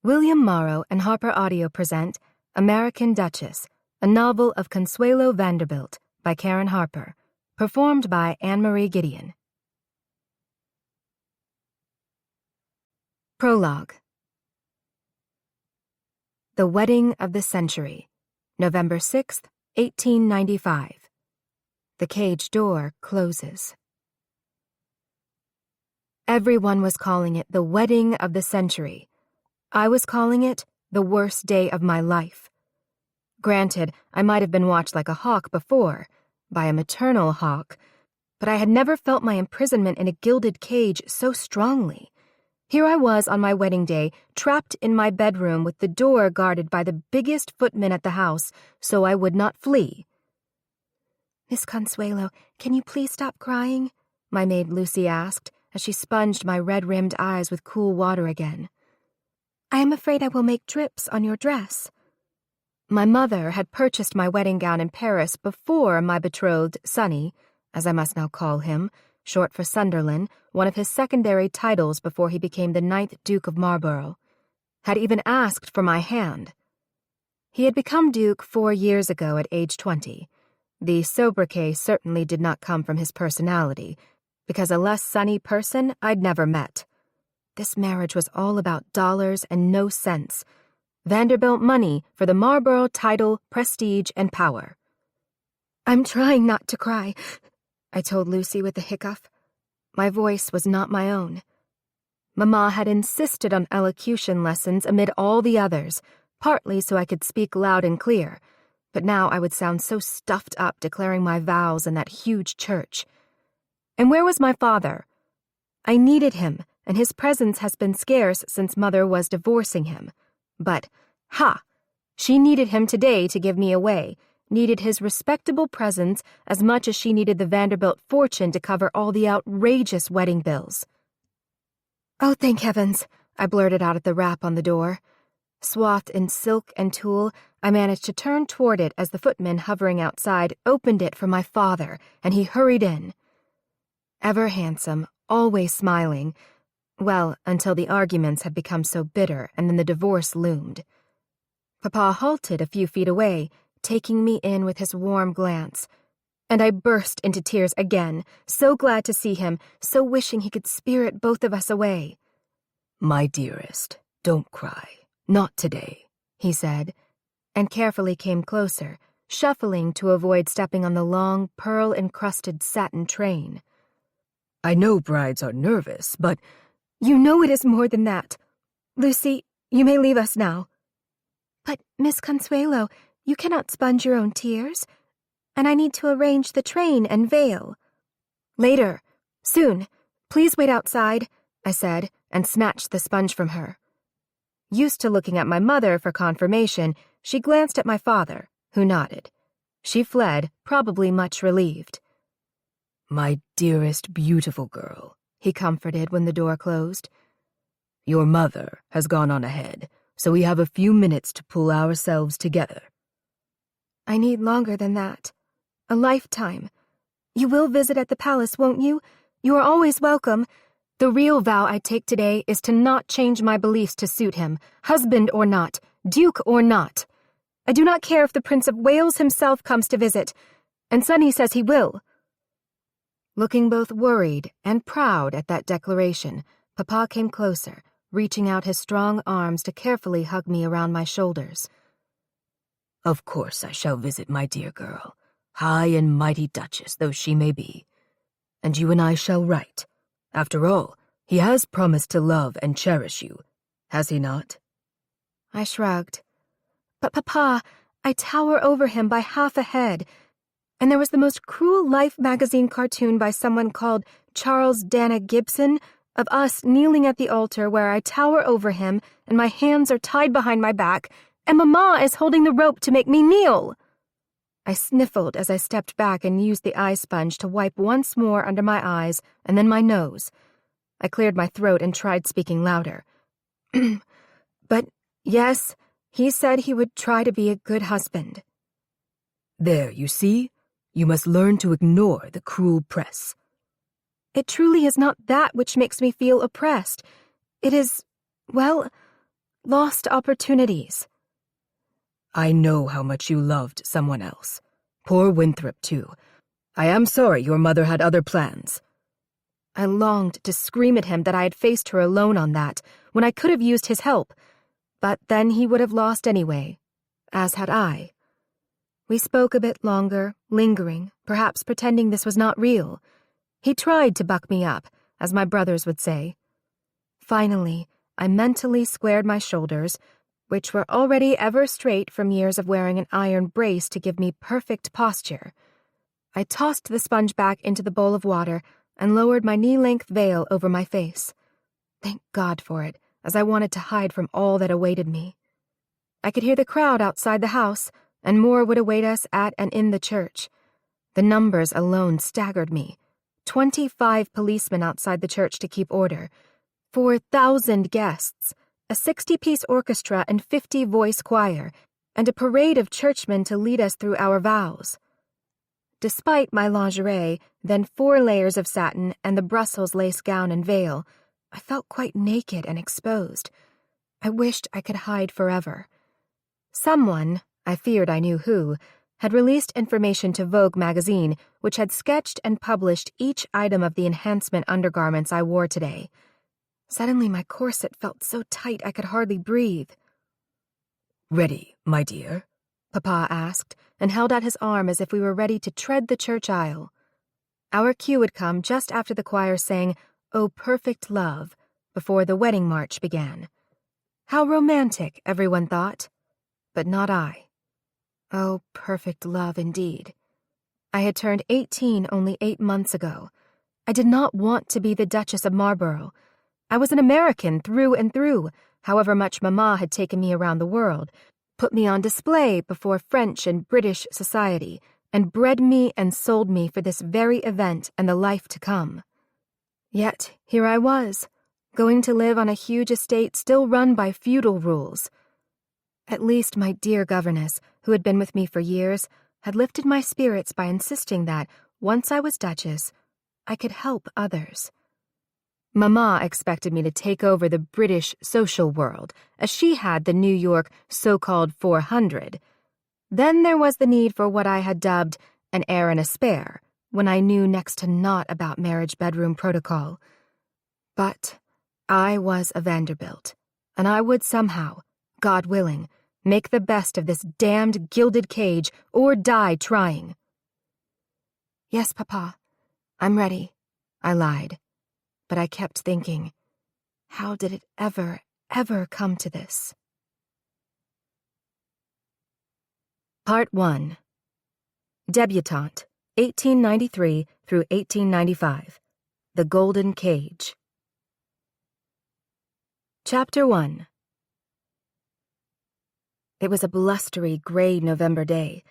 William Morrow and Harper Audio present American Duchess, a novel of Consuelo Vanderbilt by Karen Harper, performed by Anne-Marie Gideon. Prologue. The Wedding of the Century, November 6th, 1895. The cage door closes. Everyone was calling it the Wedding of the Century. I was calling it the worst day of my life. Granted, I might have been watched like a hawk before, by a maternal hawk, but I had never felt my imprisonment in a gilded cage so strongly. Here I was on my wedding day, trapped in my bedroom with the door guarded by the biggest footman at the house, so I would not flee. "Miss Consuelo, can you please stop crying?" my maid Lucy asked, as she sponged my red-rimmed eyes with cool water again. "I am afraid I will make drips on your dress." My mother had purchased my wedding gown in Paris before my betrothed, Sonny, as I must now call him, short for Sunderland, one of his secondary titles before he became the 9th Duke of Marlborough, had even asked for my hand. He had become Duke 4 years ago at age 20. The sobriquet certainly did not come from his personality, because a less sunny person I'd never met. This marriage was all about dollars and no sense. Vanderbilt money for the Marlborough title, prestige, and power. "I'm trying not to cry," I told Lucy with a hiccough. My voice was not my own. Mamma had insisted on elocution lessons amid all the others, partly so I could speak loud and clear, but now I would sound so stuffed up declaring my vows in that huge church. And where was my father? I needed him, and his presence has been scarce since Mother was divorcing him. But, she needed him today to give me away, needed his respectable presence as much as she needed the Vanderbilt fortune to cover all the outrageous wedding bills. "Oh, thank heavens," I blurted out at the rap on the door. Swathed in silk and tulle, I managed to turn toward it as the footman hovering outside opened it for my father, and he hurried in. Ever handsome, always smiling, well, until the arguments had become so bitter and then the divorce loomed. Papa halted a few feet away, taking me in with his warm glance, and I burst into tears again, so glad to see him, so wishing he could spirit both of us away. "My dearest, don't cry. Not today," he said, and carefully came closer, shuffling to avoid stepping on the long, pearl-encrusted satin train. "I know brides are nervous, but—" "You know it is more than that. Lucy, you may leave us now." "But, Miss Consuelo, you cannot sponge your own tears, and I need to arrange the train and veil." "Later. Soon. Please wait outside," I said, and snatched the sponge from her. Used to looking at my mother for confirmation, she glanced at my father, who nodded. She fled, probably much relieved. "My dearest, beautiful girl," he comforted when the door closed. "Your mother has gone on ahead, so we have a few minutes to pull ourselves together." "I need longer than that. A lifetime. You will visit at the palace, won't you? You are always welcome. The real vow I take today is to not change my beliefs to suit him, husband or not, duke or not. I do not care if the Prince of Wales himself comes to visit, and Sonny says he will." Looking both worried and proud at that declaration, Papa came closer, reaching out his strong arms to carefully hug me around my shoulders. "Of course I shall visit, my dear girl, high and mighty Duchess though she may be. And you and I shall write. After all, he has promised to love and cherish you, has he not?" I shrugged. "But Papa, I tower over him by half a head, and there was the most cruel Life magazine cartoon by someone called Charles Dana Gibson of us kneeling at the altar where I tower over him and my hands are tied behind my back, and Mamma is holding the rope to make me kneel." I sniffled as I stepped back and used the eye sponge to wipe once more under my eyes and then my nose. I cleared my throat and tried speaking louder. "But yes, he said he would try to be a good husband." "There, you see? You must learn to ignore the cruel press." "It truly is not that which makes me feel oppressed. It is, well, Lost opportunities. I know how much you loved someone else. Poor Winthrop, too. I am sorry your mother had other plans. I longed to scream at him that I had faced her alone on that, when I could have used his help. But then he would have lost anyway, as had I. We spoke a bit longer, lingering, perhaps pretending this was not real. He tried to buck me up, as my brothers would say. Finally, I mentally squared my shoulders, which were already ever straight from years of wearing an iron brace to give me perfect posture. I tossed the sponge back into the bowl of water and lowered my knee-length veil over my face. Thank God for it, as I wanted to hide from all that awaited me. I could hear the crowd outside the house, and more would await us at and in the church. The numbers alone staggered me. 25 policemen outside the church to keep order, 4,000 guests, a 60-piece orchestra and 50-voice choir, and a parade of churchmen to lead us through our vows. Despite my lingerie, then 4 layers of satin, and the Brussels lace gown and veil, I felt quite naked and exposed. I wished I could hide forever. Someone, I feared I knew who, had released information to Vogue magazine, which had sketched and published each item of the enhancement undergarments I wore today. Suddenly my corset felt so tight I could hardly breathe. "Ready, my dear?" Papa asked, and held out his arm as if we were ready to tread the church aisle. Our cue would come just after the choir sang "O Perfect Love" before the wedding march began. How romantic, everyone thought. But not I. Oh, perfect love indeed. I had turned 18 only 8 months ago. I did not want to be the Duchess of Marlborough. I was an American through and through, however much Mamma had taken me around the world, put me on display before French and British society, and bred me and sold me for this very event and the life to come. Yet here I was, going to live on a huge estate still run by feudal rules. At least my dear governess, who had been with me for years, had lifted my spirits by insisting that, once I was Duchess, I could help others. Mamma expected me to take over the British social world, as she had the New York so-called 400. Then there was the need for what I had dubbed an heir and a spare, when I knew next to naught about marriage bedroom protocol. But I was a Vanderbilt, and I would somehow, God willing, make the best of this damned gilded cage or die trying. "Yes, Papa, I'm ready," I lied. But I kept thinking, how did it ever come to this? Part 1. Debutante, 1893 through 1895. The Golden Cage. Chapter 1. It was a blustery, gray November day.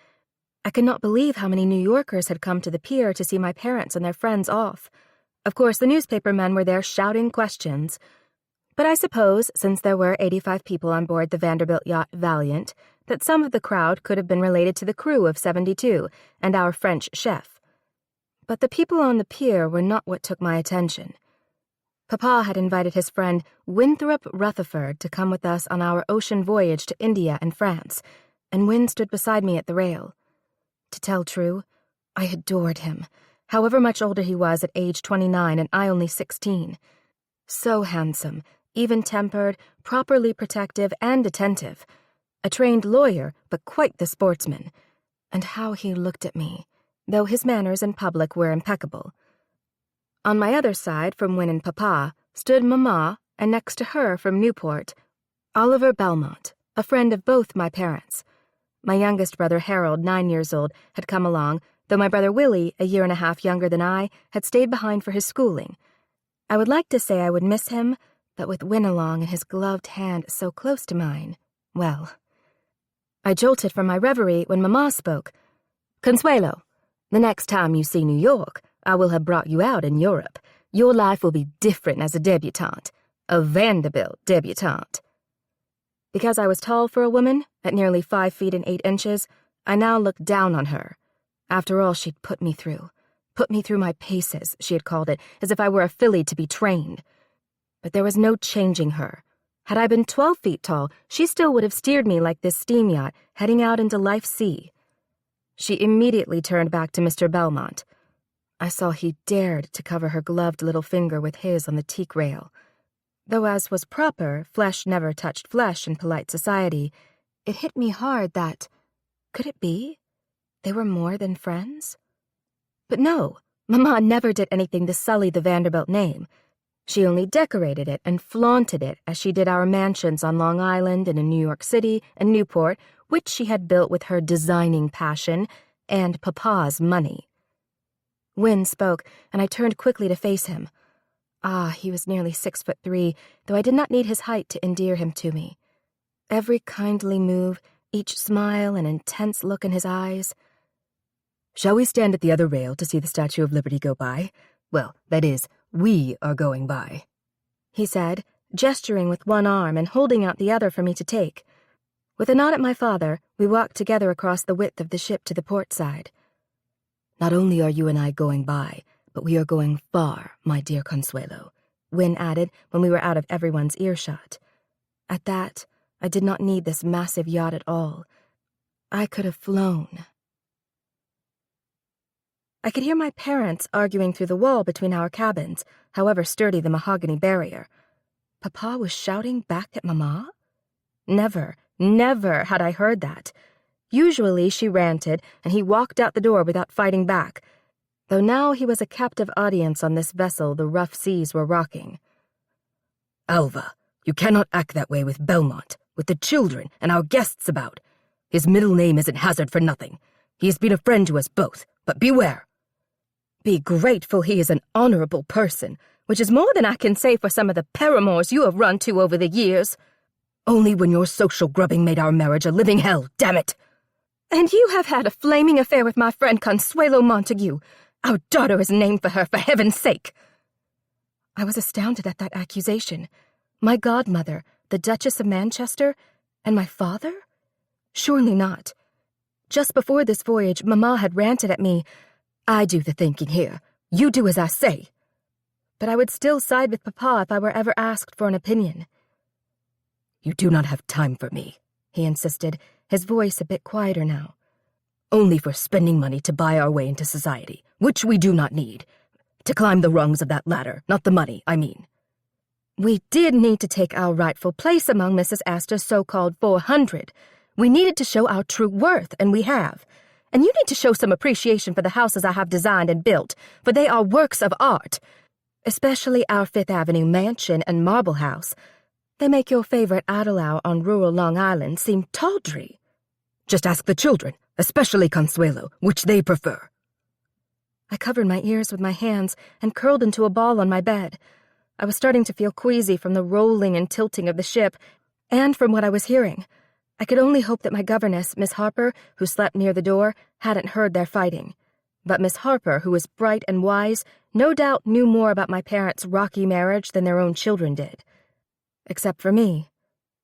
I could not believe how many New Yorkers had come to the pier to see my parents and their friends off. Of course, the newspaper men were there shouting questions. But I suppose, since there were 85 people on board the Vanderbilt yacht Valiant, that some of the crowd could have been related to the crew of 72 and our French chef. But the people on the pier were not what took my attention. Papa had invited his friend Winthrop Rutherford to come with us on our ocean voyage to India and France, and Win stood beside me at the rail. To tell true, I adored him, however much older he was at age 29 and I only 16. So handsome, even-tempered, properly protective and attentive. A trained lawyer, but quite the sportsman. And how he looked at me, though his manners in public were impeccable. On my other side from Win and Papa stood Mamma, and next to her from Newport, Oliver Belmont, a friend of both my parents. My youngest brother Harold, 9 years old, had come along, though my brother Willie, a year and a half younger than I, had stayed behind for his schooling. I would like to say I would miss him, but with Win along and his gloved hand so close to mine, well. I jolted from my reverie when Mamma spoke. "Consuelo, the next time you see New York, I will have brought you out in Europe. Your life will be different as a debutante, a Vanderbilt debutante." Because I was tall for a woman, at nearly 5 feet and 8 inches, I now looked down on her. After all she'd put me through my paces, she had called it, as if I were a filly to be trained. But there was no changing her. Had I been 12 feet tall, she still would have steered me like this steam yacht heading out into life's sea. She immediately turned back to Mr. Belmont. I saw he dared to cover her gloved little finger with his on the teak rail. Though as was proper, flesh never touched flesh in polite society, it hit me hard that, could it be, they were more than friends? But no, Mama never did anything to sully the Vanderbilt name. She only decorated it and flaunted it as she did our mansions on Long Island and in New York City and Newport, which she had built with her designing passion and Papa's money. Wynne spoke, and I turned quickly to face him. He was nearly 6'3", though I did not need his height to endear him to me. Every kindly move, each smile and intense look in his eyes. "Shall we stand at the other rail to see the Statue of Liberty go by? Well, that is, we are going by," he said, gesturing with one arm and holding out the other for me to take. With a nod at my father, we walked together across the width of the ship to the port side. "Not only are you and I going by, but we are going far, my dear Consuelo," Wynne added when we were out of everyone's earshot. At that, I did not need this massive yacht at all. I could have flown. I could hear my parents arguing through the wall between our cabins, however sturdy the mahogany barrier. Papa was shouting back at Mama? Never, never had I heard that. Usually she ranted, and he walked out the door without fighting back, though now he was a captive audience on this vessel the rough seas were rocking. "Alva, you cannot act that way with Belmont, with the children and our guests about. His middle name isn't Hazard for nothing. He has been a friend to us both, but beware." Be grateful he is an honorable person, which is more than I can say for some of the paramours you have run to over the years. "Only when your social grubbing made our marriage a living hell, damn it!" "And you have had a flaming affair with my friend Consuelo Montague. Our daughter is named for her, for heaven's sake." I was astounded at that accusation. My godmother, the Duchess of Manchester, and my father? Surely not. Just before this voyage, Mama had ranted at me, "I do the thinking here. You do as I say." But I would still side with Papa if I were ever asked for an opinion. "You do not have time for me," he insisted, his voice a bit quieter now. "Only for spending money to buy our way into society, which we do not need. To climb the rungs of that ladder, not the money, I mean." We did need to take our rightful place among Mrs. Astor's so-called 400. We needed to show our true worth, and we have. And you need to show some appreciation for the houses I have designed and built, for they are works of art. Especially our Fifth Avenue mansion and marble house. They make your favorite Adelau on rural Long Island seem tawdry. "Just ask the children, especially Consuelo, which they prefer." I covered my ears with my hands and curled into a ball on my bed. I was starting to feel queasy from the rolling and tilting of the ship, and from what I was hearing. I could only hope that my governess, Miss Harper, who slept near the door, hadn't heard their fighting. But Miss Harper, who was bright and wise, no doubt knew more about my parents' rocky marriage than their own children did. Except for me.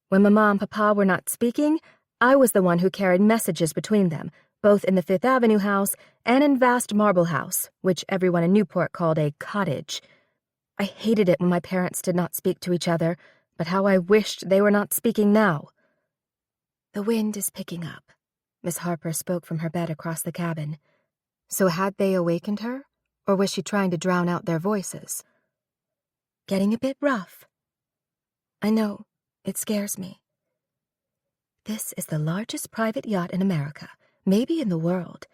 When Mama and Papa were not speaking, I was the one who carried messages between them, both in the Fifth Avenue house and in vast Marble House, which everyone in Newport called a cottage. I hated it when my parents did not speak to each other, but how I wished they were not speaking now. "The wind is picking up," Miss Harper spoke from her bed across the cabin. So had they awakened her, or was she trying to drown out their voices? "Getting a bit rough. I know, it scares me. This is the largest private yacht in America, maybe in the world.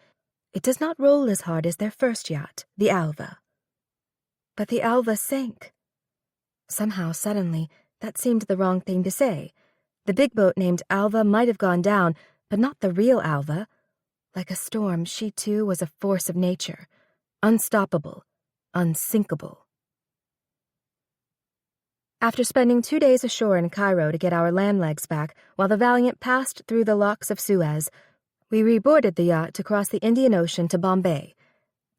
It does not roll as hard as their first yacht, the Alva." But the Alva sank. Somehow, suddenly, that seemed the wrong thing to say. The big boat named Alva might have gone down, but not the real Alva. Like a storm, she too was a force of nature. Unstoppable, unsinkable. After spending 2 days ashore in Cairo to get our land legs back while the Valiant passed through the locks of Suez, we reboarded the yacht to cross the Indian Ocean to Bombay.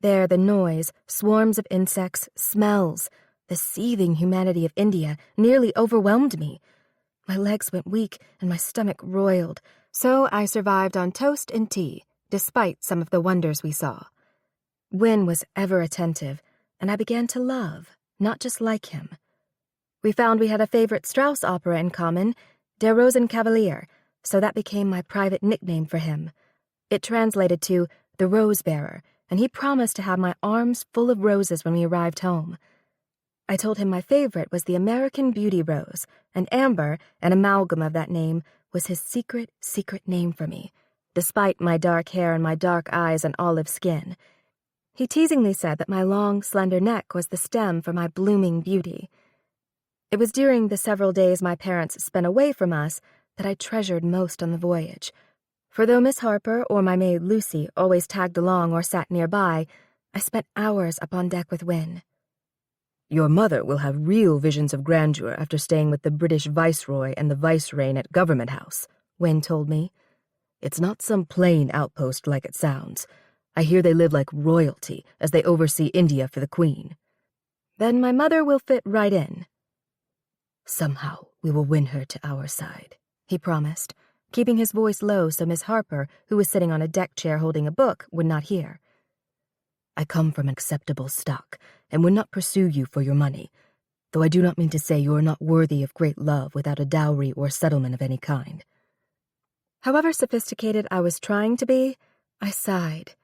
There the noise, swarms of insects, smells, the seething humanity of India nearly overwhelmed me. My legs went weak and my stomach roiled, so I survived on toast and tea, despite some of the wonders we saw. Wynne was ever attentive, and I began to love, not just like him. We found we had a favorite Strauss opera in common, Der Rosenkavalier, so that became my private nickname for him. It translated to the Rose Bearer, and he promised to have my arms full of roses when we arrived home. I told him my favorite was the American Beauty Rose, and Amber, an amalgam of that name, was his secret name for me, despite my dark hair and my dark eyes and olive skin. He teasingly said that my long, slender neck was the stem for my blooming beauty. It was during the several days my parents spent away from us that I treasured most on the voyage. For though Miss Harper or my maid Lucy always tagged along or sat nearby, I spent hours up on deck with Wynne. Your mother will have real visions of grandeur after staying with the British Viceroy and the Vicereine at Government House, Wynne told me. It's not some plain outpost like it sounds. I hear they live like royalty as they oversee India for the Queen. Then my mother will fit right in. Somehow we will win her to our side, he promised, keeping his voice low so Miss Harper, who was sitting on a deck chair holding a book, would not hear. I come from acceptable stock and would not pursue you for your money, though I do not mean to say you are not worthy of great love without a dowry or settlement of any kind. However sophisticated I was trying to be, I sighed.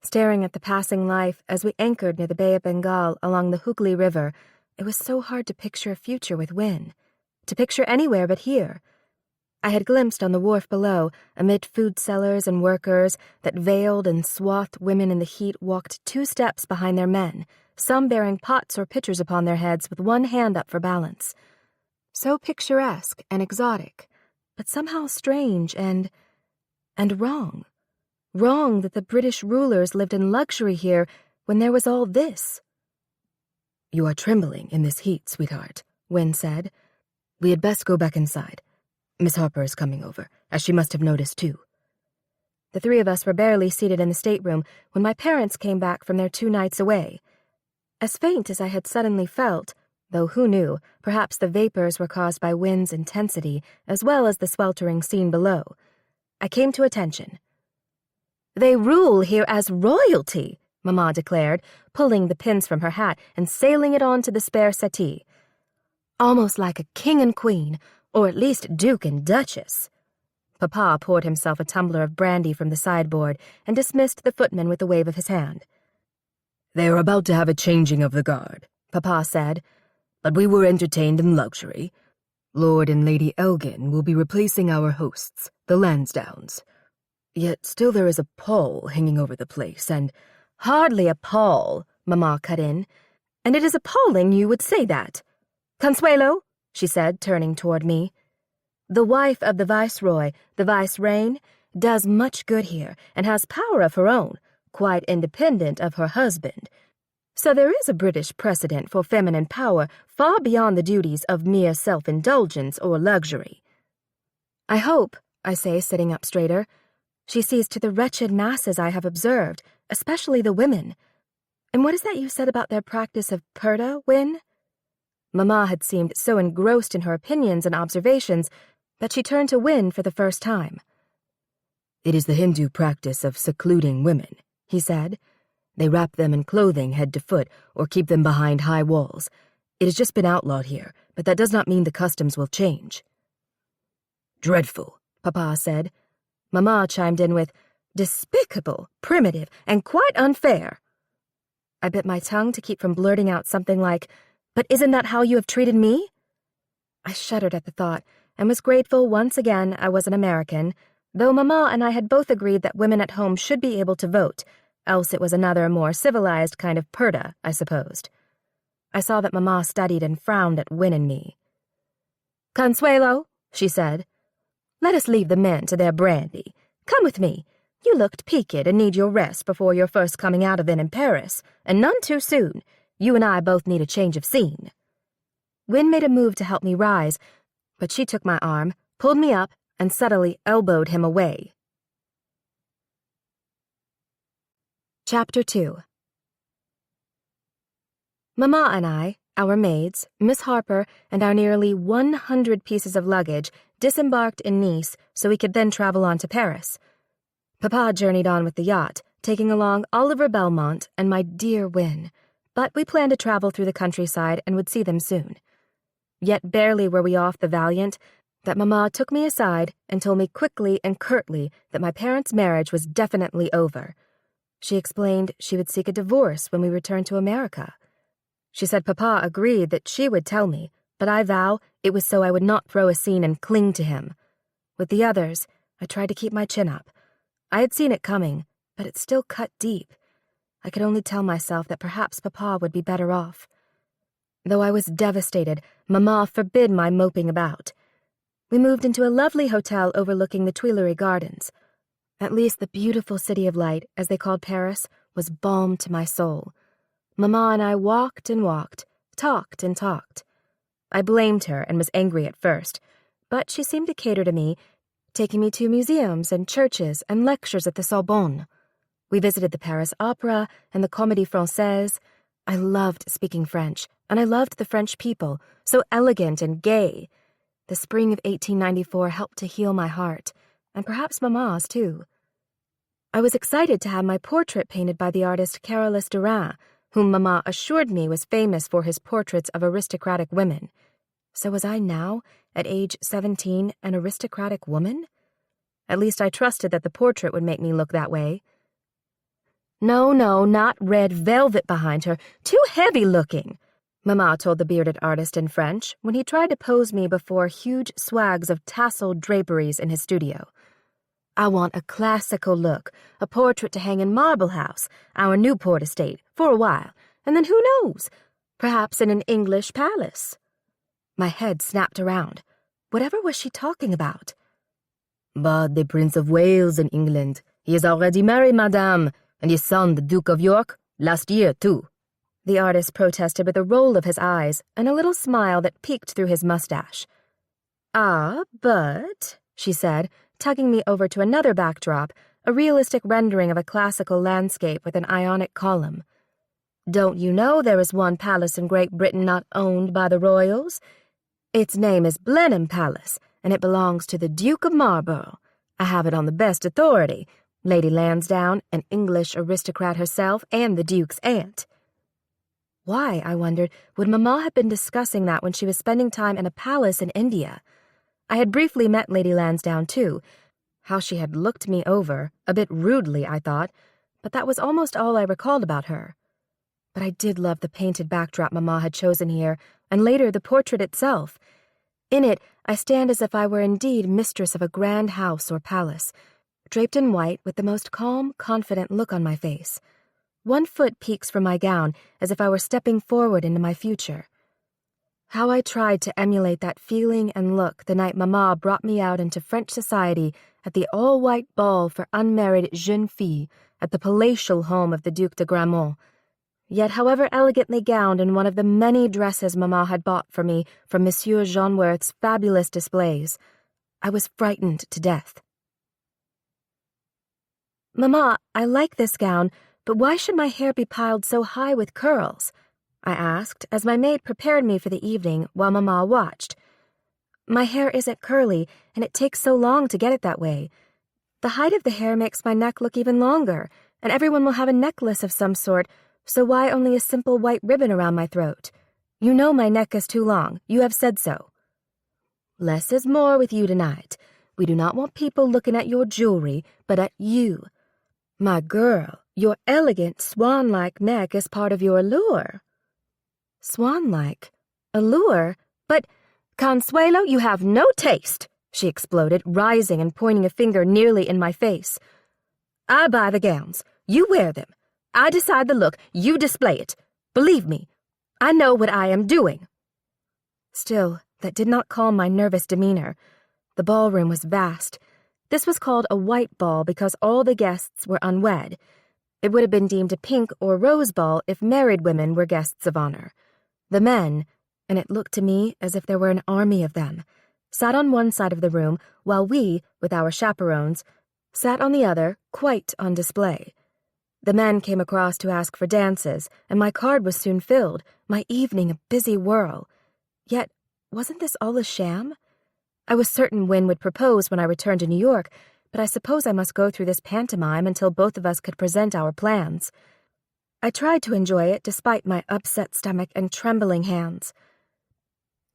Staring at the passing life as we anchored near the Bay of Bengal along the Hooghly River, it was so hard to picture a future with Wynne, to picture anywhere but here. I had glimpsed on the wharf below, amid food sellers and workers, that veiled and swathed women in the heat walked 2 steps behind their men, some bearing pots or pitchers upon their heads with one hand up for balance. So picturesque and exotic, but somehow strange and wrong. Wrong that the British rulers lived in luxury here when there was all this. You are trembling in this heat, sweetheart, Wynne said. We had best go back inside. Miss Harper is coming over, as she must have noticed too. The 3 of us were barely seated in the stateroom when my parents came back from their 2 nights away. As faint as I had suddenly felt, though who knew, perhaps the vapors were caused by Wynne's intensity as well as the sweltering scene below, I came to attention. "They rule here as royalty," Mamma declared, pulling the pins from her hat and sailing it onto the spare settee. "Almost like a king and queen, or at least Duke and Duchess." Papa poured himself a tumbler of brandy from the sideboard and dismissed the footman with a wave of his hand. "They are about to have a changing of the guard," Papa said, "but we were entertained in luxury. Lord and Lady Elgin will be replacing our hosts, the Lansdownes. Yet still there is a pall hanging over the place, and—" "Hardly a pall," Mamma cut in. "And it is appalling you would say that. Consuelo," she said, turning toward me, "the wife of the Viceroy, the Vicereine, does much good here and has power of her own, quite independent of her husband. So there is a British precedent for feminine power far beyond the duties of mere self-indulgence or luxury. I hope," I say, sitting up straighter, "she sees to the wretched masses I have observed, especially the women. And what is that you said about their practice of purdah, Wynne?" Mamma had seemed so engrossed in her opinions and observations that she turned to Wynne for the first time. "It is the Hindu practice of secluding women," he said. "They wrap them in clothing head to foot or keep them behind high walls. It has just been outlawed here, but that does not mean the customs will change." "Dreadful," Papa said. Mamma chimed in with, "Despicable, primitive, and quite unfair." I bit my tongue to keep from blurting out something like, "But isn't that how you have treated me?" I shuddered at the thought and was grateful once again I was an American, though Mamma and I had both agreed that women at home should be able to vote, else it was another more civilized kind of purdah, I supposed. I saw that Mamma studied and frowned at Wynne and me. "Consuelo," she said, "let us leave the men to their brandy. Come with me. You looked peaked and need your rest before your first coming out of it in Paris, and none too soon. You and I both need a change of scene." Wynne made a move to help me rise, but she took my arm, pulled me up, and subtly elbowed him away. Chapter 2. Mamma and I, our maids, Miss Harper, and our nearly 100 pieces of luggage disembarked in Nice so we could then travel on to Paris. Papa journeyed on with the yacht, taking along Oliver Belmont and my dear Wynne, but we planned to travel through the countryside and would see them soon. Yet barely were we off the Valiant that Mamma took me aside and told me quickly and curtly that my parents' marriage was definitely over. She explained she would seek a divorce when we returned to America. She said Papa agreed that she would tell me, but I vow it was so I would not throw a scene and cling to him. With the others, I tried to keep my chin up. I had seen it coming, but it still cut deep. I could only tell myself that perhaps Papa would be better off. Though I was devastated, Mamma forbid my moping about. We moved into a lovely hotel overlooking the Tuileries Gardens. At least the beautiful city of light, as they called Paris, was balm to my soul. Mamma and I walked and walked, talked and talked. I blamed her and was angry at first, but she seemed to cater to me, taking me to museums and churches and lectures at the Sorbonne. We visited the Paris Opera and the Comédie Française. I loved speaking French, and I loved the French people, so elegant and gay. The spring of 1894 helped to heal my heart, and perhaps Mamma's too. I was excited to have my portrait painted by the artist Carolus Duran, whom Mamma assured me was famous for his portraits of aristocratic women. So was I now, at age 17, an aristocratic woman? At least I trusted that the portrait would make me look that way. No, not red velvet behind her, too heavy-looking, Mamma told the bearded artist in French when he tried to pose me before huge swags of tasseled draperies in his studio. I want a classical look, a portrait to hang in Marble House, our Newport estate, for a while, and then who knows, perhaps in an English palace. My head snapped around. Whatever was she talking about? But the Prince of Wales in England, he is already married, madame, and his son, the Duke of York, last year, too. The artist protested with a roll of his eyes and a little smile that peeked through his mustache. Ah, but, she said, tugging me over to another backdrop, a realistic rendering of a classical landscape with an Ionic column. Don't you know there is one palace in Great Britain not owned by the royals? Its name is Blenheim Palace, and it belongs to the Duke of Marlborough. I have it on the best authority. Lady Lansdowne, an English aristocrat herself, and the Duke's aunt. Why, I wondered, would Mamma have been discussing that when she was spending time in a palace in India? I had briefly met Lady Lansdowne, too. How she had looked me over, a bit rudely, I thought, but that was almost all I recalled about her. But I did love the painted backdrop Mamma had chosen here, and later the portrait itself. In it, I stand as if I were indeed mistress of a grand house or palace, draped in white with the most calm, confident look on my face. One foot peeks from my gown as if I were stepping forward into my future. How I tried to emulate that feeling and look the night Mamma brought me out into French society at the all-white ball for unmarried jeunes filles at the palatial home of the Duc de Gramont. Yet however elegantly gowned in one of the many dresses Mamma had bought for me from Monsieur Jeanworth's fabulous displays, I was frightened to death. Mamma, I like this gown, but why should my hair be piled so high with curls? I asked, as my maid prepared me for the evening while Mamma watched. My hair isn't curly, and it takes so long to get it that way. The height of the hair makes my neck look even longer, and everyone will have a necklace of some sort, so why only a simple white ribbon around my throat? You know my neck is too long. You have said so. Less is more with you tonight. We do not want people looking at your jewelry, but at you. My girl, your elegant swan-like neck is part of your allure. Swan-like? Allure? But, Consuelo, you have no taste, she exploded, rising and pointing a finger nearly in my face. I buy the gowns. You wear them. I decide the look. You display it. Believe me, I know what I am doing. Still, that did not calm my nervous demeanor. The ballroom was vast. This was called a white ball because all the guests were unwed. It would have been deemed a pink or rose ball if married women were guests of honor. The men, and it looked to me as if there were an army of them, sat on one side of the room while we, with our chaperones, sat on the other, quite on display. The men came across to ask for dances, and my card was soon filled, my evening a busy whirl. Yet, wasn't this all a sham? I was certain Wynne would propose when I returned to New York, but I suppose I must go through this pantomime until both of us could present our plans. I tried to enjoy it despite my upset stomach and trembling hands.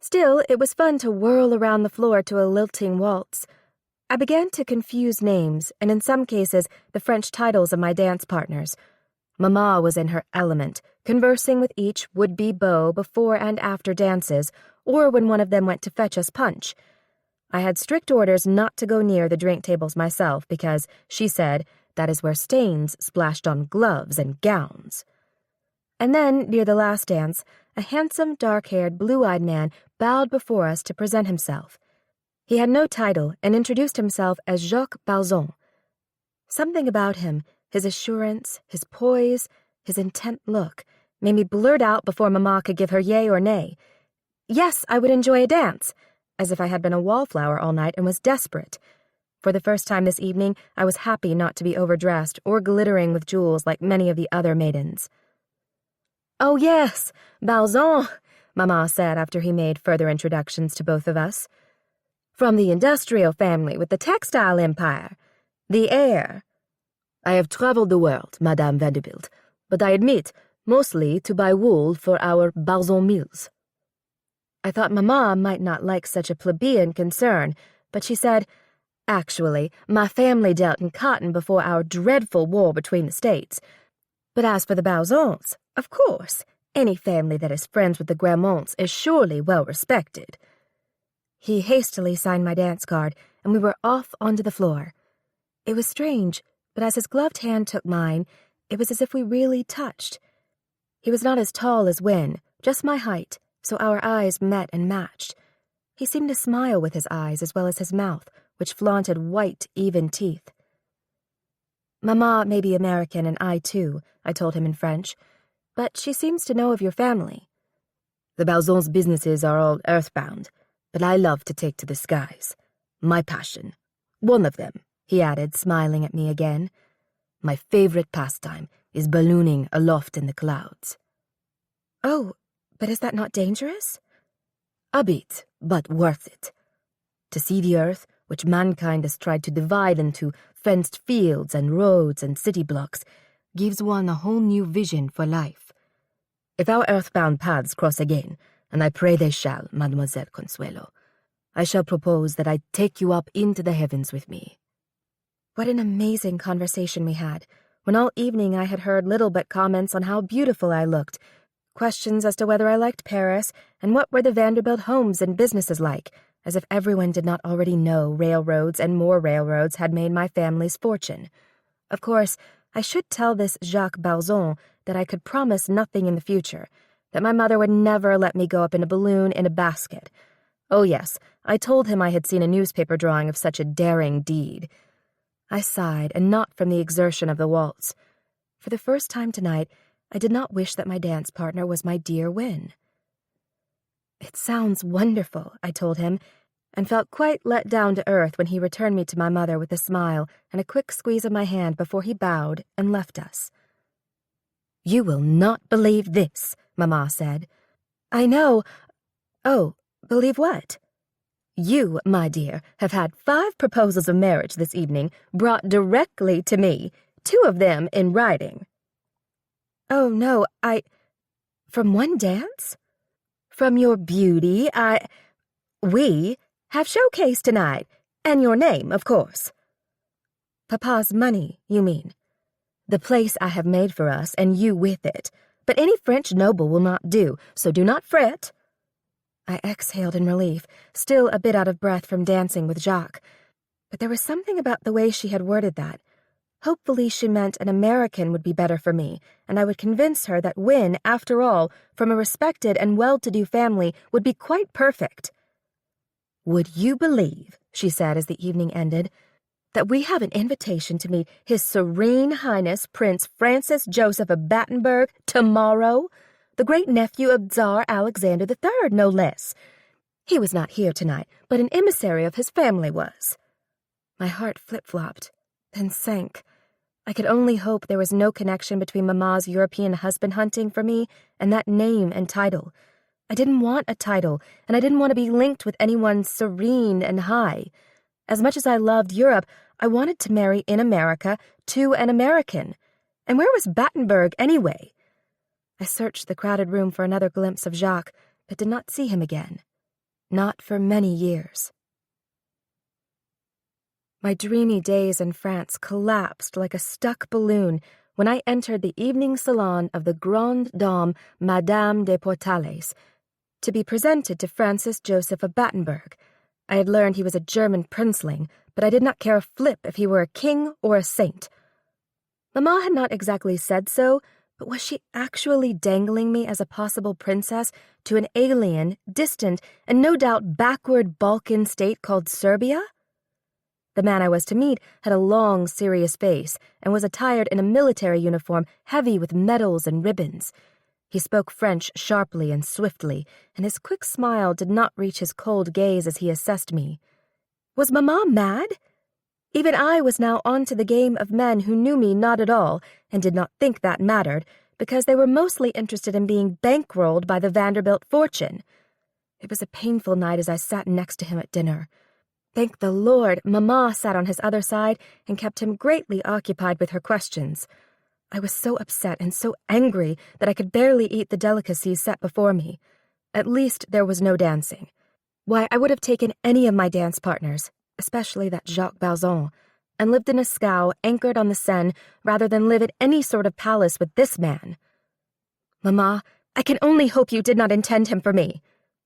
Still, it was fun to whirl around the floor to a lilting waltz. I began to confuse names, and in some cases, the French titles of my dance partners. Mama was in her element, conversing with each would-be beau before and after dances, or when one of them went to fetch us punch. I had strict orders not to go near the drink tables myself because, she said, that is where stains splashed on gloves and gowns. And then, near the last dance, a handsome, dark-haired, blue-eyed man bowed before us to present himself. He had no title and introduced himself as Jacques Balzon. Something about him, his assurance, his poise, his intent look, made me blurt out before Mama could give her yea or nay. Yes, I would enjoy a dance, as if I had been a wallflower all night and was desperate. For the first time this evening, I was happy not to be overdressed or glittering with jewels like many of the other maidens. "Oh, yes, Balzon," Mama said after he made further introductions to both of us. "From the industrial family with the textile empire. The heir." "I have traveled the world, Madame Vanderbilt, but I admit, mostly to buy wool for our Balzon mills." I thought Mama might not like such a plebeian concern, but she said, "Actually, my family dealt in cotton before our dreadful war between the states. But as for the Balzons, of course, any family that is friends with the Gramonts is surely well respected." He hastily signed my dance card, and we were off onto the floor. It was strange, but as his gloved hand took mine, it was as if we really touched. He was not as tall as Wynne, just my height, so our eyes met and matched. He seemed to smile with his eyes as well as his mouth, which flaunted white, even teeth. "Mama may be American and I too," I told him in French, "but she seems to know of your family." "The Balzons' businesses are all earthbound, but I love to take to the skies. My passion. One of them," he added, smiling at me again. "My favorite pastime is ballooning aloft in the clouds." "Oh, but is that not dangerous?" "A bit, but worth it. To see the earth, which mankind has tried to divide into fenced fields and roads and city blocks, gives one a whole new vision for life. If our earthbound paths cross again, and I pray they shall, Mademoiselle Consuelo, I shall propose that I take you up into the heavens with me." What an amazing conversation we had, when all evening I had heard little but comments on how beautiful I looked, questions as to whether I liked Paris, and what were the Vanderbilt homes and businesses like, as if everyone did not already know railroads and more railroads had made my family's fortune. Of course, I should tell this Jacques Balzon that I could promise nothing in the future, that my mother would never let me go up in a balloon in a basket. Oh yes, I told him I had seen a newspaper drawing of such a daring deed. I sighed, and not from the exertion of the waltz. For the first time tonight, I did not wish that my dance partner was my dear Wynne. "It sounds wonderful," I told him, and felt quite let down to earth when he returned me to my mother with a smile and a quick squeeze of my hand before he bowed and left us. "You will not believe this," Mama said. "I know. Oh, believe what?" "You, my dear, have had 5 proposals of marriage this evening brought directly to me, 2 of them in writing." "Oh, no, From one dance?" "From your beauty, We have showcase tonight, and your name, of course." "Papa's money, you mean?" "The place I have made for us, and you with it. But any French noble will not do, so do not fret." I exhaled in relief, still a bit out of breath from dancing with Jacques. But there was something about the way she had worded that. Hopefully she meant an American would be better for me, and I would convince her that Wynne, after all, from a respected and well-to-do family, would be quite perfect. "Would you believe," she said as the evening ended, "that we have an invitation to meet His Serene Highness Prince Francis Joseph of Battenberg tomorrow? The great-nephew of Tsar Alexander III, no less. He was not here tonight, but an emissary of his family was." My heart flip-flopped, then sank. I could only hope there was no connection between Mama's European husband hunting for me and that name and title. I didn't want a title, and I didn't want to be linked with anyone serene and high. As much as I loved Europe, I wanted to marry in America to an American. And where was Battenberg anyway? I searched the crowded room for another glimpse of Jacques, but did not see him again. Not for many years. My dreamy days in France collapsed like a stuck balloon when I entered the evening salon of the Grande Dame Madame de Portales to be presented to Francis Joseph of Battenberg. I had learned he was a German princeling, but I did not care a flip if he were a king or a saint. Mamma had not exactly said so, but was she actually dangling me as a possible princess to an alien, distant, and no doubt backward Balkan state called Serbia? The man I was to meet had a long, serious face and was attired in a military uniform heavy with medals and ribbons. He spoke French sharply and swiftly, and his quick smile did not reach his cold gaze as he assessed me. Was Mamma mad? Even I was now on to the game of men who knew me not at all and did not think that mattered because they were mostly interested in being bankrolled by the Vanderbilt fortune. It was a painful night as I sat next to him at dinner. Thank the Lord, Mamma sat on his other side and kept him greatly occupied with her questions. I was so upset and so angry that I could barely eat the delicacies set before me. At least there was no dancing. Why, I would have taken any of my dance partners, especially that Jacques Balzon, and lived in a scow anchored on the Seine rather than live at any sort of palace with this man. Mamma, I can only hope you did not intend him for me,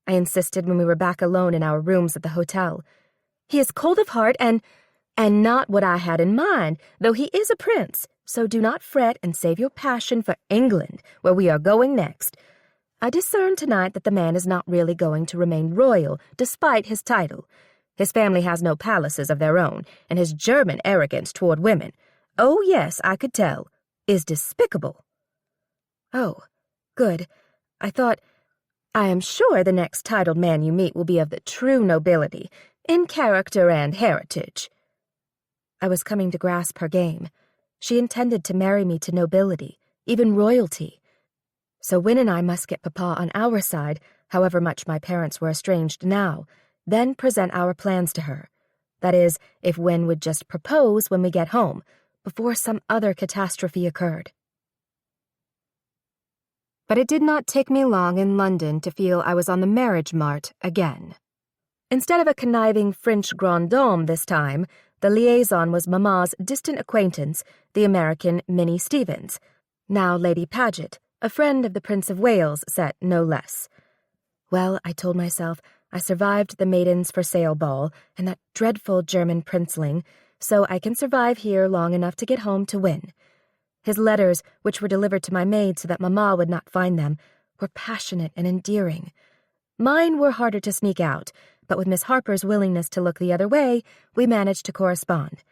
I insisted when we were back alone in our rooms at the hotel. He is cold of heart and not what I had in mind, though he is a prince, so do not fret and save your passion for England, where we are going next. I discern tonight that the man is not really going to remain royal, despite his title. His family has no palaces of their own, and his German arrogance toward women, oh yes, I could tell, is despicable. Oh, good. I am sure the next titled man you meet will be of the true nobility, in character and heritage. I was coming to grasp her game. She intended to marry me to nobility, even royalty. So Win and I must get Papa on our side, however much my parents were estranged now, then present our plans to her. That is, if Win would just propose when we get home, before some other catastrophe occurred. But it did not take me long in London to feel I was on the marriage mart again. Instead of a conniving French grande dame this time, the liaison was Mamma's distant acquaintance, the American Minnie Stevens, now Lady Paget, a friend of the Prince of Wales set, no less. Well, I told myself, I survived the Maidens for Sale ball and that dreadful German princeling, so I can survive here long enough to get home to Win. His letters, which were delivered to my maid so that Mamma would not find them, were passionate and endearing. Mine were harder to sneak out, but with Miss Harper's willingness to look the other way, we managed to correspond.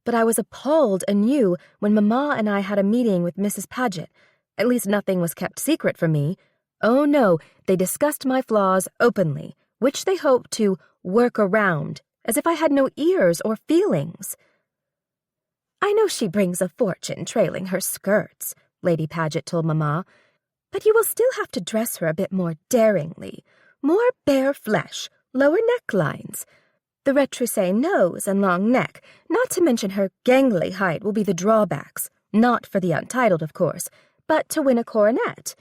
But I was appalled anew when Mamma and I had a meeting with Mrs. Paget. At least nothing was kept secret from me. Oh no, they discussed my flaws openly, which they hoped to work around, as if I had no ears or feelings. I know she brings a fortune trailing her skirts, Lady Paget told Mamma, but you will still have to dress her a bit more daringly, more bare flesh, lower necklines. The retroussé nose and long neck, not to mention her gangly height, will be the drawbacks, not for the untitled, of course, but to win a coronet.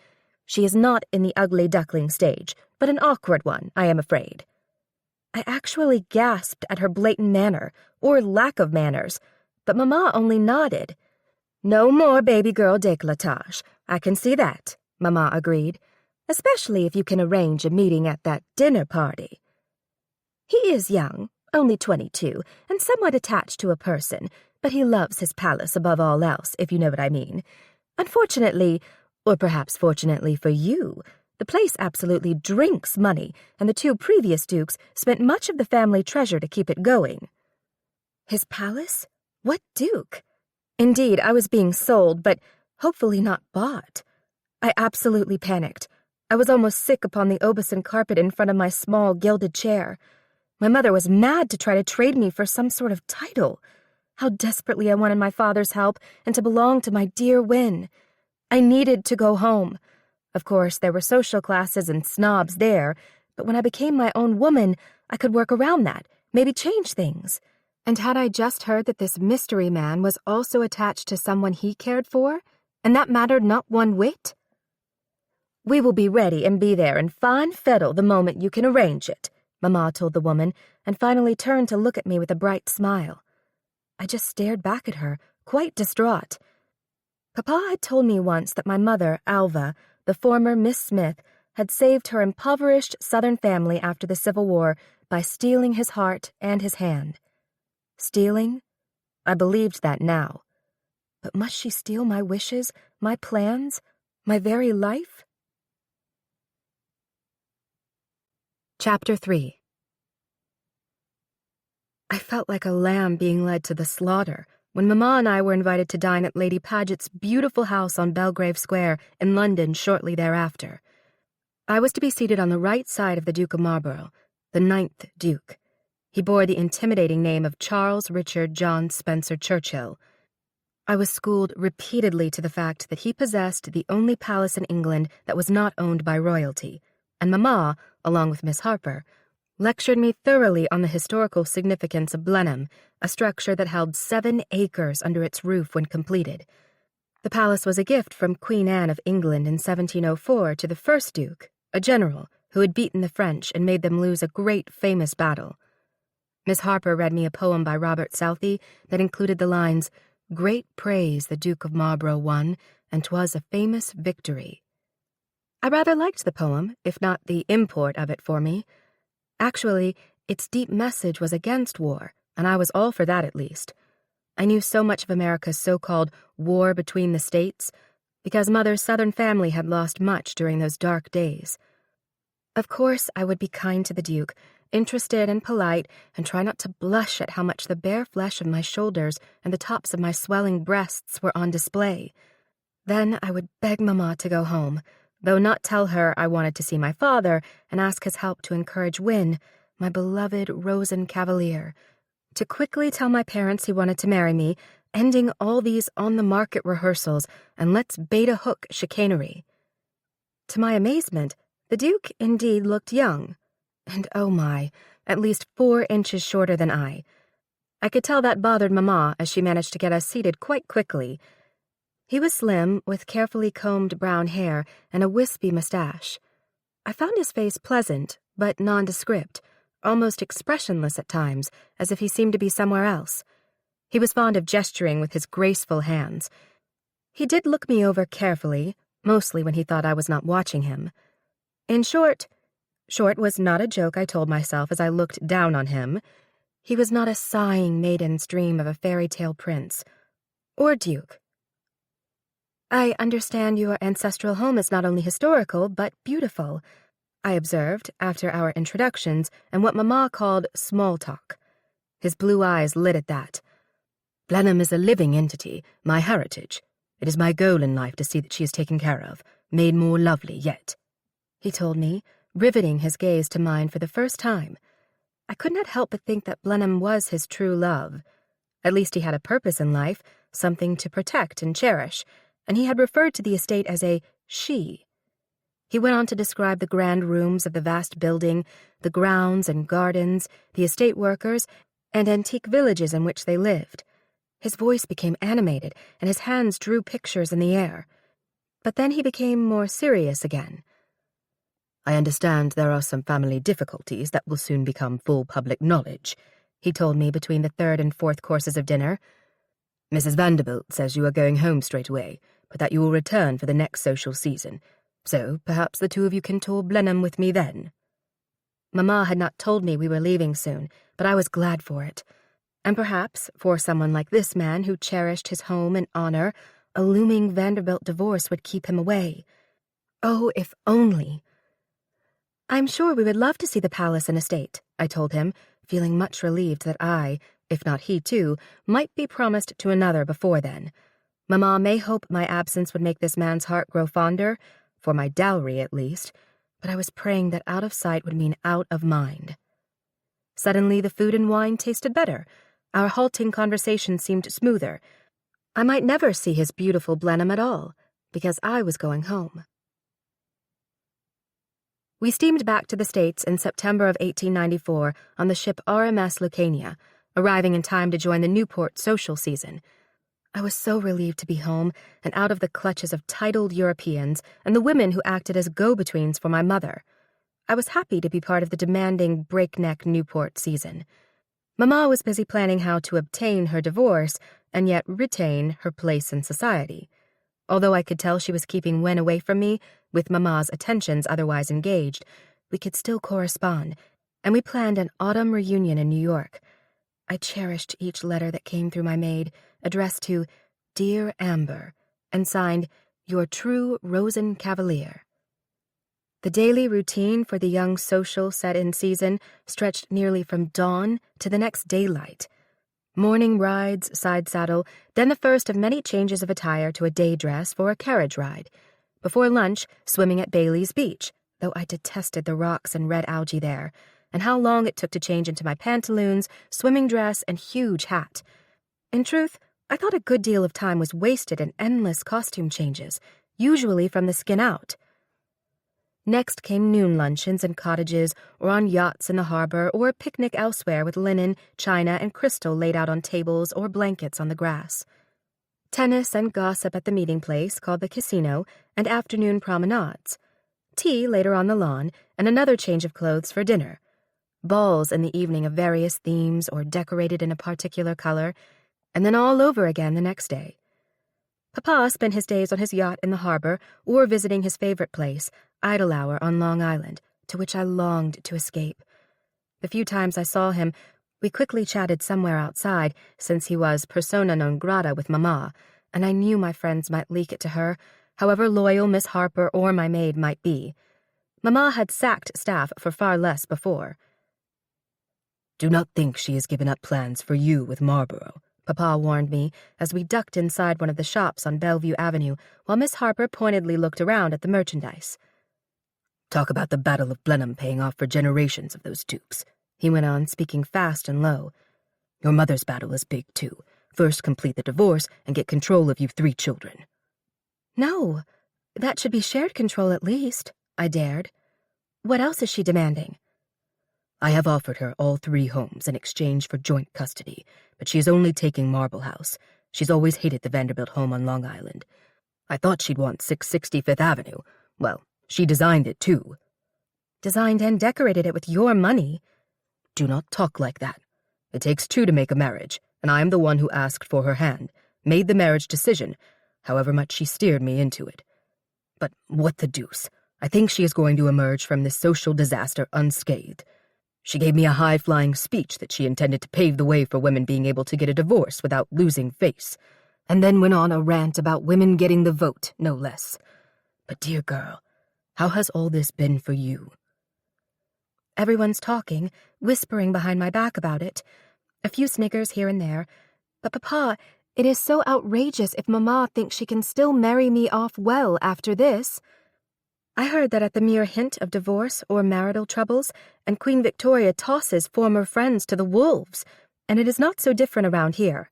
She is not in the ugly duckling stage, but an awkward one, I am afraid. I actually gasped at her blatant manner, or lack of manners, but Mamma only nodded. No more baby girl décolletage, I can see that, Mamma agreed, especially if you can arrange a meeting at that dinner party. He is young, only 22, and somewhat attached to a person, but he loves his palace above all else, if you know what I mean. Unfortunately, or perhaps fortunately for you, the place absolutely drinks money, and the two previous dukes spent much of the family treasure to keep it going. His palace? What duke? Indeed, I was being sold, but hopefully not bought. I absolutely panicked. I was almost sick upon the Aubusson carpet in front of my small gilded chair. My mother was mad to try to trade me for some sort of title. How desperately I wanted my father's help and to belong to my dear Win. I needed to go home. Of course, there were social classes and snobs there, but when I became my own woman, I could work around that, maybe change things. And had I just heard that this mystery man was also attached to someone he cared for, and that mattered not one whit? We will be ready and be there in fine fettle the moment you can arrange it, Mamma told the woman, and finally turned to look at me with a bright smile. I just stared back at her, quite distraught. Papa had told me once that my mother, Alva, the former Miss Smith, had saved her impoverished Southern family after the Civil War by stealing his heart and his hand. Stealing? I believed that now. But must she steal my wishes, my plans, my very life? Chapter 3. I felt like a lamb being led to the slaughter when Mamma and I were invited to dine at Lady Paget's beautiful house on Belgrave Square in London shortly thereafter. I was to be seated on the right side of the Duke of Marlborough, the 9th Duke. He bore the intimidating name of Charles Richard John Spencer Churchill. I was schooled repeatedly to the fact that he possessed the only palace in England that was not owned by royalty, and Mamma, along with Miss Harper, lectured me thoroughly on the historical significance of Blenheim, a structure that held 7 acres under its roof when completed. The palace was a gift from Queen Anne of England in 1704 to the first Duke, a general who had beaten the French and made them lose a great famous battle. Miss Harper read me a poem by Robert Southey that included the lines, "Great praise the Duke of Marlborough won, and 'twas a famous victory." I rather liked the poem, if not the import of it for me. Actually, its deep message was against war, and I was all for that at least. I knew so much of America's so-called war between the states, because Mother's Southern family had lost much during those dark days. Of course, I would be kind to the Duke, interested and polite, and try not to blush at how much the bare flesh of my shoulders and the tops of my swelling breasts were on display. Then I would beg Mamma to go home, though not tell her I wanted to see my father and ask his help to encourage Wynne, my beloved Rosen Cavalier, to quickly tell my parents he wanted to marry me, ending all these on-the-market rehearsals and let's bait-a-hook chicanery. To my amazement, the Duke indeed looked young, and oh my, at least 4 inches shorter than I. I could tell that bothered Mamma as she managed to get us seated quite quickly. He was slim, with carefully combed brown hair and a wispy mustache. I found his face pleasant, but nondescript, almost expressionless at times, as if he seemed to be somewhere else. He was fond of gesturing with his graceful hands. He did look me over carefully, mostly when he thought I was not watching him. In short was not a joke I told myself as I looked down on him. He was not a sighing maiden's dream of a fairy tale prince. Or Duke. "I understand your ancestral home is not only historical, but beautiful," I observed after our introductions and what Mamma called small talk. His blue eyes lit at that. "Blenheim is a living entity, my heritage. It is my goal in life to see that she is taken care of, made more lovely yet," he told me, riveting his gaze to mine for the first time. I could not help but think that Blenheim was his true love. At least he had a purpose in life, something to protect and cherish, and he had referred to the estate as a she. He went on to describe the grand rooms of the vast building, the grounds and gardens, the estate workers, and antique villages in which they lived. His voice became animated, and his hands drew pictures in the air. But then he became more serious again. "I understand there are some family difficulties that will soon become full public knowledge," he told me between the 3rd and 4th courses of dinner. "Mrs. Vanderbilt says you are going home straight away, but that you will return for the next social season, so perhaps the 2 of you can tour Blenheim with me then." Mamma had not told me we were leaving soon, but I was glad for it. And perhaps, for someone like this man who cherished his home and honor, a looming Vanderbilt divorce would keep him away. Oh, if only! "I'm sure we would love to see the palace and estate," I told him, feeling much relieved that I, if not he too, might be promised to another before then. Mamma may hope my absence would make this man's heart grow fonder, for my dowry at least, but I was praying that out of sight would mean out of mind. Suddenly the food and wine tasted better. Our halting conversation seemed smoother. I might never see his beautiful Blenheim at all, because I was going home. We steamed back to the States in September of 1894 on the ship RMS Lucania, arriving in time to join the Newport social season. I was so relieved to be home and out of the clutches of titled Europeans and the women who acted as go-betweens for my mother. I was happy to be part of the demanding breakneck Newport season. Mama was busy planning how to obtain her divorce and yet retain her place in society. Although I could tell she was keeping Wen away from me, with Mama's attentions otherwise engaged, we could still correspond, and we planned an autumn reunion in New York. I cherished each letter that came through my maid, addressed to Dear Amber, and signed, Your True Rosen Cavalier. The daily routine for the young social set-in season stretched nearly from dawn to the next daylight. Morning rides, side saddle, then the first of many changes of attire to a day dress for a carriage ride. Before lunch, swimming at Bailey's Beach, though I detested the rocks and red algae there, and how long it took to change into my pantaloons, swimming dress, and huge hat. In truth, I thought a good deal of time was wasted in endless costume changes, usually from the skin out. Next came noon luncheons in cottages or on yachts in the harbor or a picnic elsewhere with linen, china, and crystal laid out on tables or blankets on the grass. Tennis and gossip at the meeting place called the casino and afternoon promenades. Tea later on the lawn and another change of clothes for dinner. Balls in the evening of various themes or decorated in a particular color, and then all over again the next day. Papa spent his days on his yacht in the harbor or visiting his favorite place, Idle Hour on Long Island, to which I longed to escape. The few times I saw him, we quickly chatted somewhere outside, since he was persona non grata with Mama, and I knew my friends might leak it to her, however loyal Miss Harper or my maid might be. Mama had sacked staff for far less before. Do not think she has given up plans for you with Marlborough, Papa warned me as we ducked inside one of the shops on Bellevue Avenue while Miss Harper pointedly looked around at the merchandise. Talk about the Battle of Blenheim paying off for generations of those dupes, he went on, speaking fast and low. Your mother's battle is big, too. First complete the divorce and get control of you 3 children. No, that should be shared control at least, I dared. What else is she demanding? I have offered her all 3 homes in exchange for joint custody, but she is only taking Marble House. She's always hated the Vanderbilt home on Long Island. I thought she'd want 660 Fifth Avenue. Well, she designed it, too. Designed and decorated it with your money. Do not talk like that. It takes 2 to make a marriage, and I am the one who asked for her hand, made the marriage decision, however much she steered me into it. But what the deuce? I think she is going to emerge from this social disaster unscathed. She gave me a high-flying speech that she intended to pave the way for women being able to get a divorce without losing face, and then went on a rant about women getting the vote, no less. But, dear girl, how has all this been for you? Everyone's talking, whispering behind my back about it. A few sniggers here and there. But, Papa, it is so outrageous if Mama thinks she can still marry me off well after this. I heard that at the mere hint of divorce or marital troubles, and Queen Victoria tosses former friends to the wolves, and it is not so different around here.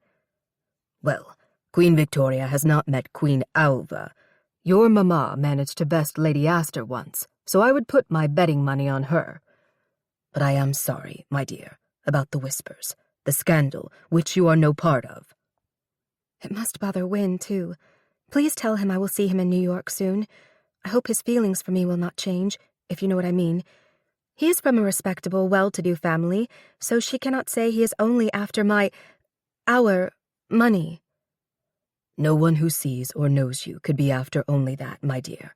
Well, Queen Victoria has not met Queen Alva. Your Mama managed to best Lady Astor once, so I would put my betting money on her. But I am sorry, my dear, about the whispers, the scandal, which you are no part of. It must bother Wynne, too. Please tell him I will see him in New York soon. I hope his feelings for me will not change, if you know what I mean. He is from a respectable, well-to-do family, so she cannot say he is only after our money. No one who sees or knows you could be after only that, my dear.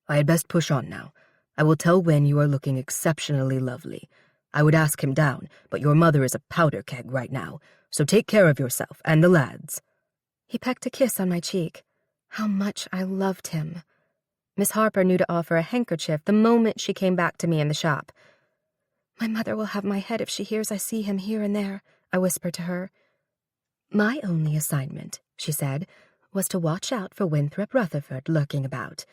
I had best push on now. I will tell Wen you are looking exceptionally lovely. I would ask him down, but your mother is a powder keg right now, so take care of yourself and the lads. He pecked a kiss on my cheek. How much I loved him. Miss Harper knew to offer a handkerchief the moment she came back to me in the shop. My mother will have my head if she hears I see him here and there, I whispered to her. My only assignment, she said, was to watch out for Winthrop Rutherford lurking about.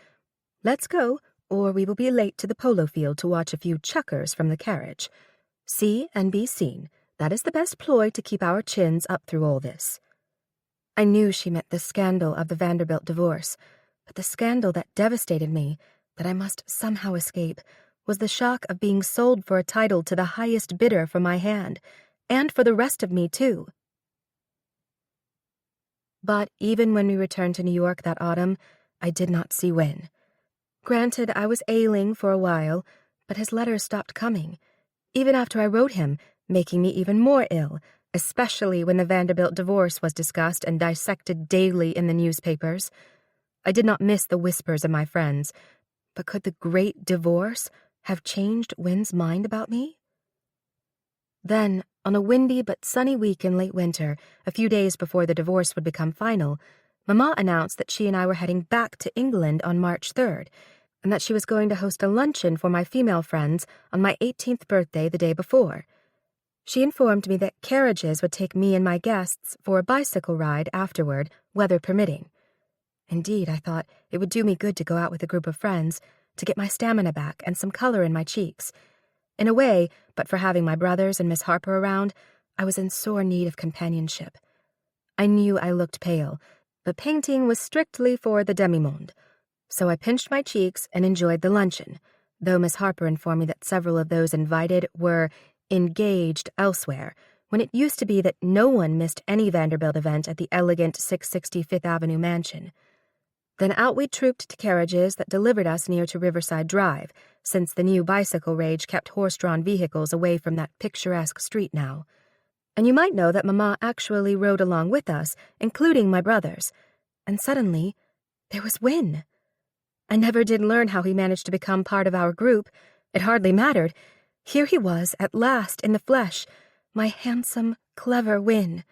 Let's go, or we will be late to the polo field to watch a few chuckers from the carriage. See and be seen. That is the best ploy to keep our chins up through all this. I knew she meant the scandal of the Vanderbilt divorce, but the scandal that devastated me, that I must somehow escape, was the shock of being sold for a title to the highest bidder for my hand, and for the rest of me, too. But even when we returned to New York that autumn, I did not see Wynne. Granted, I was ailing for a while, but his letters stopped coming, even after I wrote him, making me even more ill, especially when the Vanderbilt divorce was discussed and dissected daily in the newspapers. I did not miss the whispers of my friends, but could the great divorce have changed Wynn's mind about me? Then, on a windy but sunny week in late winter, a few days before the divorce would become final, Mama announced that she and I were heading back to England on March 3rd, and that she was going to host a luncheon for my female friends on my 18th birthday the day before. She informed me that carriages would take me and my guests for a bicycle ride afterward, weather permitting. Indeed, I thought it would do me good to go out with a group of friends, to get my stamina back and some color in my cheeks. In a way, but for having my brothers and Miss Harper around, I was in sore need of companionship. I knew I looked pale, but painting was strictly for the demi-monde, so I pinched my cheeks and enjoyed the luncheon, though Miss Harper informed me that several of those invited were engaged elsewhere, when it used to be that no one missed any Vanderbilt event at the elegant 660 Fifth Avenue mansion. Then out we trooped to carriages that delivered us near to Riverside Drive, since the new bicycle rage kept horse-drawn vehicles away from that picturesque street now. And you might know that Mama actually rode along with us, including my brothers. And suddenly, there was Wynn. I never did learn how he managed to become part of our group. It hardly mattered. Here he was, at last, in the flesh, my handsome, clever Wynn.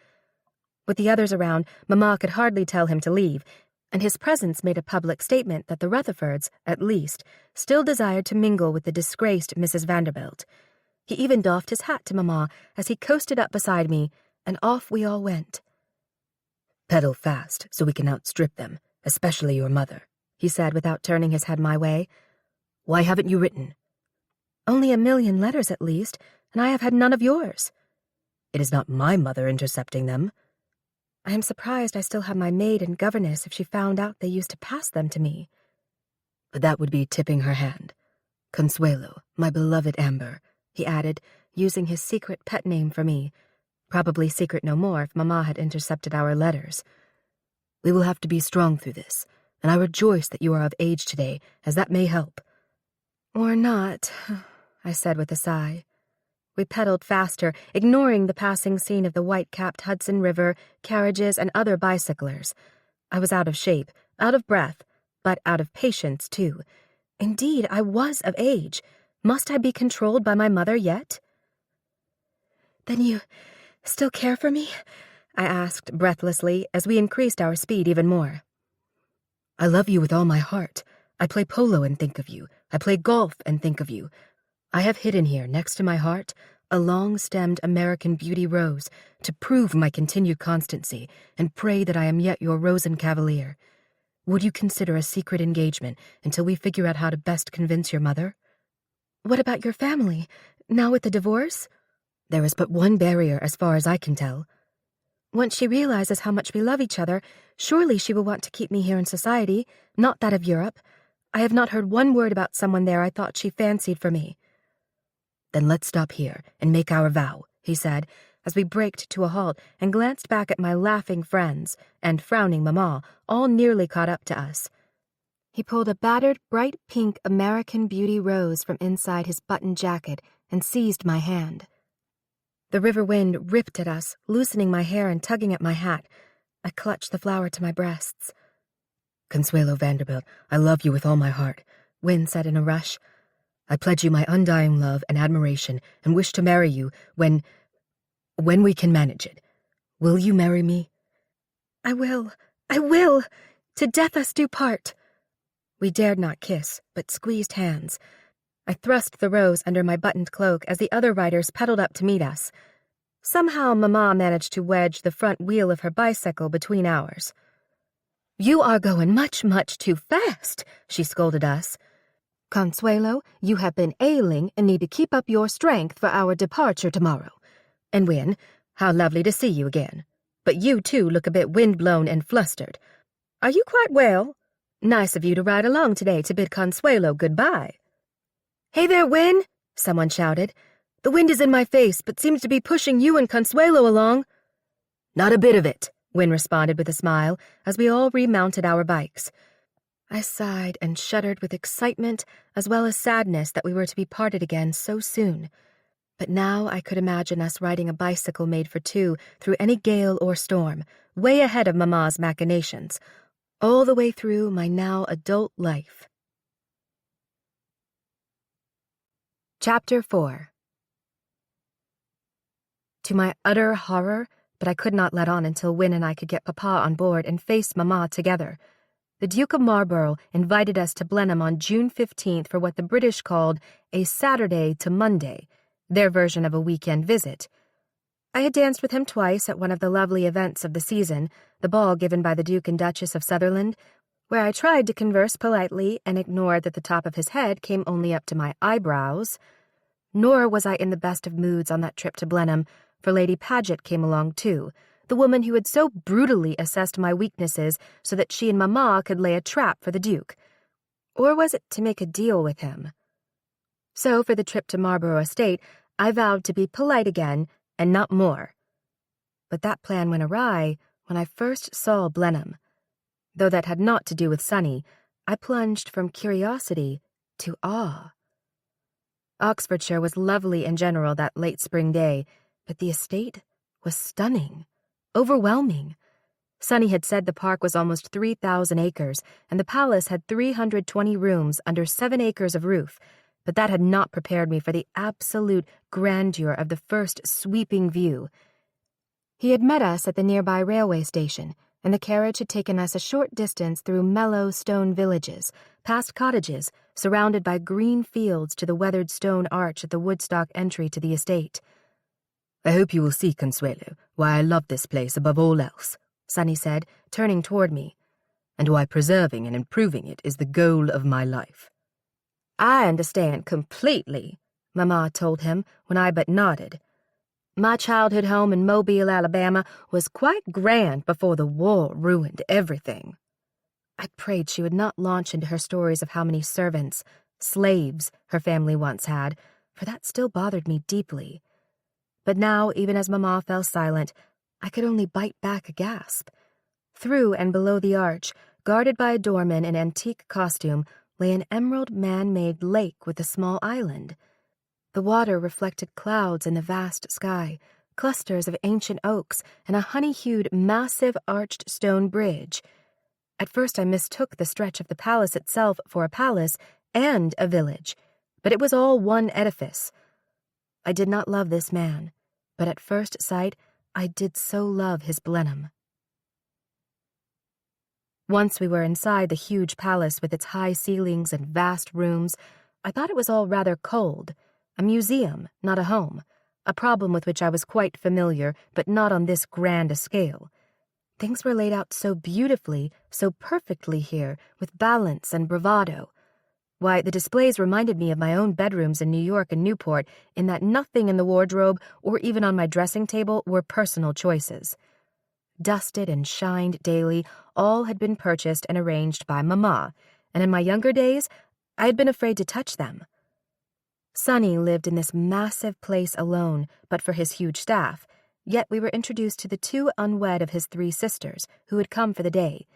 With the others around, Mama could hardly tell him to leave, and his presence made a public statement that the Rutherfords, at least, still desired to mingle with the disgraced Mrs. Vanderbilt. He even doffed his hat to Mama as he coasted up beside me, and off we all went. "Pedal fast so we can outstrip them, especially your mother," he said without turning his head my way. "Why haven't you written?" "Only 1,000,000 letters at least, and I have had none of yours." "It is not my mother intercepting them." "I am surprised I still have my maid and governess if she found out they used to pass them to me." "But that would be tipping her hand. Consuelo, my beloved Amber," he added, using his secret pet name for me, probably secret no more if Mama had intercepted our letters. "We will have to be strong through this, and I rejoice that you are of age today, as that may help." "Or not," I said with a sigh. We pedaled faster, ignoring the passing scene of the white-capped Hudson River, carriages, and other bicyclers. I was out of shape, out of breath, but out of patience, too. Indeed, I was of age. Must I be controlled by my mother yet? "Then you still care for me?" I asked breathlessly as we increased our speed even more. "I love you with all my heart. I play polo and think of you. I play golf and think of you. I have hidden here, next to my heart, a long-stemmed American beauty rose to prove my continued constancy and pray that I am yet your Rosen Cavalier. Would you consider a secret engagement until we figure out how to best convince your mother?" "What about your family? Now with the divorce?" "There is but one barrier as far as I can tell." "Once she realizes how much we love each other, surely she will want to keep me here in society, not that of Europe. I have not heard one word about someone there I thought she fancied for me." "Then let's stop here and make our vow," he said, as we braked to a halt and glanced back at my laughing friends and frowning Mama, all nearly caught up to us. He pulled a battered, bright pink American Beauty rose from inside his button jacket and seized my hand. The river wind ripped at us, loosening my hair and tugging at my hat. I clutched the flower to my breasts. "Consuelo Vanderbilt, I love you with all my heart," Wynn said in a rush. "I pledge you my undying love and admiration and wish to marry you when we can manage it. Will you marry me?" I will. To death us do part." We dared not kiss, but squeezed hands. I thrust the rose under my buttoned cloak as the other riders pedaled up to meet us. Somehow Mama managed to wedge the front wheel of her bicycle between ours. "You are going much, much too fast," she scolded us. "Consuelo, you have been ailing and need to keep up your strength for our departure tomorrow. And Wynn, how lovely to see you again. But you, too, look a bit wind-blown and flustered. Are you quite well? Nice of you to ride along today to bid Consuelo goodbye." "Hey there, Wynn," someone shouted. "The wind is in my face, but seems to be pushing you and Consuelo along." "Not a bit of it," Wynn responded with a smile as we all remounted our bikes. I sighed and shuddered with excitement as well as sadness that we were to be parted again so soon. But now I could imagine us riding a bicycle made for two through any gale or storm, way ahead of Mamma's machinations, all the way through my now adult life. Chapter 4. To my utter horror, but I could not let on until Win and I could get Papa on board and face Mamma together, the Duke of Marlborough invited us to Blenheim on June 15th for what the British called a Saturday to Monday, their version of a weekend visit. I had danced with him twice at one of the lovely events of the season, the ball given by the Duke and Duchess of Sutherland, where I tried to converse politely and ignored that the top of his head came only up to my eyebrows. Nor was I in the best of moods on that trip to Blenheim, for Lady Paget came along too, the woman who had so brutally assessed my weaknesses so that she and Mamma could lay a trap for the Duke. Or was it to make a deal with him? So for the trip to Marlborough Estate, I vowed to be polite again, and not more. But that plan went awry when I first saw Blenheim. Though that had naught to do with Sonny, I plunged from curiosity to awe. Oxfordshire was lovely in general that late spring day, but the estate was stunning. Overwhelming. Sonny had said the park was almost 3,000 acres, and the palace had 320 rooms under 7 acres of roof, but that had not prepared me for the absolute grandeur of the first sweeping view. He had met us at the nearby railway station, and the carriage had taken us a short distance through mellow stone villages, past cottages, surrounded by green fields to the weathered stone arch at the Woodstock entry to the estate. "I hope you will see, Consuelo, why I love this place above all else," Sonny said, turning toward me, "and why preserving and improving it is the goal of my life." "I understand completely," Mamma told him when I but nodded. "My childhood home in Mobile, Alabama, was quite grand before the war ruined everything." I prayed she would not launch into her stories of how many servants, slaves, her family once had, for that still bothered me deeply. But now, even as Mamma fell silent, I could only bite back a gasp. Through and below the arch, guarded by a doorman in antique costume, lay an emerald man-made lake with a small island. The water reflected clouds in the vast sky, clusters of ancient oaks, and a honey-hued, massive arched stone bridge. At first I mistook the stretch of the palace itself for a palace and a village, but it was all one edifice. I did not love this man, but at first sight I did so love his Blenheim. Once we were inside the huge palace with its high ceilings and vast rooms, I thought it was all rather cold, a museum, not a home, a problem with which I was quite familiar, but not on this grand a scale. Things were laid out so beautifully, so perfectly here, with balance and bravado. Why, the displays reminded me of my own bedrooms in New York and Newport, in that nothing in the wardrobe or even on my dressing table were personal choices. Dusted and shined daily, all had been purchased and arranged by Mamma, and in my younger days, I had been afraid to touch them. Sonny lived in this massive place alone, but for his huge staff, yet we were introduced to the 2 unwed of his 3 sisters, who had come for the day.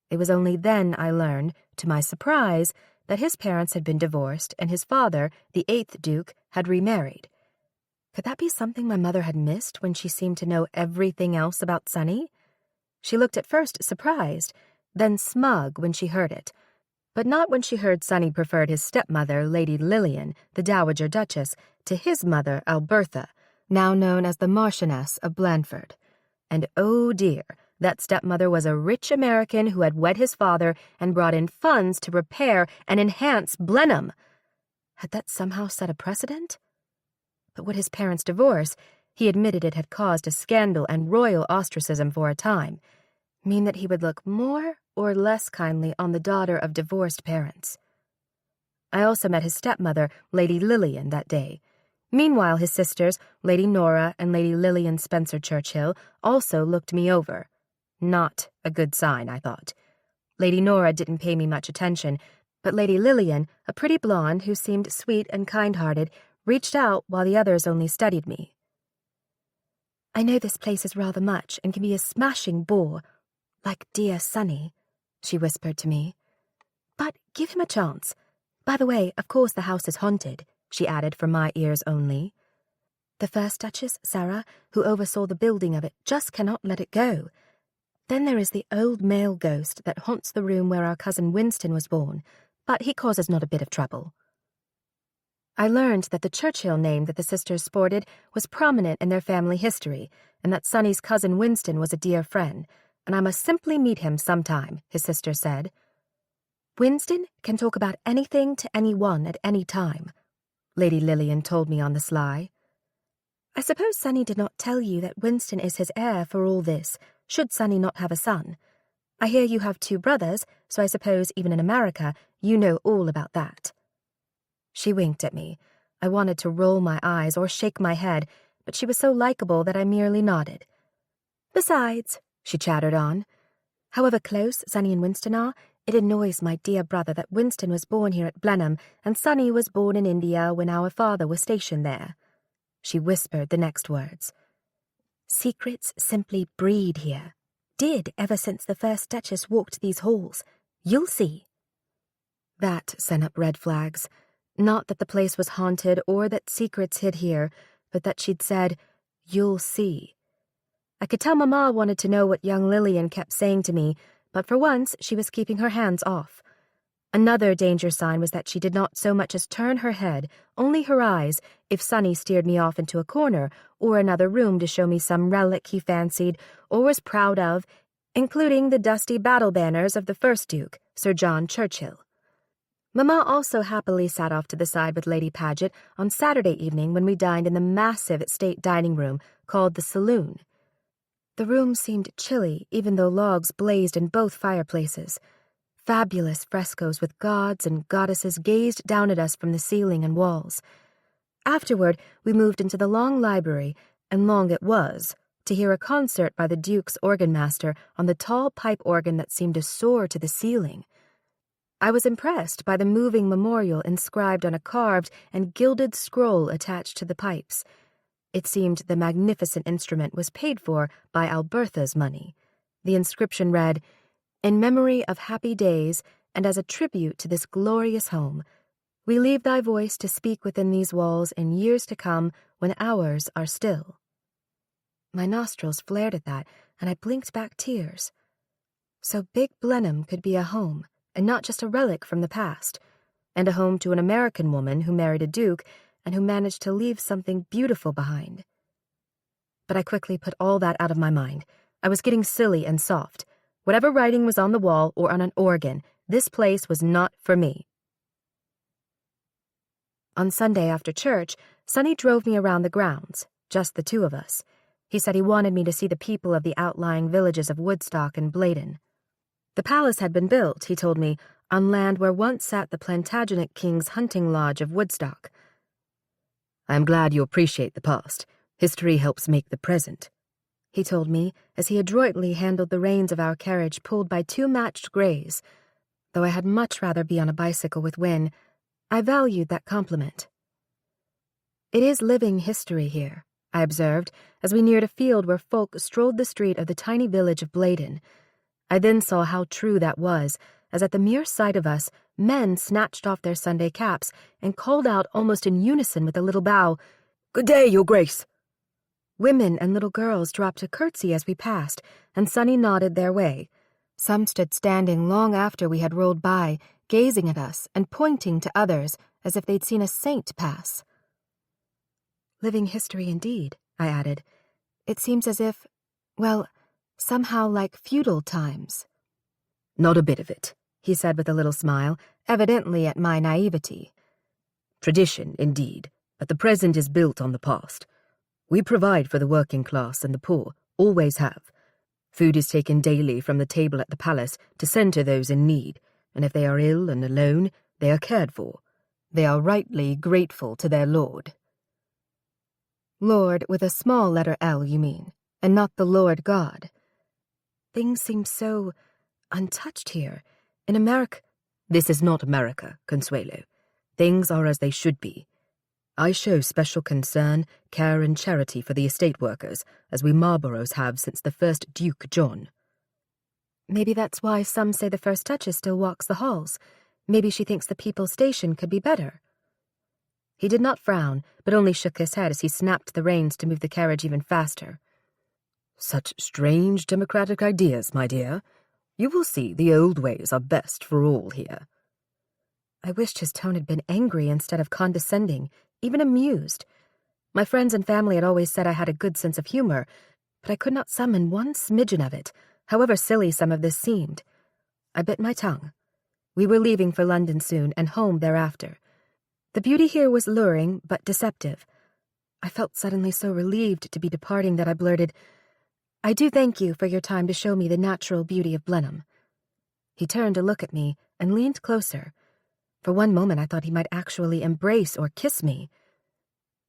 It was only then I learned, to my surprise, that his parents had been divorced and his father, the 8th Duke, had remarried. Could that be something my mother had missed when she seemed to know everything else about Sonny? She looked at first surprised, then smug when she heard it, but not when she heard Sonny preferred his stepmother, Lady Lillian, the Dowager Duchess, to his mother, Albertha, now known as the Marchioness of Blandford. And oh dear, that stepmother was a rich American who had wed his father and brought in funds to repair and enhance Blenheim. Had that somehow set a precedent? But would his parents' divorce, he admitted it had caused a scandal and royal ostracism for a time, mean that he would look more or less kindly on the daughter of divorced parents? I also met his stepmother, Lady Lillian, that day. Meanwhile, his sisters, Lady Nora and Lady Lillian Spencer Churchill, also looked me over. Not a good sign, I thought. Lady Nora didn't pay me much attention, but Lady Lillian, a pretty blonde who seemed sweet and kind-hearted, reached out while the others only studied me. "I know this place is rather much and can be a smashing bore, like dear Sonny," she whispered to me. But give him a chance. By the way, of course the house is haunted, she added for my ears only. The first Duchess, Sarah, who oversaw the building of it, just cannot let it go. Then there is the old male ghost that haunts the room where our cousin Winston was born, but he causes not a bit of trouble. I learned that the Churchill name that the sisters sported was prominent in their family history, and that Sonny's cousin Winston was a dear friend, and I must simply meet him sometime, his sister said. Winston can talk about anything to anyone at any time, Lady Lillian told me on the sly. I suppose Sonny did not tell you that Winston is his heir for all this, should Sonny not have a son. I hear you have 2 brothers, so I suppose even in America you know all about that. She winked at me. I wanted to roll my eyes or shake my head, but she was so likable that I merely nodded. Besides, she chattered on, however close Sonny and Winston are, it annoys my dear brother that Winston was born here at Blenheim and Sonny was born in India when our father was stationed there. She whispered the next words. Secrets simply breed here. Did ever since the first Duchess walked these halls. You'll see. That sent up red flags. Not that the place was haunted or that secrets hid here, but that she'd said, "You'll see." I could tell Mamma wanted to know what young Lillian kept saying to me, but for once she was keeping her hands off. Another danger sign was that she did not so much as turn her head, only her eyes, if Sonny steered me off into a corner or another room to show me some relic he fancied or was proud of, including the dusty battle banners of the first Duke, Sir John Churchill. Mamma also happily sat off to the side with Lady Paget on Saturday evening when we dined in the massive state dining room called the Saloon. The room seemed chilly, even though logs blazed in both fireplaces. Fabulous frescoes with gods and goddesses gazed down at us from the ceiling and walls. Afterward, we moved into the long library, and long it was, to hear a concert by the Duke's organ master on the tall pipe organ that seemed to soar to the ceiling. I was impressed by the moving memorial inscribed on a carved and gilded scroll attached to the pipes. It seemed the magnificent instrument was paid for by Albertha's money. The inscription read, "In memory of happy days, and as a tribute to this glorious home, we leave thy voice to speak within these walls in years to come when ours are still." My nostrils flared at that, and I blinked back tears. So Big Blenheim could be a home, and not just a relic from the past, and a home to an American woman who married a duke and who managed to leave something beautiful behind. But I quickly put all that out of my mind. I was getting silly and soft. Whatever writing was on the wall or on an organ, this place was not for me. On Sunday after church, Sonny drove me around the grounds, just the 2 of us. He said he wanted me to see the people of the outlying villages of Woodstock and Bladen. The palace had been built, he told me, on land where once sat the Plantagenet king's hunting lodge of Woodstock. "I am glad you appreciate the past. History helps make the present," he told me, as he adroitly handled the reins of our carriage pulled by 2 matched greys. Though I had much rather be on a bicycle with Wynne, I valued that compliment. "It is living history here," I observed, as we neared a field where folk strolled the street of the tiny village of Bladen. I then saw how true that was, as at the mere sight of us, men snatched off their Sunday caps and called out almost in unison with a little bow, "Good day, Your Grace." Women and little girls dropped a curtsy as we passed, and Sonny nodded their way. Some stood standing long after we had rolled by, gazing at us and pointing to others as if they'd seen a saint pass. "Living history indeed," I added. "It seems as if, well, somehow like feudal times." "Not a bit of it," he said with a little smile, evidently at my naivety. "Tradition, indeed, but the present is built on the past. We provide for the working class and the poor, always have. Food is taken daily from the table at the palace to send to those in need, and if they are ill and alone, they are cared for. They are rightly grateful to their lord." Lord with a small letter L, you mean, and not the Lord God. Things seem so untouched here. In America— "This is not America, Consuelo. Things are as they should be. I show special concern, care and charity for the estate workers, as we Marlboroughs have since the first Duke John." "Maybe that's why some say the first Duchess still walks the halls. Maybe she thinks the People's Station could be better." He did not frown, but only shook his head as he snapped the reins to move the carriage even faster. "Such strange democratic ideas, my dear. You will see the old ways are best for all here." I wished his tone had been angry instead of condescending, even amused. My friends and family had always said I had a good sense of humor, but I could not summon one smidgen of it, however silly some of this seemed. I bit my tongue. We were leaving for London soon, and home thereafter. The beauty here was luring, but deceptive. I felt suddenly so relieved to be departing that I blurted, "I do thank you for your time to show me the natural beauty of Blenheim." He turned to look at me and leaned closer. For one moment I thought he might actually embrace or kiss me.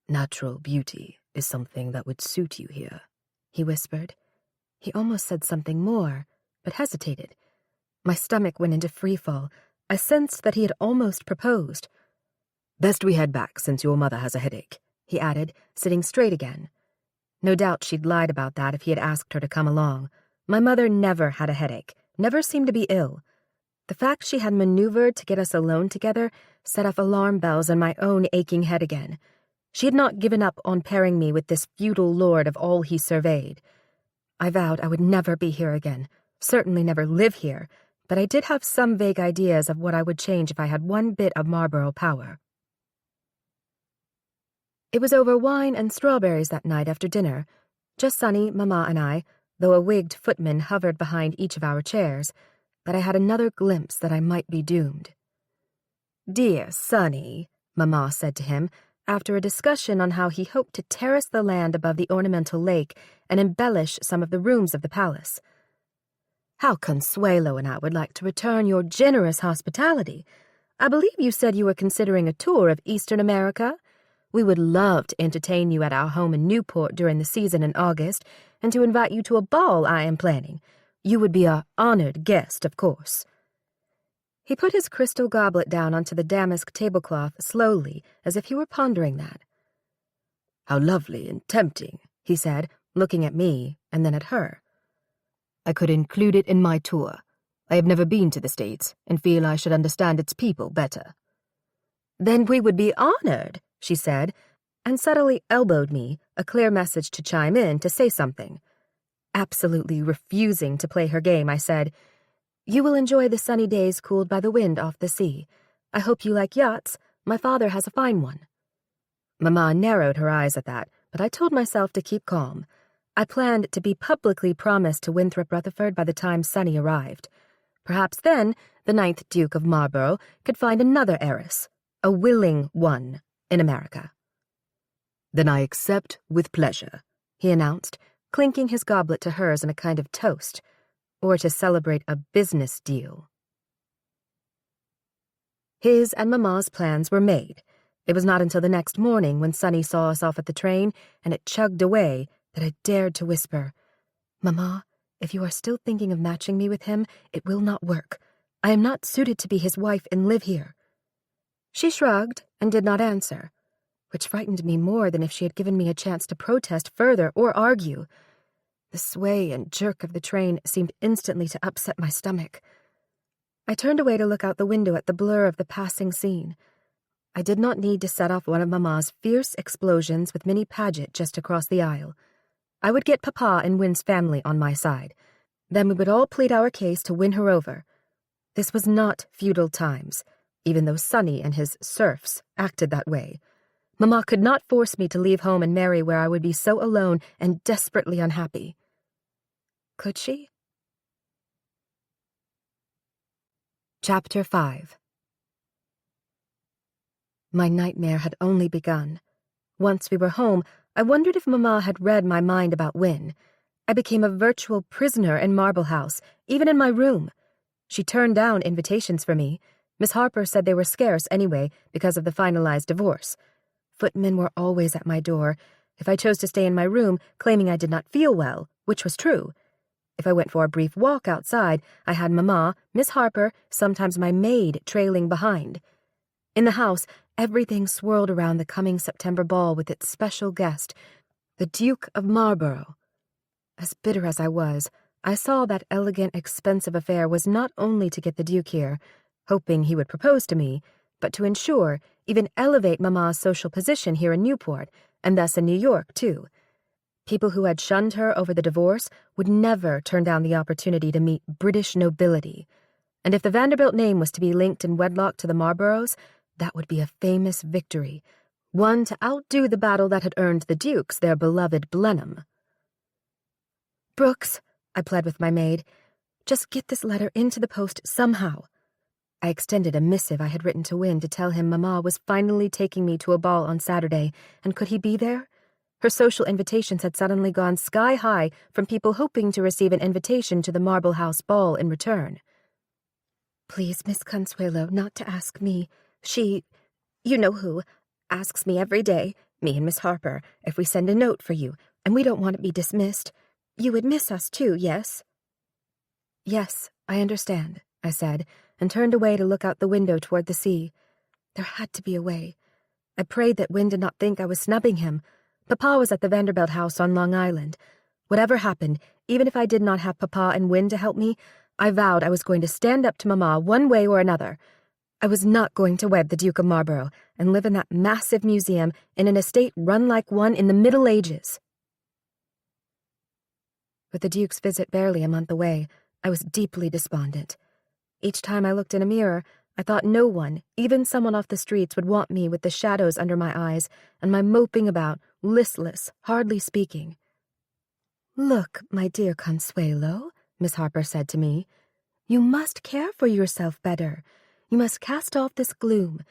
"Natural beauty is something that would suit you here," he whispered. He almost said something more, but hesitated. My stomach went into freefall. I sensed that he had almost proposed. "Best we head back, since your mother has a headache," he added, sitting straight again. No doubt she'd lied about that if he had asked her to come along. My mother never had a headache, never seemed to be ill. The fact she had maneuvered to get us alone together set off alarm bells in my own aching head again. She had not given up on pairing me with this feudal lord of all he surveyed. I vowed I would never be here again, certainly never live here, but I did have some vague ideas of what I would change if I had one bit of Marlborough power. It was over wine and strawberries that night after dinner. Just Sonny, Mamma, and I, though a wigged footman hovered behind each of our chairs, that I had another glimpse that I might be doomed. "Dear Sonny," Mamma said to him, after a discussion on how he hoped to terrace the land above the ornamental lake and embellish some of the rooms of the palace. "How Consuelo and I would like to return your generous hospitality. I believe you said you were considering a tour of Eastern America. We would love to entertain you at our home in Newport during the season in August, and to invite you to a ball I am planning. You would be our honored guest, of course." He put his crystal goblet down onto the damask tablecloth slowly, as if he were pondering that. "How lovely and tempting," he said, looking at me and then at her. "I could include it in my tour. I have never been to the States and feel I should understand its people better." "Then we would be honored," she said, and subtly elbowed me, a clear message to chime in to say something. Absolutely refusing to play her game, I said, "You will enjoy the sunny days cooled by the wind off the sea. I hope you like yachts. My father has a fine one." Mamma narrowed her eyes at that, but I told myself to keep calm. I planned to be publicly promised to Winthrop Rutherford by the time Sonny arrived. Perhaps then the 9th Duke of Marlborough could find another heiress, a willing one, in America. "Then I accept with pleasure," he announced, clinking his goblet to hers in a kind of toast, or to celebrate a business deal. His and Mamma's plans were made. It was not until the next morning, when Sonny saw us off at the train and it chugged away, that I dared to whisper, "Mamma, if you are still thinking of matching me with him, it will not work. I am not suited to be his wife and live here." She shrugged and did not answer, which frightened me more than if she had given me a chance to protest further or argue. The sway and jerk of the train seemed instantly to upset my stomach. I turned away to look out the window at the blur of the passing scene. I did not need to set off one of Mamma's fierce explosions with Minnie Paget just across the aisle. I would get Papa and Wynn's family on my side. Then we would all plead our case to win her over. This was not feudal times, even though Sonny and his serfs acted that way. Mamma could not force me to leave home and marry where I would be so alone and desperately unhappy. Could she? Chapter 5. My nightmare had only begun. Once we were home, I wondered if Mamma had read my mind about Wynne. I became a virtual prisoner in Marble House, even in my room. She turned down invitations for me. Miss Harper said they were scarce anyway because of the finalized divorce. Footmen were always at my door, if I chose to stay in my room, claiming I did not feel well, which was true. If I went for a brief walk outside, I had Mamma, Miss Harper, sometimes my maid trailing behind. In the house, everything swirled around the coming September ball with its special guest, the Duke of Marlborough. As bitter as I was, I saw that elegant, expensive affair was not only to get the Duke here, hoping he would propose to me, but to ensure, even elevate Mama's social position here in Newport, and thus in New York, too. People who had shunned her over the divorce would never turn down the opportunity to meet British nobility. And if the Vanderbilt name was to be linked in wedlock to the Marlboroughs, that would be a famous victory, one to outdo the battle that had earned the Dukes their beloved Blenheim. "Brooks," I pled with my maid, "just get this letter into the post somehow." I extended a missive I had written to Wynne to tell him Mama was finally taking me to a ball on Saturday, and could he be there? Her social invitations had suddenly gone sky-high from people hoping to receive an invitation to the Marble House ball in return. "Please, Miss Consuelo, not to ask me. She, you know who, asks me every day, me and Miss Harper, if we send a note for you, and we don't want to be dismissed. You would miss us too, yes?" "Yes, I understand," I said, and turned away to look out the window toward the sea. There had to be a way. I prayed that Wynne did not think I was snubbing him. Papa was at the Vanderbilt house on Long Island. Whatever happened, even if I did not have Papa and Wynne to help me, I vowed I was going to stand up to Mama one way or another. I was not going to wed the Duke of Marlborough and live in that massive museum in an estate run like one in the Middle Ages. With the Duke's visit barely a month away, I was deeply despondent. Each time I looked in a mirror, I thought no one, even someone off the streets, would want me with the shadows under my eyes and my moping about, listless, hardly speaking. "Look, my dear Consuelo," Miss Harper said to me, "you must care for yourself better. You must cast off this gloom.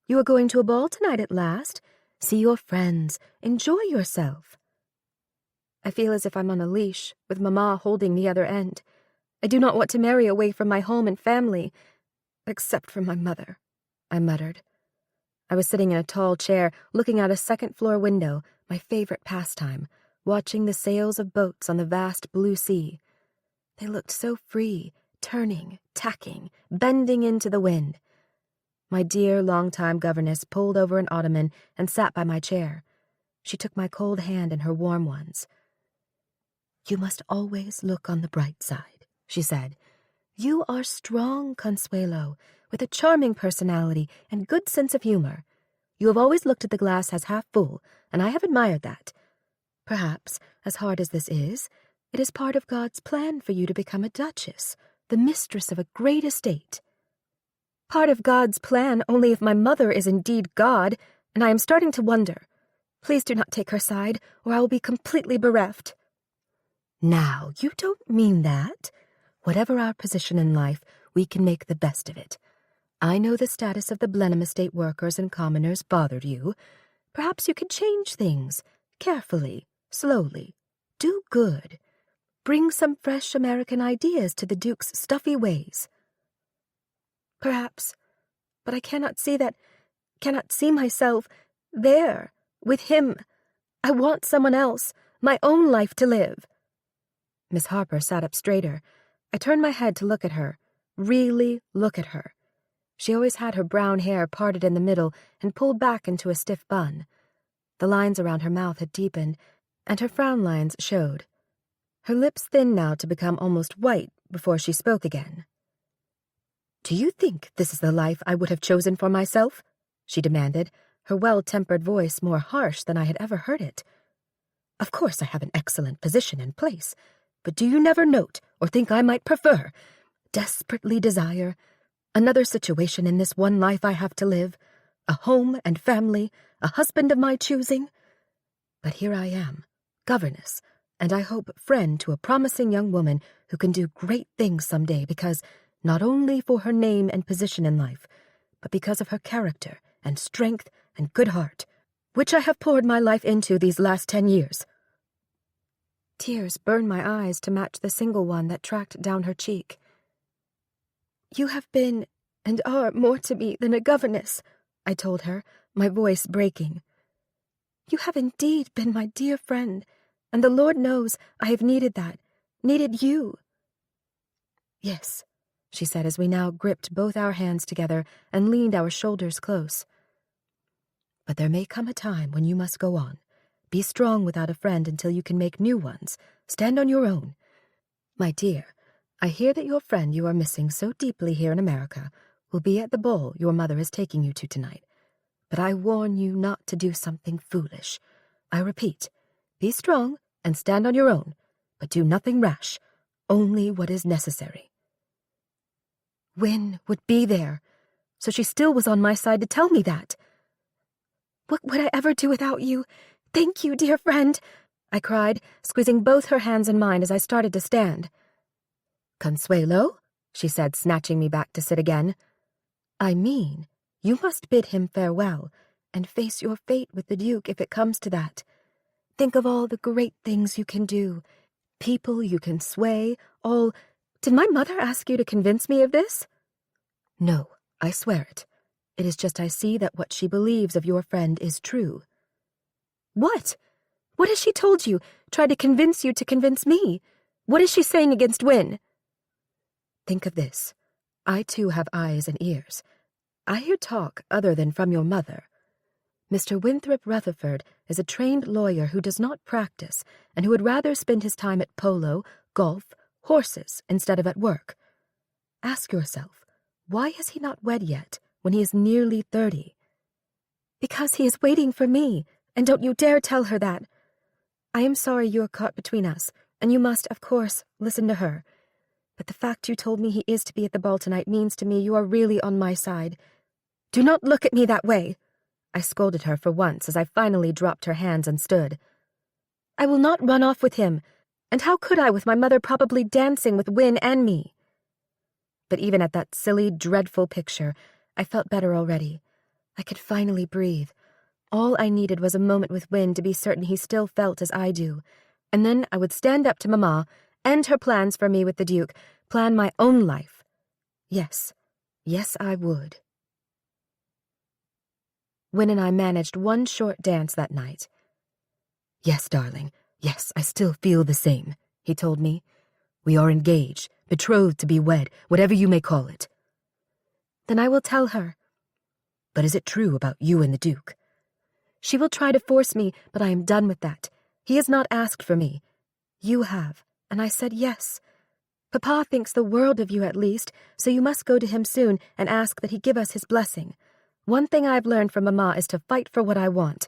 You are going to a ball tonight at last. See your friends. Enjoy yourself." I feel as if I'm on a leash, with Mama holding the other end. I do not want to marry away from my home and family, except for my mother, I muttered. I was sitting in a tall chair, looking out a second-floor window, my favorite pastime, watching the sails of boats on the vast blue sea. They looked so free, turning, tacking, bending into the wind. My dear long-time governess pulled over an ottoman and sat by my chair. She took my cold hand in her warm ones. "You must always look on the bright side," she said. "You are strong, Consuelo, with a charming personality and good sense of humor. You have always looked at the glass as half full, and I have admired that. Perhaps, as hard as this is, it is part of God's plan for you to become a duchess, the mistress of a great estate." "Part of God's plan only if my mother is indeed God, and I am starting to wonder. Please do not take her side, or I will be completely bereft." "Now, you don't mean that. Whatever our position in life, we can make the best of it. I know the status of the Blenheim estate workers and commoners bothered you. Perhaps you could change things, carefully, slowly. Do good. Bring some fresh American ideas to the Duke's stuffy ways." "Perhaps, but I cannot see myself there, with him. I want someone else, my own life to live." Miss Harper sat up straighter. I turned my head to look at her, really look at her. She always had her brown hair parted in the middle and pulled back into a stiff bun. The lines around her mouth had deepened, and her frown lines showed. Her lips thinned now to become almost white before she spoke again. "Do you think this is the life I would have chosen for myself?" she demanded, her well-tempered voice more harsh than I had ever heard it. "Of course I have an excellent position and place, but do you never note or think I might prefer, desperately desire, another situation in this one life I have to live, a home and family, a husband of my choosing? But here I am, governess, and I hope friend to a promising young woman who can do great things someday because, not only for her name and position in life, but because of her character and strength and good heart, which I have poured my life into these last 10 years. Tears burned my eyes to match the single one that tracked down her cheek. "You have been and are more to me than a governess," I told her, my voice breaking. "You have indeed been my dear friend, and the Lord knows I have needed that, needed you." "Yes," she said as we now gripped both our hands together and leaned our shoulders close. "But there may come a time when you must go on. Be strong without a friend until you can make new ones. Stand on your own. My dear, I hear that your friend you are missing so deeply here in America will be at the ball your mother is taking you to tonight. But I warn you not to do something foolish. I repeat, be strong and stand on your own, but do nothing rash, only what is necessary." Wynne would be there, so she still was on my side to tell me that. "What would I ever do without you? Thank you, dear friend," I cried, squeezing both her hands in mine as I started to stand. "Consuelo," she said, snatching me back to sit again. "I mean, you must bid him farewell and face your fate with the Duke if it comes to that. Think of all the great things you can do, people you can sway, all— Did my mother ask you to convince me of this?" "No, I swear it. It is just I see that what she believes of your friend is true." "What? What has she told you? Tried to convince you to convince me? What is she saying against Wynne?" "Think of this. I too have eyes and ears. I hear talk other than from your mother. Mr. Winthrop Rutherford is a trained lawyer who does not practice and who would rather spend his time at polo, golf, horses instead of at work. Ask yourself, why is he not wed yet when he is nearly 30? "Because he is waiting for me, and don't you dare tell her that. I am sorry you are caught between us, and you must, of course, listen to her. But the fact you told me he is to be at the ball tonight means to me you are really on my side. Do not look at me that way," I scolded her for once as I finally dropped her hands and stood. "I will not run off with him, and how could I with my mother probably dancing with Wynne and me?" But even at that silly, dreadful picture, I felt better already. I could finally breathe. All I needed was a moment with Wynne to be certain he still felt as I do, and then I would stand up to Mamma, end her plans for me with the Duke, plan my own life. Yes, I would. Wynne and I managed one short dance that night. "Yes, darling, yes, I still feel the same," he told me. "We are engaged, betrothed to be wed, whatever you may call it." "Then I will tell her." "But is it true about you and the Duke?" "She will try to force me, but I am done with that. He has not asked for me. You have, and I said yes. Papa thinks the world of you at least, so you must go to him soon and ask that he give us his blessing. One thing I've learned from Mamma is to fight for what I want,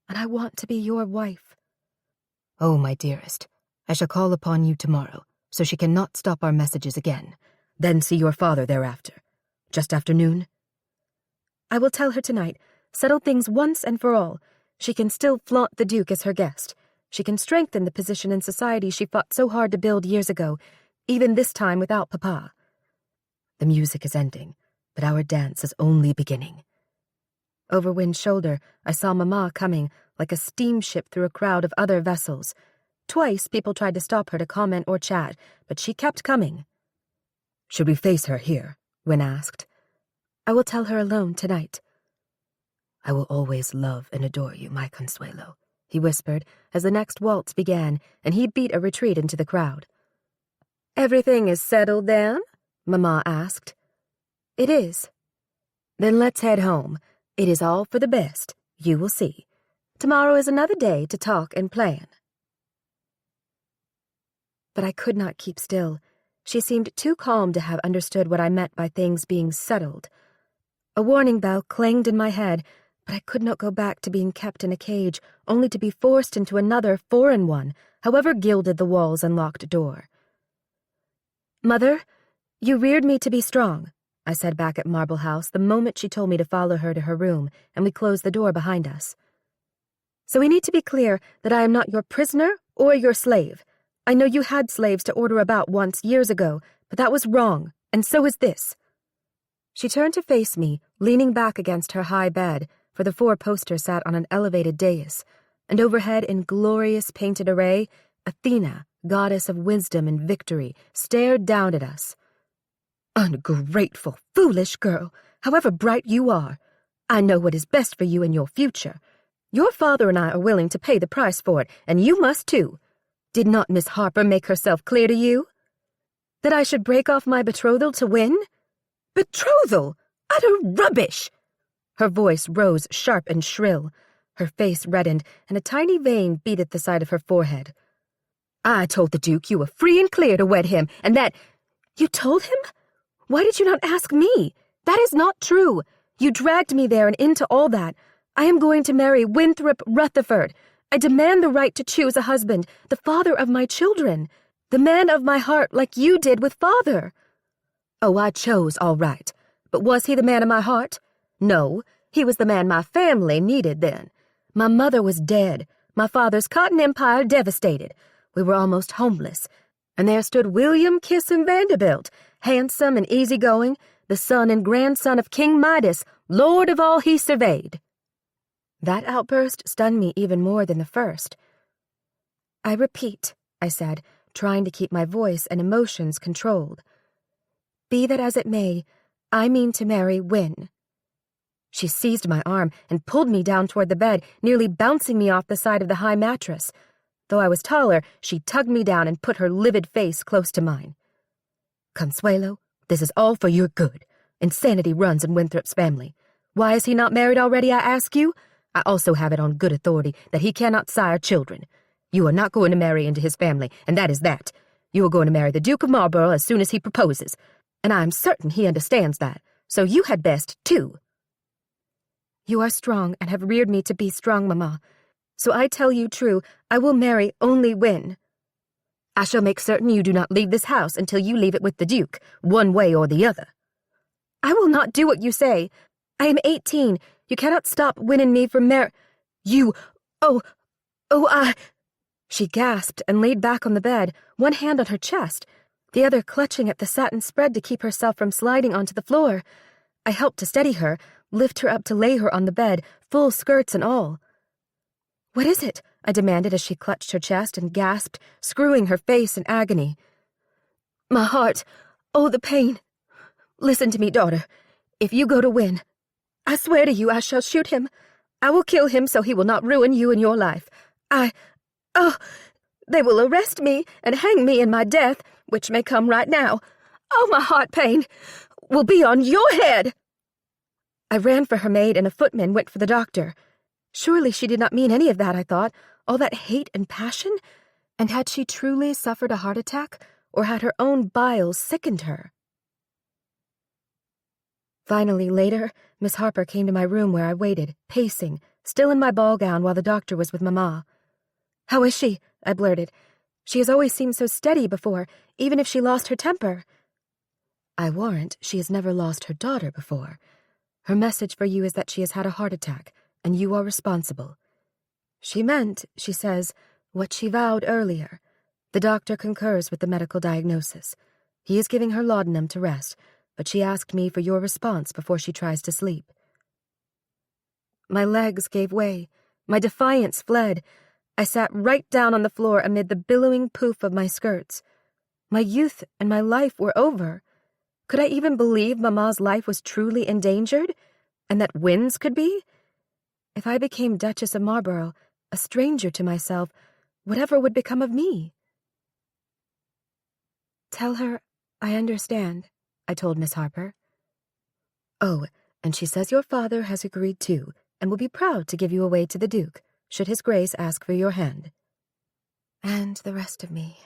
and I want to be your wife." "Oh, my dearest, I shall call upon you tomorrow, so she cannot stop our messages again. Then see your father thereafter. Just after noon?" "I will tell her tonight. Settle things once and for all. She can still flaunt the Duke as her guest. She can strengthen the position in society she fought so hard to build years ago, even this time without Papa. The music is ending, but our dance is only beginning." Over Wynne's shoulder, I saw Mamma coming, like a steamship through a crowd of other vessels. Twice people tried to stop her to comment or chat, but she kept coming. "Should we face her here?" Wynne asked. "I will tell her alone tonight." "I will always love and adore you, my Consuelo," he whispered as the next waltz began, and he beat a retreat into the crowd. "Everything is settled then?" Mamma asked. "It is." "Then let's head home. It is all for the best, you will see. Tomorrow is another day to talk and plan." But I could not keep still. She seemed too calm to have understood what I meant by things being settled. A warning bell clanged in my head, but I could not go back to being kept in a cage, only to be forced into another foreign one, however gilded the walls and locked door. "Mother, you reared me to be strong," I said back at Marble House the moment she told me to follow her to her room, and we closed the door behind us. "So we need to be clear that I am not your prisoner or your slave. I know you had slaves to order about once years ago, but that was wrong, and so is this." She turned to face me, leaning back against her high bed, for the four-poster sat on an elevated dais, and overhead in glorious painted array, Athena, goddess of wisdom and victory, stared down at us. "Ungrateful, foolish girl, however bright you are. I know what is best for you in your future. Your father and I are willing to pay the price for it, and you must too. Did not Miss Harper make herself clear to you? That I should break off my betrothal to Wynne? Betrothal? Utter rubbish!" Her voice rose sharp and shrill. Her face reddened, and a tiny vein beat at the side of her forehead. "I told the Duke you were free and clear to wed him, and that—" "You told him? Why did you not ask me? That is not true. You dragged me there and into all that. I am going to marry Winthrop Rutherford. I demand the right to choose a husband, the father of my children, the man of my heart like you did with father. Oh, I chose all right. But was he the man of my heart? No, he was the man my family needed then. My mother was dead, my father's cotton empire devastated. We were almost homeless. And there stood William Kissam Vanderbilt, handsome and easygoing, the son and grandson of King Midas, lord of all he surveyed. That outburst stunned me even more than the first. I repeat, I said, trying to keep my voice and emotions controlled. Be that as it may, I mean to marry Win. She seized my arm and pulled me down toward the bed, nearly bouncing me off the side of the high mattress. Though I was taller, she tugged me down and put her livid face close to mine. Consuelo, this is all for your good. Insanity runs in Winthrop's family. Why is he not married already, I ask you? I also have it on good authority that he cannot sire children. You are not going to marry into his family, and that is that. You are going to marry the Duke of Marlborough as soon as he proposes, and I am certain he understands that, so you had best, too. You are strong and have reared me to be strong, Mamma. So I tell you true, I will marry only Win. I shall make certain you do not leave this house until you leave it with the Duke, one way or the other. I will not do what you say. I am 18. You cannot stop Win and me from You, I... She gasped and laid back on the bed, one hand on her chest, the other clutching at the satin spread to keep herself from sliding onto the floor. I helped to steady her, lift her up to lay her on the bed, full skirts and all. What is it? I demanded as she clutched her chest and gasped, screwing her face in agony. My heart. Oh, the pain. Listen to me, daughter. If you go to Win, I swear to you I shall shoot him. I will kill him so he will not ruin you and your life. They will arrest me and hang me in my death, which may come right now. Oh, my heart pain will be on your head. I ran for her maid and a footman went for the doctor. Surely she did not mean any of that, I thought, all that hate and passion? And had she truly suffered a heart attack, or had her own bile sickened her? Finally, later, Miss Harper came to my room where I waited, pacing, still in my ball gown while the doctor was with Mamma. How is she? I blurted. She has always seemed so steady before, even if she lost her temper. I warrant she has never lost her daughter before. Her message for you is that she has had a heart attack, and you are responsible. She meant, she says, what she vowed earlier. The doctor concurs with the medical diagnosis. He is giving her laudanum to rest, but she asked me for your response before she tries to sleep. My legs gave way. My defiance fled. I sat right down on the floor amid the billowing poof of my skirts. My youth and my life were over. Could I even believe Mamma's life was truly endangered, and that Win's could be? If I became Duchess of Marlborough, a stranger to myself, whatever would become of me? Tell her I understand, I told Miss Harper. Oh, and she says your father has agreed too, and will be proud to give you away to the Duke, should his Grace ask for your hand. And the rest of me,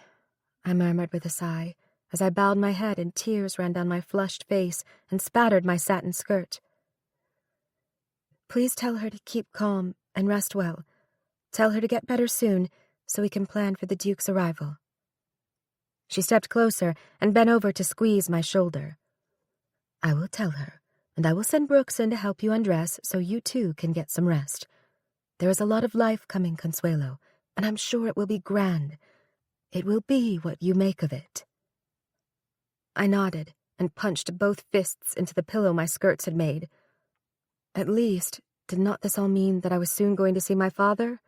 I murmured with a sigh, as I bowed my head and tears ran down my flushed face and spattered my satin skirt. Please tell her to keep calm and rest well. Tell her to get better soon, so we can plan for the Duke's arrival. She stepped closer and bent over to squeeze my shoulder. I will tell her, and I will send Brooks in to help you undress so you too can get some rest. There is a lot of life coming, Consuelo, and I'm sure it will be grand. It will be what you make of it. I nodded and punched both fists into the pillow my skirts had made. At least, did not this all mean that I was soon going to see my father?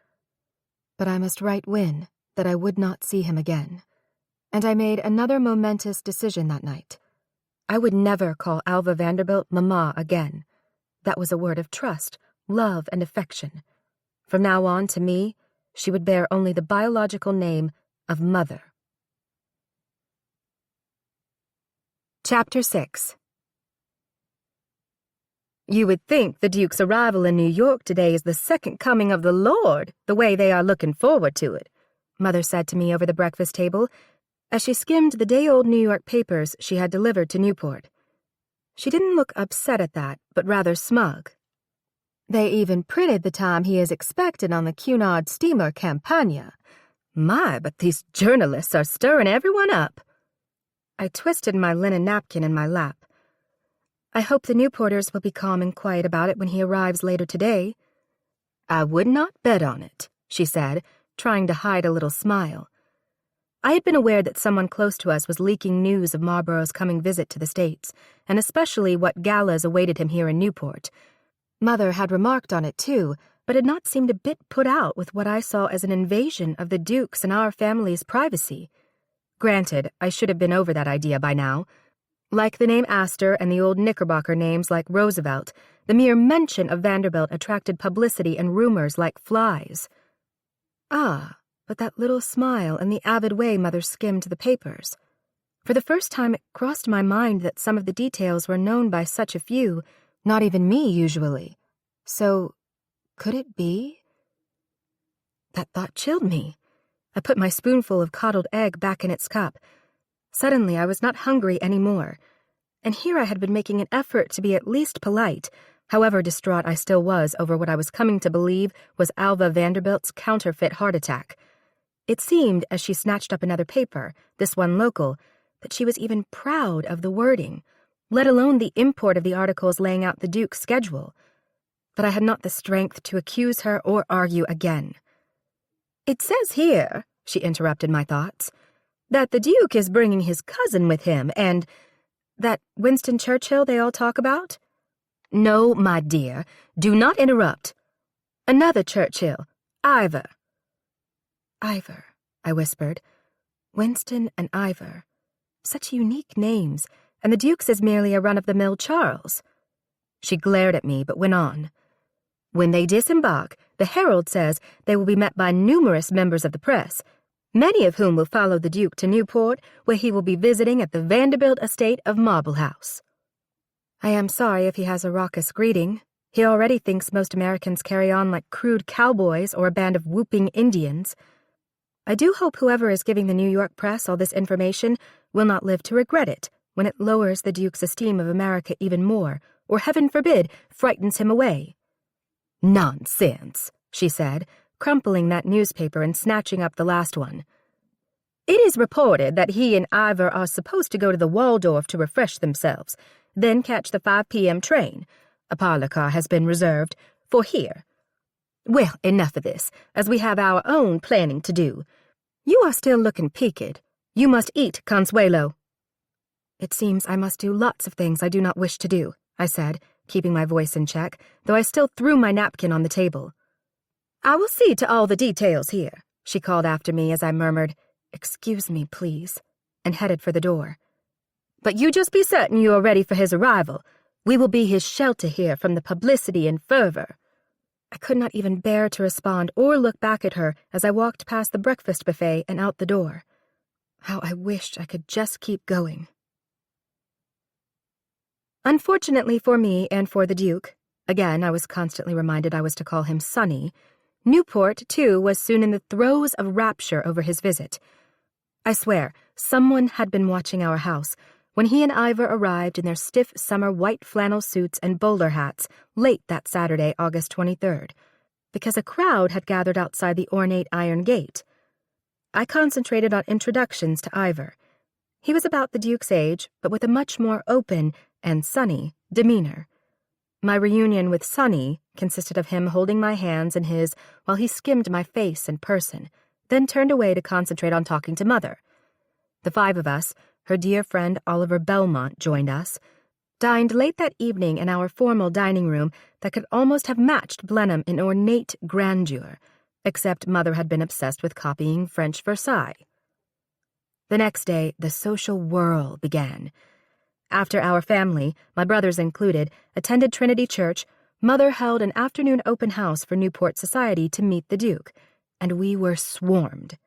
But I must write Win that I would not see him again. And I made another momentous decision that night. I would never call Alva Vanderbilt Mamma again. That was a word of trust, love, and affection. From now on, to me, she would bear only the biological name of Mother. Chapter 6. You would think the Duke's arrival in New York today is the second coming of the Lord, the way they are looking forward to it, Mother said to me over the breakfast table, as she skimmed the day-old New York papers she had delivered to Newport. She didn't look upset at that, but rather smug. They even printed the time he is expected on the Cunard steamer Campania. My, but these journalists are stirring everyone up. I twisted my linen napkin in my lap. I hope the Newporters will be calm and quiet about it when he arrives later today. I would not bet on it, she said, trying to hide a little smile. I had been aware that someone close to us was leaking news of Marlborough's coming visit to the States, and especially what galas awaited him here in Newport. Mother had remarked on it too, but had not seemed a bit put out with what I saw as an invasion of the Duke's and our family's privacy. Granted, I should have been over that idea by now. Like the name Astor and the old Knickerbocker names like Roosevelt, the mere mention of Vanderbilt attracted publicity and rumors like flies. Ah, but that little smile and the avid way Mother skimmed the papers. For the first time it crossed my mind that some of the details were known by such a few, not even me usually. So, could it be? That thought chilled me. I put my spoonful of coddled egg back in its cup. Suddenly I was not hungry anymore, and here I had been making an effort to be at least polite, however distraught I still was over what I was coming to believe was Alva Vanderbilt's counterfeit heart attack. It seemed, as she snatched up another paper, this one local, that she was even proud of the wording, let alone the import of the articles laying out the Duke's schedule. But I had not the strength to accuse her or argue again. "It says here," she interrupted my thoughts, "that the Duke is bringing his cousin with him, and that Winston Churchill they all talk about." "No, my dear, do not interrupt." "Another Churchill, Ivor." "Ivor," I whispered. "Winston and Ivor. Such unique names, and the Duke's is merely a run-of-the-mill Charles." She glared at me, but went on. "When they disembark, the Herald says they will be met by numerous members of the press, many of whom will follow the Duke to Newport, where he will be visiting at the Vanderbilt estate of Marble House." I am sorry if he has a raucous greeting. He already thinks most Americans carry on like crude cowboys or a band of whooping Indians. I do hope whoever is giving the New York press all this information will not live to regret it when it lowers the Duke's esteem of America even more, or heaven forbid, frightens him away. "Nonsense," she said, crumpling that newspaper and snatching up the last one. "It is reported that he and Ivor are supposed to go to the Waldorf to refresh themselves, then catch the 5 p.m. train. A parlor car has been reserved for here. Well, enough of this, as we have our own planning to do. You are still looking peaked. You must eat, Consuelo." "It seems I must do lots of things I do not wish to do," I said, keeping my voice in check, though I still threw my napkin on the table. "I will see to all the details here," she called after me as I murmured, "Excuse me, please," and headed for the door. "But you just be certain you are ready for his arrival. We will be his shelter here from the publicity and fervor." I could not even bear to respond or look back at her as I walked past the breakfast buffet and out the door. How I wished I could just keep going. Unfortunately for me and for the Duke, again I was constantly reminded I was to call him Sonny, Newport, too, was soon in the throes of rapture over his visit. I swear, someone had been watching our house when he and Ivor arrived in their stiff summer white flannel suits and bowler hats late that Saturday, August 23rd, because a crowd had gathered outside the ornate iron gate. I concentrated on introductions to Ivor. He was about the Duke's age, but with a much more open and sunny demeanor. My reunion with Sonny consisted of him holding my hands in his while he skimmed my face and person, then turned away to concentrate on talking to Mother. The 5 of us, her dear friend Oliver Belmont joined us, dined late that evening in our formal dining room that could almost have matched Blenheim in ornate grandeur, except Mother had been obsessed with copying French Versailles. The next day, the social whirl began. After our family, my brothers included, attended Trinity Church, Mother held an afternoon open house for Newport society to meet the Duke, and we were swarmed.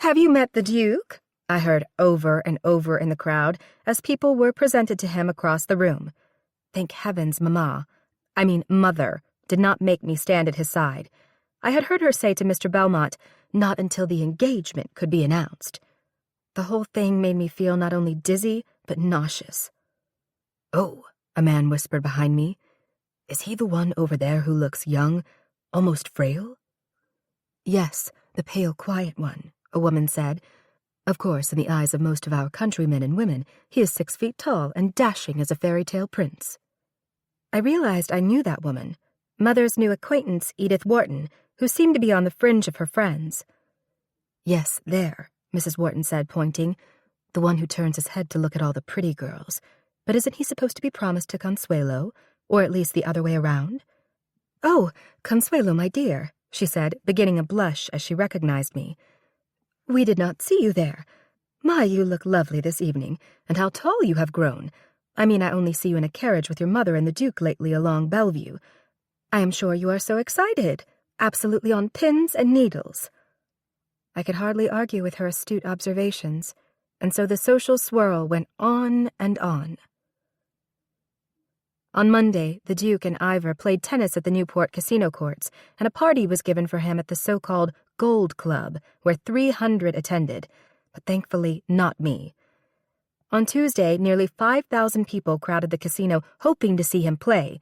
"Have you met the Duke?" I heard over and over in the crowd as people were presented to him across the room. Thank heavens Mother, did not make me stand at his side. I had heard her say to Mr. Belmont, "Not until the engagement could be announced." The whole thing made me feel not only dizzy, but nauseous. "Oh," a man whispered behind me. "Is he the one over there who looks young, almost frail?" "Yes, the pale, quiet one," a woman said. "Of course, in the eyes of most of our countrymen and women, he is 6 feet tall and dashing as a fairy tale prince." I realized I knew that woman, Mother's new acquaintance, Edith Wharton, who seemed to be on the fringe of her friends. "Yes, there," Mrs. Wharton said, pointing. "The one who turns his head to look at all the pretty girls. But isn't he supposed to be promised to Consuelo, or at least the other way around?" "Oh, Consuelo, my dear," she said, beginning a blush as she recognized me. "We did not see you there. My, you look lovely this evening, and how tall you have grown. I mean, I only see you in a carriage with your mother and the Duke lately along Bellevue. I am sure you are so excited, absolutely on pins and needles." I could hardly argue with her astute observations, and so the social swirl went on and on. On Monday, the Duke and Ivor played tennis at the Newport casino courts, and a party was given for him at the so-called Gold Club, where 300 attended, but thankfully not me. On Tuesday, nearly 5,000 people crowded the casino hoping to see him play,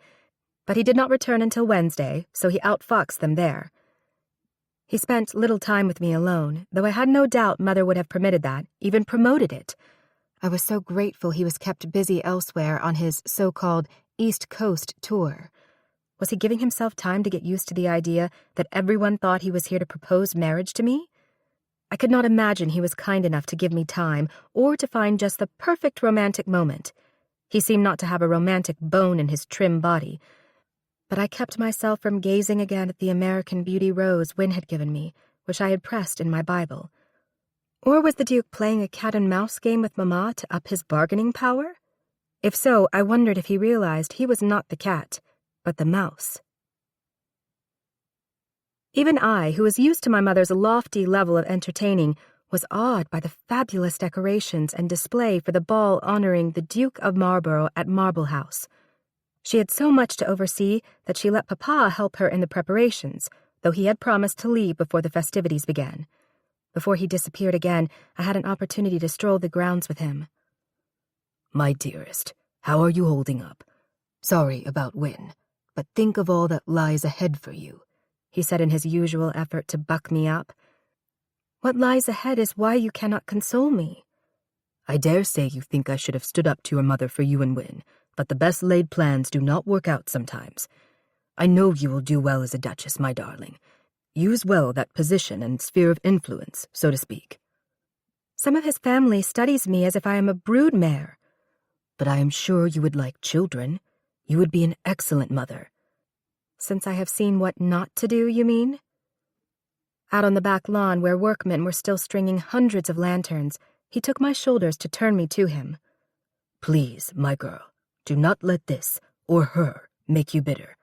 but he did not return until Wednesday, so he outfoxed them there. He spent little time with me alone, though I had no doubt Mother would have permitted that, even promoted it. I was so grateful he was kept busy elsewhere on his so-called East Coast tour. Was he giving himself time to get used to the idea that everyone thought he was here to propose marriage to me? I could not imagine he was kind enough to give me time or to find just the perfect romantic moment. He seemed not to have a romantic bone in his trim body, but I kept myself from gazing again at the American Beauty rose Wynne had given me, which I had pressed in my Bible. Or was the Duke playing a cat-and-mouse game with Mamma to up his bargaining power? If so, I wondered if he realized he was not the cat, but the mouse. Even I, who was used to my mother's lofty level of entertaining, was awed by the fabulous decorations and display for the ball honoring the Duke of Marlborough at Marble House. She had so much to oversee that she let Papa help her in the preparations, though he had promised to leave before the festivities began. Before he disappeared again, I had an opportunity to stroll the grounds with him. "My dearest, how are you holding up? Sorry about Wynne, but think of all that lies ahead for you," he said in his usual effort to buck me up. "What lies ahead is why you cannot console me." "I dare say you think I should have stood up to your mother for you and Wynne, but the best-laid plans do not work out sometimes. I know you will do well as a Duchess, my darling. Use well that position and sphere of influence, so to speak." "Some of his family studies me as if I am a broodmare." "But I am sure you would like children. You would be an excellent mother." "Since I have seen what not to do, you mean?" Out on the back lawn, where workmen were still stringing hundreds of lanterns, he took my shoulders to turn me to him. "Please, my girl, do not let this, or her, make you bitter.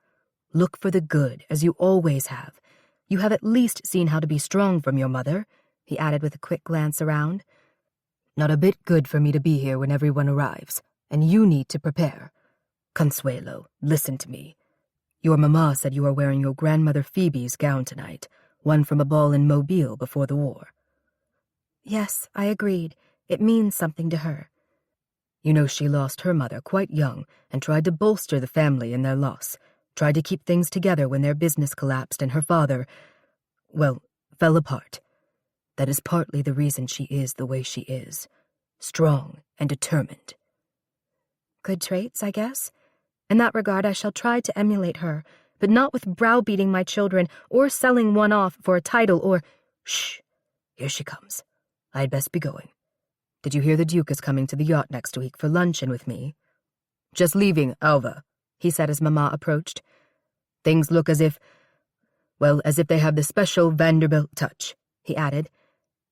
Look for the good, as you always have. You have at least seen how to be strong from your mother," he added with a quick glance around. "Not a bit good for me to be here when everyone arrives, and you need to prepare. Consuelo, listen to me. Your mamma said you are wearing your grandmother Phoebe's gown tonight, one from a ball in Mobile before the war." "Yes, I agreed. It means something to her." "You know she lost her mother quite young and tried to bolster the family in their loss, tried to keep things together when their business collapsed and her father, well, fell apart. That is partly the reason she is the way she is, strong and determined." "Good traits, I guess. In that regard, I shall try to emulate her, but not with browbeating my children or selling one off for a title or— Shh! Here she comes. I had best be going. Did you hear the Duke is coming to the yacht next week for luncheon with me?" "Just leaving, Alva," he said as Mamma approached. "Things look as if they have the special Vanderbilt touch," he added.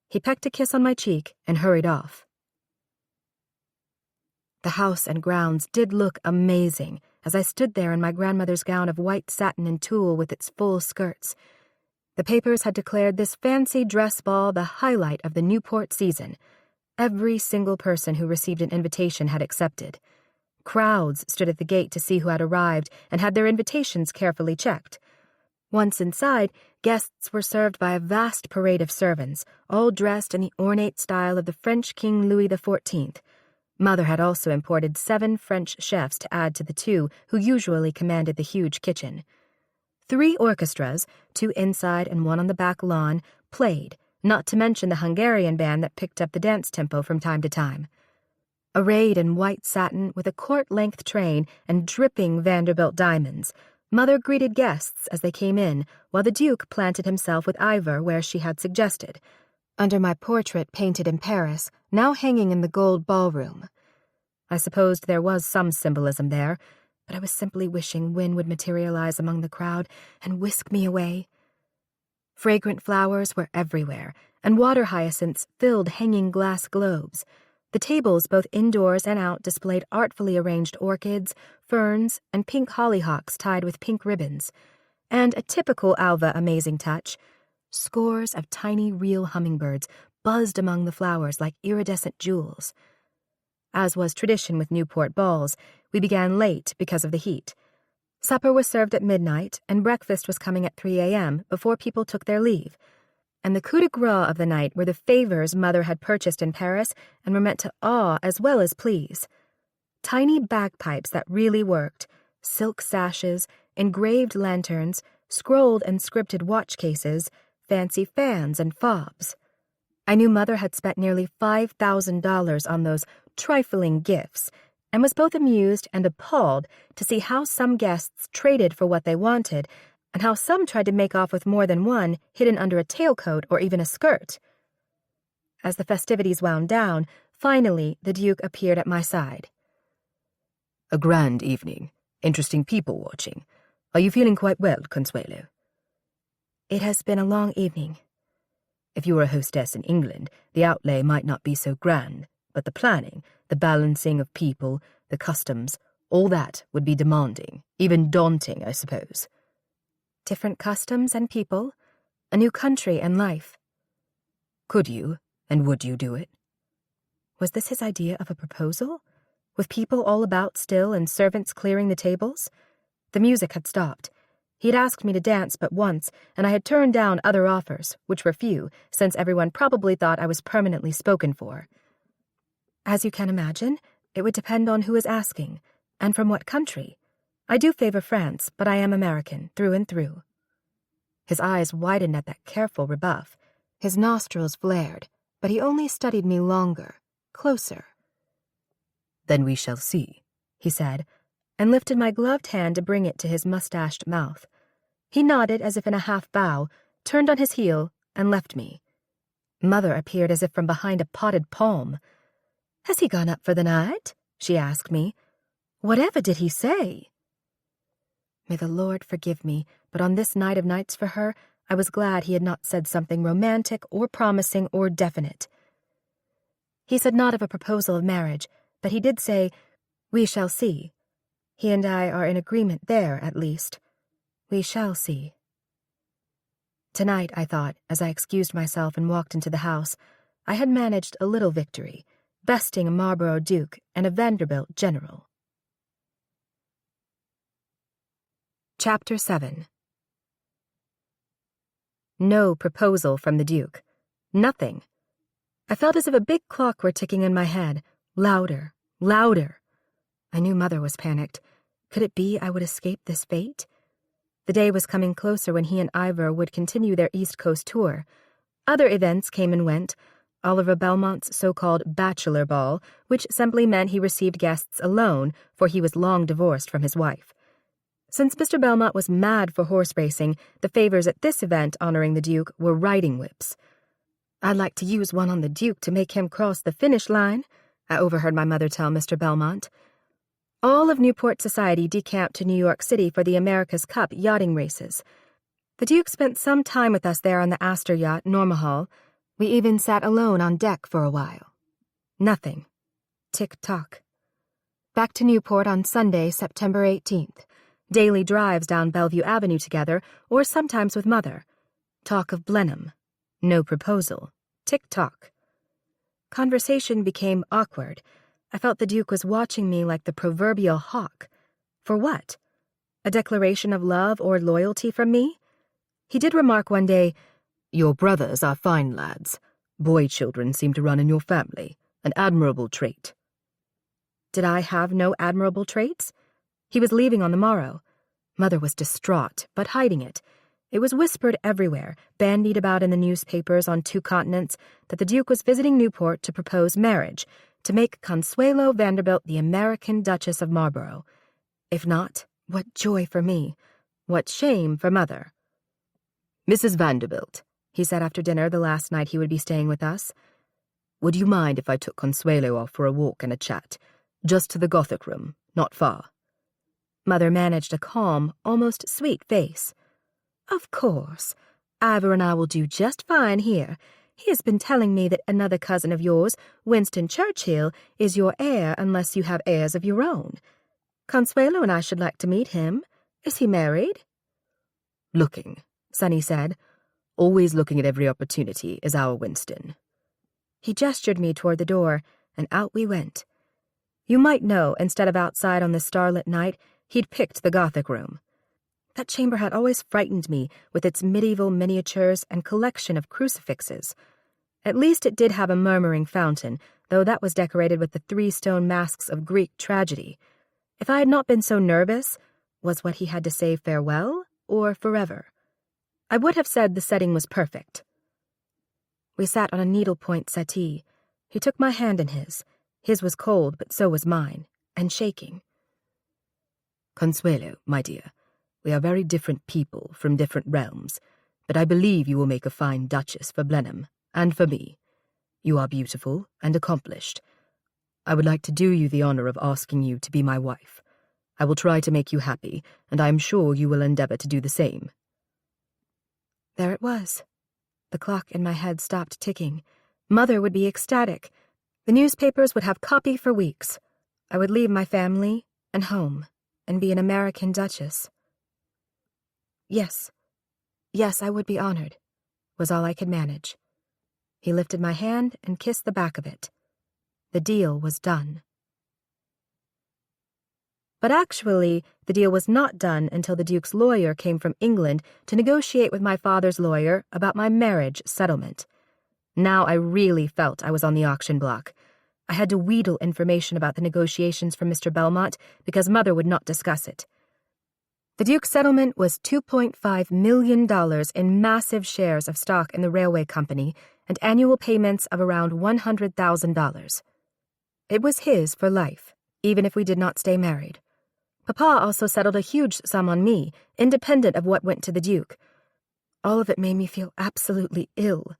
He pecked a kiss on my cheek and hurried off. The house and grounds did look amazing as I stood there in my grandmother's gown of white satin and tulle with its full skirts. The papers had declared this fancy dress ball the highlight of the Newport season. Every single person who received an invitation had accepted. Crowds stood at the gate to see who had arrived and had their invitations carefully checked. Once inside, guests were served by a vast parade of servants, all dressed in the ornate style of the French King Louis XIV. Mother had also imported 7 French chefs to add to the 2 who usually commanded the huge kitchen. 3 orchestras, 2 inside and 1 on the back lawn, played, not to mention the Hungarian band that picked up the dance tempo from time to time. Arrayed in white satin with a court-length train and dripping Vanderbilt diamonds, Mother greeted guests as they came in, while the Duke planted himself with Ivor where she had suggested, under my portrait painted in Paris, now hanging in the gold ballroom. I supposed there was some symbolism there, but I was simply wishing Wynne would materialize among the crowd and whisk me away. Fragrant flowers were everywhere, and water hyacinths filled hanging glass globes. The tables, both indoors and out, displayed artfully arranged orchids, ferns, and pink hollyhocks tied with pink ribbons. And a typical Alva amazing touch, scores of tiny real hummingbirds buzzed among the flowers like iridescent jewels. As was tradition with Newport balls, we began late because of the heat. Supper was served at midnight, and breakfast was coming at 3 a.m. before people took their leave. And the coup de grace of the night were the favors Mother had purchased in Paris and were meant to awe as well as please. Tiny bagpipes that really worked, silk sashes, engraved lanterns, scrolled and scripted watch cases, fancy fans and fobs. I knew Mother had spent nearly $5,000 on those trifling gifts, and was both amused and appalled to see how some guests traded for what they wanted, and how some tried to make off with more than one hidden under a tailcoat or even a skirt. As the festivities wound down, finally the Duke appeared at my side. "A grand evening. Interesting people watching. Are you feeling quite well, Consuelo?" "It has been a long evening." "If you were a hostess in England, the outlay might not be so grand, but the planning, the balancing of people, the customs, all that would be demanding, even daunting, I suppose." "Different customs and people, a new country and life." "Could you, and would you do it?" Was this his idea of a proposal? With people all about still and servants clearing the tables? The music had stopped. He had asked me to dance but once, and I had turned down other offers, which were few, since everyone probably thought I was permanently spoken for. As you can imagine, it would depend on who is asking, and from what country. I do favor France, but I am American, through and through. His eyes widened at that careful rebuff. His nostrils flared, but he only studied me longer, closer. "Then we shall see," he said, and lifted my gloved hand to bring it to his mustached mouth. He nodded as if in a half bow, turned on his heel, and left me. Mother appeared as if from behind a potted palm. "Has he gone up for the night?" she asked me. "Whatever did he say?" May the Lord forgive me, but on this night of nights for her, I was glad he had not said something romantic or promising or definite. He said not of a proposal of marriage, but he did say, "We shall see." He and I are in agreement there, at least. We shall see. Tonight, I thought, as I excused myself and walked into the house, I had managed a little victory, besting a Marlborough Duke and a Vanderbilt general. Chapter 7. No proposal from the Duke. Nothing. I felt as if a big clock were ticking in my head, louder, louder. I knew Mother was panicked. Could it be I would escape this fate? The day was coming closer when he and Ivor would continue their East Coast tour. Other events came and went. Oliver Belmont's so-called bachelor ball, which simply meant he received guests alone, for he was long divorced from his wife. Since Mr. Belmont was mad for horse racing, the favors at this event honoring the Duke were riding whips. "I'd like to use one on the Duke to make him cross the finish line," I overheard my mother tell Mr. Belmont. All of Newport society decamped to New York City for the America's Cup yachting races. The Duke spent some time with us there on the Astor yacht, Normahal. We even sat alone on deck for a while. Nothing. Tick-tock. Back to Newport on Sunday, September 18th. Daily drives down Bellevue Avenue together, or sometimes with Mother. Talk of Blenheim. No proposal. Tick-tock. Conversation became awkward. I felt the Duke was watching me like the proverbial hawk. For what? A declaration of love or loyalty from me? He did remark one day, "Your brothers are fine lads. Boy children seem to run in your family. An admirable trait." Did I have no admirable traits? He was leaving on the morrow. Mother was distraught, but hiding it. It was whispered everywhere, bandied about in the newspapers on 2 continents, that the Duke was visiting Newport to propose marriage, to make Consuelo Vanderbilt the American Duchess of Marlborough. If not, what joy for me. What shame for Mother. "Mrs. Vanderbilt," he said after dinner the last night he would be staying with us, "would you mind if I took Consuelo off for a walk and a chat? Just to the Gothic room, not far." Mother managed a calm, almost sweet face. "Of course. Ivor and I will do just fine here. He has been telling me that another cousin of yours, Winston Churchill, is your heir unless you have heirs of your own. Consuelo and I should like to meet him. Is he married?" "Looking," Sonny said. "Always looking at every opportunity is our Winston." He gestured me toward the door, and out we went. You might know, instead of outside on this starlit night, he'd picked the Gothic room. That chamber had always frightened me with its medieval miniatures and collection of crucifixes. At least it did have a murmuring fountain, though that was decorated with the 3 stone masks of Greek tragedy. If I had not been so nervous, was what he had to say farewell or forever? I would have said the setting was perfect. We sat on a needlepoint settee. He took my hand in his. His was cold, but so was mine, and shaking. "Consuelo, my dear, we are very different people from different realms, but I believe you will make a fine Duchess for Blenheim, and for me. You are beautiful and accomplished. I would like to do you the honor of asking you to be my wife. I will try to make you happy, and I am sure you will endeavor to do the same." There it was. The clock in my head stopped ticking. Mother would be ecstatic. The newspapers would have copy for weeks. I would leave my family and home and be an American Duchess. Yes, I would be honored, was all I could manage. He lifted my hand and kissed the back of it. The deal was done. But actually, the deal was not done until the Duke's lawyer came from England to negotiate with my father's lawyer about my marriage settlement. Now I really felt I was on the auction block. I had to wheedle information about the negotiations from Mr. Belmont because Mother would not discuss it. The Duke's settlement was $2.5 million in massive shares of stock in the railway company and annual payments of around $100,000. It was his for life, even if we did not stay married. Papa also settled a huge sum on me, independent of what went to the Duke. All of it made me feel absolutely ill.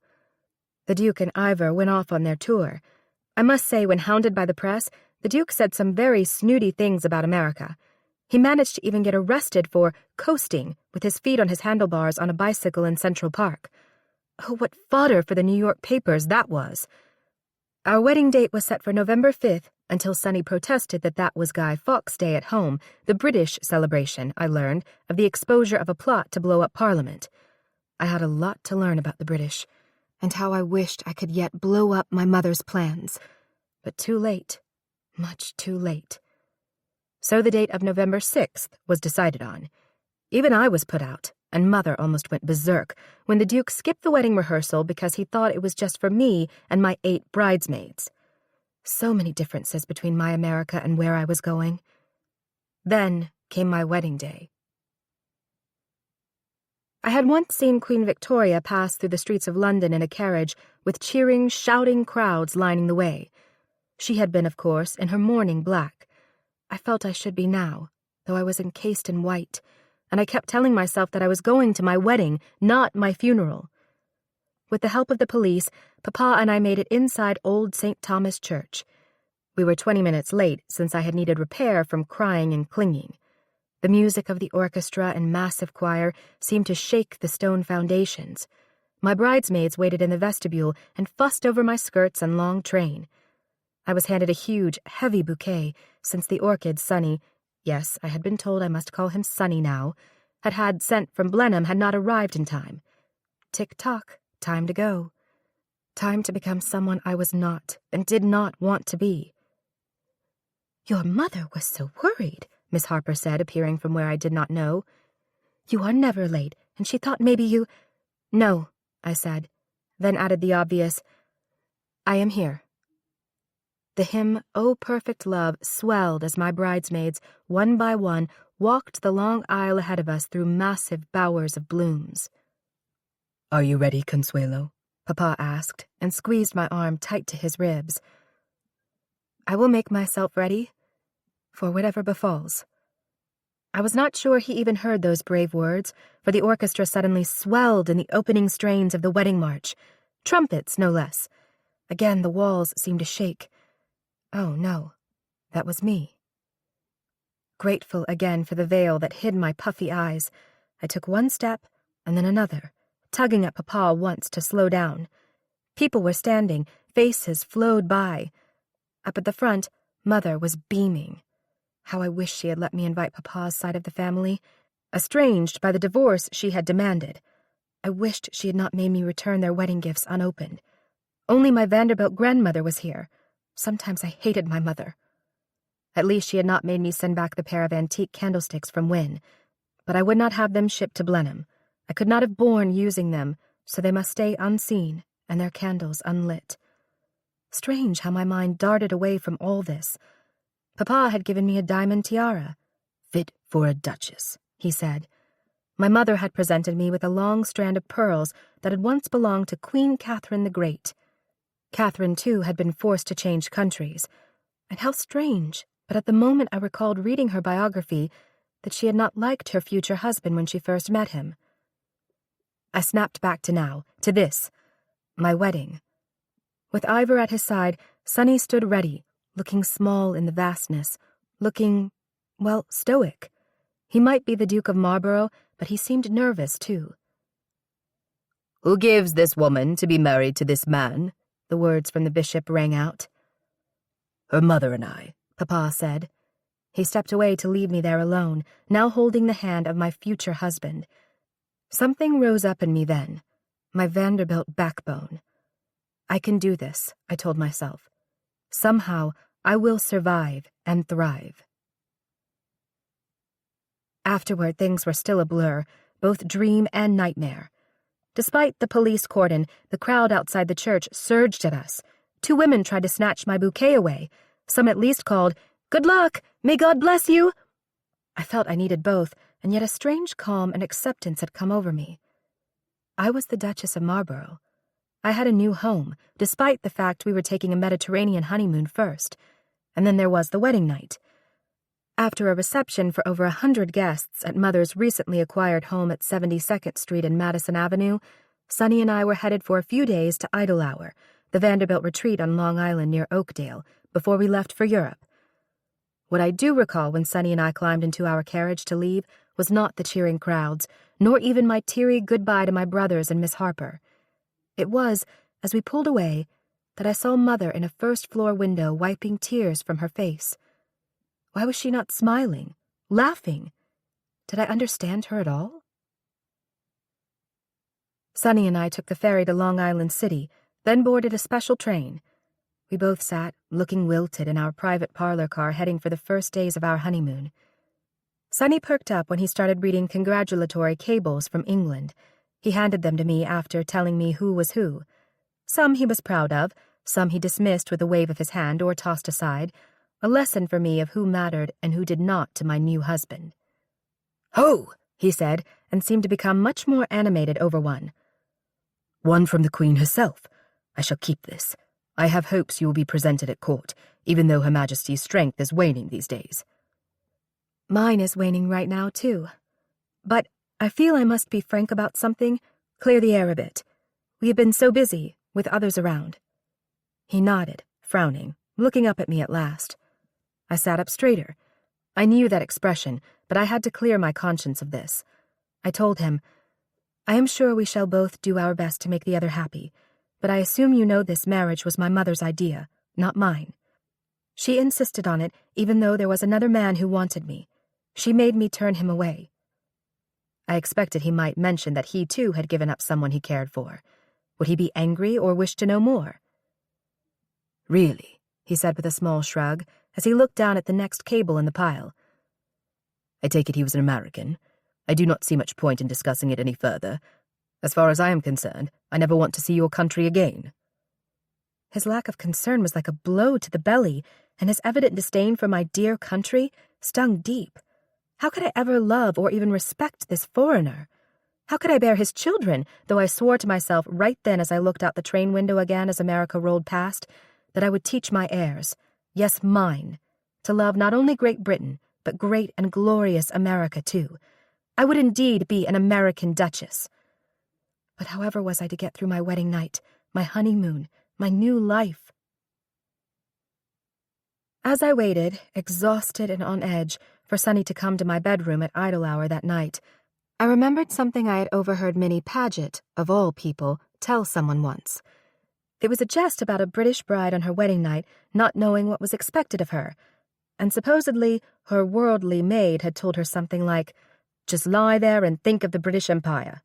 The Duke and Ivor went off on their tour. I must say, when hounded by the press, the Duke said some very snooty things about America. He managed to even get arrested for coasting with his feet on his handlebars on a bicycle in Central Park. Oh, what fodder for the New York papers that was. Our wedding date was set for November 5th until Sonny protested that was Guy Fawkes Day at home, the British celebration, I learned, of the exposure of a plot to blow up Parliament. I had a lot to learn about the British, and how I wished I could yet blow up my mother's plans. But too late. Much too late. So the date of November 6th was decided on. Even I was put out, and Mother almost went berserk when the Duke skipped the wedding rehearsal because he thought it was just for me and my 8 bridesmaids. So many differences between my America and where I was going. Then came my wedding day. I had once seen Queen Victoria pass through the streets of London in a carriage with cheering, shouting crowds lining the way. She had been, of course, in her mourning black. I felt I should be now, though I was encased in white, and I kept telling myself that I was going to my wedding, not my funeral. With the help of the police, Papa and I made it inside Old St. Thomas Church. We were 20 minutes late since I had needed repair from crying and clinging. The music of the orchestra and massive choir seemed to shake the stone foundations. My bridesmaids waited in the vestibule and fussed over my skirts and long train. I was handed a huge, heavy bouquet, since the orchid Sonny, yes, I had been told I must call him Sonny now, had sent from Blenheim had not arrived in time. Tick-tock, time to go. Time to become someone I was not and did not want to be. "Your mother was so worried," Miss Harper said, appearing from where I did not know. "You are never late, and she thought maybe you—" "No," I said, then added the obvious, "I am here." The hymn, "O Perfect Love," swelled as my bridesmaids, one by one, walked the long aisle ahead of us through massive bowers of blooms. "Are you ready, Consuelo?" Papa asked, and squeezed my arm tight to his ribs. "I will make myself ready, for whatever befalls." I was not sure he even heard those brave words, for the orchestra suddenly swelled in the opening strains of the wedding march. Trumpets, no less. Again the walls seemed to shake. Oh, no. That was me. Grateful again for the veil that hid my puffy eyes, I took one step and then another, tugging at Papa once to slow down. People were standing, faces flowed by. Up at the front, Mother was beaming. How I wished she had let me invite Papa's side of the family, estranged by the divorce she had demanded. I wished she had not made me return their wedding gifts unopened. Only my Vanderbilt grandmother was here. Sometimes I hated my mother. At least she had not made me send back the pair of antique candlesticks from Wynne, but I would not have them shipped to Blenheim. I could not have borne using them, so they must stay unseen and their candles unlit. Strange how my mind darted away from all this. Papa had given me a diamond tiara. "Fit for a duchess," he said. My mother had presented me with a long strand of pearls that had once belonged to Queen Catherine the Great. Catherine, too, had been forced to change countries. And how strange, but at the moment I recalled reading her biography that she had not liked her future husband when she first met him. I snapped back to now, to this, my wedding. With Ivor at his side, Sonny stood ready, looking small in the vastness, looking, well, stoic. He might be the Duke of Marlborough, but he seemed nervous, too. "Who gives this woman to be married to this man?" the words from the bishop rang out. "Her mother and I," Papa said. He stepped away to leave me there alone, now holding the hand of my future husband. Something rose up in me then, my Vanderbilt backbone. I can do this, I told myself. Somehow, I will survive and thrive. Afterward, things were still a blur, both dream and nightmare. Despite the police cordon, the crowd outside the church surged at us. 2 women tried to snatch my bouquet away. Some at least called, "Good luck! May God bless you!" I felt I needed both, and yet a strange calm and acceptance had come over me. I was the Duchess of Marlborough. I had a new home, despite the fact we were taking a Mediterranean honeymoon first. And then there was the wedding night. After a reception for over 100 guests at Mother's recently acquired home at 72nd Street and Madison Avenue, Sonny and I were headed for a few days to Idle Hour, the Vanderbilt retreat on Long Island near Oakdale, before we left for Europe. What I do recall when Sonny and I climbed into our carriage to leave was not the cheering crowds, nor even my teary goodbye to my brothers and Miss Harper. It was, as we pulled away, that I saw Mother in a first-floor window wiping tears from her face. Why was she not smiling, laughing? Did I understand her at all? Sonny and I took the ferry to Long Island City, then boarded a special train. We both sat, looking wilted, in our private parlor car heading for the first days of our honeymoon. Sonny perked up when he started reading congratulatory cables from England. He handed them to me after telling me who was who. Some he was proud of, some he dismissed with a wave of his hand or tossed aside, a lesson for me of who mattered and who did not to my new husband. "Ho!" he said, and seemed to become much more animated over one. "One from the Queen herself. I shall keep this. I have hopes you will be presented at court, even though Her Majesty's strength is waning these days." Mine is waning right now, too. But I feel I must be frank about something, clear the air a bit. We have been so busy, with others around. He nodded, frowning, looking up at me at last. I sat up straighter. I knew that expression, but I had to clear my conscience of this. I told him, "I am sure we shall both do our best to make the other happy, but I assume you know this marriage was my mother's idea, not mine. She insisted on it, even though there was another man who wanted me. She made me turn him away." I expected he might mention that he too had given up someone he cared for. Would he be angry or wish to know more? "Really?" he said with a small shrug, as he looked down at the next cable in the pile. "I take it he was an American. I do not see much point in discussing it any further. As far as I am concerned, I never want to see your country again." His lack of concern was like a blow to the belly, and his evident disdain for my dear country stung deep. How could I ever love or even respect this foreigner? How could I bear his children, though I swore to myself right then as I looked out the train window again as America rolled past, that I would teach my heirs, yes, mine, to love not only Great Britain, but great and glorious America, too. I would indeed be an American Duchess. But however was I to get through my wedding night, my honeymoon, my new life? As I waited, exhausted and on edge, for Sonny to come to my bedroom at idle hour that night, I remembered something I had overheard Minnie Paget, of all people, tell someone once. It was a jest about a British bride on her wedding night not knowing what was expected of her, and supposedly her worldly maid had told her something like, "Just lie there and think of the British Empire."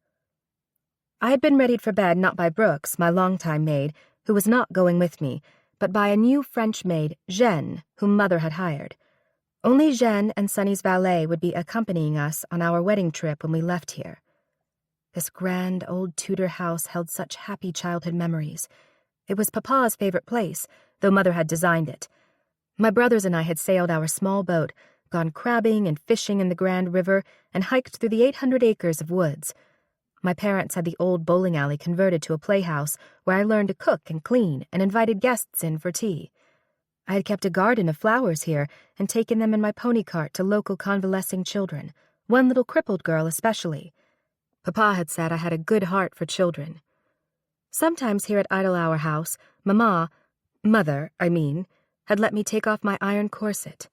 I had been readied for bed not by Brooks, my longtime maid, who was not going with me, but by a new French maid, Jeanne, whom Mother had hired. Only Jeanne and Sonny's valet would be accompanying us on our wedding trip when we left here. This grand old Tudor house held such happy childhood memories. It was Papa's favorite place, though Mother had designed it. My brothers and I had sailed our small boat, gone crabbing and fishing in the Grand River, and hiked through the 800 acres of woods. My parents had the old bowling alley converted to a playhouse where I learned to cook and clean and invited guests in for tea. I had kept a garden of flowers here and taken them in my pony cart to local convalescing children, one little crippled girl especially. Papa had said I had a good heart for children. Sometimes here at Idle Hour House, Mother, had let me take off my iron corset.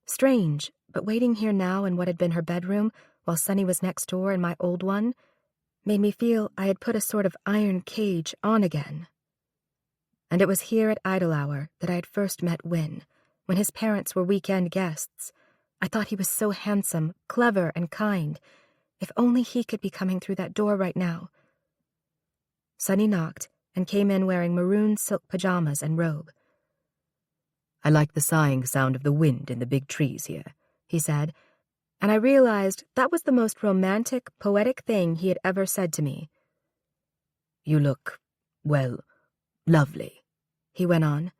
Strange, but waiting here now in what had been her bedroom while Sonny was next door in my old one made me feel I had put a sort of iron cage on again. And it was here at Idle Hour that I had first met Wynne, when his parents were weekend guests. I thought he was so handsome, clever, and kind. If only he could be coming through that door right now. Sonny knocked and came in wearing maroon silk pajamas and robe. "I like the sighing sound of the wind in the big trees here," he said, and I realized that was the most romantic, poetic thing he had ever said to me. "You look, well, lovely," he went on.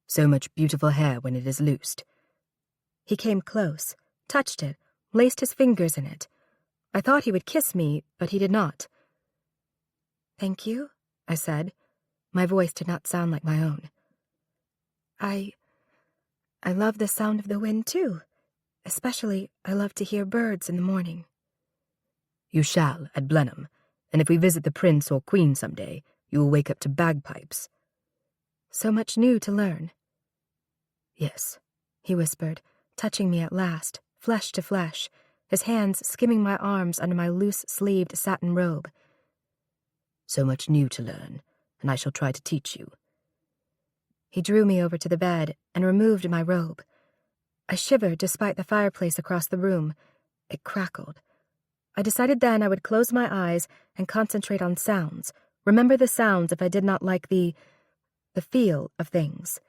"So much beautiful hair when it is loosed." He came close, touched it, laced his fingers in it. I thought he would kiss me, but he did not. "Thank you," I said. My voice did not sound like my own. I love the sound of the wind, too. Especially, I love to hear birds in the morning." "You shall at Blenheim, and if we visit the Prince or Queen some day, you will wake up to bagpipes." "So much new to learn." "Yes," he whispered, touching me at last, flesh to flesh, his hands skimming my arms under my loose-sleeved satin robe. "So much new to learn, and I shall try to teach you." He drew me over to the bed and removed my robe. I shivered despite the fireplace across the room. It crackled. I decided then I would close my eyes and concentrate on sounds, remember the sounds if I did not like the feel of things.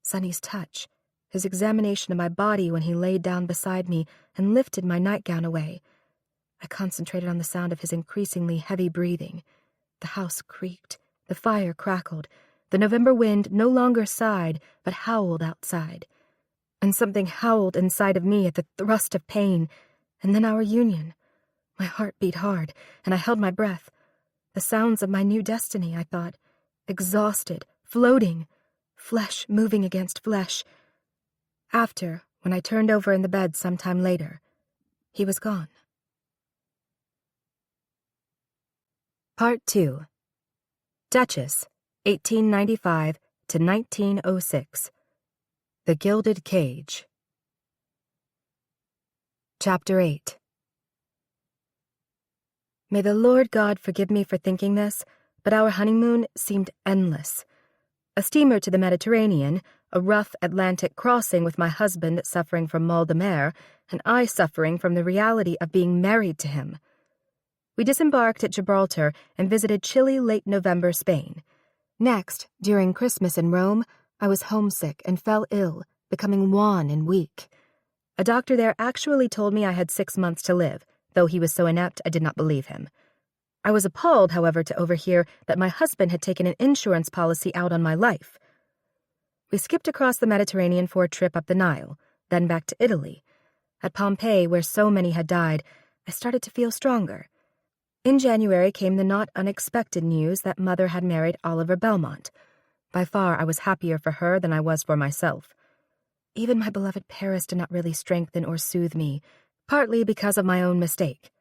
Sonny's touch, his examination of my body when he laid down beside me and lifted my nightgown away. I concentrated on the sound of his increasingly heavy breathing. The house creaked, the fire crackled, the November wind no longer sighed but howled outside. And something howled inside of me at the thrust of pain, and then our union. My heart beat hard, and I held my breath. The sounds of my new destiny, I thought. Exhausted, floating, flesh moving against flesh. After, when I turned over in the bed some time later, he was gone. Part 2. Duchess, 1895 to 1906. The Gilded Cage. Chapter 8. May the Lord God forgive me for thinking this, but our honeymoon seemed endless. A steamer to the Mediterranean, a rough Atlantic crossing with my husband suffering from mal de mer, and I suffering from the reality of being married to him. We disembarked at Gibraltar and visited chilly late November Spain. Next, during Christmas in Rome, I was homesick and fell ill, becoming wan and weak. A doctor there actually told me I had 6 months to live, though he was so inept I did not believe him. I was appalled, however, to overhear that my husband had taken an insurance policy out on my life. We skipped across the Mediterranean for a trip up the Nile, then back to Italy. At Pompeii, where so many had died, I started to feel stronger. In January came the not unexpected news that Mother had married Oliver Belmont. By far, I was happier for her than I was for myself. Even my beloved Paris did not really strengthen or soothe me, partly because of my own mistake.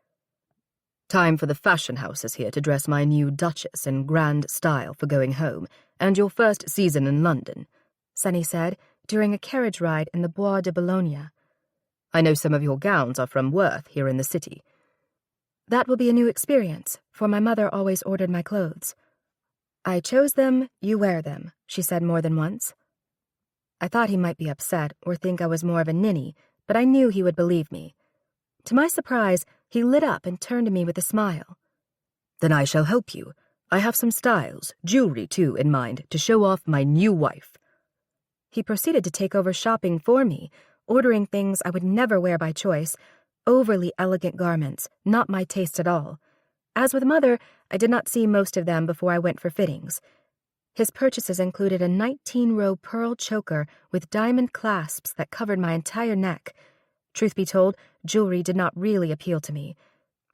Time for the fashion houses here to dress my new Duchess in grand style for going home, and your first season in London, Sunny said, during a carriage ride in the Bois de Boulogne. I know some of your gowns are from Worth here in the city. That will be a new experience, for my mother always ordered my clothes. I chose them, you wear them, she said more than once. I thought he might be upset or think I was more of a ninny, but I knew he would believe me. To my surprise, he lit up and turned to me with a smile. Then I shall help you. I have some styles, jewelry too, in mind to show off my new wife. He proceeded to take over shopping for me, ordering things I would never wear by choice, overly elegant garments, not my taste at all. As with Mother, I did not see most of them before I went for fittings. His purchases included a 19-row pearl choker with diamond clasps that covered my entire neck. Truth be told, jewelry did not really appeal to me.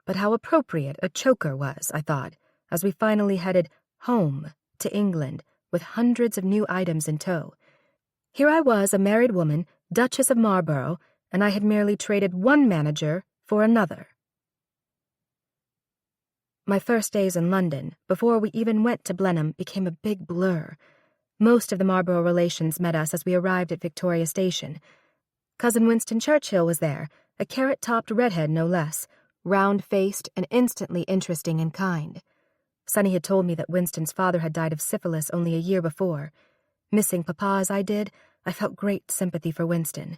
But how appropriate a choker was, I thought, as we finally headed home to England with hundreds of new items in tow. Here I was, a married woman, Duchess of Marlborough, and I had merely traded one manager for another. My first days in London, before we even went to Blenheim, became a big blur. Most of the Marlborough relations met us as we arrived at Victoria Station. Cousin Winston Churchill was there, a carrot-topped redhead no less, round-faced and instantly interesting and kind. Sunny had told me that Winston's father had died of syphilis only a year before. Missing Papa as I did, I felt great sympathy for Winston.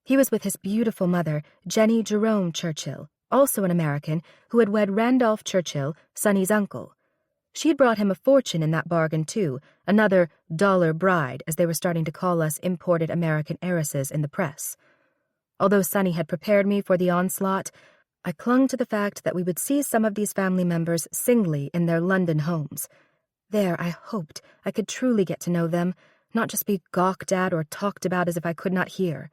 He was with his beautiful mother, Jenny Jerome Churchill, also an American, who had wed Randolph Churchill, Sunny's uncle. She had brought him a fortune in that bargain, too, another dollar bride, as they were starting to call us imported American heiresses in the press. Although Sunny had prepared me for the onslaught, I clung to the fact that we would see some of these family members singly in their London homes. There, I hoped I could truly get to know them, not just be gawked at or talked about as if I could not hear.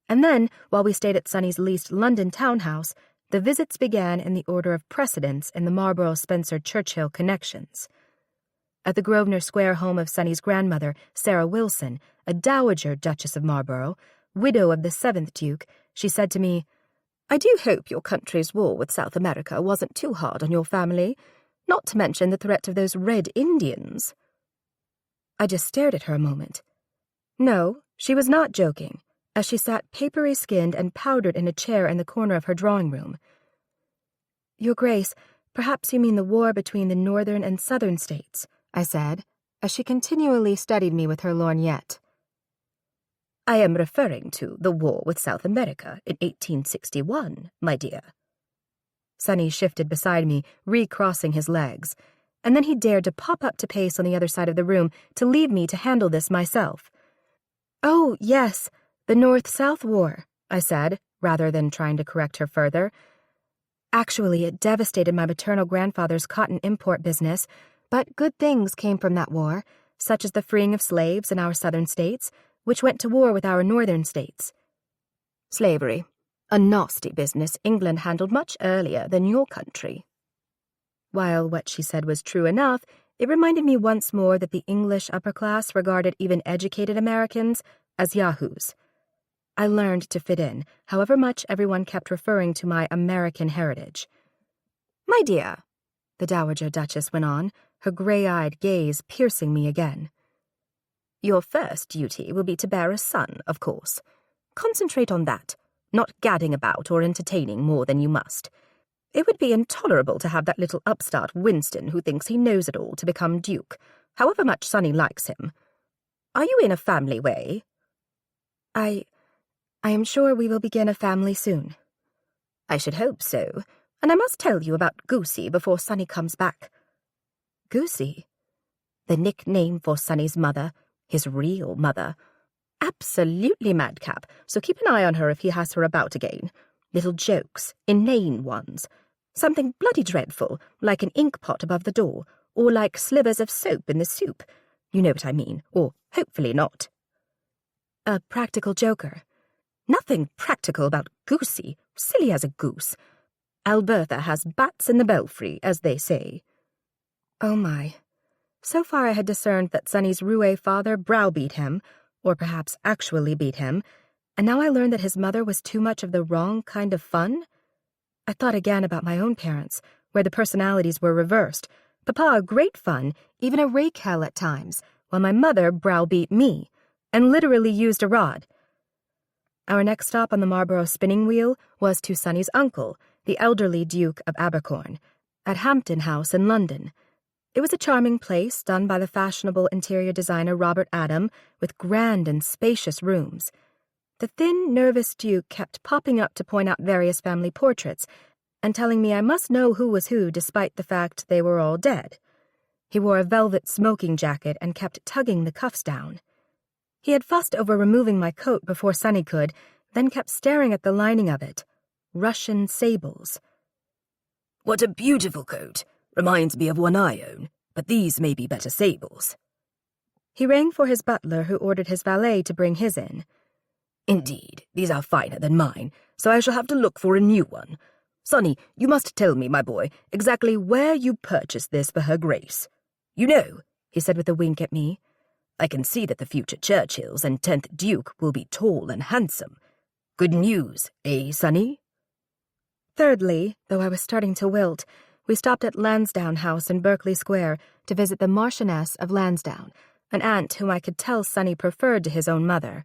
And then, while we stayed at Sunny's leased London townhouse, the visits began in the order of precedence in the Marlborough-Spencer-Churchill connections. At the Grosvenor Square home of Sunny's grandmother, Sarah Wilson, a dowager Duchess of Marlborough, widow of the 7th Duke, she said to me, "I do hope your country's war with South America wasn't too hard on your family, not to mention the threat of those Red Indians." I just stared at her a moment. No, she was not joking, as she sat papery-skinned and powdered in a chair in the corner of her drawing room. "Your Grace, perhaps you mean the war between the northern and southern states," I said, as she continually studied me with her lorgnette. "I am referring to the war with South America in 1861, my dear." Sunny shifted beside me, recrossing his legs, and then he dared to pop up to pace on the other side of the room to leave me to handle this myself. "Oh, yes, the North-South War," I said, rather than trying to correct her further. "Actually, it devastated my maternal grandfather's cotton import business, but good things came from that war, such as the freeing of slaves in our southern states, which went to war with our northern states. Slavery, a nasty business England handled much earlier than your country." While what she said was true enough, it reminded me once more that the English upper class regarded even educated Americans as yahoos. I learned to fit in, however much everyone kept referring to my American heritage. "My dear," the Dowager Duchess went on, her gray-eyed gaze piercing me again, "your first duty will be to bear a son, of course. Concentrate on that, not gadding about or entertaining more than you must. It would be intolerable to have that little upstart Winston who thinks he knows it all to become Duke, however much Sunny likes him. Are you in a family way?" I am sure we will begin a family soon." "I should hope so, and I must tell you about Goosey before Sunny comes back." "Goosey?" "The nickname for Sunny's mother, his real mother. Absolutely madcap, so keep an eye on her if he has her about again. Little jokes, inane ones. Something bloody dreadful, like an ink pot above the door, or like slivers of soap in the soup. You know what I mean, or hopefully not. A practical joker. Nothing practical about Goosey, silly as a goose. Albertha has bats in the belfry, as they say. Oh my. So far I had discerned that Sonny's roue father browbeat him, or perhaps actually beat him, and now I learned that his mother was too much of the wrong kind of fun? I thought again about my own parents, where the personalities were reversed. Papa great fun, even a rake hell at times, while my mother browbeat me, and literally used a rod. Our next stop on the Marlborough spinning wheel was to Sonny's uncle, the elderly Duke of Abercorn, at Hampton House in London. It was a charming place done by the fashionable interior designer Robert Adam, with grand and spacious rooms. The thin, nervous Duke kept popping up to point out various family portraits and telling me I must know who was who despite the fact they were all dead. He wore a velvet smoking jacket and kept tugging the cuffs down. He had fussed over removing my coat before Sonny could, then kept staring at the lining of it. Russian sables. "What a beautiful coat. Reminds me of one I own, but these may be better sables." He rang for his butler, who ordered his valet to bring his in. "Indeed, these are finer than mine, so I shall have to look for a new one. Sonny, you must tell me, my boy, exactly where you purchased this for her grace. You know," he said with a wink at me, "I can see that the future Churchills and 10th Duke will be tall and handsome. Good news, eh, Sonny?" Thirdly, though I was starting to wilt, we stopped at Lansdowne House in Berkeley Square to visit the Marchioness of Lansdowne, an aunt whom I could tell Sonny preferred to his own mother.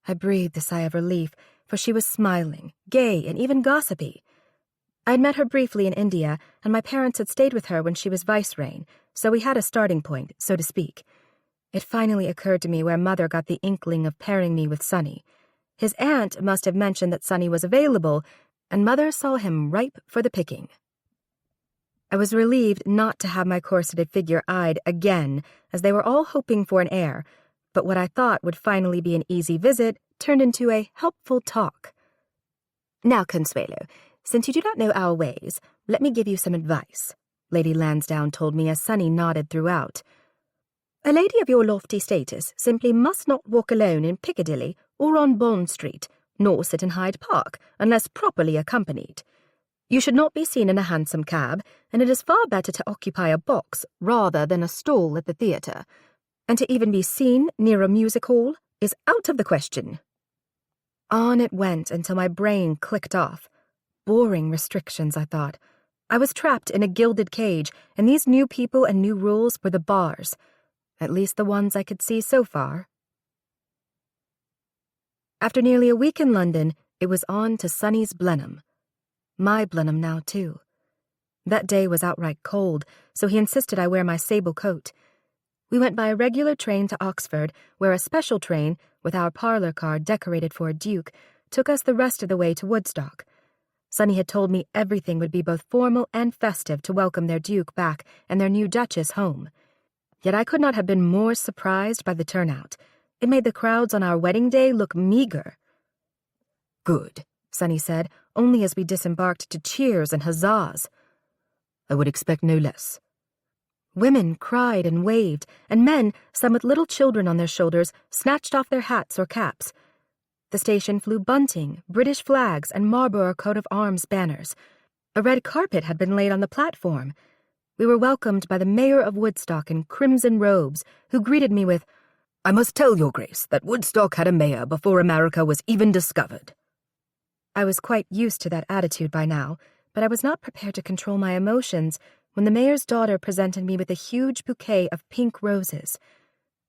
I breathed a sigh of relief, for she was smiling, gay, and even gossipy. I had met her briefly in India, and my parents had stayed with her when she was vicereign, so we had a starting point, so to speak. It finally occurred to me where Mother got the inkling of pairing me with Sonny. His aunt must have mentioned that Sonny was available, and Mother saw him ripe for the picking. I was relieved not to have my corseted figure eyed again, as they were all hoping for an heir, but what I thought would finally be an easy visit turned into a helpful talk. "Now, Consuelo, since you do not know our ways, let me give you some advice," Lady Lansdowne told me as Sonny nodded throughout. "A lady of your lofty status simply must not walk alone in Piccadilly or on Bond Street, nor sit in Hyde Park, unless properly accompanied. You should not be seen in a hansom cab, and it is far better to occupy a box rather than a stall at the theatre. And to even be seen near a music hall is out of the question." On it went until my brain clicked off. Boring restrictions, I thought. I was trapped in a gilded cage, and these new people and new rules were the bars. At least the ones I could see so far. After nearly a week in London, it was on to Sonny's Blenheim. My Blenheim now, too. That day was outright cold, so he insisted I wear my sable coat. We went by a regular train to Oxford, where a special train, with our parlour car decorated for a duke, took us the rest of the way to Woodstock. Sonny had told me everything would be both formal and festive to welcome their duke back and their new Duchess home. Yet I could not have been more surprised by the turnout. It made the crowds on our wedding day look meager. "Good," Sonny said, only as we disembarked to cheers and huzzas. "I would expect no less." Women cried and waved, and men, some with little children on their shoulders, snatched off their hats or caps. The station flew bunting, British flags, and Marlborough coat of arms banners. A red carpet had been laid on the platform. We were welcomed by the mayor of Woodstock in crimson robes, who greeted me with, "I must tell your grace that Woodstock had a mayor before America was even discovered." I was quite used to that attitude by now, but I was not prepared to control my emotions when the mayor's daughter presented me with a huge bouquet of pink roses.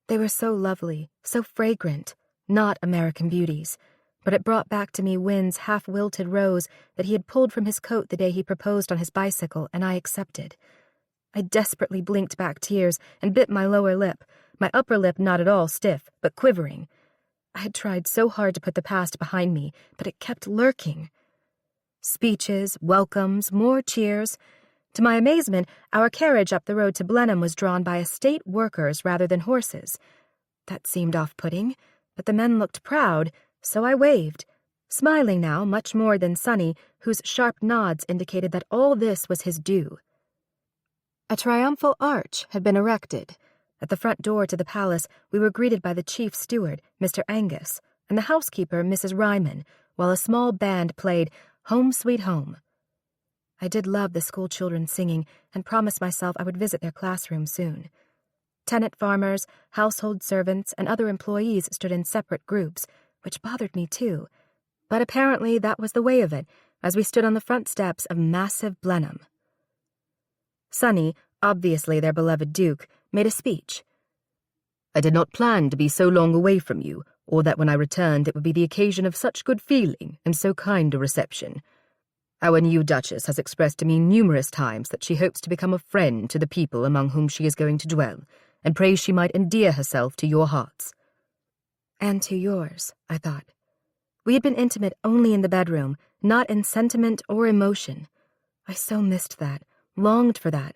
They were so lovely, so fragrant, not American beauties, but it brought back to me Wynn's half-wilted rose that he had pulled from his coat the day he proposed on his bicycle, and I accepted. I desperately blinked back tears and bit my lower lip, my upper lip not at all stiff, but quivering. I had tried so hard to put the past behind me, but it kept lurking. Speeches, welcomes, more cheers. To my amazement, our carriage up the road to Blenheim was drawn by estate workers rather than horses. That seemed off-putting, but the men looked proud, so I waved. smiling now much more than Sunny, whose sharp nods indicated that all this was his due. A triumphal arch had been erected. At the front door to the palace, we were greeted by the chief steward, Mr. Angus, and the housekeeper, Mrs. Ryman, while a small band played Home Sweet Home. I did love the school children singing and promised myself I would visit their classroom soon. Tenant farmers, household servants, and other employees stood in separate groups, which bothered me too. But apparently that was the way of it, as we stood on the front steps of massive Blenheim. Sunny, obviously their beloved Duke, made a speech. "I did not plan to be so long away from you, or that when I returned it would be the occasion of such good feeling and so kind a reception. Our new Duchess has expressed to me numerous times that she hopes to become a friend to the people among whom she is going to dwell, and prays she might endear herself to your hearts." And to yours, I thought. We had been intimate only in the bedroom, not in sentiment or emotion. I so missed that, longed for that.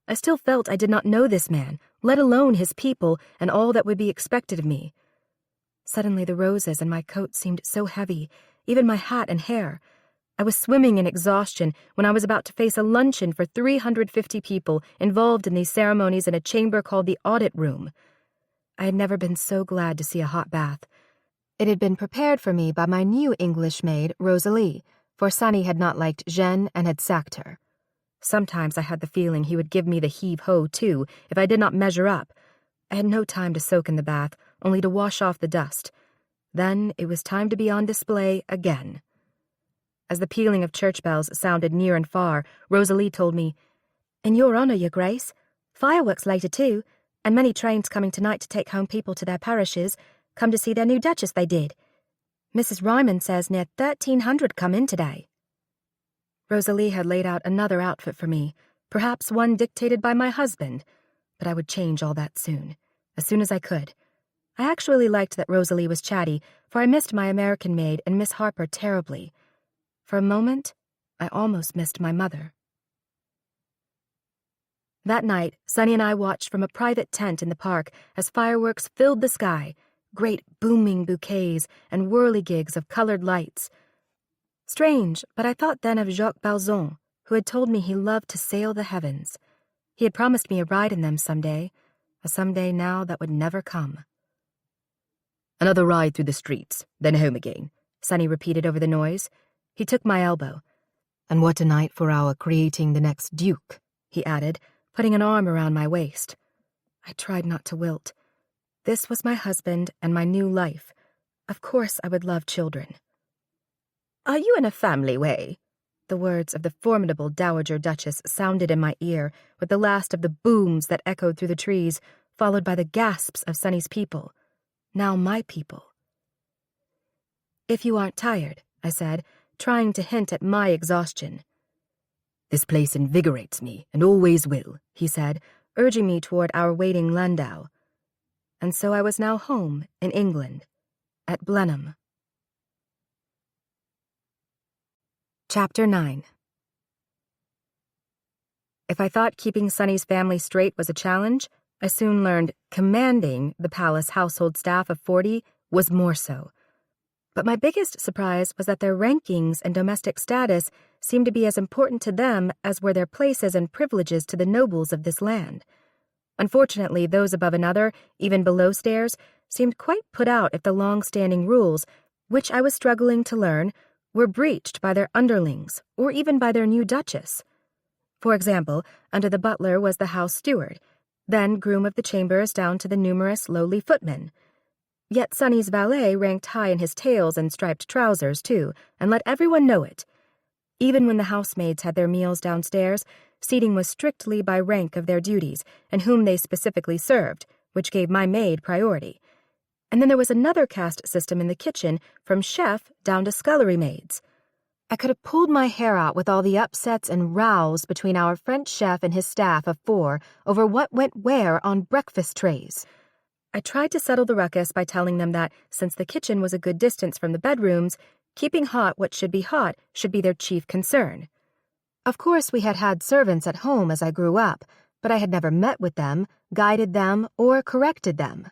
I still felt I did not know this man, let alone his people and all that would be expected of me. Suddenly the roses in my coat seemed so heavy, even my hat and hair. I was swimming in exhaustion when I was about to face a luncheon for 350 people involved in these ceremonies in a chamber called the Audit Room. I had never been so glad to see a hot bath. It had been prepared for me by my new English maid, Rosalie, for Sunny had not liked Jeanne and had sacked her. Sometimes I had the feeling he would give me the heave-ho, too, if I did not measure up. I had no time to soak in the bath, only to wash off the dust. Then it was time to be on display again. As the pealing of church bells sounded near and far, Rosalie told me, "In your honour, your grace. Fireworks later, too, and many trains coming tonight to take home people to their parishes. Come to see their new Duchess, they did. Mrs. Ryman says near 1,300 come in today." Rosalie had laid out another outfit for me, perhaps one dictated by my husband, but I would change all that soon as I could. I actually liked that Rosalie was chatty, for I missed my American maid and Miss Harper terribly. For a moment, I almost missed my mother. That night, Sunny and I watched from a private tent in the park as fireworks filled the sky, great booming bouquets and whirligigs of colored lights. Strange, but I thought then of Jacques Balzon, who had told me he loved to sail the heavens. He had promised me a ride in them someday, a someday now that would never come. "Another ride through the streets, then home again," Sunny repeated over the noise. He took my elbow. "And what a night for our creating the next Duke," he added, putting an arm around my waist. I tried not to wilt. This was my husband and my new life. Of course I would love children. "Are you in a family way?" The words of the formidable Dowager Duchess sounded in my ear with the last of the booms that echoed through the trees, followed by the gasps of Sunny's people. Now my people. "If you aren't tired," I said, trying to hint at my exhaustion. "This place invigorates me, and always will," he said, urging me toward our waiting landau. And so I was now home in England, at Blenheim. Chapter 9. If I thought keeping Sunny's family straight was a challenge, I soon learned commanding the palace household staff of 40 was more so. But my biggest surprise was that their rankings and domestic status seemed to be as important to them as were their places and privileges to the nobles of this land. Unfortunately, those above another, even below stairs, seemed quite put out if the long-standing rules, which I was struggling to learn, were breached by their underlings or even by their new Duchess. For example, under the butler was the house steward, then groom of the chambers down to the numerous lowly footmen. Yet Sunny's valet ranked high in his tails and striped trousers, too, and let everyone know it. Even when the housemaids had their meals downstairs, seating was strictly by rank of their duties and whom they specifically served, which gave my maid priority. And then there was another caste system in the kitchen, from chef down to scullery maids. I could have pulled my hair out with all the upsets and rows between our French chef and his staff of 4 over what went where on breakfast trays. I tried to settle the ruckus by telling them that, since the kitchen was a good distance from the bedrooms, keeping hot what should be their chief concern. Of course, we had had servants at home as I grew up, but I had never met with them, guided them, or corrected them.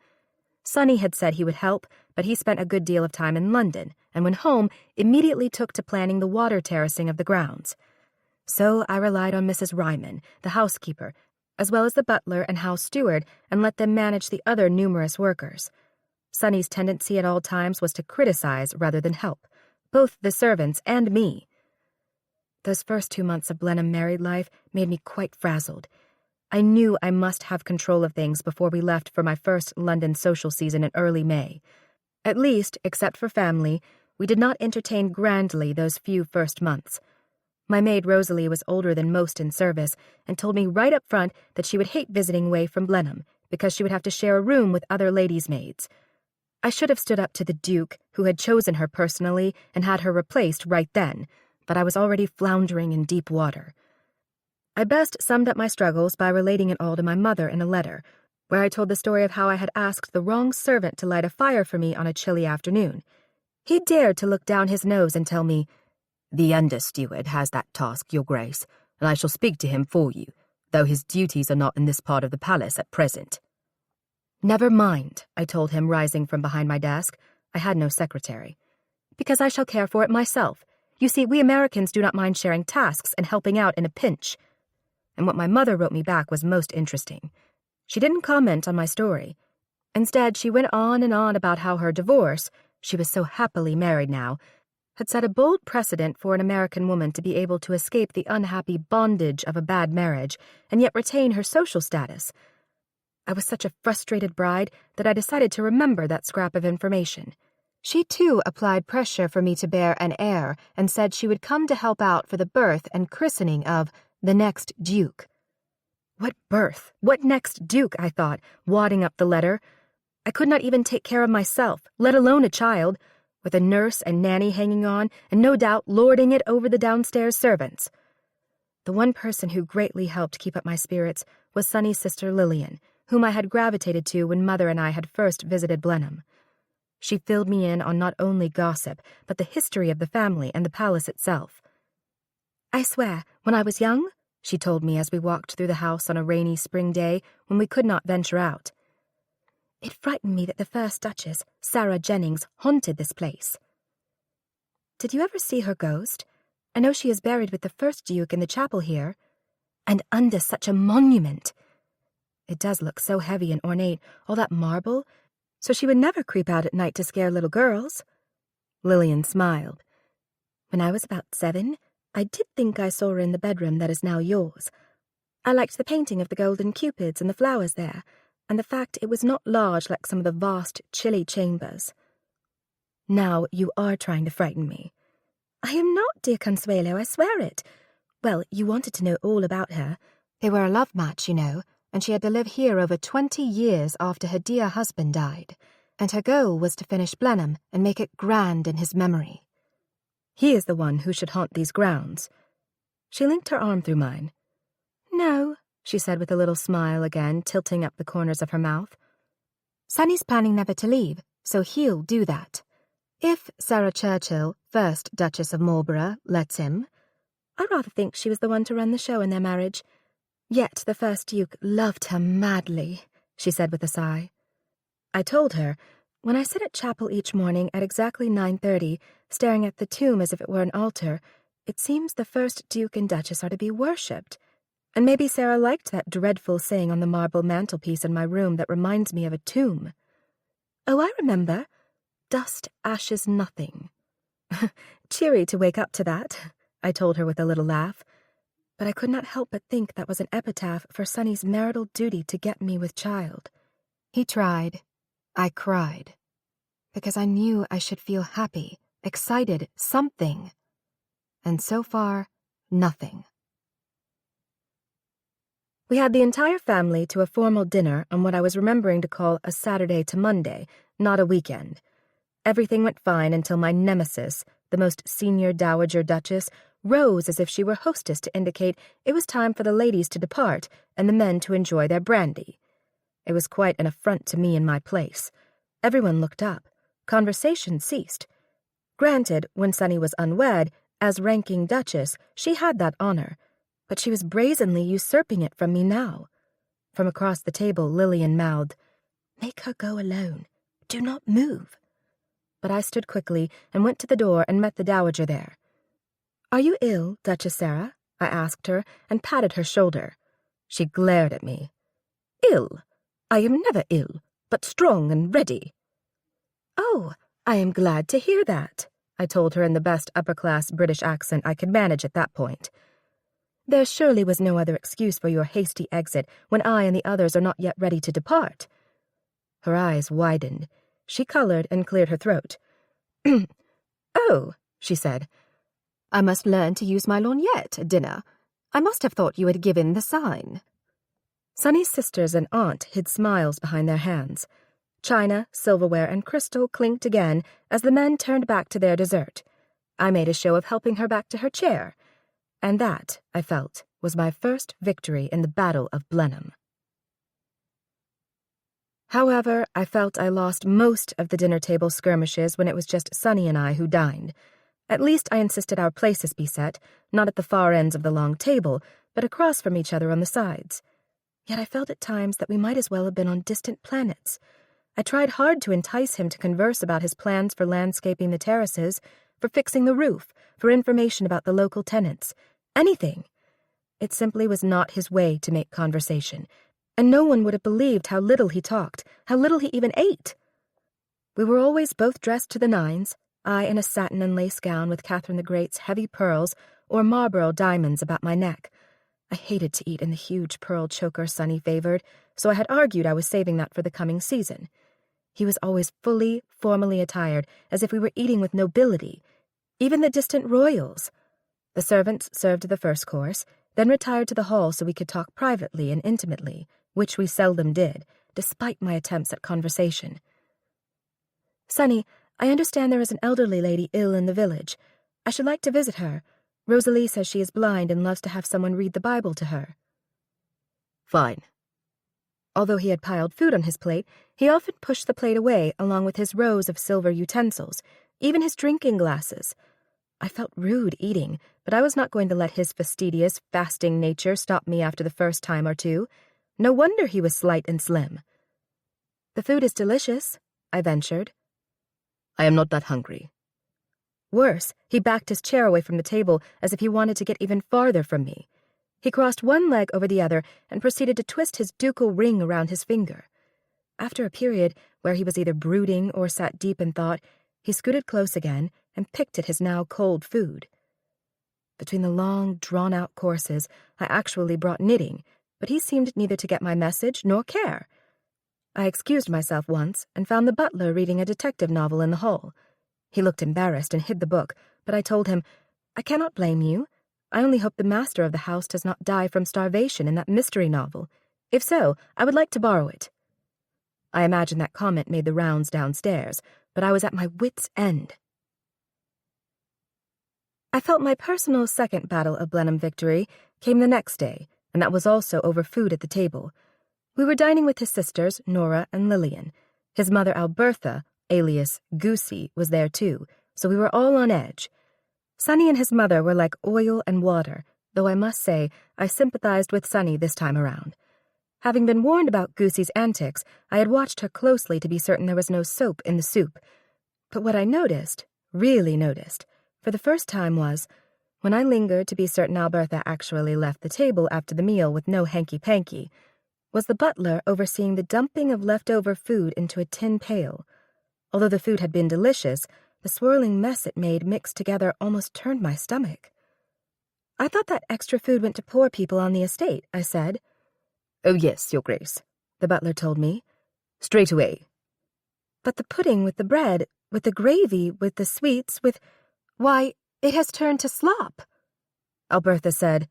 Sunny had said he would help, but he spent a good deal of time in London, and when home, immediately took to planning the water terracing of the grounds. So I relied on Mrs. Ryman, the housekeeper, as well as the butler and house steward, and let them manage the other numerous workers. Sonny's tendency at all times was to criticize rather than help, both the servants and me. Those first 2 months of Blenheim married life made me quite frazzled. I knew I must have control of things before we left for my first London social season in early May. At least, except for family, we did not entertain grandly those few first months. My maid Rosalie was older than most in service and told me right up front that she would hate visiting away from Blenheim because she would have to share a room with other ladies' maids. I should have stood up to the Duke, who had chosen her personally and had her replaced right then, but I was already floundering in deep water. I best summed up my struggles by relating it all to my mother in a letter, where I told the story of how I had asked the wrong servant to light a fire for me on a chilly afternoon. He dared to look down his nose and tell me, "The under-steward has that task, Your Grace, and I shall speak to him for you, though his duties are not in this part of the palace at present." "Never mind," I told him, rising from behind my desk. I had no secretary. "Because I shall care for it myself. You see, we Americans do not mind sharing tasks and helping out in a pinch." And what my mother wrote me back was most interesting. She didn't comment on my story. Instead, she went on and on about how her divorce, she was so happily married now, had set a bold precedent for an American woman to be able to escape the unhappy bondage of a bad marriage and yet retain her social status. I was such a frustrated bride that I decided to remember that scrap of information. She too applied pressure for me to bear an heir and said she would come to help out for the birth and christening of the next Duke. What birth? What next Duke? I thought, wadding up the letter. I could not even take care of myself, let alone a child, with a nurse and nanny hanging on, and no doubt lording it over the downstairs servants. The one person who greatly helped keep up my spirits was Sonny's sister Lillian, whom I had gravitated to when Mother and I had first visited Blenheim. She filled me in on not only gossip, but the history of the family and the palace itself. "I swear, when I was young," she told me as we walked through the house on a rainy spring day when we could not venture out, "it frightened me that the first Duchess, Sarah Jennings, haunted this place." "Did you ever see her ghost? I know she is buried with the first Duke in the chapel here. And under such a monument. It does look so heavy and ornate, all that marble, so she would never creep out at night to scare little girls." Lillian smiled. "When I was about 7, I did think I saw her in the bedroom that is now yours. I liked the painting of the golden cupids and the flowers there, and the fact it was not large like some of the vast, chilly chambers." "Now you are trying to frighten me." "I am not, dear Consuelo, I swear it. Well, you wanted to know all about her. They were a love match, you know, and she had to live here over 20 years after her dear husband died, and her goal was to finish Blenheim and make it grand in his memory. He is the one who should haunt these grounds." She linked her arm through mine. "No," she said with a little smile again, tilting up the corners of her mouth. "Sonny's planning never to leave, so he'll do that. If Sarah Churchill, first Duchess of Marlborough, lets him. I rather think she was the one to run the show in their marriage. Yet the first Duke loved her madly," she said with a sigh. I told her, "When I sit at chapel each morning at exactly 9:30, staring at the tomb as if it were an altar, it seems the first Duke and Duchess are to be worshipped. And maybe Sarah liked that dreadful saying on the marble mantelpiece in my room that reminds me of a tomb. Oh, I remember. Dust, ashes, nothing." "Cheery to wake up to that," I told her with a little laugh. But I could not help but think that was an epitaph for Sonny's marital duty to get me with child. He tried. I cried. Because I knew I should feel happy, excited, something. And so far, nothing. We had the entire family to a formal dinner on what I was remembering to call a Saturday to Monday, not a weekend. Everything went fine until my nemesis, the most senior dowager Duchess, rose as if she were hostess to indicate it was time for the ladies to depart and the men to enjoy their brandy. It was quite an affront to me in my place. Everyone looked up. Conversation ceased. Granted, when Sonny was unwed, as ranking Duchess, she had that honor, but she was brazenly usurping it from me now. From across the table, Lillian mouthed, "Make her go alone. Do not move." but I stood quickly and went to the door and met the dowager there. "Are you ill, Duchess Sarah?" I asked her and patted her shoulder. She glared at me. "Ill? I am never ill, but strong and ready." "Oh, I am glad to hear that," I told her in the best upper-class British accent I could manage at that point. "There surely was no other excuse for your hasty exit when I and the others are not yet ready to depart." Her eyes widened. She colored and cleared her throat. "Oh," she said. "I must learn to use my lorgnette at dinner. I must have thought you had given the sign." Sunny's sisters and aunt hid smiles behind their hands. China, silverware, and crystal clinked again as the men turned back to their dessert. I made a show of helping her back to her chair. And that, I felt, was my first victory in the Battle of Blenheim. However, I felt I lost most of the dinner table skirmishes when it was just Sunny and I who dined. At least I insisted our places be set, not at the far ends of the long table, but across from each other on the sides. Yet I felt at times that we might as well have been on distant planets. I tried hard to entice him to converse about his plans for landscaping the terraces, for fixing the roof, for information about the local tenants. Anything. It simply was not his way to make conversation, and no one would have believed how little he talked, how little he even ate. We were always both dressed to the nines, I in a satin and lace gown with Catherine the Great's heavy pearls or Marlborough diamonds about my neck. I hated to eat in the huge pearl choker Sunny favored, so I had argued I was saving that for the coming season. He was always fully, formally attired, as if we were eating with nobility, even the distant royals. The servants served the first course, then retired to the hall so we could talk privately and intimately, which we seldom did, despite my attempts at conversation. "Sunny, I understand there is an elderly lady ill in the village. I should like to visit her. Rosalie says she is blind and loves to have someone read the Bible to her." "Fine." Although he had piled food on his plate, he often pushed the plate away along with his rows of silver utensils, even his drinking glasses. I felt rude eating, but I was not going to let his fastidious, fasting nature stop me after the first time or two. No wonder he was slight and slim. "The food is delicious," I ventured. "I am not that hungry." Worse, he backed his chair away from the table as if he wanted to get even farther from me. He crossed one leg over the other and proceeded to twist his ducal ring around his finger. After a period where he was either brooding or sat deep in thought, he scooted close again and picked at his now cold food. Between the long, drawn-out courses, I actually brought knitting, but he seemed neither to get my message nor care. I excused myself once and found the butler reading a detective novel in the hall. He looked embarrassed and hid the book, but I told him, "I cannot blame you. I only hope the master of the house does not die from starvation in that mystery novel. If so, I would like to borrow it." I imagine that comment made the rounds downstairs, but I was at my wits' end. I felt my personal second Battle of Blenheim victory came the next day, and that was also over food at the table. We were dining with his sisters, Nora and Lillian. His mother, Albertha, alias Goosey, was there too, so we were all on edge. Sunny and his mother were like oil and water, though I must say I sympathized with Sunny this time around. Having been warned about Goosey's antics, I had watched her closely to be certain there was no soap in the soup. But what I noticed, really noticed, for the first time was, when I lingered to be certain Albertha actually left the table after the meal with no hanky-panky, was the butler overseeing the dumping of leftover food into a tin pail. Although the food had been delicious, the swirling mess it made mixed together almost turned my stomach. "I thought that extra food went to poor people on the estate," I said. "Oh yes, Your Grace," the butler told me. "Straight away." "But the pudding with the bread, with the gravy, with the sweets, with... Why, it has turned to slop." Albertha said,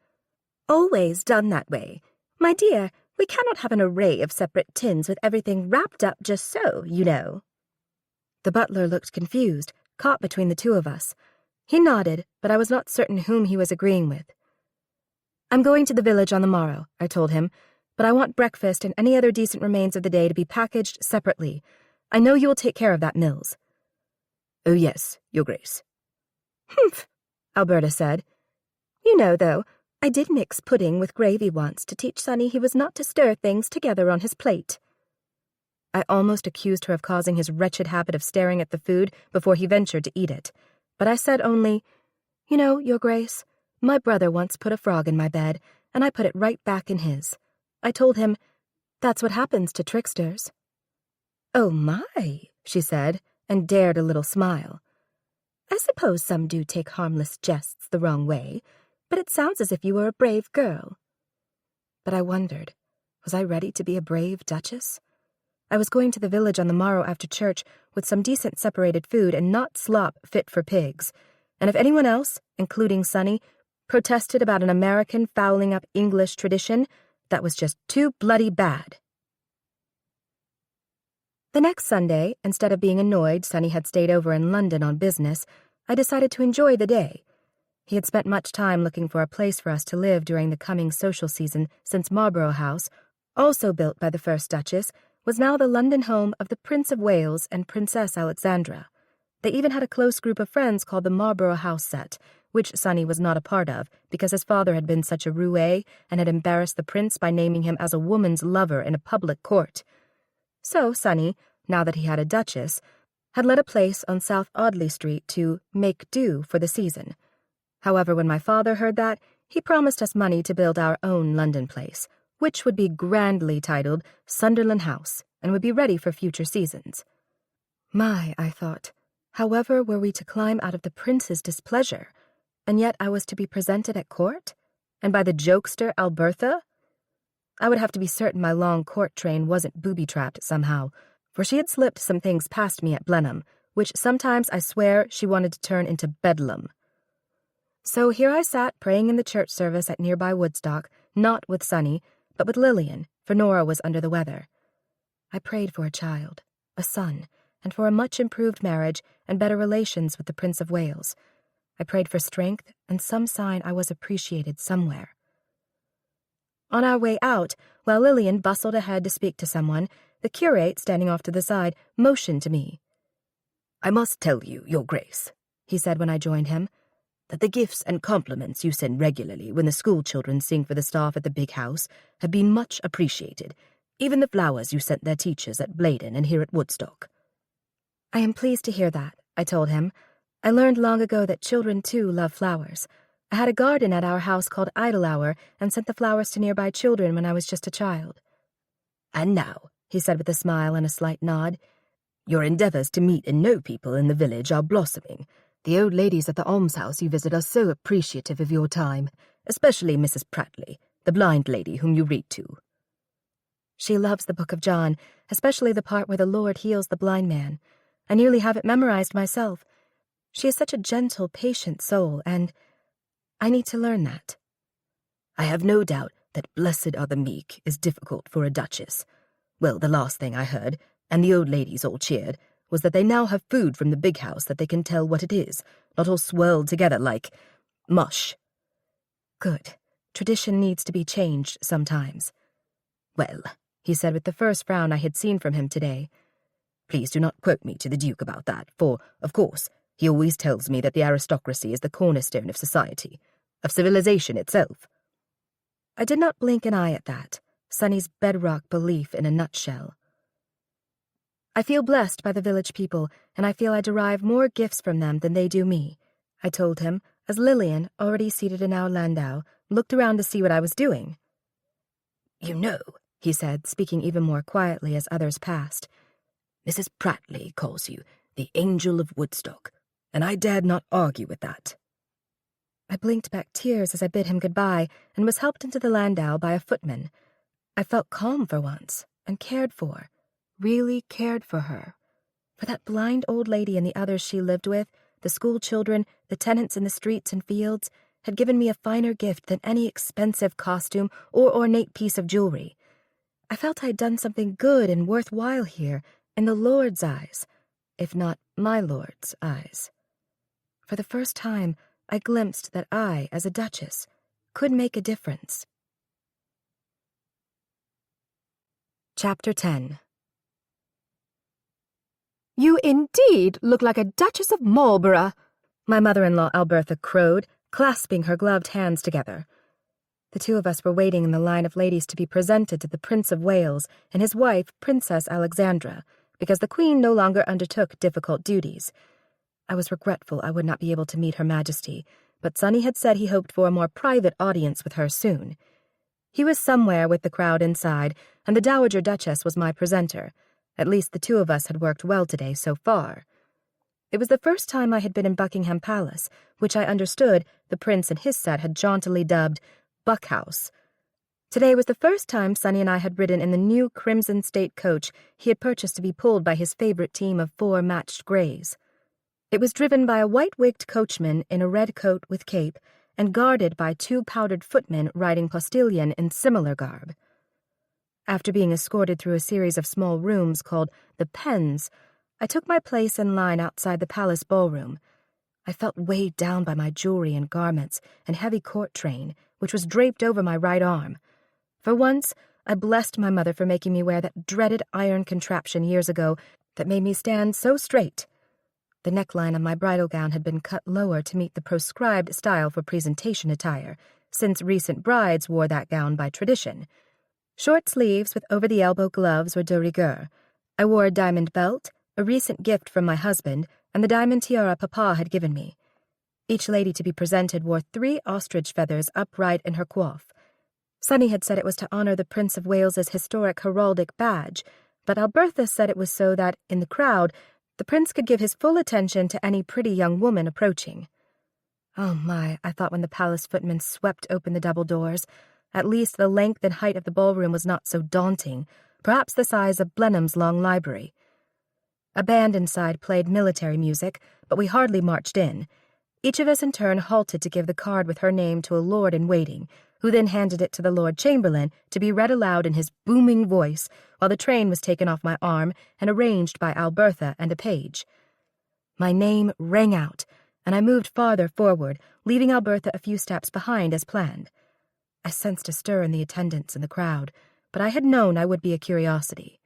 "Always done that way. My dear, we cannot have an array of separate tins with everything wrapped up just so, you know." The butler looked confused, caught between the two of us. He nodded, but I was not certain whom he was agreeing with. "I'm going to the village on the morrow," I told him, "but I want breakfast and any other decent remains of the day to be packaged separately. I know you will take care of that, Mills." "Oh yes, Your Grace." "Humph," Alberta said. "You know, though, I did mix pudding with gravy once to teach Sunny he was not to stir things together on his plate." I almost accused her of causing his wretched habit of staring at the food before he ventured to eat it. But I said only, "You know, Your Grace, my brother once put a frog in my bed, and I put it right back in his. I told him, that's what happens to tricksters." "Oh my," she said, and dared a little smile. "I suppose some do take harmless jests the wrong way, but it sounds as if you were a brave girl." But I wondered, was I ready to be a brave Duchess? I was going to the village on the morrow after church with some decent separated food and not slop fit for pigs, and if anyone else, including Sonny, protested about an American fouling up English tradition, that was just too bloody bad. The next Sunday, instead of being annoyed Sonny had stayed over in London on business, I decided to enjoy the day. He had spent much time looking for a place for us to live during the coming social season since Marlborough House, also built by the first Duchess, was now the London home of the Prince of Wales and Princess Alexandra. They even had a close group of friends called the Marlborough House set, which Sonny was not a part of because his father had been such a roue and had embarrassed the prince by naming him as a woman's lover in a public court. So Sonny, now that he had a Duchess, had let a place on South Audley Street to make do for the season. However, when my father heard that, he promised us money to build our own London place, which would be grandly titled Sunderland House and would be ready for future seasons. My, I thought, however were we to climb out of the prince's displeasure? And yet I was to be presented at court? And by the jokester Albertha? I would have to be certain my long court train wasn't booby-trapped somehow, for she had slipped some things past me at Blenheim, which sometimes I swear she wanted to turn into bedlam. So here I sat praying in the church service at nearby Woodstock, not with Sonny, but with Lillian, for Nora was under the weather. I prayed for a child, a son, and for a much-improved marriage and better relations with the Prince of Wales. I prayed for strength and some sign I was appreciated somewhere. On our way out, while Lillian bustled ahead to speak to someone, the curate, standing off to the side, motioned to me. "I must tell you, Your Grace," he said when I joined him, "that the gifts and compliments you send regularly when the school children sing for the staff at the big house have been much appreciated, even the flowers you sent their teachers at Blaydon and here at Woodstock." "I am pleased to hear that," I told him. "I learned long ago that children, too, love flowers. I had a garden at our house called Idle Hour and sent the flowers to nearby children when I was just a child." "And now," he said with a smile and a slight nod, "your endeavours to meet and know people in the village are blossoming. The old ladies at the almshouse you visit are so appreciative of your time, especially Mrs. Prattley, the blind lady whom you read to." "She loves the Book of John, especially the part where the Lord heals the blind man. I nearly have it memorized myself. She is such a gentle, patient soul, and I need to learn that." "I have no doubt that 'blessed are the meek' is difficult for a duchess. Well, the last thing I heard, and the old ladies all cheered, was that they now have food from the big house that they can tell what it is, not all swirled together like mush." "Good. Tradition needs to be changed sometimes." "Well," he said with the first frown I had seen from him today, "please do not quote me to the Duke about that, for, of course, he always tells me that the aristocracy is the cornerstone of society, of civilization itself." I did not blink an eye at that, Sonny's bedrock belief in a nutshell. "I feel blessed by the village people, and I feel I derive more gifts from them than they do me," I told him, as Lillian, already seated in our landau, looked around to see what I was doing. "You know," he said, speaking even more quietly as others passed, "Mrs. Prattley calls you the Angel of Woodstock, and I dared not argue with that." I blinked back tears as I bid him goodbye and was helped into the landau by a footman. I felt calm for once, and cared for. Really cared for her. For that blind old lady and the others she lived with, the school children, the tenants in the streets and fields, had given me a finer gift than any expensive costume or ornate piece of jewelry. I felt I had done something good and worthwhile here, in the Lord's eyes, if not my Lord's eyes. For the first time, I glimpsed that I, as a duchess, could make a difference. Chapter 10. "You indeed look like a Duchess of Marlborough," my mother-in-law Albertha crowed, clasping her gloved hands together. The two of us were waiting in the line of ladies to be presented to the Prince of Wales and his wife, Princess Alexandra, because the Queen no longer undertook difficult duties. I was regretful I would not be able to meet Her Majesty, but Sonny had said he hoped for a more private audience with her soon. He was somewhere with the crowd inside, and the Dowager Duchess was my presenter. At least the two of us had worked well today so far. It was the first time I had been in Buckingham Palace, which I understood the Prince and his set had jauntily dubbed Buck House. Today was the first time Sonny and I had ridden in the new Crimson State coach he had purchased to be pulled by his favorite team of 4 matched greys. It was driven by a white-wigged coachman in a red coat with cape and guarded by 2 powdered footmen riding postilion in similar garb. After being escorted through a series of small rooms called the Pens, I took my place in line outside the palace ballroom. I felt weighed down by my jewelry and garments and heavy court train, which was draped over my right arm. For once, I blessed my mother for making me wear that dreaded iron contraption years ago that made me stand so straight. The neckline of my bridal gown had been cut lower to meet the proscribed style for presentation attire, since recent brides wore that gown by tradition. Short sleeves with over-the-elbow gloves were de rigueur. I wore a diamond belt, a recent gift from my husband, and the diamond tiara Papa had given me. Each lady to be presented wore 3 ostrich feathers upright in her coif. Sonny had said it was to honor the Prince of Wales's historic heraldic badge, but Albertha said it was so that, in the crowd, the prince could give his full attention to any pretty young woman approaching. Oh my, I thought when the palace footmen swept open the double doors. At least the length and height of the ballroom was not so daunting, perhaps the size of Blenheim's long library. A band inside played military music, but we hardly marched in. Each of us in turn halted to give the card with her name to a lord-in-waiting, who then handed it to the Lord Chamberlain to be read aloud in his booming voice while the train was taken off my arm and arranged by Albertha and a page. My name rang out, and I moved farther forward, leaving Albertha a few steps behind as planned. I sensed a stir in the attendants and the crowd, but I had known I would be a curiosity.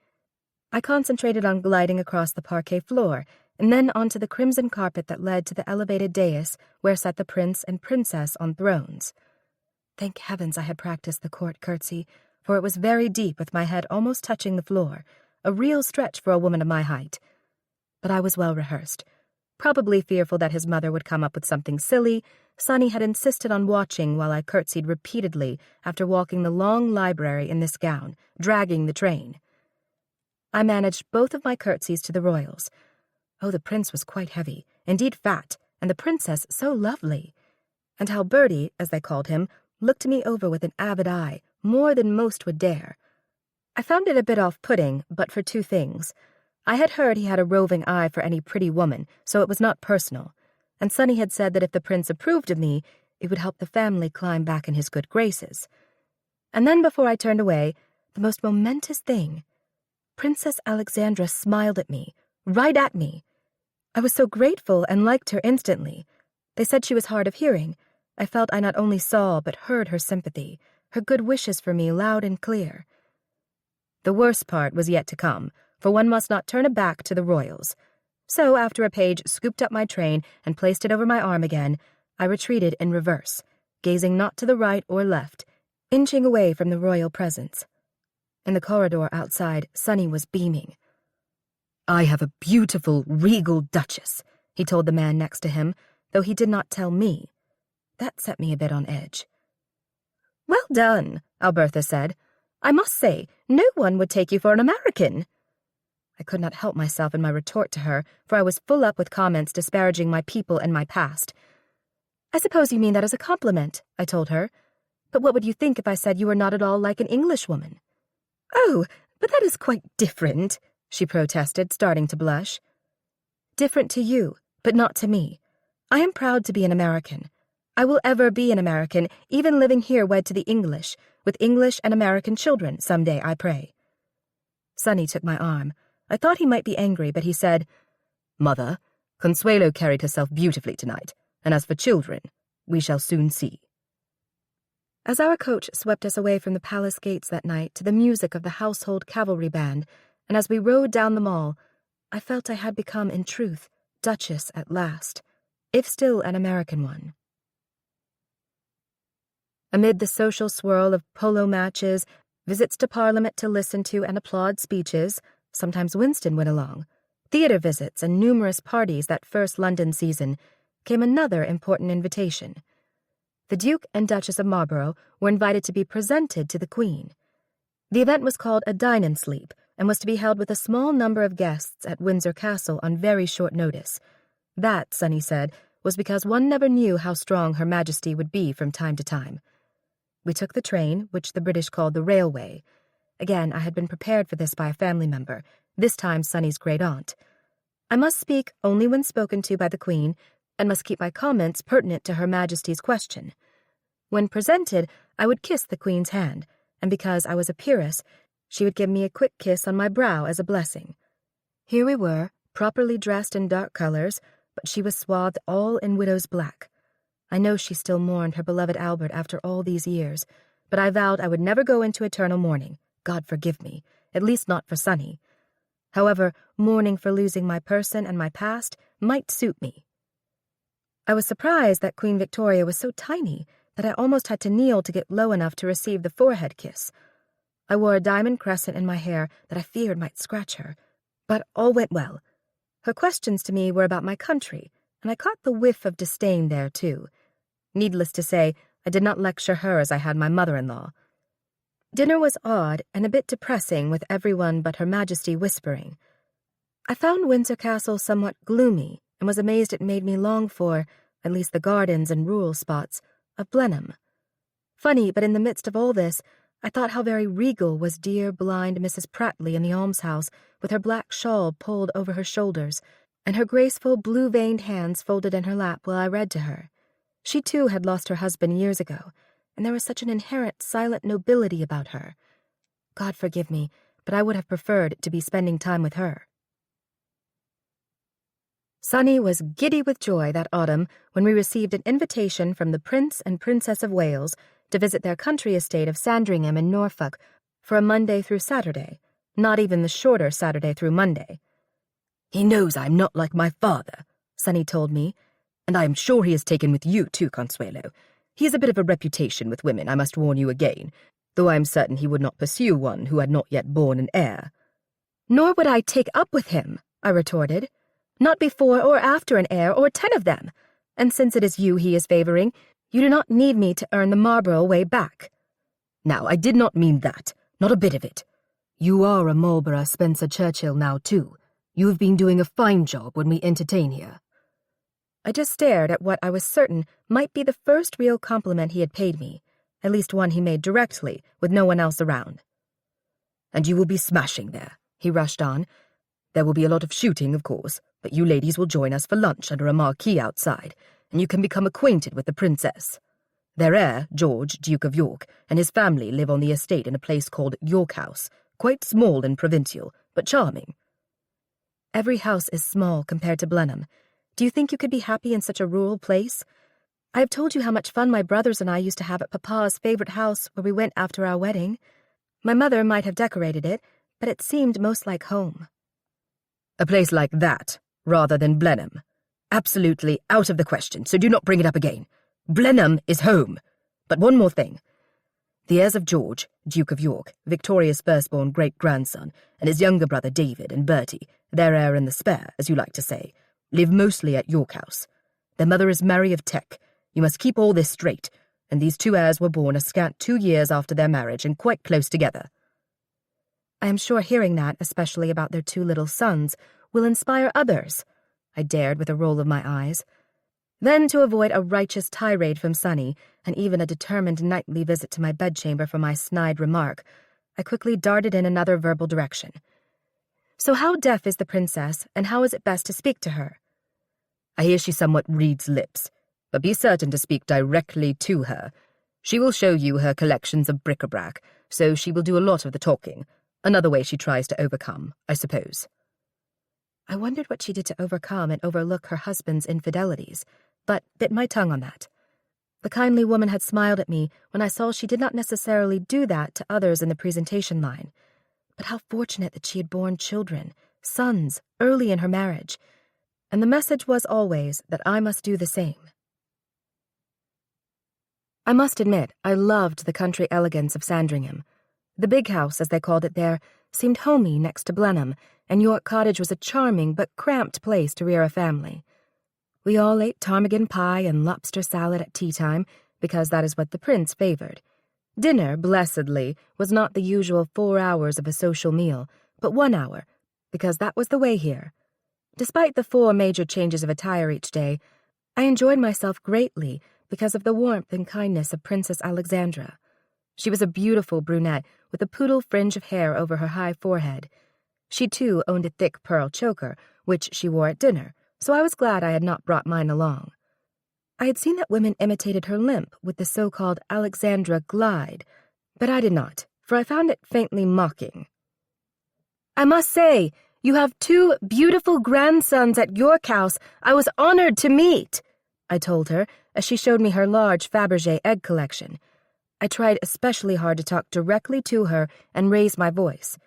I concentrated on gliding across the parquet floor, and then onto the crimson carpet that led to the elevated dais where sat the prince and princess on thrones. Thank heavens I had practiced the court curtsy, for it was very deep with my head almost touching the floor, a real stretch for a woman of my height. But I was well rehearsed. Probably fearful that his mother would come up with something silly, Sonny had insisted on watching while I curtsied repeatedly after walking the long library in this gown, dragging the train. I managed both of my curtsies to the royals. Oh, the prince was quite heavy, indeed fat, and the princess so lovely. And how Bertie, as they called him, looked me over with an avid eye, more than most would dare. I found it a bit off-putting, but for 2 things. I had heard he had a roving eye for any pretty woman, so it was not personal, and Sonny had said that if the prince approved of me, it would help the family climb back in his good graces. And then before I turned away, the most momentous thing, Princess Alexandra smiled at me, right at me. I was so grateful and liked her instantly. They said she was hard of hearing. I felt I not only saw but heard her sympathy, her good wishes for me loud and clear. The worst part was yet to come, for one must not turn a back to the royals. So after a page scooped up my train and placed it over my arm again, I retreated in reverse, gazing not to the right or left, inching away from the royal presence. In the corridor outside, Sonny was beaming. "I have a beautiful, regal Duchess," he told the man next to him, though he did not tell me. That set me a bit on edge. "Well done," Albertha said. "I must say, no one would take you for an American." I could not help myself in my retort to her, for I was full up with comments disparaging my people and my past. "I suppose you mean that as a compliment," I told her. "But what would you think if I said you were not at all like an Englishwoman?" "Oh, but that is quite different," she protested, starting to blush. "Different to you, but not to me. I am proud to be an American. I will ever be an American, even living here wed to the English, with English and American children someday, I pray." Sonny took my arm. I thought he might be angry, but he said, "Mother, Consuelo carried herself beautifully tonight, and as for children, we shall soon see." As our coach swept us away from the palace gates that night to the music of the household cavalry band, and as we rode down the mall, I felt I had become, in truth, Duchess at last, if still an American one. Amid the social swirl of polo matches, visits to Parliament to listen to and applaud speeches, sometimes Winston went along, theatre visits and numerous parties that first London season, came another important invitation. The Duke and Duchess of Marlborough were invited to be presented to the Queen. The event was called a dine-and-sleep and was to be held with a small number of guests at Windsor Castle on very short notice. That, Sunny said, was because one never knew how strong Her Majesty would be from time to time. We took the train, which the British called the railway. Again, I had been prepared for this by a family member, this time Sunny's great-aunt. I must speak only when spoken to by the Queen, and must keep my comments pertinent to Her Majesty's question. When presented, I would kiss the Queen's hand, and because I was a peeress, she would give me a quick kiss on my brow as a blessing. Here we were, properly dressed in dark colors, but she was swathed all in widow's black. I know she still mourned her beloved Albert after all these years, but I vowed I would never go into eternal mourning, God forgive me, at least not for Sunny. However, mourning for losing my person and my past might suit me. I was surprised that Queen Victoria was so tiny that I almost had to kneel to get low enough to receive the forehead kiss. I wore a diamond crescent in my hair that I feared might scratch her, but all went well. Her questions to me were about my country, and I caught the whiff of disdain there, too. Needless to say, I did not lecture her as I had my mother-in-law. Dinner was odd and a bit depressing, with everyone but Her Majesty whispering. I found Windsor Castle somewhat gloomy, and was amazed it made me long for, at least the gardens and rural spots, of Blenheim. Funny, but in the midst of all this, I thought how very regal was dear, blind Mrs. Prattley in the almshouse, with her black shawl pulled over her shoulders, and her graceful blue-veined hands folded in her lap while I read to her. She, too, had lost her husband years ago, and there was such an inherent silent nobility about her. God forgive me, but I would have preferred to be spending time with her. Sunny was giddy with joy that autumn when we received an invitation from the Prince and Princess of Wales to visit their country estate of Sandringham in Norfolk for a Monday through Saturday, not even the shorter Saturday through Monday. "He knows I'm not like my father," Sunny told me, "and I am sure he is taken with you too, Consuelo. He has a bit of a reputation with women, I must warn you again, though I am certain he would not pursue one who had not yet borne an heir." "Nor would I take up with him," I retorted. "Not before or after an heir, or 10 of them. And since it is you he is favoring, you do not need me to earn the Marlborough way back." "Now, I did not mean that, not a bit of it. You are a Marlborough Spencer Churchill now, too. You have been doing a fine job when we entertain here." I just stared at what I was certain might be the first real compliment he had paid me, at least one he made directly, with no one else around. "And you will be smashing there," he rushed on. "There will be a lot of shooting, of course, but you ladies will join us for lunch under a marquee outside, and you can become acquainted with the princess. Their heir, George, Duke of York, and his family live on the estate in a place called York House, quite small and provincial, but charming." "Every house is small compared to Blenheim. Do you think you could be happy in such a rural place? I have told you how much fun my brothers and I used to have at Papa's favorite house where we went after our wedding. My mother might have decorated it, but it seemed most like home." "A place like that, rather than Blenheim. Absolutely out of the question, so do not bring it up again. Blenheim is home. But one more thing. The heirs of George, Duke of York, Victoria's firstborn great-grandson, and his younger brother David and Bertie, their heir in the spare, as you like to say, live mostly at York House. Their mother is Mary of Teck. You must keep all this straight, and these two heirs were born a scant 2 years after their marriage and quite close together." "I am sure hearing that, especially about their 2 little sons, will inspire others," I dared with a roll of my eyes. Then, to avoid a righteous tirade from Sunny, and even a determined nightly visit to my bedchamber for my snide remark, I quickly darted in another verbal direction. "So how deaf is the princess, and how is it best to speak to her?" "I hear she somewhat reads lips, but be certain to speak directly to her. She will show you her collections of bric-a-brac, so she will do a lot of the talking. Another way she tries to overcome, I suppose." I wondered what she did to overcome and overlook her husband's infidelities, but bit my tongue on that. The kindly woman had smiled at me when I saw she did not necessarily do that to others in the presentation line. But how fortunate that she had borne children, sons, early in her marriage, and the message was always that I must do the same. I must admit, I loved the country elegance of Sandringham. The big house, as they called it there, seemed homey next to Blenheim, and York Cottage was a charming but cramped place to rear a family. We all ate ptarmigan pie and lobster salad at tea-time, because that is what the prince favored. Dinner, blessedly, was not the usual 4 hours of a social meal, but 1 hour, because that was the way here. Despite the 4 major changes of attire each day, I enjoyed myself greatly because of the warmth and kindness of Princess Alexandra. She was a beautiful brunette with a poodle fringe of hair over her high forehead. She, too, owned a thick pearl choker, which she wore at dinner, so I was glad I had not brought mine along. I had seen that women imitated her limp with the so-called Alexandra glide, but I did not, for I found it faintly mocking. "I must say, you have 2 beautiful grandsons at York House I was honored to meet," I told her, as she showed me her large Fabergé egg collection. I tried especially hard to talk directly to her and raise my voice.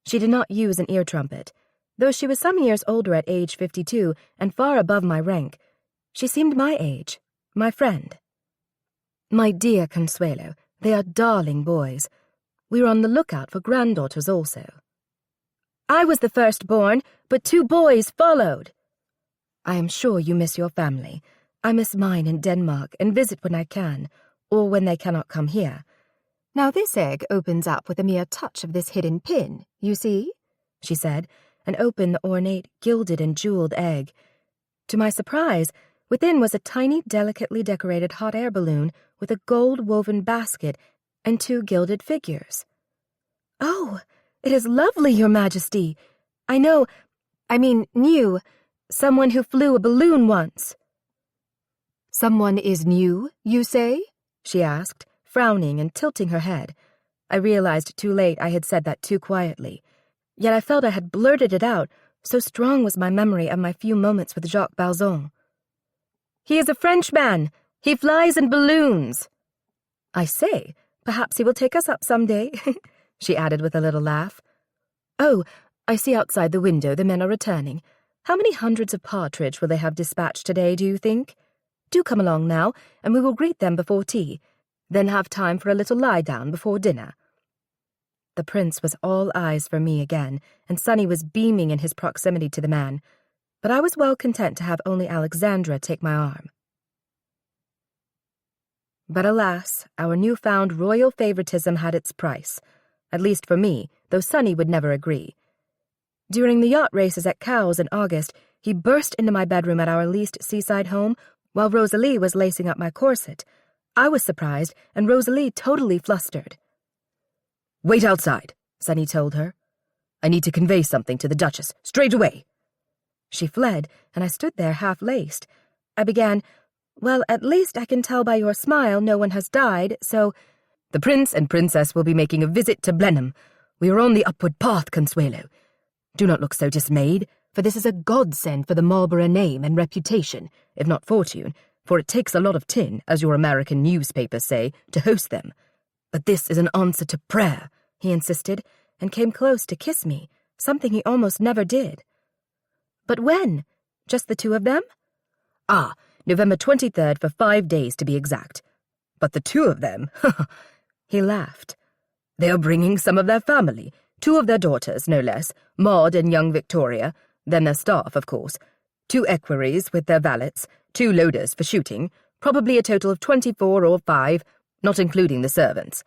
She did not use an ear trumpet. Though she was some years older at age 52 and far above my rank, she seemed my age, my friend. "My dear Consuelo, they are darling boys. We were on the lookout for granddaughters also." "I was the firstborn, but 2 boys followed." "I am sure you miss your family. I miss mine in Denmark and visit when I can, or when they cannot come here. Now this egg opens up with a mere touch of this hidden pin, you see," she said, and opened the ornate, gilded and jeweled egg. To my surprise, within was a tiny, delicately decorated hot air balloon with a gold-woven basket and 2 gilded figures. "Oh, it is lovely, Your Majesty. I knew someone who flew a balloon once." "Someone is new, you say?" she asked, frowning and tilting her head. I realized too late I had said that too quietly. Yet I felt I had blurted it out, so strong was my memory of my few moments with Jacques Balzon. "He is a Frenchman. He flies in balloons." "I say, perhaps he will take us up some day," she added with a little laugh. "Oh, I see outside the window the men are returning. How many hundreds of partridge will they have dispatched today, do you think? Do come along now, and we will greet them before tea, then have time for a little lie-down before dinner." The prince was all eyes for me again, and Sonny was beaming in his proximity to the man, but I was well content to have only Alexandra take my arm. But alas, our newfound royal favoritism had its price, at least for me, though Sonny would never agree. During the yacht races at Cowes in August, he burst into my bedroom at our leased seaside home while Rosalie was lacing up my corset. I was surprised, and Rosalie totally flustered. "Wait outside," Sonny told her. "I need to convey something to the Duchess, straight away." She fled, and I stood there half-laced. I began, "Well, at least I can tell by your smile no one has died, so—" "The Prince and Princess will be making a visit to Blenheim. We are on the upward path, Consuelo. Do not look so dismayed, for this is a godsend for the Marlborough name and reputation, if not fortune, for it takes a lot of tin, as your American newspapers say, to host them. But this is an answer to prayer," he insisted, and came close to kiss me, something he almost never did. "But when? Just the 2 of them?" "Ah, November 23rd for 5 days to be exact. But the 2 of them," he laughed. "They are bringing some of their family, 2 of their daughters, no less, Maud and young Victoria, then their staff, of course, 2 equerries with their valets, 2 loaders for shooting, probably a total of 24 or 5, not including the servants."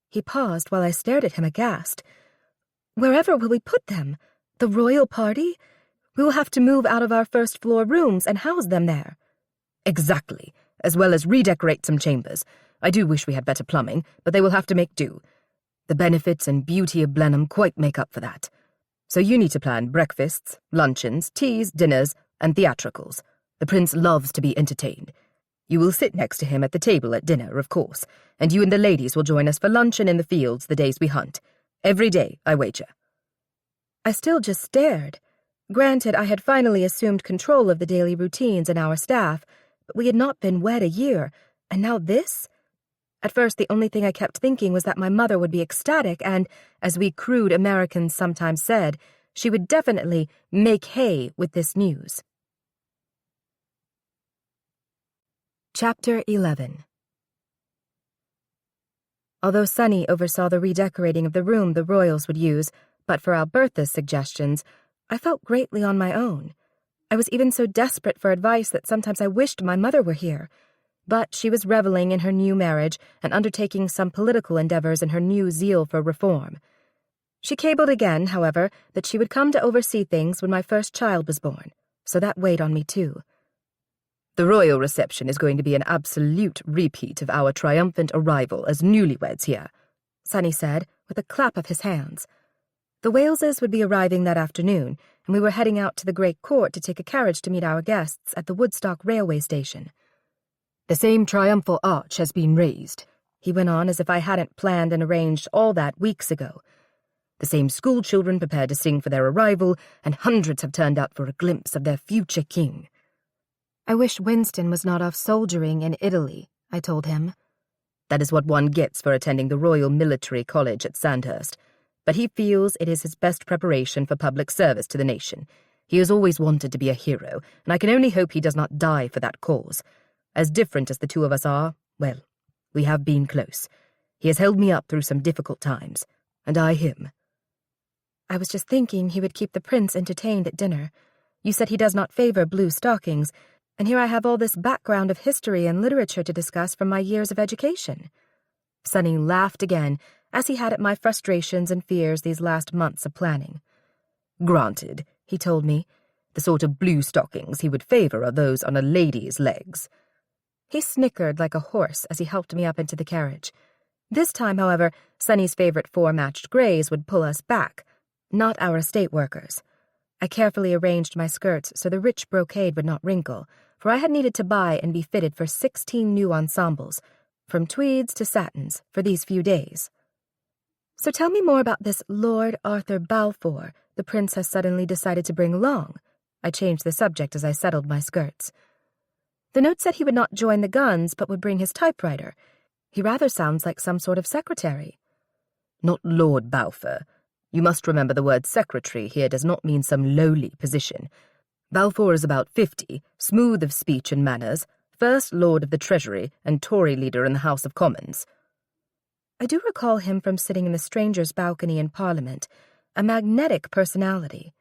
He paused while I stared at him aghast. "Wherever will we put them? The royal party? We will have to move out of our first-floor rooms and house them there." "Exactly, as well as redecorate some chambers. I do wish we had better plumbing, but they will have to make do. The benefits and beauty of Blenheim quite make up for that. So you need to plan breakfasts, luncheons, teas, dinners, and theatricals. The prince loves to be entertained. You will sit next to him at the table at dinner, of course, and you and the ladies will join us for luncheon in the fields the days we hunt. Every day, I wager." I still just stared. Granted, I had finally assumed control of the daily routines and our staff, but we had not been wed a year, and now this? At first, the only thing I kept thinking was that my mother would be ecstatic and, as we crude Americans sometimes said, she would definitely make hay with this news. Chapter 11. Although Sunny oversaw the redecorating of the room the royals would use, but for Albertha's suggestions, I felt greatly on my own. I was even so desperate for advice that sometimes I wished my mother were here. But she was reveling in her new marriage and undertaking some political endeavors in her new zeal for reform. She cabled again, however, that she would come to oversee things when my first child was born, so that weighed on me too. The royal reception is going to be an absolute repeat of our triumphant arrival as newlyweds here, Sunny said, with a clap of his hands. The Waleses would be arriving that afternoon, and we were heading out to the Great Court to take a carriage to meet our guests at the Woodstock railway station. The same triumphal arch has been raised, he went on as if I hadn't planned and arranged all that weeks ago. The same schoolchildren prepared to sing for their arrival, and hundreds have turned out for a glimpse of their future king. I wish Winston was not off soldiering in Italy, I told him. That is what one gets for attending the Royal Military College at Sandhurst, but he feels it is his best preparation for public service to the nation. He has always wanted to be a hero, and I can only hope he does not die for that cause. As different as the two of us are, well, we have been close. He has held me up through some difficult times, and I him. I was just thinking he would keep the prince entertained at dinner. You said he does not favor blue stockings, and here I have all this background of history and literature to discuss from my years of education. Sunny laughed again, as he had at my frustrations and fears these last months of planning. Granted, he told me, the sort of blue stockings he would favor are those on a lady's legs. He snickered like a horse as he helped me up into the carriage. This time, however, Sunny's favorite four-matched grays would pull us back, not our estate workers. I carefully arranged my skirts so the rich brocade would not wrinkle, for I had needed to buy and be fitted for 16 new ensembles, from tweeds to satins, for these few days. So tell me more about this Lord Arthur Balfour the prince has suddenly decided to bring along. I changed the subject as I settled my skirts. The note said he would not join the guns, but would bring his typewriter. He rather sounds like some sort of secretary. Not Lord Balfour. You must remember the word secretary here does not mean some lowly position. Balfour is about 50, smooth of speech and manners, First Lord of the Treasury and Tory leader in the House of Commons. I do recall him from sitting in the Strangers' balcony in Parliament, a magnetic personality.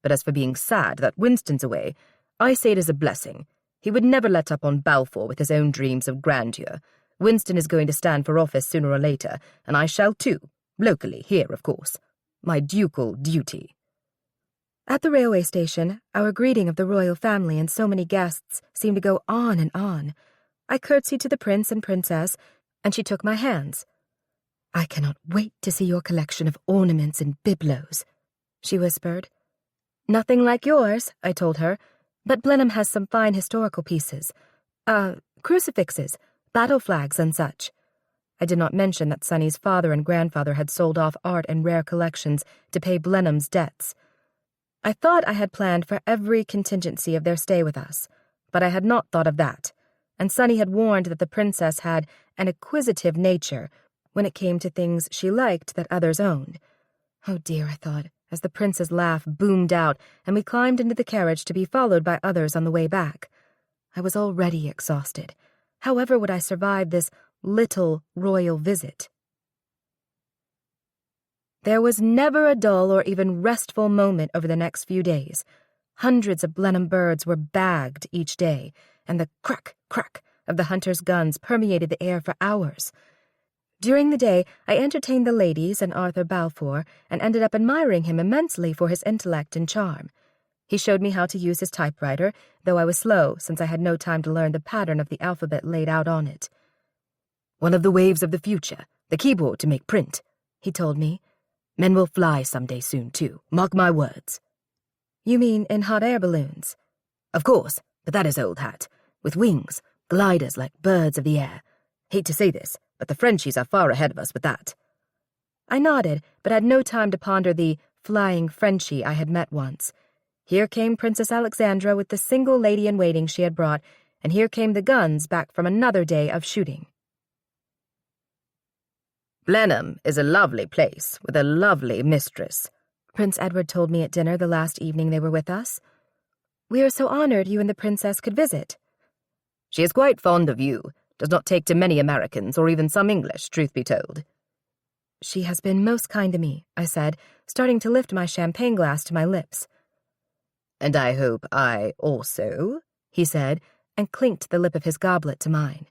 But as for being sad that Winston's away, I say it is a blessing. He would never let up on Balfour with his own dreams of grandeur. Winston is going to stand for office sooner or later, and I shall too, locally, here, of course. My ducal duty. At the railway station, our greeting of the royal family and so many guests seemed to go on and on. I curtsied to the prince and princess, and she took my hands. "I cannot wait to see your collection of ornaments and bibelots," she whispered. "Nothing like yours," I told her, "but Blenheim has some fine historical pieces. Crucifixes, battle flags and such." I did not mention that Sunny's father and grandfather had sold off art and rare collections to pay Blenheim's debts. I thought I had planned for every contingency of their stay with us, but I had not thought of that, and Sunny had warned that the princess had an acquisitive nature when it came to things she liked that others owned. Oh dear, I thought, as the prince's laugh boomed out and we climbed into the carriage to be followed by others on the way back. I was already exhausted. However would I survive this little royal visit? There was never a dull or even restful moment over the next few days. Hundreds of Blenheim birds were bagged each day, and the crack, crack of the hunters' guns permeated the air for hours. During the day, I entertained the ladies and Arthur Balfour and ended up admiring him immensely for his intellect and charm. He showed me how to use his typewriter, though I was slow since I had no time to learn the pattern of the alphabet laid out on it. "One of the waves of the future, the keyboard to make print," he told me. "Men will fly someday soon, too. Mark my words." "You mean in hot air balloons?" "Of course, but that is old hat. With wings, gliders like birds of the air. Hate to say this, but the Frenchies are far ahead of us with that." I nodded, but had no time to ponder the flying Frenchie I had met once. Here came Princess Alexandra with the single lady-in-waiting she had brought, and here came the guns back from another day of shooting. "Blenheim is a lovely place, with a lovely mistress," Prince Edward told me at dinner the last evening they were with us. "We are so honored you and the princess could visit." "She is quite fond of you. Does not take to many Americans, or even some English, truth be told." "She has been most kind to me," I said, starting to lift my champagne glass to my lips. "And I hope I also," he said, and clinked the lip of his goblet to mine.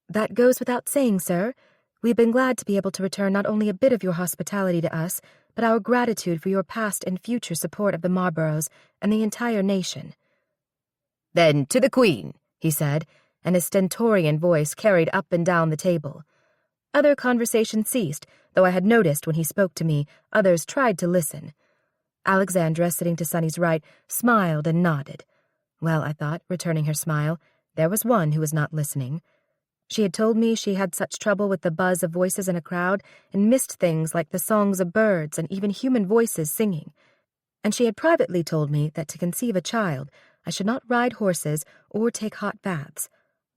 "That goes without saying, sir. We've been glad to be able to return not only a bit of your hospitality to us, but our gratitude for your past and future support of the Marlboroughs and the entire nation." "Then to the Queen," he said, and his stentorian voice carried up and down the table. Other conversation ceased, though I had noticed when he spoke to me, others tried to listen. Alexandra, sitting to Sonny's right, smiled and nodded. Well, I thought, returning her smile, there was one who was not listening. She had told me she had such trouble with the buzz of voices in a crowd and missed things like the songs of birds and even human voices singing. And she had privately told me that to conceive a child, I should not ride horses or take hot baths.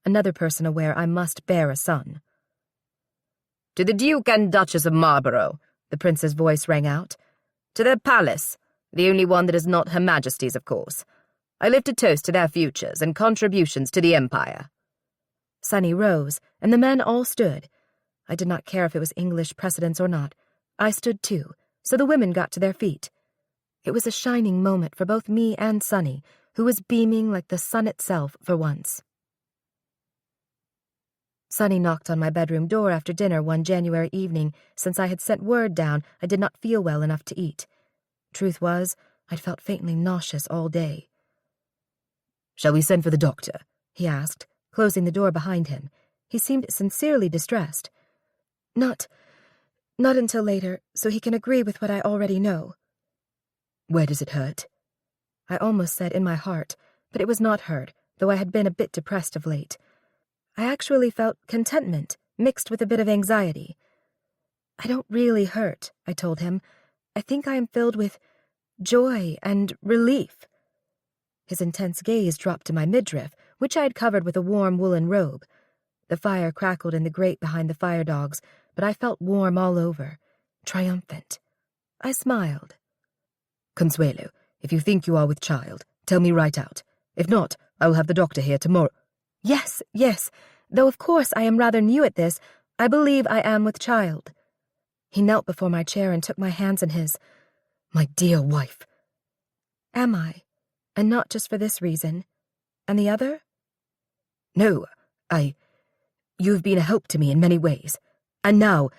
Another person aware I must bear a son. "To the Duke and Duchess of Marlborough," the prince's voice rang out. "To their palace, the only one that is not Her Majesty's, of course. I lift a toast to their futures and contributions to the Empire." Sonny rose, and the men all stood. I did not care if it was English precedence or not. I stood too, so the women got to their feet. It was a shining moment for both me and Sonny, who was beaming like the sun itself for once. Sonny knocked on my bedroom door after dinner one January evening, since I had sent word down I did not feel well enough to eat. Truth was, I'd felt faintly nauseous all day. "Shall we send for the doctor?" he asked, closing the door behind him. He seemed sincerely distressed. Not until later, so he can agree with what I already know." "Where does it hurt?" I almost said in my heart, but it was not hurt, though I had been a bit depressed of late. I actually felt contentment, mixed with a bit of anxiety. "I don't really hurt," I told him. "I think I am filled with joy and relief." His intense gaze dropped to my midriff, which I had covered with a warm woolen robe. The fire crackled in the grate behind the fire dogs, but I felt warm all over, triumphant. I smiled. "Consuelo, if you think you are with child, tell me right out. If not, I will have the doctor here tomorrow." Yes, though of course I am rather new at this, I believe I am with child." He knelt before my chair and took my hands in his. "My dear wife." "Am I? And not just for this reason? And the other?" "No, you've been a help to me in many ways. And now,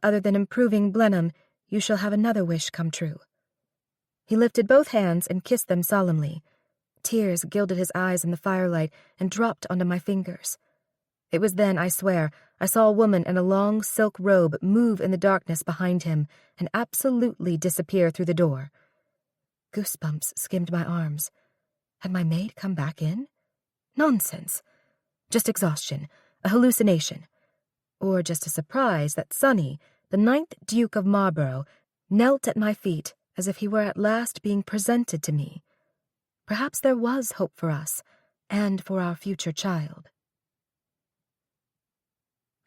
other than improving Blenheim, you shall have another wish come true." He lifted both hands and kissed them solemnly. Tears gilded his eyes in the firelight and dropped onto my fingers. It was then, I swear, I saw a woman in a long silk robe move in the darkness behind him and absolutely disappear through the door. Goosebumps skimmed my arms. Had my maid come back in? Nonsense. Just exhaustion, a hallucination. Or just a surprise that Sonny, the 9th Duke of Marlborough, knelt at my feet as if he were at last being presented to me. Perhaps there was hope for us, and for our future child.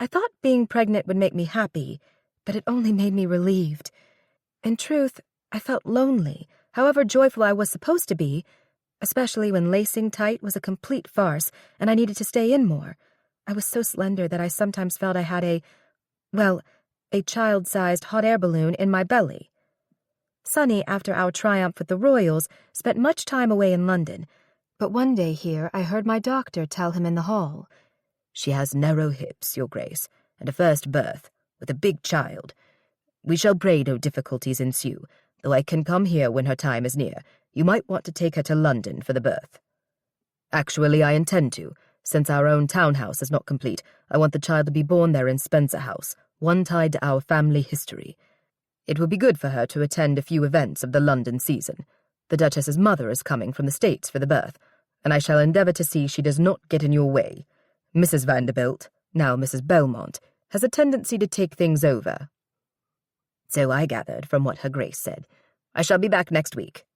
I thought being pregnant would make me happy, but it only made me relieved. In truth, I felt lonely, however joyful I was supposed to be, especially when lacing tight was a complete farce and I needed to stay in more. I was so slender that I sometimes felt I had a child-sized hot air balloon in my belly. Sonny, after our triumph with the Royals, spent much time away in London, but one day here I heard my doctor tell him in the hall, "She has narrow hips, Your Grace, and a first birth, with a big child. We shall pray no difficulties ensue, though I can come here when her time is near. You might want to take her to London for the birth." "Actually, I intend to. Since our own townhouse is not complete, I want the child to be born there in Spencer House, one tied to our family history. It will be good for her to attend a few events of the London season. The Duchess's mother is coming from the States for the birth, and I shall endeavour to see she does not get in your way. Mrs. Vanderbilt, now Mrs. Belmont, has a tendency to take things over." "So I gathered from what Her Grace said. I shall be back next week."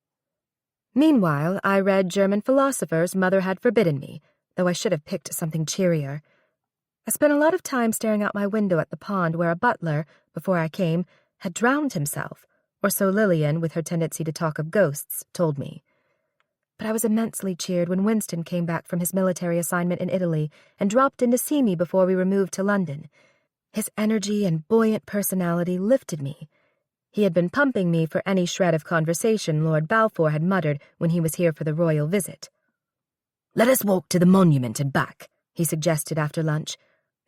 Meanwhile, I read German philosophers Mother had forbidden me, though I should have picked something cheerier. I spent a lot of time staring out my window at the pond where a butler, before I came, had drowned himself, or so Lillian, with her tendency to talk of ghosts, told me. But I was immensely cheered when Winston came back from his military assignment in Italy and dropped in to see me before we removed to London. His energy and buoyant personality lifted me. He had been pumping me for any shred of conversation Lord Balfour had muttered when he was here for the royal visit. "Let us walk to the monument and back," he suggested after lunch.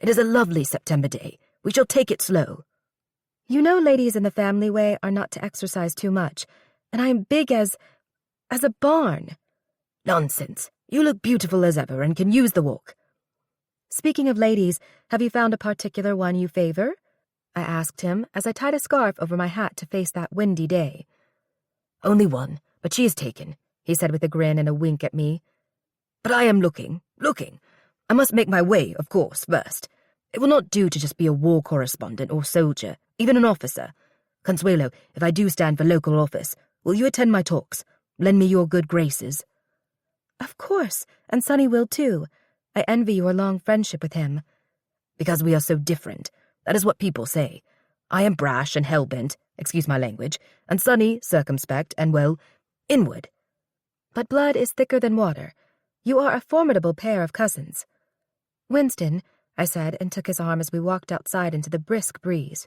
"It is a lovely September day. We shall take it slow." You know ladies in the family way are not to exercise too much, and I am big as a barn. "Nonsense. You look beautiful as ever and can use the walk." Speaking of ladies, have you found a particular one you favor? I asked him as I tied a scarf over my hat to face that windy day. "Only one, but she is taken," he said with a grin and a wink at me. "But I am looking. I must make my way, of course, first. It will not do to just be a war correspondent or soldier, even an officer. Consuelo, if I do stand for local office, will you attend my talks? Lend me your good graces?" Of course, and Sonny will too. I envy your long friendship with him. "Because we are so different. That is what people say. I am brash and hell-bent, excuse my language, and Sonny circumspect and, well, inward." But blood is thicker than water. You are a formidable pair of cousins. "Winston," I said, and took his arm as we walked outside into the brisk breeze.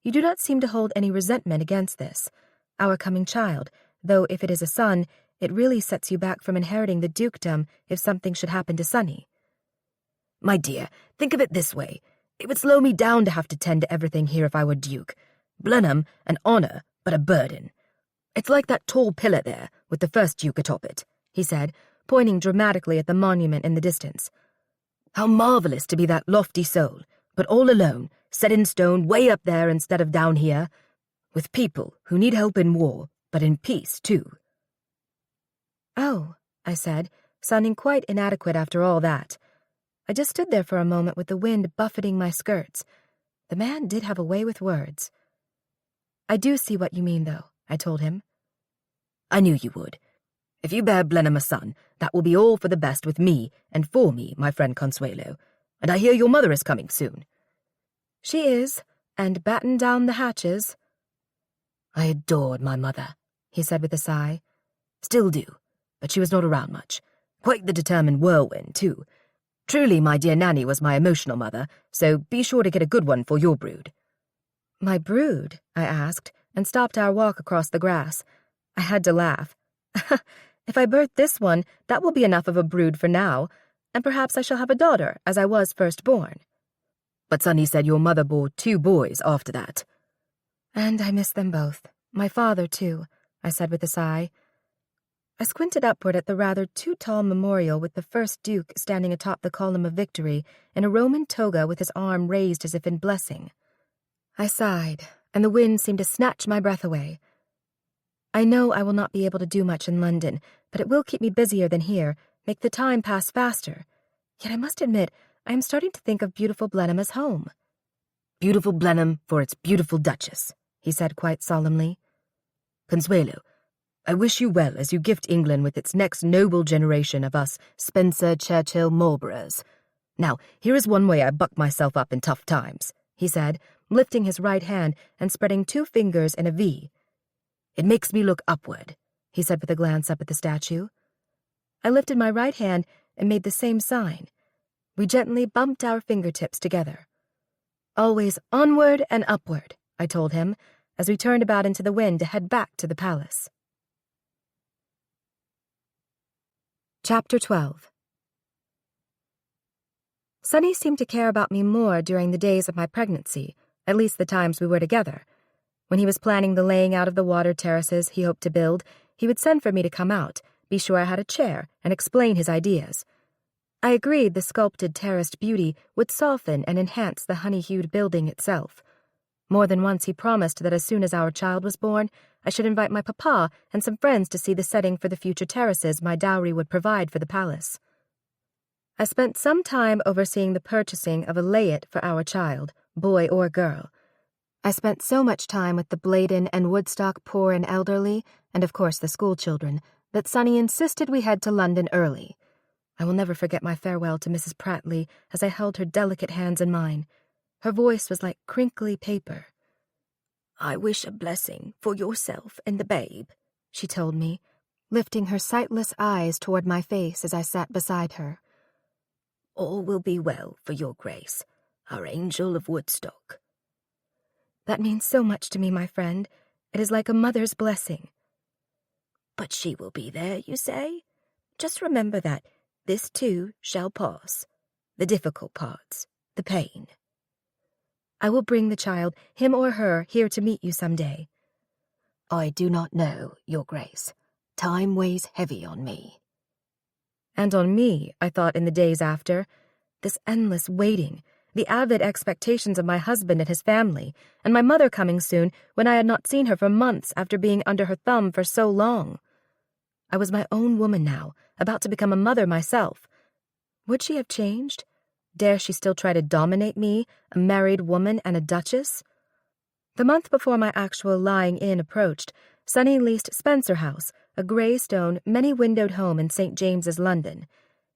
"You do not seem to hold any resentment against this, our coming child, though if it is a son, it really sets you back from inheriting the dukedom if something should happen to Sonny." "My dear, think of it this way. It would slow me down to have to tend to everything here if I were Duke. Blenheim, an honour, but a burden. It's like that tall pillar there, with the first Duke atop it," he said, pointing dramatically at the monument in the distance. "How marvellous to be that lofty soul, but all alone, set in stone way up there instead of down here, with people who need help in war, but in peace too." "Oh," I said, sounding quite inadequate after all that. I just stood there for a moment with the wind buffeting my skirts. The man did have a way with words. "I do see what you mean, though," I told him. "I knew you would. If you bear Blenheim a son, that will be all for the best with me and for me, my friend Consuelo. And I hear your mother is coming soon." "She is, and batten down the hatches." "I adored my mother," he said with a sigh. "Still do, but she was not around much. Quite the determined whirlwind, too. Truly, my dear Nanny was my emotional mother, so be sure to get a good one for your brood." "My brood?" I asked, and stopped our walk across the grass. I had to laugh. "If I birth this one, that will be enough of a brood for now, and perhaps I shall have a daughter, as I was first born." "But Sonny said your mother bore 2 boys after that." "And I miss them both. My father, too," I said with a sigh. I squinted upward at the rather too tall memorial with the first Duke standing atop the column of victory in a Roman toga with his arm raised as if in blessing. I sighed, and the wind seemed to snatch my breath away. I know I will not be able to do much in London, but it will keep me busier than here, make the time pass faster. Yet I must admit, I am starting to think of beautiful Blenheim as home. "Beautiful Blenheim for its beautiful Duchess," he said quite solemnly. "Consuelo, I wish you well as you gift England with its next noble generation of us Spencer, Churchill, Marlboroughs. Now, here is one way I buck myself up in tough times," he said, lifting his right hand and spreading 2 fingers in a V. "It makes me look upward," he said with a glance up at the statue. I lifted my right hand and made the same sign. We gently bumped our fingertips together. "Always onward and upward," I told him, as we turned about into the wind to head back to the palace. Chapter 12. Sonny seemed to care about me more during the days of my pregnancy, at least the times we were together. When he was planning the laying out of the water terraces he hoped to build, he would send for me to come out, be sure I had a chair, and explain his ideas. I agreed the sculpted terraced beauty would soften and enhance the honey-hued building itself. More than once he promised that as soon as our child was born, I should invite my papa and some friends to see the setting for the future terraces my dowry would provide for the palace. I spent some time overseeing the purchasing of a layette for our child, boy or girl. I spent so much time with the Bladen and Woodstock poor and elderly, and of course the schoolchildren, that Sonny insisted we head to London early. I will never forget my farewell to Mrs. Prattley as I held her delicate hands in mine. Her voice was like crinkly paper. "I wish a blessing for yourself and the babe," she told me, lifting her sightless eyes toward my face as I sat beside her. "All will be well for your grace, our angel of Woodstock." That means so much to me, my friend. It is like a mother's blessing. But she will be there, you say? Just remember that this too shall pass. The difficult parts, the pain. I will bring the child, him or her, here to meet you some day. I do not know, your grace. Time weighs heavy on me. And on me, I thought in the days after. This endless waiting, the avid expectations of my husband and his family, and my mother coming soon when I had not seen her for months after being under her thumb for so long. I was my own woman now, about to become a mother myself. Would she have changed? Dare she still try to dominate me, a married woman and a duchess? The month before my actual lying-in approached, Sonny leased Spencer House, a grey-stone, many-windowed home in St. James's, London.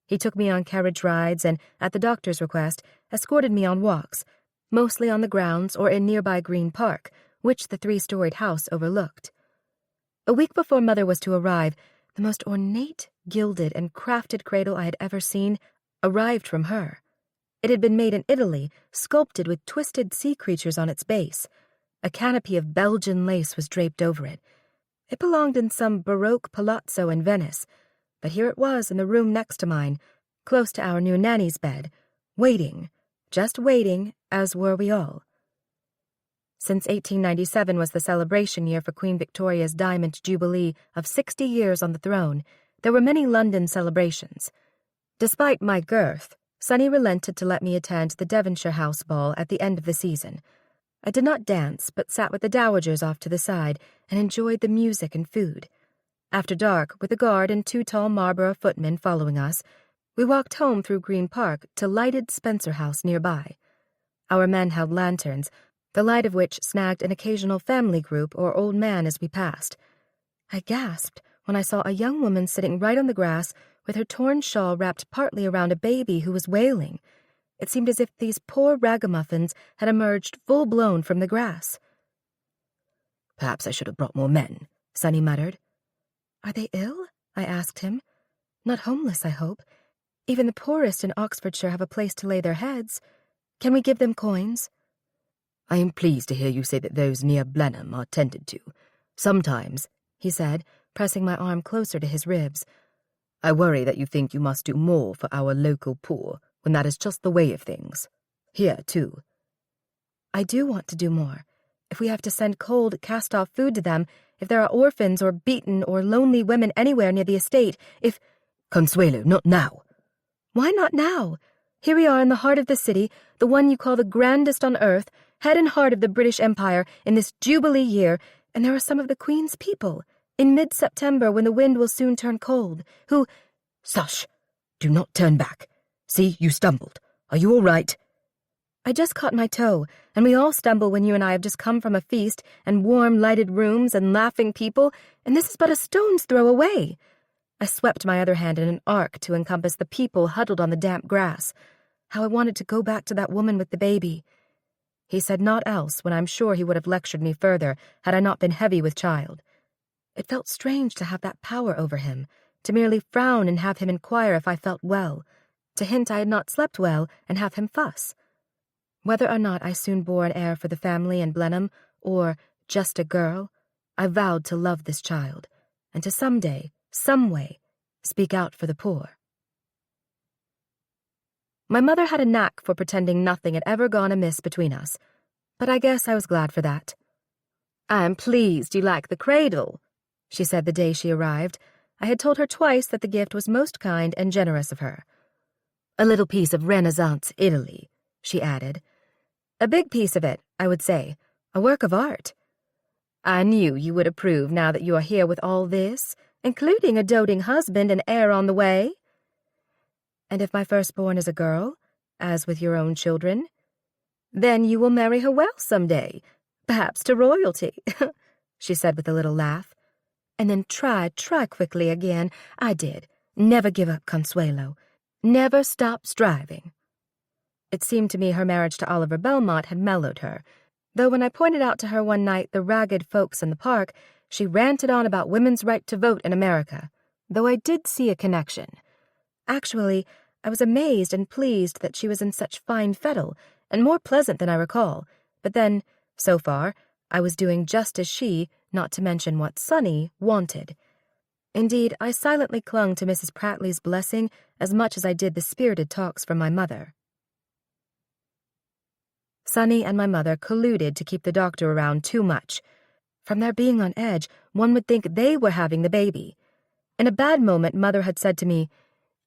He took me on carriage rides and, at the doctor's request, escorted me on walks, mostly on the grounds or in nearby Green Park, which the 3-storied house overlooked. A week before Mother was to arrive, the most ornate, gilded, and crafted cradle I had ever seen arrived from her. It had been made in Italy, sculpted with twisted sea creatures on its base. A canopy of Belgian lace was draped over it. It belonged in some Baroque palazzo in Venice, but here it was in the room next to mine, close to our new nanny's bed, waiting, just waiting, as were we all. Since 1897 was the celebration year for Queen Victoria's Diamond Jubilee of 60 years on the throne, there were many London celebrations. Despite my girth, Sonny relented to let me attend the Devonshire House ball at the end of the season. I did not dance, but sat with the dowagers off to the side and enjoyed the music and food. After dark, with a guard and 2 tall Marlborough footmen following us, we walked home through Green Park to lighted Spencer House nearby. Our men held lanterns, the light of which snagged an occasional family group or old man as we passed. I gasped when I saw a young woman sitting right on the grass with her torn shawl wrapped partly around a baby who was wailing. It seemed as if these poor ragamuffins had emerged full-blown from the grass. "Perhaps I should have brought more men," Sonny muttered. "Are they ill?" I asked him. "Not homeless, I hope. Even the poorest in Oxfordshire have a place to lay their heads. Can we give them coins?" "I am pleased to hear you say that those near Blenheim are tended to. Sometimes," he said, pressing my arm closer to his ribs, "I worry that you think you must do more for our local poor when that is just the way of things. Here, too." "I do want to do more. If we have to send cold, cast-off food to them, if there are orphans or beaten or lonely women anywhere near the estate, if—" "Consuelo, not now." "Why not now? Here we are in the heart of the city, the one you call the grandest on earth, head and heart of the British Empire, in this Jubilee year, and there are some of the Queen's people, in mid-September when the wind will soon turn cold, who—" "Sush! Do not turn back. See, you stumbled. Are you all right?" "I just caught my toe, and we all stumble when you and I have just come from a feast, and warm, lighted rooms, and laughing people, and this is but a stone's throw away." I swept my other hand in an arc to encompass the people huddled on the damp grass. How I wanted to go back to that woman with the baby. He said naught else when I'm sure he would have lectured me further had I not been heavy with child. It felt strange to have that power over him, to merely frown and have him inquire if I felt well, to hint I had not slept well and have him fuss. Whether or not I soon bore an heir for the family in Blenheim, or just a girl, I vowed to love this child, and to someday, some way, speak out for the poor. My mother had a knack for pretending nothing had ever gone amiss between us, but I guess I was glad for that. "I am pleased you like the cradle," she said the day she arrived. I had told her twice that the gift was most kind and generous of her. "A little piece of Renaissance Italy," she added. "A big piece of it, I would say. A work of art." "I knew you would approve now that you are here with all this, including a doting husband and heir on the way." "And if my firstborn is a girl, as with your own children, then you will marry her well some day, perhaps to royalty," she said with a little laugh. "And then try quickly again. I did. Never give up, Consuelo. Never stop striving." It seemed to me her marriage to Oliver Belmont had mellowed her, though when I pointed out to her one night the ragged folks in the park, she ranted on about women's right to vote in America, though I did see a connection. Actually, I was amazed and pleased that she was in such fine fettle, and more pleasant than I recall, but then, so far, I was doing just as she, not to mention what Sonny, wanted. Indeed, I silently clung to Mrs. Prattley's blessing as much as I did the spirited talks from my mother. Sonny and my mother colluded to keep the doctor around too much. From their being on edge, one would think they were having the baby. In a bad moment, Mother had said to me,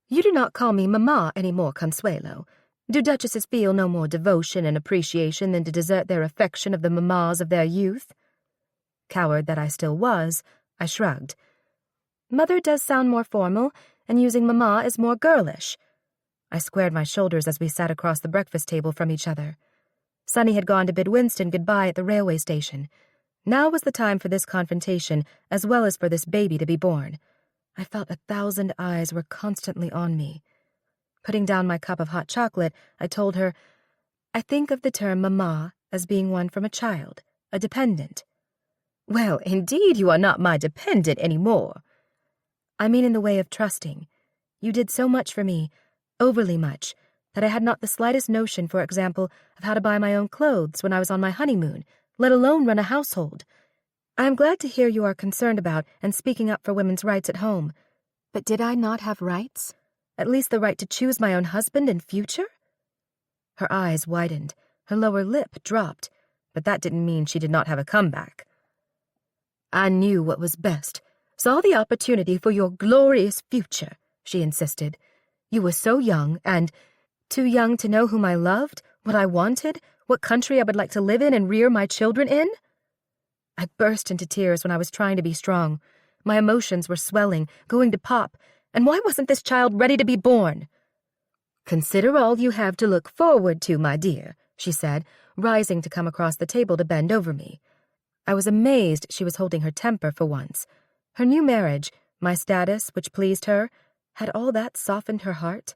"You do not call me Mamma any more, Consuelo. Do duchesses feel no more devotion and appreciation than to desert their affection of the mammas of their youth?" Coward that I still was, I shrugged. Mother does sound more formal, and using Mamma is more girlish. I squared my shoulders as we sat across the breakfast table from each other. Sonny had gone to bid Winston goodbye at the railway station. Now was the time for this confrontation, as well as for this baby to be born. I felt 1,000 eyes were constantly on me. Putting down my cup of hot chocolate, I told her, "I think of the term mamma as being one from a child, a dependent." "Well, indeed you are not my dependent any more." "I mean in the way of trusting. You did so much for me, overly much, that I had not the slightest notion, for example, of how to buy my own clothes when I was on my honeymoon, let alone run a household. I am glad to hear you are concerned about and speaking up for women's rights at home. But did I not have rights? At least the right to choose my own husband and future?" Her eyes widened, her lower lip dropped, but that didn't mean she did not have a comeback. "I knew what was best, saw the opportunity for your glorious future," she insisted. "You were so young and too young to know whom I loved, what I wanted, what country I would like to live in and rear my children in." I burst into tears when I was trying to be strong. My emotions were swelling, going to pop, and why wasn't this child ready to be born? "Consider all you have to look forward to, my dear," she said, rising to come across the table to bend over me. I was amazed she was holding her temper for once. Her new marriage, my status, which pleased her, had all that softened her heart?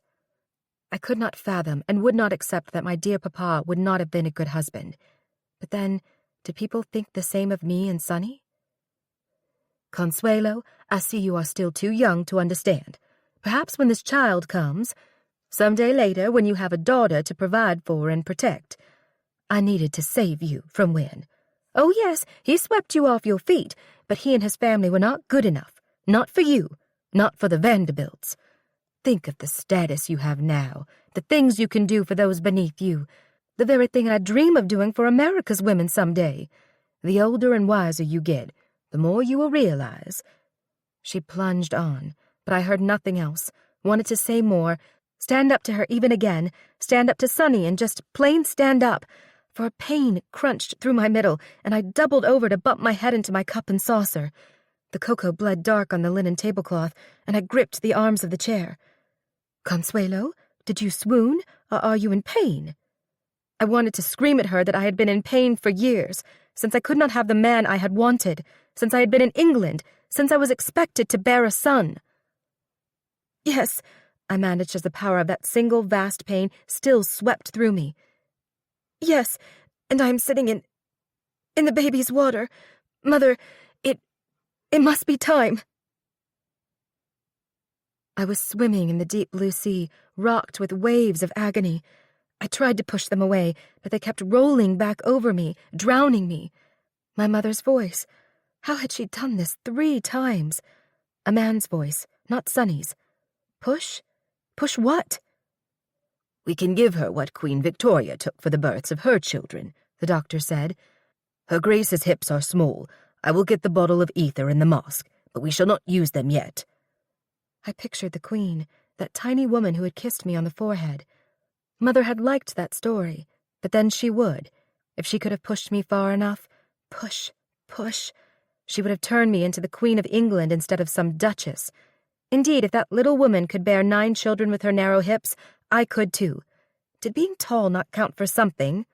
I could not fathom and would not accept that my dear papa would not have been a good husband. But then, do people think the same of me and Sonny? "Consuelo, I see you are still too young to understand. Perhaps when this child comes, some day later when you have a daughter to provide for and protect. I needed to save you from Win. Oh yes, he swept you off your feet, but he and his family were not good enough. Not for you, not for the Vanderbilts. Think of the status you have now, the things you can do for those beneath you, the very thing I dream of doing for America's women someday. The older and wiser you get, the more you will realize." She plunged on, but I heard nothing else, wanted to say more, stand up to her even again, stand up to Sonny and just plain stand up, for a pain crunched through my middle, and I doubled over to bump my head into my cup and saucer. The cocoa bled dark on the linen tablecloth, and I gripped the arms of the chair. "Consuelo, did you swoon, or are you in pain?" I wanted to scream at her that I had been in pain for years, since I could not have the man I had wanted, since I had been in England, since I was expected to bear a son. "Yes," I managed as the power of that single vast pain still swept through me. "Yes, and I am sitting in the baby's water. Mother, it must be time." I was swimming in the deep blue sea, rocked with waves of agony. I tried to push them away, but they kept rolling back over me, drowning me. My mother's voice. How had she done this 3 times? A man's voice, not Sonny's. Push? Push what? "We can give her what Queen Victoria took for the births of her children," the doctor said. "Her Grace's hips are small. I will get the bottle of ether in the mosque, but we shall not use them yet." I pictured the Queen, that tiny woman who had kissed me on the forehead. Mother had liked that story, but then she would. If she could have pushed me far enough, push, she would have turned me into the Queen of England instead of some Duchess. Indeed, if that little woman could bear 9 children with her narrow hips, I could too. Did being tall not count for something?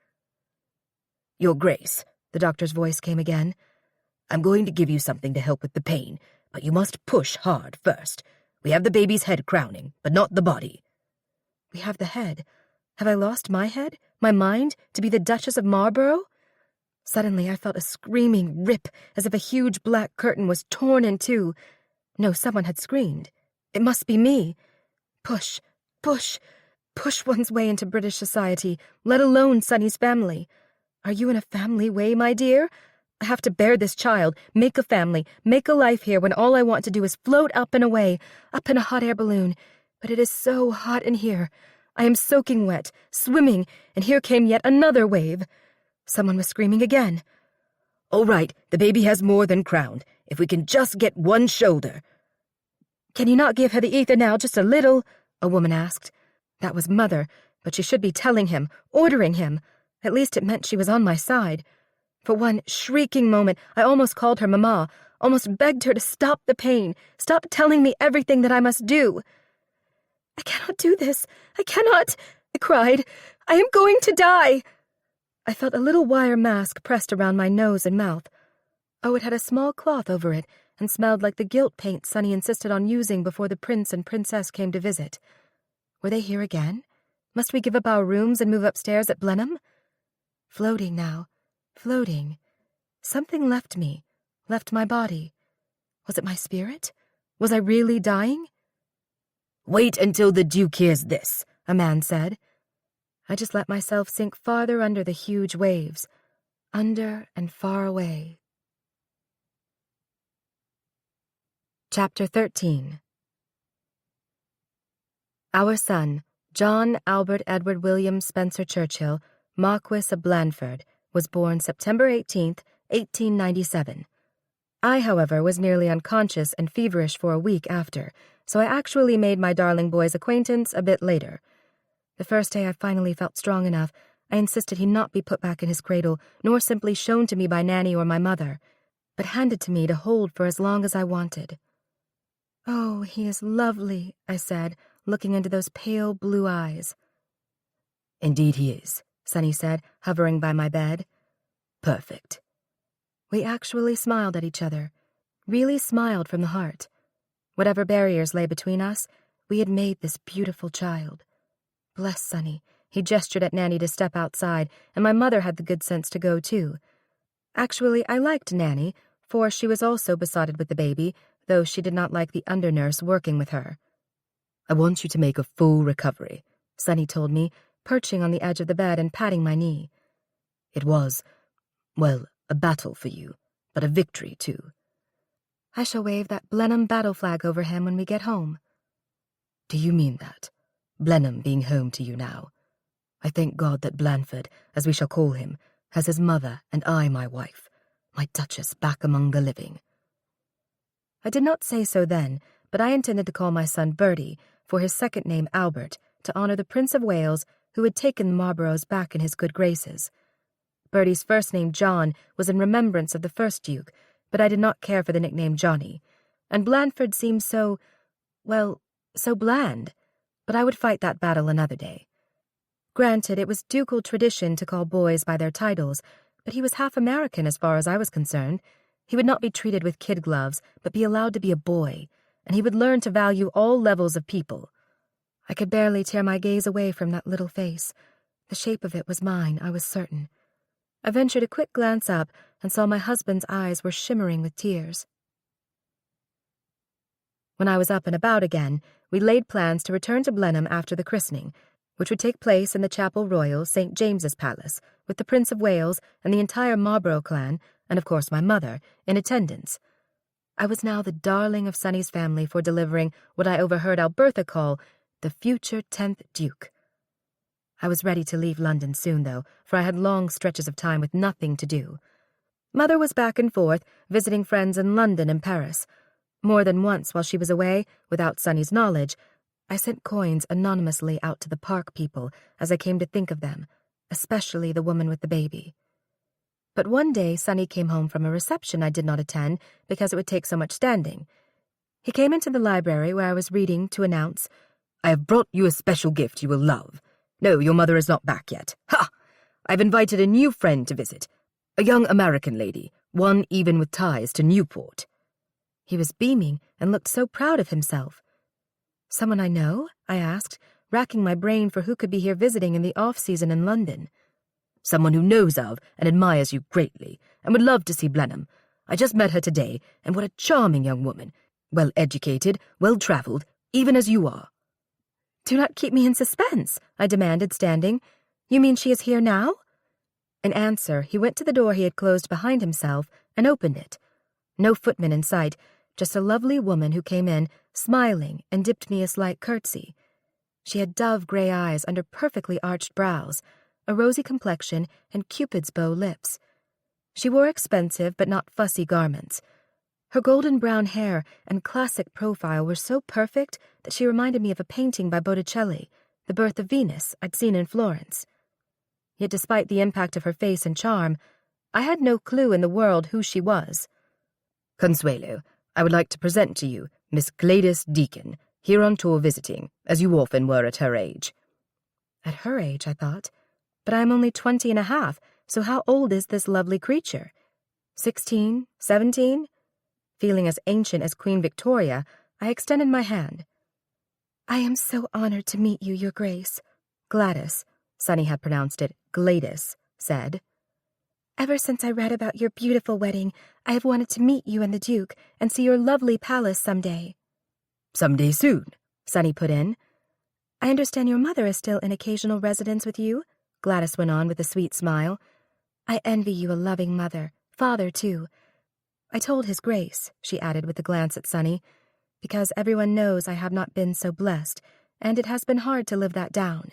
"Your Grace," the doctor's voice came again. "I'm going to give you something to help with the pain, but you must push hard first. We have the baby's head crowning, but not the body." "We have the head. Have I lost my head, my mind, to be the Duchess of Marlborough?" Suddenly I felt a screaming rip as if a huge black curtain was torn in two. No, someone had screamed. It must be me. Push, push, push one's way into British society, let alone Sonny's family. Are you in a family way, my dear? I have to bear this child, make a family, make a life here when all I want to do is float up and away, up in a hot air balloon. But it is so hot in here. I am soaking wet, swimming, and here came yet another wave. Someone was screaming again. All right, the baby has more than crowned. If we can just get one shoulder. Can you not give her the ether now, just a little? A woman asked. That was Mother, but she should be telling him, ordering him. At least it meant she was on my side. For one shrieking moment, I almost called her Mama, almost begged her to stop the pain, stop telling me everything that I must do. I cannot do this. I cannot, I cried. I am going to die. I felt a little wire mask pressed around my nose and mouth. Oh, it had a small cloth over it and smelled like the gilt paint Sonny insisted on using before the prince and princess came to visit. Were they here again? Must we give up our rooms and move upstairs at Blenheim? Floating now, floating. Something left me, left my body. Was it my spirit? Was I really dying? Wait until the Duke hears this, a man said. I just let myself sink farther under the huge waves, under and far away. Chapter 13. Our son, John Albert Edward William Spencer Churchill, Marquis of Blandford, was born September 18th, 1897. I, however, was nearly unconscious and feverish for a week after, so I actually made my darling boy's acquaintance a bit later. The first day I finally felt strong enough, I insisted he not be put back in his cradle, nor simply shown to me by Nanny or my mother, but handed to me to hold for as long as I wanted. Oh, he is lovely, I said, looking into those pale blue eyes. Indeed he is, Sonny said, hovering by my bed. Perfect. We actually smiled at each other, really smiled from the heart. Whatever barriers lay between us, we had made this beautiful child. Bless Sonny. He gestured at Nanny to step outside, and my mother had the good sense to go too. Actually, I liked Nanny, for she was also besotted with the baby, though she did not like the undernurse working with her. I want you to make a full recovery, Sonny told me, perching on the edge of the bed and patting my knee. It was, well, a battle for you, but a victory too. I shall wave that Blenheim battle flag over him when we get home. Do you mean that? Blenheim being home to you now? I thank God that Blandford, as we shall call him, has his mother and I my wife, my Duchess, back among the living. I did not say so then, but I intended to call my son Bertie, for his second name Albert, to honor the Prince of Wales, who had taken the Marlboroughs back in his good graces. Bertie's first name, John, was in remembrance of the first Duke, but I did not care for the nickname Johnny, and Blandford seemed so bland, but I would fight that battle another day. Granted, it was ducal tradition to call boys by their titles, but he was half American as far as I was concerned. He would not be treated with kid gloves, but be allowed to be a boy, and he would learn to value all levels of people. I could barely tear my gaze away from that little face. The shape of it was mine, I was certain. I ventured a quick glance up and saw my husband's eyes were shimmering with tears. When I was up and about again, we laid plans to return to Blenheim after the christening, which would take place in the Chapel Royal, St. James's Palace, with the Prince of Wales and the entire Marlborough clan, and of course my mother, in attendance. I was now the darling of Sonny's family for delivering what I overheard Albertha call the future 10th Duke. I was ready to leave London soon, though, for I had long stretches of time with nothing to do. Mother was back and forth, visiting friends in London and Paris. More than once while she was away, without Sonny's knowledge, I sent coins anonymously out to the park people as I came to think of them, especially the woman with the baby. But one day Sonny came home from a reception I did not attend because it would take so much standing. He came into the library where I was reading to announce, I have brought you a special gift you will love. No, your mother is not back yet. Ha! I've invited a new friend to visit. A young American lady, one even with ties to Newport. He was beaming and looked so proud of himself. Someone I know? I asked, racking my brain for who could be here visiting in the off-season in London. someone who knows of and admires you greatly, and would love to see Blenheim. I just met her today, and what a charming young woman. Well-educated, well-travelled, even as you are." "Do not keep me in suspense," I demanded, standing. "You mean she is here now?" In answer, he went to the door he had closed behind himself and opened it. No footman in sight, just a lovely woman who came in, smiling, and dipped me a slight curtsy. She had dove-grey eyes under perfectly arched brows, a rosy complexion, and Cupid's bow lips. She wore expensive but not fussy garments. Her golden brown hair and classic profile were so perfect that she reminded me of a painting by Botticelli, The Birth of Venus, I'd seen in Florence. Yet despite the impact of her face and charm, I had no clue in the world who she was. "Consuelo, I would like to present to you Miss Gladys Deacon, here on tour visiting, as you often were at her age." At her age, I thought. But I am only 20 and a half, so how old is this lovely creature? 16, 17? Feeling as ancient as Queen Victoria, I extended my hand. "I am so honored to meet you, Your Grace," Gladys, Sunny had pronounced it Gladys, said. "Ever since I read about your beautiful wedding, I have wanted to meet you and the Duke and see your lovely palace someday." "Someday soon," Sunny put in. "I understand your mother is still in occasional residence with you," Gladys went on with a sweet smile. "I envy you a loving mother, father too. I told His Grace," she added with a glance at Sunny, "because everyone knows I have not been so blessed, and it has been hard to live that down."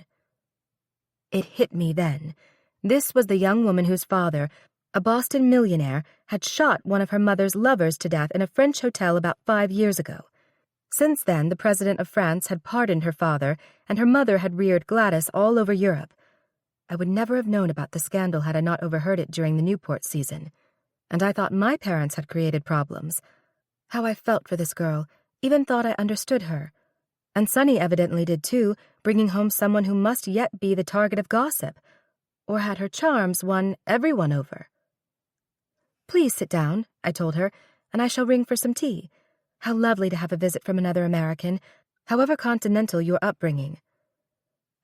It hit me then. This was the young woman whose father, a Boston millionaire, had shot one of her mother's lovers to death in a French hotel about 5 years ago. Since then, the President of France had pardoned her father, and her mother had reared Gladys all over Europe. I would never have known about the scandal had I not overheard it during the Newport season. And I thought my parents had created problems. How I felt for this girl, even thought I understood her. And Sunny evidently did too, bringing home someone who must yet be the target of gossip. Or had her charms won everyone over? "Please sit down," I told her, "and I shall ring for some tea. How lovely to have a visit from another American, however continental your upbringing."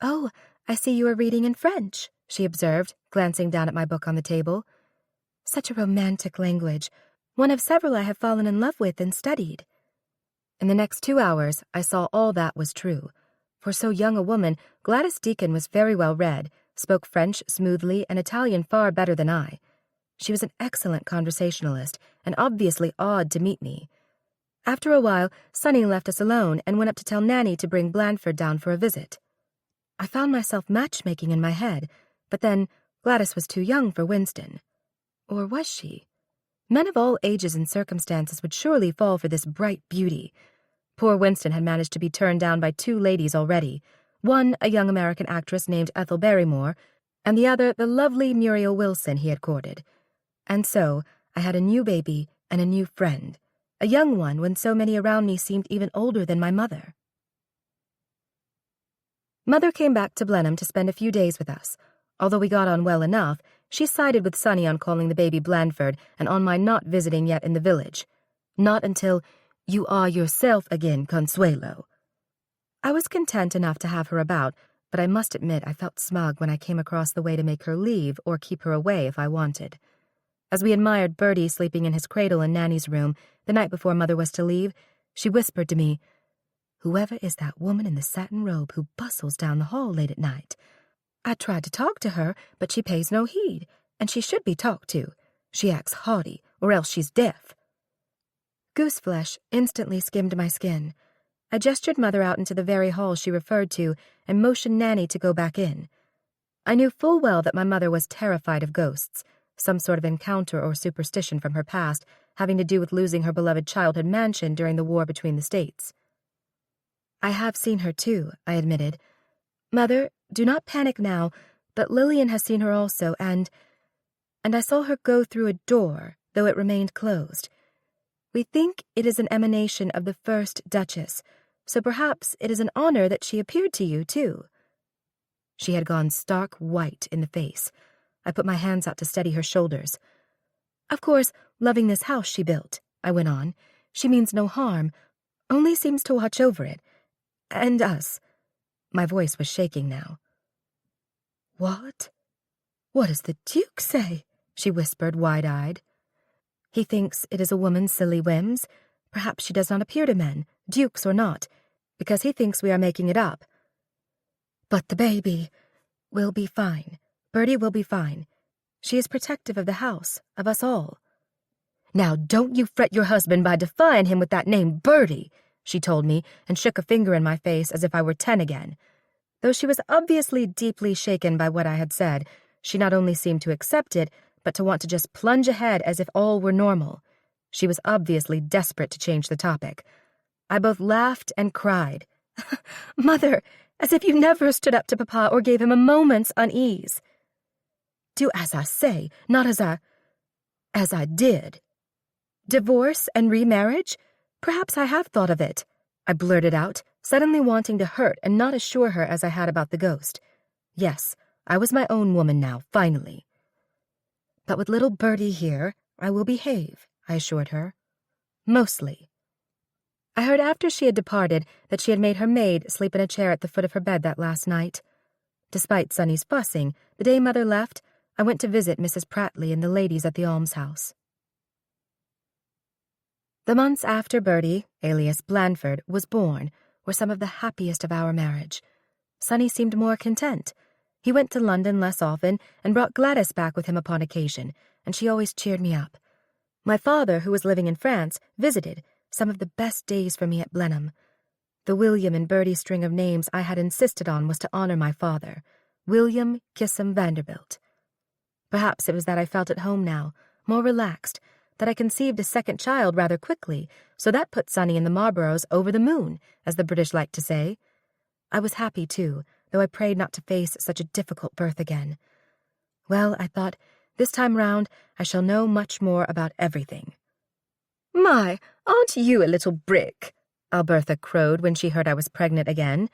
"Oh, I see you are reading in French," she observed, glancing down at my book on the table. "Such a romantic language, one of several I have fallen in love with and studied." In the next 2 hours, I saw all that was true. For so young a woman, Gladys Deacon was very well read, spoke French smoothly and Italian far better than I. She was an excellent conversationalist and obviously awed to meet me. After a while, Sunny left us alone and went up to tell Nanny to bring Blandford down for a visit. I found myself matchmaking in my head, but then Gladys was too young for Winston. Or was she? Men of all ages and circumstances would surely fall for this bright beauty. Poor Winston had managed to be turned down by 2 ladies already, one a young American actress named Ethel Barrymore, and the other the lovely Muriel Wilson he had courted. And so I had a new baby and a new friend, a young one when so many around me seemed even older than my mother. Mother came back to Blenheim to spend a few days with us. Although we got on well enough, she sided with Sunny on calling the baby Blandford and on my not visiting yet in the village. Not until "you are yourself again, Consuelo." I was content enough to have her about, but I must admit I felt smug when I came across the way to make her leave or keep her away if I wanted. As we admired Bertie sleeping in his cradle in Nanny's room the night before Mother was to leave, she whispered to me, "Whoever is that woman in the satin robe who bustles down the hall late at night? I tried to talk to her, but she pays no heed, and she should be talked to. She acts haughty, or else she's deaf." Gooseflesh instantly skimmed my skin. I gestured Mother out into the very hall she referred to and motioned Nanny to go back in. I knew full well that my mother was terrified of ghosts, some sort of encounter or superstition from her past having to do with losing her beloved childhood mansion during the war between the states. "I have seen her too," I admitted. "Mother, do not panic now, but Lillian has seen her also, and I saw her go through a door, though it remained closed. We think it is an emanation of the first Duchess, so perhaps it is an honor that she appeared to you, too." She had gone stark white in the face. I put my hands out to steady her shoulders. "Of course, loving this house she built," I went on. "She means no harm, only seems to watch over it. And us." My voice was shaking now. "What? "What does the Duke say?" she whispered, wide-eyed. "He thinks it is a woman's silly whims. Perhaps she does not appear to men, dukes or not, because he thinks we are making it up. But the baby will be fine. Bertie will be fine. She is protective of the house, of us all." "Now don't you fret your husband by defying him with that name Bertie," she told me, and shook a finger in my face as if I were 10 again. Though she was obviously deeply shaken by what I had said, she not only seemed to accept it, but to want to just plunge ahead as if all were normal. She was obviously desperate to change the topic. I both laughed and cried. "Mother, as if you never stood up to Papa or gave him a moment's unease." "Do as I say, not as I did." "Divorce and remarriage? Perhaps I have thought of it," I blurted out, suddenly wanting to hurt and not assure her as I had about the ghost. Yes, I was my own woman now, finally. "But with little Bertie here, I will behave," I assured her. "Mostly." I heard after she had departed that she had made her maid sleep in a chair at the foot of her bed that last night. Despite Sonny's fussing, the day Mother left, I went to visit Mrs. Prattley and the ladies at the almshouse. The months after Bertie, alias Blandford, was born were some of the happiest of our marriage. Sonny seemed more content. He went to London less often and brought Gladys back with him upon occasion, and she always cheered me up. My father, who was living in France, visited, some of the best days for me at Blenheim. The William in Bertie's string of names I had insisted on was to honor my father, William Kissam Vanderbilt. Perhaps it was that I felt at home now, more relaxed, that I conceived a second child rather quickly, so that put Sonny and the Marlboroughs over the moon, as the British like to say. I was happy, too, though I prayed not to face such a difficult birth again. Well, I thought, this time round I shall know much more about everything. "My, aren't you a little brick?" Albertha crowed when she heard I was pregnant again.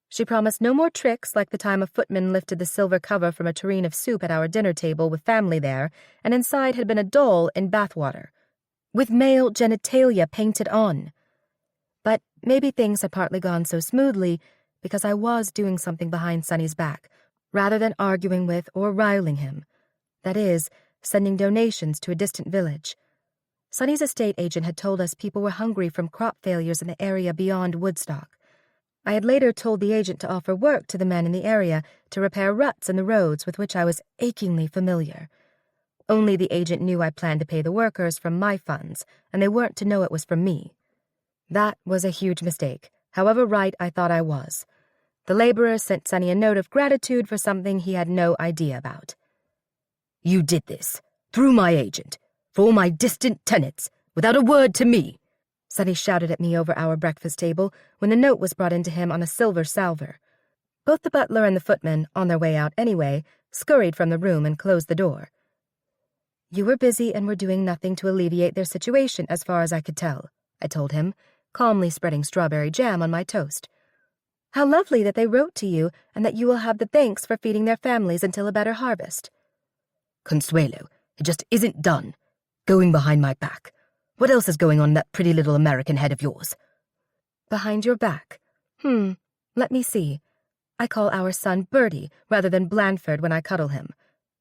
She promised no more tricks like the time a footman lifted the silver cover from a tureen of soup at our dinner table with family there, and inside had been a doll in bathwater, with male genitalia painted on. But maybe things had partly gone so smoothly because I was doing something behind Sonny's back, rather than arguing with or riling him. That is, sending donations to a distant village. Sonny's estate agent had told us people were hungry from crop failures in the area beyond Woodstock. I had later told the agent to offer work to the men in the area to repair ruts in the roads with which I was achingly familiar. Only the agent knew I planned to pay the workers from my funds, and they weren't to know it was from me. That was a huge mistake, however right I thought I was. The laborer sent Sonny a note of gratitude for something he had no idea about. "You did this, through my agent, for all my distant tenants, without a word to me," Sonny shouted at me over our breakfast table when the note was brought into him on a silver salver. Both the butler and the footman, on their way out anyway, scurried from the room and closed the door. "You were busy and were doing nothing to alleviate their situation as far as I could tell," I told him, calmly spreading strawberry jam on my toast. "How lovely that they wrote to you and that you will have the thanks for feeding their families until a better harvest." "Consuelo, it just isn't done. Going behind my back. What else is going on in that pretty little American head of yours?" "Behind your back? Let me see. I call our son Bertie rather than Blandford when I cuddle him.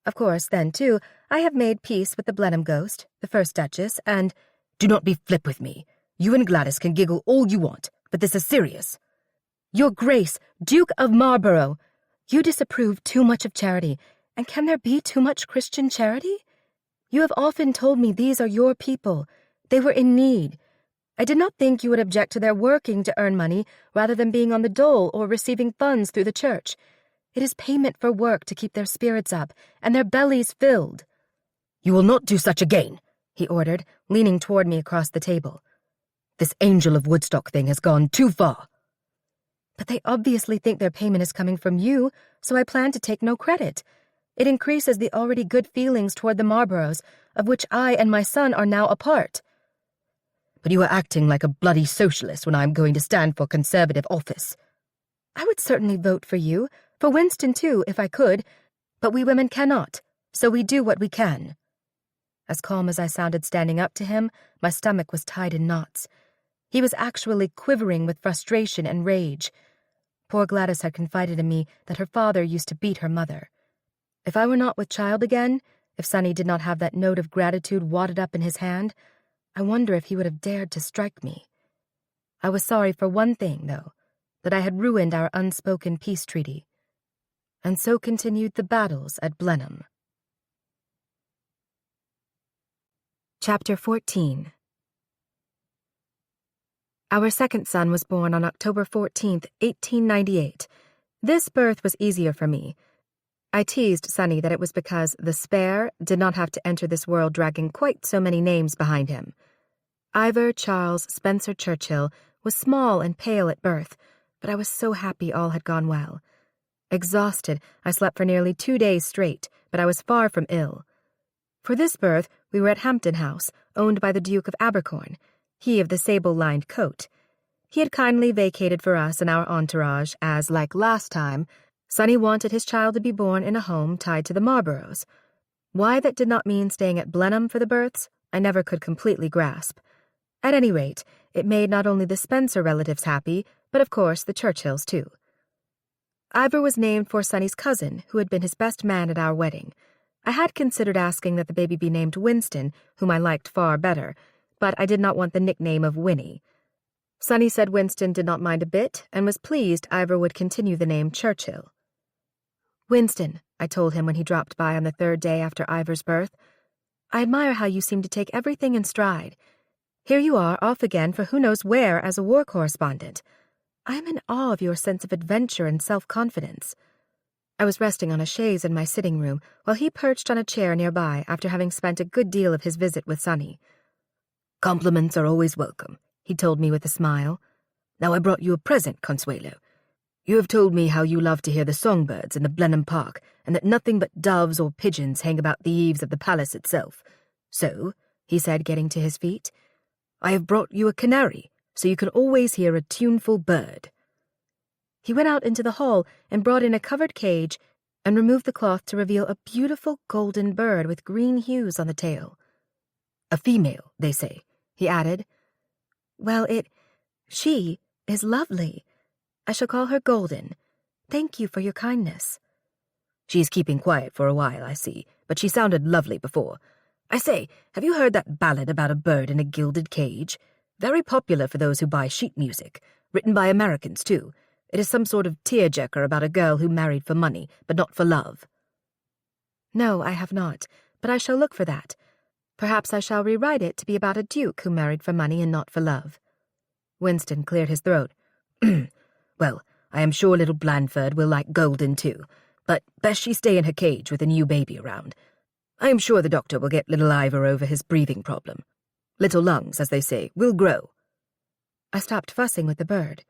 Of course, then, too, I have made peace with the Blenheim ghost, the first Duchess, and—" "Do not be flip with me. You and Gladys can giggle all you want, but this is serious." "Your Grace, Duke of Marlborough, you disapprove too much of charity, and can there be too much Christian charity? You have often told me these are your people. They were in need. I did not think you would object to their working to earn money rather than being on the dole or receiving funds through the church. It is payment for work to keep their spirits up and their bellies filled." "You will not do such again," he ordered, leaning toward me across the table. "This Angel of Woodstock thing has gone too far." "But they obviously think their payment is coming from you, so I plan to take no credit. It increases the already good feelings toward the Marlboroughs, of which I and my son are now a part." "But you are acting like a bloody socialist when I am going to stand for Conservative office." "I would certainly vote for you, for Winston too, if I could, but we women cannot, so we do what we can." As calm as I sounded standing up to him, my stomach was tied in knots. He was actually quivering with frustration and rage. Poor Gladys had confided in me that her father used to beat her mother. If I were not with child again, if Sonny did not have that note of gratitude wadded up in his hand, I wonder if he would have dared to strike me. I was sorry for one thing, though, that I had ruined our unspoken peace treaty. And so continued the battles at Blenheim. Chapter 14. Our second son was born on October 14th, 1898. This birth was easier for me. I teased Sonny that it was because the spare did not have to enter this world dragging quite so many names behind him. Ivor Charles Spencer Churchill was small and pale at birth, but I was so happy all had gone well. Exhausted, I slept for nearly 2 days straight, but I was far from ill. For this birth, we were at Hampton House, owned by the Duke of Abercorn, he of the sable-lined coat. He had kindly vacated for us and our entourage, as, like last time, Sonny wanted his child to be born in a home tied to the Marlboroughs. Why that did not mean staying at Blenheim for the births, I never could completely grasp. At any rate, it made not only the Spencer relatives happy, but of course the Churchills too. Ivor was named for Sonny's cousin, who had been his best man at our wedding. I had considered asking that the baby be named Winston, whom I liked far better, but I did not want the nickname of Winnie. Sonny said Winston did not mind a bit, and was pleased Ivor would continue the name Churchill. "Winston," I told him when he dropped by on the 3rd day after Ivor's birth, "I admire how you seem to take everything in stride. Here you are, off again for who knows where as a war correspondent. I am in awe of your sense of adventure and self-confidence." I was resting on a chaise in my sitting room, while he perched on a chair nearby after having spent a good deal of his visit with Sonny. "Compliments are always welcome," he told me with a smile. "Now I brought you a present, Consuelo. You have told me how you love to hear the songbirds in the Blenheim Park, and that nothing but doves or pigeons hang about the eaves of the palace itself. So," he said, getting to his feet, "I have brought you a canary, so you can always hear a tuneful bird." He went out into the hall and brought in a covered cage and removed the cloth to reveal a beautiful golden bird with green hues on the tail. "A female, they say," he added. "Well, she is lovely. I shall call her Golden. Thank you for your kindness." "She's keeping quiet for a while, I see, but she sounded lovely before. I say, have you heard that ballad about a bird in a gilded cage? Very popular for those who buy sheet music, written by Americans, too. It is some sort of tearjerker about a girl who married for money, but not for love." "No, I have not, but I shall look for that. Perhaps I shall rewrite it to be about a duke who married for money and not for love." Winston cleared his throat. "Well, I am sure little Blandford will like Golden too, but best she stay in her cage with a new baby around. I am sure the doctor will get little Ivor over his breathing problem. Little lungs, as they say, will grow." I stopped fussing with the bird.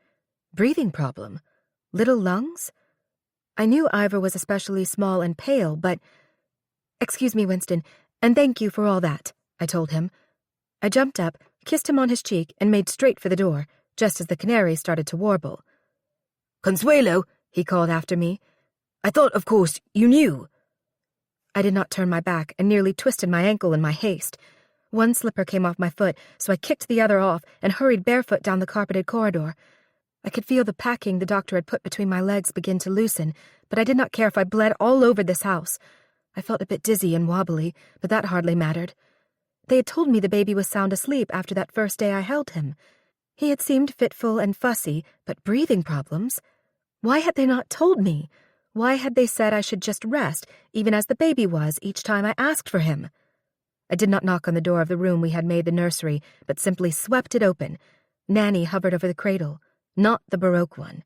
Breathing problem? Little lungs? I knew Ivor was especially small and pale, but— "Excuse me, Winston, and thank you for all that," I told him. I jumped up, kissed him on his cheek, and made straight for the door, just as the canary started to warble. "Consuelo," he called after me. "I thought, of course, you knew." I did not turn my back and nearly twisted my ankle in my haste. One slipper came off my foot, so I kicked the other off and hurried barefoot down the carpeted corridor. I could feel the packing the doctor had put between my legs begin to loosen, but I did not care if I bled all over this house. I felt a bit dizzy and wobbly, but that hardly mattered. They had told me the baby was sound asleep after that first day I held him. He had seemed fitful and fussy, but breathing problems? Why had they not told me? Why had they said I should just rest, even as the baby was, each time I asked for him? I did not knock on the door of the room we had made the nursery, but simply swept it open. Nanny hovered over the cradle, not the Baroque one.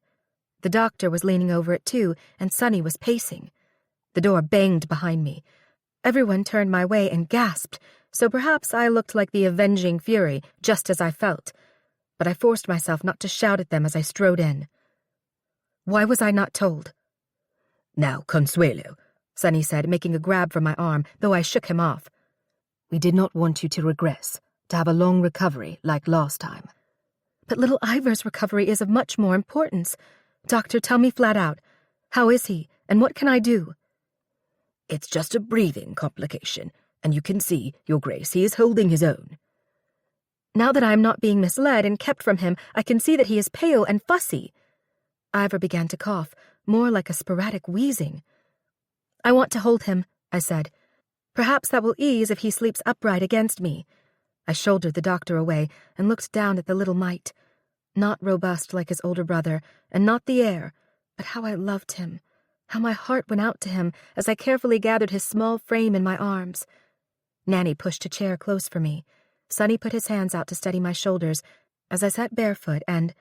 The doctor was leaning over it too, and Sonny was pacing. The door banged behind me. Everyone turned my way and gasped, so perhaps I looked like the avenging fury, just as I felt. But I forced myself not to shout at them as I strode in. Why was I not told? "Now, Consuelo," Sonny said, making a grab for my arm, though I shook him off. "We did not want you to regress, to have a long recovery like last time." "But little Ivor's recovery is of much more importance. Doctor, tell me flat out. How is he, and what can I do?" "It's just a breathing complication, and you can see, Your Grace, he is holding his own." Now that I am not being misled and kept from him, I can see that he is pale and fussy. Ivor began to cough, more like a sporadic wheezing. I want to hold him, I said. Perhaps that will ease if he sleeps upright against me. I shouldered the doctor away and looked down at the little mite. Not robust like his older brother, and not the heir, but how I loved him. How my heart went out to him as I carefully gathered his small frame in my arms. Nanny pushed a chair close for me. Sonny put his hands out to steady my shoulders as I sat barefoot, and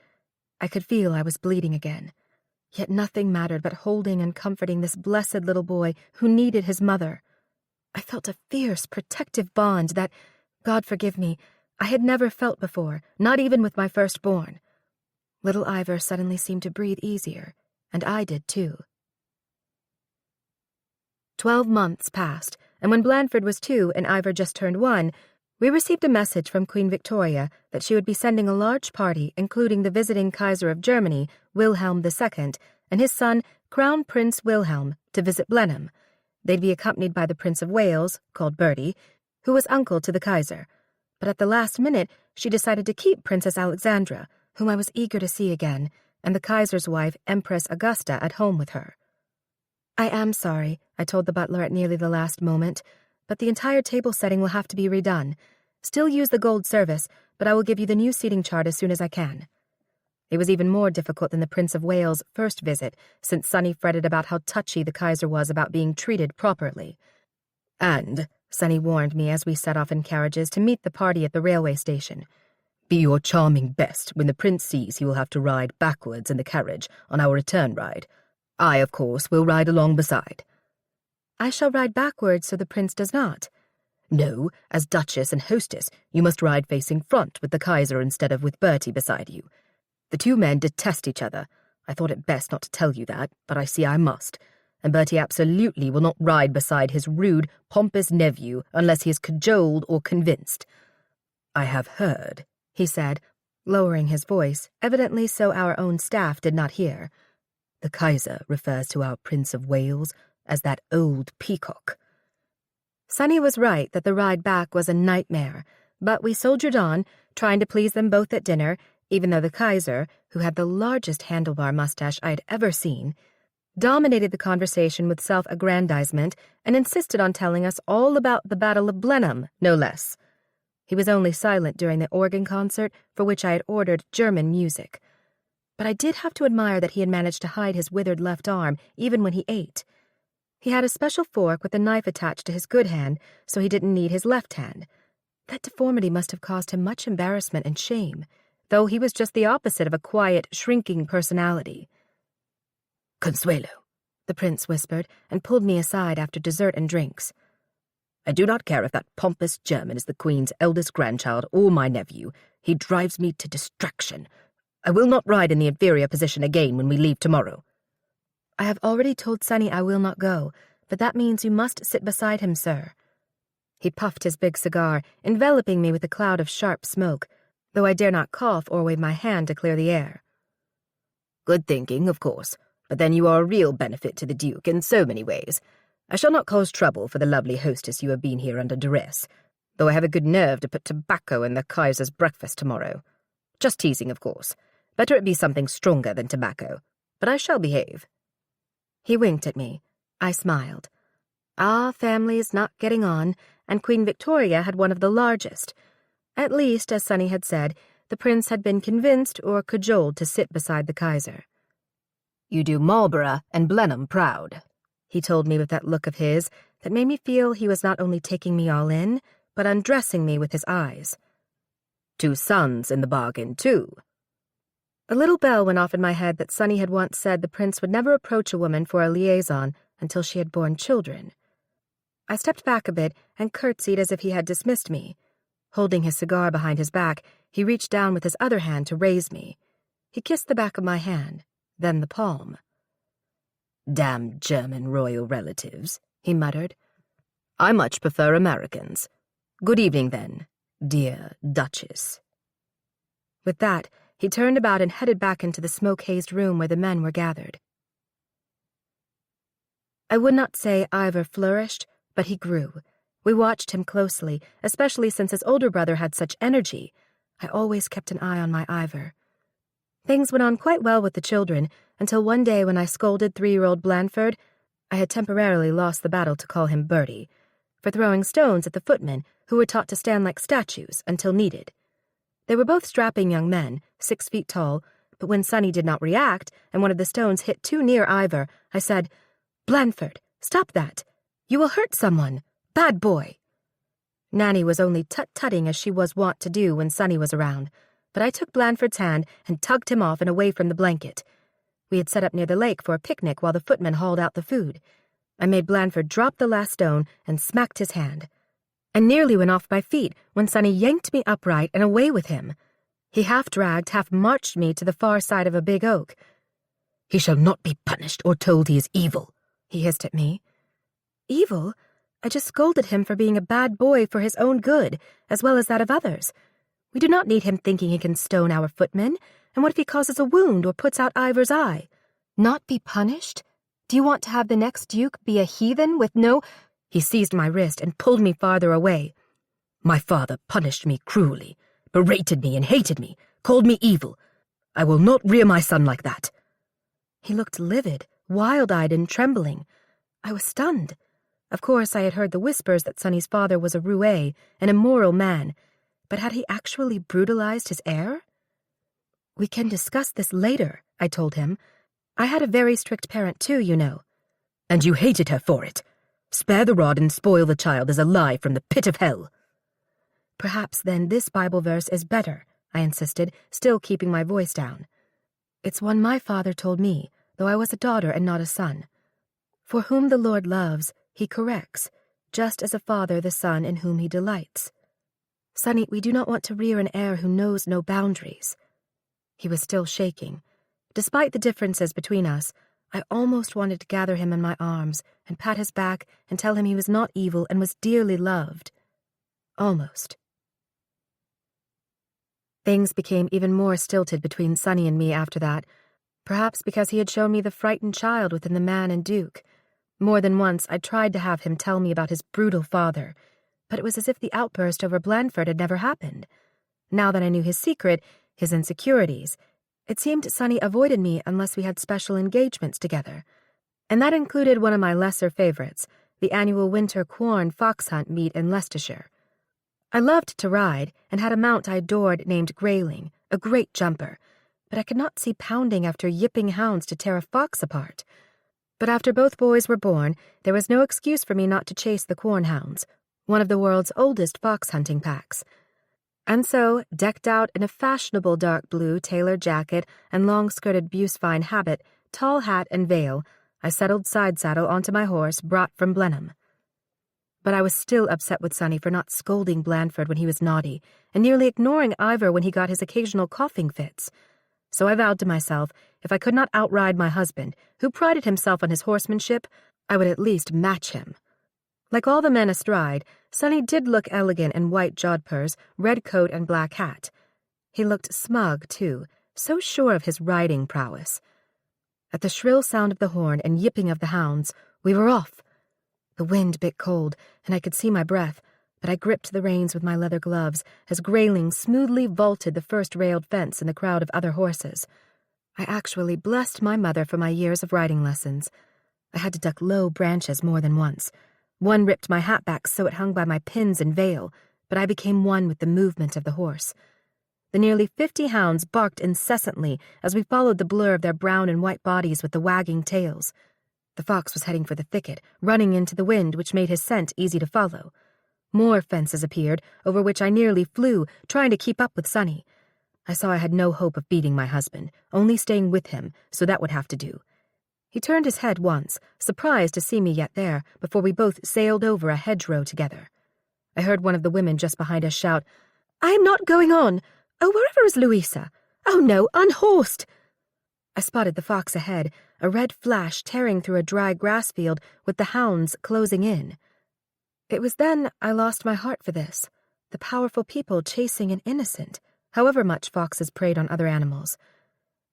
I could feel I was bleeding again. Yet nothing mattered but holding and comforting this blessed little boy who needed his mother. I felt a fierce, protective bond that, God forgive me, I had never felt before, not even with my firstborn. Little Ivor suddenly seemed to breathe easier, and I did too. 12 months passed, and when Blandford was 2 and Ivor just turned 1, we received a message from Queen Victoria that she would be sending a large party, including the visiting Kaiser of Germany, Wilhelm II, and his son, Crown Prince Wilhelm, to visit Blenheim. They'd be accompanied by the Prince of Wales, called Bertie, who was uncle to the Kaiser. But at the last minute, she decided to keep Princess Alexandra, whom I was eager to see again, and the Kaiser's wife, Empress Augusta, at home with her. I am sorry, I told the butler at nearly the last moment, but the entire table setting will have to be redone. Still use the gold service, but I will give you the new seating chart as soon as I can. It was even more difficult than the Prince of Wales' first visit, since Sonny fretted about how touchy the Kaiser was about being treated properly. And, Sonny warned me as we set off in carriages to meet the party at the railway station, be your charming best when the Prince sees he will have to ride backwards in the carriage on our return ride. I, of course, will ride along beside. I shall ride backwards so the Prince does not. No, as Duchess and hostess, you must ride facing front with the Kaiser instead of with Bertie beside you. The two men detest each other. I thought it best not to tell you that, but I see I must. And Bertie absolutely will not ride beside his rude, pompous nephew unless he is cajoled or convinced. I have heard, he said, lowering his voice, evidently so our own staff did not hear. The Kaiser refers to our Prince of Wales as that old peacock. Sonny was right that the ride back was a nightmare, but we soldiered on, trying to please them both at dinner, even though the Kaiser, who had the largest handlebar mustache I had ever seen, dominated the conversation with self-aggrandizement and insisted on telling us all about the Battle of Blenheim, no less. He was only silent during the organ concert, for which I had ordered German music. But I did have to admire that he had managed to hide his withered left arm even when he ate. He had a special fork with a knife attached to his good hand, so he didn't need his left hand. That deformity must have caused him much embarrassment and shame, though he was just the opposite of a quiet, shrinking personality. Consuelo, the Prince whispered, and pulled me aside after dessert and drinks. I do not care if that pompous German is the Queen's eldest grandchild or my nephew. He drives me to distraction. I will not ride in the inferior position again when we leave tomorrow. I have already told Sonny I will not go, but that means you must sit beside him, sir. He puffed his big cigar, enveloping me with a cloud of sharp smoke, though I dare not cough or wave my hand to clear the air. Good thinking, of course, but then you are a real benefit to the Duke in so many ways. I shall not cause trouble for the lovely hostess you have been here under duress, though I have a good nerve to put tobacco in the Kaiser's breakfast tomorrow. Just teasing, of course. Better it be something stronger than tobacco, but I shall behave. He winked at me. I smiled. Our family is not getting on, and Queen Victoria had one of the largest. At least, as Sonny had said, the Prince had been convinced or cajoled to sit beside the Kaiser. You do Marlborough and Blenheim proud, he told me with that look of his that made me feel he was not only taking me all in, but undressing me with his eyes. 2 sons in the bargain, too. A little bell went off in my head that Sonny had once said the Prince would never approach a woman for a liaison until she had borne children. I stepped back a bit and curtsied as if he had dismissed me. Holding his cigar behind his back, he reached down with his other hand to raise me. He kissed the back of my hand, then the palm. Damn German royal relatives, he muttered. I much prefer Americans. Good evening, then, dear Duchess. With that, he turned about and headed back into the smoke-hazed room where the men were gathered. I would not say Ivor flourished, but he grew. We watched him closely, especially since his older brother had such energy. I always kept an eye on my Ivor. Things went on quite well with the children, until one day when I scolded 3-year-old Blandford, I had temporarily lost the battle to call him Bertie, for throwing stones at the footmen who were taught to stand like statues until needed. They were both strapping young men, 6 feet tall, but when Sonny did not react and one of the stones hit too near Ivor, I said, "Blandford, stop that. You will hurt someone. Bad boy." Nanny was only tut-tutting as she was wont to do when Sonny was around, but I took Blandford's hand and tugged him off and away from the blanket. We had set up near the lake for a picnic while the footmen hauled out the food. I made Blandford drop the last stone and smacked his hand. I nearly went off my feet when Sonny yanked me upright and away with him. He half-dragged, half-marched me to the far side of a big oak. "He shall not be punished or told he is evil," he hissed at me. Evil? I just scolded him for being a bad boy for his own good, as well as that of others. We do not need him thinking he can stone our footmen, and what if he causes a wound or puts out Ivor's eye? Not be punished? Do you want to have the next Duke be a heathen with no— He seized my wrist and pulled me farther away. "My father punished me cruelly, berated me and hated me, called me evil. I will not rear my son like that." He looked livid, wild-eyed and trembling. I was stunned. Of course, I had heard the whispers that Sonny's father was a roué, an immoral man, but had he actually brutalized his heir? "We can discuss this later," I told him. "I had a very strict parent too, you know." "And you hated her for it. Spare the rod and spoil the child is a lie from the pit of hell." "Perhaps then this Bible verse is better," I insisted, still keeping my voice down. "It's one my father told me, though I was a daughter and not a son. For whom the Lord loves, he corrects, just as a father the son in whom he delights. Sonny, we do not want to rear an heir who knows no boundaries." He was still shaking. Despite the differences between us, I almost wanted to gather him in my arms and pat his back and tell him he was not evil and was dearly loved. Almost. Things became even more stilted between Sonny and me after that, perhaps because he had shown me the frightened child within the man and Duke. More than once I tried to have him tell me about his brutal father, but it was as if the outburst over Blandford had never happened. Now that I knew his secret, his insecurities, it seemed Sonny avoided me unless we had special engagements together. And that included one of my lesser favorites, the annual winter Quorn fox hunt meet in Leicestershire. I loved to ride and had a mount I adored named Grayling, a great jumper, but I could not see pounding after yipping hounds to tear a fox apart. But after both boys were born, there was no excuse for me not to chase the Quorn hounds, one of the world's oldest fox hunting packs. And so, decked out in a fashionable dark blue tailored jacket and long-skirted Busefine habit, tall hat and veil, I settled side-saddle onto my horse brought from Blenheim. But I was still upset with Sonny for not scolding Blandford when he was naughty, and nearly ignoring Ivor when he got his occasional coughing fits. So I vowed to myself, if I could not outride my husband, who prided himself on his horsemanship, I would at least match him. Like all the men astride, Sonny did look elegant in white jodhpurs, red coat and black hat. He looked smug, too, so sure of his riding prowess. At the shrill sound of the horn and yipping of the hounds, we were off. The wind bit cold, and I could see my breath, but I gripped the reins with my leather gloves as Grayling smoothly vaulted the first railed fence in the crowd of other horses. I actually blessed my mother for my years of riding lessons. I had to duck low branches more than once. One ripped my hat back so it hung by my pins and veil, but I became one with the movement of the horse. The nearly 50 hounds barked incessantly as we followed the blur of their brown and white bodies with the wagging tails. The fox was heading for the thicket, running into the wind, which made his scent easy to follow. More fences appeared, over which I nearly flew, trying to keep up with Sonny. I saw I had no hope of beating my husband, only staying with him, so that would have to do. He turned his head once, surprised to see me yet there, before we both sailed over a hedgerow together. I heard one of the women just behind us shout, "I am not going on! Oh, wherever is Louisa? Oh no, unhorsed!" I spotted the fox ahead, a red flash tearing through a dry grass field with the hounds closing in. It was then I lost my heart for this, the powerful people chasing an innocent, however much foxes preyed on other animals.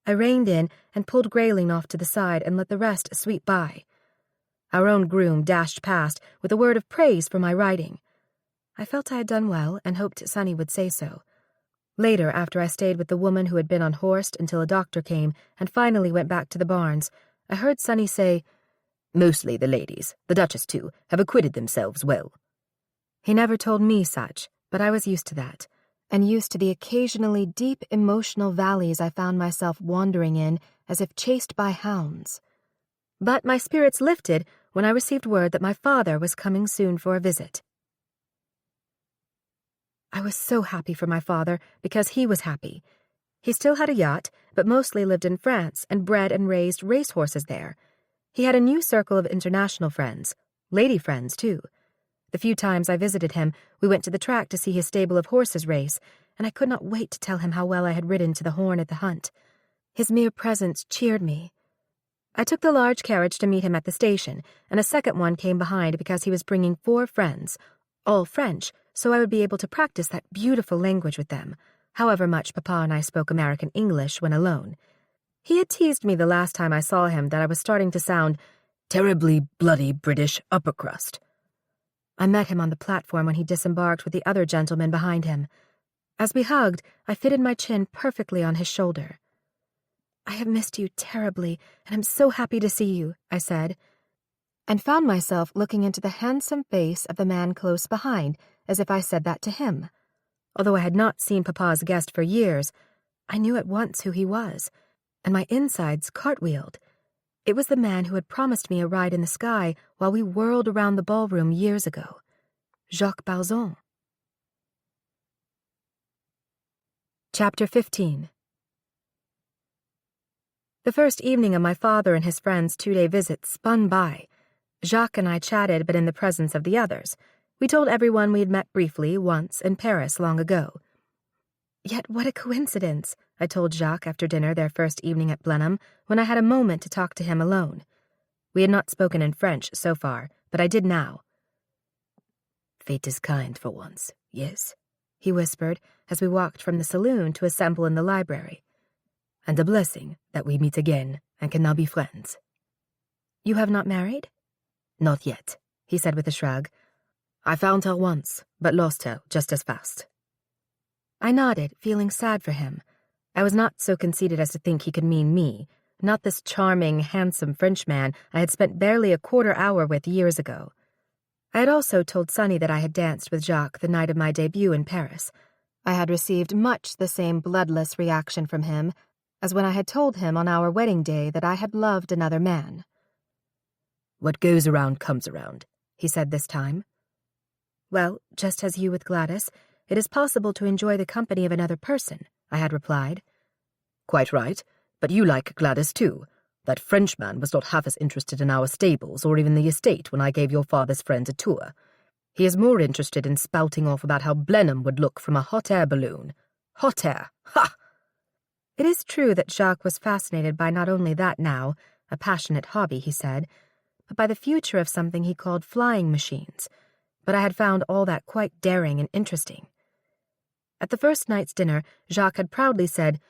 I reined in and pulled Grayling off to the side and let the rest sweep by. Our own groom dashed past with a word of praise for my riding. I felt I had done well and hoped Sonny would say so. Later, after I stayed with the woman who had been unhorsed until a doctor came and finally went back to the barns, I heard Sonny say, Mostly the ladies, the Duchess too, have acquitted themselves well. He never told me such, but I was used to that, and used to the occasionally deep emotional valleys I found myself wandering in as if chased by hounds. But my spirits lifted when I received word that my father was coming soon for a visit. I was so happy for my father because he was happy. He still had a yacht, but mostly lived in France and bred and raised racehorses there. He had a new circle of international friends, lady friends too. The few times I visited him, we went to the track to see his stable of horses race, and I could not wait to tell him how well I had ridden to the Horn at the hunt. His mere presence cheered me. I took the large carriage to meet him at the station, and a second one came behind because he was bringing 4 friends, all French, so I would be able to practice that beautiful language with them, however much Papa and I spoke American English when alone. He had teased me the last time I saw him that I was starting to sound terribly bloody British upper crust. I met him on the platform when he disembarked with the other gentleman behind him. As we hugged, I fitted my chin perfectly on his shoulder. "I have missed you terribly, and am so happy to see you," I said, and found myself looking into the handsome face of the man close behind, as if I said that to him. Although I had not seen Papa's guest for years, I knew at once who he was, and my insides cartwheeled. It was the man who had promised me a ride in the sky while we whirled around the ballroom years ago. Jacques Barzon. Chapter 15. The first evening of my father and his friend's 2-day visit spun by. Jacques and I chatted, but in the presence of the others. We told everyone we had met briefly once in Paris long ago. Yet what a coincidence, I told Jacques after dinner their first evening at Blenheim, when I had a moment to talk to him alone. We had not spoken in French so far, but I did now. "Fate is kind for once, yes?" he whispered as we walked from the saloon to assemble in the library. "And a blessing that we meet again and can now be friends." "You have not married?" "Not yet," he said with a shrug. "I found her once, but lost her just as fast." I nodded, feeling sad for him. I was not so conceited as to think he could mean me, not this charming, handsome Frenchman I had spent barely a quarter hour with years ago. I had also told Sonny that I had danced with Jacques the night of my debut in Paris. I had received much the same bloodless reaction from him as when I had told him on our wedding day that I had loved another man. "What goes around comes around," he said this time. "Well, just as you with Gladys, it is possible to enjoy the company of another person," I had replied. "Quite right, but you like Gladys too. That Frenchman was not half as interested in our stables or even the estate when I gave your father's friends a tour. He is more interested in spouting off about how Blenheim would look from a hot air balloon. Hot air! Ha!" It is true that Jacques was fascinated by not only that now, a passionate hobby, he said, but by the future of something he called flying machines. But I had found all that quite daring and interesting. At the first night's dinner, Jacques had proudly said,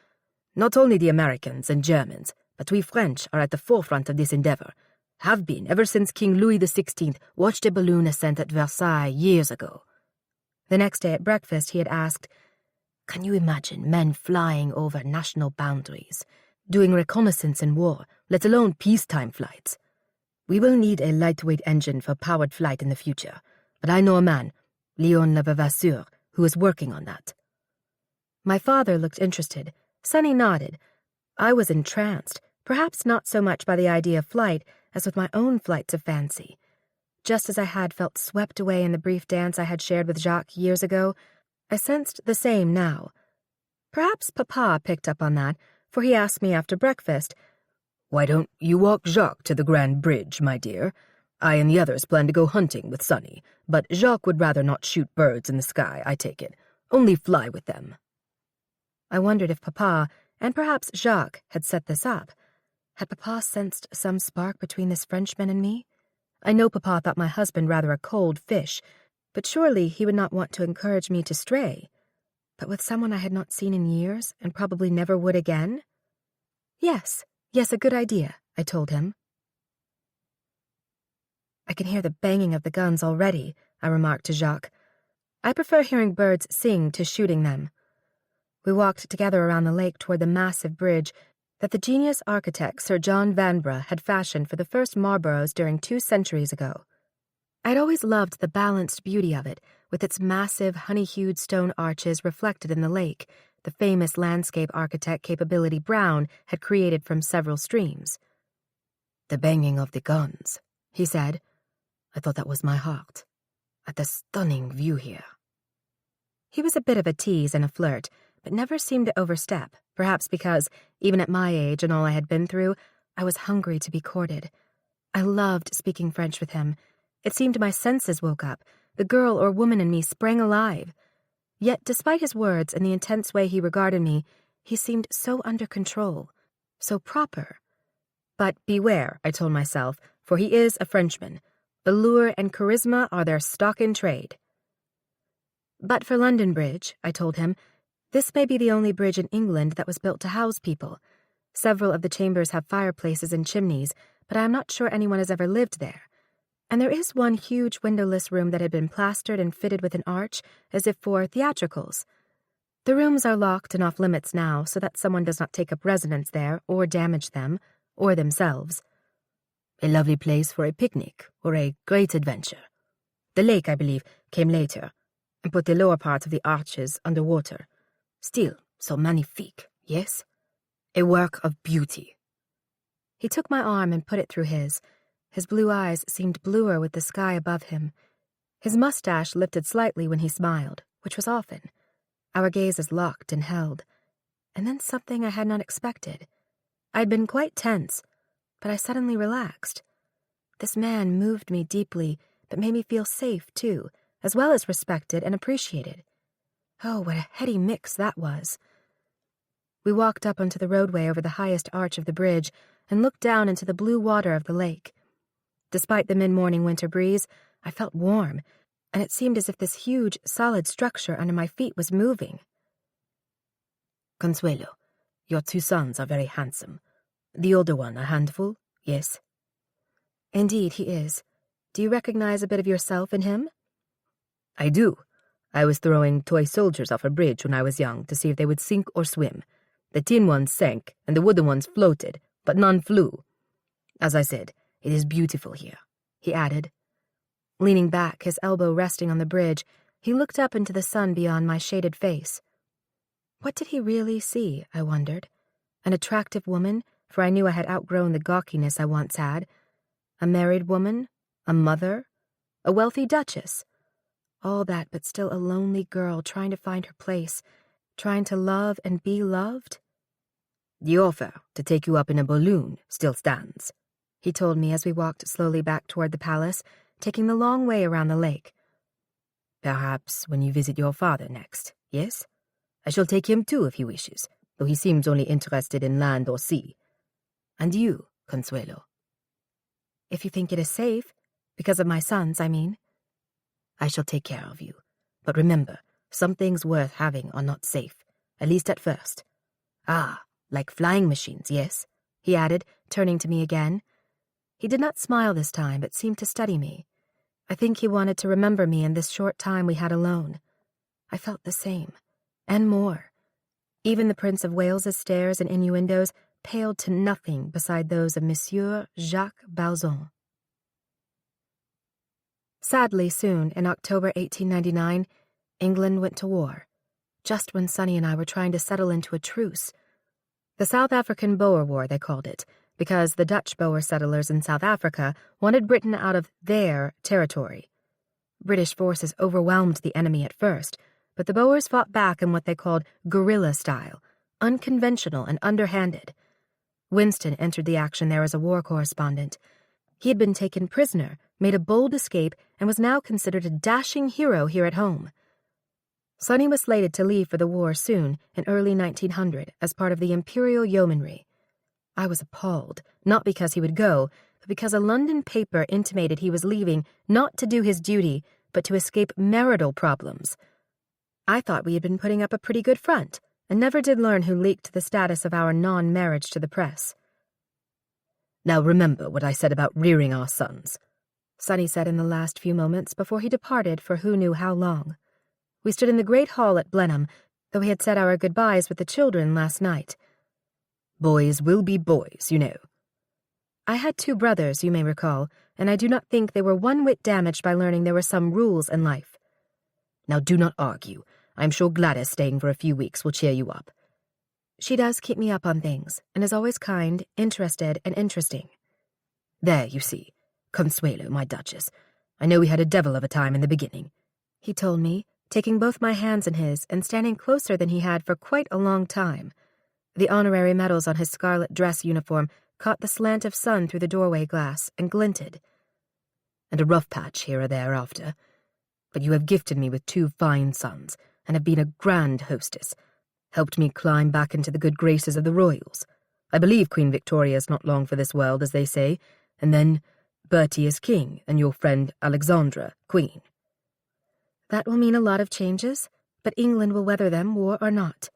"Not only the Americans and Germans, but we French are at the forefront of this endeavor, have been ever since King Louis XVI watched a balloon ascent at Versailles years ago." The next day at breakfast he had asked, "Can you imagine men flying over national boundaries, doing reconnaissance in war, let alone peacetime flights? We will need a lightweight engine for powered flight in the future, but I know a man, Léon Levavasseur, who is working on that." My father looked interested. Sonny nodded. I was entranced, perhaps not so much by the idea of flight as with my own flights of fancy. Just as I had felt swept away in the brief dance I had shared with Jacques years ago, I sensed the same now. Perhaps Papa picked up on that, for he asked me after breakfast, "Why don't you walk Jacques to the Grand Bridge, my dear? I and the others plan to go hunting with Sonny, but Jacques would rather not shoot birds in the sky, I take it. Only fly with them." I wondered if Papa, and perhaps Jacques, had set this up. Had Papa sensed some spark between this Frenchman and me? I know Papa thought my husband rather a cold fish, but surely he would not want to encourage me to stray. But with someone I had not seen in years, and probably never would again? Yes, a good idea, I told him. "I can hear the banging of the guns already," I remarked to Jacques. "I prefer hearing birds sing to shooting them." We walked together around the lake toward the massive bridge, that the genius architect Sir John Vanbrugh had fashioned for the first Marlboroughs during 2 centuries ago. I'd always loved the balanced beauty of it, with its massive honey-hued stone arches reflected in the lake, the famous landscape architect Capability Brown had created from several streams. "The banging of the guns," he said. "I thought that was my heart. At the stunning view here." He was a bit of a tease and a flirt, but never seemed to overstep, perhaps because, even at my age and all I had been through, I was hungry to be courted. I loved speaking French with him. It seemed my senses woke up. The girl or woman in me sprang alive. Yet, despite his words and the intense way he regarded me, he seemed so under control, so proper. But beware, I told myself, for he is a Frenchman. Allure and charisma are their stock in trade. But for London Bridge, I told him, this may be the only bridge in England that was built to house people. Several of the chambers have fireplaces and chimneys, but I am not sure anyone has ever lived there. And there is one huge windowless room that had been plastered and fitted with an arch, as if for theatricals. The rooms are locked and off limits now, so that someone does not take up residence there or damage them, or themselves. A lovely place for a picnic or a great adventure. The lake, I believe, came later, and put the lower part of the arches under water. Still, so magnifique, yes? A work of beauty. He took my arm and put it through his. His blue eyes seemed bluer with the sky above him. His mustache lifted slightly when he smiled, which was often. Our gazes locked and held. And then something I had not expected. I'd been quite tense, but I suddenly relaxed. This man moved me deeply, but made me feel safe, too, as well as respected and appreciated. Oh, what a heady mix that was. We walked up onto the roadway over the highest arch of the bridge and looked down into the blue water of the lake. Despite the mid-morning winter breeze, I felt warm, and it seemed as if this huge, solid structure under my feet was moving. "Consuelo, your 2 sons are very handsome. The older one a handful, yes?" "Indeed, he is. Do you recognize a bit of yourself in him?" "I do. I was throwing toy soldiers off a bridge when I was young to see if they would sink or swim. The tin ones sank, and the wooden ones floated, but none flew. As I said, it is beautiful here," he added. Leaning back, his elbow resting on the bridge, he looked up into the sun beyond my shaded face. What did he really see, I wondered? An attractive woman, for I knew I had outgrown the gawkiness I once had. A married woman? A mother? A wealthy duchess? All that, but still a lonely girl trying to find her place, trying to love and be loved? "The offer to take you up in a balloon still stands," he told me as we walked slowly back toward the palace, taking the long way around the lake. "Perhaps when you visit your father next, yes? I shall take him too if he wishes, though he seems only interested in land or sea. And you, Consuelo?" "If you think it is safe, because of my sons, I mean." "I shall take care of you. But remember, some things worth having are not safe, at least at first. Ah, like flying machines, yes?" he added, turning to me again. He did not smile this time, but seemed to study me. I think he wanted to remember me in this short time we had alone. I felt the same, and more. Even the Prince of Wales's stares and innuendos paled to nothing beside those of Monsieur Jacques Balzon. Sadly, soon, in October 1899, England went to war, just when Sonny and I were trying to settle into a truce. The South African Boer War, they called it, because the Dutch Boer settlers in South Africa wanted Britain out of their territory. British forces overwhelmed the enemy at first, but the Boers fought back in what they called guerrilla style, unconventional and underhanded. Winston entered the action there as a war correspondent. He had been taken prisoner, made a bold escape, and was now considered a dashing hero here at home. Sonny was slated to leave for the war soon, in early 1900, as part of the Imperial Yeomanry. I was appalled, not because he would go, but because a London paper intimated he was leaving not to do his duty, but to escape marital problems. I thought we had been putting up a pretty good front, and never did learn who leaked the status of our non-marriage to the press. "Now remember what I said about rearing our sons," Sonny said in the last few moments before he departed for who knew how long. We stood in the great hall at Blenheim, though we had said our goodbyes with the children last night. Boys will be boys, you know. I had 2 brothers, you may recall, and I do not think they were one whit damaged by learning there were some rules in life. Now do not argue. I'm sure Gladys staying for a few weeks will cheer you up. She does keep me up on things, and is always kind, interested, and interesting. There, you see. Consuelo, my Duchess. I know we had a devil of a time in the beginning, he told me, taking both my hands in his and standing closer than he had for quite a long time. The honorary medals on his scarlet dress uniform caught the slant of sun through the doorway glass and glinted. And a rough patch here or there after. But you have gifted me with 2 fine sons, and have been a grand hostess, helped me climb back into the good graces of the royals. I believe Queen Victoria's not long for this world, as they say, and then Bertie is king, and your friend Alexandra, queen. That will mean a lot of changes, but England will weather them, war or not.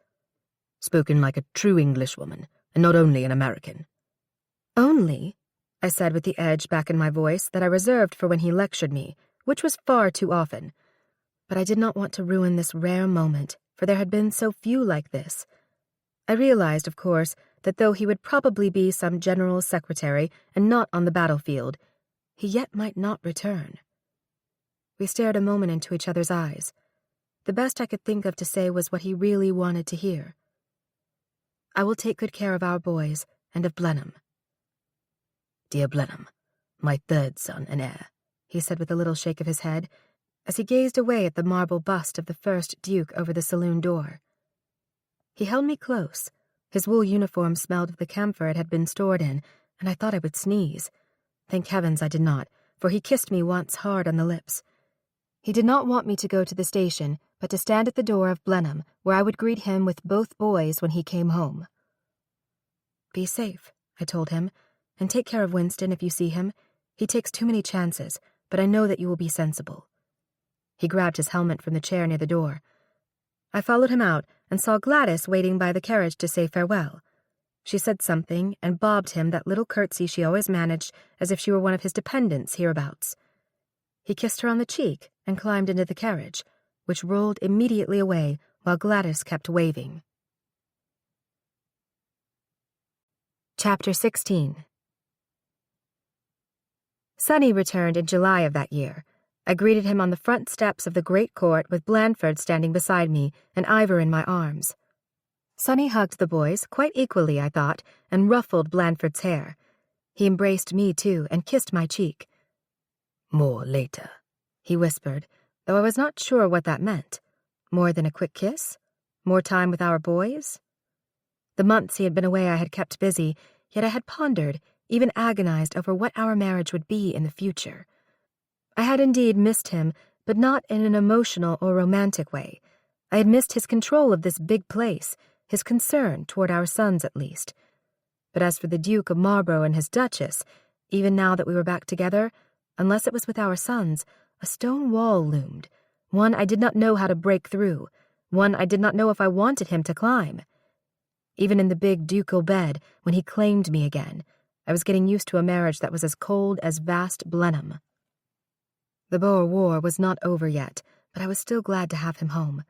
Spoken like a true Englishwoman, and not only an American. Only? I said with the edge back in my voice that I reserved for when he lectured me, which was far too often. But I did not want to ruin this rare moment, for there had been so few like this. I realized, of course, that though he would probably be some general's secretary and not on the battlefield, he yet might not return. We stared a moment into each other's eyes. The best I could think of to say was what he really wanted to hear. I will take good care of our boys and of Blenheim. Dear Blenheim, my 3rd son and heir, he said with a little shake of his head, as he gazed away at the marble bust of the first Duke over the saloon door. He held me close. His wool uniform smelled of the camphor it had been stored in, and I thought I would sneeze. Thank heavens I did not, for he kissed me once hard on the lips. He did not want me to go to the station, but to stand at the door of Blenheim, where I would greet him with both boys when he came home. Be safe, I told him, and take care of Winston if you see him. He takes too many chances, but I know that you will be sensible. He grabbed his helmet from the chair near the door. I followed him out and saw Gladys waiting by the carriage to say farewell. She said something and bobbed him that little curtsy she always managed as if she were one of his dependents hereabouts. He kissed her on the cheek and climbed into the carriage, which rolled immediately away while Gladys kept waving. Chapter 16. Sonny returned in July of that year. I greeted him on the front steps of the great court with Blandford standing beside me and Ivor in my arms. Sonny hugged the boys, quite equally, I thought, and ruffled Blandford's hair. He embraced me, too, and kissed my cheek. More later, he whispered, though I was not sure what that meant. More than a quick kiss? More time with our boys? The months he had been away I had kept busy, yet I had pondered, even agonized over what our marriage would be in the future. I had indeed missed him, but not in an emotional or romantic way. I had missed his control of this big place, his concern toward our sons at least. But as for the Duke of Marlborough and his Duchess, even now that we were back together, unless it was with our sons, a stone wall loomed, one I did not know how to break through, one I did not know if I wanted him to climb. Even in the big ducal bed, when he claimed me again, I was getting used to a marriage that was as cold as vast Blenheim. The Boer War was not over yet, but I was still glad to have him home.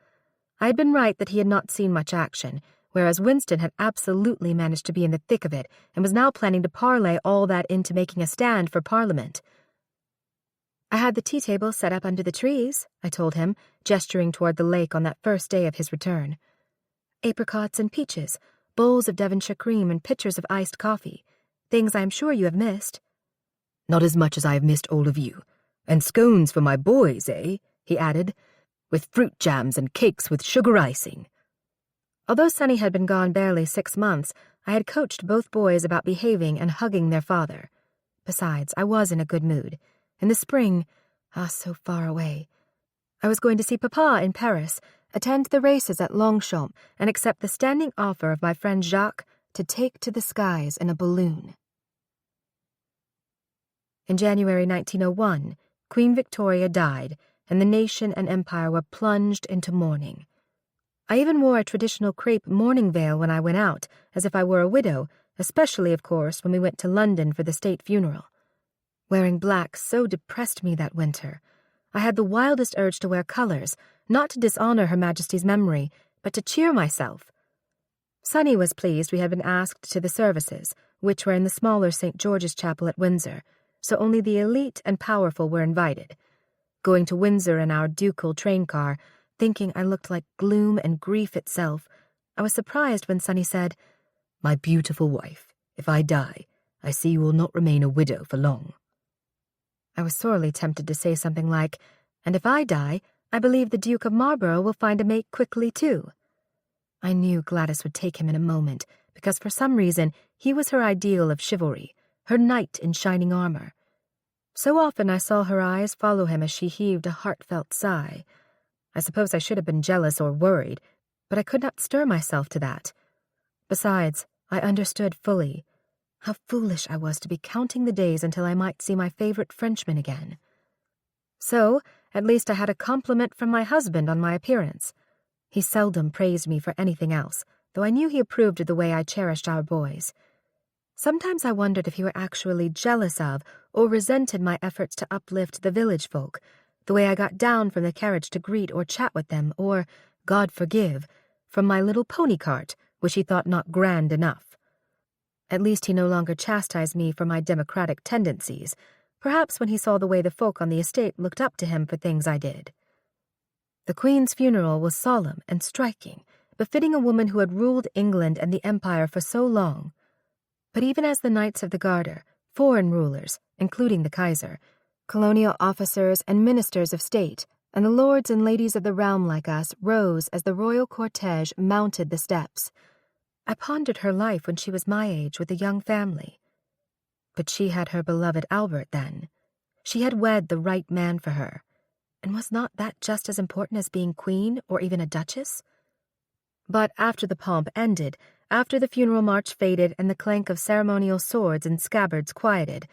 I had been right that he had not seen much action, whereas Winston had absolutely managed to be in the thick of it and was now planning to parlay all that into making a stand for Parliament. I had the tea table set up under the trees, I told him, gesturing toward the lake on that first day of his return. Apricots and peaches, bowls of Devonshire cream and pitchers of iced coffee, things I am sure you have missed. Not as much as I have missed all of you. And scones for my boys, eh? He added, with fruit jams and cakes with sugar icing. Although Sonny had been gone barely 6 months, I had coached both boys about behaving and hugging their father. Besides, I was in a good mood. In the spring, so far away, I was going to see Papa in Paris, attend the races at Longchamp, and accept the standing offer of my friend Jacques to take to the skies in a balloon. In January 1901, Queen Victoria died, and the nation and empire were plunged into mourning. I even wore a traditional crepe mourning veil when I went out, as if I were a widow, especially, of course, when we went to London for the state funeral. Wearing black so depressed me that winter. I had the wildest urge to wear colors, not to dishonor Her Majesty's memory, but to cheer myself. Sonny was pleased we had been asked to the services, which were in the smaller St. George's Chapel at Windsor, so only the elite and powerful were invited. Going to Windsor in our ducal train car, thinking I looked like gloom and grief itself, I was surprised when Sonny said, "My beautiful wife, if I die, I see you will not remain a widow for long." I was sorely tempted to say something like, "And if I die, I believe the Duke of Marlborough will find a mate quickly too." I knew Gladys would take him in a moment, because for some reason he was her ideal of chivalry, her knight in shining armor. So often I saw her eyes follow him as she heaved a heartfelt sigh. I suppose I should have been jealous or worried, but I could not stir myself to that. Besides, I understood fully how foolish I was to be counting the days until I might see my favorite Frenchman again. So, at least I had a compliment from my husband on my appearance. He seldom praised me for anything else, though I knew he approved of the way I cherished our boys. Sometimes I wondered if he were actually jealous of or resented my efforts to uplift the village folk, the way I got down from the carriage to greet or chat with them, or, God forgive, from my little pony cart, which he thought not grand enough. At least he no longer chastised me for my democratic tendencies, perhaps when he saw the way the folk on the estate looked up to him for things I did. The Queen's funeral was solemn and striking, befitting a woman who had ruled England and the Empire for so long. But even as the Knights of the Garter, foreign rulers, including the Kaiser, colonial officers and ministers of state, and the lords and ladies of the realm like us rose as the royal cortege mounted the steps, I pondered her life when she was my age with a young family. But she had her beloved Albert then. She had wed the right man for her. And was not that just as important as being queen or even a duchess? But after the pomp ended, after the funeral march faded and the clank of ceremonial swords and scabbards quieted,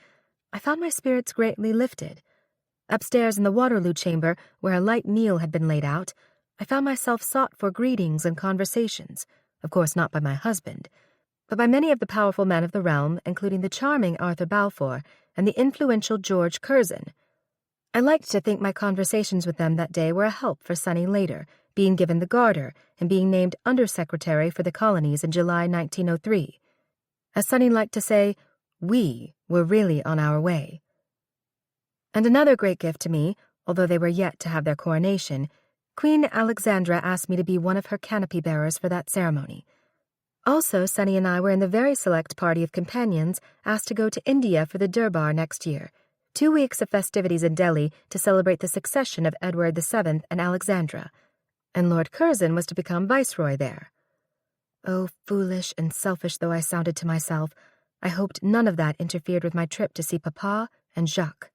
I found my spirits greatly lifted. Upstairs in the Waterloo chamber, where a light meal had been laid out, I found myself sought for greetings and conversations, of course not by my husband, but by many of the powerful men of the realm, including the charming Arthur Balfour and the influential George Curzon. I liked to think my conversations with them that day were a help for Sonny later, being given the Garter and being named Undersecretary for the Colonies in July 1903. As Sonny liked to say, we were really on our way. And another great gift to me, although they were yet to have their coronation, Queen Alexandra asked me to be one of her canopy bearers for that ceremony. Also, Sonny and I were in the very select party of companions asked to go to India for the Durbar next year, 2 weeks of festivities in Delhi to celebrate the succession of Edward VII and Alexandra, and Lord Curzon was to become viceroy there. Oh, foolish and selfish though I sounded to myself, I hoped none of that interfered with my trip to see Papa and Jacques.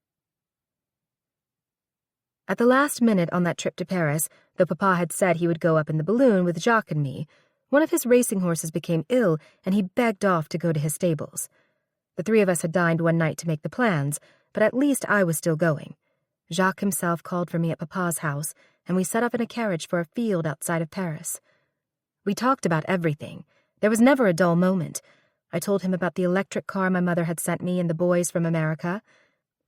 At the last minute on that trip to Paris, though Papa had said he would go up in the balloon with Jacques and me, one of his racing horses became ill and he begged off to go to his stables. The three of us had dined one night to make the plans, but at least I was still going. Jacques himself called for me at Papa's house, and we set off in a carriage for a field outside of Paris. We talked about everything. There was never a dull moment. I told him about the electric car my mother had sent me and the boys from America.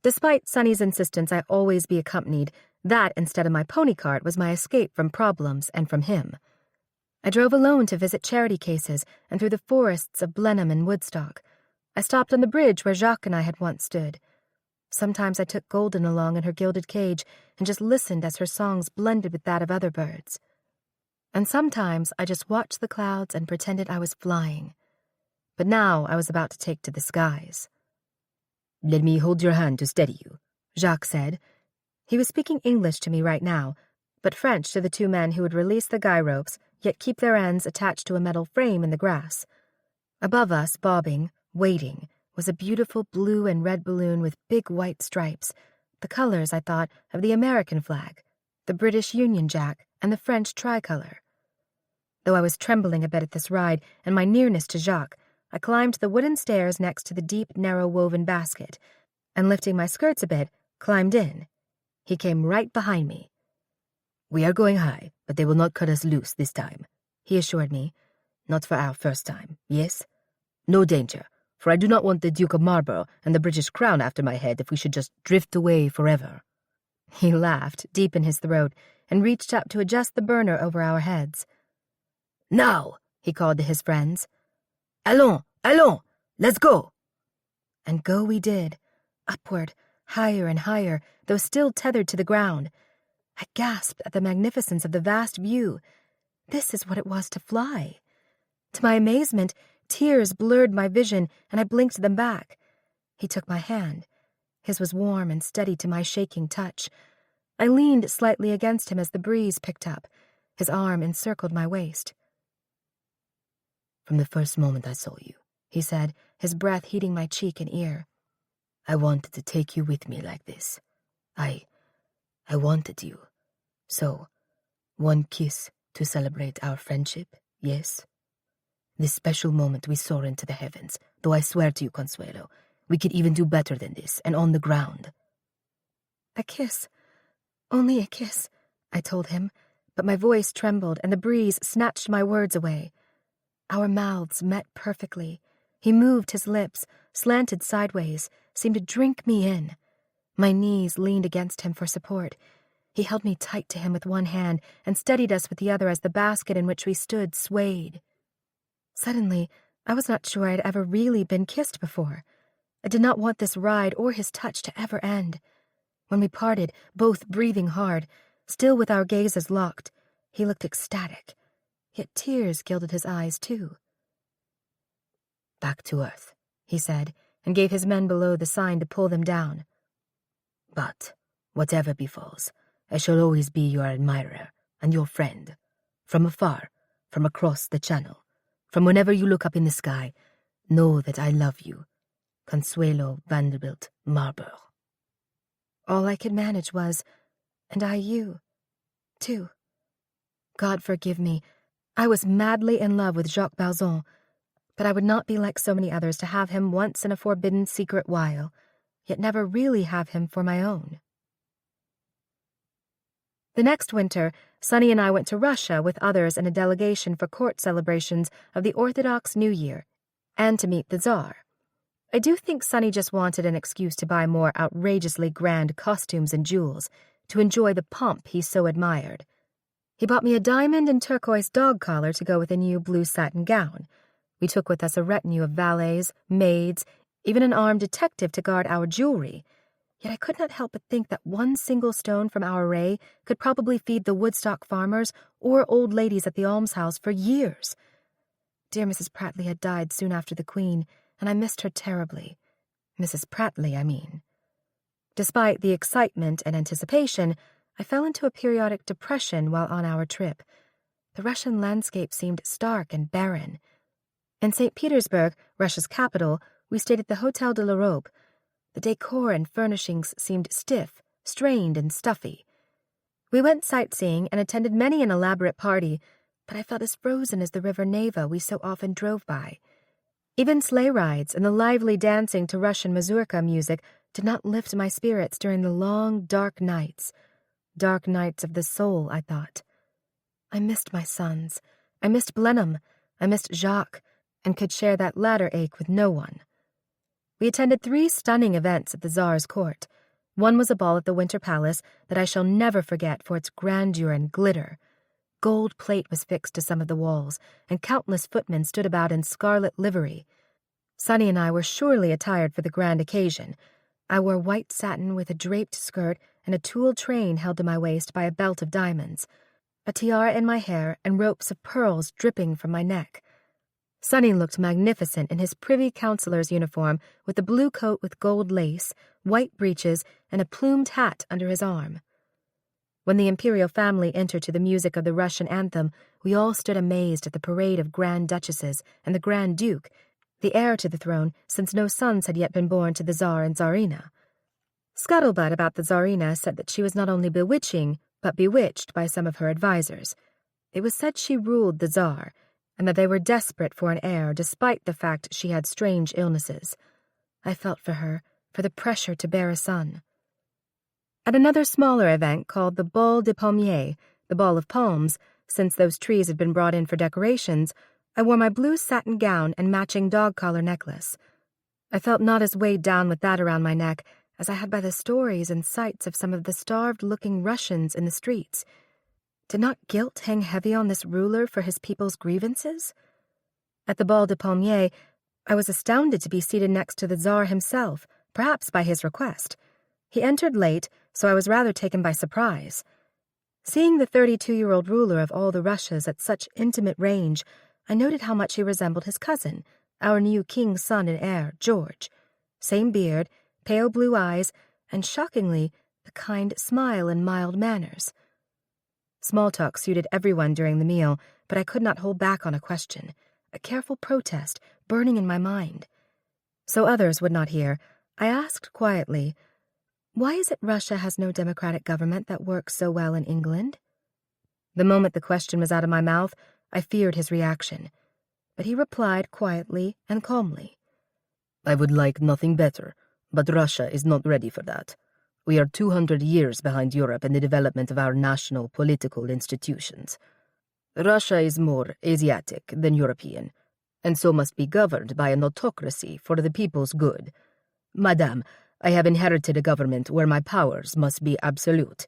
Despite Sonny's insistence I always be accompanied, that instead of my pony cart was my escape from problems and from him. I drove alone to visit charity cases and through the forests of Blenheim and Woodstock. I stopped on the bridge where Jacques and I had once stood. Sometimes I took Golden along in her gilded cage and just listened as her songs blended with that of other birds. And sometimes I just watched the clouds and pretended I was flying. But now I was about to take to the skies. "Let me hold your hand to steady you," Jacques said. He was speaking English to me right now, but French to the two men who would release the guy ropes, yet keep their ends attached to a metal frame in the grass. Above us, bobbing, waiting, was a beautiful blue and red balloon with big white stripes, the colors, I thought, of the American flag, the British Union Jack, and the French tricolor. Though I was trembling a bit at this ride and my nearness to Jacques, I climbed the wooden stairs next to the deep, narrow woven basket, and lifting my skirts a bit, climbed in. He came right behind me. "We are going high, but they will not cut us loose this time," he assured me. "Not for our first time, yes? No danger, for I do not want the Duke of Marlborough and the British crown after my head if we should just drift away forever." He laughed, deep in his throat, and reached up to adjust the burner over our heads. "Now," he called to his friends. Allons, allons, let's go. And go we did, upward, higher and higher, though still tethered to the ground. I gasped at the magnificence of the vast view. This is what it was to fly. To my amazement, tears blurred my vision, and I blinked them back. He took my hand. His was warm and steady to my shaking touch. I leaned slightly against him as the breeze picked up. His arm encircled my waist. From the first moment I saw you, he said, his breath heating my cheek and ear. I wanted to take you with me like this. I wanted you. So, one kiss to celebrate our friendship, yes? This special moment we soar into the heavens, though I swear to you, Consuelo, we could even do better than this, and on the ground. A kiss. Only a kiss, I told him, but my voice trembled and the breeze snatched my words away. Our mouths met perfectly. He moved his lips, slanted sideways, seemed to drink me in. My knees leaned against him for support. He held me tight to him with one hand and steadied us with the other as the basket in which we stood swayed. Suddenly, I was not sure I had ever really been kissed before. I did not want this ride or his touch to ever end. When we parted, both breathing hard, still with our gazes locked, he looked ecstatic, yet tears gilded his eyes too. Back to earth, he said, and gave his men below the sign to pull them down. But, whatever befalls, I shall always be your admirer and your friend. From afar, from across the channel, from whenever you look up in the sky, know that I love you. Consuelo Vanderbilt Marlborough. All I could manage was, and I you, too. God forgive me, I was madly in love with Jacques Balzon, but I would not be like so many others to have him once in a forbidden secret while, yet never really have him for my own. The next winter, Sonny and I went to Russia with others in a delegation for court celebrations of the Orthodox New Year, and to meet the Tsar. I do think Sonny just wanted an excuse to buy more outrageously grand costumes and jewels, to enjoy the pomp he so admired. He bought me a diamond and turquoise dog collar to go with a new blue satin gown. We took with us a retinue of valets, maids, even an armed detective to guard our jewelry. Yet I could not help but think that one single stone from our array could probably feed the Woodstock farmers or old ladies at the almshouse for years. Dear Mrs. Prattley had died soon after the Queen, and I missed her terribly. Mrs. Prattley, I mean. Despite the excitement and anticipation, I fell into a periodic depression while on our trip. The Russian landscape seemed stark and barren. In St. Petersburg, Russia's capital, we stayed at the Hotel de l'Europe. The decor and furnishings seemed stiff, strained, and stuffy. We went sightseeing and attended many an elaborate party, but I felt as frozen as the river Neva we so often drove by. Even sleigh rides and the lively dancing to Russian mazurka music did not lift my spirits during the long, dark nights. Dark nights of the soul, I thought. I missed my sons. I missed Blenheim. I missed Jacques, and could share that latter ache with no one. We attended 3 stunning events at the Tsar's court. One was a ball at the Winter Palace that I shall never forget for its grandeur and glitter. Gold plate was fixed to some of the walls, and countless footmen stood about in scarlet livery. Sonny and I were surely attired for the grand occasion. I wore white satin with a draped skirt and a tulle train held to my waist by a belt of diamonds, a tiara in my hair and ropes of pearls dripping from my neck. Sonny looked magnificent in his Privy Councillor's uniform with the blue coat with gold lace, white breeches, and a plumed hat under his arm. When the imperial family entered to the music of the Russian anthem, we all stood amazed at the parade of Grand Duchesses and the Grand Duke, the heir to the throne since no sons had yet been born to the Tsar and Tsarina. Scuttlebutt about the Tsarina said that she was not only bewitching, but bewitched by some of her advisers. It was said she ruled the Tsar, and that they were desperate for an heir despite the fact she had strange illnesses. I felt for her, for the pressure to bear a son. At another smaller event called the Bal des Pommiers, the Ball of Palms, since those trees had been brought in for decorations, I wore my blue satin gown and matching dog collar necklace. I felt not as weighed down with that around my neck as I had by the stories and sights of some of the starved-looking Russians in the streets. Did not guilt hang heavy on this ruler for his people's grievances? At the Bal de Palmier, I was astounded to be seated next to the Tsar himself, perhaps by his request. He entered late, so I was rather taken by surprise. Seeing the 32-year-old ruler of all the Russias at such intimate range, I noted how much he resembled his cousin, our new king's son and heir, George. Same beard, pale blue eyes, and shockingly, the kind smile and mild manners. Small talk suited everyone during the meal, but I could not hold back on a question, a careful protest burning in my mind. So others would not hear, I asked quietly, "Why is it Russia has no democratic government that works so well in England?" The moment the question was out of my mouth, I feared his reaction. But he replied quietly and calmly. "I would like nothing better, but Russia is not ready for that. We are 200 years behind Europe in the development of our national political institutions. Russia is more Asiatic than European, and so must be governed by an autocracy for the people's good. Madame, I have inherited a government where my powers must be absolute.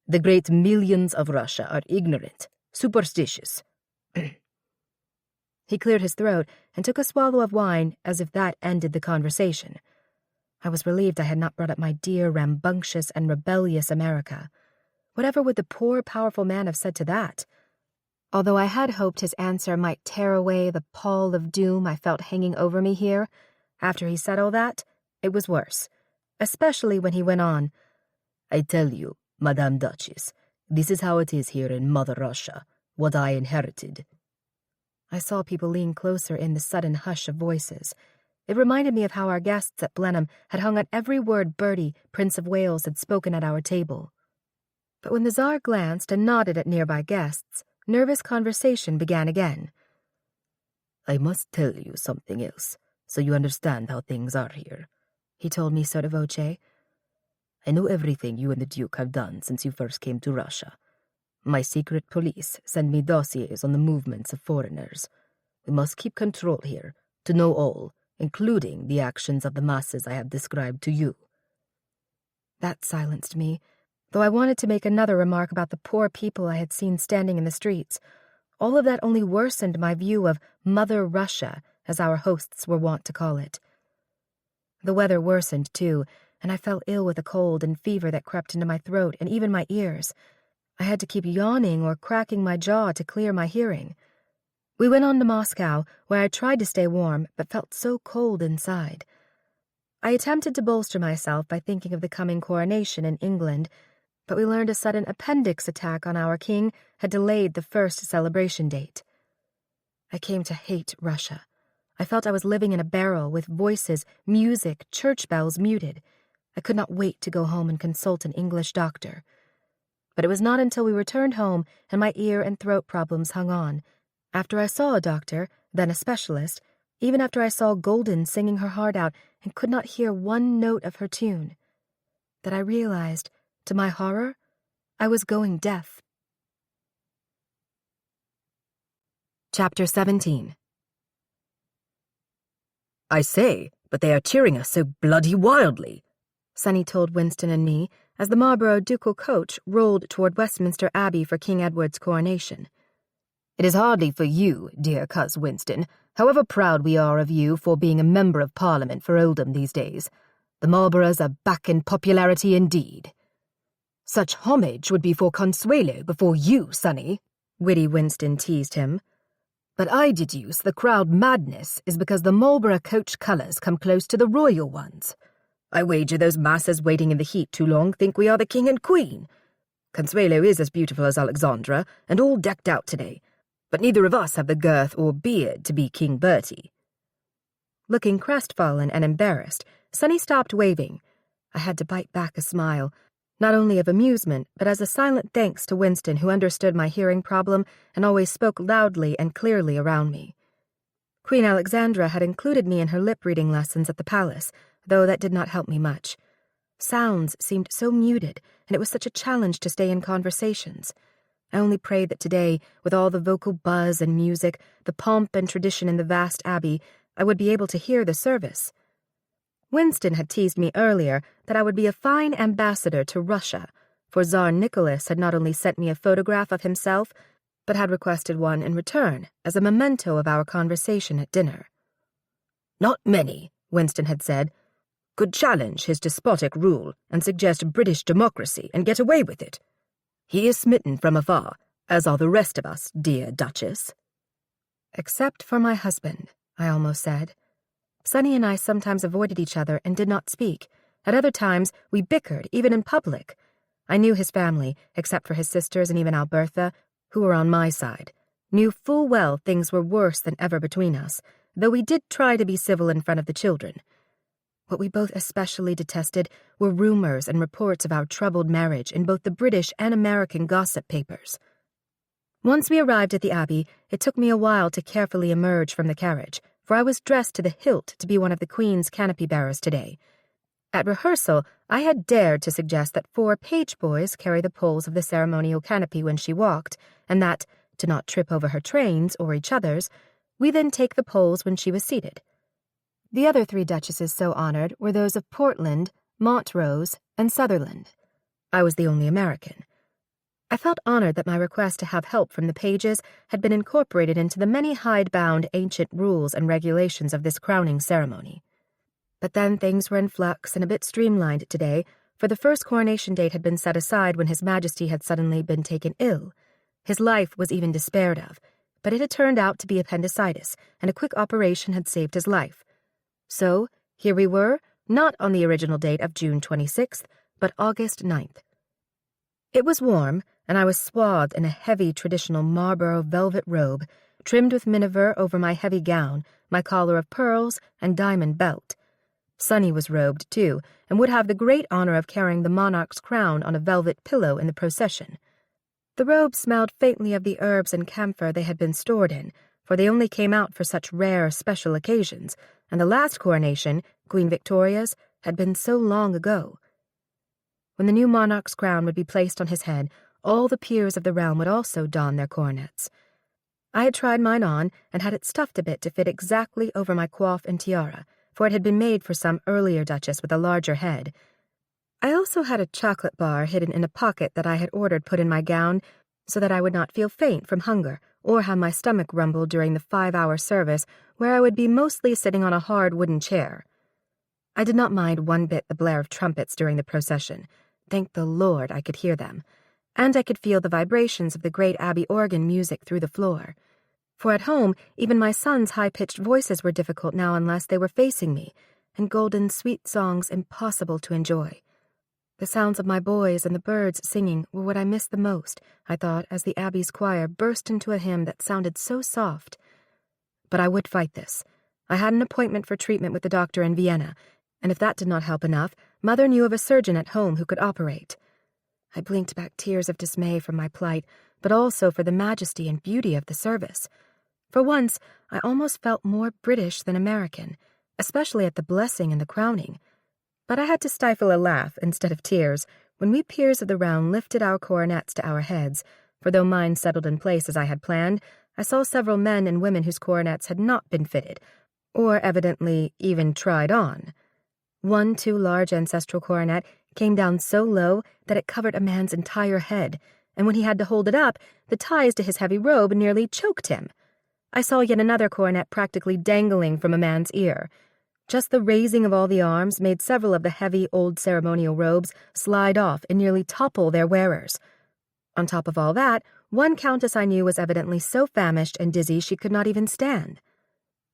The great millions of Russia are ignorant, superstitious." He cleared his throat and took a swallow of wine as if that ended the conversation. I was relieved I had not brought up my dear, rambunctious, and rebellious America. Whatever would the poor, powerful man have said to that? Although I had hoped his answer might tear away the pall of doom I felt hanging over me here, after he said all that, it was worse, especially when he went on, "I tell you, Madame Duchess, this is how it is here in Mother Russia, what I inherited." I saw people lean closer in the sudden hush of voices. It reminded me of how our guests at Blenheim had hung on every word Bertie, Prince of Wales, had spoken at our table. But when the Tsar glanced and nodded at nearby guests, nervous conversation began again. "I must tell you something else, so you understand how things are here," he told me sotto voce. "I know everything you and the Duke have done since you first came to Russia. My secret police send me dossiers on the movements of foreigners. We must keep control here, to know all, including the actions of the masses I have described to you." That silenced me, though I wanted to make another remark about the poor people I had seen standing in the streets. All of that only worsened my view of Mother Russia, as our hosts were wont to call it. The weather worsened, too, and I fell ill with a cold and fever that crept into my throat and even my ears. I had to keep yawning or cracking my jaw to clear my hearing. We went on to Moscow, where I tried to stay warm, but felt so cold inside. I attempted to bolster myself by thinking of the coming coronation in England, but we learned a sudden appendix attack on our king had delayed the first celebration date. I came to hate Russia. I felt I was living in a barrel with voices, music, church bells muted. I could not wait to go home and consult an English doctor. But it was not until we returned home and my ear and throat problems hung on, after I saw a doctor, then a specialist, even after I saw Golden singing her heart out and could not hear one note of her tune, that I realized, to my horror, I was going deaf. Chapter 17. "I say, but they are cheering us so bloody wildly," Sonny told Winston and me as the Marlborough ducal coach rolled toward Westminster Abbey for King Edward's coronation. "It is hardly for you, dear Cuz Winston, however proud we are of you for being a member of Parliament for Oldham these days. The Marlboroughs are back in popularity indeed." "Such homage would be for Consuelo before you, Sonny," witty Winston teased him. "But I deduce the crowd madness is because the Marlborough coach colours come close to the royal ones. I wager those masses waiting in the heat too long think we are the king and queen. Consuelo is as beautiful as Alexandra, and all decked out today, but neither of us have the girth or beard to be King Bertie." Looking crestfallen and embarrassed, Sonny stopped waving. I had to bite back a smile, not only of amusement, but as a silent thanks to Winston, who understood my hearing problem and always spoke loudly and clearly around me. Queen Alexandra had included me in her lip-reading lessons at the palace, though that did not help me much. Sounds seemed so muted, and it was such a challenge to stay in conversations. I only prayed that today, with all the vocal buzz and music, the pomp and tradition in the vast abbey, I would be able to hear the service. Winston had teased me earlier that I would be a fine ambassador to Russia, for Tsar Nicholas had not only sent me a photograph of himself, but had requested one in return as a memento of our conversation at dinner. "Not many," Winston had said, "could challenge his despotic rule and suggest British democracy and get away with it. He is smitten from afar, as are the rest of us, dear Duchess." "Except for my husband," I almost said. Sonny and I sometimes avoided each other and did not speak. At other times, we bickered, even in public. I knew his family, except for his sisters and even Albertha, who were on my side, knew full well things were worse than ever between us, though we did try to be civil in front of the children. What we both especially detested were rumors and reports of our troubled marriage in both the British and American gossip papers. Once we arrived at the Abbey, it took me a while to carefully emerge from the carriage, for I was dressed to the hilt to be one of the Queen's canopy bearers today. At rehearsal, I had dared to suggest that 4 page boys carry the poles of the ceremonial canopy when she walked, and that, to not trip over her trains or each other's, we then take the poles when she was seated. The other 3 duchesses so honored were those of Portland, Montrose, and Sutherland. I was the only American. I felt honored that my request to have help from the pages had been incorporated into the many hide-bound ancient rules and regulations of this crowning ceremony. But then things were in flux and a bit streamlined today, for the first coronation date had been set aside when His Majesty had suddenly been taken ill. His life was even despaired of, but it had turned out to be appendicitis, and a quick operation had saved his life. So, here we were, not on the original date of June 26th, but August 9th. It was warm, and I was swathed in a heavy traditional Marlborough velvet robe, trimmed with miniver over my heavy gown, my collar of pearls, and diamond belt. Sonny was robed, too, and would have the great honor of carrying the monarch's crown on a velvet pillow in the procession. The robe smelled faintly of the herbs and camphor they had been stored in, for they only came out for such rare, special occasions, and the last coronation, Queen Victoria's, had been so long ago. When the new monarch's crown would be placed on his head, all the peers of the realm would also don their coronets. I had tried mine on and had it stuffed a bit to fit exactly over my coif and tiara, for it had been made for some earlier duchess with a larger head. I also had a chocolate bar hidden in a pocket that I had ordered put in my gown so that I would not feel faint from hunger or have my stomach rumble during the 5-hour service where I would be mostly sitting on a hard wooden chair. I did not mind one bit the blare of trumpets during the procession. Thank the Lord I could hear them, and I could feel the vibrations of the great Abbey organ music through the floor. For at home, even my sons' high-pitched voices were difficult now unless they were facing me, and golden, sweet songs impossible to enjoy. The sounds of my boys and the birds singing were what I missed the most, I thought, as the Abbey's choir burst into a hymn that sounded so soft. But I would fight this. I had an appointment for treatment with the doctor in Vienna, and if that did not help enough, Mother knew of a surgeon at home who could operate. I blinked back tears of dismay from my plight, but also for the majesty and beauty of the service. For once, I almost felt more British than American, especially at the blessing and the crowning. But I had to stifle a laugh instead of tears when we peers of the realm lifted our coronets to our heads, for though mine settled in place as I had planned, I saw several men and women whose coronets had not been fitted, or evidently even tried on. One too large ancestral coronet came down so low that it covered a man's entire head, and when he had to hold it up, the ties to his heavy robe nearly choked him. I saw yet another coronet practically dangling from a man's ear. Just the raising of all the arms made several of the heavy old ceremonial robes slide off and nearly topple their wearers. On top of all that, one countess I knew was evidently so famished and dizzy she could not even stand.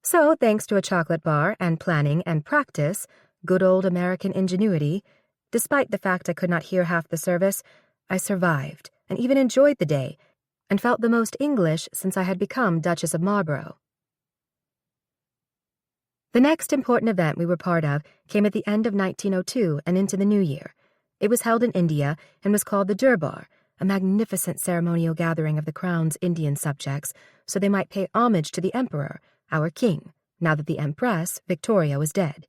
So, thanks to a chocolate bar and planning and practice, good old American ingenuity, despite the fact I could not hear half the service, I survived and even enjoyed the day, and felt the most English since I had become Duchess of Marlborough. The next important event we were part of came at the end of 1902 and into the new year. It was held in India and was called the Durbar, a magnificent ceremonial gathering of the crown's Indian subjects, so they might pay homage to the Emperor, our king, now that the Empress, Victoria, was dead.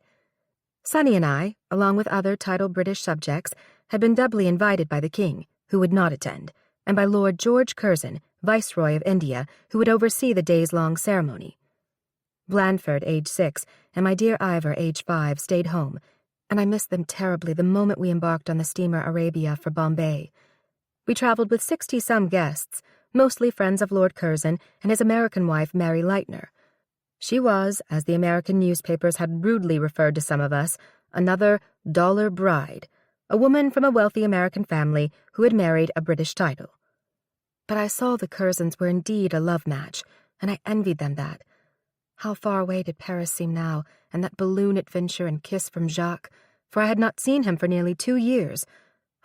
Sonny and I, along with other titled British subjects, had been doubly invited by the king, who would not attend, and by Lord George Curzon, Viceroy of India, who would oversee the days-long ceremony. Blandford, age 6, and my dear Ivor, age 5, stayed home, and I missed them terribly the moment we embarked on the steamer Arabia for Bombay. We traveled with 60-some guests, mostly friends of Lord Curzon and his American wife, Mary Leitner. She was, as the American newspapers had rudely referred to some of us, another dollar bride, a woman from a wealthy American family who had married a British title. But I saw the Curzons were indeed a love match, and I envied them that. How far away did Paris seem now, and that balloon adventure and kiss from Jacques, for I had not seen him for nearly 2 years,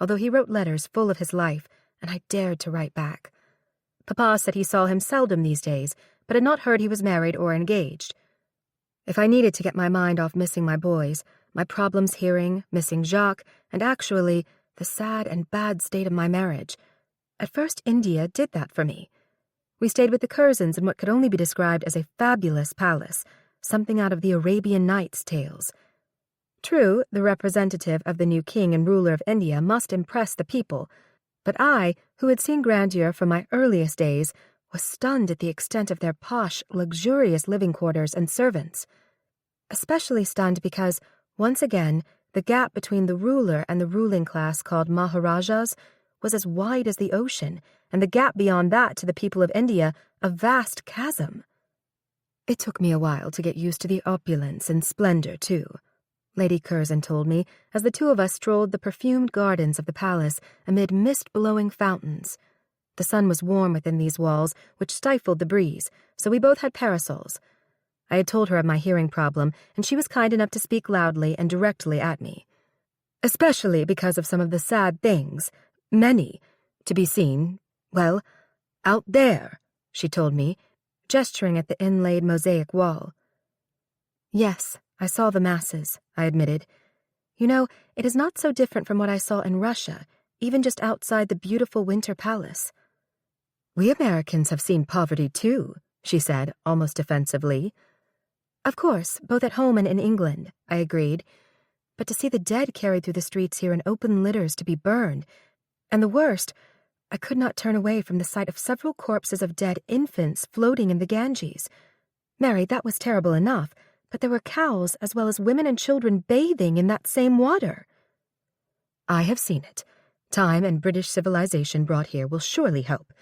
although he wrote letters full of his life, and I dared to write back. Papa said he saw him seldom these days, but had not heard he was married or engaged. If I needed to get my mind off missing my boys, my problems hearing, missing Jacques, and actually the sad and bad state of my marriage, at first India did that for me. We stayed with the Curzons in what could only be described as a fabulous palace, something out of the Arabian Nights tales. True, the representative of the new king and ruler of India must impress the people, but I, who had seen grandeur from my earliest days, was stunned at the extent of their posh, luxurious living quarters and servants. Especially stunned because, once again, the gap between the ruler and the ruling class called Maharajas was as wide as the ocean, and the gap beyond that to the people of India a vast chasm. It took me a while to get used to the opulence and splendor, too, Lady Curzon told me as the two of us strolled the perfumed gardens of the palace amid mist-blowing fountains. The sun was warm within these walls, which stifled the breeze, so we both had parasols. I had told her of my hearing problem, and she was kind enough to speak loudly and directly at me. Especially because of some of the sad things, many, to be seen, well, out there, she told me, gesturing at the inlaid mosaic wall. Yes, I saw the masses, I admitted. You know, it is not so different from what I saw in Russia, even just outside the beautiful Winter Palace. We Americans have seen poverty too, she said, almost offensively. Of course, both at home and in England, I agreed. But to see the dead carried through the streets here in open litters to be burned, and the worst, I could not turn away from the sight of several corpses of dead infants floating in the Ganges. Mary, that was terrible enough, but there were cows as well as women and children bathing in that same water. I have seen it. Time and British civilization brought here will surely help.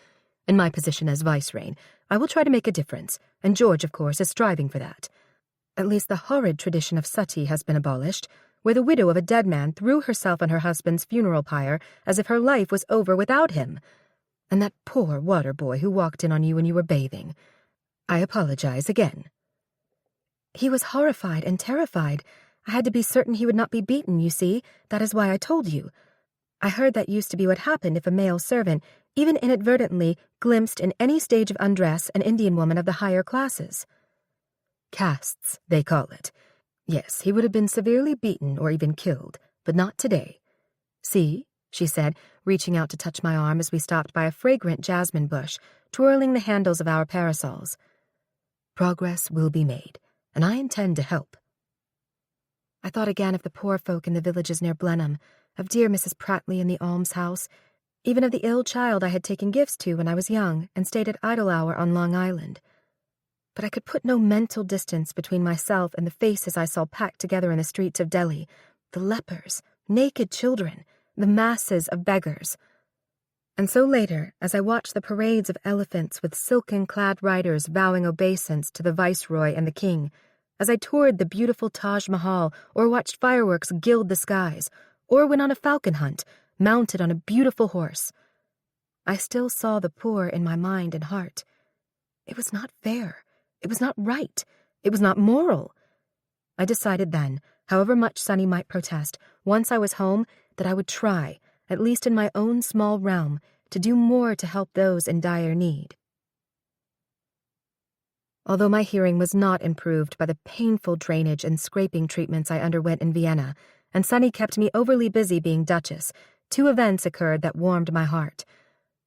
In my position as vicereign, I will try to make a difference, and George, of course, is striving for that. At least the horrid tradition of sati has been abolished, where the widow of a dead man threw herself on her husband's funeral pyre as if her life was over without him. And that poor water boy who walked in on you when you were bathing. I apologize again. He was horrified and terrified. I had to be certain he would not be beaten, you see. That is why I told you. I heard that used to be what happened if a male servant, even inadvertently, glimpsed in any stage of undress an Indian woman of the higher classes. Castes, they call it. Yes, he would have been severely beaten or even killed, but not today. See, she said, reaching out to touch my arm as we stopped by a fragrant jasmine bush, twirling the handles of our parasols. Progress will be made, and I intend to help. I thought again of the poor folk in the villages near Blenheim, of dear Mrs. Prattley in the almshouse, even of the ill child I had taken gifts to when I was young and stayed at Idle Hour on Long Island. But I could put no mental distance between myself and the faces I saw packed together in the streets of Delhi, the lepers, naked children, the masses of beggars. And so later, as I watched the parades of elephants with silken-clad riders vowing obeisance to the viceroy and the king, as I toured the beautiful Taj Mahal or watched fireworks gild the skies, or went on a falcon hunt, mounted on a beautiful horse, I still saw the poor in my mind and heart. It was not fair. It was not right. It was not moral. I decided then, however much Sonny might protest, once I was home, that I would try, at least in my own small realm, to do more to help those in dire need. Although my hearing was not improved by the painful drainage and scraping treatments I underwent in Vienna, and Sonny kept me overly busy being Duchess, 2 events occurred that warmed my heart.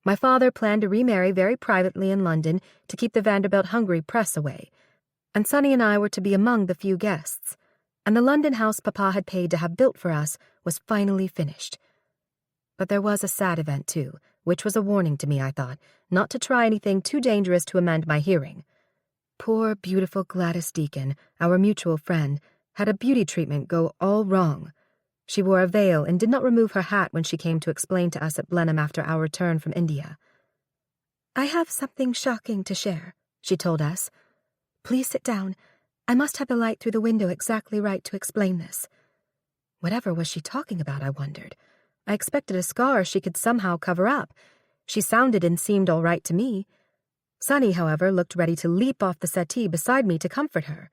My father planned to remarry very privately in London to keep the Vanderbilt-Hungary press away, and Sonny and I were to be among the few guests, and the London house Papa had paid to have built for us was finally finished. But there was a sad event, too, which was a warning to me, I thought, not to try anything too dangerous to amend my hearing. Poor, beautiful Gladys Deacon, our mutual friend, had a beauty treatment go all wrong. She wore a veil and did not remove her hat when she came to explain to us at Blenheim after our return from India. "I have something shocking to share," she told us. "Please sit down. I must have the light through the window exactly right to explain this." Whatever was she talking about, I wondered. I expected a scar she could somehow cover up. She sounded and seemed all right to me. Sunny, however, looked ready to leap off the settee beside me to comfort her.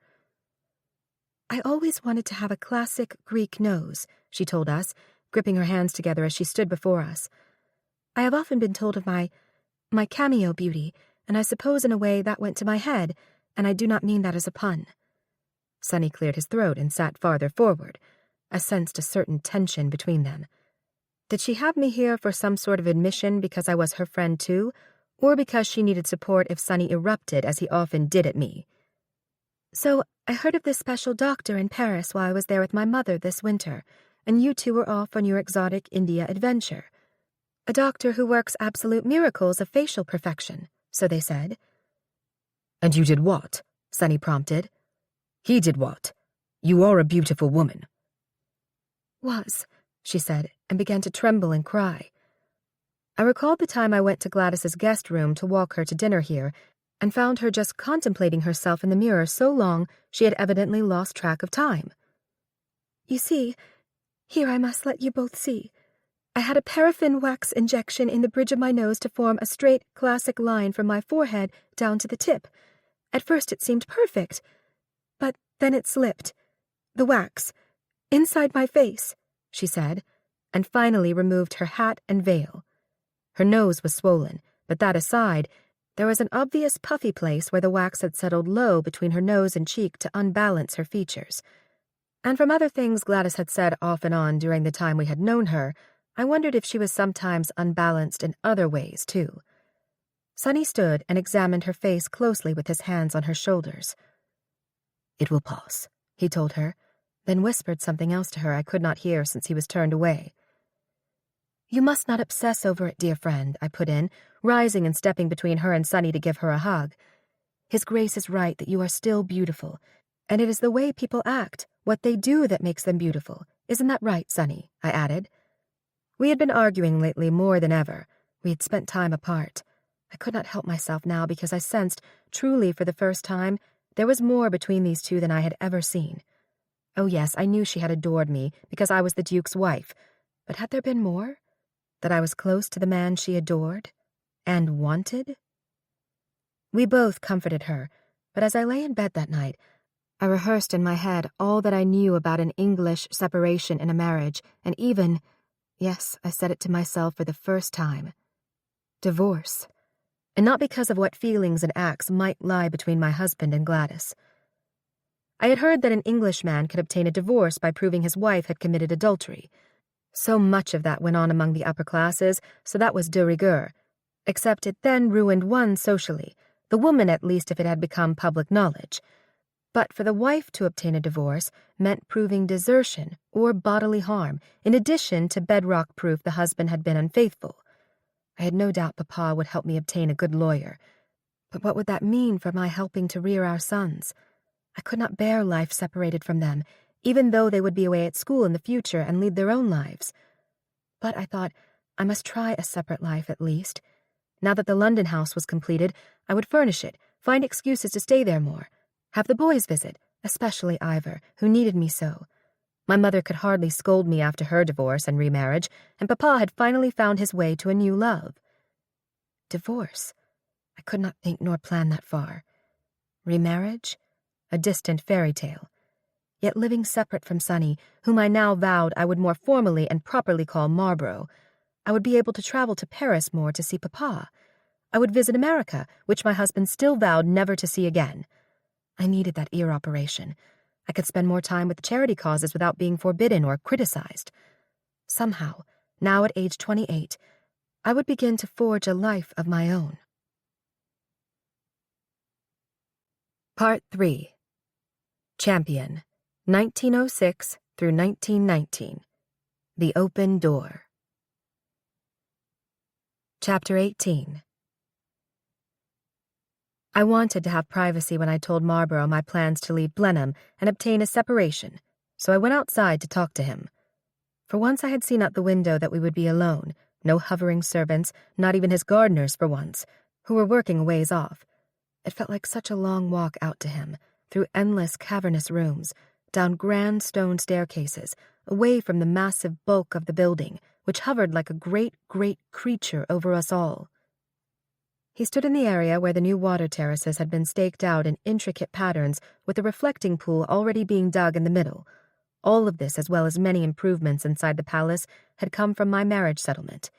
"I always wanted to have a classic Greek nose," she told us, gripping her hands together as she stood before us. "I have often been told of my cameo beauty, and I suppose in a way that went to my head, and I do not mean that as a pun." Sunny cleared his throat and sat farther forward. I sensed a certain tension between them. Did she have me here for some sort of admission because I was her friend too, or because she needed support if Sunny erupted as he often did at me? "So, I heard of this special doctor in Paris while I was there with my mother this winter, and you two were off on your exotic India adventure. A doctor who works absolute miracles of facial perfection, so they said." "And you did what?" Sunny prompted. "He did what? You are a beautiful woman." "Was," she said, and began to tremble and cry. I recalled the time I went to Gladys's guest room to walk her to dinner here, and found her just contemplating herself in the mirror so long she had evidently lost track of time. "You see, here I must let you both see. I had a paraffin wax injection in the bridge of my nose to form a straight, classic line from my forehead down to the tip. At first it seemed perfect, but then it slipped. The wax, inside my face," she said, and finally removed her hat and veil. Her nose was swollen, but that aside, there was an obvious puffy place where the wax had settled low between her nose and cheek to unbalance her features. And from other things Gladys had said off and on during the time we had known her, I wondered if she was sometimes unbalanced in other ways, too. Sunny stood and examined her face closely with his hands on her shoulders. "It will pass," he told her, then whispered something else to her I could not hear since he was turned away. "You must not obsess over it, dear friend," I put in, rising and stepping between her and Sunny to give her a hug. "His Grace is right that you are still beautiful, and it is the way people act, what they do that makes them beautiful. Isn't that right, Sunny?" I added. We had been arguing lately more than ever. We had spent time apart. I could not help myself now because I sensed, truly for the first time, there was more between these two than I had ever seen. Oh yes, I knew she had adored me because I was the Duke's wife, but had there been more? That I was close to the man she adored and wanted? We both comforted her, but as I lay in bed that night, I rehearsed in my head all that I knew about an English separation in a marriage, and even, yes, I said it to myself for the first time, divorce. And not because of what feelings and acts might lie between my husband and Gladys. I had heard that an Englishman could obtain a divorce by proving his wife had committed adultery. So much of that went on among the upper classes, so that was de rigueur. Except it then ruined one socially, the woman at least if it had become public knowledge. But for the wife to obtain a divorce meant proving desertion or bodily harm, in addition to bedrock proof the husband had been unfaithful. I had no doubt Papa would help me obtain a good lawyer. But what would that mean for my helping to rear our sons? I could not bear life separated from them, even though they would be away at school in the future and lead their own lives. But I thought, I must try a separate life at least. Now that the London house was completed, I would furnish it, find excuses to stay there more, have the boys visit, especially Ivor, who needed me so. My mother could hardly scold me after her divorce and remarriage, and Papa had finally found his way to a new love. Divorce? I could not think nor plan that far. Remarriage? A distant fairy tale. Yet living separate from Sunny, whom I now vowed I would more formally and properly call Marlborough, I would be able to travel to Paris more to see Papa. I would visit America, which my husband still vowed never to see again. I needed that ear operation. I could spend more time with charity causes without being forbidden or criticized. Somehow, now at age 28, I would begin to forge a life of my own. Part 3. Champion, 1906 through 1919. The Open Door. Chapter 18. I wanted to have privacy when I told Marlborough my plans to leave Blenheim and obtain a separation, so I went outside to talk to him. For once I had seen out the window that we would be alone, no hovering servants, not even his gardeners for once. who were working a ways off. It felt like such a long walk out to him, through endless cavernous rooms, down grand stone staircases, away from the massive bulk of the building, which hovered like a great, great creature over us all. He stood in the area where the new water terraces had been staked out in intricate patterns with a reflecting pool already being dug in the middle. All of this, as well as many improvements inside the palace, had come from my marriage settlement.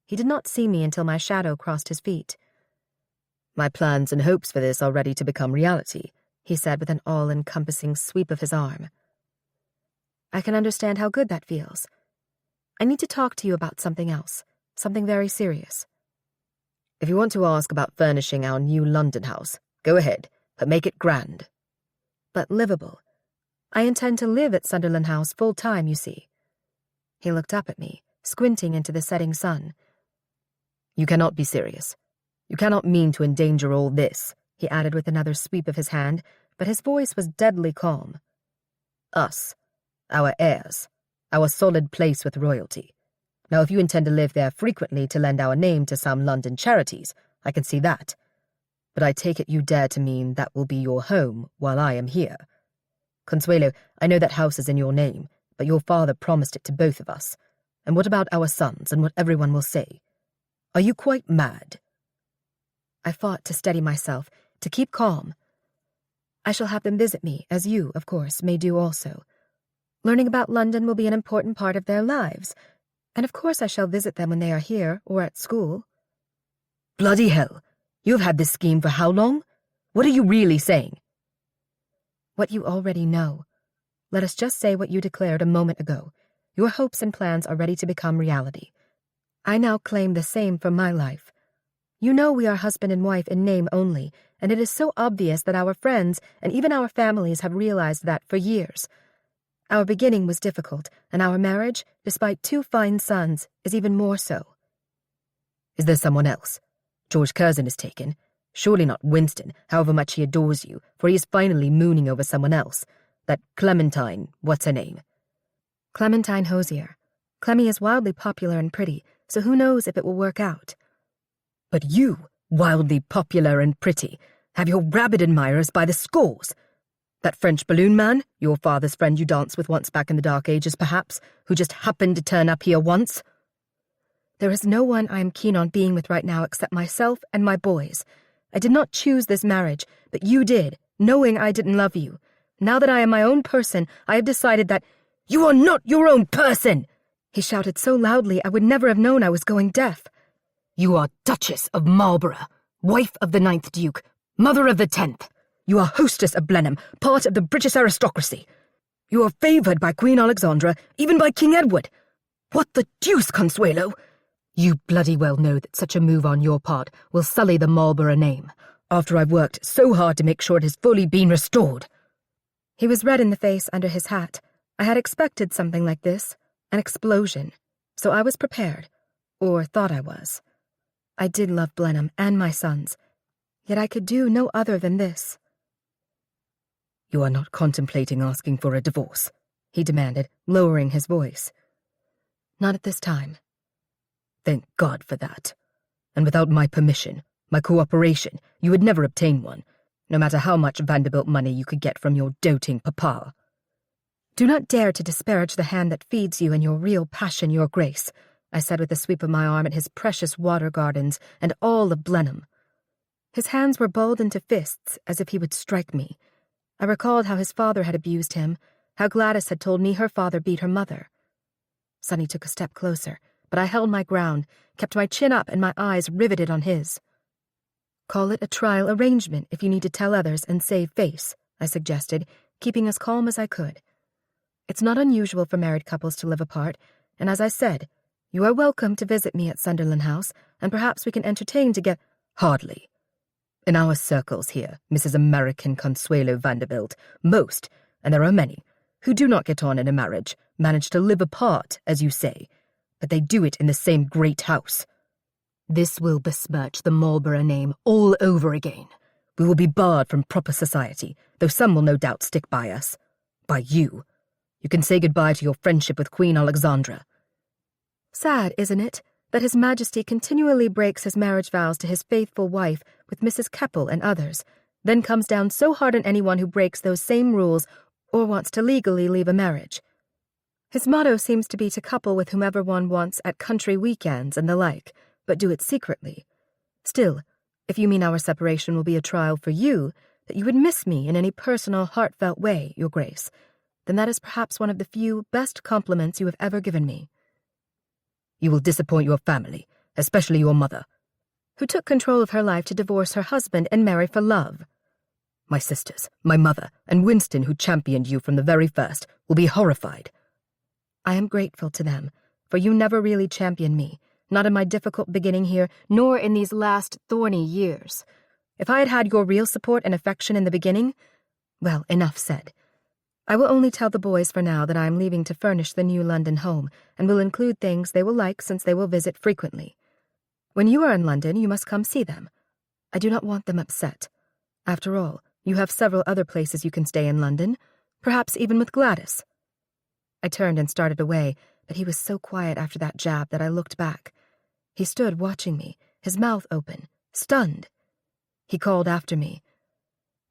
He did not see me until my shadow crossed his feet. "My plans and hopes for this are ready to become reality," he said with an all-encompassing sweep of his arm. I can understand how good that feels. I need to talk to you about something else, something very serious. "If you want to ask about furnishing our new London house, go ahead, but make it grand." But livable. I intend to live at Sunderland House full-time, you see. He looked up at me, squinting into the setting sun. "You cannot be serious. You cannot mean to endanger all this," he added with another sweep of his hand, but his voice was deadly calm. "Us, our heirs, our solid place with royalty. Now, if you intend to live there frequently to lend our name to some London charities, I can see that. But I take it you dare to mean that will be your home while I am here. Consuelo, I know that house is in your name, but your father promised it to both of us. And what about our sons and what everyone will say? Are you quite mad?" I fought to steady myself, to keep calm. I shall have them visit me, as you, of course, may do also. Learning about London will be an important part of their lives, and of course I shall visit them when they are here or at school. "Bloody hell! You have had this scheme for how long? What are you really saying?" What you already know. Let us just say what you declared a moment ago. Your hopes and plans are ready to become reality. I now claim the same for my life. You know we are husband and wife in name only, and it is so obvious that our friends and even our families have realized that for years. Our beginning was difficult, and our marriage, despite 2 fine sons, is even more so. "Is there someone else? George Curzon is taken. Surely not Winston, however much he adores you, for he is finally mooning over someone else. That Clementine, what's her name?" Clementine Hosier. Clemmy is wildly popular and pretty, so who knows if it will work out. "But you, wildly popular and pretty, have your rabid admirers by the scores. That French balloon man, your father's friend you danced with once back in the Dark Ages, perhaps, who just happened to turn up here once?" There is no one I am keen on being with right now except myself and my boys. I did not choose this marriage, but you did, knowing I didn't love you. Now that I am my own person, I have decided that— "You are not your own person!" He shouted so loudly I would never have known I was going deaf. "You are Duchess of Marlborough, wife of the 9th Duke, mother of the 10th. You are hostess of Blenheim, part of the British aristocracy. You are favoured by Queen Alexandra, even by King Edward. What the deuce, Consuelo? You bloody well know that such a move on your part will sully the Marlborough name, after I've worked so hard to make sure it has fully been restored." He was red in the face under his hat. I had expected something like this, an explosion, so I was prepared, or thought I was. I did love Blenheim and my sons, yet I could do no other than this. "You are not contemplating asking for a divorce?" he demanded, lowering his voice. Not at this time. Thank God for that. And without my permission, my cooperation, you would never obtain one, no matter how much Vanderbilt money you could get from your doting papa. Do not dare to disparage the hand that feeds you and your real passion, your grace, I said with a sweep of my arm at his precious water gardens and all of Blenheim. His hands were balled into fists as if he would strike me. I recalled how his father had abused him, how Gladys had told me her father beat her mother. Sonny took a step closer, but I held my ground, kept my chin up and my eyes riveted on his. Call it a trial arrangement if you need to tell others and save face, I suggested, keeping as calm as I could. It's not unusual for married couples to live apart, and as I said, you are welcome to visit me at Sunderland House, and perhaps we can entertain together. Hardly. In our circles here, Mrs. American Consuelo Vanderbilt, most, and there are many, who do not get on in a marriage, manage to live apart, as you say, but they do it in the same great house. This will besmirch the Marlborough name all over again. We will be barred from proper society, though some will no doubt stick by us. By you. You can say goodbye to your friendship with Queen Alexandra. Sad, isn't it? that His Majesty continually breaks his marriage vows to his faithful wife with Mrs. Keppel and others, then comes down so hard on anyone who breaks those same rules or wants to legally leave a marriage. His motto seems to be to couple with whomever one wants at country weekends and the like, but do it secretly. Still, if you mean our separation will be a trial for you, that you would miss me in any personal, heartfelt way, Your Grace, then that is perhaps one of the few best compliments you have ever given me. You will disappoint your family, especially your mother, who took control of her life to divorce her husband and marry for love. My sisters, my mother, and Winston, who championed you from the very first, will be horrified. I am grateful to them, for you never really championed me, not in my difficult beginning here, nor in these last thorny years. If I had had your real support and affection in the beginning, well, enough said. I will only tell the boys for now that I am leaving to furnish the new London home, and will include things they will like since they will visit frequently. When you are in London, you must come see them. I do not want them upset. After all, you have several other places you can stay in London, perhaps even with Gladys. I turned and started away, but he was so quiet after that jab that I looked back. He stood watching me, his mouth open, stunned. He called after me.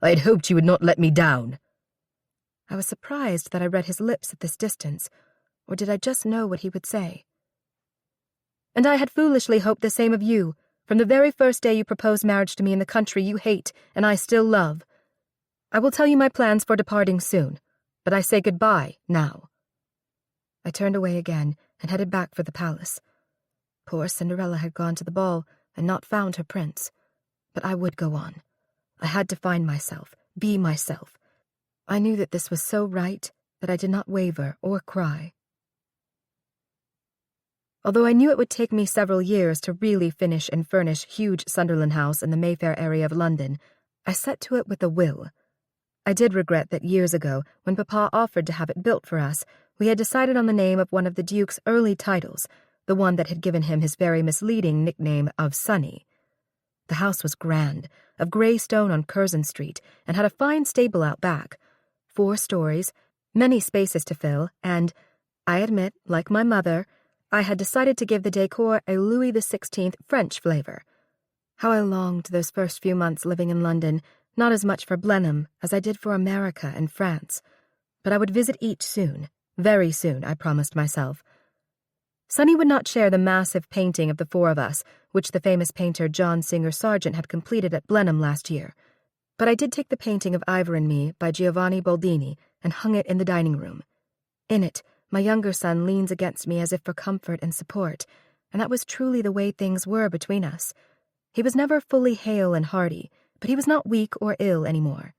I had hoped you would not let me down. I was surprised that I read his lips at this distance, or did I just know what he would say? And I had foolishly hoped the same of you, from the very first day you proposed marriage to me in the country you hate and I still love. I will tell you my plans for departing soon, but I say goodbye now. I turned away again and headed back for the palace. Poor Cinderella had gone to the ball and not found her prince. But I would go on. I had to find myself, be myself. I knew that this was so right that I did not waver or cry. Although I knew it would take me several years to really finish and furnish huge Sunderland House in the Mayfair area of London, I set to it with a will. I did regret that years ago, when Papa offered to have it built for us, we had decided on the name of one of the Duke's early titles, the one that had given him his very misleading nickname of Sonny. The house was grand, of grey stone on Curzon Street, and had a fine stable out back, 4 stories, many spaces to fill, and, I admit, like my mother, I had decided to give the decor a Louis XVI French flavour. How I longed those first few months living in London, not as much for Blenheim as I did for America and France. But I would visit each soon, very soon, I promised myself. Sonny would not share the massive painting of the 4 of us, which the famous painter John Singer Sargent had completed at Blenheim last year. But I did take the painting of Ivor and me by Giovanni Boldini and hung it in the dining room. In it, my younger son leans against me as if for comfort and support, and that was truly the way things were between us. He was never fully hale and hearty, but he was not weak or ill anymore.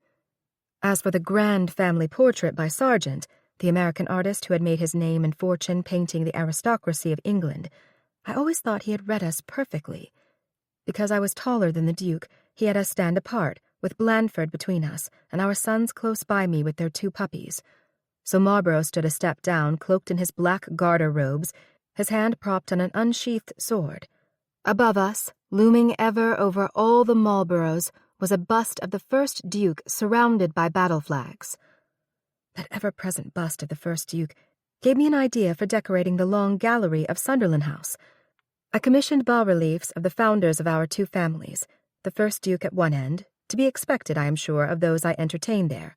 As for the grand family portrait by Sargent, the American artist who had made his name and fortune painting the aristocracy of England, I always thought he had read us perfectly. Because I was taller than the Duke, he had us stand apart, with Blandford between us, and our sons close by me with their 2 puppies. So Marlborough stood a step down, cloaked in his black garter robes, his hand propped on an unsheathed sword. Above us, looming ever over all the Marlboroughs, was a bust of the first Duke surrounded by battle flags. That ever-present bust of the first Duke gave me an idea for decorating the long gallery of Sunderland House. I commissioned bas-reliefs of the founders of our 2 families, the first Duke at one end, to be expected, I am sure, of those I entertained there,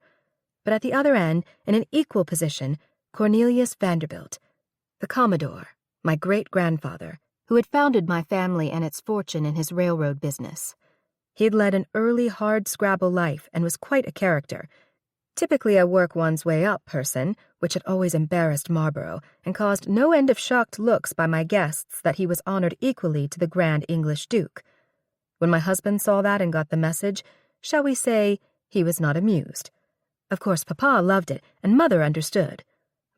but at the other end, in an equal position, Cornelius Vanderbilt, the Commodore, my great-grandfather, who had founded my family and its fortune in his railroad business. He had led an early, hard-scrabble life and was quite a character, typically a work-one's-way-up person, which had always embarrassed Marlborough and caused no end of shocked looks by my guests that he was honored equally to the grand English Duke. When my husband saw that and got the message, shall we say, he was not amused. Of course, Papa loved it, and Mother understood.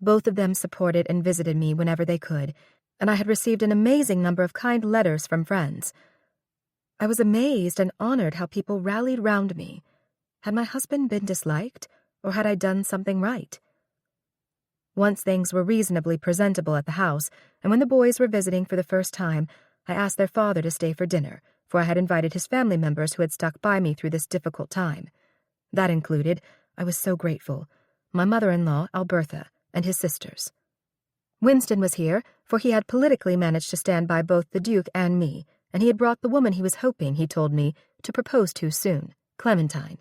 Both of them supported and visited me whenever they could, and I had received an amazing number of kind letters from friends. I was amazed and honored how people rallied round me. Had my husband been disliked, or had I done something right? Once things were reasonably presentable at the house, and when the boys were visiting for the first time, I asked their father to stay for dinner, for I had invited his family members who had stuck by me through this difficult time. That included, I was so grateful, my mother-in-law, Albertha, and his sisters. Winston was here, for he had politically managed to stand by both the Duke and me, and he had brought the woman he was hoping, he told me, to propose to soon, Clementine.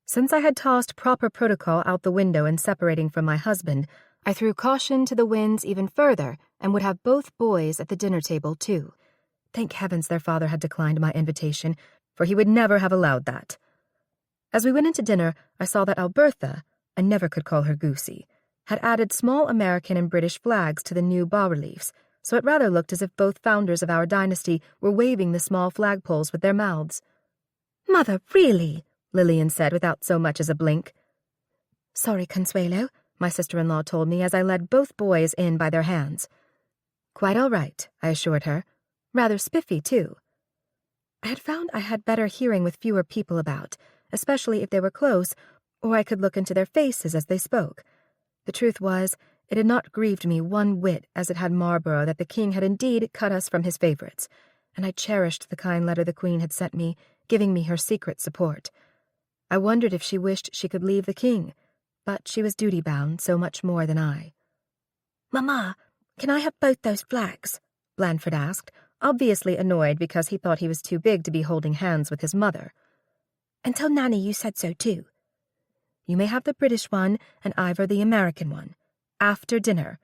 Since I had tossed proper protocol out the window in separating from my husband, I threw caution to the winds even further and would have both boys at the dinner table, too. Thank heavens their father had declined my invitation, for he would never have allowed that. As we went into dinner, I saw that Albertha, I never could call her Goosey, had added small American and British flags to the new bas-reliefs, so it rather looked as if both founders of our dynasty were waving the small flagpoles with their mouths. "Mother, really?" Lillian said without so much as a blink. "Sorry, Consuelo," my sister-in-law told me as I led both boys in by their hands. "Quite all right," I assured her. "Rather spiffy, too." I had found I had better hearing with fewer people about, especially if they were close, or I could look into their faces as they spoke. The truth was, it had not grieved me one whit as it had Marlborough that the king had indeed cut us from his favourites, and I cherished the kind letter the Queen had sent me, giving me her secret support. I wondered if she wished she could leave the king, but she was duty-bound so much more than I. "Mamma, can I have both those flags?" Blandford asked, obviously annoyed because he thought he was too big to be holding hands with his mother. "And tell Nanny you said so too." "You may have the British one and Ivor the American one. After dinner.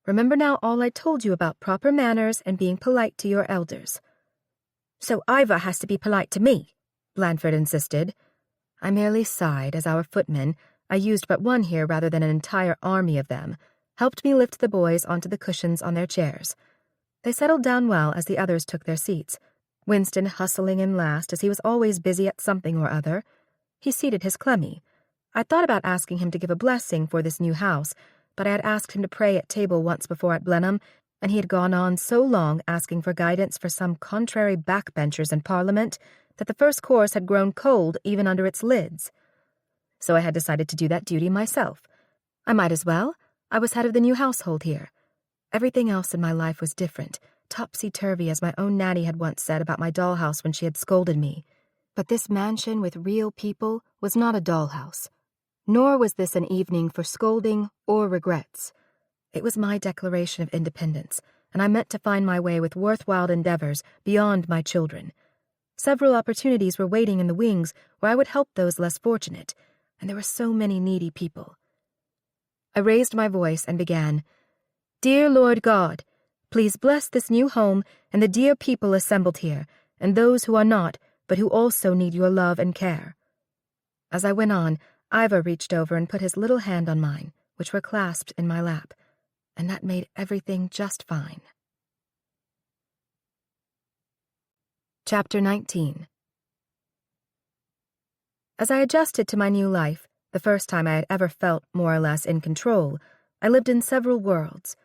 Remember now all I told you about proper manners and being polite to your elders." "So Ivor has to be polite to me?" Blandford insisted. I merely sighed as our footman, I used but one here rather than an entire army of them, helped me lift the boys onto the cushions on their chairs. They settled down well as the others took their seats, Winston hustling in last as he was always busy at something or other. He seated his Clemmy. I thought about asking him to give a blessing for this new house, but I had asked him to pray at table once before at Blenheim, and he had gone on so long asking for guidance for some contrary backbenchers in Parliament that the first course had grown cold even under its lids. So I had decided to do that duty myself. I might as well. I was head of the new household here. Everything else in my life was different, topsy-turvy as my own Nanny had once said about my dollhouse when she had scolded me. But this mansion with real people was not a dollhouse. Nor was this an evening for scolding or regrets. It was my declaration of independence, and I meant to find my way with worthwhile endeavors beyond my children. Several opportunities were waiting in the wings where I would help those less fortunate, and there were so many needy people. I raised my voice and began, "Dear Lord God, please bless this new home and the dear people assembled here, and those who are not, but who also need your love and care." As I went on, Ivor reached over and put his little hand on mine, which were clasped in my lap, and that made everything just fine. Chapter 19. As I adjusted to my new life, the first time I had ever felt more or less in control, I lived in several worlds.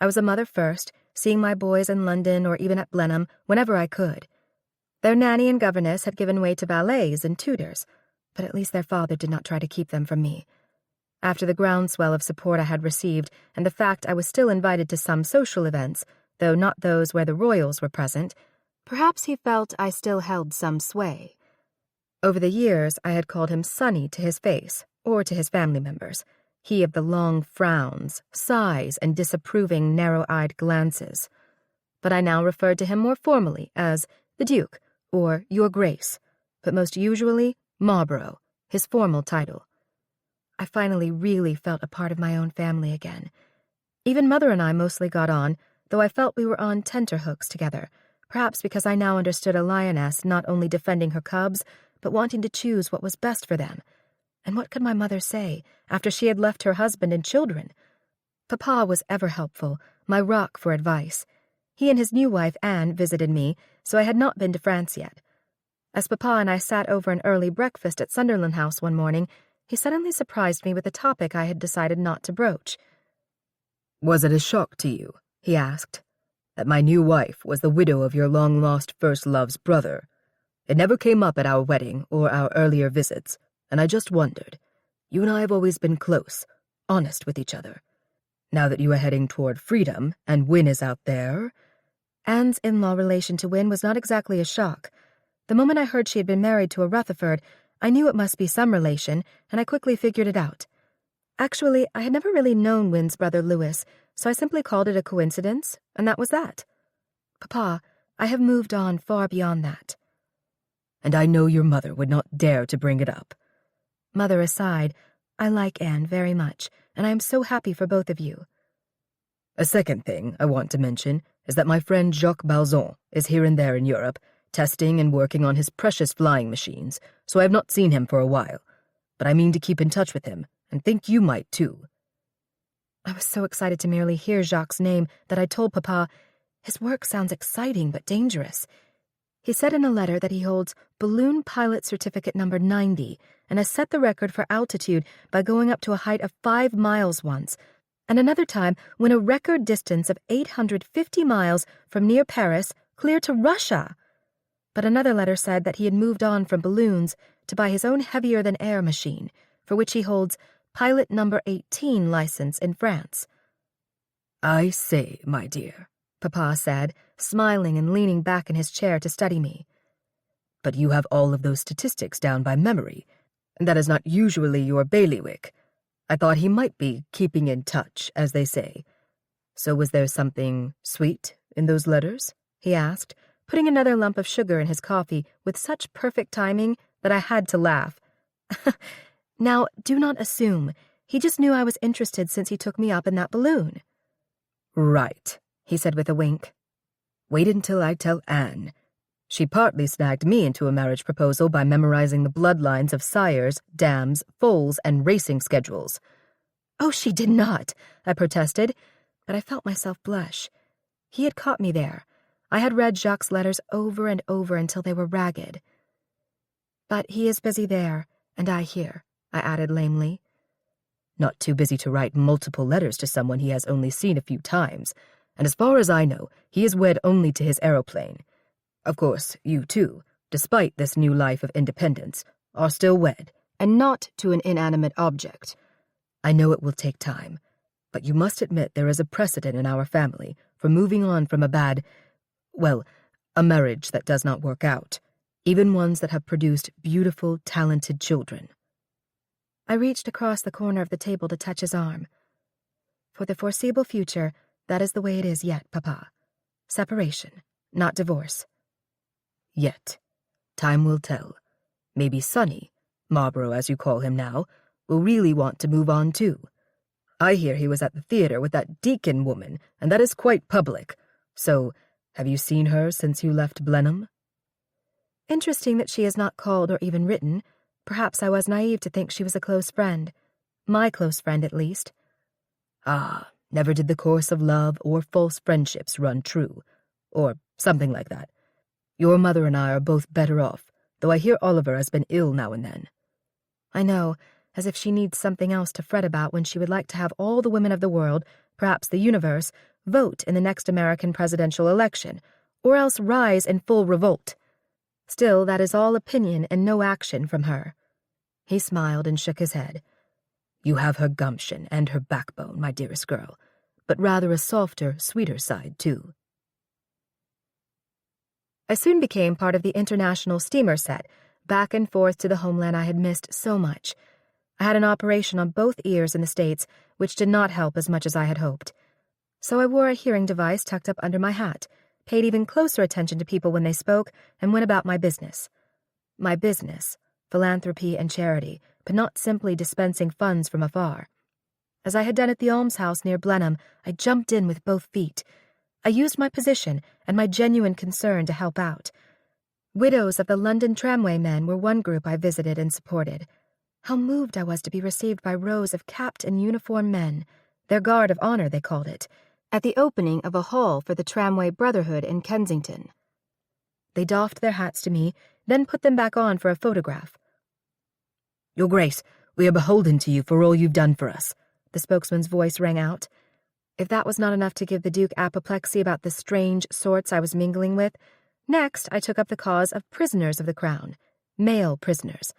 I was a mother first, seeing my boys in London or even at Blenheim whenever I could. Their nanny and governess had given way to valets and tutors, but at least their father did not try to keep them from me. After the groundswell of support I had received and the fact I was still invited to some social events, though not those where the royals were present, perhaps he felt I still held some sway. Over the years, I had called him Sonny to his face, or to his family members, he of the long frowns, sighs, and disapproving, narrow-eyed glances. But I now referred to him more formally as the Duke, or Your Grace, but most usually Marlborough, his formal title. I finally really felt a part of my own family again. Even Mother and I mostly got on, though I felt we were on tenterhooks together, perhaps because I now understood a lioness not only defending her cubs, but wanting to choose what was best for them. And what could my mother say, after she had left her husband and children? Papa was ever helpful, my rock for advice. He and his new wife, Anne, visited me, so I had not been to France yet. As Papa and I sat over an early breakfast at Sunderland House one morning, he suddenly surprised me with a topic I had decided not to broach. "Was it a shock to you," he asked, "that my new wife was the widow of your long-lost first love's brother? It never came up at our wedding or our earlier visits, and I just wondered. You and I have always been close, honest with each other. Now that you are heading toward freedom, and Wyn is out there—" Anne's in-law relation to Wyn was not exactly a shock. The moment I heard she had been married to a Rutherford, I knew it must be some relation, and I quickly figured it out. Actually, I had never really known Wyn's brother Louis, so I simply called it a coincidence, and that was that. Papa, I have moved on far beyond that. And I know your mother would not dare to bring it up. Mother aside, I like Anne very much, and I am so happy for both of you. A second thing I want to mention is that my friend Jacques Balzon is here and there in Europe, testing and working on his precious flying machines, so I have not seen him for a while. But I mean to keep in touch with him, and think you might too. I was so excited to merely hear Jacques' name that I told Papa, his work sounds exciting but dangerous. He said in a letter that he holds balloon pilot certificate number 90 and has set the record for altitude by going up to a height of 5 miles once, and another time when a record distance of 850 miles from near Paris clear to Russia. But another letter said that he had moved on from balloons to buy his own heavier-than-air machine, for which he holds pilot number 18 license in France. I say, my dear, Papa said, smiling and leaning back in his chair to study me. But you have all of those statistics down by memory, and that is not usually your bailiwick. I thought he might be keeping in touch, as they say. So was there something sweet in those letters? He asked, putting another lump of sugar in his coffee with such perfect timing that I had to laugh. Now, do not assume. He just knew I was interested since he took me up in that balloon. Right, he said with a wink. Wait until I tell Anne. She partly snagged me into a marriage proposal by memorizing the bloodlines of sires, dams, foals, and racing schedules. Oh, she did not, I protested, but I felt myself blush. He had caught me there. I had read Jacques' letters over and over until they were ragged. But he is busy there, and I here, I added lamely. Not too busy to write multiple letters to someone he has only seen a few times, and as far as I know, he is wed only to his aeroplane. Of course, you too, despite this new life of independence, are still wed, and not to an inanimate object. I know it will take time, but you must admit there is a precedent in our family for moving on from a marriage that does not work out, even ones that have produced beautiful, talented children. I reached across the corner of the table to touch his arm. For the foreseeable future, that is the way it is yet, Papa. Separation, not divorce. Yet. Time will tell. Maybe Sonny, Marlborough as you call him now, will really want to move on too. I hear he was at the theater with that Deacon woman, and that is quite public. So, have you seen her since you left Blenheim? Interesting that she has not called or even written. Perhaps I was naive to think she was a close friend. My close friend, at least. Ah, never did the course of love or false friendships run true. Or something like that. Your mother and I are both better off, though I hear Oliver has been ill now and then. I know, as if she needs something else to fret about when she would like to have all the women of the world, perhaps the universe, vote in the next American presidential election, or else rise in full revolt. Still, that is all opinion and no action from her. He smiled and shook his head. You have her gumption and her backbone, my dearest girl, but rather a softer, sweeter side, too. I soon became part of the international steamer set, back and forth to the homeland I had missed so much. I had an operation on both ears in the States, which did not help as much as I had hoped. So I wore a hearing device tucked up under my hat, paid even closer attention to people when they spoke, and went about my business. My business, philanthropy and charity, but not simply dispensing funds from afar. As I had done at the almshouse near Blenheim, I jumped in with both feet. I used my position and my genuine concern to help out. Widows of the London tramway men were one group I visited and supported. How moved I was to be received by rows of capped and uniformed men, their guard of honor they called it, at the opening of a hall for the Tramway Brotherhood in Kensington. They doffed their hats to me, then put them back on for a photograph. Your Grace, we are beholden to you for all you've done for us, the spokesman's voice rang out. If that was not enough to give the Duke apoplexy about the strange sorts I was mingling with, next I took up the cause of prisoners of the Crown, male prisoners.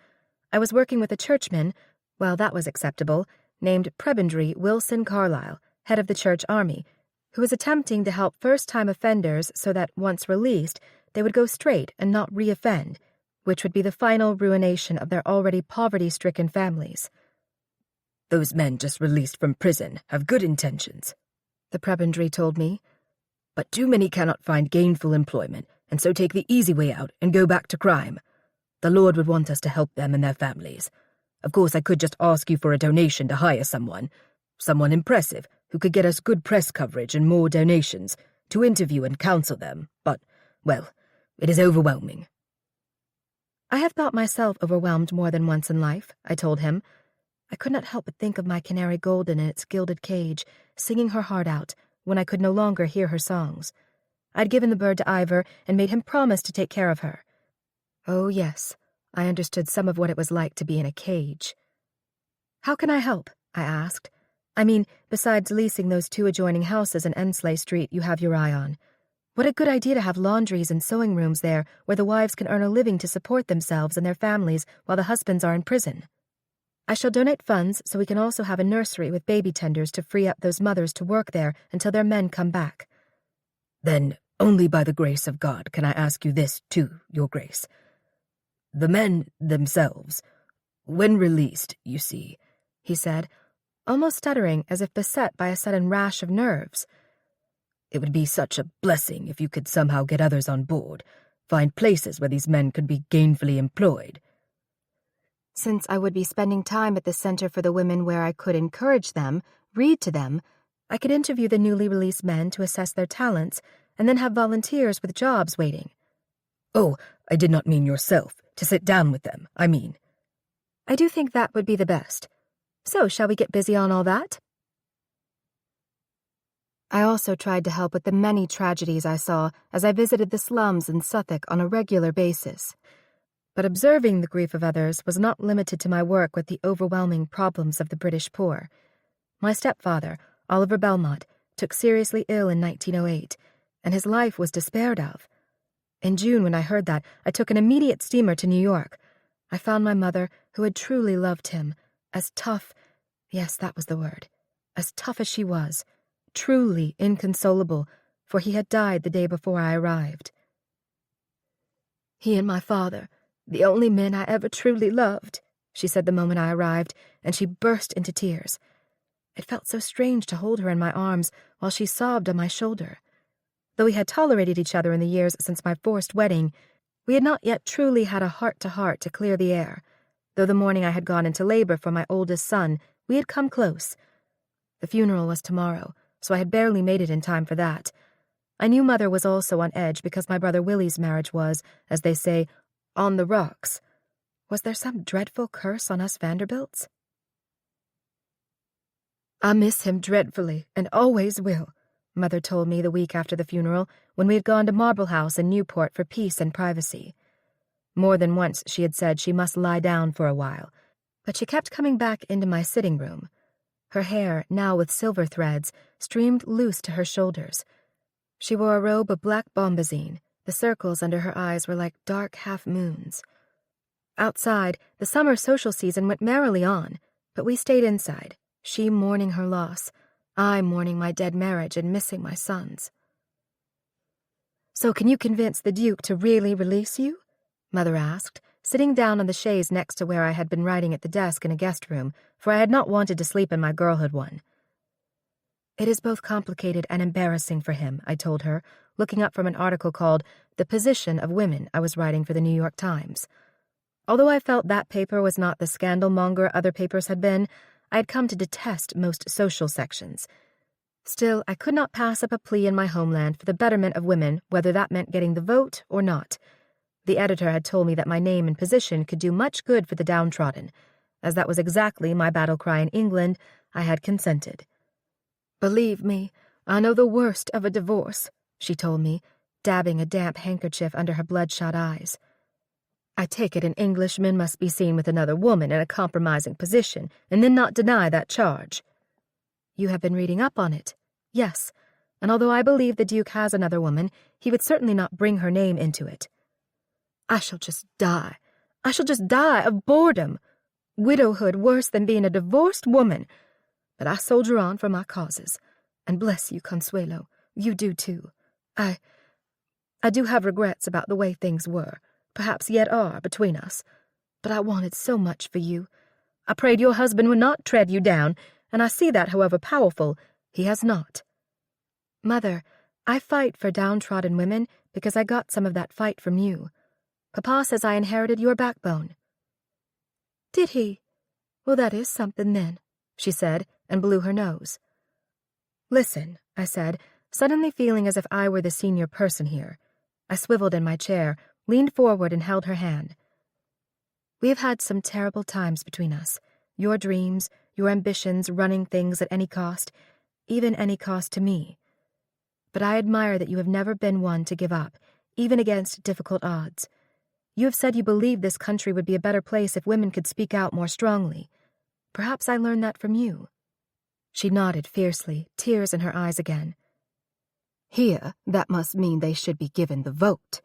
I was working with a churchman, well, that was acceptable, named Prebendary Wilson Carlyle, head of the church army, who was attempting to help first-time offenders so that, once released, they would go straight and not re-offend, which would be the final ruination of their already poverty-stricken families. Those men just released from prison have good intentions, the prebendary told me. But too many cannot find gainful employment, and so take the easy way out and go back to crime. The Lord would want us to help them and their families. Of course, I could just ask you for a donation to hire someone impressive, who could get us good press coverage and more donations, to interview and counsel them, but, well, it is overwhelming. I have thought myself overwhelmed more than once in life, I told him. I could not help but think of my canary golden in its gilded cage, singing her heart out, when I could no longer hear her songs. I'd given the bird to Ivor and made him promise to take care of her. Oh, yes, I understood some of what it was like to be in a cage. How can I help? I asked. I mean, besides leasing those 2 adjoining houses in Ensley Street you have your eye on. What a good idea to have laundries and sewing rooms there where the wives can earn a living to support themselves and their families while the husbands are in prison. I shall donate funds so we can also have a nursery with baby tenders to free up those mothers to work there until their men come back. Then, only by the grace of God can I ask you this too, Your Grace. The men themselves, when released, you see, he said, almost stuttering as if beset by a sudden rash of nerves. It would be such a blessing if you could somehow get others on board, find places where these men could be gainfully employed. Since I would be spending time at the Center for the Women where I could encourage them, read to them, I could interview the newly released men to assess their talents, and then have volunteers with jobs waiting. Oh, I did not mean yourself, to sit down with them, I mean. I do think that would be the best. So, shall we get busy on all that? I also tried to help with the many tragedies I saw as I visited the slums in Suffolk on a regular basis. But observing the grief of others was not limited to my work with the overwhelming problems of the British poor. My stepfather, Oliver Belmont, took seriously ill in 1908, and his life was despaired of. In June, when I heard that, I took an immediate steamer to New York. I found my mother, who had truly loved him, as tough, yes, that was the word, as tough as she was, truly inconsolable, for he had died the day before I arrived. He and my father, the only men I ever truly loved, she said the moment I arrived, and she burst into tears. It felt so strange to hold her in my arms while she sobbed on my shoulder. Though we had tolerated each other in the years since my forced wedding, we had not yet truly had a heart-to-heart to clear the air. Though the morning I had gone into labor for my oldest son, we had come close. The funeral was tomorrow, so I had barely made it in time for that. I knew Mother was also on edge because my brother Willie's marriage was, as they say, on the rocks. Was there some dreadful curse on us Vanderbilts? I miss him dreadfully, and always will, Mother told me the week after the funeral, when we had gone to Marble House in Newport for peace and privacy. More than once she had said she must lie down for a while, but she kept coming back into my sitting room. Her hair, now with silver threads, streamed loose to her shoulders. She wore a robe of black bombazine. The circles under her eyes were like dark half-moons. Outside, the summer social season went merrily on, but we stayed inside, she mourning her loss, I mourning my dead marriage and missing my sons. So can you convince the Duke to really release you? Mother asked, sitting down on the chaise next to where I had been writing at the desk in a guest room, for I had not wanted to sleep in my girlhood one. It is both complicated and embarrassing for him, I told her, looking up from an article called The Position of Women I was writing for the New York Times. Although I felt that paper was not the scandal-monger other papers had been, I had come to detest most social sections. Still, I could not pass up a plea in my homeland for the betterment of women, whether that meant getting the vote or not. The editor had told me that my name and position could do much good for the downtrodden. As that was exactly my battle cry in England, I had consented. Believe me, I know the worst of a divorce, she told me, dabbing a damp handkerchief under her bloodshot eyes. I take it an Englishman must be seen with another woman in a compromising position, and then not deny that charge. You have been reading up on it. Yes, and although I believe the Duke has another woman, he would certainly not bring her name into it. I shall just die. I shall just die of boredom. Widowhood worse than being a divorced woman. But I soldier on for my causes. And bless you, Consuelo. You do too. I do have regrets about the way things were, perhaps yet are, between us. But I wanted so much for you. I prayed your husband would not tread you down, and I see that, however powerful, he has not. Mother, I fight for downtrodden women because I got some of that fight from you. Papa says I inherited your backbone." "Did he? Well, that is something then," she said, and blew her nose. "Listen," I said, suddenly feeling as if I were the senior person here. I swiveled in my chair, leaned forward, and held her hand. "We have had some terrible times between us. Your dreams, your ambitions, running things at any cost, even any cost to me. But I admire that you have never been one to give up, even against difficult odds. You have said you believe this country would be a better place if women could speak out more strongly. Perhaps I learned that from you." She nodded fiercely, tears in her eyes again. "Here, that must mean they should be given the vote.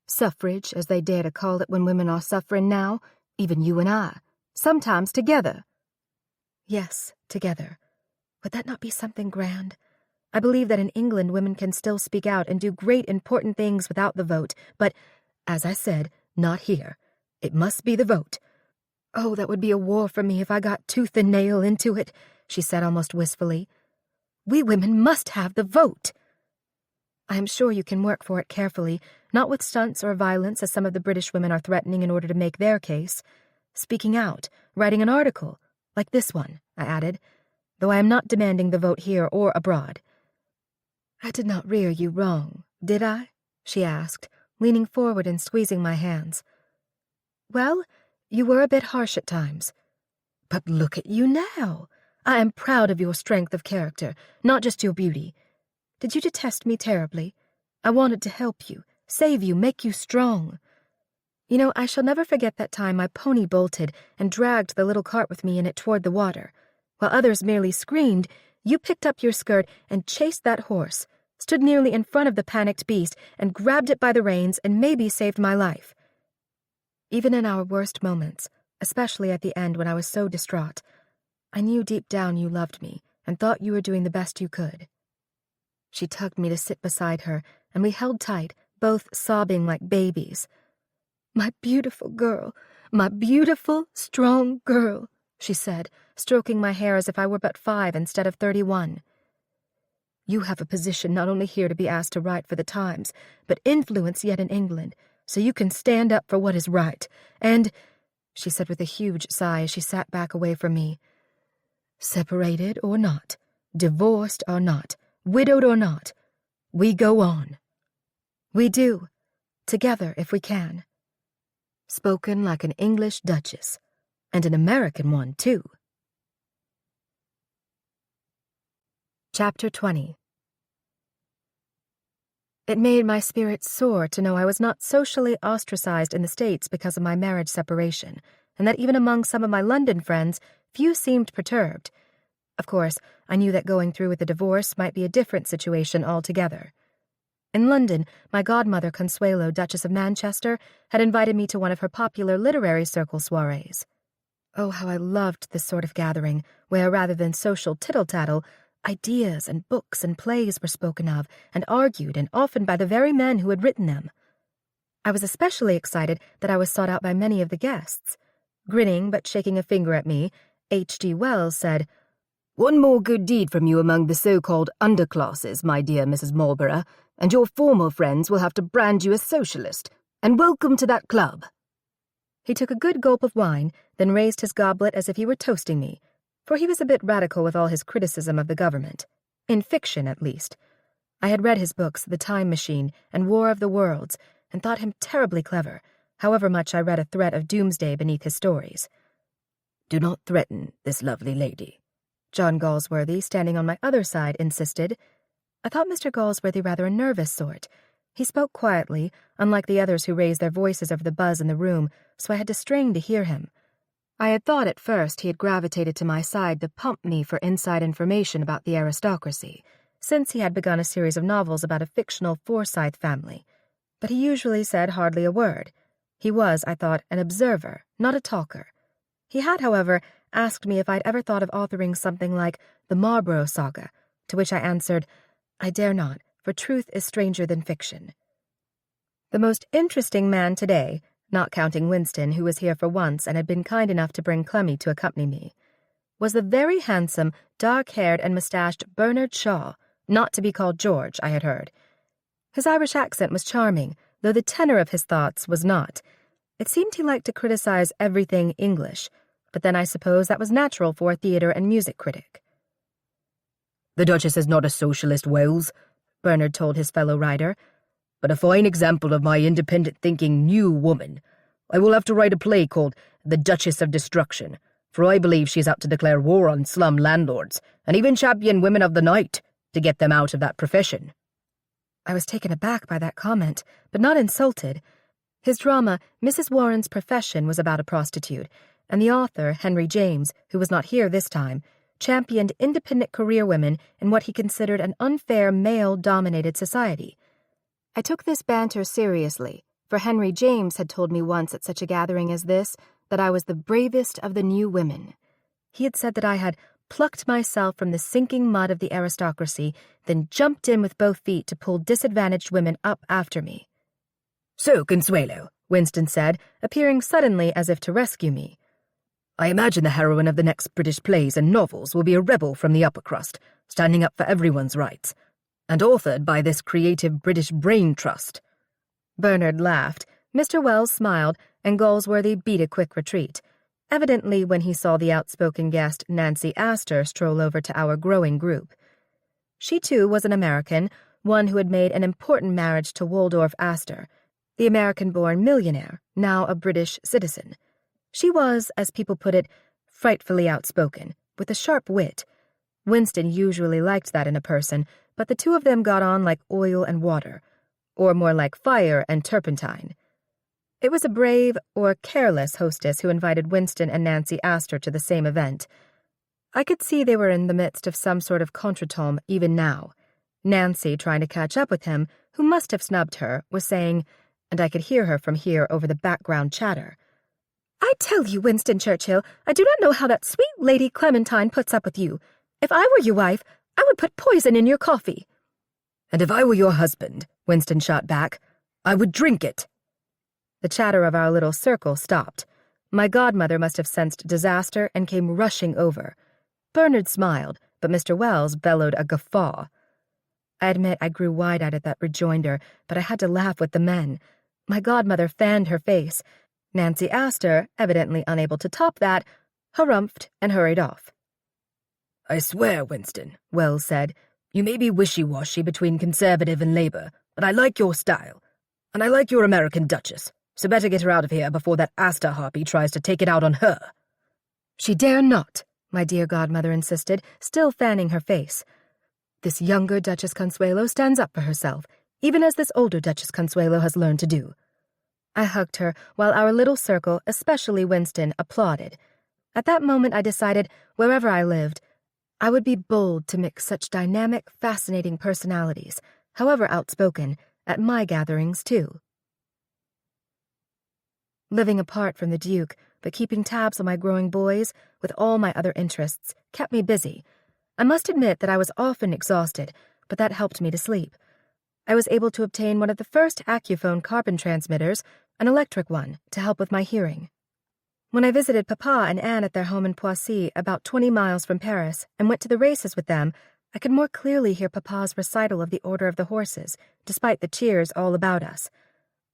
Suffrage, as they dare to call it when women are suffering now, even you and I, sometimes together." "Yes, together. Would that not be something grand? I believe that in England women can still speak out and do great important things without the vote, but, as I said, not here. It must be the vote. Oh, that would be a war for me if I got tooth and nail into it," she said almost wistfully. "We women must have the vote." "I am sure you can work for it carefully, not with stunts or violence as some of the British women are threatening in order to make their case. Speaking out, writing an article, like this one," I added, "though I am not demanding the vote here or abroad." "I did not rear you wrong, did I?" she asked, leaning forward and squeezing my hands. "Well, you were a bit harsh at times. But look at you now. I am proud of your strength of character, not just your beauty. Did you detest me terribly? I wanted to help you, save you, make you strong. You know, I shall never forget that time my pony bolted and dragged the little cart with me in it toward the water. While others merely screamed, you picked up your skirt and chased that horse, stood nearly in front of the panicked beast and grabbed it by the reins and maybe saved my life. Even in our worst moments, especially at the end when I was so distraught, I knew deep down you loved me and thought you were doing the best you could." She tugged me to sit beside her, and we held tight, both sobbing like babies. "My beautiful girl, my beautiful, strong girl," she said, stroking my hair as if I were but 5 instead of 31. "You have a position not only here to be asked to write for the Times, but influence yet in England, so you can stand up for what is right. And," she said with a huge sigh as she sat back away from me, "separated or not, divorced or not, widowed or not, we go on. We do, together if we can." Spoken like an English Duchess, and an American one, too. Chapter 20. It made my spirit soar to know I was not socially ostracized in the States because of my marriage separation, and that even among some of my London friends, few seemed perturbed. Of course, I knew that going through with the divorce might be a different situation altogether. In London, my godmother Consuelo, Duchess of Manchester, had invited me to one of her popular literary circle soirees. Oh, how I loved this sort of gathering, where, rather than social tittle-tattle, ideas and books and plays were spoken of and argued, and often by the very men who had written them. I was especially excited that I was sought out by many of the guests. Grinning but shaking a finger at me, H.G. Wells said, "One more good deed from you among the so-called underclasses, my dear Mrs. Marlborough, and your former friends will have to brand you a socialist. And welcome to that club." He took a good gulp of wine, then raised his goblet as if he were toasting me, for he was a bit radical with all his criticism of the government. In fiction, at least. I had read his books, The Time Machine and War of the Worlds, and thought him terribly clever, however much I read a threat of doomsday beneath his stories. "Do not threaten this lovely lady," John Galsworthy, standing on my other side, insisted. I thought Mr. Galsworthy rather a nervous sort. He spoke quietly, unlike the others who raised their voices over the buzz in the room, so I had to strain to hear him. I had thought at first he had gravitated to my side to pump me for inside information about the aristocracy, since he had begun a series of novels about a fictional Forsyth family. But he usually said hardly a word. He was, I thought, an observer, not a talker. He had, however, asked me if I'd ever thought of authoring something like the Marlborough Saga, to which I answered, "I dare not, for truth is stranger than fiction." The most interesting man today, not counting Winston, who was here for once and had been kind enough to bring Clemmy to accompany me, was the very handsome, dark-haired and mustached Bernard Shaw, Not to be called George, I had heard. His Irish accent was charming, though the tenor of his thoughts was not. It seemed he liked to criticize everything English, but then I suppose that was natural for a theatre and music critic. "The Duchess is not a socialist, Wells," Bernard told his fellow writer, "but a fine example of my independent-thinking new woman. I will have to write a play called The Duchess of Destruction, for I believe she's out to declare war on slum landlords, and even champion women of the night, to get them out of that profession." I was taken aback by that comment, but not insulted. His drama, Mrs. Warren's Profession, was about a prostitute, and the author, Henry James, who was not here this time, championed independent career women in what he considered an unfair male-dominated society. I took this banter seriously, for Henry James had told me once at such a gathering as this that I was the bravest of the new women. He had said that I had plucked myself from the sinking mud of the aristocracy, then jumped in with both feet to pull disadvantaged women up after me. "So, Consuelo," Winston said, appearing suddenly as if to rescue me, "I imagine the heroine of the next British plays and novels will be a rebel from the upper crust, standing up for everyone's rights, and authored by this creative British brain trust." Bernard laughed, Mr. Wells smiled, and Galsworthy beat a quick retreat, evidently when he saw the outspoken guest Nancy Astor stroll over to our growing group. She, too, was an American, one who had made an important marriage to Waldorf Astor, the American-born millionaire, now a British citizen. She was, as people put it, frightfully outspoken, with a sharp wit. Winston usually liked that in a person, but the two of them got on like oil and water, or more like fire and turpentine. It was a brave or careless hostess who invited Winston and Nancy Astor to the same event. I could see they were in the midst of some sort of contretemps even now. Nancy, trying to catch up with him, who must have snubbed her, was saying, and I could hear her from here over the background chatter, "I tell you, Winston Churchill, I do not know how that sweet Lady Clementine puts up with you. If I were your wife, I would put poison in your coffee." "And if I were your husband," Winston shot back, "I would drink it." The chatter of our little circle stopped. My godmother must have sensed disaster and came rushing over. Bernard smiled, but Mr. Wells bellowed a guffaw. I admit I grew wide-eyed at that rejoinder, but I had to laugh with the men. My godmother fanned her face. Nancy Astor, evidently unable to top that, harumphed and hurried off. "I swear, Winston," Wells said, "you may be wishy-washy between Conservative and Labour, but I like your style. And I like your American Duchess, so better get her out of here before that Astor harpy tries to take it out on her." "She dare not," my dear godmother insisted, still fanning her face. "This younger Duchess Consuelo stands up for herself, even as this older Duchess Consuelo has learned to do." I hugged her, while our little circle, especially Winston, applauded. At that moment I decided, wherever I lived, I would be bold to mix such dynamic, fascinating personalities, however outspoken, at my gatherings, too. Living apart from the Duke, but keeping tabs on my growing boys, with all my other interests, kept me busy. I must admit that I was often exhausted, but that helped me to sleep. I was able to obtain one of the first Accuphone carbon transmitters, an electric one, to help with my hearing. When I visited Papa and Anne at their home in Poissy, about 20 miles from Paris, and went to the races with them, I could more clearly hear Papa's recital of the Order of the Horses, despite the cheers all about us.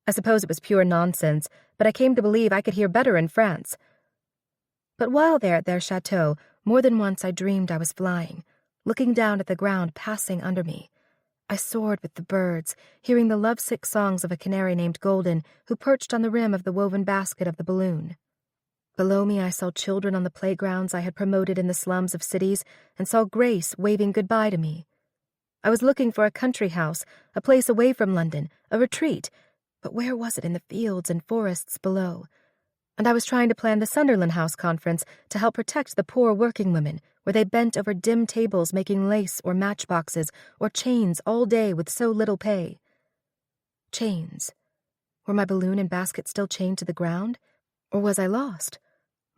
I suppose it was pure nonsense, but I came to believe I could hear better in France. But while there at their chateau, more than once I dreamed I was flying, looking down at the ground passing under me. I soared with the birds, hearing the lovesick songs of a canary named Golden, who perched on the rim of the woven basket of the balloon. Below me I saw children on the playgrounds I had promoted in the slums of cities, and saw Grace waving goodbye to me. I was looking for a country house, a place away from London, a retreat, but where was it in the fields and forests below? And I was trying to plan the Sunderland House Conference to help protect the poor working women, where they bent over dim tables making lace or matchboxes or chains all day with so little pay. Chains. Were my balloon and basket still chained to the ground? Or was I lost?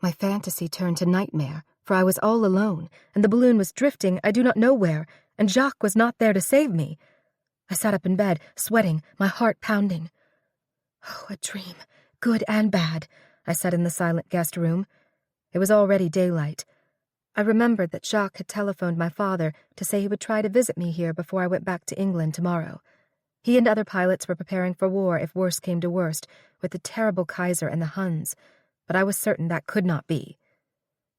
My fantasy turned to nightmare, for I was all alone, and the balloon was drifting I do not know where, and Jacques was not there to save me. I sat up in bed, sweating, my heart pounding. "Oh, a dream, good and bad," I said in the silent guest room. It was already daylight. I remembered that Jacques had telephoned my father to say he would try to visit me here before I went back to England tomorrow. He and other pilots were preparing for war if worse came to worst, with the terrible Kaiser and the Huns, but I was certain that could not be.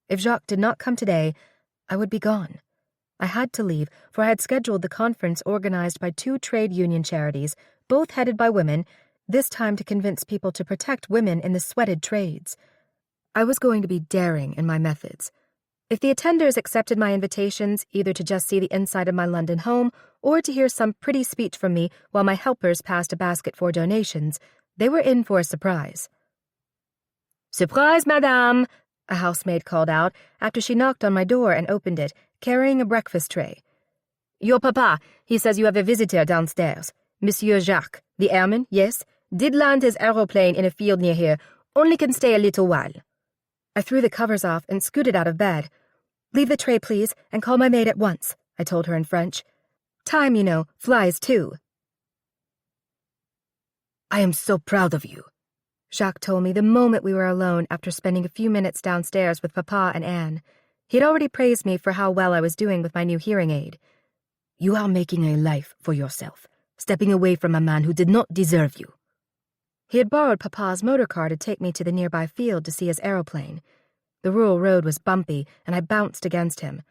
If Jacques did not come today, I would be gone. I had to leave, for I had scheduled the conference organized by 2 trade union charities, both headed by women, this time to convince people to protect women in the sweated trades. I was going to be daring in my methods. If the attenders accepted my invitations either to just see the inside of my London home or to hear some pretty speech from me while my helpers passed a basket for donations, they were in for a surprise. "Surprise, madame!" a housemaid called out after she knocked on my door and opened it, carrying a breakfast tray. "Your papa, he says you have a visitor downstairs. Monsieur Jacques, the airman, yes, did land his aeroplane in a field near here, only can stay a little while." I threw the covers off and scooted out of bed. "Leave the tray, please, and call my maid at once," I told her in French. "Time, you know, flies too." "I am so proud of you," Jacques told me the moment we were alone after spending a few minutes downstairs with Papa and Anne. He had already praised me for how well I was doing with my new hearing aid. "You are making a life for yourself, stepping away from a man who did not deserve you." He had borrowed Papa's motor car to take me to the nearby field to see his aeroplane. The rural road was bumpy, and I bounced against him.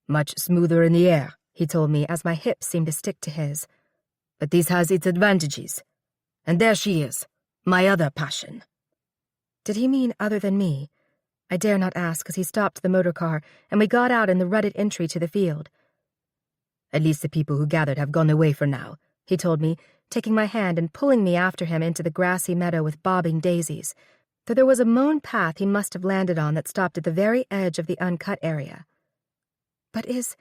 "Much smoother in the air," he told me as my hips seemed to stick to his. "But this has its advantages. And there she is, my other passion." Did he mean other than me? I dare not ask as he stopped the motor car, and we got out in the rutted entry to the field. "At least the people who gathered have gone away for now," he told me, taking my hand and pulling me after him into the grassy meadow with bobbing daisies, though there was a mown path he must have landed on that stopped at the very edge of the uncut area. "But is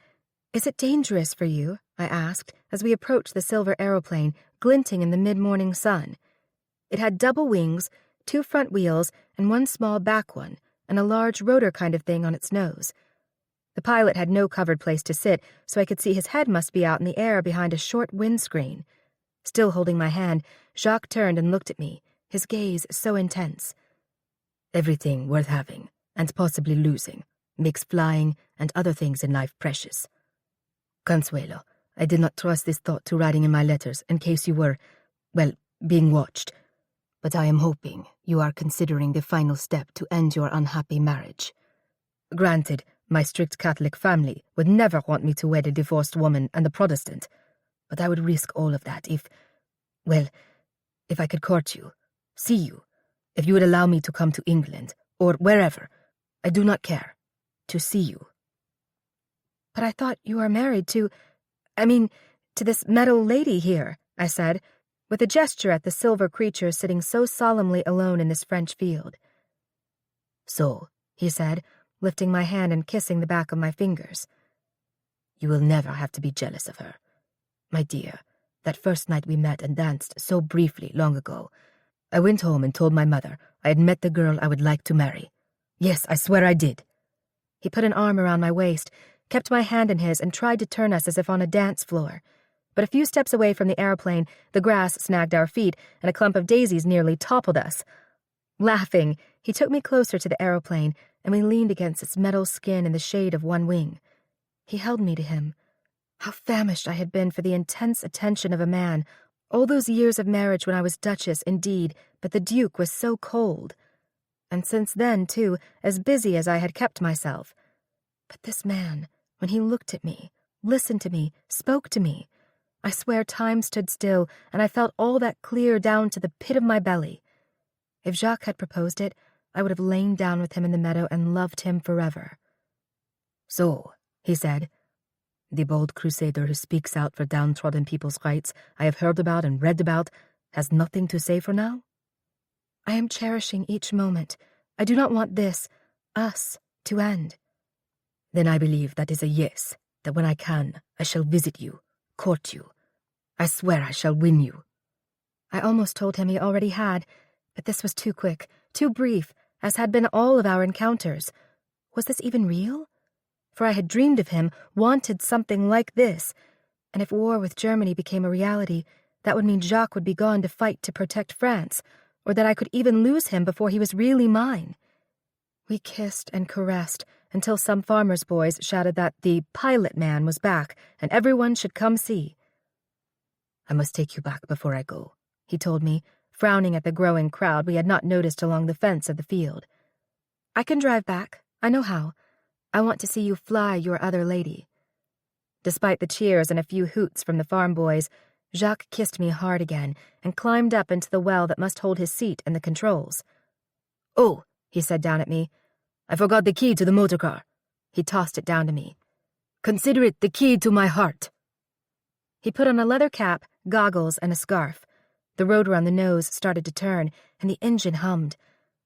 it dangerous for you?" I asked as we approached the silver aeroplane, glinting in the mid-morning sun. It had double wings, 2 front wheels, and 1 small back one, and a large rotor kind of thing on its nose. The pilot had no covered place to sit, so I could see his head must be out in the air behind a short windscreen. Still holding my hand, Jacques turned and looked at me, his gaze so intense. "Everything worth having, and possibly losing, makes flying and other things in life precious. Consuelo, I did not trust this thought to writing in my letters in case you were, well, being watched. But I am hoping you are considering the final step to end your unhappy marriage. Granted, my strict Catholic family would never want me to wed a divorced woman and a Protestant, but I would risk all of that if I could court you, see you, if you would allow me to come to England, or wherever, I do not care, to see you." "But I thought you are married to this metal lady here," I said, with a gesture at the silver creature sitting so solemnly alone in this French field. "So," he said, lifting my hand and kissing the back of my fingers. "You will never have to be jealous of her. My dear, that first night we met and danced so briefly long ago, I went home and told my mother I had met the girl I would like to marry. Yes, I swear I did." He put an arm around my waist, kept my hand in his, and tried to turn us as if on a dance floor. But a few steps away from the airplane, the grass snagged our feet, and a clump of daisies nearly toppled us. Laughing, he took me closer to the aeroplane, and we leaned against its metal skin in the shade of one wing. He held me to him. How famished I had been for the intense attention of a man. All those years of marriage when I was Duchess, indeed, but the Duke was so cold. And since then, too, as busy as I had kept myself. But this man, when he looked at me, listened to me, spoke to me, I swear time stood still, and I felt all that clear down to the pit of my belly. If Jacques had proposed it, I would have lain down with him in the meadow and loved him forever. "So," he said, "the bold crusader who speaks out for downtrodden people's rights I have heard about and read about has nothing to say for now?" "I am cherishing each moment. I do not want this, us, to end." "Then I believe that is a yes, that when I can, I shall visit you, court you. I swear I shall win you." I almost told him he already had, but this was too quick, too brief, as had been all of our encounters. Was this even real? For I had dreamed of him, wanted something like this, and if war with Germany became a reality, that would mean Jacques would be gone to fight to protect France, or that I could even lose him before he was really mine. We kissed and caressed until some farmers' boys shouted that the pilot man was back and everyone should come see. "I must take you back before I go," he told me, frowning at the growing crowd we had not noticed along the fence of the field. "I can drive back. I know how. I want to see you fly your other lady." Despite the cheers and a few hoots from the farm boys, Jacques kissed me hard again and climbed up into the well that must hold his seat and the controls. "Oh," he said down at me, "I forgot the key to the motor car." He tossed it down to me. "Consider it the key to my heart." He put on a leather cap, goggles, and a scarf. The rotor on the nose started to turn, and the engine hummed.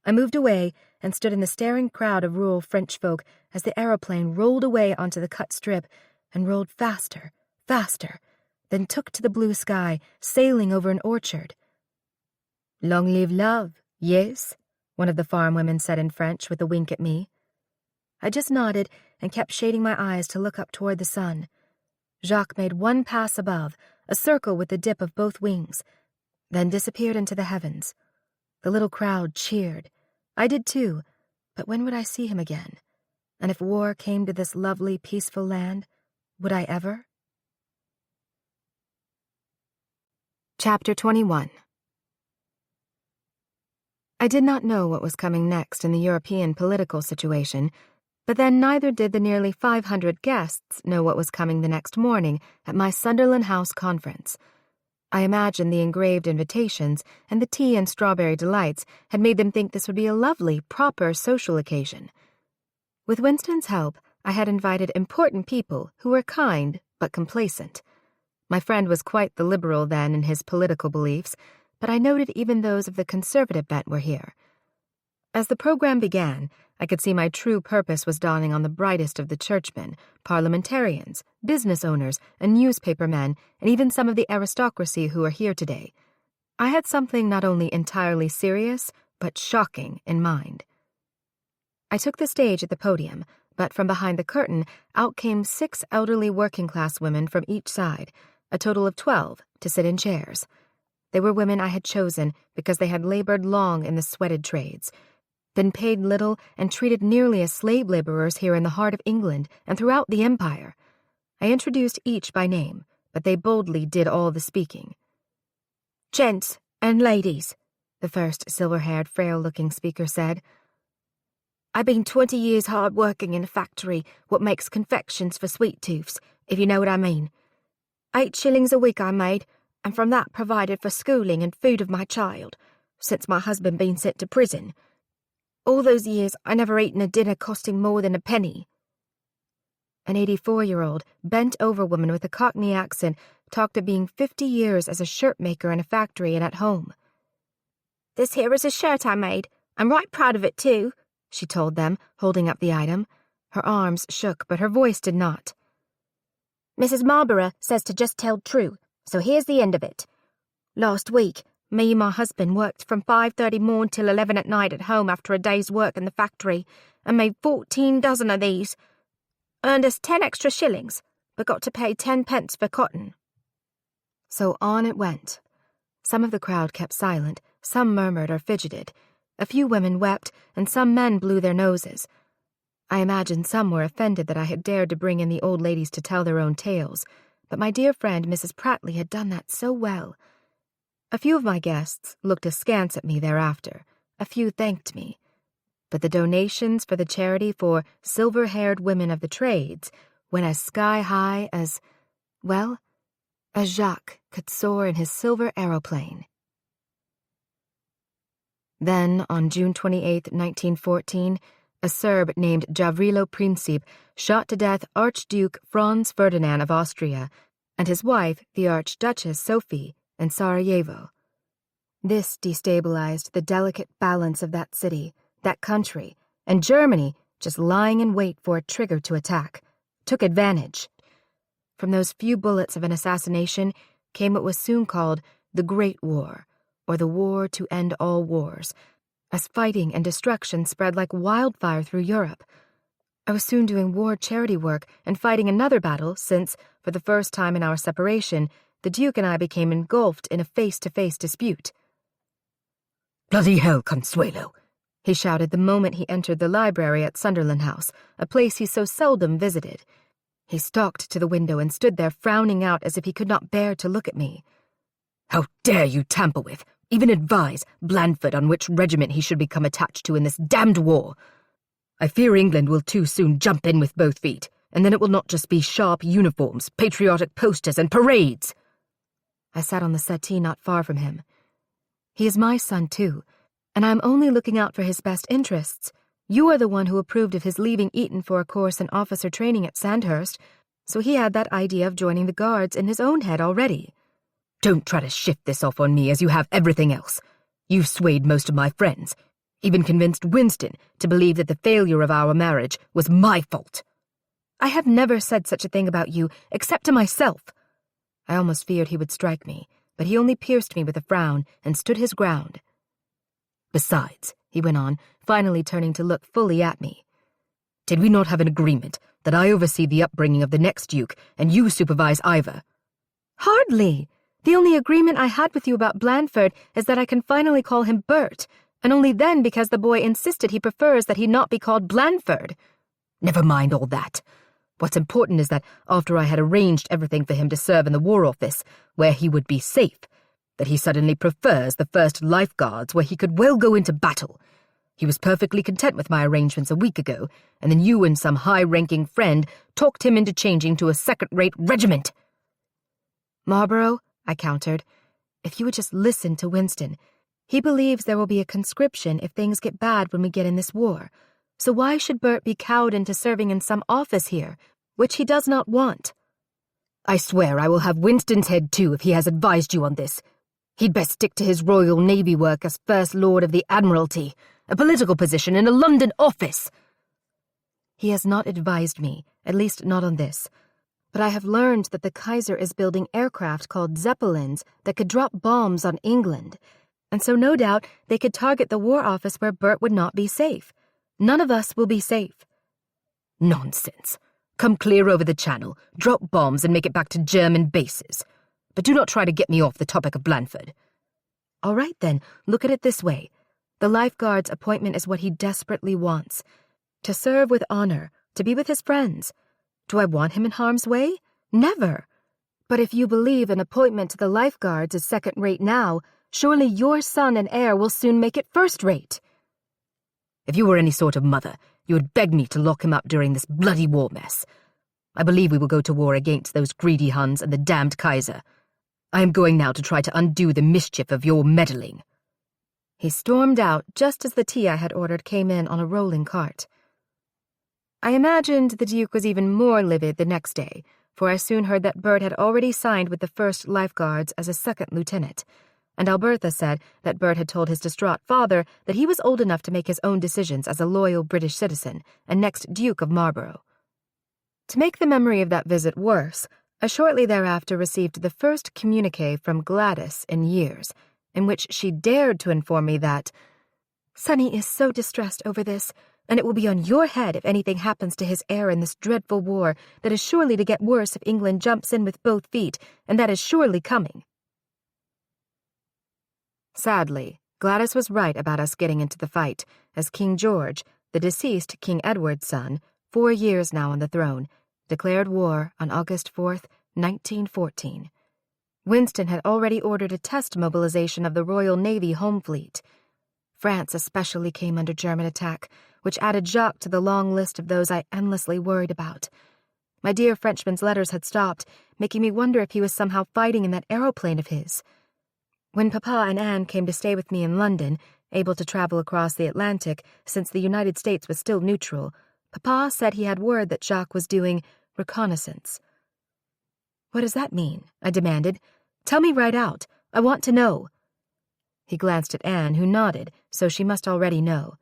I moved away and stood in the staring crowd of rural French folk as the aeroplane rolled away onto the cut strip and rolled faster, faster, then took to the blue sky, sailing over an orchard. "Long live love, yes?" one of the farm women said in French with a wink at me. I just nodded and kept shading my eyes to look up toward the sun. Jacques made one pass above, a circle with the dip of both wings, then disappeared into the heavens. The little crowd cheered. I did too, but when would I see him again? And if war came to this lovely, peaceful land, would I ever? Chapter 21. I did not know what was coming next in the European political situation, but then neither did the nearly 500 guests know what was coming the next morning at my Sunderland House conference. I imagine the engraved invitations and the tea and strawberry delights had made them think this would be a lovely, proper social occasion. With Winston's help, I had invited important people who were kind but complacent. My friend was quite the liberal then in his political beliefs, but I noted even those of the conservative bent were here. As the program began, I could see my true purpose was dawning on the brightest of the churchmen, parliamentarians, business owners, and newspaper men, and even some of the aristocracy who are here today. I had something not only entirely serious, but shocking in mind. I took the stage at the podium, but from behind the curtain out came 6 elderly working-class women from each side, a total of 12, to sit in chairs. They were women I had chosen because they had labored long in the sweated trades, been paid little and treated nearly as slave laborers here in the heart of England and throughout the empire. I introduced each by name, but they boldly did all the speaking. "Gents and ladies," the first silver-haired, frail-looking speaker said, "I've been 20 years hard working in a factory what makes confections for sweet tooths, if you know what I mean. 8 shillings a week I made, and from that provided for schooling and food of my child, since my husband been sent to prison. All those years I never eaten a dinner costing more than a penny." An 84-year-old, bent-over woman with a Cockney accent talked of being 50 years as a shirt-maker in a factory and at home. "This here is a shirt I made. I'm right proud of it, too," she told them, holding up the item. Her arms shook, but her voice did not. "Mrs. Marlborough says to just tell true, so here's the end of it. Last week, me and my husband worked from 5:30 morn till 11 at night at home after a day's work in the factory and made 14 dozen of these. Earned us 10 extra shillings, but got to pay 10 pence for cotton." So on it went. Some of the crowd kept silent, some murmured or fidgeted. A few women wept, and some men blew their noses. I imagine some were offended that I had dared to bring in the old ladies to tell their own tales, but my dear friend Mrs. Prattley had done that so well. A few of my guests looked askance at me thereafter. A few thanked me. But the donations for the charity for silver-haired women of the trades went as sky-high as, well, as Jacques could soar in his silver aeroplane. Then, on June 28, 1914, a Serb named Gavrilo Princip shot to death Archduke Franz Ferdinand of Austria and his wife, the Archduchess Sophie, in Sarajevo. This destabilized the delicate balance of that city, that country, and Germany, just lying in wait for a trigger to attack, took advantage. From those few bullets of an assassination came what was soon called the Great War, or the War to End All Wars, as fighting and destruction spread like wildfire through Europe. I was soon doing war charity work and fighting another battle since, for the first time in our separation, the Duke and I became engulfed in a face-to-face dispute. "Bloody hell, Consuelo," he shouted the moment he entered the library at Sunderland House, a place he so seldom visited. He stalked to the window and stood there frowning out as if he could not bear to look at me. "How dare you tamper with, even advise, Blandford on which regiment he should become attached to in this damned war? I fear England will too soon jump in with both feet, and then it will not just be sharp uniforms, patriotic posters, and parades." I sat on the settee not far from him. "He is my son, too, and I am only looking out for his best interests. You are the one who approved of his leaving Eton for a course in officer training at Sandhurst, so he had that idea of joining the Guards in his own head already. Don't try to shift this off on me as you have everything else. You've swayed most of my friends, even convinced Winston to believe that the failure of our marriage was my fault." "I have never said such a thing about you, except to myself." I almost feared he would strike me, but he only pierced me with a frown and stood his ground. "Besides," he went on, finally turning to look fully at me, "did we not have an agreement that I oversee the upbringing of the next Duke and you supervise Ivor?" "Hardly. The only agreement I had with you about Blandford is that I can finally call him Bert, and only then because the boy insisted he prefers that he not be called Blandford." "Never mind all that. What's important is that after I had arranged everything for him to serve in the War Office, where he would be safe, that he suddenly prefers the 1st Life Guards, where he could well go into battle. He was perfectly content with my arrangements a week ago, and then you and some high-ranking friend talked him into changing to a second-rate regiment." "Marlborough," I countered, "if you would just listen to Winston. He believes there will be a conscription if things get bad when we get in this war. So why should Bert be cowed into serving in some office here, which he does not want?" "I swear I will have Winston's head too if he has advised you on this. He'd best stick to his Royal Navy work as First Lord of the Admiralty, a political position in a London office." "He has not advised me, at least not on this. But I have learned that the Kaiser is building aircraft called Zeppelins that could drop bombs on England, and so no doubt they could target the War Office where Bert would not be safe. None of us will be safe." "Nonsense. Come clear over the Channel, drop bombs and make it back to German bases. But do not try to get me off the topic of Blandford." "All right then, look at it this way. The Life Guard's appointment is what he desperately wants. To serve with honor, to be with his friends. Do I want him in harm's way? Never. But if you believe an appointment to the Life Guards is second-rate now, surely your son and heir will soon make it first-rate." "If you were any sort of mother, you would beg me to lock him up during this bloody war mess. I believe we will go to war against those greedy Huns and the damned Kaiser. I am going now to try to undo the mischief of your meddling." He stormed out just as the tea I had ordered came in on a rolling cart. I imagined the Duke was even more livid the next day, for I soon heard that Bert had already signed with the 1st Life Guards as a second lieutenant, and Albertha said that Bert had told his distraught father that he was old enough to make his own decisions as a loyal British citizen and next Duke of Marlborough. To make the memory of that visit worse, I shortly thereafter received the first communiqué from Gladys in years, in which she dared to inform me that "Sonny is so distressed over this, and it will be on your head if anything happens to his heir in this dreadful war that is surely to get worse if England jumps in with both feet, and that is surely coming." Sadly, Gladys was right about us getting into the fight, as King George, the deceased King Edward's son, 4 years now on the throne, declared war on August 4th, 1914. Winston had already ordered a test mobilization of the Royal Navy Home Fleet. France especially came under German attack, which added Jacques to the long list of those I endlessly worried about. My dear Frenchman's letters had stopped, making me wonder if he was somehow fighting in that aeroplane of his. When Papa and Anne came to stay with me in London, able to travel across the Atlantic since the United States was still neutral, Papa said he had word that Jacques was doing reconnaissance. "What does that mean?" I demanded. "Tell me right out. I want to know." He glanced at Anne, who nodded, so she must already know.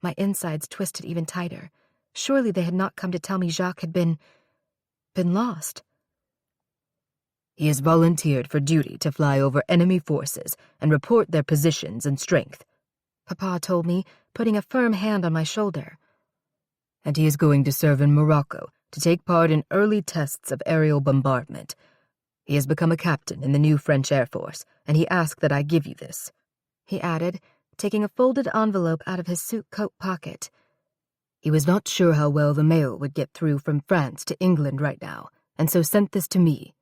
My insides twisted even tighter. Surely they had not come to tell me Jacques had been lost. "He has volunteered for duty to fly over enemy forces and report their positions and strength," Papa told me, putting a firm hand on my shoulder. "And he is going to serve in Morocco to take part in early tests of aerial bombardment. He has become a captain in the new French Air Force, and he asked that I give you this," he added, taking a folded envelope out of his suit coat pocket. He was not sure how well the mail would get through from France to England right now, and so sent this to me.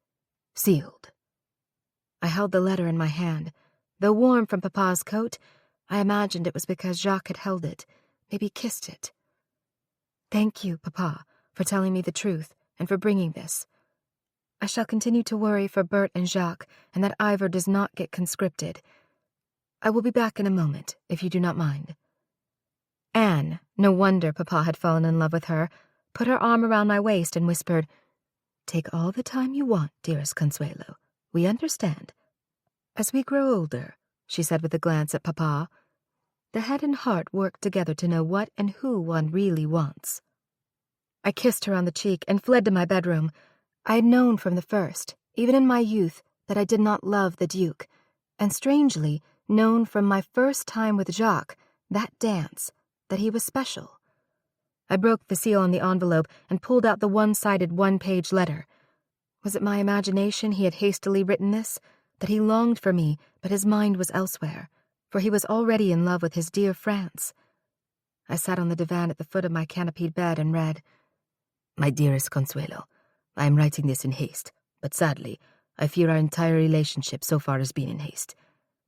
Sealed. I held the letter in my hand. Though warm from Papa's coat, I imagined it was because Jacques had held it, maybe kissed it. Thank you, Papa, for telling me the truth and for bringing this. I shall continue to worry for Bert and Jacques and that Ivor does not get conscripted. I will be back in a moment, if you do not mind. Anne, no wonder Papa had fallen in love with her, put her arm around my waist and whispered, "Take all the time you want, dearest Consuelo. We understand." "As we grow older," she said with a glance at Papa, "the head and heart work together to know what and who one really wants." I kissed her on the cheek and fled to my bedroom. I had known from the first, even in my youth, that I did not love the Duke, and strangely, known from my first time with Jacques, that dance, that he was special. I broke the seal on the envelope and pulled out the one-sided one-page letter. Was it my imagination he had hastily written this, that he longed for me, but his mind was elsewhere, for he was already in love with his dear France? I sat on the divan at the foot of my canopied bed and read, "My dearest Consuelo, I am writing this in haste, but sadly, I fear our entire relationship so far has been in haste.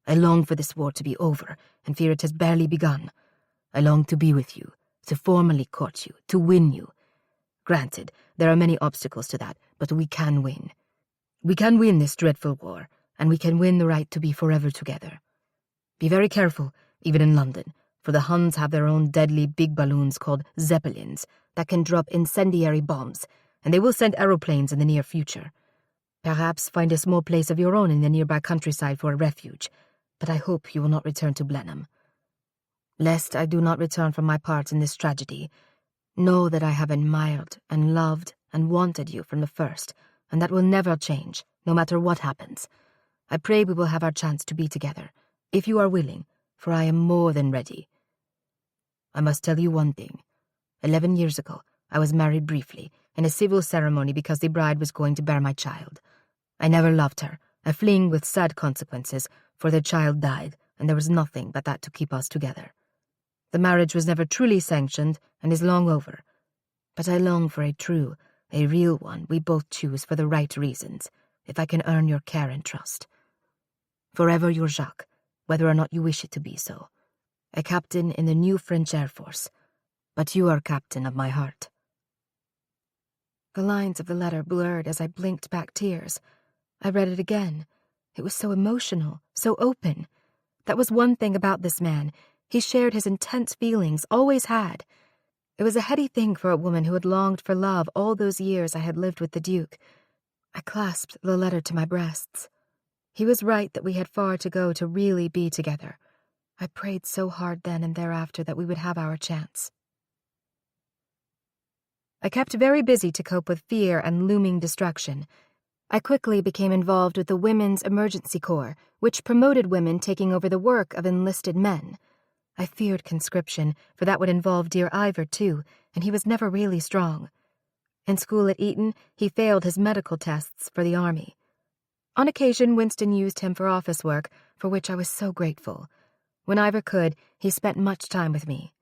I long for this war to be over, and fear it has barely begun. I long to be with you, to formally court you, to win you. Granted, there are many obstacles to that, but we can win. We can win this dreadful war, and we can win the right to be forever together. Be very careful, even in London, for the Huns have their own deadly big balloons called Zeppelins that can drop incendiary bombs, and they will send aeroplanes in the near future. Perhaps find a small place of your own in the nearby countryside for a refuge, but I hope you will not return to Blenheim. Lest I do not return from my part in this tragedy, know that I have admired and loved and wanted you from the first, and that will never change, no matter what happens. I pray we will have our chance to be together, if you are willing, for I am more than ready. I must tell you one thing. 11 years ago, I was married briefly, in a civil ceremony because the bride was going to bear my child. I never loved her, a fling with sad consequences, for their child died, and there was nothing but that to keep us together. The marriage was never truly sanctioned and is long over. But I long for a true, a real one we both choose for the right reasons, if I can earn your care and trust. Forever your Jacques, whether or not you wish it to be so. A captain in the new French Air Force, but you are captain of my heart." The lines of the letter blurred as I blinked back tears. I read it again. It was so emotional, so open. That was one thing about this man. He shared his intense feelings, always had. It was a heady thing for a woman who had longed for love all those years I had lived with the Duke. I clasped the letter to my breasts. He was right that we had far to go to really be together. I prayed so hard then and thereafter that we would have our chance. I kept very busy to cope with fear and looming destruction. I quickly became involved with the Women's Emergency Corps, which promoted women taking over the work of enlisted men. I feared conscription, for that would involve dear Ivor too, and he was never really strong. In school at Eton, he failed his medical tests for the army. On occasion, Winston used him for office work, for which I was so grateful. When Ivor could, he spent much time with me.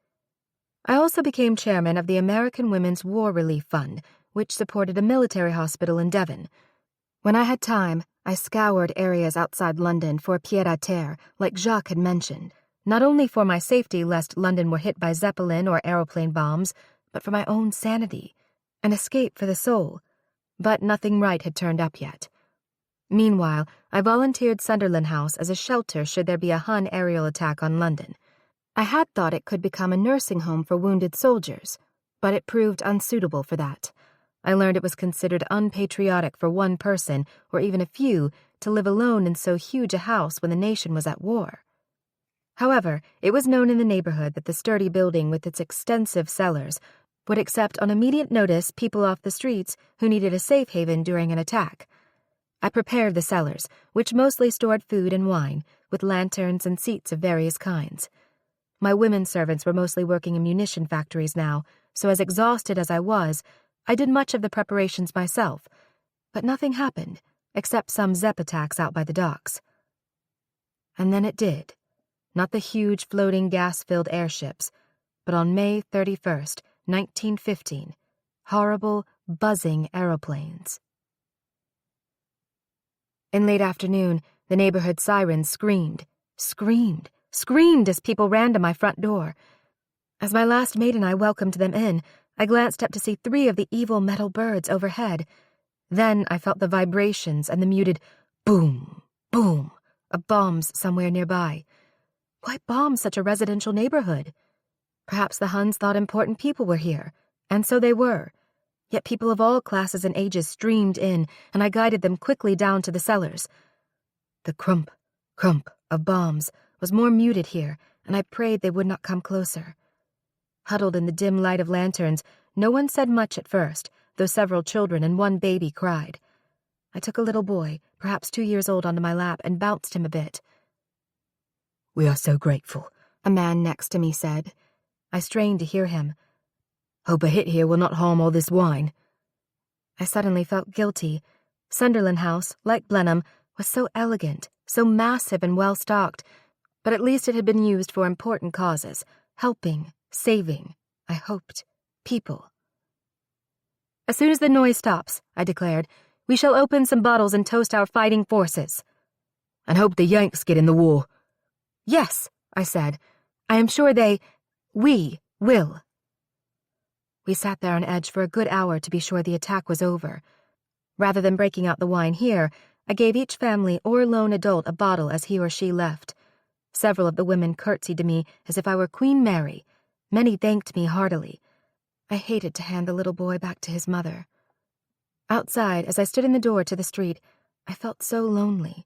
I also became chairman of the American Women's War Relief Fund, which supported a military hospital in Devon. When I had time, I scoured areas outside London for pied-à-terre, like Jacques had mentioned, not only for my safety lest London were hit by Zeppelin or aeroplane bombs, but for my own sanity, an escape for the soul. But nothing right had turned up yet. Meanwhile, I volunteered Sunderland House as a shelter should there be a Hun aerial attack on London. I had thought it could become a nursing home for wounded soldiers, but it proved unsuitable for that. I learned it was considered unpatriotic for one person, or even a few, to live alone in so huge a house when the nation was at war. However, it was known in the neighborhood that the sturdy building with its extensive cellars would accept on immediate notice people off the streets who needed a safe haven during an attack. I prepared the cellars, which mostly stored food and wine, with lanterns and seats of various kinds. My women servants were mostly working in munition factories now, so as exhausted as I was, I did much of the preparations myself, but nothing happened, except some Zepp attacks out by the docks. And then it did. not the huge floating gas-filled airships, but on May 31st, 1915, horrible, buzzing aeroplanes. In late afternoon, the neighborhood sirens screamed as people ran to my front door. As my last maid and I welcomed them in, I glanced up to see 3 of the evil metal birds overhead. Then I felt the vibrations and the muted boom, boom of bombs somewhere nearby. Why bomb such a residential neighborhood? Perhaps the Huns thought important people were here, and so they were. Yet people of all classes and ages streamed in, and I guided them quickly down to the cellars. The crump, crump of bombs was more muted here, and I prayed they would not come closer. Huddled in the dim light of lanterns, no one said much at first, though several children and one baby cried. I took a little boy, perhaps 2 years old, onto my lap and bounced him a bit. "We are so grateful," a man next to me said. I strained to hear him. "Hope a hit here will not harm all this wine." I suddenly felt guilty. Sunderland House, like Blenheim, was so elegant, so massive and well-stocked, but at least it had been used for important causes, helping, saving, I hoped, people. "As soon as the noise stops," I declared, "we shall open some bottles and toast our fighting forces." "And hope the Yanks get in the war." "Yes," I said. "I am sure we will." We sat there on edge for a good hour to be sure the attack was over. Rather than breaking out the wine here, I gave each family or lone adult a bottle as he or she left. Several of the women curtsied to me as if I were Queen Mary. Many thanked me heartily. I hated to hand the little boy back to his mother. Outside, as I stood in the door to the street, I felt so lonely.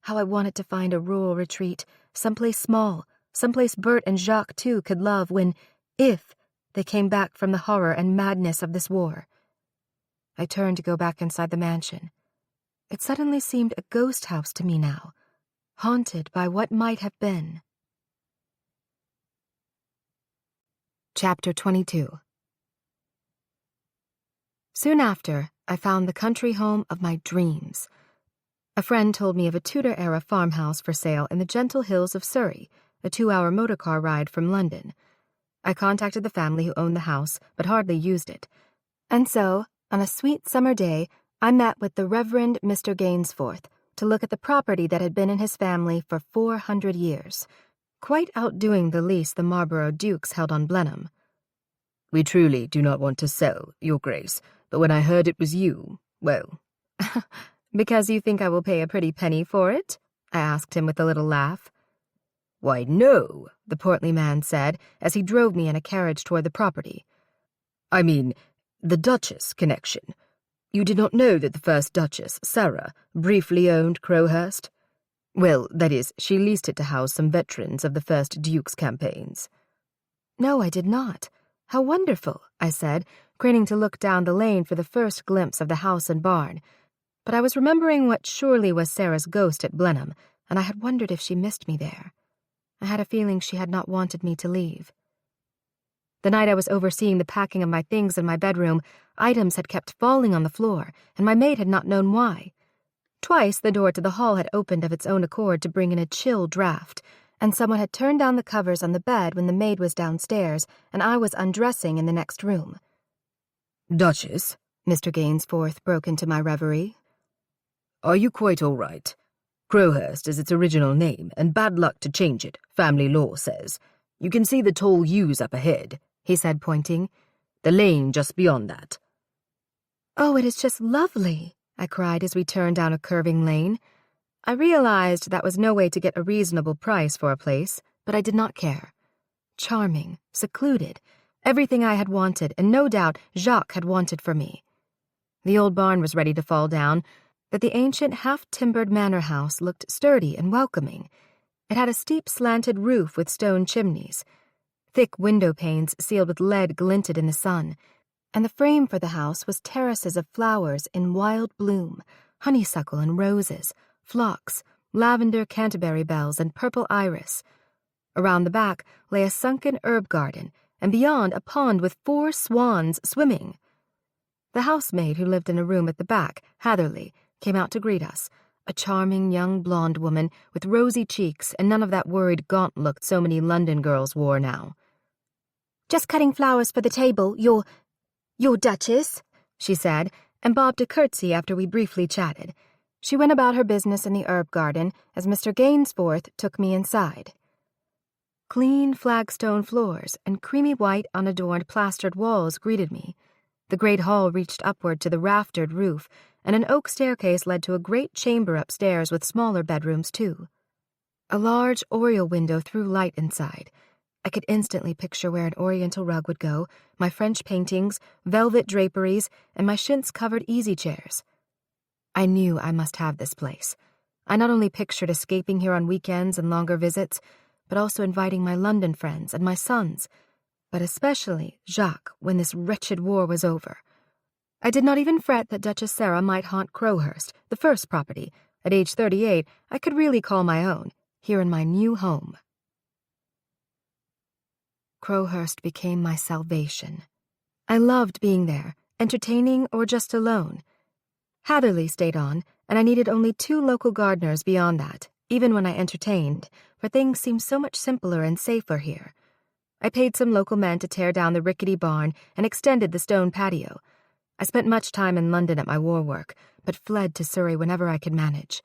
How I wanted to find a rural retreat, someplace small, someplace Bert and Jacques, too, could love if they came back from the horror and madness of this war. I turned to go back inside the mansion. It suddenly seemed a ghost house to me now, haunted by what might have been. Chapter 22. Soon after, I found the country home of my dreams. A friend told me of a Tudor-era farmhouse for sale in the gentle hills of Surrey, a 2-hour motorcar ride from London. I contacted the family who owned the house, but hardly used it. And so, on a sweet summer day, I met with the Reverend Mr. Gainsforth to look at the property that had been in his family for 400 years, quite outdoing the lease the Marlborough Dukes held on Blenheim. "We truly do not want to sell, Your Grace, but when I heard it was you, well..." "Because you think I will pay a pretty penny for it?" I asked him with a little laugh. "Why, no," the portly man said as he drove me in a carriage toward the property. "I mean, the Duchess connection. You did not know that the first Duchess, Sarah, briefly owned Crowhurst? Well, that is, she leased it to house some veterans of the first Duke's campaigns." "No, I did not. How wonderful," I said, craning to look down the lane for the first glimpse of the house and barn. But I was remembering what surely was Sarah's ghost at Blenheim, and I had wondered if she missed me there. I had a feeling she had not wanted me to leave. The night I was overseeing the packing of my things in my bedroom, items had kept falling on the floor, and my maid had not known why. Twice the door to the hall had opened of its own accord to bring in a chill draught, and someone had turned down the covers on the bed when the maid was downstairs, and I was undressing in the next room. "Duchess," Mr. Gainsforth broke into my reverie. "Are you quite all right? Crowhurst is its original name, and bad luck to change it, family law says. You can see the tall yews up ahead," he said, pointing. "The lane just beyond that." "Oh, it is just lovely," I cried as we turned down a curving lane. I realized that was no way to get a reasonable price for a place, but I did not care. Charming, secluded, everything I had wanted, and no doubt Jacques had wanted for me. The old barn was ready to fall down, but the ancient half-timbered manor house looked sturdy and welcoming. It had a steep slanted roof with stone chimneys. Thick window panes sealed with lead glinted in the sun, and the frame for the house was terraces of flowers in wild bloom, honeysuckle and roses, phlox, lavender Canterbury bells, and purple iris. Around the back lay a sunken herb garden, and beyond a pond with 4 swans swimming. The housemaid who lived in a room at the back, Hatherley, came out to greet us, a charming young blonde woman with rosy cheeks and none of that worried gaunt look so many London girls wore now. "Just cutting flowers for the table, your Duchess," she said, and bobbed a curtsy after we briefly chatted. She went about her business in the herb garden as Mr. Gainsforth took me inside. Clean flagstone floors and creamy white unadorned plastered walls greeted me. The great hall reached upward to the raftered roof, and an oak staircase led to a great chamber upstairs with smaller bedrooms, too. A large oriel window threw light inside. I could instantly picture where an oriental rug would go, my French paintings, velvet draperies, and my chintz-covered easy chairs. I knew I must have this place. I not only pictured escaping here on weekends and longer visits, but also inviting my London friends and my sons, but especially Jacques when this wretched war was over. I did not even fret that Duchess Sarah might haunt Crowhurst, the first property. At age 38, I could really call my own, here in my new home. Crowhurst became my salvation. I loved being there, entertaining or just alone. Hatherley stayed on, and I needed only 2 local gardeners beyond that, even when I entertained, for things seemed so much simpler and safer here. I paid some local men to tear down the rickety barn and extended the stone patio. I spent much time in London at my war work, but fled to Surrey whenever I could manage.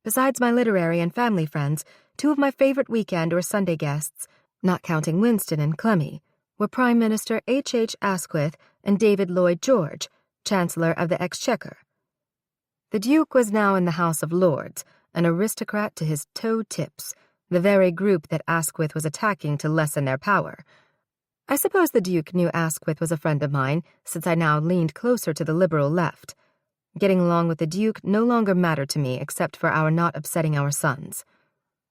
Besides my literary and family friends, 2 of my favorite weekend or Sunday guests, not counting Winston and Clemmy, were Prime Minister H. Asquith and David Lloyd George, Chancellor of the Exchequer. The Duke was now in the House of Lords, an aristocrat to his toe tips, the very group that Asquith was attacking to lessen their power. I suppose the Duke knew Asquith was a friend of mine, since I now leaned closer to the liberal left. Getting along with the Duke no longer mattered to me except for our not upsetting our sons.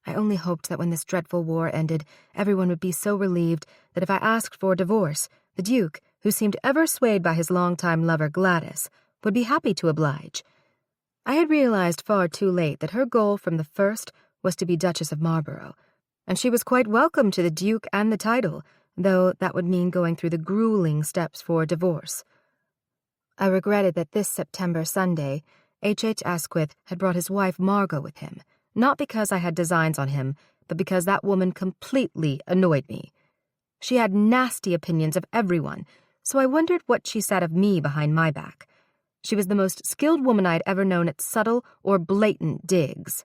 I only hoped that when this dreadful war ended, everyone would be so relieved that if I asked for a divorce, the Duke, who seemed ever swayed by his longtime lover Gladys, would be happy to oblige. I had realized far too late that her goal from the first was to be Duchess of Marlborough, and she was quite welcome to the Duke and the title, though that would mean going through the grueling steps for divorce. I regretted that this September Sunday, H. Asquith had brought his wife Margot with him, not because I had designs on him, but because that woman completely annoyed me. She had nasty opinions of everyone, so I wondered what she said of me behind my back. She was the most skilled woman I had ever known at subtle or blatant digs.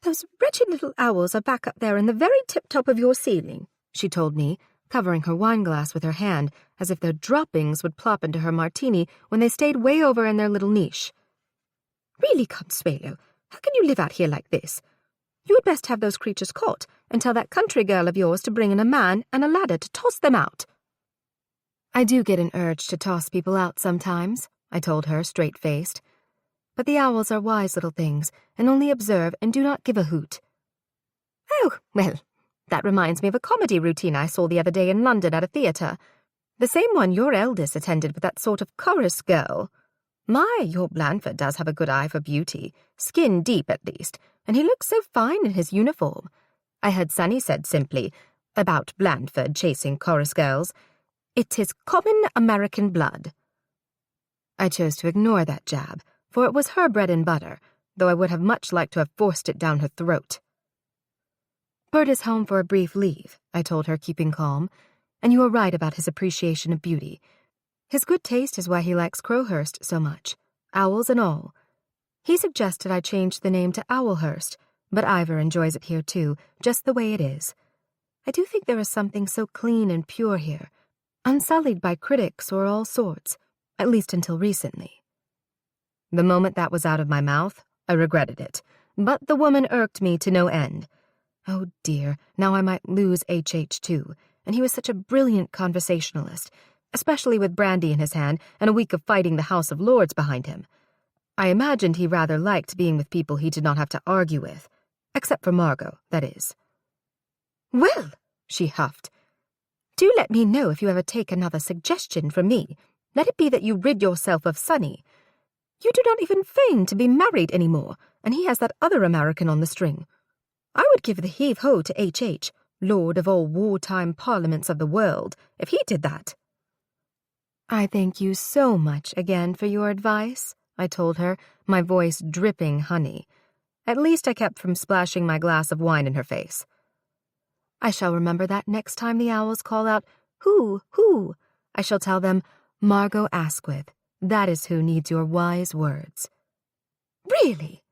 "Those wretched little owls are back up there in the very tip-top of your ceiling," she told me, covering her wineglass with her hand as if their droppings would plop into her martini when they stayed way over in their little niche. "Really, Consuelo, how can you live out here like this? You had best have those creatures caught and tell that country girl of yours to bring in a man and a ladder to toss them out." I do get an urge to toss people out sometimes, I told her, straight-faced. But the owls are wise little things, and only observe and do not give a hoot. "Oh, well, that reminds me of a comedy routine I saw the other day in London at a theatre. The same one your eldest attended with that sort of chorus girl. My, your Blandford does have a good eye for beauty, skin deep at least, and he looks so fine in his uniform. I heard Sunny said simply, about Blandford chasing chorus girls, 'It's his common American blood.'" I chose to ignore that jab, for it was her bread and butter, though I would have much liked to have forced it down her throat. "Bert is home for a brief leave," I told her, keeping calm, "and you are right about his appreciation of beauty. His good taste is why he likes Crowhurst so much, owls and all. He suggested I change the name to Owlhurst, but Ivor enjoys it here too, just the way it is. I do think there is something so clean and pure here, unsullied by critics or all sorts, at least until recently." The moment that was out of my mouth, I regretted it, but the woman irked me to no end. Oh dear, now I might lose H. too, and he was such a brilliant conversationalist, especially with brandy in his hand and a week of fighting the House of Lords behind him. I imagined he rather liked being with people he did not have to argue with, except for Margot, that is. "Well," she huffed, "do let me know if you ever take another suggestion from me. Let it be that you rid yourself of Sunny. You do not even feign to be married any more, and he has that other American on the string. I would give the heave-ho to H., Lord of all wartime parliaments of the world, if he did that." "I thank you so much again for your advice," I told her, my voice dripping honey. At least I kept from splashing my glass of wine in her face. I shall remember that next time the owls call out, "Who, who?" I shall tell them, "Margot Asquith. That is who needs your wise words." Really?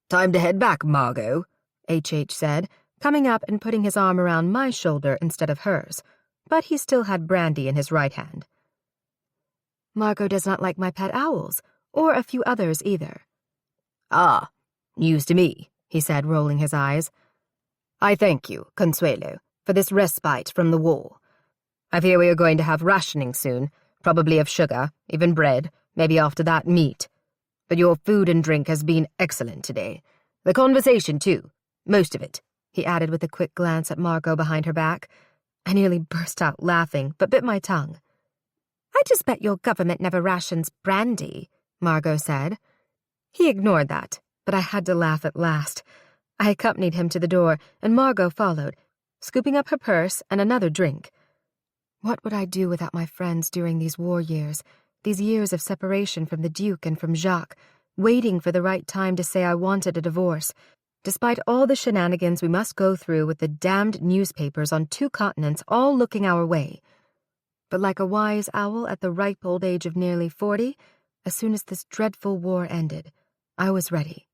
"Time to head back, Margot," H.H. said, coming up and putting his arm around my shoulder instead of hers, but he still had brandy in his right hand. Margot does not like my pet owls, or a few others either. "Ah, news to me," he said, rolling his eyes. "I thank you, Consuelo, for this respite from the war. I fear we are going to have rationing soon, probably of sugar, even bread, maybe after that meat. But your food and drink has been excellent today. The conversation, too. Most of it," he added with a quick glance at Margot behind her back. I nearly burst out laughing, but bit my tongue. "I just bet your government never rations brandy," Margot said. He ignored that, but I had to laugh at last. I accompanied him to the door, and Margot followed, scooping up her purse and another drink. What would I do without my friends during these war years, these years of separation from the Duke and from Jacques, waiting for the right time to say I wanted a divorce, despite all the shenanigans we must go through with the damned newspapers on 2 continents all looking our way. But like a wise owl at the ripe old age of nearly 40, as soon as this dreadful war ended, I was ready.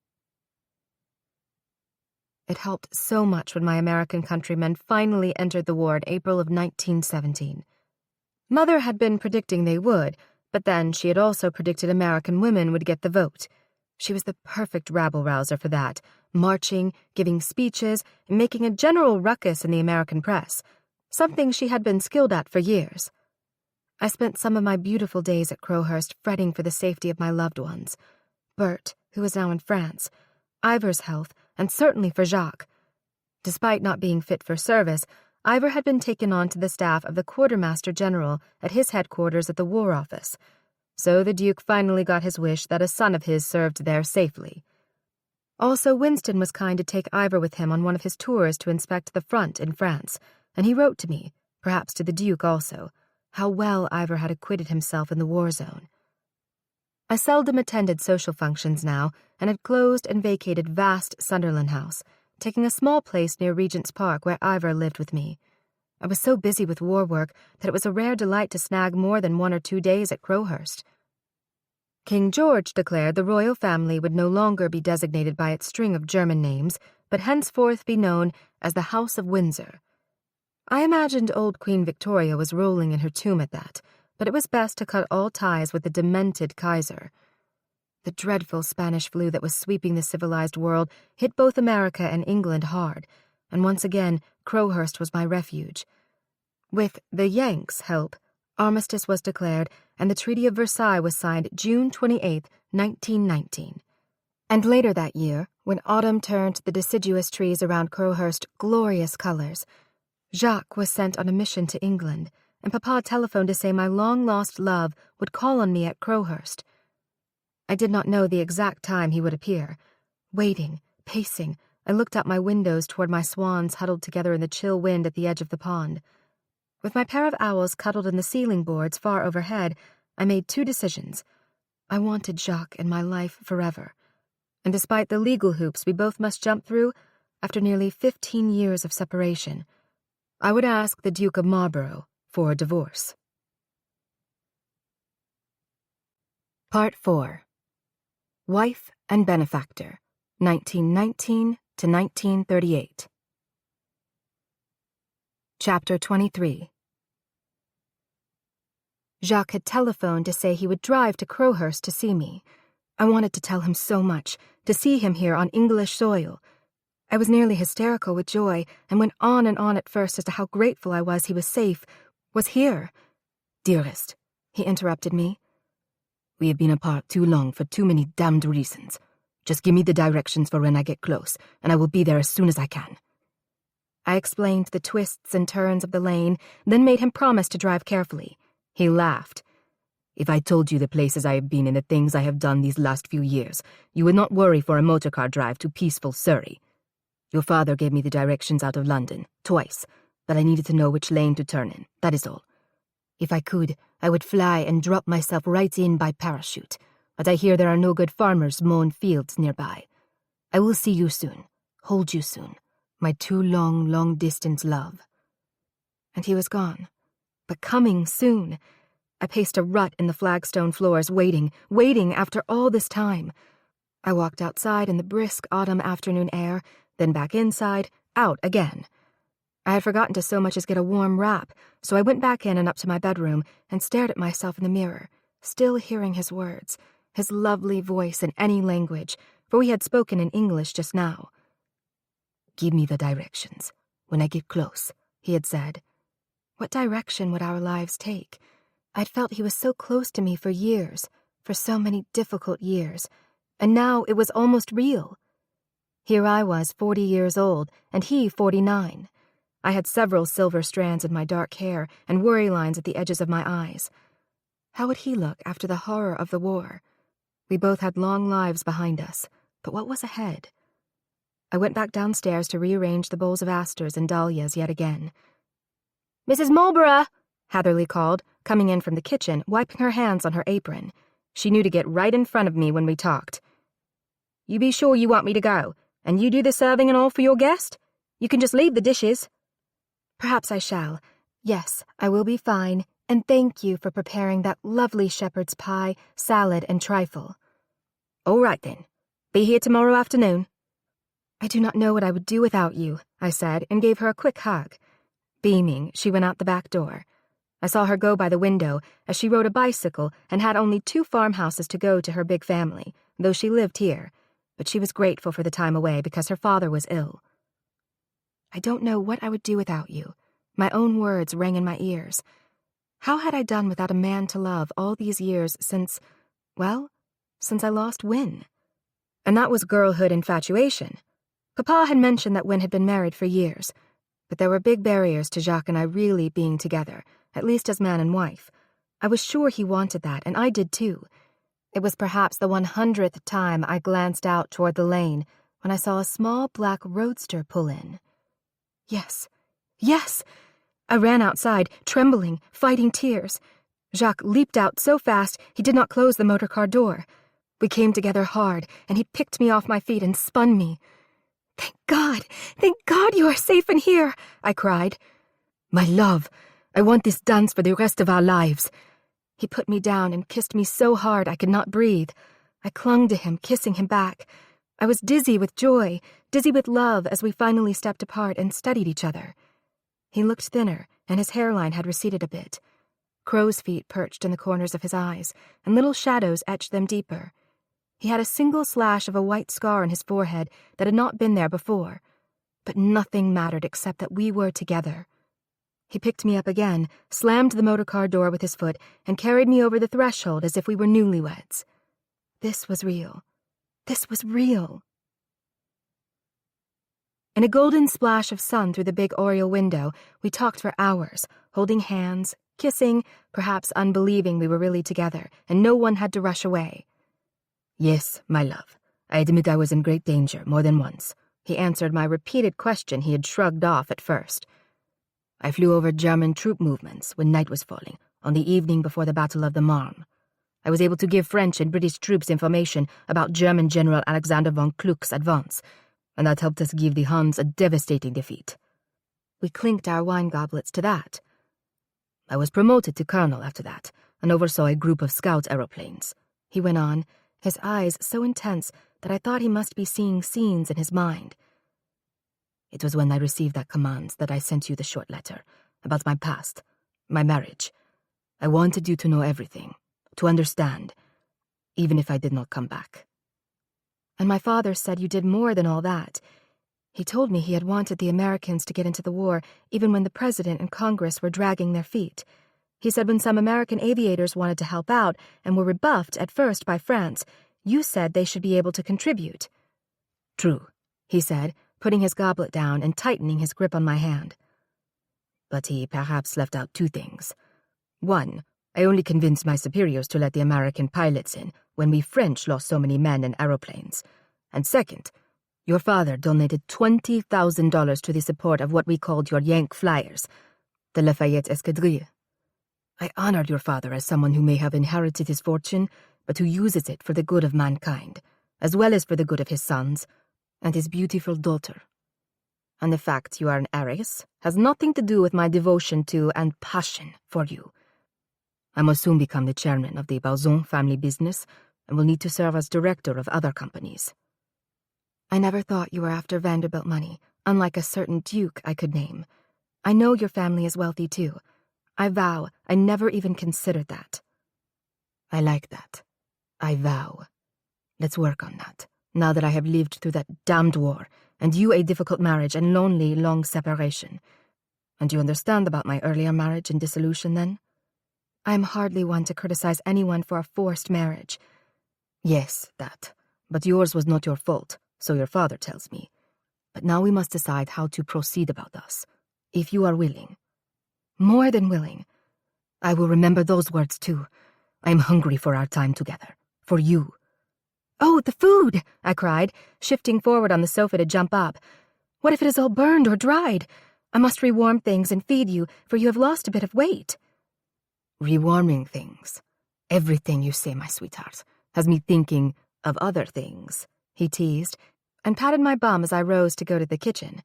It helped so much when my American countrymen finally entered the war in April of 1917. Mother had been predicting they would, but then she had also predicted American women would get the vote. She was the perfect rabble-rouser for that, marching, giving speeches, and making a general ruckus in the American press, something she had been skilled at for years. I spent some of my beautiful days at Crowhurst fretting for the safety of my loved ones. Bert, who was now in France, Ivor's health, and certainly for Jacques. Despite not being fit for service, Ivor had been taken on to the staff of the Quartermaster General at his headquarters at the War Office, so the Duke finally got his wish that a son of his served there safely. Also, Winston was kind to take Ivor with him on one of his tours to inspect the front in France, and he wrote to me, perhaps to the Duke also, how well Ivor had acquitted himself in the war zone. I seldom attended social functions now, and had closed and vacated vast Sunderland House, taking a small place near Regent's Park where Ivor lived with me. I was so busy with war work that it was a rare delight to snag more than 1 or 2 days at Crowhurst. King George declared the royal family would no longer be designated by its string of German names, but henceforth be known as the House of Windsor. I imagined old Queen Victoria was rolling in her tomb at that, but it was best to cut all ties with the demented Kaiser. The dreadful Spanish flu that was sweeping the civilized world hit both America and England hard, and once again Crowhurst was my refuge. With the Yanks' help, armistice was declared, and the Treaty of Versailles was signed June 28, 1919. And later that year, when autumn turned the deciduous trees around Crowhurst glorious colors, Jacques was sent on a mission to England, and Papa telephoned to say my long-lost love would call on me at Crowhurst. I did not know the exact time he would appear. Waiting, pacing, I looked out my windows toward my swans huddled together in the chill wind at the edge of the pond. With my pair of owls cuddled in the ceiling boards far overhead, I made 2 decisions. I wanted Jacques in my life forever, and despite the legal hoops we both must jump through, after nearly 15 years of separation, I would ask the Duke of Marlborough for a divorce. Part 4. Wife and Benefactor, 1919 to 1938. Chapter 23. Jacques had telephoned to say he would drive to Crowhurst to see me. I wanted to tell him so much, to see him here on English soil. I was nearly hysterical with joy, and went on and on at first as to how grateful I was he was safe, was here. "Dearest," he interrupted me. "We have been apart too long for too many damned reasons. Just give me the directions for when I get close, and I will be there as soon as I can." I explained the twists and turns of the lane, then made him promise to drive carefully. He laughed. "If I told you the places I have been and the things I have done these last few years, you would not worry for a motorcar drive to peaceful Surrey. Your father gave me the directions out of London, twice, but I needed to know which lane to turn in, that is all. If I could, I would fly and drop myself right in by parachute. but I hear there are no good farmers mowing fields nearby. I will see you soon, hold you soon, my too long, long-distance love." And he was gone, but coming soon. I paced a rut in the flagstone floors, waiting after all this time. I walked outside in the brisk autumn afternoon air, then back inside, out again. I had forgotten to so much as get a warm wrap, so I went back in and up to my bedroom and stared at myself in the mirror, still hearing his words, his lovely voice in any language, for we had spoken in English just now. "Give me the directions. When I get close," he had said. What direction would our lives take? I'd felt he was so close to me for years, for so many difficult years, and now it was almost real. Here I was, 40 years old, and he 49. I had several silver strands in my dark hair and worry lines at the edges of my eyes. How would he look after the horror of the war? We both had long lives behind us, but what was ahead? I went back downstairs to rearrange the bowls of asters and dahlias yet again. "Mrs. Mulborough," Hatherley called, coming in from the kitchen, wiping her hands on her apron. She knew to get right in front of me when we talked. "You be sure you want me to go, and you do the serving and all for your guest? You can just leave the dishes." "Perhaps I shall. Yes, I will be fine, and thank you for preparing that lovely shepherd's pie, salad, and trifle." "All right, then. Be here tomorrow afternoon." "I do not know what I would do without you," I said, and gave her a quick hug. Beaming, she went out the back door. I saw her go by the window as she rode a bicycle and had only 2 farmhouses to go to her big family, though she lived here, but she was grateful for the time away because her father was ill. "I don't know what I would do without you." My own words rang in my ears. How had I done without a man to love all these years since I lost Wynne? And that was girlhood infatuation. Papa had mentioned that Wynne had been married for years, but there were big barriers to Jacques and I really being together, at least as man and wife. I was sure he wanted that, and I did too. It was perhaps the 100th time I glanced out toward the lane when I saw a small black roadster pull in. Yes, yes! I ran outside, trembling, fighting tears. Jacques leaped out so fast he did not close the motorcar door. We came together hard, and he picked me off my feet and spun me. Thank God you are safe in here," I cried. "My love, I want this dance for the rest of our lives." He put me down and kissed me so hard I could not breathe. I clung to him, kissing him back. I was dizzy with joy, dizzy with love as we finally stepped apart and studied each other. He looked thinner, and his hairline had receded a bit. Crow's feet perched in the corners of his eyes, and little shadows etched them deeper. He had a single slash of a white scar on his forehead that had not been there before. But nothing mattered except that we were together. He picked me up again, slammed the motorcar door with his foot, and carried me over the threshold as if we were newlyweds. This was real. This was real. In a golden splash of sun through the big oriel window, we talked for hours, holding hands, kissing, perhaps unbelieving we were really together, and no one had to rush away. "Yes, my love, I admit I was in great danger more than once," he answered my repeated question he had shrugged off at first. "I flew over German troop movements when night was falling, on the evening before the Battle of the Marne. I was able to give French and British troops information about German General Alexander von Kluck's advance, and that helped us give the Huns a devastating defeat." We clinked our wine goblets to that. "I was promoted to colonel after that, and oversaw a group of scout aeroplanes," he went on, his eyes so intense that I thought he must be seeing scenes in his mind. "It was when I received that command that I sent you the short letter about my past, my marriage. I wanted you to know everything, to understand, even if I did not come back." "And my father said you did more than all that. He told me he had wanted the Americans to get into the war even when the President and Congress were dragging their feet. He said when some American aviators wanted to help out and were rebuffed at first by France, you said they should be able to contribute." "True," he said, putting his goblet down and tightening his grip on my hand. "But he perhaps left out 2 things. 1, I only convinced my superiors to let the American pilots in when we French lost so many men and aeroplanes. And 2nd, your father donated $20,000 to the support of what we called your Yank Flyers, the Lafayette Escadrille. I honored your father as someone who may have inherited his fortune, but who uses it for the good of mankind, as well as for the good of his sons and his beautiful daughter. And the fact you are an heiress has nothing to do with my devotion to and passion for you. I must soon become the chairman of the Balzon family business and will need to serve as director of other companies. I never thought you were after Vanderbilt money, unlike a certain duke I could name. I know your family is wealthy too. I vow I never even considered that. I like that. I vow. Let's work on that, now that I have lived through that damned war, and you a difficult marriage and lonely, long separation. And you understand about my earlier marriage and dissolution, then? I am hardly one to criticize anyone for a forced marriage. Yes, that. But yours was not your fault, so your father tells me. But now we must decide how to proceed about us, if you are willing. More than willing. I will remember those words, too. I am hungry for our time together. For you. Oh, the food! I cried, shifting forward on the sofa to jump up. What if it is all burned or dried? I must rewarm things and feed you, for you have lost a bit of weight. Rewarming things. Everything you say, my sweetheart, has me thinking of other things, he teased, and patted my bum as I rose to go to the kitchen.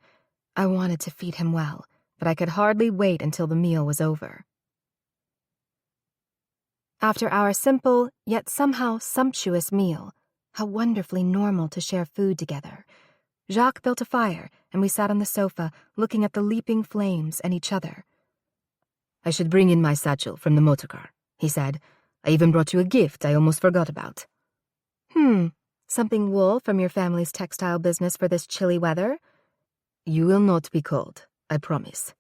I wanted to feed him well, but I could hardly wait until the meal was over. After our simple, yet somehow sumptuous meal, how wonderfully normal to share food together. Jacques built a fire, and we sat on the sofa, looking at the leaping flames and each other. I should bring in my satchel from the motorcar, he said. I even brought you a gift I almost forgot about. Something wool from your family's textile business for this chilly weather? You will not be cold, I promise.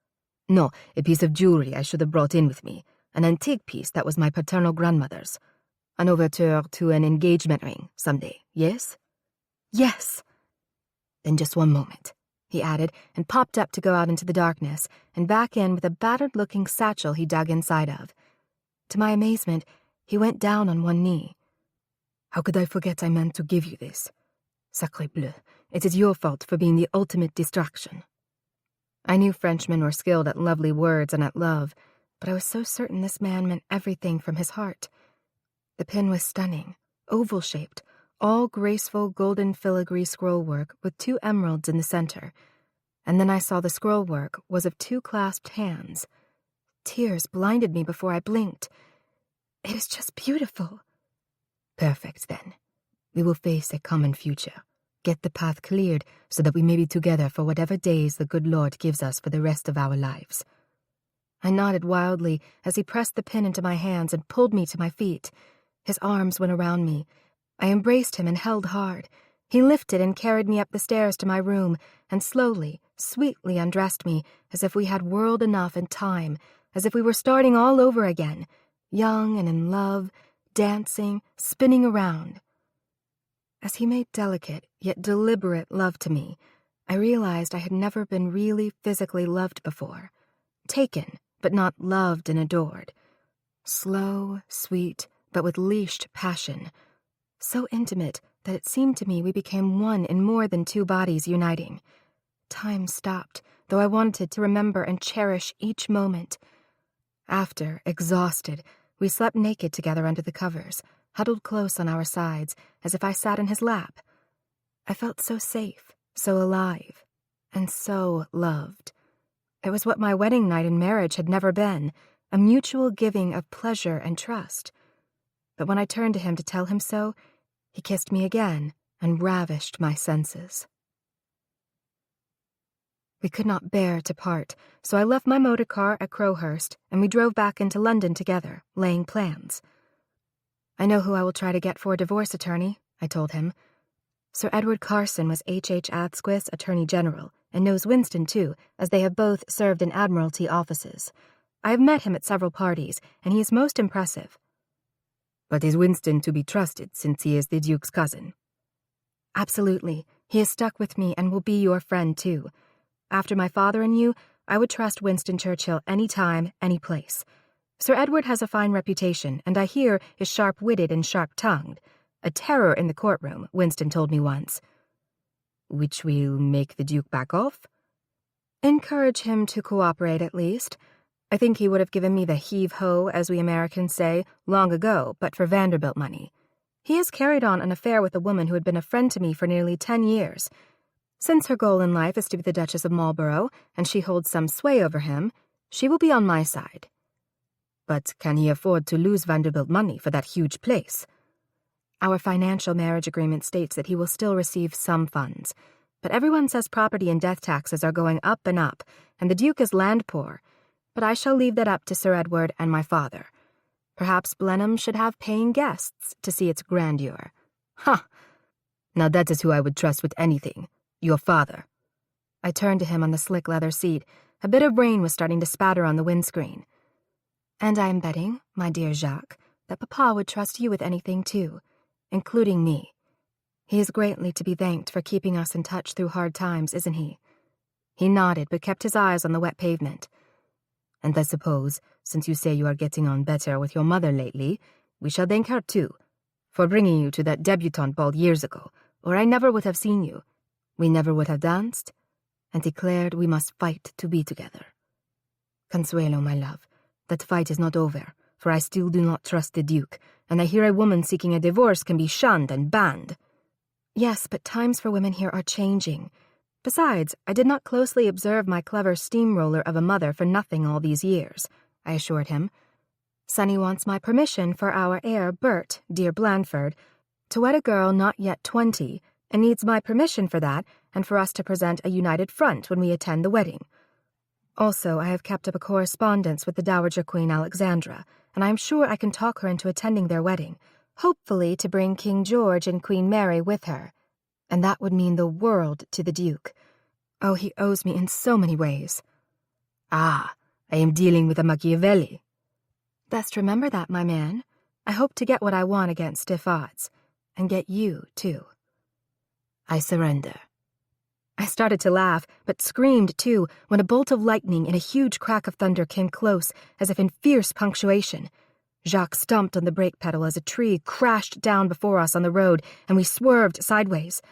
No, a piece of jewelry I should have brought in with me, an antique piece that was my paternal grandmother's. An overture to an engagement ring someday, yes? Yes. Then just one moment, he added, and popped up to go out into the darkness, and back in with a battered-looking satchel he dug inside of. To my amazement, he went down on one knee. How could I forget I meant to give you this? Sacré bleu, it is your fault for being the ultimate distraction. I knew Frenchmen were skilled at lovely words and at love, but I was so certain this man meant everything from his heart. The pin was stunning, oval-shaped, all graceful golden filigree scrollwork with 2 emeralds in the center. And then I saw the scrollwork was of 2 clasped hands. Tears blinded me before I blinked. It is just beautiful. Perfect, then. We will face a common future. Get the path cleared so that we may be together for whatever days the good Lord gives us for the rest of our lives. I nodded wildly as he pressed the pin into my hands and pulled me to my feet. His arms went around me. I embraced him and held hard. He lifted and carried me up the stairs to my room and slowly, sweetly undressed me as if we had world enough and time, as if we were starting all over again, young and in love, dancing, spinning around. As he made delicate yet deliberate love to me, I realized I had never been really physically loved before. Taken, but not loved and adored. Slow, sweet, but with leashed passion. So intimate that it seemed to me we became one in more than 2 bodies uniting. Time stopped, though I wanted to remember and cherish each moment. After, exhausted, we slept naked together under the covers, huddled close on our sides, as if I sat in his lap. I felt so safe, so alive, and so loved. It was what my wedding night and marriage had never been, a mutual giving of pleasure and trust. But when I turned to him to tell him so, he kissed me again and ravished my senses. We could not bear to part, so I left my motor car at Crowhurst, and we drove back into London together, laying plans. I know who I will try to get for a divorce attorney, I told him. Sir Edward Carson was H.H. Asquith's Attorney General, and knows Winston too, as they have both served in Admiralty offices. I have met him at several parties, and he is most impressive. But is Winston to be trusted, since he is the Duke's cousin? Absolutely. He is stuck with me and will be your friend too. After my father and you, I would trust Winston Churchill any time, any place. Sir Edward has a fine reputation, and I hear is sharp-witted and sharp-tongued. A terror in the courtroom, Winston told me once. Which will make the Duke back off? Encourage him to cooperate, at least. I think he would have given me the heave-ho, as we Americans say, long ago, but for Vanderbilt money. He has carried on an affair with a woman who had been a friend to me for nearly 10 years. Since her goal in life is to be the Duchess of Marlborough, and she holds some sway over him, she will be on my side. But can he afford to lose Vanderbilt money for that huge place? Our financial marriage agreement states that he will still receive some funds, but everyone says property and death taxes are going up, and the Duke is land poor. But I shall leave that up to Sir Edward and my father. Perhaps Blenheim should have paying guests to see its grandeur. Ha! Now that is who I would trust with anything. Your father. I turned to him on the slick leather seat. A bit of rain was starting to spatter on the windscreen. And I am betting, my dear Jacques, that Papa would trust you with anything too, including me. He is greatly to be thanked for keeping us in touch through hard times, isn't he? He nodded, but kept his eyes on the wet pavement. And I suppose, since you say you are getting on better with your mother lately, we shall thank her too, for bringing you to that debutante ball years ago, or I never would have seen you. We never would have danced, and declared we must fight to be together. Consuelo, my love, that fight is not over, for I still do not trust the Duke, and I hear a woman seeking a divorce can be shunned and banned. Yes, but times for women here are changing. Besides, I did not closely observe my clever steamroller of a mother for nothing all these years, I assured him. Sonny wants my permission for our heir, Bert, dear Blandford, to wed a girl not yet 20, and needs my permission for that and for us to present a united front when we attend the wedding. Also, I have kept up a correspondence with the Dowager Queen Alexandra, and I am sure I can talk her into attending their wedding, hopefully to bring King George and Queen Mary with her. And that would mean the world to the Duke. Oh, he owes me in so many ways. Ah, I am dealing with a Machiavelli. Best remember that, my man. I hope to get what I want against stiff odds, and get you, too. I surrender. I started to laugh, but screamed, too, when a bolt of lightning and a huge crack of thunder came close, as if in fierce punctuation. Jacques stomped on the brake pedal as a tree crashed down before us on the road, and we swerved sideways.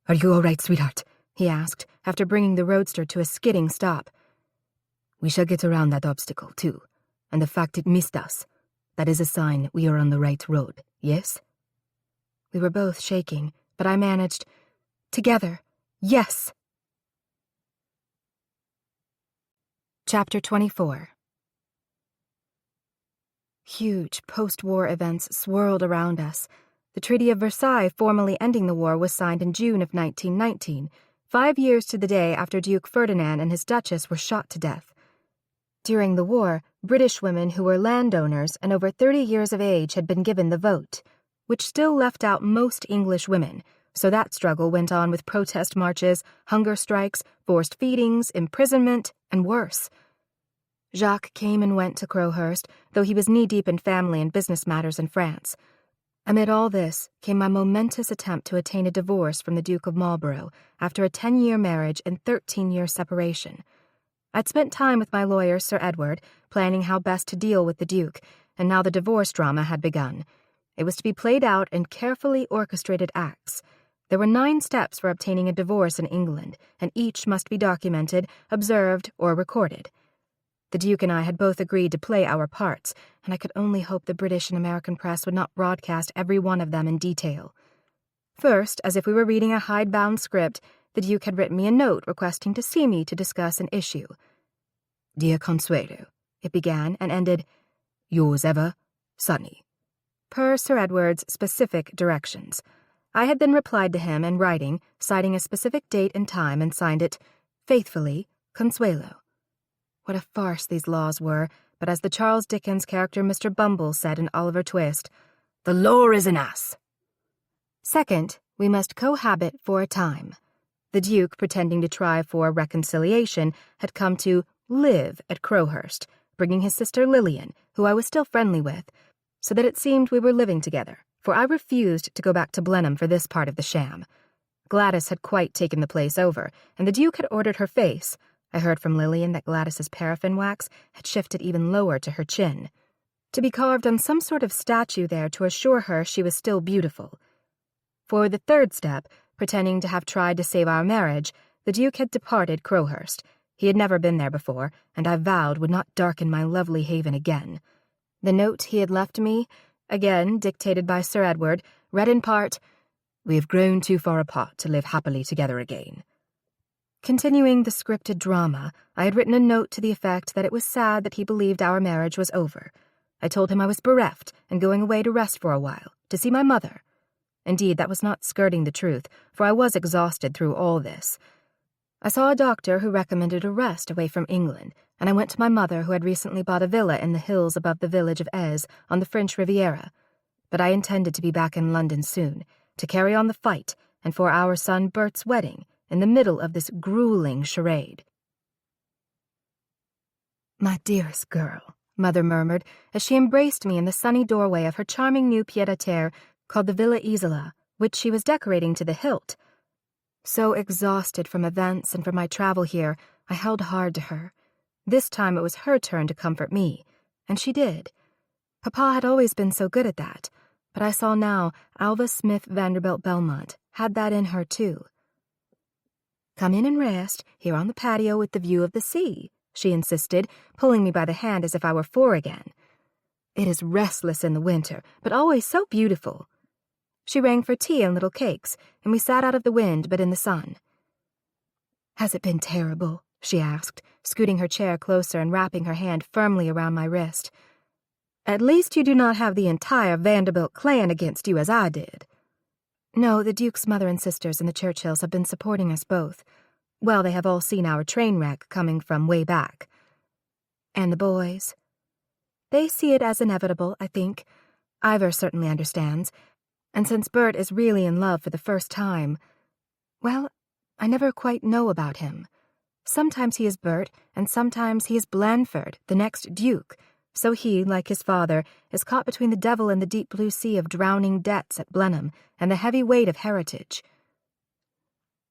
"Are you all right, sweetheart?" he asked, after bringing the roadster to a skidding stop. "We shall get around that obstacle, too, and the fact it missed us, that is a sign we are on the right road, yes?" We were both shaking, but I managed. "Together, yes." Chapter 24. Huge post-war events swirled around us. The Treaty of Versailles formally ending the war was signed in June of 1919, 5 years to the day after Duke Ferdinand and his Duchess were shot to death. During the war, British women who were landowners and over 30 years of age had been given the vote, which still left out most English women, so that struggle went on with protest marches, hunger strikes, forced feedings, imprisonment, and worse. Jacques came and went to Crowhurst, though he was knee-deep in family and business matters in France. Amid all this came my momentous attempt to attain a divorce from the Duke of Marlborough after a 10-year marriage and 13-year separation. I'd spent time with my lawyer, Sir Edward, planning how best to deal with the Duke, and now the divorce drama had begun. It was to be played out in carefully orchestrated acts. There were 9 steps for obtaining a divorce in England, and each must be documented, observed, or recorded. The Duke and I had both agreed to play our parts, and I could only hope the British and American press would not broadcast every one of them in detail. First, as if we were reading a hidebound script, the Duke had written me a note requesting to see me to discuss an issue. "Dear Consuelo," it began, and ended, "Yours ever, Sonny," per Sir Edward's specific directions. I had then replied to him in writing, citing a specific date and time, and signed it, "Faithfully, Consuelo." What a farce these laws were, but as the Charles Dickens character Mr. Bumble said in Oliver Twist, "The law is an ass." Second, we must cohabit for a time. The Duke, pretending to try for reconciliation, had come to live at Crowhurst, bringing his sister Lillian, who I was still friendly with, so that it seemed we were living together, for I refused to go back to Blenheim for this part of the sham. Gladys had quite taken the place over, and the Duke had ordered her face. I heard from Lillian that Gladys's paraffin wax had shifted even lower to her chin, to be carved on some sort of statue there to assure her she was still beautiful. For the third step, pretending to have tried to save our marriage, the Duke had departed Crowhurst. He had never been there before, and I vowed would not darken my lovely haven again. The note he had left me, again dictated by Sir Edward, read in part, "We have grown too far apart to live happily together again." Continuing the scripted drama, I had written a note to the effect that it was sad that he believed our marriage was over. I told him I was bereft and going away to rest for a while, to see my mother. Indeed, that was not skirting the truth, for I was exhausted through all this. I saw a doctor who recommended a rest away from England, and I went to my mother who had recently bought a villa in the hills above the village of Eze on the French Riviera. But I intended to be back in London soon, to carry on the fight, and for our son Bert's wedding, in the middle of this grueling charade. "My dearest girl," Mother murmured as she embraced me in the sunny doorway of her charming new pied-à-terre called the Villa Isola, which she was decorating to the hilt. So exhausted from events and from my travel here, I held hard to her. This time it was her turn to comfort me, and she did. Papa had always been so good at that, but I saw now Alva Smith Vanderbilt Belmont had that in her too. "Come in and rest, here on the patio with the view of the sea," she insisted, pulling me by the hand as if I were 4 again. "It is restless in the winter, but always so beautiful." She rang for tea and little cakes, and we sat out of the wind but in the sun. "Has it been terrible?" she asked, scooting her chair closer and wrapping her hand firmly around my wrist. "At least you do not have the entire Vanderbilt clan against you as I did." "No, the Duke's mother and sisters and the Churchills have been supporting us both. Well, they have all seen our train wreck coming from way back." "And the boys?" "They see it as inevitable, I think. Ivor certainly understands. And since Bert is really in love for the first time, well, I never quite know about him. Sometimes he is Bert, and sometimes he is Blandford, the next Duke. So he, like his father, is caught between the devil and the deep blue sea of drowning debts at Blenheim and the heavy weight of heritage.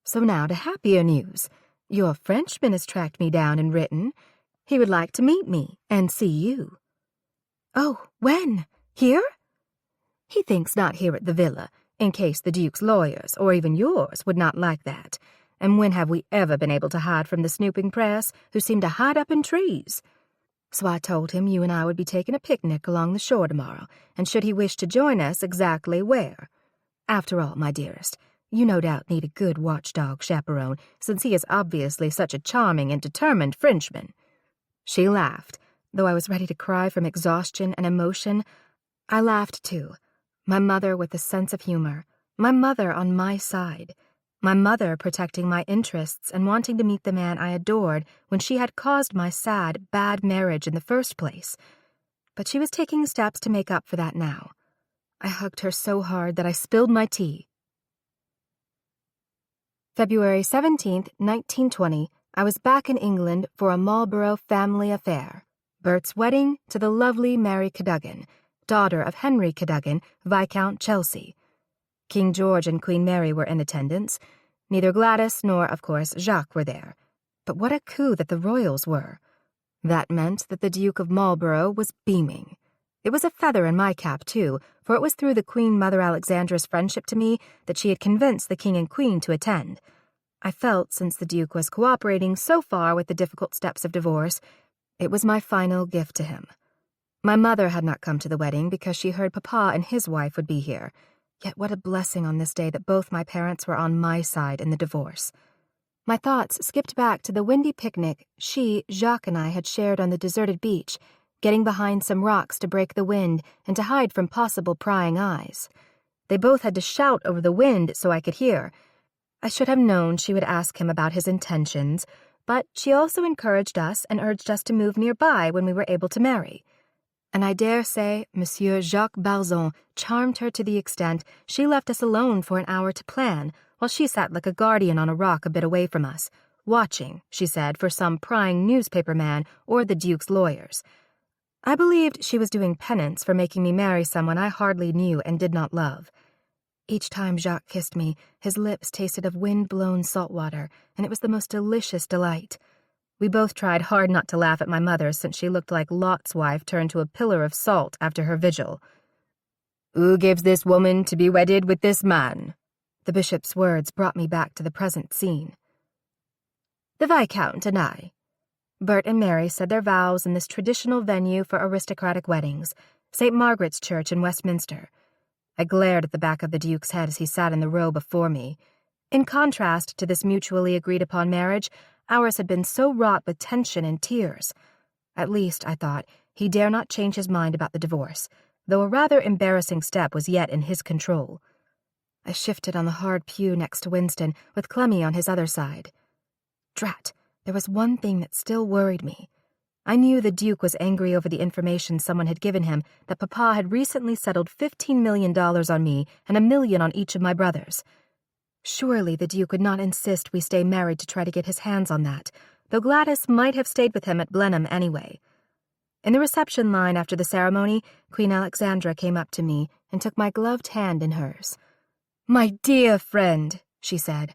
So now to happier news. Your Frenchman has tracked me down and written. He would like to meet me and see you." "Oh, when? Here?" "He thinks not here at the villa, in case the Duke's lawyers, or even yours, would not like that. And when have we ever been able to hide from the snooping press, who seem to hide up in trees? So I told him you and I would be taking a picnic along the shore tomorrow, and should he wish to join us, exactly where. After all, my dearest, you no doubt need a good watchdog chaperone, since he is obviously such a charming and determined Frenchman." She laughed. Though I was ready to cry from exhaustion and emotion, I laughed too. My mother with a sense of humor, my mother on my side, my mother protecting my interests and wanting to meet the man I adored when she had caused my sad, bad marriage in the first place. But she was taking steps to make up for that now. I hugged her so hard that I spilled my tea. February 17th, 1920, I was back in England for a Marlborough family affair. Bert's wedding to the lovely Mary Cadogan, daughter of Henry Cadogan, Viscount Chelsea. King George and Queen Mary were in attendance. Neither Gladys nor, of course, Jacques were there. But what a coup that the royals were. That meant that the Duke of Marlborough was beaming. It was a feather in my cap, too, for it was through the Queen Mother Alexandra's friendship to me that she had convinced the King and Queen to attend. I felt, since the Duke was cooperating so far with the difficult steps of divorce, it was my final gift to him. My mother had not come to the wedding because she heard Papa and his wife would be here. Yet what a blessing on this day that both my parents were on my side in the divorce. My thoughts skipped back to the windy picnic she, Jacques, and I had shared on the deserted beach, getting behind some rocks to break the wind and to hide from possible prying eyes. They both had to shout over the wind so I could hear. I should have known she would ask him about his intentions, but she also encouraged us and urged us to move nearby when we were able to marry. And I dare say Monsieur Jacques Balzon charmed her to the extent she left us alone for an hour to plan, while she sat like a guardian on a rock a bit away from us, watching, she said, for some prying newspaper man or the Duke's lawyers. I believed she was doing penance for making me marry someone I hardly knew and did not love. Each time Jacques kissed me, his lips tasted of wind-blown salt water, and it was the most delicious delight. We both tried hard not to laugh at my mother, since she looked like Lot's wife turned to a pillar of salt after her vigil. "Who gives this woman to be wedded with this man?" The bishop's words brought me back to the present scene. "The Viscount and I." Bert and Mary said their vows in this traditional venue for aristocratic weddings, St. Margaret's Church in Westminster. I glared at the back of the Duke's head as he sat in the row before me. In contrast to this mutually agreed-upon marriage, ours had been so wrought with tension and tears. At least, I thought, he dare not change his mind about the divorce, though a rather embarrassing step was yet in his control. I shifted on the hard pew next to Winston, with Clemmy on his other side. Drat, there was one thing that still worried me. I knew the Duke was angry over the information someone had given him that Papa had recently settled $15 million on me and $1 million on each of my brothers. Surely the Duke would not insist we stay married to try to get his hands on that, though Gladys might have stayed with him at Blenheim anyway. In the reception line after the ceremony, Queen Alexandra came up to me and took my gloved hand in hers. "My dear friend," she said,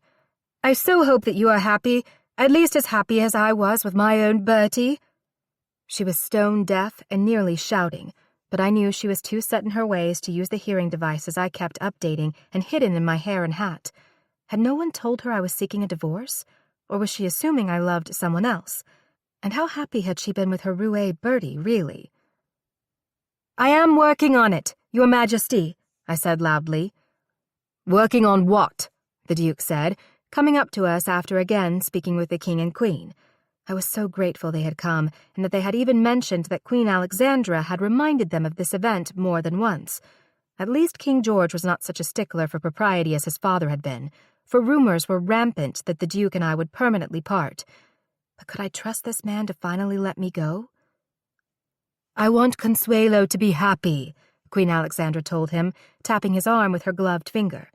"I so hope that you are happy, at least as happy as I was with my own Bertie." She was stone deaf and nearly shouting, but I knew she was too set in her ways to use the hearing devices I kept updating and hidden in my hair and hat. Had no one told her I was seeking a divorce? Or was she assuming I loved someone else? And how happy had she been with her roue Bertie, really? "I am working on it, Your Majesty," I said loudly. "Working on what?" the Duke said, coming up to us after again speaking with the King and Queen. I was so grateful they had come, and that they had even mentioned that Queen Alexandra had reminded them of this event more than once. At least King George was not such a stickler for propriety as his father had been, for rumors were rampant that the Duke and I would permanently part. But could I trust this man to finally let me go? "I want Consuelo to be happy," Queen Alexandra told him, tapping his arm with her gloved finger.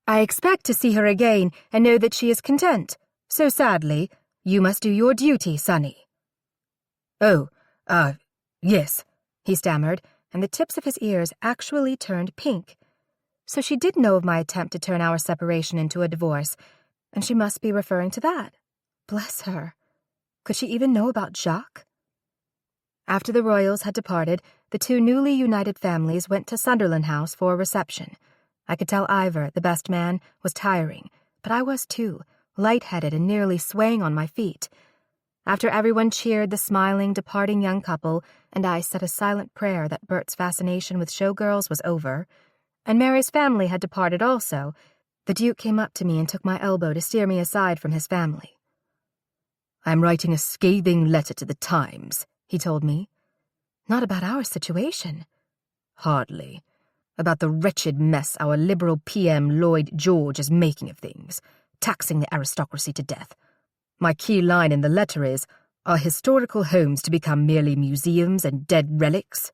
"I expect to see her again and know that she is content, so sadly, you must do your duty, Sonny." "Oh, yes," he stammered, and the tips of his ears actually turned pink. So she did know of my attempt to turn our separation into a divorce, and she must be referring to that. Bless her. Could she even know about Jacques? After the royals had departed, the two newly united families went to Sunderland House for a reception. I could tell Ivor, the best man, was tiring, but I was too, lightheaded and nearly swaying on my feet. After everyone cheered the smiling, departing young couple, and I said a silent prayer that Bert's fascination with showgirls was over, and Mary's family had departed also, the Duke came up to me and took my elbow to steer me aside from his family. "I am writing a scathing letter to the Times," he told me. "Not about our situation." "Hardly. About the wretched mess our Liberal PM Lloyd George is making of things, taxing the aristocracy to death. My key line in the letter is, are historical homes to become merely museums and dead relics?"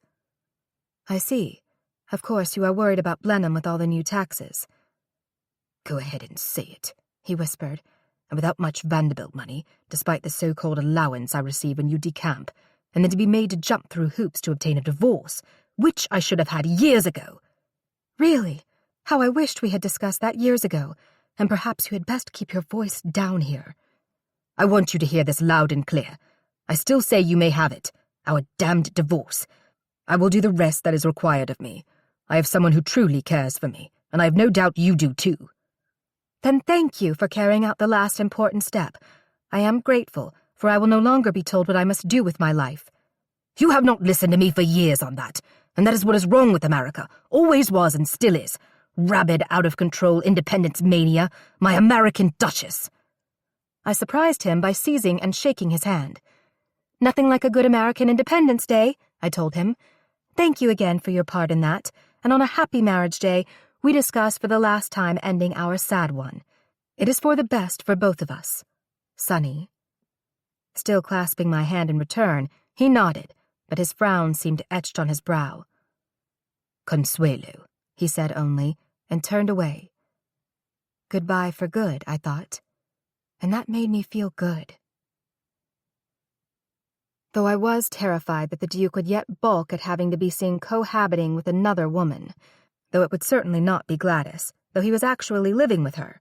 "I see. Of course you are worried about Blenheim with all the new taxes." "Go ahead and say it," he whispered, "and without much Vanderbilt money, despite the so-called allowance I receive when you decamp, and then to be made to jump through hoops to obtain a divorce, which I should have had years ago." "Really? How I wished we had discussed that years ago, and perhaps you had best keep your voice down here." "I want you to hear this loud and clear. I still say you may have it, our damned divorce. I will do the rest that is required of me. I have someone who truly cares for me, and I have no doubt you do too." "Then thank you for carrying out the last important step. I am grateful, for I will no longer be told what I must do with my life." "You have not listened to me for years on that, and that is what is wrong with America, always was and still is. Rabid, out-of-control independence mania, my American Duchess." I surprised him by seizing and shaking his hand. "Nothing like a good American Independence Day," I told him. "Thank you again for your part in that, and on a happy marriage day, we discuss for the last time ending our sad one. It is for the best for both of us. Sonny." Still clasping my hand in return, he nodded, but his frown seemed etched on his brow. "Consuelo," he said only, and turned away. Goodbye for good, I thought, and that made me feel good. Though I was terrified that the Duke would yet balk at having to be seen cohabiting with another woman, though it would certainly not be Gladys, though he was actually living with her.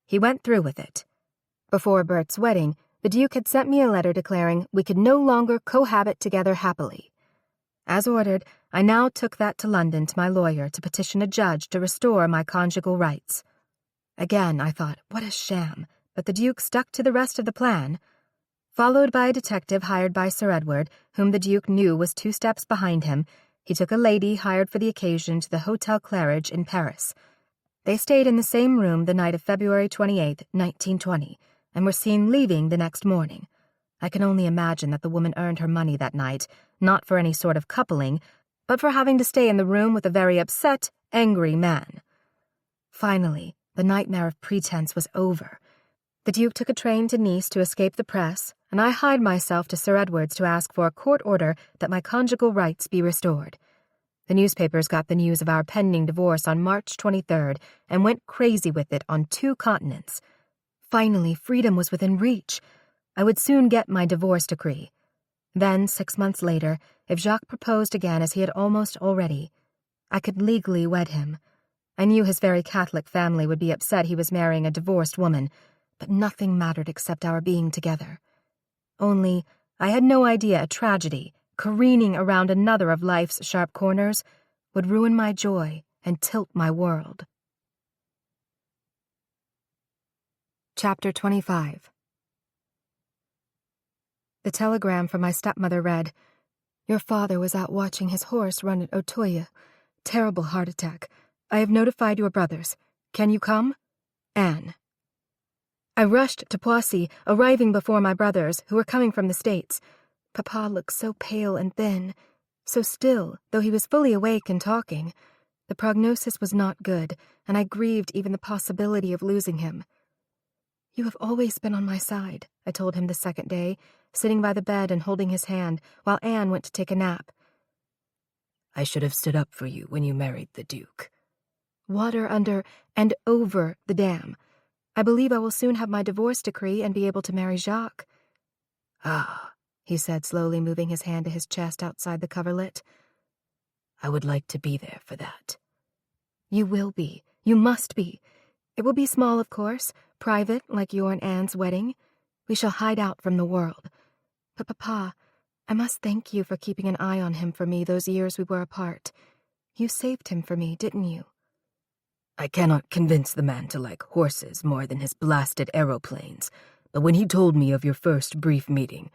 He went through with it. Before Bert's wedding, the Duke had sent me a letter declaring we could no longer cohabit together happily. As ordered, I now took that to London to my lawyer to petition a judge to restore my conjugal rights. Again, I thought, what a sham, but the Duke stuck to the rest of the plan. Followed by a detective hired by Sir Edward, whom the Duke knew was 2 steps behind him, He took a lady hired for the occasion to the Hotel Claridge in Paris. They stayed in the same room the night of February 28, 1920, and were seen leaving the next morning. I can only imagine that the woman earned her money that night, not for any sort of coupling, but for having to stay in the room with a very upset, angry man. Finally, the nightmare of pretense was over. The Duke took a train to Nice to escape the press, and I hied myself to Sir Edward's to ask for a court order that my conjugal rights be restored. The newspapers got the news of our pending divorce on March 23rd and went crazy with it on 2 continents. Finally, freedom was within reach. I would soon get my divorce decree. Then, 6 months later, if Jacques proposed again as he had almost already, I could legally wed him. I knew his very Catholic family would be upset he was marrying a divorced woman, but nothing mattered except our being together. Only, I had no idea a tragedy, careening around another of life's sharp corners, would ruin my joy and tilt my world. Chapter 25. The telegram from my stepmother read, "Your father was out watching his horse run at Auteuil. Terrible heart attack. I have notified your brothers. Can you come? Anne." I rushed to Poissy, arriving before my brothers, who were coming from the States. Papa looked so pale and thin, so still, though he was fully awake and talking. The prognosis was not good, and I grieved even the possibility of losing him. "You have always been on my side," I told him the second day, sitting by the bed and holding his hand, while Anne went to take a nap. "I should have stood up for you when you married the Duke." Water under and over the dam. I believe I will soon have my divorce decree and be able to marry Jacques. "Ah," he said, slowly moving his hand to his chest outside the coverlet. "I would like to be there for that." "You will be. You must be. It will be small, of course, private, like your and Anne's wedding. We shall hide out from the world. But, Papa, I must thank you for keeping an eye on him for me those years we were apart. You saved him for me, didn't you?" "I cannot convince the man to like horses more than his blasted aeroplanes, but when he told me of your first brief meeting,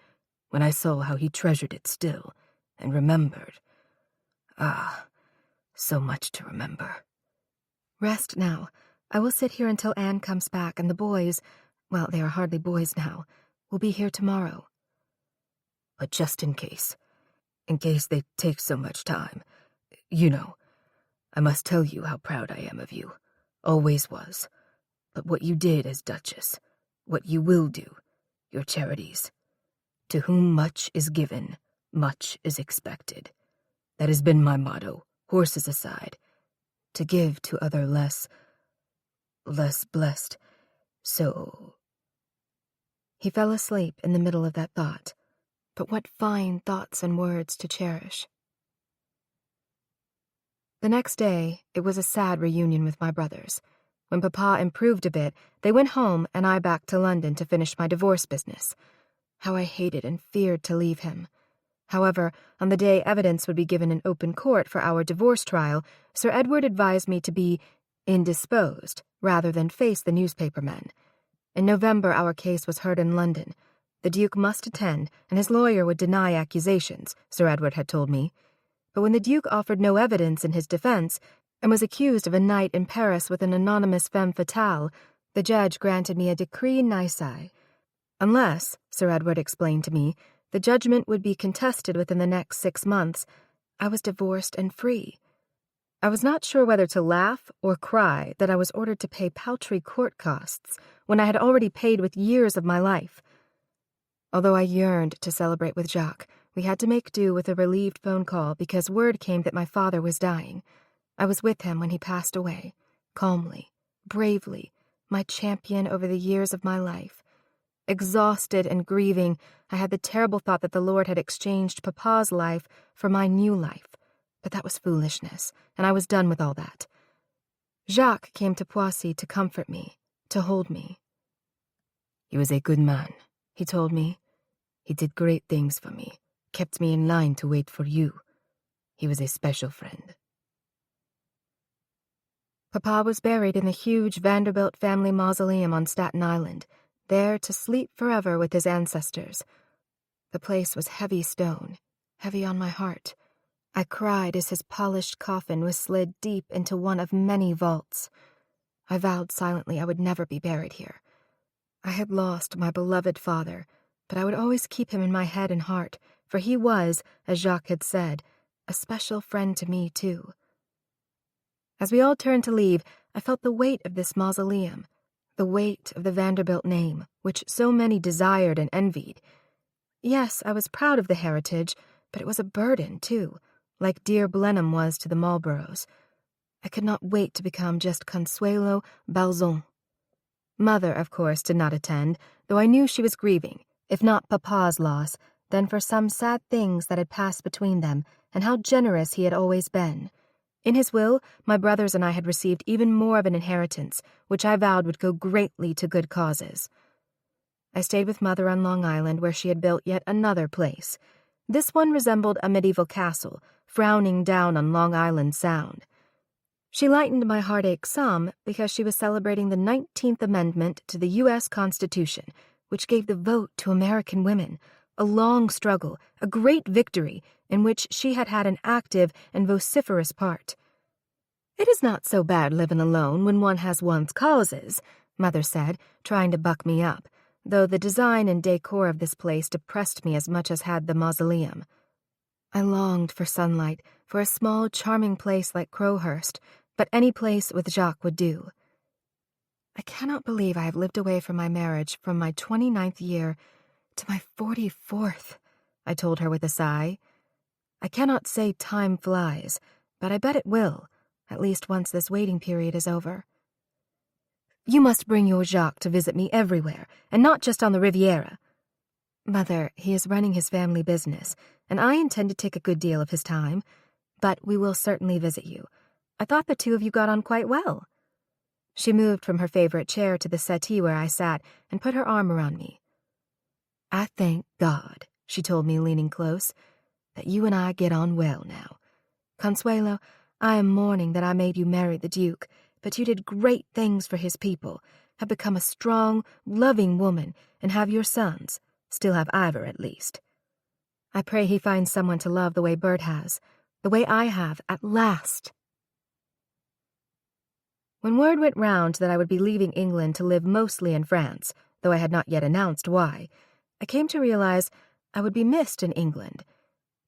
when I saw how he treasured it still, and remembered, so much to remember." "Rest now. I will sit here until Anne comes back, and the boys, well, they are hardly boys now, will be here tomorrow." "But just in case they take so much time, you know, I must tell you how proud I am of you, always was. But what you did as Duchess, what you will do, your charities. To whom much is given, much is expected. That has been my motto, horses aside. To give to other less blessed. So..." He fell asleep in the middle of that thought. But what fine thoughts and words to cherish. The next day, it was a sad reunion with my brothers. When Papa improved a bit, they went home and I back to London to finish my divorce business. How I hated and feared to leave him. However, on the day evidence would be given in open court for our divorce trial, Sir Edward advised me to be indisposed rather than face the newspaper men. In November, our case was heard in London. The Duke must attend, and his lawyer would deny accusations, Sir Edward had told me. But when the Duke offered no evidence in his defense and was accused of a night in Paris with an anonymous femme fatale, the judge granted me a decree nisi. Unless, Sir Edward explained to me, the judgment would be contested within the next 6 months, I was divorced and free. I was not sure whether to laugh or cry that I was ordered to pay paltry court costs when I had already paid with years of my life. Although I yearned to celebrate with Jacques, we had to make do with a relieved phone call because word came that my father was dying. I was with him when he passed away, calmly, bravely, my champion over the years of my life. Exhausted and grieving, I had the terrible thought that the Lord had exchanged Papa's life for my new life. But that was foolishness, and I was done with all that. Jacques came to Poissy to comfort me, to hold me. "He was a good man," he told me. "He did great things for me, kept me in line to wait for you. He was a special friend." Papa was buried in the huge Vanderbilt family mausoleum on Staten Island, there to sleep forever with his ancestors. The place was heavy stone, heavy on my heart. I cried as his polished coffin was slid deep into one of many vaults. I vowed silently I would never be buried here. I had lost my beloved father, but I would always keep him in my head and heart, for he was, as Jacques had said, a special friend to me too. As we all turned to leave, I felt the weight of this mausoleum, the weight of the Vanderbilt name, which so many desired and envied. Yes, I was proud of the heritage, but it was a burden too, like dear Blenheim was to the Marlboroughs. I could not wait to become just Consuelo Balzon. Mother, of course, did not attend, though I knew she was grieving, if not Papa's loss, then for some sad things that had passed between them, and how generous he had always been. In his will, my brothers and I had received even more of an inheritance, which I vowed would go greatly to good causes. I stayed with Mother on Long Island, where she had built yet another place. This one resembled a medieval castle, frowning down on Long Island Sound. She lightened my heartache some because she was celebrating the 19th Amendment to the U.S. Constitution, which gave the vote to American women, a long struggle, a great victory, in which she had had an active and vociferous part. "It is not so bad living alone when one has one's causes," Mother said, trying to buck me up, though the design and decor of this place depressed me as much as had the mausoleum. I longed for sunlight, for a small, charming place like Crowhurst, but any place with Jacques would do. I cannot believe I have lived away from my marriage from my 29th year to my 44th, I told her with a sigh. I cannot say time flies, but I bet it will, at least once this waiting period is over. "You must bring your Jacques to visit me everywhere, and not just on the Riviera." "Mother, he is running his family business, and I intend to take a good deal of his time, but we will certainly visit you. I thought the two of you got on quite well." She moved from her favorite chair to the settee where I sat and put her arm around me. "I thank God," she told me, leaning close, "that you and I get on well now. Consuelo, I am mourning that I made you marry the Duke, but you did great things for his people, have become a strong, loving woman, and have your sons, still have Ivor at least. I pray he finds someone to love the way Bert has, the way I have at last." When word went round that I would be leaving England to live mostly in France, though I had not yet announced why, I came to realize I would be missed in England.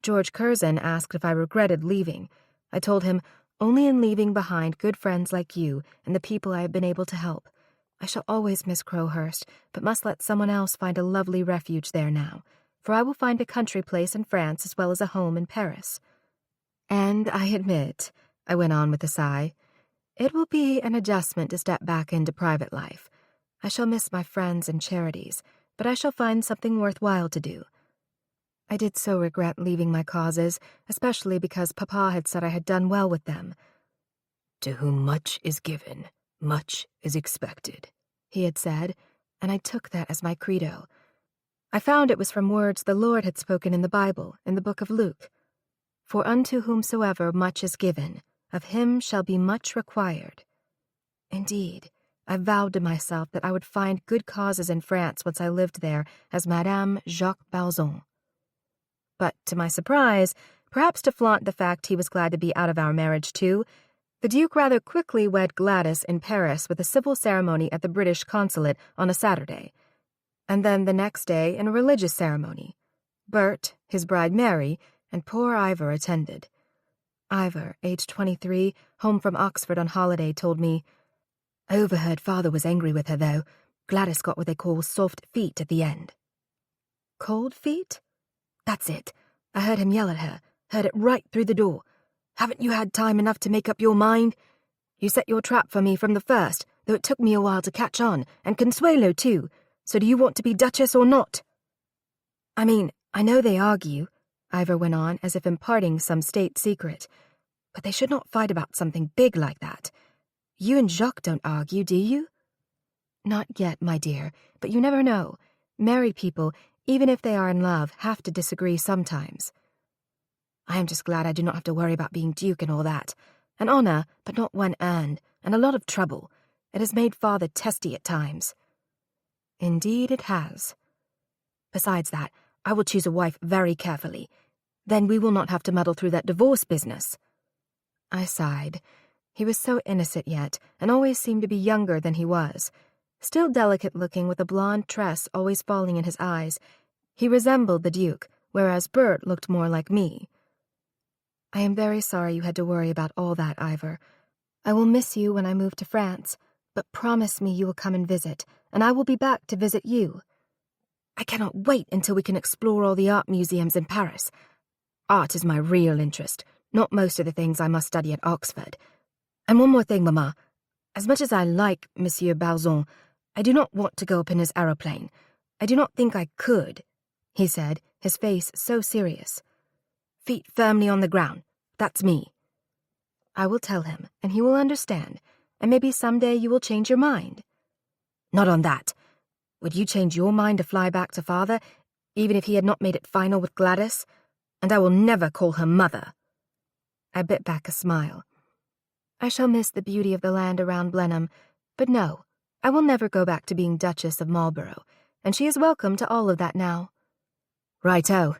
George Curzon asked if I regretted leaving. I told him, "Only in leaving behind good friends like you and the people I have been able to help. I shall always miss Crowhurst, but must let someone else find a lovely refuge there now, for I will find a country place in France as well as a home in Paris. And I admit," I went on with a sigh, "it will be an adjustment to step back into private life. I shall miss my friends and charities, but I shall find something worthwhile to do." I did so regret leaving my causes, especially because Papa had said I had done well with them. "To whom much is given, much is expected," he had said, and I took that as my credo. I found it was from words the Lord had spoken in the Bible, in the book of Luke. "For unto whomsoever much is given, of him shall be much required." Indeed, I vowed to myself that I would find good causes in France once I lived there as Madame Jacques Balzon. But to my surprise, perhaps to flaunt the fact he was glad to be out of our marriage too, the Duke rather quickly wed Gladys in Paris with a civil ceremony at the British consulate on a Saturday, and then the next day in a religious ceremony. Bert, his bride Mary, and poor Ivor attended. Ivor, aged 23, home from Oxford on holiday, told me, "I overheard Father was angry with her, though. Gladys got what they call soft feet at the end." "Cold feet?" "That's it. I heard him yell at her, heard it right through the door. Haven't you had time enough to make up your mind? You set your trap for me from the first, though it took me a while to catch on, and Consuelo too. So do you want to be Duchess or not?" "I mean, I know they argue," Ivor went on as if imparting some state secret, "but they should not fight about something big like that. You and Jacques don't argue, do you?" "Not yet, my dear, but you never know. Married people, even if they are in love, have to disagree sometimes." "I am just glad I do not have to worry about being Duke and all that. An honor, but not one earned, and a lot of trouble. It has made Father testy at times." "Indeed it has." "Besides that, I will choose a wife very carefully. Then we will not have to muddle through that divorce business. I sighed. He was so innocent yet, and always seemed to be younger than he was. Still delicate-looking with a blonde tress always falling in his eyes, he resembled the Duke, whereas Bert looked more like me. I am very sorry you had to worry about all that, Ivor. I will miss you when I move to France, but promise me you will come and visit, and I will be back to visit you. I cannot wait until we can explore all the art museums in Paris. Art is my real interest, not most of the things I must study at Oxford. And one more thing, Mamma. As much as I like Monsieur Balzon, I do not want to go up in his aeroplane. I do not think I could, he said, his face so serious. Feet firmly on the ground. That's me. I will tell him, and he will understand, and maybe someday you will change your mind. Not on that. Would you change your mind to fly back to Father, even if he had not made it final with Gladys? And I will never call her mother. I bit back a smile. I shall miss the beauty of the land around Blenheim, but no, I will never go back to being Duchess of Marlborough, and she is welcome to all of that now. Righto.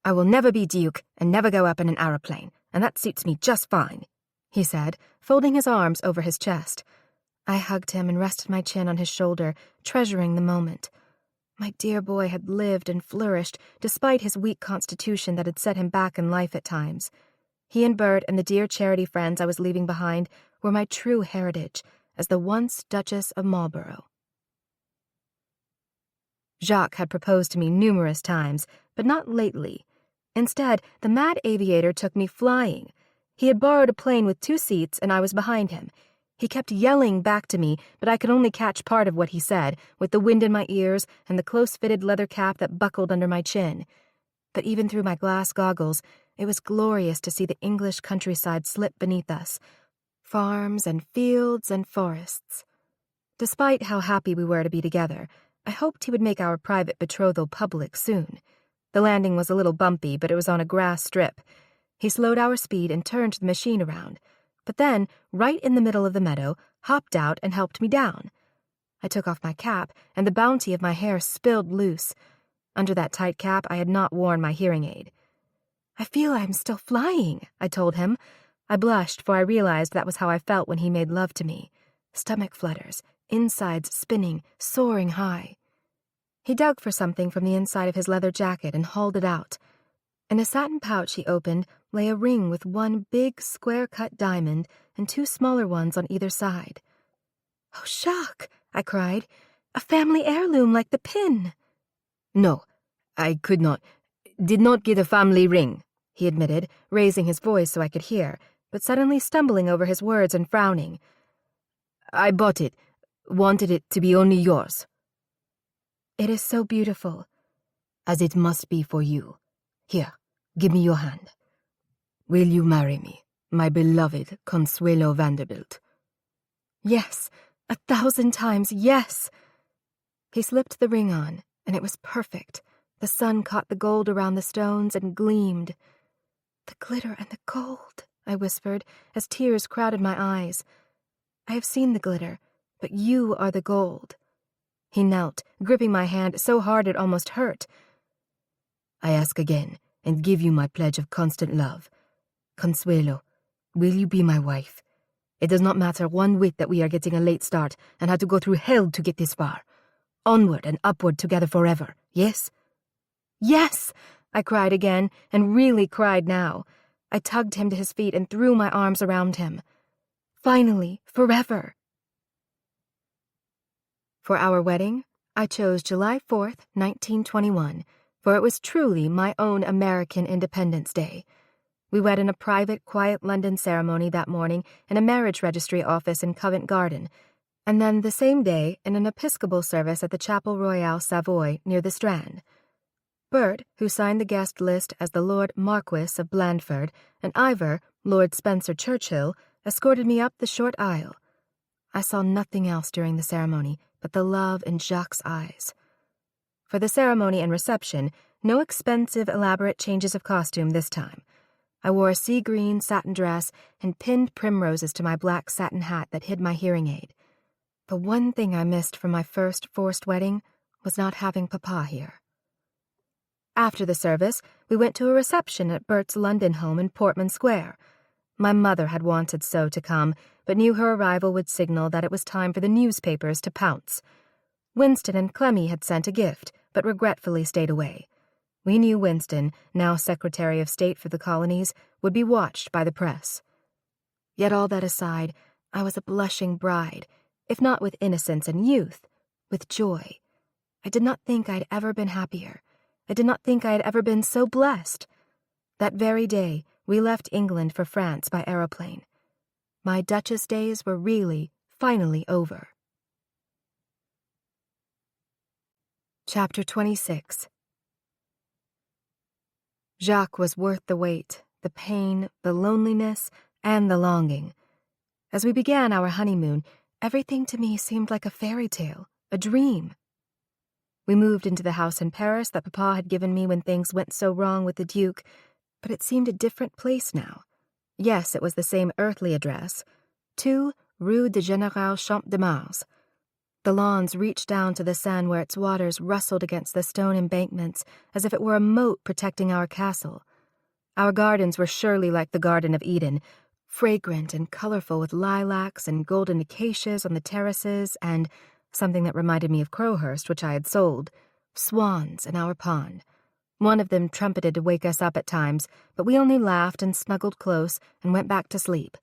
I will never be Duke and never go up in an aeroplane, and that suits me just fine, he said, folding his arms over his chest. I hugged him and rested my chin on his shoulder, treasuring the moment. My dear boy had lived and flourished despite his weak constitution that had set him back in life at times. He and Bert and the dear charity friends I was leaving behind were my true heritage as the once Duchess of Marlborough. Jacques had proposed to me numerous times, but not lately. Instead, the mad aviator took me flying. He had borrowed a plane with 2 seats, and I was behind him. He kept yelling back to me, but I could only catch part of what he said, with the wind in my ears and the close-fitted leather cap that buckled under my chin. But even through my glass goggles, it was glorious to see the English countryside slip beneath us. Farms and fields and forests. Despite how happy we were to be together, I hoped he would make our private betrothal public soon. The landing was a little bumpy, but it was on a grass strip. He slowed our speed and turned the machine around, but then, right in the middle of the meadow, hopped out and helped me down. I took off my cap, and the bounty of my hair spilled loose. Under that tight cap, I had not worn my hearing aid. I feel I am still flying, I told him. I blushed, for I realized that was how I felt when he made love to me. Stomach flutters, insides spinning, soaring high. He dug for something from the inside of his leather jacket and hauled it out. In a satin pouch he opened lay a ring with 1 big, square-cut diamond and 2 smaller ones on either side. "Oh, Jacques," I cried, "a family heirloom like the pin." "No, I did not get a family ring," he admitted, raising his voice so I could hear, but suddenly stumbling over his words and frowning. "I bought it, wanted it to be only yours." "It is so beautiful." "As it must be for you. Here, give me your hand. Will you marry me, my beloved Consuelo Vanderbilt?" "Yes, 1,000 times yes." He slipped the ring on, and it was perfect. The sun caught the gold around the stones and gleamed. "The glitter and the gold," I whispered, as tears crowded my eyes. "I have seen the glitter, but you are the gold." He knelt, gripping my hand so hard it almost hurt. "I ask again, and give you my pledge of constant love. Consuelo, will you be my wife? It does not matter one whit that we are getting a late start and had to go through hell to get this far. Onward and upward together forever, yes?" "Yes!" I cried again, and really cried now. I tugged him to his feet and threw my arms around him. Finally, forever. For our wedding, I chose July 4th, 1921, for it was truly my own American Independence Day. We wed in a private, quiet London ceremony that morning in a marriage registry office in Covent Garden, and then the same day in an Episcopal service at the Chapel Royal Savoy near the Strand. Bert, who signed the guest list as the Lord Marquess of Blandford, and Ivor, Lord Spencer Churchill, escorted me up the short aisle. I saw nothing else during the ceremony but the love in Jacques' eyes. For the ceremony and reception, no expensive, elaborate changes of costume this time. I wore a sea-green satin dress and pinned primroses to my black satin hat that hid my hearing aid. The one thing I missed from my first forced wedding was not having Papa here. After the service, we went to a reception at Bert's London home in Portman Square. My mother had wanted So to come, but knew her arrival would signal that it was time for the newspapers to pounce. Winston and Clemmy had sent a gift, but regretfully stayed away. We knew Winston, now Secretary of State for the Colonies, would be watched by the press. Yet all that aside, I was a blushing bride, if not with innocence and youth, with joy. I did not think I'd ever been happier. I did not think I had ever been so blessed. That very day, we left England for France by aeroplane. My Duchess days were really, finally over. Chapter 26. Jacques was worth the wait, the pain, the loneliness, and the longing. As we began our honeymoon, everything to me seemed like a fairy tale, a dream. We moved into the house in Paris that Papa had given me when things went so wrong with the Duke, but it seemed a different place now. Yes, it was the same earthly address, 2 Rue de Général Champ de Mars. The lawns reached down to the Seine where its waters rustled against the stone embankments as if it were a moat protecting our castle. Our gardens were surely like the Garden of Eden, fragrant and colorful with lilacs and golden acacias on the terraces and, something that reminded me of Crowhurst, which I had sold, swans in our pond. One of them trumpeted to wake us up at times, but we only laughed and snuggled close and went back to sleep.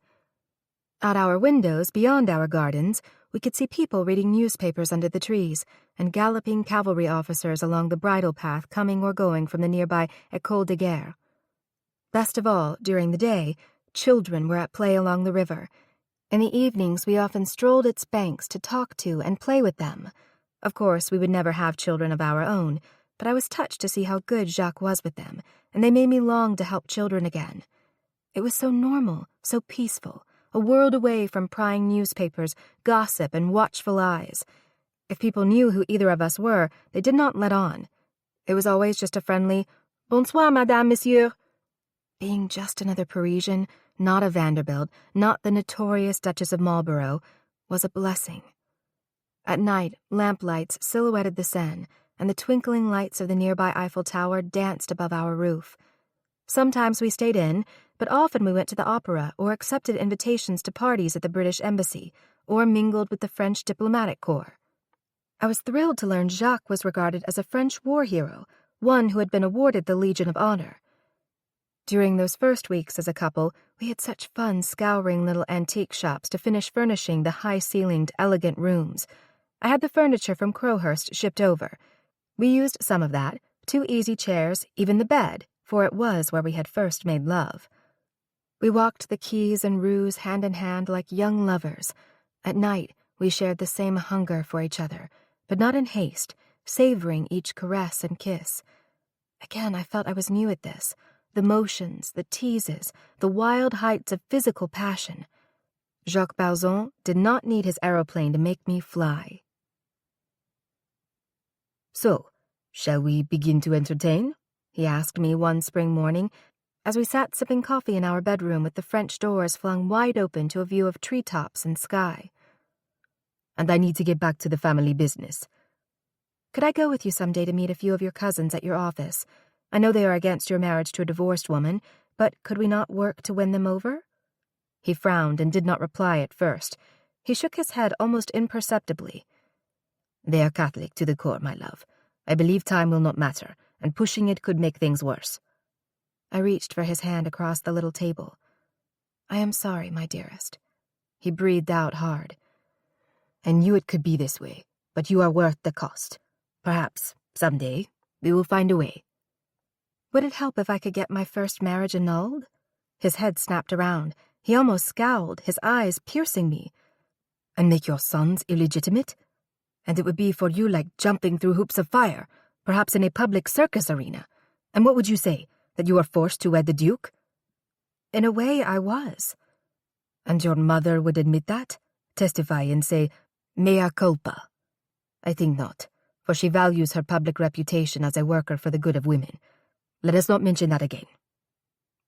At our windows, beyond our gardens, we could see people reading newspapers under the trees and galloping cavalry officers along the bridle path coming or going from the nearby École de Guerre. Best of all, during the day, children were at play along the river. In the evenings, we often strolled its banks to talk to and play with them. Of course, we would never have children of our own, but I was touched to see how good Jacques was with them, and they made me long to help children again. It was so normal, so peaceful, a world away from prying newspapers, gossip, and watchful eyes. If people knew who either of us were, they did not let on. It was always just a friendly, "Bonsoir, madame, monsieur." Being just another Parisian, not a Vanderbilt, not the notorious Duchess of Marlborough, was a blessing. At night, lamplights silhouetted the Seine, and the twinkling lights of the nearby Eiffel Tower danced above our roof. Sometimes we stayed in, but often we went to the opera or accepted invitations to parties at the British Embassy, or mingled with the French diplomatic corps. I was thrilled to learn Jacques was regarded as a French war hero, one who had been awarded the Legion of Honor. During those first weeks as a couple, we had such fun scouring little antique shops to finish furnishing the high-ceilinged, elegant rooms. I had the furniture from Crowhurst shipped over. We used some of that, 2 easy chairs, even the bed, for it was where we had first made love. We walked the quays and rues hand in hand like young lovers. At night, we shared the same hunger for each other, but not in haste, savoring each caress and kiss. Again, I felt I was new at this. The motions, the teases, the wild heights of physical passion. Jacques Balzon did not need his aeroplane to make me fly. "So, shall we begin to entertain?" he asked me one spring morning, as we sat sipping coffee in our bedroom with the French doors flung wide open to a view of treetops and sky. "And I need to get back to the family business." "Could I go with you someday to meet a few of your cousins at your office? I know they are against your marriage to a divorced woman, but could we not work to win them over?" He frowned and did not reply at first. He shook his head almost imperceptibly. "They are Catholic to the core, my love. I believe time will not matter, and pushing it could make things worse." I reached for his hand across the little table. "I am sorry, my dearest." He breathed out hard. "I knew it could be this way, but you are worth the cost. Perhaps, someday, we will find a way." Would it help if I could get my first marriage annulled? His head snapped around. He almost scowled, his eyes piercing me. "And make your sons illegitimate? And it would be for you like jumping through hoops of fire, perhaps in a public circus arena. And what would you say, that you were forced to wed the Duke?" "In a way, I was." "And your mother would admit that? Testify and say, mea culpa?" "I think not, for she values her public reputation as a worker for the good of women. Let us not mention that again."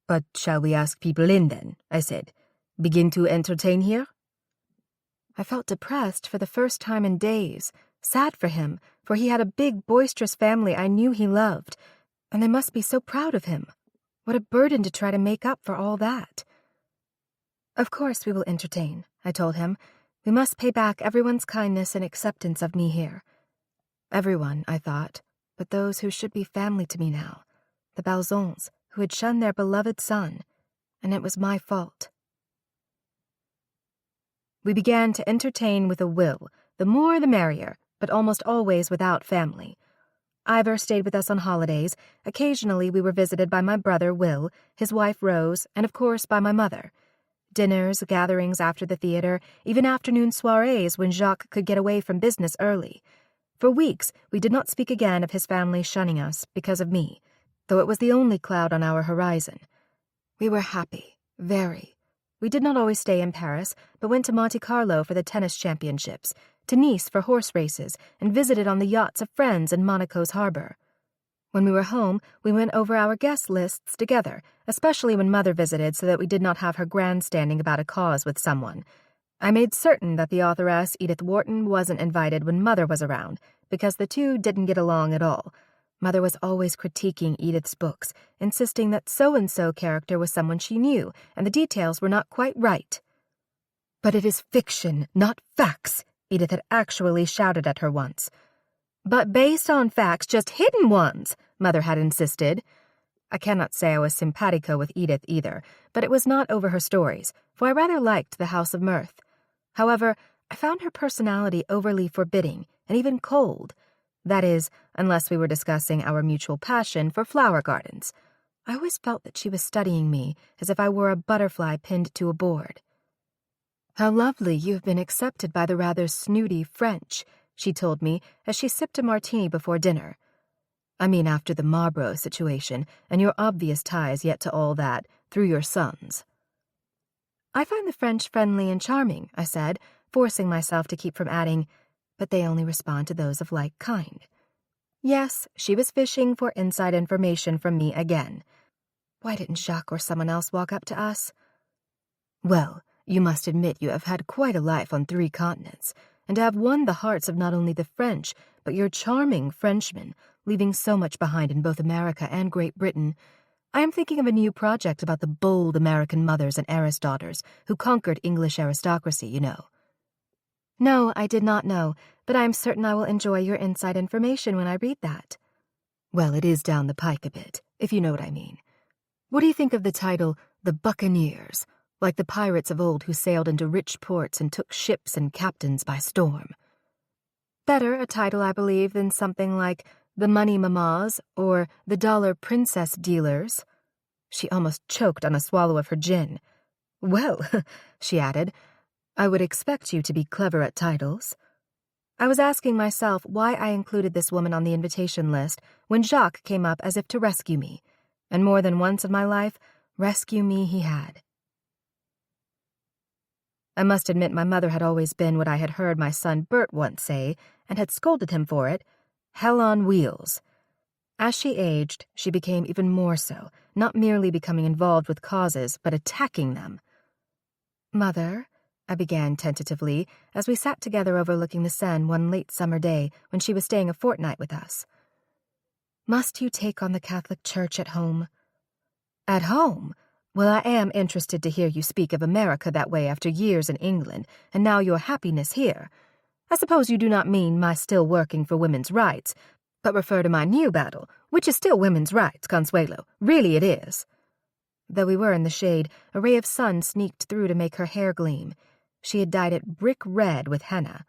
"But shall we ask people in, then?" I said. "Begin to entertain here?" I felt depressed for the first time in days, sad for him, for he had a big, boisterous family I knew he loved. And they must be so proud of him. What a burden to try to make up for all that. Of course we will entertain, I told him. We must pay back everyone's kindness and acceptance of me here. Everyone, I thought, but those who should be family to me now. The Balzons, who had shunned their beloved son, and it was my fault. We began to entertain with a will, the more the merrier, but almost always without family. Ivor stayed with us on holidays. Occasionally we were visited by my brother Will, his wife Rose, and of course by my mother. Dinners, gatherings after the theater, even afternoon soirees when Jacques could get away from business early. For weeks we did not speak again of his family shunning us because of me, though it was the only cloud on our horizon. We were happy, very. We did not always stay in Paris, but went to Monte Carlo for the tennis championships, to Nice for horse races, and visited on the yachts of friends in Monaco's harbor. When we were home, we went over our guest lists together, especially when Mother visited so that we did not have her grandstanding about a cause with someone. I made certain that the authoress Edith Wharton wasn't invited when Mother was around, because the two didn't get along at all. Mother was always critiquing Edith's books, insisting that so-and-so character was someone she knew, and the details were not quite right. "But it is fiction, not facts," Edith had actually shouted at her once. "But based on facts, just hidden ones," Mother had insisted. I cannot say I was simpatico with Edith either, but it was not over her stories, for I rather liked The House of Mirth. However, I found her personality overly forbidding and even cold. That is, unless we were discussing our mutual passion for flower gardens. I always felt that she was studying me as if I were a butterfly pinned to a board. "How lovely you have been accepted by the rather snooty French," she told me as she sipped a martini before dinner. "I mean after the Marlborough situation and your obvious ties yet to all that, through your sons." "I find the French friendly and charming," I said, forcing myself to keep from adding, "but they only respond to those of like kind." Yes, she was fishing for inside information from me again. Why didn't Jacques or someone else walk up to us? "Well, you must admit you have had quite a life on 3 continents, and have won the hearts of not only the French, but your charming Frenchmen, leaving so much behind in both America and Great Britain. I am thinking of a new project about the bold American mothers and heiress daughters who conquered English aristocracy, you know." "No, I did not know, but I am certain I will enjoy your inside information when I read that." "Well, it is down the pike a bit, if you know what I mean. What do you think of the title, The Buccaneers? Like the pirates of old who sailed into rich ports and took ships and captains by storm." "Better a title, I believe, than something like The Money Mamas or The Dollar Princess Dealers." She almost choked on a swallow of her gin. "Well," she added, "I would expect you to be clever at titles." I was asking myself why I included this woman on the invitation list when Jacques came up as if to rescue me, and more than once in my life, rescue me he had. I must admit my mother had always been what I had heard my son Bert once say, and had scolded him for it, hell on wheels. As she aged, she became even more so, not merely becoming involved with causes, but attacking them. "Mother," I began tentatively, as we sat together overlooking the Seine one late summer day when she was staying a fortnight with us. "Must you take on the Catholic Church at home?" "At home? Well, I am interested to hear you speak of America that way after years in England, and now your happiness here. I suppose you do not mean my still working for women's rights, but refer to my new battle, which is still women's rights, Consuelo. Really it is." Though we were in the shade, a ray of sun sneaked through to make her hair gleam. She had dyed it brick red with henna.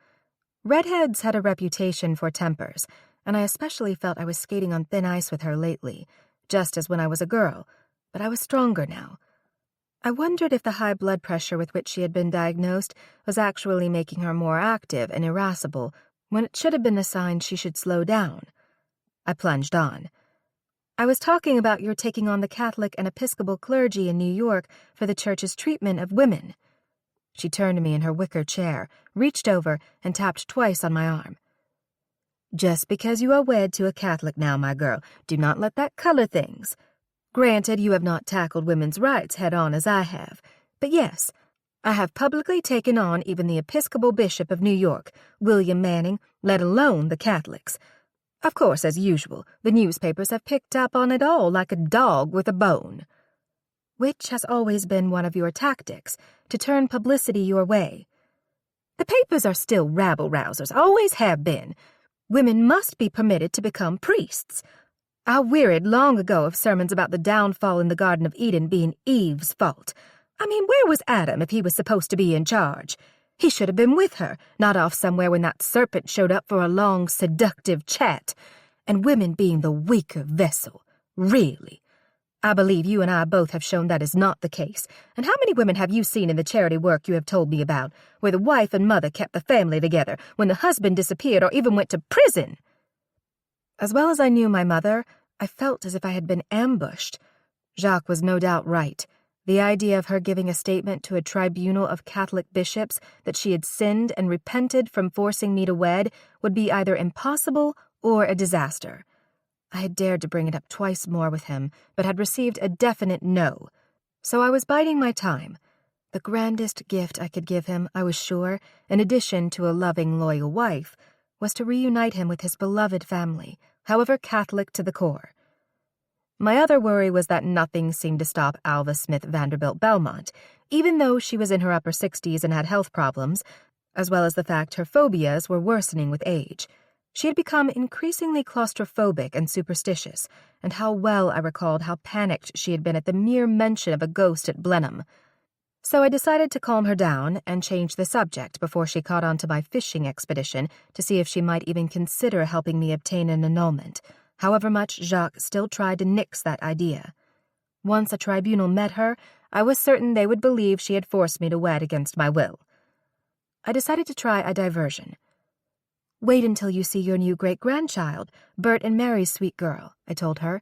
Redheads had a reputation for tempers, and I especially felt I was skating on thin ice with her lately, just as when I was a girl, but I was stronger now. I wondered if the high blood pressure with which she had been diagnosed was actually making her more active and irascible, when it should have been a sign she should slow down. I plunged on. "I was talking about your taking on the Catholic and Episcopal clergy in New York for the Church's treatment of women." She turned to me in her wicker chair, reached over, and tapped twice on my arm. "Just because you are wed to a Catholic now, my girl, do not let that color things. Granted, you have not tackled women's rights head-on as I have, but yes, I have publicly taken on even the Episcopal Bishop of New York, William Manning, let alone the Catholics. Of course, as usual, the newspapers have picked up on it all like a dog with a bone. Which has always been one of your tactics, to turn publicity your way. The papers are still rabble-rousers, always have been. Women must be permitted to become priests. I wearied long ago of sermons about the downfall in the Garden of Eden being Eve's fault. I mean, where was Adam if he was supposed to be in charge? He should have been with her, not off somewhere when that serpent showed up for a long, seductive chat. And women being the weaker vessel. Really. I believe you and I both have shown that is not the case. And how many women have you seen in the charity work you have told me about, where the wife and mother kept the family together when the husband disappeared or even went to prison? As well as I knew my mother, I felt as if I had been ambushed. Jacques was no doubt right. The idea of her giving a statement to a tribunal of Catholic bishops that she had sinned and repented from forcing me to wed would be either impossible or a disaster. I had dared to bring it up twice more with him, but had received a definite no. So I was biding my time. The grandest gift I could give him, I was sure, in addition to a loving, loyal wife, was to reunite him with his beloved family, however Catholic to the core. My other worry was that nothing seemed to stop Alva Smith Vanderbilt Belmont, even though she was in her upper 60s and had health problems, as well as the fact her phobias were worsening with age. She had become increasingly claustrophobic and superstitious, and how well I recalled how panicked she had been at the mere mention of a ghost at Blenheim. So I decided to calm her down and change the subject before she caught on to my fishing expedition to see if she might even consider helping me obtain an annulment, however much Jacques still tried to nix that idea. Once a tribunal met her, I was certain they would believe she had forced me to wed against my will. I decided to try a diversion. "Wait until you see your new great-grandchild, Bert and Mary's sweet girl," I told her.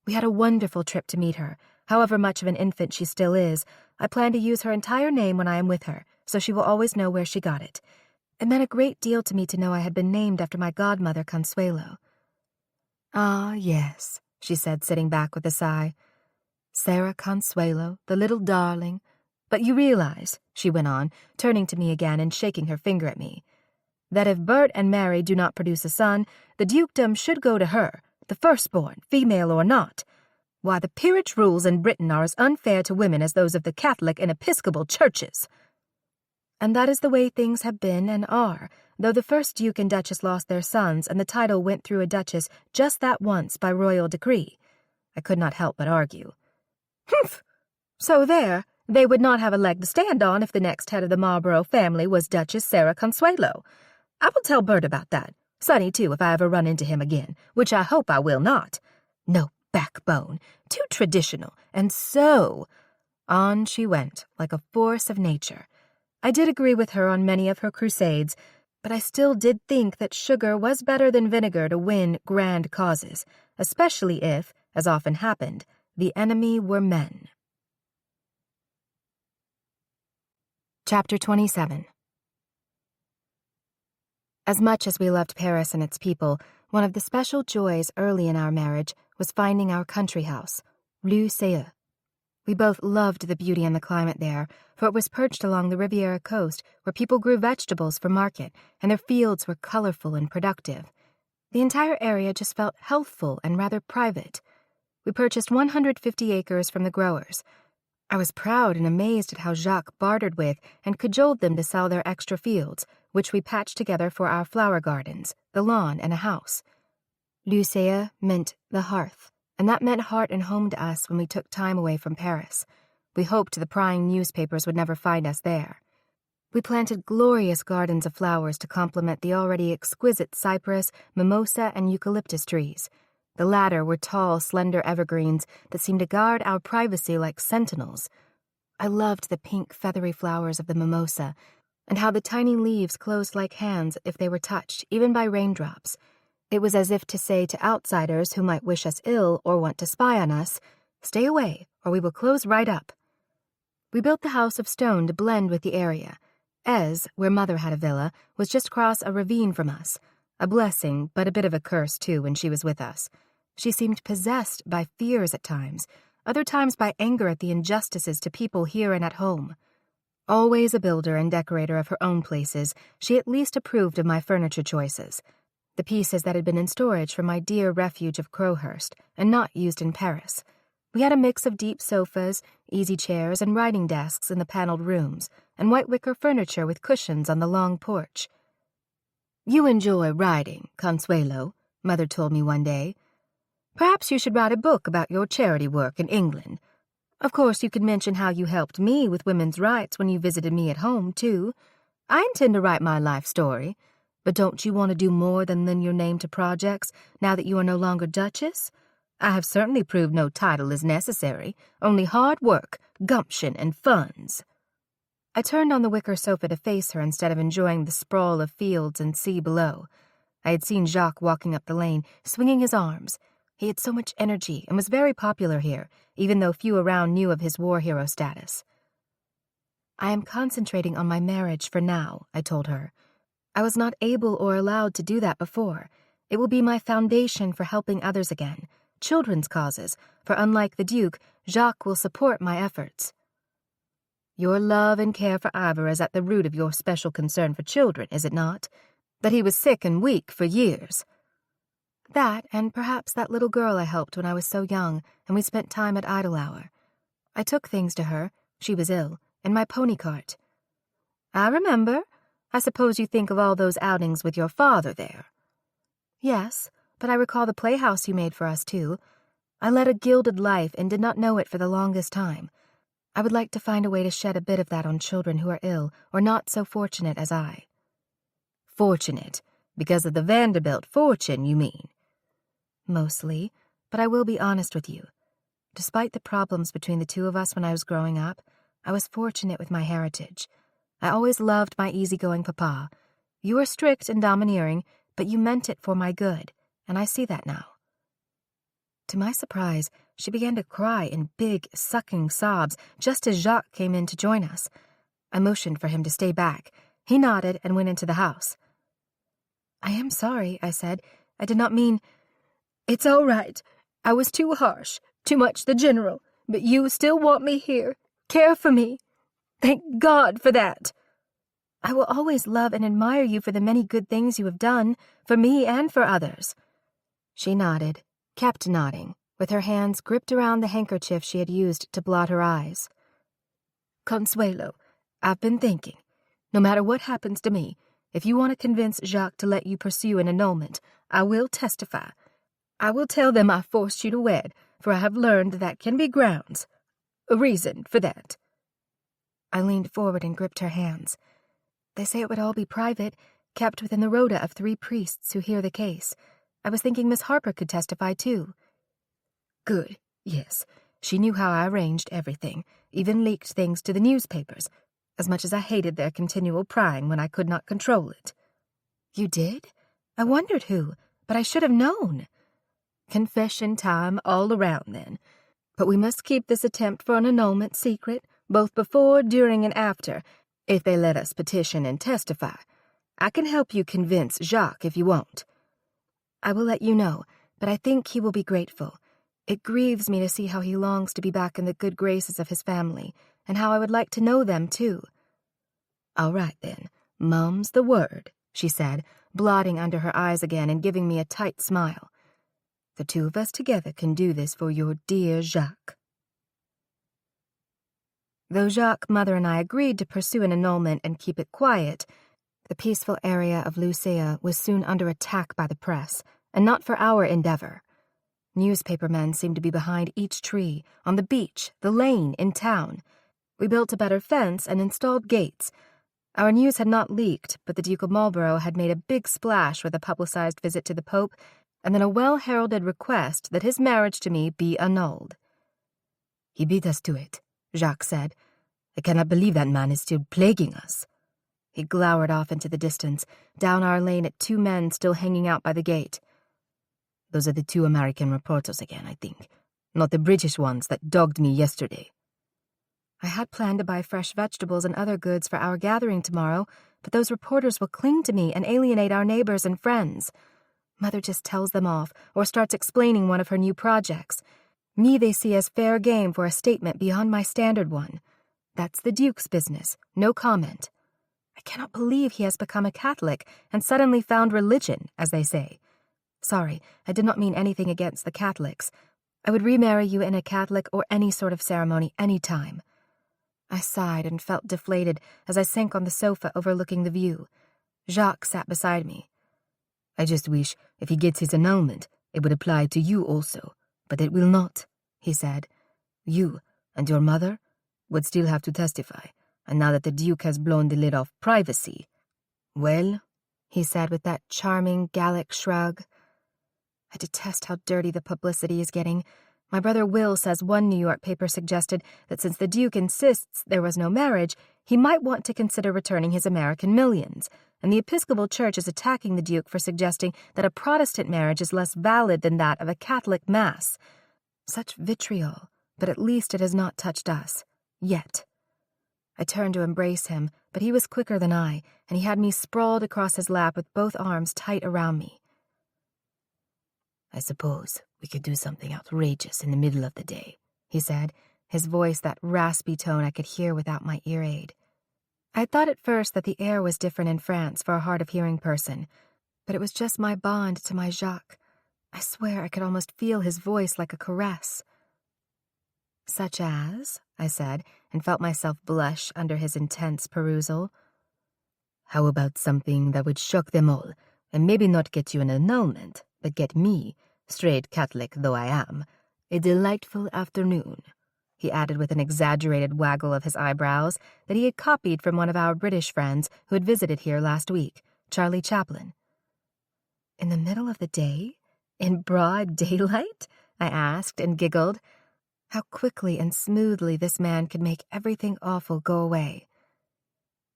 "We had a wonderful trip to meet her. However much of an infant she still is, I plan to use her entire name when I am with her, so she will always know where she got it. It meant a great deal to me to know I had been named after my godmother, Consuelo." "Ah, yes," she said, sitting back with a sigh. "Sarah Consuelo, the little darling. But you realize," she went on, turning to me again and shaking her finger at me, "that if Bert and Mary do not produce a son, the dukedom should go to her, the firstborn, female or not. Why, the peerage rules in Britain are as unfair to women as those of the Catholic and Episcopal churches." And that is the way things have been and are, though the first Duke and Duchess lost their sons and the title went through a Duchess just that once by royal decree. I could not help but argue. "Humph! So there, they would not have a leg to stand on if the next head of the Marlborough family was Duchess Sarah Consuelo. I will tell Bert about that. Sonny, too, if I ever run into him again, which I hope I will not. No backbone, too traditional, and so—" On she went, like a force of nature. I did agree with her on many of her crusades, but I still did think that sugar was better than vinegar to win grand causes, especially if, as often happened, the enemy were men. Chapter 27. As much as we loved Paris and its people, one of the special joys early in our marriage was finding our country house, Rue Seyeux. We both loved the beauty and the climate there, for it was perched along the Riviera coast where people grew vegetables for market, and their fields were colorful and productive. The entire area just felt healthful and rather private. We purchased 150 acres from the growers. I was proud and amazed at how Jacques bartered with and cajoled them to sell their extra fields, which we patched together for our flower gardens, the lawn, and a house. Rue Seyeux meant the hearth, and that meant heart and home to us when we took time away from Paris. We hoped the prying newspapers would never find us there. We planted glorious gardens of flowers to complement the already exquisite cypress, mimosa, and eucalyptus trees. The latter were tall, slender evergreens that seemed to guard our privacy like sentinels. I loved the pink, feathery flowers of the mimosa, and how the tiny leaves closed like hands if they were touched, even by raindrops. It was as if to say to outsiders who might wish us ill or want to spy on us, "Stay away, or we will close right up." We built the house of stone to blend with the area. Ez, where Mother had a villa, was just across a ravine from us. A blessing, but a bit of a curse, too, when she was with us. She seemed possessed by fears at times, other times by anger at the injustices to people here and at home. Always a builder and decorator of her own places, she at least approved of my furniture choices. the pieces that had been in storage from my dear refuge of Crowhurst and not used in Paris. We had a mix of deep sofas, easy chairs, and writing desks in the paneled rooms, and white wicker furniture with cushions on the long porch. "You enjoy writing, Consuelo," Mother told me one day. "Perhaps you should write a book about your charity work in England. Of course, you could mention how you helped me with women's rights when you visited me at home, too. I intend to write my life story, but don't you want to do more than lend your name to projects now that you are no longer Duchess? I have certainly proved no title is necessary, only hard work, gumption, and funds." I turned on the wicker sofa to face her instead of enjoying the sprawl of fields and sea below. I had seen Jacques walking up the lane, swinging his arms. He had so much energy and was very popular here, even though few around knew of his war hero status. "I am concentrating on my marriage for now," I told her. "I was not able or allowed to do that before. It will be my foundation for helping others again, children's causes, for unlike the Duke, Jacques will support my efforts." "Your love and care for Ivor is at the root of your special concern for children, is it not? That he was sick and weak for years." "That, and perhaps that little girl I helped when I was so young, and we spent time at Idle Hour. I took things to her, she was ill, in my pony cart." "I remember. I suppose you think of all those outings with your father there." "Yes, but I recall the playhouse you made for us, too. I led a gilded life and did not know it for the longest time. I would like to find a way to shed a bit of that on children who are ill or not so fortunate as I." "Fortunate? Because of the Vanderbilt fortune, you mean?" "Mostly, but I will be honest with you. Despite the problems between the two of us when I was growing up, I was fortunate with my heritage. I always loved my easygoing papa. You were strict and domineering, but you meant it for my good, and I see that now." To my surprise, she began to cry in big, sucking sobs just as Jacques came in to join us. I motioned for him to stay back. He nodded and went into the house. "I am sorry," I said. "I did not mean—" "It's all right. I was too harsh, too much the general, but you still want me here, care for me. Thank God for that." "I will always love and admire you for the many good things you have done, for me and for others." She nodded, kept nodding, with her hands gripped around the handkerchief she had used to blot her eyes. "Consuelo, I've been thinking. No matter what happens to me, if you want to convince Jacques to let you pursue an annulment, I will testify. I will tell them I forced you to wed, for I have learned that can be grounds, a reason for that." I leaned forward and gripped her hands. "They say it would all be private, kept within the rota of 3 priests who hear the case. I was thinking Miss Harper could testify, too." "Good, yes. She knew how I arranged everything, even leaked things to the newspapers, as much as I hated their continual prying when I could not control it." "You did? I wondered who, but I should have known." "Confession time all around, then. But we must keep this attempt for an annulment secret, both before, during, and after, if they let us petition and testify. I can help you convince Jacques if you won't." "I will let you know, but I think he will be grateful. It grieves me to see how he longs to be back in the good graces of his family, and how I would like to know them, too." "All right, then. Mum's the word," she said, blotting under her eyes again and giving me a tight smile. "The two of us together can do this for your dear Jacques." Though Jacques, Mother, and I agreed to pursue an annulment and keep it quiet, the peaceful area of Lucia was soon under attack by the press, and not for our endeavor. Newspaper men seemed to be behind each tree, on the beach, the lane, in town. We built a better fence and installed gates. Our news had not leaked, but the Duke of Marlborough had made a big splash with a publicized visit to the Pope, and then a well-heralded request that his marriage to me be annulled. "He beat us to it," Jacques said. "I cannot believe that man is still plaguing us." He glowered off into the distance, down our lane at 2 men still hanging out by the gate. "Those are the 2 American reporters again, I think. Not the British ones that dogged me yesterday." I had planned to buy fresh vegetables and other goods for our gathering tomorrow, but those reporters will cling to me and alienate our neighbors and friends. Mother just tells them off or starts explaining one of her new projects. Me they see as fair game for a statement beyond my standard one. That's the Duke's business, no comment. I cannot believe he has become a Catholic and suddenly found religion, as they say. Sorry, I did not mean anything against the Catholics. I would remarry you in a Catholic or any sort of ceremony any time. I sighed and felt deflated as I sank on the sofa overlooking the view. Jacques sat beside me. I just wish, if he gets his annulment, it would apply to you also, but it will not, he said. You and your mother would still have to testify, and now that the Duke has blown the lid off privacy, well, he said with that charming Gallic shrug. I detest how dirty the publicity is getting. My brother Will says one New York paper suggested that since the Duke insists there was no marriage, he might want to consider returning his American millions, and the Episcopal Church is attacking the Duke for suggesting that a Protestant marriage is less valid than that of a Catholic Mass. Such vitriol, but at least it has not touched us. Yet. I turned to embrace him, but he was quicker than I, and he had me sprawled across his lap with both arms tight around me. I suppose we could do something outrageous in the middle of the day, he said, his voice that raspy tone I could hear without my ear aid. I thought at first that the air was different in France for a hard-of-hearing person, but it was just my bond to my Jacques. I swear I could almost feel his voice like a caress. Such as, I said, and felt myself blush under his intense perusal. How about something that would shock them all, and maybe not get you an annulment, but get me, straight Catholic though I am, a delightful afternoon, he added with an exaggerated waggle of his eyebrows that he had copied from one of our British friends who had visited here last week, Charlie Chaplin. In the middle of the day? In broad daylight? I asked and giggled. How quickly and smoothly this man could make everything awful go away.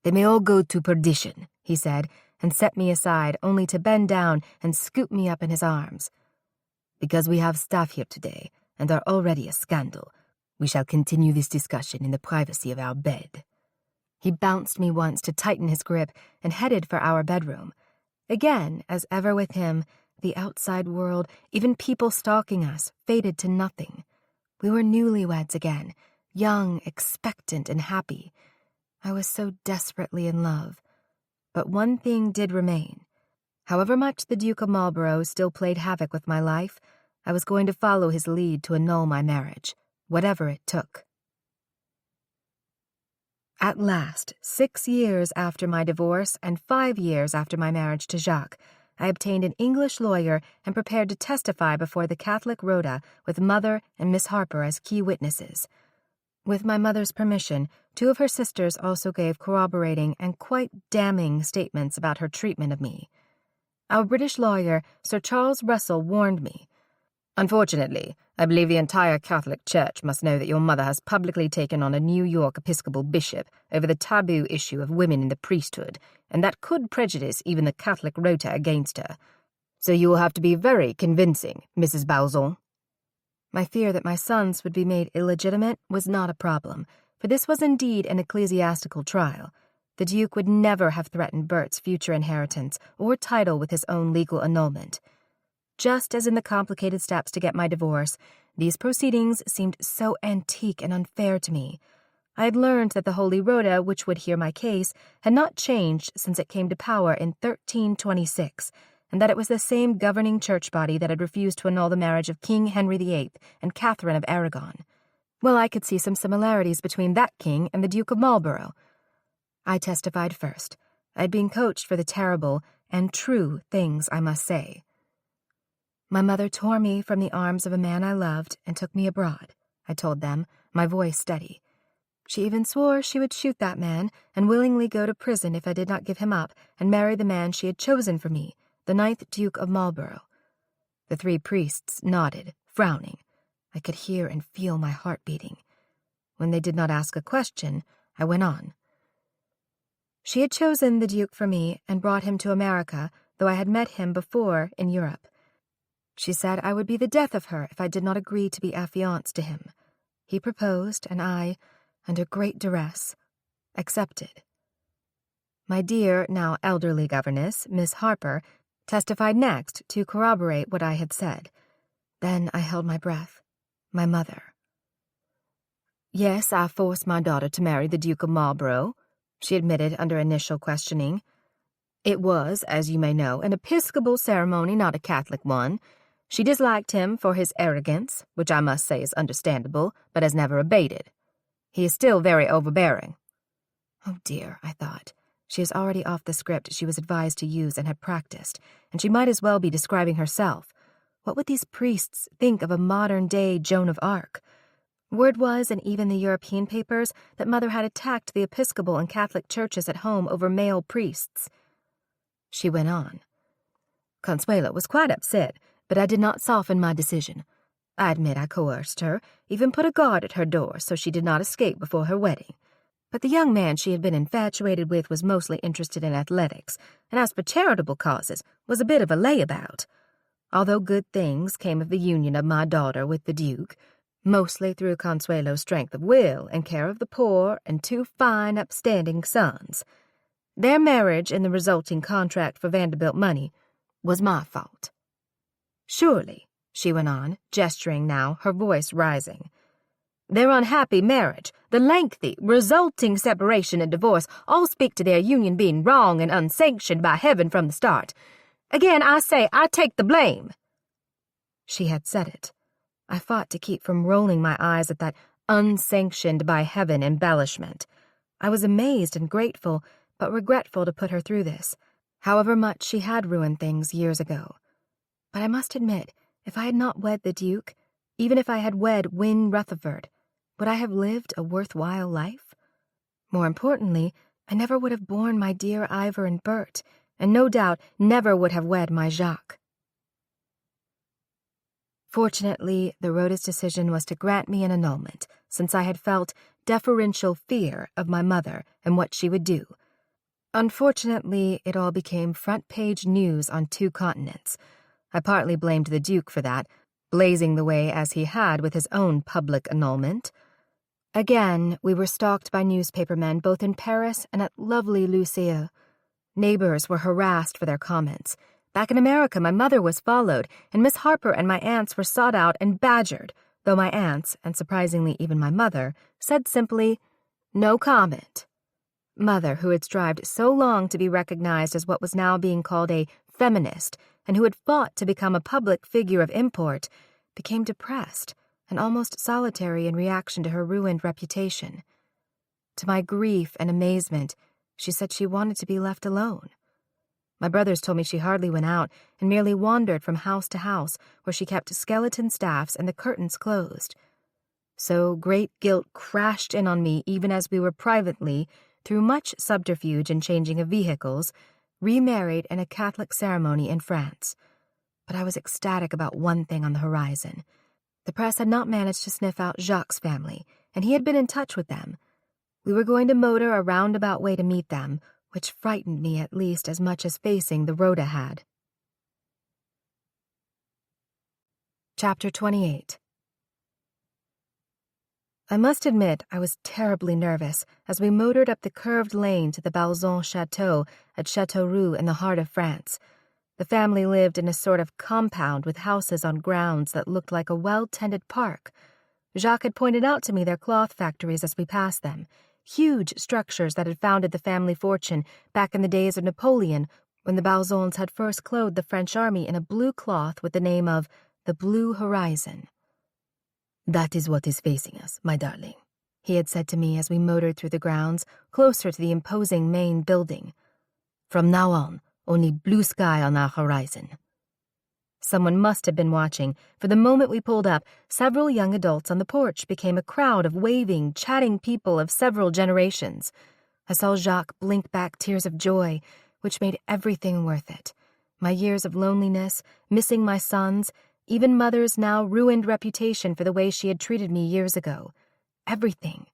They may all go to perdition, he said, and set me aside only to bend down and scoop me up in his arms. Because we have staff here today and are already a scandal, we shall continue this discussion in the privacy of our bed. He bounced me once to tighten his grip and headed for our bedroom. Again, as ever with him, the outside world, even people stalking us, faded to nothing. We were newlyweds again, young, expectant, and happy. I was so desperately in love. But one thing did remain. However much the Duke of Marlborough still played havoc with my life, I was going to follow his lead to annul my marriage, whatever it took. At last, 6 years after my divorce and 5 years after my marriage to Jacques, I obtained an English lawyer and prepared to testify before the Catholic Rhoda with Mother and Miss Harper as key witnesses. With my mother's permission, 2 of her sisters also gave corroborating and quite damning statements about her treatment of me. Our British lawyer, Sir Charles Russell, warned me. Unfortunately, I believe the entire Catholic Church must know that your mother has publicly taken on a New York Episcopal bishop over the taboo issue of women in the priesthood, and that could prejudice even the Catholic Rota against her. So you will have to be very convincing, Mrs. Balzon. My fear that my sons would be made illegitimate was not a problem, for this was indeed an ecclesiastical trial. The Duke would never have threatened Bert's future inheritance or title with his own legal annulment. Just as in the complicated steps to get my divorce, these proceedings seemed so antique and unfair to me. I had learned that the Holy Rhoda, which would hear my case, had not changed since it came to power in 1326, and that it was the same governing church body that had refused to annul the marriage of King Henry VIII and Catherine of Aragon. Well, I could see some similarities between that king and the Duke of Marlborough. I testified first. I had been coached for the terrible and true things I must say. My mother tore me from the arms of a man I loved and took me abroad, I told them, my voice steady. She even swore she would shoot that man and willingly go to prison if I did not give him up and marry the man she had chosen for me, the 9th Duke of Marlborough. The 3 priests nodded, frowning. I could hear and feel my heart beating. When they did not ask a question, I went on. She had chosen the Duke for me and brought him to America, though I had met him before in Europe. She said I would be the death of her if I did not agree to be affianced to him. He proposed, and I, under great duress, accepted. My dear, now elderly governess, Miss Harper, testified next to corroborate what I had said. Then I held my breath. My mother. Yes, I forced my daughter to marry the Duke of Marlborough, she admitted under initial questioning. It was, as you may know, an Episcopal ceremony, not a Catholic one. She disliked him for his arrogance, which I must say is understandable, but has never abated. He is still very overbearing. Oh dear, I thought. She is already off the script she was advised to use and had practiced, and she might as well be describing herself. What would these priests think of a modern-day Joan of Arc? Word was, in even the European papers, that Mother had attacked the Episcopal and Catholic churches at home over male priests. She went on. Consuelo was quite upset, but I did not soften my decision. I admit I coerced her, even put a guard at her door so she did not escape before her wedding. But the young man she had been infatuated with was mostly interested in athletics, and as for charitable causes, was a bit of a layabout. Although good things came of the union of my daughter with the Duke, mostly through Consuelo's strength of will and care of the poor and 2 fine, upstanding sons, their marriage and the resulting contract for Vanderbilt money was my fault. Surely, she went on, gesturing now, her voice rising, their unhappy marriage, the lengthy, resulting separation and divorce all speak to their union being wrong and unsanctioned by heaven from the start. Again, I say, I take the blame. She had said it. I fought to keep from rolling my eyes at that unsanctioned by heaven embellishment. I was amazed and grateful, but regretful to put her through this, however much she had ruined things years ago. But I must admit, if I had not wed the Duke, even if I had wed Wynne Rutherford, would I have lived a worthwhile life? More importantly, I never would have borne my dear Ivor and Bert, and no doubt never would have wed my Jacques. Fortunately, the Rhoda's decision was to grant me an annulment, since I had felt deferential fear of my mother and what she would do. Unfortunately, it all became front-page news on 2 continents. I partly blamed the Duke for that, blazing the way as he had with his own public annulment. Again, we were stalked by newspapermen both in Paris and at lovely Lucille. Neighbors were harassed for their comments. Back in America, my mother was followed, and Miss Harper and my aunts were sought out and badgered, though my aunts, and surprisingly even my mother, said simply, "No comment." Mother, who had strived so long to be recognized as what was now being called a feminist, and who had fought to become a public figure of import, became depressed and almost solitary in reaction to her ruined reputation. To my grief and amazement, she said she wanted to be left alone. My brothers told me she hardly went out and merely wandered from house to house where she kept skeleton staffs and the curtains closed. So great guilt crashed in on me even as we were privately, through much subterfuge and changing of vehicles, remarried in a Catholic ceremony in France. But I was ecstatic about one thing on the horizon. The press had not managed to sniff out Jacques' family, and he had been in touch with them. We were going to motor a roundabout way to meet them, which frightened me at least as much as facing the Rhoda had. Chapter 28. I must admit I was terribly nervous as we motored up the curved lane to the Balzon Chateau at Châteauroux in the heart of France. The family lived in a sort of compound with houses on grounds that looked like a well-tended park. Jacques had pointed out to me their cloth factories as we passed them, huge structures that had founded the family fortune back in the days of Napoleon, when the Balzons had first clothed the French army in a blue cloth with the name of the Blue Horizon. "That is what is facing us, my darling," he had said to me as we motored through the grounds, closer to the imposing main building. "From now on, only blue sky on our horizon." Someone must have been watching, for the moment we pulled up, several young adults on the porch became a crowd of waving, chatting people of several generations. I saw Jacques blink back tears of joy, which made everything worth it. My years of loneliness, missing my sons, even Mother's now ruined reputation for the way she had treated me years ago. Everything.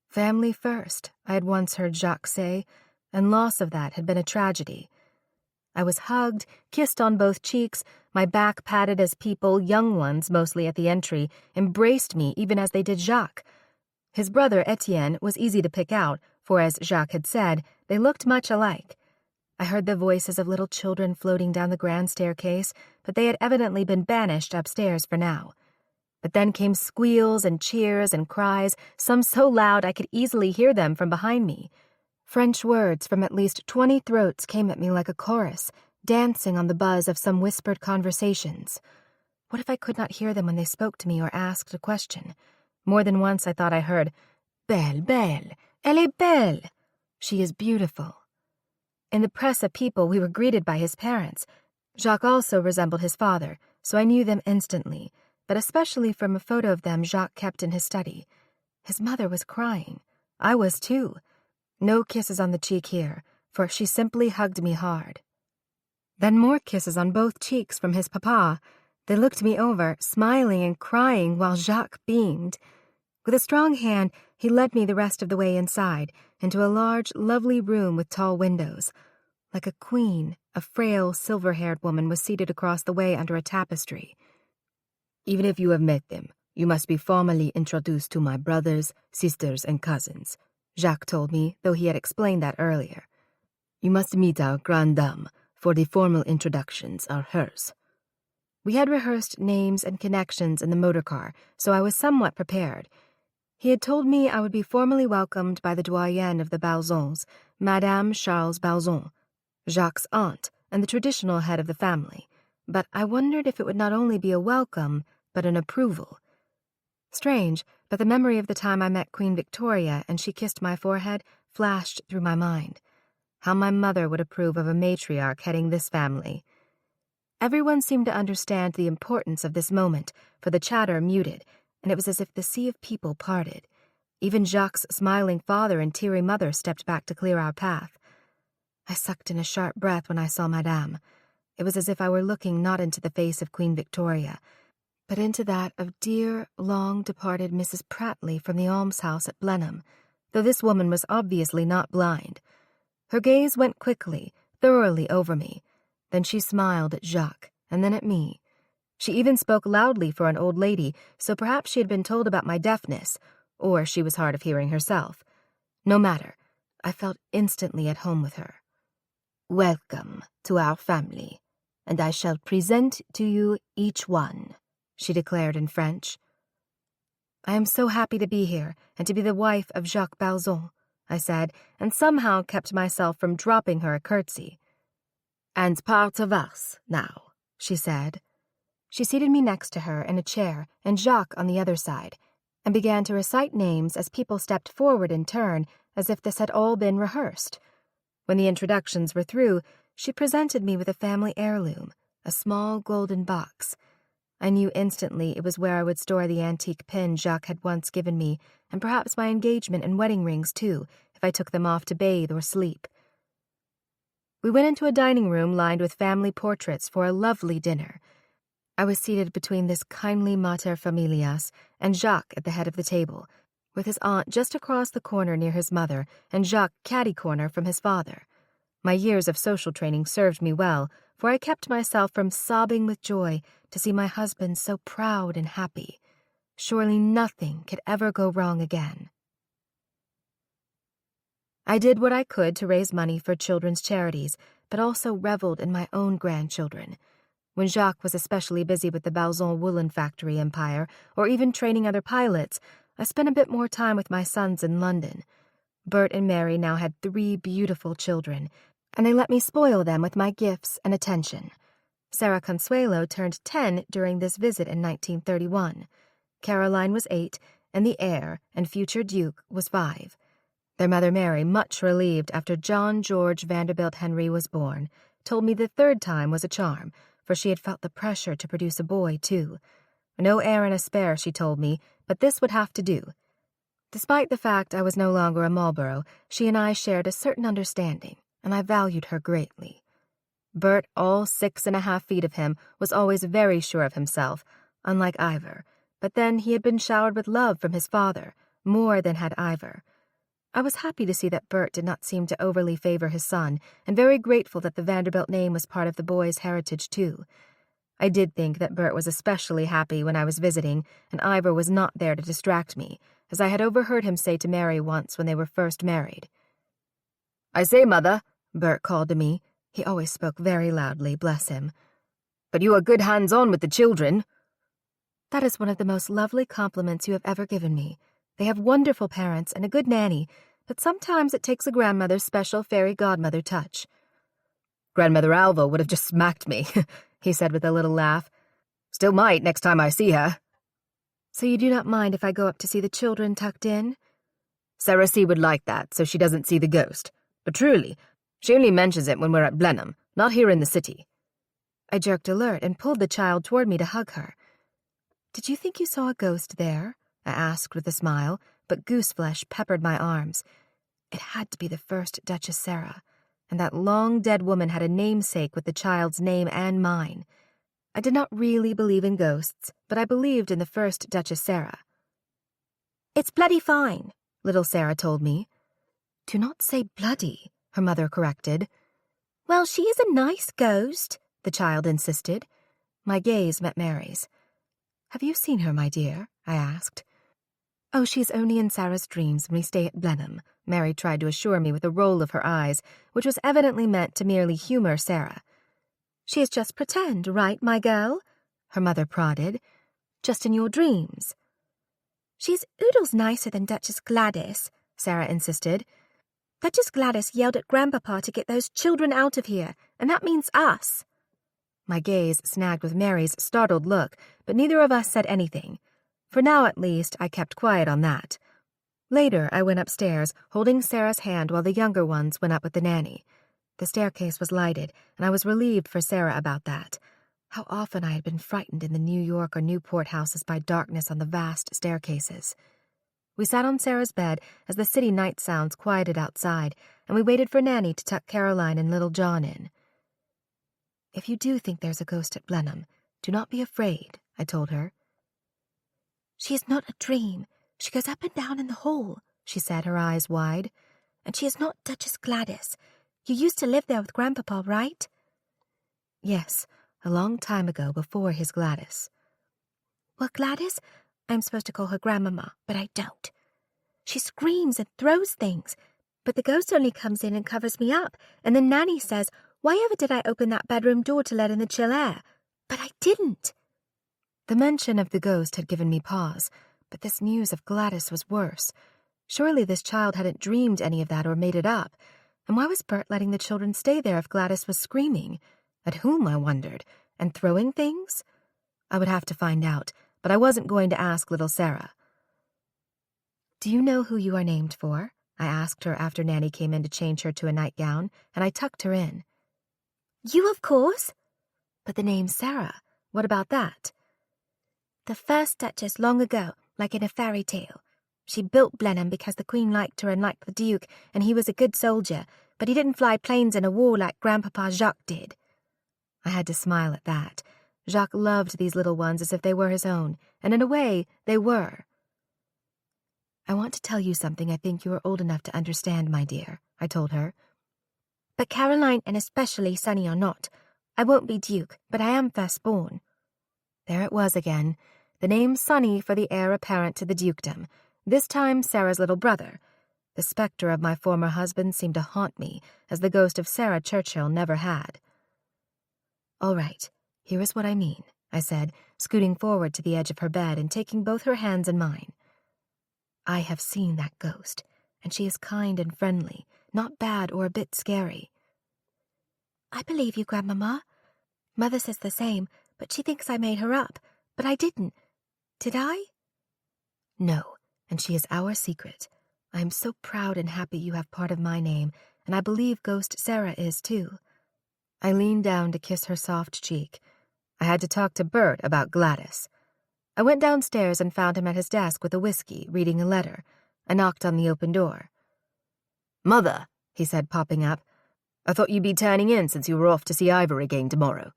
Family first, I had once heard Jacques say, and loss of that had been a tragedy. I was hugged, kissed on both cheeks, my back patted as people, young ones mostly at the entry, embraced me even as they did Jacques. His brother Etienne was easy to pick out, for as Jacques had said, they looked much alike. I heard the voices of little children floating down the grand staircase, but they had evidently been banished upstairs for now. But then came squeals and cheers and cries, some so loud I could easily hear them from behind me. French words from at least 20 throats came at me like a chorus, dancing on the buzz of some whispered conversations. What if I could not hear them when they spoke to me or asked a question? More than once I thought I heard, "Belle, belle, elle est belle." She is beautiful. In the press of people, we were greeted by his parents. Jacques also resembled his father, so I knew them instantly, but especially from a photo of them Jacques kept in his study. His mother was crying. I was too. No kisses on the cheek here, for she simply hugged me hard. Then more kisses on both cheeks from his papa. They looked me over, smiling and crying while Jacques beamed. With a strong hand, he led me the rest of the way inside, into a large, lovely room with tall windows. Like a queen, a frail, silver-haired woman was seated across the way under a tapestry. "Even if you have met them, you must be formally introduced to my brothers, sisters, and cousins," Jacques told me, though he had explained that earlier. "You must meet our grande dame, for the formal introductions are hers." We had rehearsed names and connections in the motor car, so I was somewhat prepared. He had told me I would be formally welcomed by the doyenne of the Balzons, Madame Charles Balzon, Jacques' aunt and the traditional head of the family, but I wondered if it would not only be a welcome, but an approval. Strange, but the memory of the time I met Queen Victoria and she kissed my forehead flashed through my mind. How my mother would approve of a matriarch heading this family. Everyone seemed to understand the importance of this moment, for the chatter muted, and it was as if the sea of people parted. Even Jacques' smiling father and teary mother stepped back to clear our path. I sucked in a sharp breath when I saw Madame. It was as if I were looking not into the face of Queen Victoria, but into that of dear, long-departed Mrs. Prattley from the almshouse at Blenheim, though this woman was obviously not blind. Her gaze went quickly, thoroughly over me. Then she smiled at Jacques, and then at me. She even spoke loudly for an old lady, so perhaps she had been told about my deafness, or she was hard of hearing herself. No matter, I felt instantly at home with her. "Welcome to our family, and I shall present to you each one," she declared in French. "I am so happy to be here and to be the wife of Jacques Balzon," I said, and somehow kept myself from dropping her a curtsy. "And part of us, now," she said. She seated me next to her in a chair and Jacques on the other side, and began to recite names as people stepped forward in turn, as if this had all been rehearsed. When the introductions were through, she presented me with a family heirloom, a small golden box. I knew instantly it was where I would store the antique pin Jacques had once given me, and perhaps my engagement and wedding rings, too, if I took them off to bathe or sleep. We went into a dining room lined with family portraits for a lovely dinner. I was seated between this kindly mater familias and Jacques at the head of the table, with his aunt just across the corner near his mother and Jacques catty-corner from his father. My years of social training served me well, for I kept myself from sobbing with joy to see my husband so proud and happy. Surely nothing could ever go wrong again. I did what I could to raise money for children's charities, but also reveled in my own grandchildren. When Jacques was especially busy with the Balzon woolen factory empire, or even training other pilots, I spent a bit more time with my sons in London. Bert and Mary now had 3 beautiful children, and they let me spoil them with my gifts and attention. Sarah Consuelo turned 10 during this visit in 1931. Caroline was 8, and the heir and future Duke was 5. Their mother Mary, much relieved after John George Vanderbilt Henry was born, told me the 3rd time was a charm, for she had felt the pressure to produce a boy, too. No heir and a spare, she told me, but this would have to do. Despite the fact I was no longer a Marlborough, she and I shared a certain understanding, and I valued her greatly. Bert, all 6.5 feet of him, was always very sure of himself, unlike Ivor, but then he had been showered with love from his father, more than had Ivor. I was happy to see that Bert did not seem to overly favor his son, and very grateful that the Vanderbilt name was part of the boy's heritage, too. I did think that Bert was especially happy when I was visiting, and Ivor was not there to distract me, as I had overheard him say to Mary once when they were first married. "I say, Mother," Bert called to me. He always spoke very loudly, bless him. "But you are good hands-on with the children." "That is one of the most lovely compliments you have ever given me. They have wonderful parents and a good nanny, but sometimes it takes a grandmother's special fairy godmother touch. Grandmother Alva would have just smacked me, he said with a little laugh. Still might next time I see her. So you do not mind if I go up to see the children tucked in? Sarah C. would like that, so she doesn't see the ghost. But truly, she only mentions it when we're at Blenheim, not here in the city. I jerked alert and pulled the child toward me to hug her. Did you think you saw a ghost there? I asked with a smile, but gooseflesh peppered my arms. It had to be the first Duchess Sarah, and that long-dead woman had a namesake with the child's name and mine. I did not really believe in ghosts, but I believed in the first Duchess Sarah. It's bloody fine, little Sarah told me. Do not say bloody, her mother corrected. Well, she is a nice ghost, the child insisted. My gaze met Mary's. Have you seen her, my dear? I asked. Oh, she's only in Sarah's dreams when we stay at Blenheim, Mary tried to assure me with a roll of her eyes, which was evidently meant to merely humor Sarah. She is just pretend, right, my girl? Her mother prodded. Just in your dreams. She's oodles nicer than Duchess Gladys, Sarah insisted. Duchess Gladys yelled at Grandpapa to get those children out of here, and that means us. My gaze snagged with Mary's startled look, but neither of us said anything. For now, at least, I kept quiet on that. Later, I went upstairs, holding Sarah's hand while the younger ones went up with the nanny. The staircase was lighted, and I was relieved for Sarah about that. How often I had been frightened in the New York or Newport houses by darkness on the vast staircases. We sat on Sarah's bed as the city night sounds quieted outside, and we waited for Nanny to tuck Caroline and little John in. If you do think there's a ghost at Blenheim, do not be afraid, I told her. She is not a dream. She goes up and down in the hall, she said, her eyes wide. And she is not Duchess Gladys. You used to live there with Grandpapa, right? Yes, a long time ago, before his Gladys. Well, Gladys, I'm supposed to call her Grandmama, but I don't. She screams and throws things, but the ghost only comes in and covers me up, and then Nanny says, why ever did I open that bedroom door to let in the chill air? But I didn't. The mention of the ghost had given me pause, but this news of Gladys was worse. Surely this child hadn't dreamed any of that or made it up. And why was Bert letting the children stay there if Gladys was screaming? At whom, I wondered, and throwing things? I would have to find out, but I wasn't going to ask little Sarah. Do you know who you are named for? I asked her after Nanny came in to change her to a nightgown, and I tucked her in. You, of course. But the name Sarah, what about that? The first Duchess long ago, like in a fairy tale. She built Blenheim because the Queen liked her and liked the Duke, and he was a good soldier, but he didn't fly planes in a war like Grandpapa Jacques did. I had to smile at that. Jacques loved these little ones as if they were his own, and in a way, they were. I want to tell you something I think you are old enough to understand, my dear, I told her. But Caroline and especially Sonny are not. I won't be Duke, but I am firstborn. There it was again, the name Sonny for the heir apparent to the dukedom, this time Sarah's little brother. The spectre of my former husband seemed to haunt me, as the ghost of Sarah Churchill never had. All right, here is what I mean, I said, scooting forward to the edge of her bed and taking both her hands in mine. I have seen that ghost, and she is kind and friendly, not bad or a bit scary. I believe you, Grandmama. Mother says the same, but she thinks I made her up, but I didn't. Did I? No, and she is our secret. I am so proud and happy you have part of my name, and I believe Ghost Sarah is too. I leaned down to kiss her soft cheek. I had to talk to Bert about Gladys. I went downstairs and found him at his desk with a whiskey, reading a letter. I knocked on the open door. Mother, he said, popping up, I thought you'd be turning in since you were off to see Ivor again tomorrow.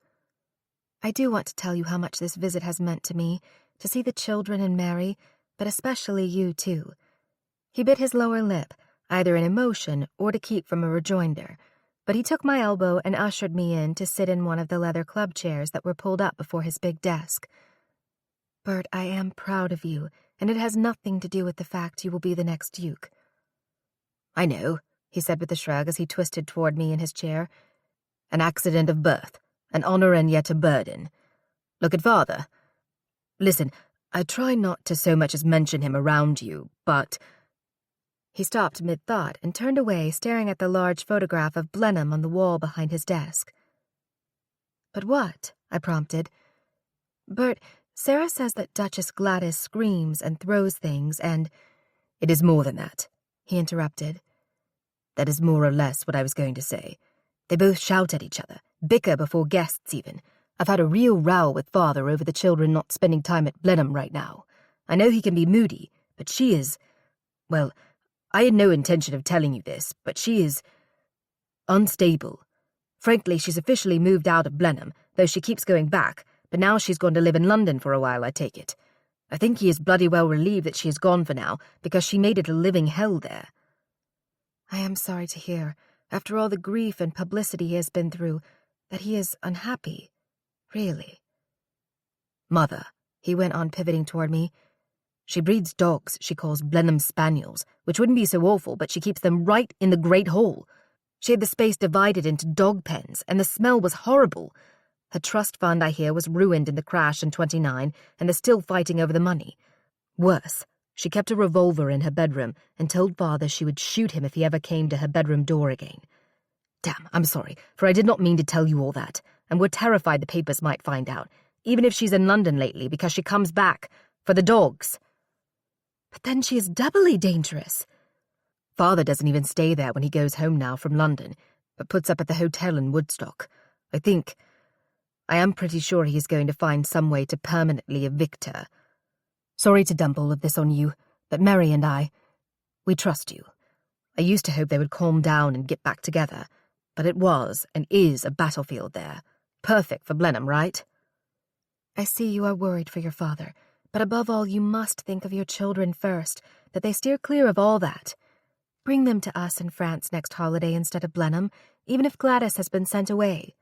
I do want to tell you how much this visit has meant to me, to see the children and Mary, but especially you, too. He bit his lower lip, either in emotion or to keep from a rejoinder, but he took my elbow and ushered me in to sit in one of the leather club chairs that were pulled up before his big desk. Bert, I am proud of you, and it has nothing to do with the fact you will be the next Duke. I know, he said with a shrug as he twisted toward me in his chair. An accident of birth, an honor and yet a burden. Look at Father. Listen, I try not to so much as mention him around you, but... He stopped mid-thought and turned away, staring at the large photograph of Blenheim on the wall behind his desk. "But what?" I prompted. "Bert, Sarah says that Duchess Gladys screams and throws things and—" "It is more than that," he interrupted. "That is more or less what I was going to say. They both shout at each other, bicker before guests even. I've had a real row with Father over the children not spending time at Blenheim right now. I know he can be moody, but she is... Well, I had no intention of telling you this, but she is... unstable. Frankly, she's officially moved out of Blenheim, though she keeps going back, but now she's gone to live in London for a while, I take it. I think he is bloody well relieved that she is gone for now, because she made it a living hell there." "I am sorry to hear, after all the grief and publicity he has been through, that he is unhappy. Really." "Mother," he went on, pivoting toward me, "she breeds dogs she calls Blenheim Spaniels, which wouldn't be so awful, but she keeps them right in the Great Hall. She had the space divided into dog pens, and the smell was horrible. Her trust fund, I hear, was ruined in the crash in '29, and they're still fighting over the money. Worse, she kept a revolver in her bedroom and told Father she would shoot him if he ever came to her bedroom door again. Damn, I'm sorry, for I did not mean to tell you all that, and we're terrified the papers might find out, even if she's in London lately, because she comes back for the dogs." "But then she is doubly dangerous." "Father doesn't even stay there when he goes home now from London, but puts up at the hotel in Woodstock. I am pretty sure he is going to find some way to permanently evict her. Sorry to dump all of this on you, but Mary and we trust you. I used to hope they would calm down and get back together, but it was and is a battlefield there. Perfect for Blenheim, right?" "I see you are worried for your father, but above all you must think of your children first, that they steer clear of all that. Bring them to us in France next holiday instead of Blenheim, even if Gladys has been sent away."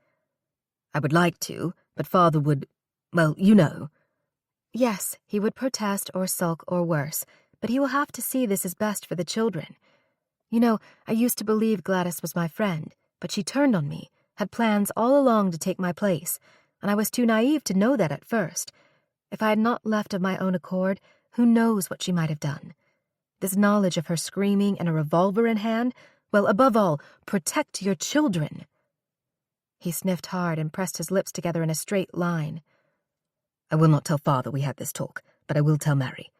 "I would like to, but Father would, well, you know." "Yes, he would protest or sulk or worse, but he will have to see this is best for the children. You know, I used to believe Gladys was my friend, but she turned on me, had plans all along to take my place, and I was too naive to know that at first. If I had not left of my own accord, who knows what she might have done. This knowledge of her screaming and a revolver in hand, well, above all, protect your children." He sniffed hard and pressed his lips together in a straight line. "I will not tell Father we had this talk, but I will tell Mary.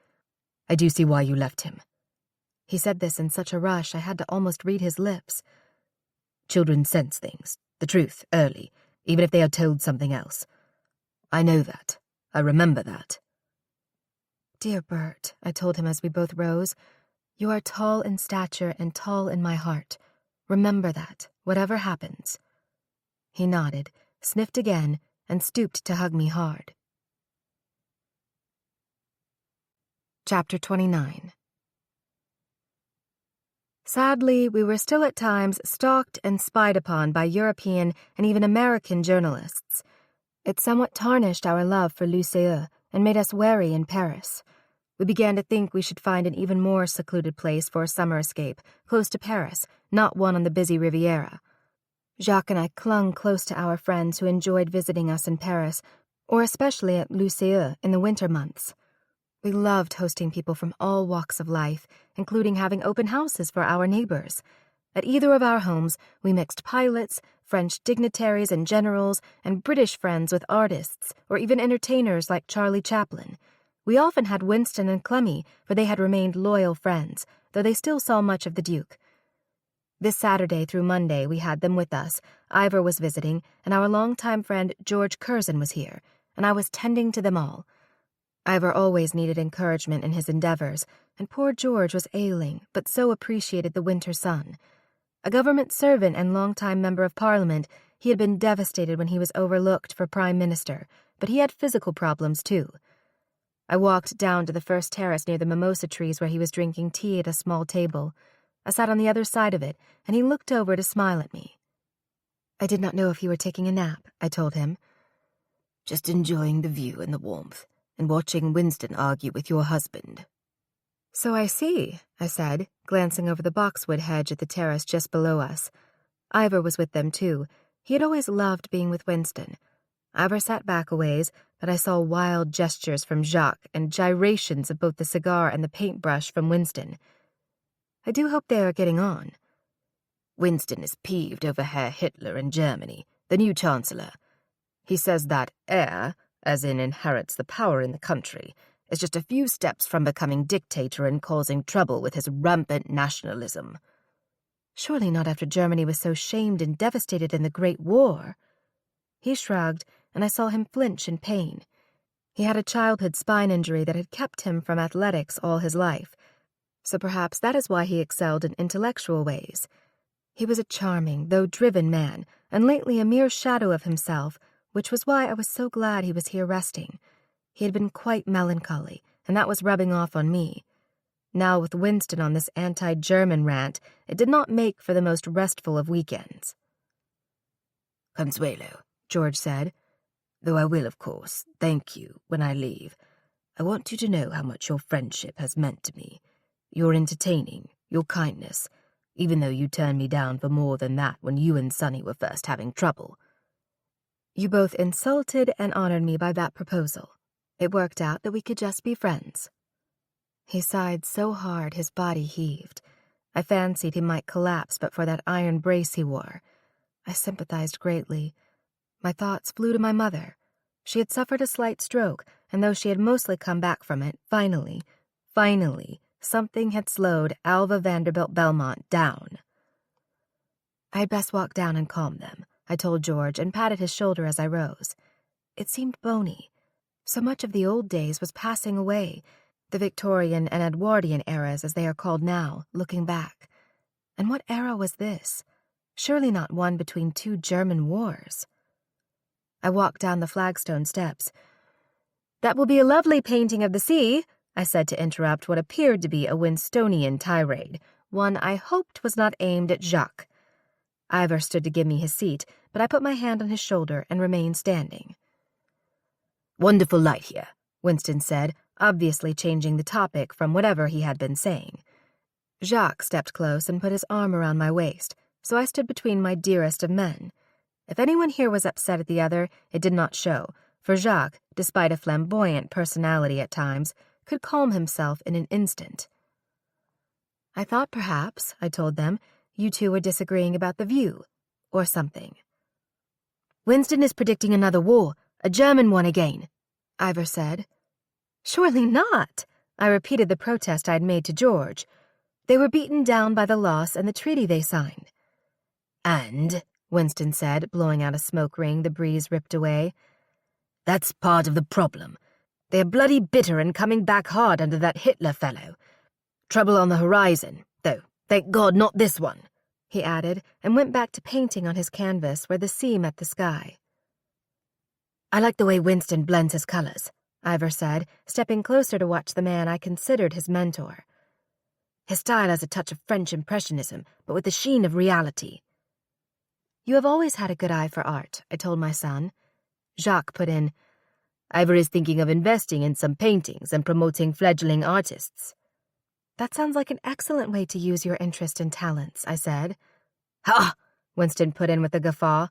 I do see why you left him." He said this in such a rush I had to almost read his lips. "Children sense things, the truth, early, even if they are told something else. I know that. I remember that." "Dear Bert," I told him as we both rose, "you are tall in stature and tall in my heart. Remember that, whatever happens." He nodded, sniffed again, and stooped to hug me hard. Chapter 29. Sadly, we were still at times stalked and spied upon by European and even American journalists. It somewhat tarnished our love for Lucille and made us wary in Paris. We began to think we should find an even more secluded place for a summer escape, close to Paris, not one on the busy Riviera. Jacques and I clung close to our friends who enjoyed visiting us in Paris, or especially at Lucille in the winter months. We loved hosting people from all walks of life, including having open houses for our neighbors. At either of our homes, we mixed pilots, French dignitaries and generals, and British friends with artists, or even entertainers like Charlie Chaplin. We often had Winston and Clemmy, for they had remained loyal friends, though they still saw much of the Duke. This Saturday through Monday we had them with us. Ivor was visiting, and our longtime friend George Curzon was here, and I was tending to them all. Ivor always needed encouragement in his endeavors, and poor George was ailing, but so appreciated the winter sun. A government servant and longtime member of Parliament, he had been devastated when he was overlooked for Prime Minister, but he had physical problems too. I walked down to the first terrace near the mimosa trees where he was drinking tea at a small table. I sat on the other side of it, and he looked over to smile at me. "I did not know if you were taking a nap," I told him. "Just enjoying the view and the warmth, and watching Winston argue with your husband." "So I see," I said, glancing over the boxwood hedge at the terrace just below us. Ivor was with them too. He had always loved being with Winston. Ivor sat back a ways, but I saw wild gestures from Jacques and gyrations of both the cigar and the paintbrush from Winston. I do hope they are getting on. Winston is peeved over Herr Hitler in Germany, the new chancellor. He says that heir, as in inherits the power in the country, is just a few steps from becoming dictator and causing trouble with his rampant nationalism. Surely not after Germany was so shamed and devastated in the Great War. He shrugged, and I saw him flinch in pain. He had a childhood spine injury that had kept him from athletics all his life, so perhaps that is why he excelled in intellectual ways. He was a charming, though driven man, and lately a mere shadow of himself, which was why I was so glad he was here resting. He had been quite melancholy, and that was rubbing off on me. Now with Winston on this anti-German rant, it did not make for the most restful of weekends. Consuelo, George said, though I will, of course, thank you when I leave. I want you to know how much your friendship has meant to me. Your entertaining, your kindness, even though you turned me down for more than that when you and Sonny were first having trouble. You both insulted and honored me by that proposal. It worked out that we could just be friends. He sighed so hard his body heaved. I fancied he might collapse but for that iron brace he wore. I sympathized greatly. My thoughts flew to my mother. She had suffered a slight stroke, and though she had mostly come back from it, finally, something had slowed Alva Vanderbilt Belmont down. I had best walk down and calm them, I told George and patted his shoulder as I rose. It seemed bony. So much of the old days was passing away, the Victorian and Edwardian eras as they are called now, looking back. And what era was this? Surely not one between two German wars. I walked down the flagstone steps. That will be a lovely painting of the sea, I said to interrupt what appeared to be a Winstonian tirade, one I hoped was not aimed at Jacques. Ivor stood to give me his seat, but I put my hand on his shoulder and remained standing. Wonderful light here, Winston said, obviously changing the topic from whatever he had been saying. Jacques stepped close and put his arm around my waist, so I stood between my dearest of men. If anyone here was upset at the other, it did not show, for Jacques, despite a flamboyant personality at times, could calm himself in an instant. I thought perhaps, I told them, you two were disagreeing about the view, or something. Winston is predicting another war, a German one again, Ivor said. Surely not, I repeated the protest I had made to George. They were beaten down by the loss and the treaty they signed. And, Winston said, blowing out a smoke ring the breeze ripped away, that's part of the problem. They're bloody bitter and coming back hard under that Hitler fellow. Trouble on the horizon, though, thank God not this one, he added, and went back to painting on his canvas where the sea met the sky. I like the way Winston blends his colors, Ivor said, stepping closer to watch the man I considered his mentor. His style has a touch of French Impressionism, but with the sheen of reality. You have always had a good eye for art, I told my son. Jacques put in, Ivor is thinking of investing in some paintings and promoting fledgling artists. That sounds like an excellent way to use your interest and talents, I said. Ha! Winston put in with a guffaw.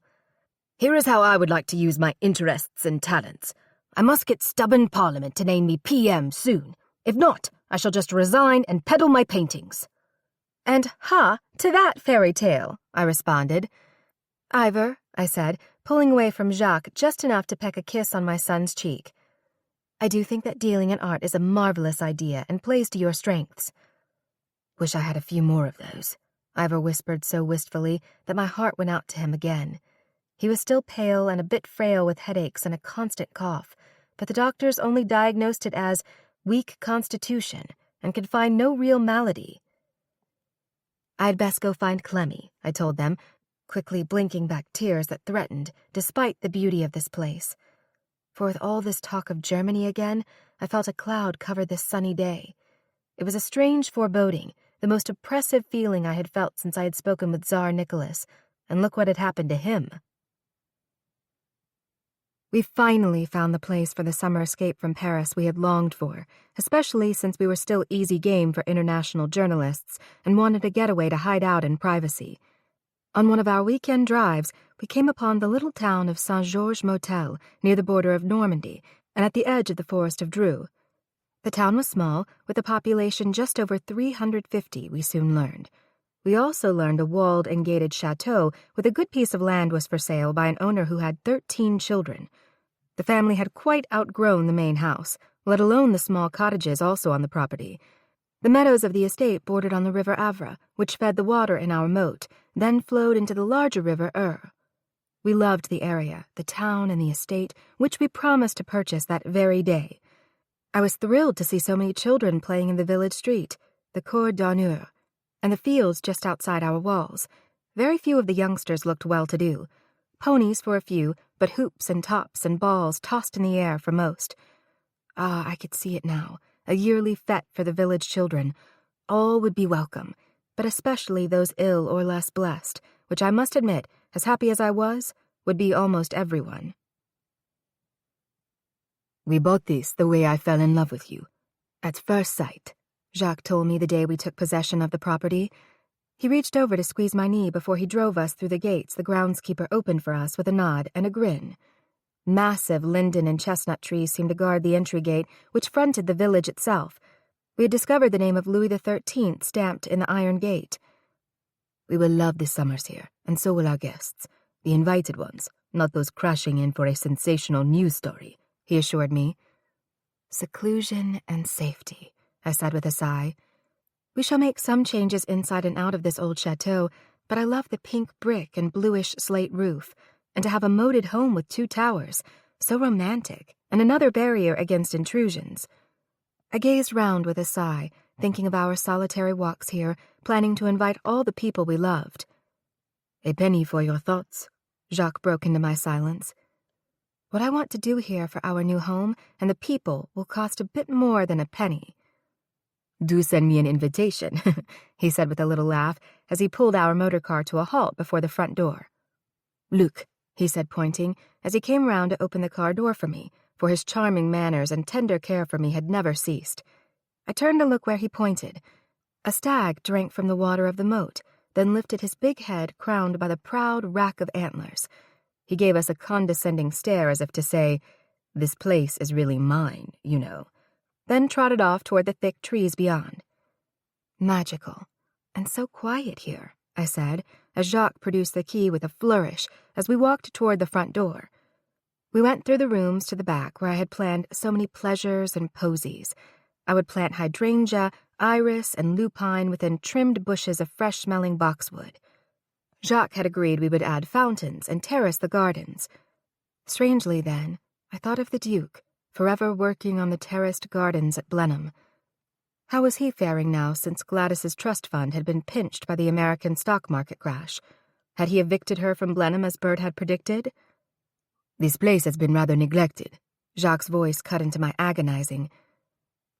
Here is how I would like to use my interests and talents. I must get stubborn Parliament to name me PM soon. If not, I shall just resign and peddle my paintings. And ha to that fairy tale, I responded. Ivor, I said, pulling away from Jacques just enough to peck a kiss on my son's cheek. I do think that dealing in art is a marvelous idea and plays to your strengths. Wish I had a few more of those, Ivor whispered so wistfully that my heart went out to him again. He was still pale and a bit frail with headaches and a constant cough, but the doctors only diagnosed it as weak constitution and could find no real malady. I'd best go find Clemmy, I told them, quickly blinking back tears that threatened, despite the beauty of this place. For with all this talk of Germany again, I felt a cloud cover this sunny day. It was a strange foreboding, the most oppressive feeling I had felt since I had spoken with Tsar Nicholas, and look what had happened to him. We finally found the place for the summer escape from Paris we had longed for, especially since we were still easy game for international journalists and wanted a getaway to hide out in privacy. On one of our weekend drives, we came upon the little town of Saint-Georges Motel near the border of Normandy and at the edge of the Forest of Dreux. The town was small, with a population just over 350, we soon learned. We also learned a walled and gated chateau with a good piece of land was for sale by an owner who had 13 children. The family had quite outgrown the main house, let alone the small cottages also on the property. The meadows of the estate bordered on the river Avra, which fed the water in our moat, then flowed into the larger river Ur. We loved the area, the town and the estate, which we promised to purchase that very day. I was thrilled to see so many children playing in the village street, the Cour d'Honneur, and the fields just outside our walls. Very few of the youngsters looked well-to-do. Ponies for a few, but hoops and tops and balls tossed in the air for most. Ah, I could see it now, a yearly fete for the village children. All would be welcome, but especially those ill or less blessed, which I must admit, as happy as I was, would be almost everyone. We bought this the way I fell in love with you. At first sight, Jacques told me the day we took possession of the property. He reached over to squeeze my knee before he drove us through the gates the groundskeeper opened for us with a nod and a grin. Massive linden and chestnut trees seemed to guard the entry gate, which fronted the village itself. We had discovered the name of Louis XIII stamped in the iron gate. We will love the summers here, and so will our guests. The invited ones, not those crashing in for a sensational news story, he assured me. Seclusion and safety, I said with a sigh. We shall make some changes inside and out of this old chateau, but I love the pink brick and bluish slate roof, and to have a moated home with 2 towers, so romantic, and another barrier against intrusions. I gazed round with a sigh, thinking of our solitary walks here, planning to invite all the people we loved. A penny for your thoughts, Jacques broke into my silence. What I want to do here for our new home and the people will cost a bit more than a penny. Do send me an invitation, he said with a little laugh as he pulled our motor car to a halt before the front door. Look, he said, pointing, as he came round to open the car door for me, for his charming manners and tender care for me had never ceased. I turned to look where he pointed. A stag drank from the water of the moat, then lifted his big head crowned by the proud rack of antlers. He gave us a condescending stare as if to say, "This place is really mine, you know," then trotted off toward the thick trees beyond. Magical, and so quiet here, I said, as Jacques produced the key with a flourish as we walked toward the front door. We went through the rooms to the back where I had planned so many pleasures and posies. I would plant hydrangea, iris, and lupine within trimmed bushes of fresh-smelling boxwood. Jacques had agreed we would add fountains and terrace the gardens. Strangely, then, I thought of the Duke, forever working on the terraced gardens at Blenheim. How was he faring now since Gladys's trust fund had been pinched by the American stock market crash? Had he evicted her from Blenheim as Bird had predicted? This place has been rather neglected, Jacques' voice cut into my agonizing.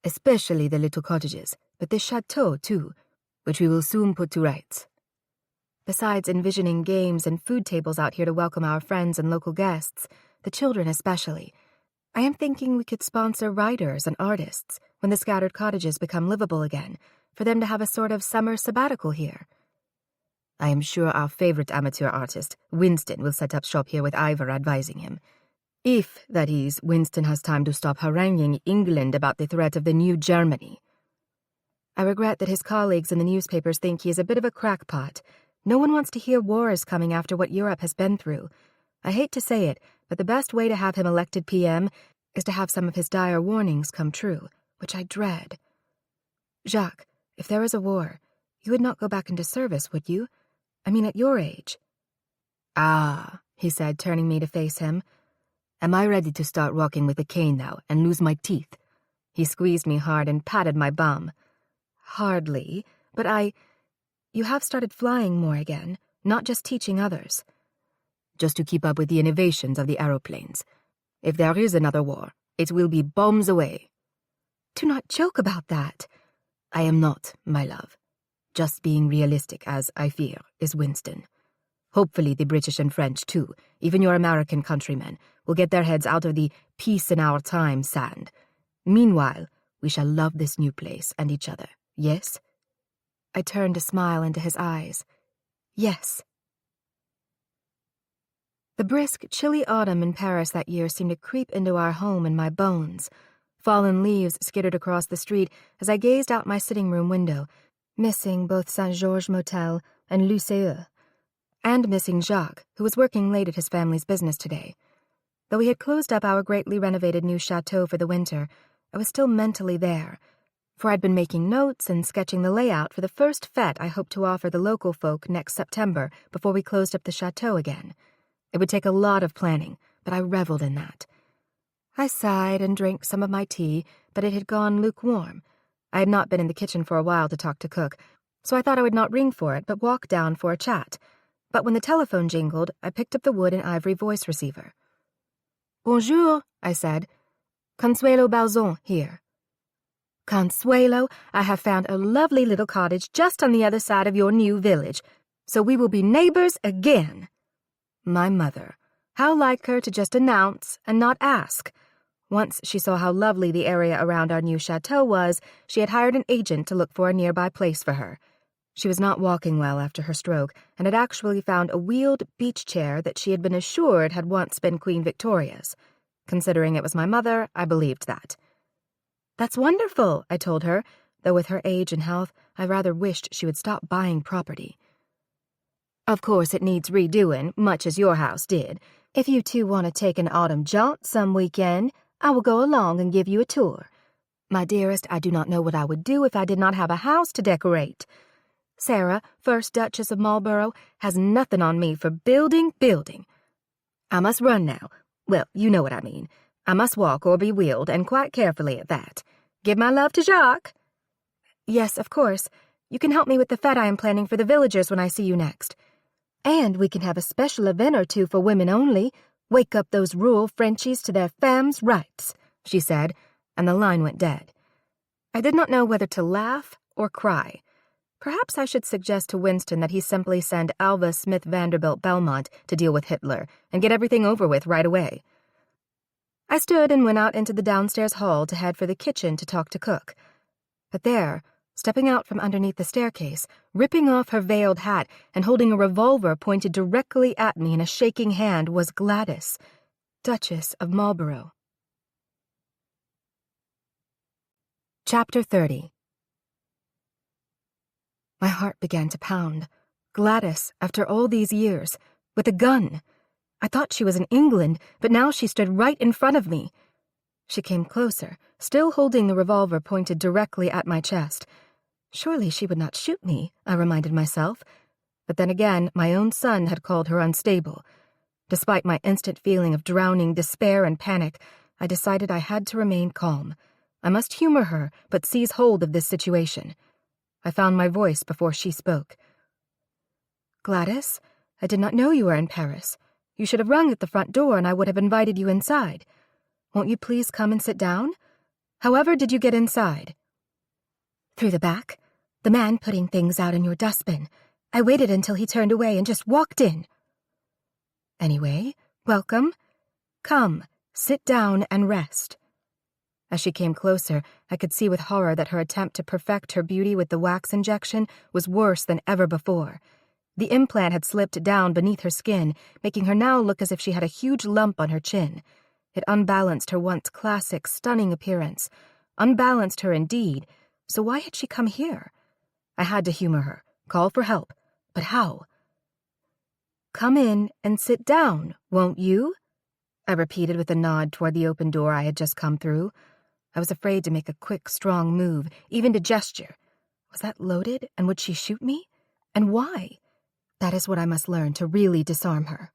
Especially the little cottages, but this chateau, too, which we will soon put to rights. Besides envisioning games and food tables out here to welcome our friends and local guests, the children especially, I am thinking we could sponsor writers and artists when the scattered cottages become livable again, for them to have a sort of summer sabbatical here. I am sure our favorite amateur artist, Winston, will set up shop here with Ivor advising him. If, that is, Winston has time to stop haranguing England about the threat of the new Germany. I regret that his colleagues in the newspapers think he is a bit of a crackpot. No one wants to hear wars coming after what Europe has been through. I hate to say it, but the best way to have him elected PM is to have some of his dire warnings come true, which I dread. Jacques, if there is a war, you would not go back into service, would you? I mean, at your age. Ah, he said, turning me to face him. Am I ready to start walking with a cane now and lose my teeth? He squeezed me hard and patted my bum. Hardly, but You have started flying more again, not just teaching others. Just to keep up with the innovations of the aeroplanes. If there is another war, it will be bombs away. Do not joke about that. I am not, my love. Just being realistic, as I fear, is Winston. Hopefully the British and French, too, even your American countrymen, will get their heads out of the peace in our time sand. Meanwhile, we shall love this new place and each other, yes? I turned to smile into his eyes. Yes. The brisk, chilly autumn in Paris that year seemed to creep into our home in my bones. Fallen leaves skittered across the street as I gazed out my sitting room window, missing both Saint Georges Motel and Luceux, and missing Jacques, who was working late at his family's business today. Though we had closed up our greatly renovated new chateau for the winter, I was still mentally there, for I'd been making notes and sketching the layout for the first fête I hoped to offer the local folk next September before we closed up the chateau again. It would take a lot of planning, but I reveled in that. I sighed and drank some of my tea, but it had gone lukewarm. I had not been in the kitchen for a while to talk to cook, so I thought I would not ring for it but walk down for a chat. But when the telephone jingled, I picked up the wood and ivory voice receiver. "Bonjour," I said. "Consuelo Balzon here." "Consuelo, I have found a lovely little cottage just on the other side of your new village, so we will be neighbors again." My mother. How like her to just announce and not ask. Once she saw how lovely the area around our new chateau was, she had hired an agent to look for a nearby place for her. She was not walking well after her stroke, and had actually found a wheeled beach chair that she had been assured had once been Queen Victoria's. Considering it was my mother, I believed that. "That's wonderful," I told her, though with her age and health, I rather wished she would stop buying property. "Of course it needs redoing, much as your house did. If you two want to take an autumn jaunt some weekend, I will go along and give you a tour. My dearest, I do not know what I would do if I did not have a house to decorate. Sarah, first Duchess of Marlborough, has nothing on me for building. I must run now. Well, you know what I mean. I must walk or be wheeled, and quite carefully at that. Give my love to Jacques." "Yes, of course. You can help me with the fête I am planning for the villagers when I see you next. And we can have a special event or two for women only. Wake up those rural Frenchies to their femmes' rights," she said, and the line went dead. I did not know whether to laugh or cry. Perhaps I should suggest to Winston that he simply send Alva Smith Vanderbilt Belmont to deal with Hitler and get everything over with right away. I stood and went out into the downstairs hall to head for the kitchen to talk to cook. But there, stepping out from underneath the staircase, ripping off her veiled hat and holding a revolver pointed directly at me in a shaking hand was Gladys, Duchess of Marlborough. Chapter 30. My heart began to pound. Gladys, after all these years, with a gun. I thought she was in England, but now she stood right in front of me. She came closer, still holding the revolver pointed directly at my chest. Surely she would not shoot me, I reminded myself. But then again, my own son had called her unstable. Despite my instant feeling of drowning despair and panic, I decided I had to remain calm. I must humor her, but seize hold of this situation. I found my voice before she spoke. "Gladys, I did not know you were in Paris. You should have rung at the front door and I would have invited you inside. Won't you please come and sit down? However did you get inside?" "Through the back. The man putting things out in your dustbin. I waited until he turned away and just walked in." "Anyway, welcome. Come, sit down and rest." As she came closer, I could see with horror that her attempt to perfect her beauty with the wax injection was worse than ever before. The implant had slipped down beneath her skin, making her now look as if she had a huge lump on her chin. It unbalanced her once classic, stunning appearance. Unbalanced her indeed, so why had she come here? I had to humor her, call for help, but how? "Come in and sit down, won't you?" I repeated with a nod toward the open door I had just come through. I was afraid to make a quick, strong move, even to gesture. Was that loaded, and would she shoot me? And why? That is what I must learn to really disarm her.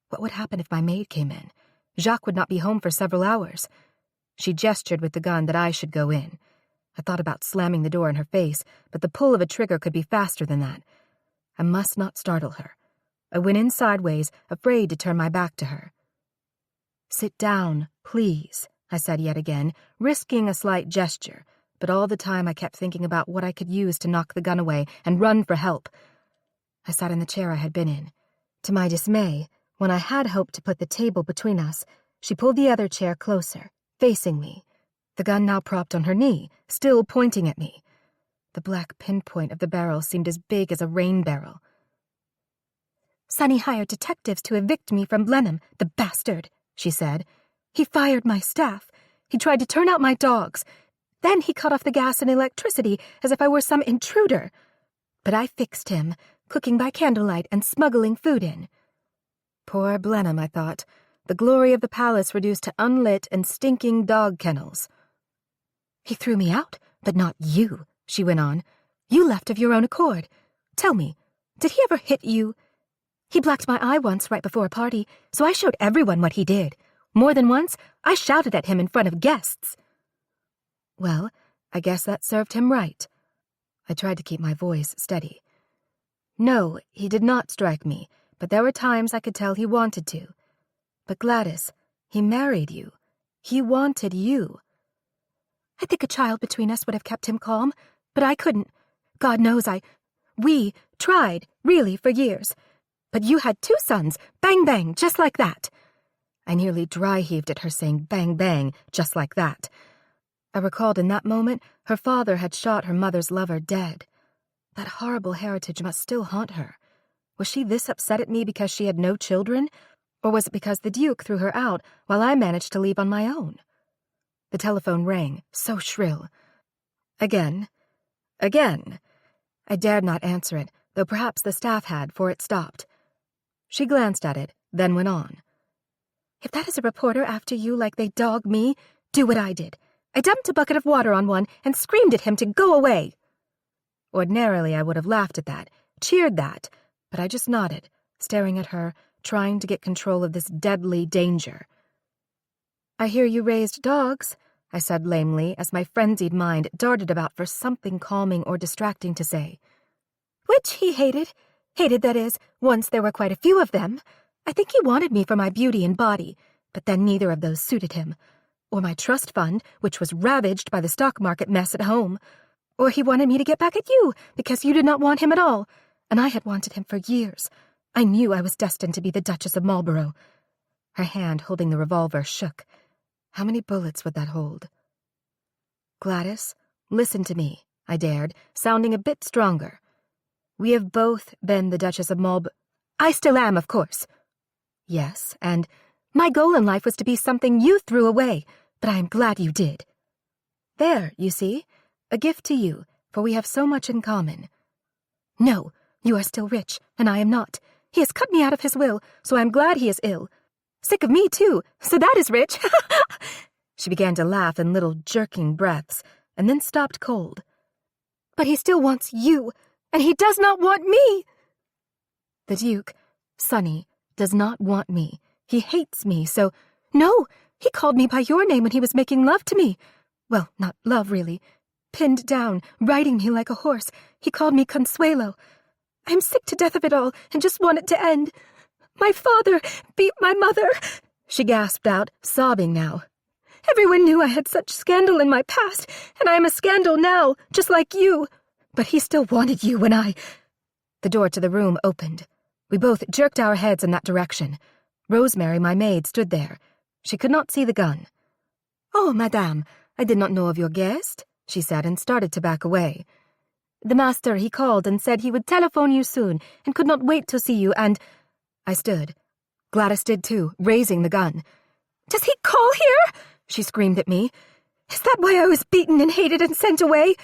What would happen if my maid came in? Jacques would not be home for several hours. She gestured with the gun that I should go in. I thought about slamming the door in her face, but the pull of a trigger could be faster than that. I must not startle her. I went in sideways, afraid to turn my back to her. "Sit down, please," I said yet again, risking a slight gesture, but all the time I kept thinking about what I could use to knock the gun away and run for help. I sat in the chair I had been in. To my dismay, when I had hoped to put the table between us, she pulled the other chair closer, facing me, the gun now propped on her knee, still pointing at me. The black pinpoint of the barrel seemed as big as a rain barrel. "Sonny hired detectives to evict me from Blenheim, the bastard," she said. "He fired my staff. He tried to turn out my dogs. Then he cut off the gas and electricity as if I were some intruder. But I fixed him, cooking by candlelight and smuggling food in. Poor Blenheim, I thought. The glory of the palace reduced to unlit and stinking dog kennels. He threw me out, but not you, she went on. You left of your own accord. Tell me, did he ever hit you? He blacked my eye once right before a party, so I showed everyone what he did. More than once, I shouted at him in front of guests. Well, I guess that served him right. I tried to keep my voice steady. No, he did not strike me, but there were times I could tell he wanted to. But Gladys, he married you. He wanted you. I think a child between us would have kept him calm, but I couldn't. God knows we tried, really, for years. But you had 2 sons, bang, bang, just like that. I nearly dry-heaved at her saying bang, bang, just like that. I recalled in that moment her father had shot her mother's lover dead. That horrible heritage must still haunt her. Was she this upset at me because she had no children? Or was it because the Duke threw her out while I managed to leave on my own? The telephone rang, so shrill. Again. I dared not answer it, though perhaps the staff had, for it stopped. She glanced at it, then went on. If that is a reporter after you like they dog me, do what I did. I dumped a bucket of water on one and screamed at him to go away. Ordinarily, I would have laughed at that, cheered that, but I just nodded, staring at her, trying to get control of this deadly danger. I hear you raised dogs, I said lamely as my frenzied mind darted about for something calming or distracting to say. Which he hated. Hated, that is, once there were quite a few of them. I think he wanted me for my beauty and body, but then neither of those suited him. Or my trust fund, which was ravaged by the stock market mess at home. Or he wanted me to get back at you, because you did not want him at all, and I had wanted him for years. I knew I was destined to be the Duchess of Marlborough. Her hand holding the revolver shook. How many bullets would that hold? Gladys, listen to me, I dared, sounding a bit stronger. We have both been the Duchess of Marlborough. I still am, of course. Yes, and my goal in life was to be something you threw away, but I am glad you did. There, you see, a gift to you, for we have so much in common. No, you are still rich, and I am not. He has cut me out of his will, so I am glad he is ill. Sick of me, too, so that is rich. She began to laugh in little jerking breaths, and then stopped cold. But he still wants you, and he does not want me. The Duke, Sonny, does not want me. He hates me, so... No, he called me by your name when he was making love to me. Well, not love, really. Pinned down, riding me like a horse. He called me Consuelo. I'm sick to death of it all, and just want it to end. My father beat my mother, she gasped out, sobbing now. Everyone knew I had such scandal in my past, and I am a scandal now, just like you. But he still wanted you when I... The door to the room opened. We both jerked our heads in that direction. Rosemary, my maid, stood there. She could not see the gun. Oh, madame, I did not know of your guest, she said, and started to back away. The master, he called and said he would telephone you soon, and could not wait to see you, and... I stood. Gladys did too, raising the gun. Does he call here? She screamed at me. Is that why I was beaten and hated and sent away?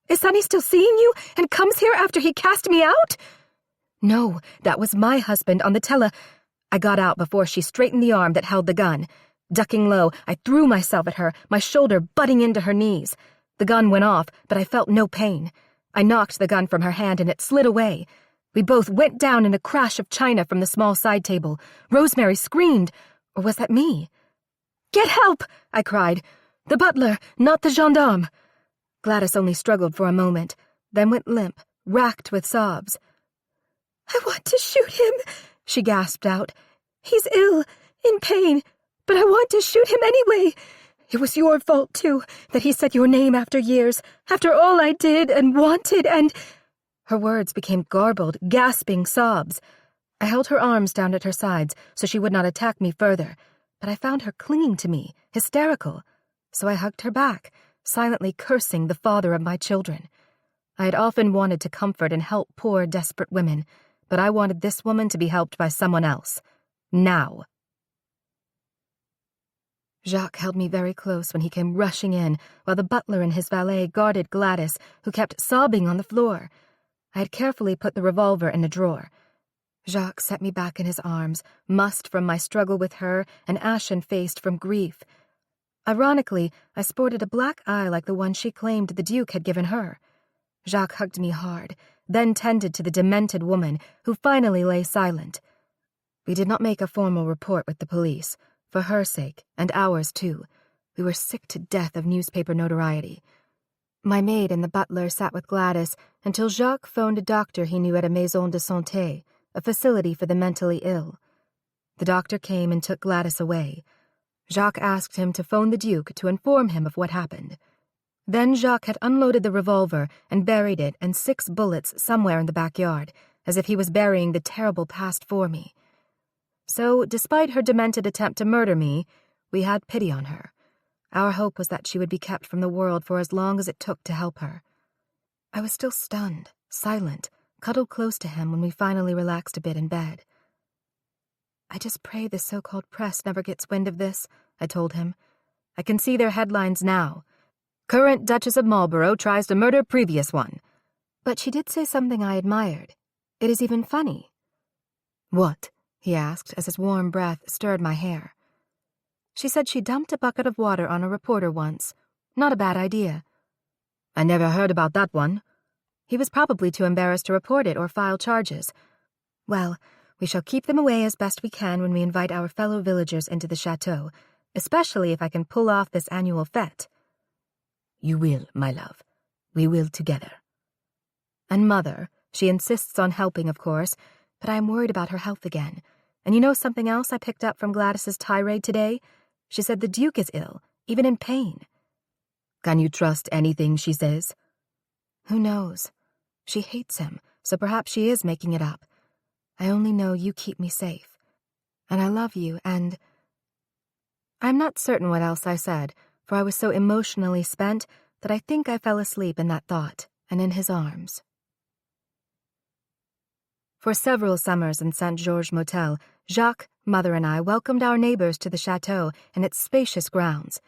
Is Sonny still seeing you, and comes here after he cast me out? No, that was my husband on the I got out before she straightened the arm that held the gun. Ducking low, I threw myself at her, my shoulder butting into her knees. The gun went off, but I felt no pain. I knocked the gun from her hand and it slid away. We both went down in a crash of china from the small side table. Rosemary screamed. Or was that me? Get help, I cried. The butler, not the gendarme. Gladys only struggled for a moment, then went limp, racked with sobs. I want to shoot him, she gasped out. He's ill, in pain, but I want to shoot him anyway. It was your fault, too, that he said your name after years, after all I did and wanted and... Her words became garbled, gasping sobs. I held her arms down at her sides so she would not attack me further, but I found her clinging to me, hysterical. So I hugged her back, silently cursing the father of my children. I had often wanted to comfort and help poor, desperate women, but I wanted this woman to be helped by someone else. Now. Jacques held me very close when he came rushing in, while the butler and his valet guarded Gladys, who kept sobbing on the floor. I had carefully put the revolver in a drawer. Jacques set me back in his arms, mussed from my struggle with her and ashen-faced from grief. Ironically, I sported a black eye like the one she claimed the Duke had given her. Jacques hugged me hard, then tended to the demented woman, who finally lay silent. We did not make a formal report with the police, for her sake, and ours too. We were sick to death of newspaper notoriety. My maid and the butler sat with Gladys until Jacques phoned a doctor he knew at a maison de santé, a facility for the mentally ill. The doctor came and took Gladys away. Jacques asked him to phone the Duke to inform him of what happened. Then Jacques had unloaded the revolver and buried it and 6 bullets somewhere in the backyard, as if he was burying the terrible past for me. So, despite her demented attempt to murder me, we had pity on her. Our hope was that she would be kept from the world for as long as it took to help her. I was still stunned, silent, cuddled close to him when we finally relaxed a bit in bed. I just pray the so-called press never gets wind of this, I told him. I can see their headlines now. Current Duchess of Marlborough tries to murder previous one. But she did say something I admired. It is even funny. What? He asked as his warm breath stirred my hair. She said she dumped a bucket of water on a reporter once. Not a bad idea. I never heard about that one. He was probably too embarrassed to report it or file charges. Well, we shall keep them away as best we can when we invite our fellow villagers into the chateau, especially if I can pull off this annual fete. You will, my love. We will together. And Mother, she insists on helping, of course, but I am worried about her health again. And you know something else I picked up from Gladys's tirade today? She said the Duke is ill, even in pain. Can you trust anything she says? Who knows? She hates him, so perhaps she is making it up. I only know you keep me safe. And I love you, and... I'm not certain what else I said, for I was so emotionally spent that I think I fell asleep in that thought and in his arms. For several summers in St. Georges Motel, Jacques, Mother, and I welcomed our neighbors to the chateau and its spacious grounds.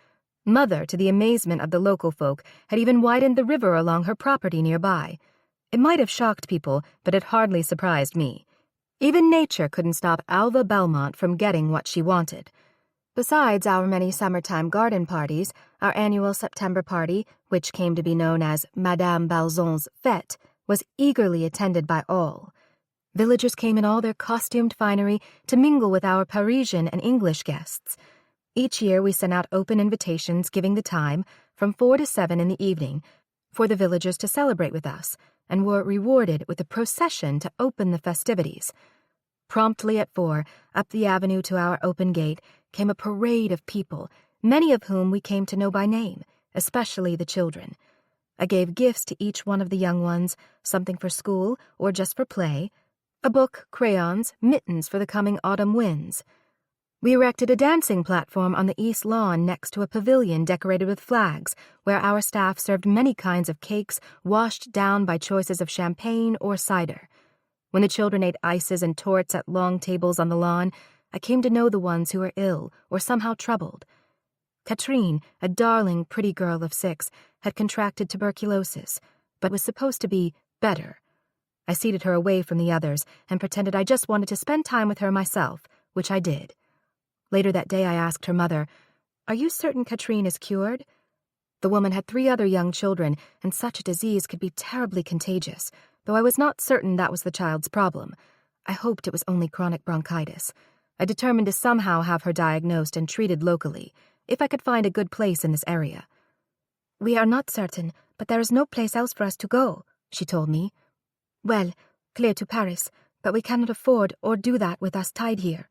Mother, to the amazement of the local folk, had even widened the river along her property nearby. It might have shocked people, but it hardly surprised me. Even nature couldn't stop Alva Belmont from getting what she wanted. Besides our many summertime garden parties, our annual September party, which came to be known as Madame Balzon's Fête, was eagerly attended by all. Villagers came in all their costumed finery to mingle with our Parisian and English guests. Each year we sent out open invitations giving the time, from 4 to 7 in the evening, for the villagers to celebrate with us, and were rewarded with a procession to open the festivities. Promptly at 4, up the avenue to our open gate, came a parade of people, many of whom we came to know by name, especially the children. I gave gifts to each one of the young ones, something for school or just for play, a book, crayons, mittens for the coming autumn winds. We erected a dancing platform on the east lawn next to a pavilion decorated with flags, where our staff served many kinds of cakes washed down by choices of champagne or cider. When the children ate ices and torts at long tables on the lawn, I came to know the ones who were ill or somehow troubled. Katrine, a darling, pretty girl of 6, had contracted tuberculosis, but was supposed to be better. I seated her away from the others and pretended I just wanted to spend time with her myself, which I did. Later that day I asked her mother, "Are you certain Katrine is cured?" The woman had 3 other young children, and such a disease could be terribly contagious, though I was not certain that was the child's problem. I hoped it was only chronic bronchitis. I determined to somehow have her diagnosed and treated locally, if I could find a good place in this area. "We are not certain, but there is no place else for us to go," she told me. "Well, clear to Paris, but we cannot afford or do that with us tied here.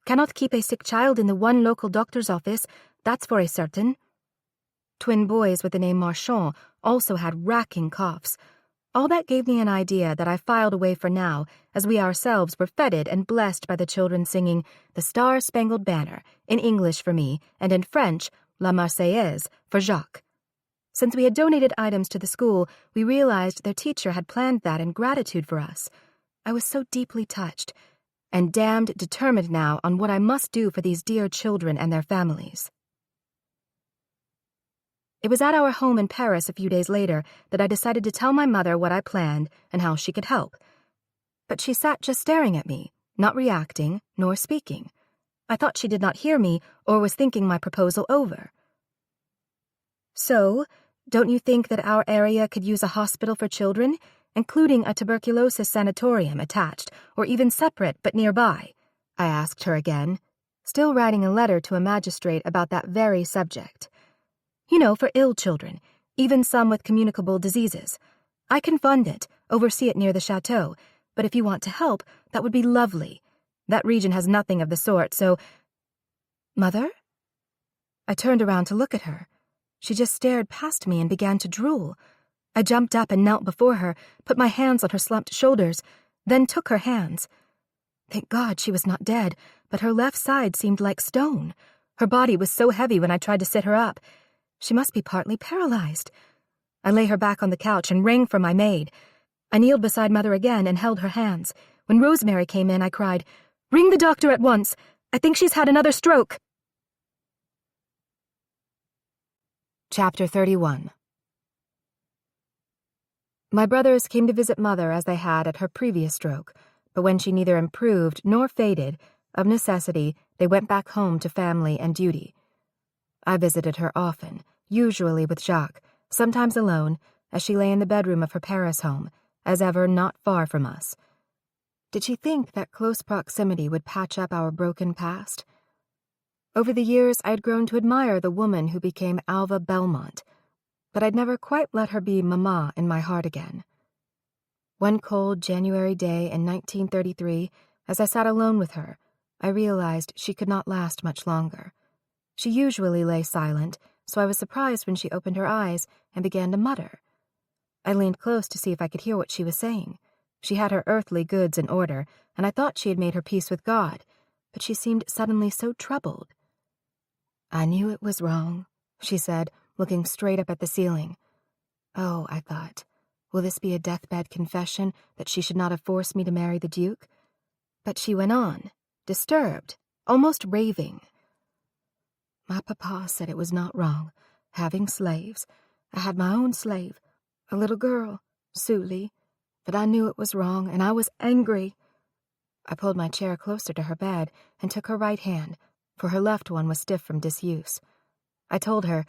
Cannot keep a sick child in the one local doctor's office, that's for a certain." Twin boys with the name Marchand also had racking coughs. All that gave me an idea that I filed away for now, as we ourselves were feted and blessed by the children singing The Star-Spangled Banner, in English for me, and in French, La Marseillaise, for Jacques. Since we had donated items to the school, we realized their teacher had planned that in gratitude for us. I was so deeply touched, and damned determined now on what I must do for these dear children and their families. It was at our home in Paris a few days later that I decided to tell my mother what I planned and how she could help. But she sat just staring at me, not reacting nor speaking. I thought she did not hear me or was thinking my proposal over. "So, don't you think that our area could use a hospital for children, including a tuberculosis sanatorium attached or even separate but nearby?" I asked her again, still writing a letter to a magistrate about that very subject. "You know, for ill children, even some with communicable diseases. I can fund it, oversee it near the chateau, but if you want to help, that would be lovely. That region has nothing of the sort, so—" "Mother?" I turned around to look at her. She just stared past me and began to drool. I jumped up and knelt before her, put my hands on her slumped shoulders, then took her hands. Thank God she was not dead, but her left side seemed like stone. Her body was so heavy when I tried to sit her up. She must be partly paralyzed. I lay her back on the couch and rang for my maid. I kneeled beside Mother again and held her hands. When Rosemary came in, I cried, "Ring the doctor at once! I think she's had another stroke!" Chapter 31. My brothers came to visit Mother as they had at her previous stroke, but when she neither improved nor faded, of necessity, they went back home to family and duty. I visited her often, usually with Jacques, sometimes alone, as she lay in the bedroom of her Paris home, as ever not far from us. Did she think that close proximity would patch up our broken past? Over the years, I had grown to admire the woman who became Alva Belmont, but I'd never quite let her be Mamma in my heart again. One cold January day in 1933, as I sat alone with her, I realized she could not last much longer. She usually lay silent, so I was surprised when she opened her eyes and began to mutter. I leaned close to see if I could hear what she was saying. She had her earthly goods in order, and I thought she had made her peace with God, but she seemed suddenly so troubled. "I knew it was wrong," she said, looking straight up at the ceiling. Oh, I thought, will this be a deathbed confession that she should not have forced me to marry the Duke? But she went on, disturbed, almost raving. "My papa said it was not wrong, having slaves. I had my own slave, a little girl, Sully, but I knew it was wrong, and I was angry." I pulled my chair closer to her bed and took her right hand, for her left one was stiff from disuse. I told her,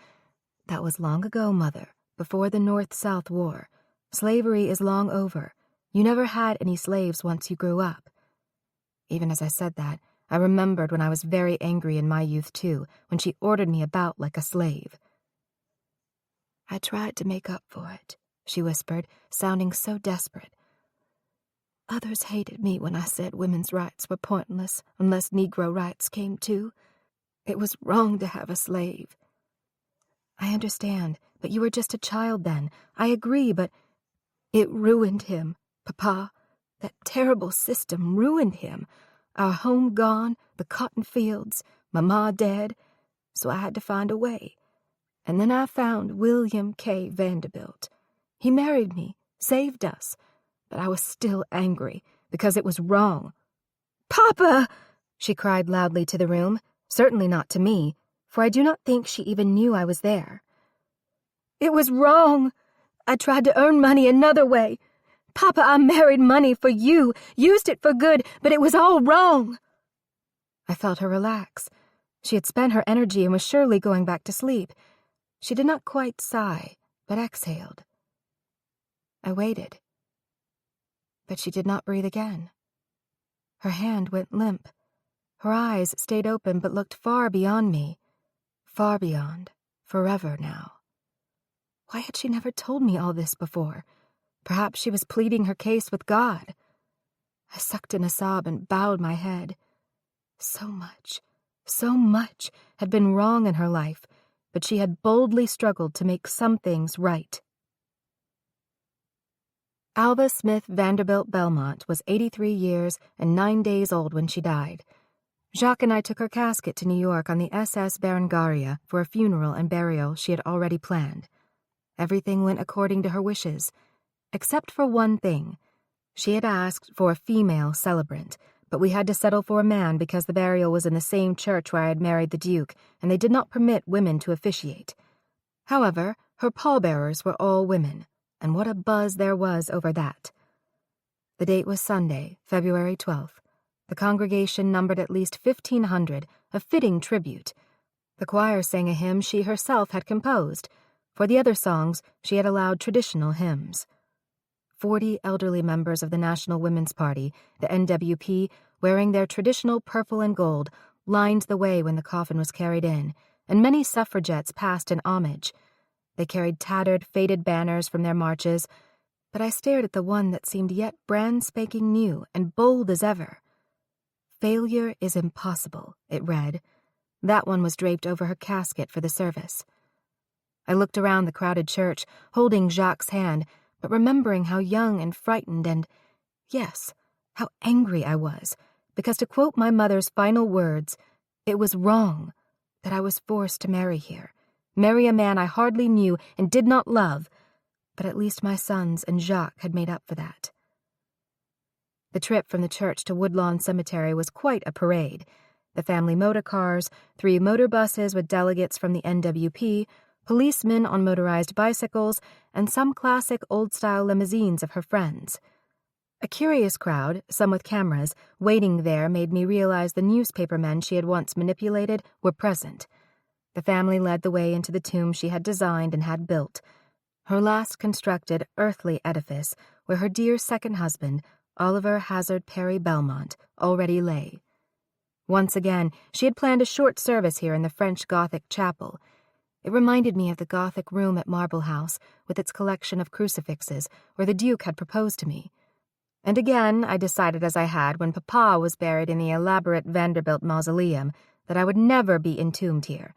"That was long ago, Mother, before the North-South War. Slavery is long over. You never had any slaves once you grew up." Even as I said that, I remembered when I was very angry in my youth, too, when she ordered me about like a slave. "I tried to make up for it," she whispered, sounding so desperate. "Others hated me when I said women's rights were pointless unless Negro rights came too. It was wrong to have a slave." "I understand, but you were just a child then. I agree, but—" "It ruined him, Papa. That terrible system ruined him. Our home gone, the cotton fields, Mama dead, so I had to find a way. And then I found William K. Vanderbilt. He married me, saved us, but I was still angry because it was wrong." "Papa!" she cried loudly to the room, certainly not to me, for I do not think she even knew I was there. "It was wrong. I tried to earn money another way. Papa, I married money for you, used it for good, but it was all wrong." I felt her relax. She had spent her energy and was surely going back to sleep. She did not quite sigh, but exhaled. I waited. But she did not breathe again. Her hand went limp. Her eyes stayed open but looked far beyond me. Far beyond, forever now. Why had she never told me all this before? Perhaps she was pleading her case with God. I sucked in a sob and bowed my head. So much had been wrong in her life, but she had boldly struggled to make some things right. Alva Smith Vanderbilt Belmont was 83 years and 9 days old when she died. Jacques and I took her casket to New York on the SS Berengaria for a funeral and burial she had already planned. Everything went according to her wishes, except for one thing. She had asked for a female celebrant, but we had to settle for a man because the burial was in the same church where I had married the Duke, and they did not permit women to officiate. However, her pallbearers were all women, and what a buzz there was over that. The date was Sunday, February 12th. The congregation numbered at least 1,500, a fitting tribute. The choir sang a hymn she herself had composed. For the other songs, she had allowed traditional hymns. 40 elderly members of the National Women's Party, the NWP, wearing their traditional purple and gold, lined the way when the coffin was carried in, and many suffragettes passed in homage. They carried tattered, faded banners from their marches, but I stared at the one that seemed yet brand spanking new and bold as ever. "Failure is impossible," it read. That one was draped over her casket for the service. I looked around the crowded church, holding Jacques' hand, but remembering how young and frightened and, yes, how angry I was, because to quote my mother's final words, it was wrong that I was forced to marry here, marry a man I hardly knew and did not love, but at least my sons and Jacques had made up for that. The trip from the church to Woodlawn Cemetery was quite a parade. The family motor cars, 3 motor buses with delegates from the NWP, policemen on motorized bicycles, and some classic old-style limousines of her friends. A curious crowd, some with cameras, waiting there made me realize the newspapermen she had once manipulated were present. The family led the way into the tomb she had designed and had built, her last constructed earthly edifice where her dear second husband, Oliver Hazard Perry Belmont, already lay. Once again, she had planned a short service here in the French Gothic chapel. It reminded me of the Gothic room at Marble House, with its collection of crucifixes, where the Duke had proposed to me. And again, I decided as I had when Papa was buried in the elaborate Vanderbilt mausoleum that I would never be entombed here.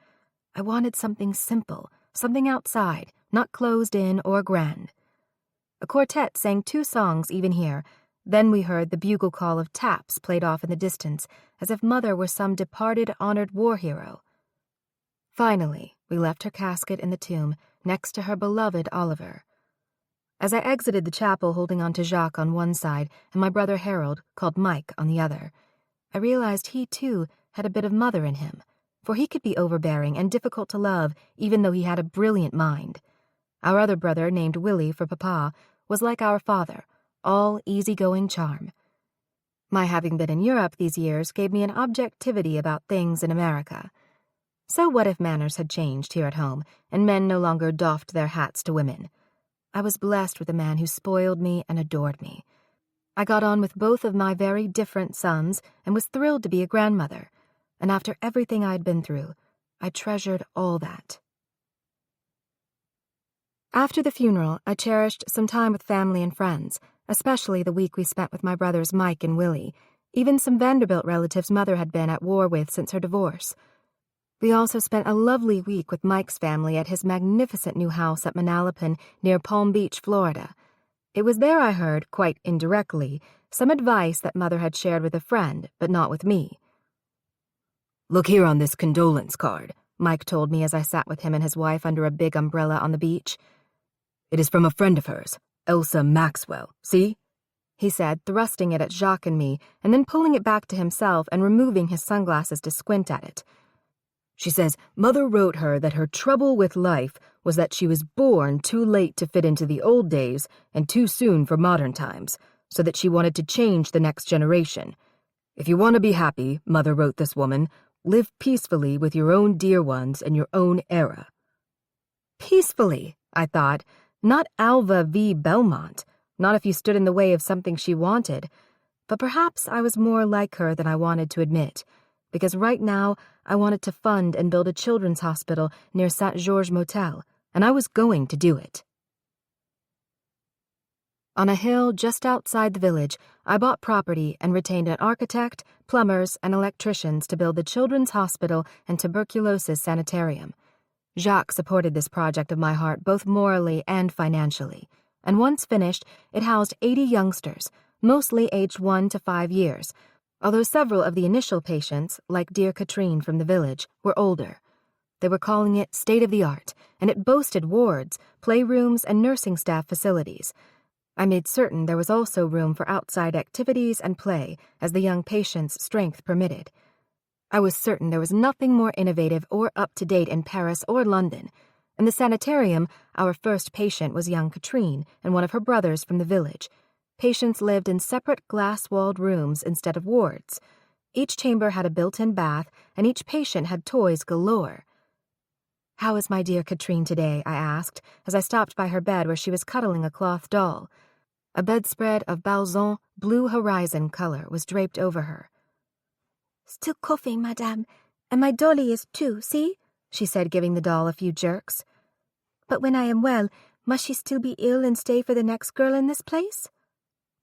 I wanted something simple, something outside, not closed in or grand. A quartet sang 2 songs even here. Then we heard the bugle call of taps played off in the distance, as if Mother were some departed honored war hero. Finally, we left her casket in the tomb, next to her beloved Oliver. As I exited the chapel holding on to Jacques on one side and my brother Harold, called Mike, on the other, I realized he, too, had a bit of mother in him, for he could be overbearing and difficult to love even though he had a brilliant mind. Our other brother, named Willie for Papa, was like our father, all easygoing charm. My having been in Europe these years gave me an objectivity about things in America. So what if manners had changed here at home, and men no longer doffed their hats to women? I was blessed with a man who spoiled me and adored me. I got on with both of my very different sons and was thrilled to be a grandmother, and after everything I had been through, I treasured all that. After the funeral, I cherished some time with family and friends, especially the week we spent with my brothers Mike and Willie, even some Vanderbilt relatives Mother had been at war with since her divorce. We also spent a lovely week with Mike's family at his magnificent new house at Manalapan near Palm Beach, Florida. It was there I heard, quite indirectly, some advice that Mother had shared with a friend, but not with me. "Look here on this condolence card," Mike told me as I sat with him and his wife under a big umbrella on the beach. "It is from a friend of hers, Elsa Maxwell, see?" he said, thrusting it at Jacques and me, and then pulling it back to himself and removing his sunglasses to squint at it. "She says Mother wrote her that her trouble with life was that she was born too late to fit into the old days and too soon for modern times, so that she wanted to change the next generation. If you want to be happy, Mother wrote this woman, live peacefully with your own dear ones in your own era." Peacefully, I thought, not Alva V. Belmont, not if you stood in the way of something she wanted, but perhaps I was more like her than I wanted to admit, because right now I wanted to fund and build a children's hospital near St. Georges Motel, and I was going to do it. On a hill just outside the village, I bought property and retained an architect, plumbers, and electricians to build the children's hospital and tuberculosis sanitarium. Jacques supported this project of my heart both morally and financially, and once finished, it housed 80 youngsters, mostly aged 1 to 5 years, although several of the initial patients, like dear Katrine from the village, were older. They were calling it state-of-the-art, and it boasted wards, playrooms, and nursing staff facilities. I made certain there was also room for outside activities and play, as the young patients' strength permitted. I was certain there was nothing more innovative or up-to-date in Paris or London, In the sanitarium, our first patient was young Katrine and one of her brothers from the village. Patients lived in separate glass-walled rooms instead of wards. Each chamber had a built-in bath, and each patient had toys galore. "How is my dear Katrine today?" I asked, as I stopped by her bed where she was cuddling a cloth doll. A bedspread of Balzan blue horizon color was draped over her. "Still coughing, madame, and my dolly is too, see?" she said, giving the doll a few jerks. "But when I am well, must she still be ill and stay for the next girl in this place?"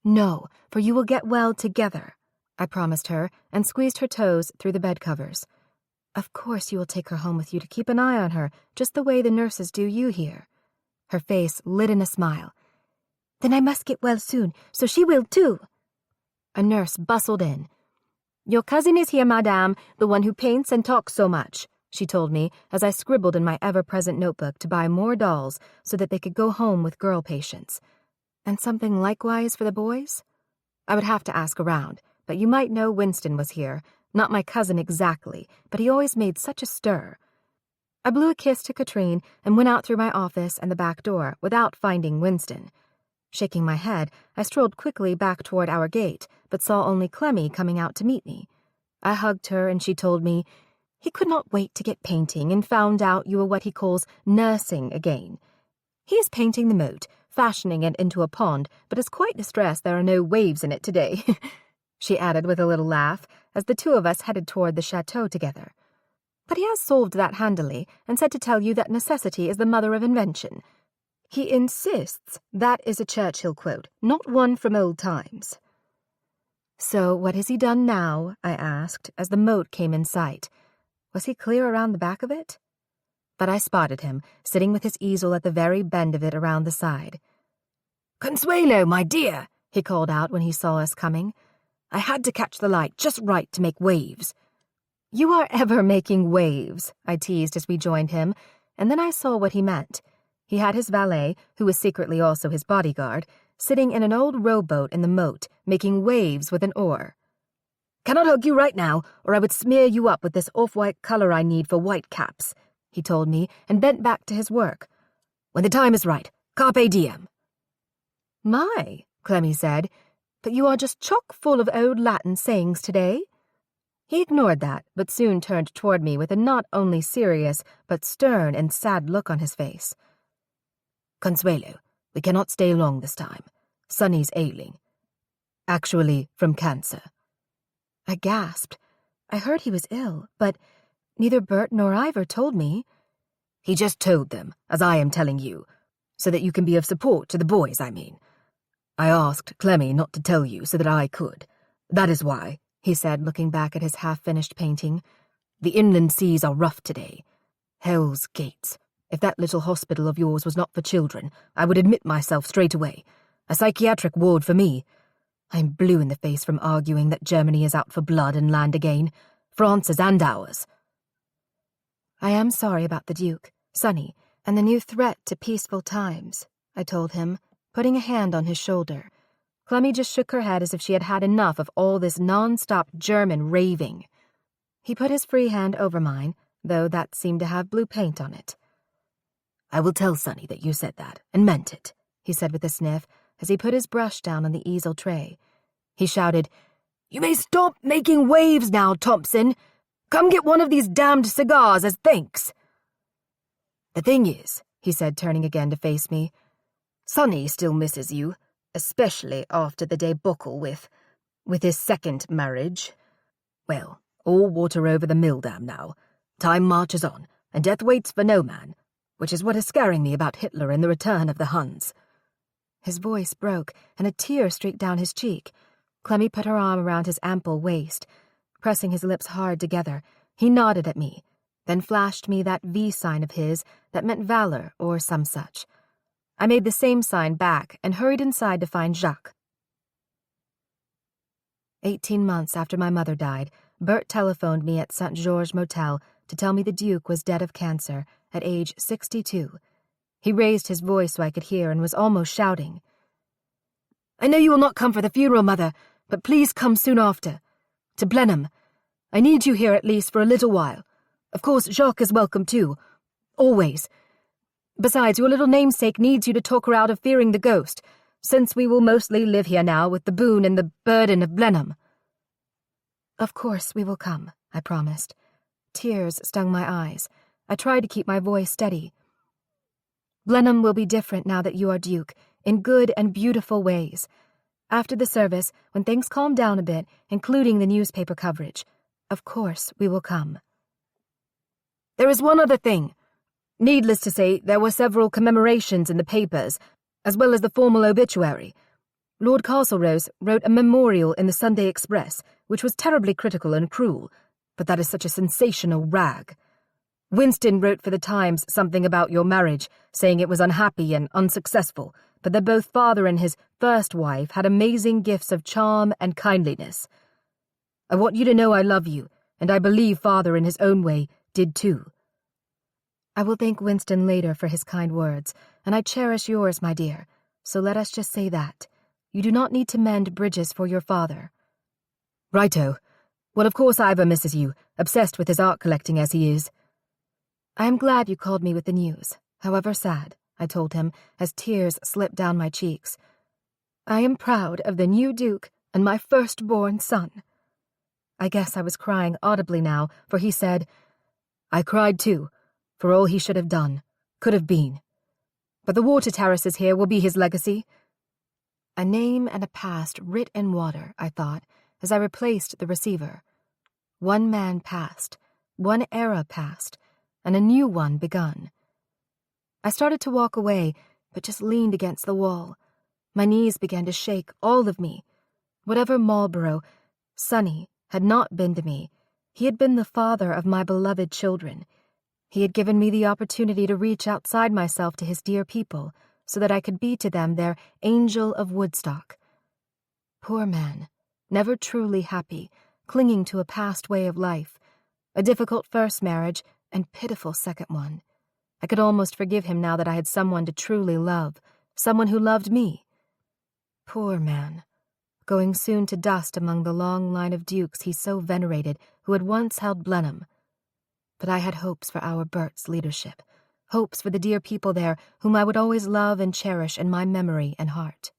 "No, for you will get well together," I promised her, and squeezed her toes through the bed covers. "Of course you will take her home with you to keep an eye on her, just the way the nurses do you here." Her face lit in a smile. "Then I must get well soon, so she will too." A nurse bustled in. "Your cousin is here, madame, the one who paints and talks so much," she told me as I scribbled in my ever-present notebook to buy more dolls so that they could go home with girl patients. And something likewise for the boys? I would have to ask around, but you might know Winston was here. Not my cousin exactly, but he always made such a stir. I blew a kiss to Katrine and went out through my office and the back door without finding Winston. Shaking my head, I strolled quickly back toward our gate, but saw only Clemmy coming out to meet me. I hugged her and she told me, "He could not wait to get painting and found out you were what he calls nursing again. He is painting the moat, fashioning it into a pond, but is quite distressed there are no waves in it today," she added with a little laugh, as the two of us headed toward the chateau together. "But he has solved that handily, and said to tell you that necessity is the mother of invention. He insists that is a Churchill quote, not one from old times." "So what has he done now?" I asked, as the moat came in sight. Was he clear around the back of it? But I spotted him, sitting with his easel at the very bend of it around the side. "Consuelo, my dear," he called out when he saw us coming. "I had to catch the light just right to make waves." "You are ever making waves," I teased as we joined him, and then I saw what he meant. He had his valet, who was secretly also his bodyguard, sitting in an old rowboat in the moat, making waves with an oar. "Cannot hug you right now, or I would smear you up with this off-white color I need for white caps," he told me, and bent back to his work. "When the time is right, carpe diem." "My," Clemmy said, "but you are just chock full of old Latin sayings today." He ignored that, but soon turned toward me with a not only serious, but stern and sad look on his face. "Consuelo, we cannot stay long this time. Sonny's ailing. Actually, from cancer." I gasped. I heard he was ill, but neither Bert nor Ivor told me. "He just told them, as I am telling you, so that you can be of support to the boys, I mean. I asked Clemmy not to tell you so that I could. That is why," he said, looking back at his half-finished painting. "The inland seas are rough today. Hell's gates. If that little hospital of yours was not for children, I would admit myself straight away. A psychiatric ward for me. I'm blue in the face from arguing that Germany is out for blood and land again. France's and ours." "I am sorry about the Duke, Sonny, and the new threat to peaceful times," I told him, putting a hand on his shoulder. Clemmy just shook her head as if she had had enough of all this non-stop German raving. He put his free hand over mine, though that seemed to have blue paint on it. "I will tell Sonny that you said that, and meant it," he said with a sniff, as he put his brush down on the easel tray. He shouted, "You may stop making waves now, Thompson. Come get one of these damned cigars as thanks." "The thing is," he said, turning again to face me, "Sonny still misses you, especially after the debacle with his second marriage. Well, all water over the mill dam now. Time marches on, and death waits for no man, which is what is scaring me about Hitler and the return of the Huns." His voice broke, and a tear streaked down his cheek. Clemmy put her arm around his ample waist. Pressing his lips hard together, he nodded at me, then flashed me that V sign of his that meant valor or some such. I made the same sign back and hurried inside to find Jacques. 18 months after my mother died, Bert telephoned me at St. Georges Motel to tell me the Duke was dead of cancer at age 62. He raised his voice so I could hear and was almost shouting. "I know you will not come for the funeral, Mother, but please come soon after. To Blenheim. I need you here at least for a little while. Of course, Jacques is welcome too. Always. Besides, your little namesake needs you to talk her out of fearing the ghost, since we will mostly live here now with the boon and the burden of Blenheim." "Of course we will come," I promised. Tears stung my eyes. I tried to keep my voice steady. "Blenheim will be different now that you are Duke, in good and beautiful ways. After the service, when things calm down a bit, including the newspaper coverage, of course we will come." "There is one other thing. Needless to say, there were several commemorations in the papers, as well as the formal obituary. Lord Castlerose wrote a memorial in the Sunday Express, which was terribly critical and cruel, but that is such a sensational rag. Winston wrote for the Times something about your marriage, saying it was unhappy and unsuccessful, but that both father and his first wife had amazing gifts of charm and kindliness. I want you to know I love you, and I believe father in his own way did too." "I will thank Winston later for his kind words, and I cherish yours, my dear, so let us just say that. You do not need to mend bridges for your father." "Righto. Well, of course Ivor misses you, obsessed with his art collecting as he is." "I am glad you called me with the news, however sad," I told him as tears slipped down my cheeks. "I am proud of the new Duke and my firstborn son." I guess I was crying audibly now, for he said, "I cried too, for all he should have done, could have been. But the water terraces here will be his legacy." A name and a past writ in water, I thought, as I replaced the receiver. One man passed, one era passed, and a new one begun. I started to walk away, but just leaned against the wall. My knees began to shake, all of me. Whatever Marlborough, Sonny, had not been to me, he had been the father of my beloved children. He had given me the opportunity to reach outside myself to his dear people, so that I could be to them their angel of Woodstock. Poor man, never truly happy, clinging to a past way of life, a difficult first marriage and pitiful second one. I could almost forgive him now that I had someone to truly love, someone who loved me. Poor man, going soon to dust among the long line of dukes he so venerated who had once held Blenheim. But I had hopes for our Bert's leadership, hopes for the dear people there whom I would always love and cherish in my memory and heart.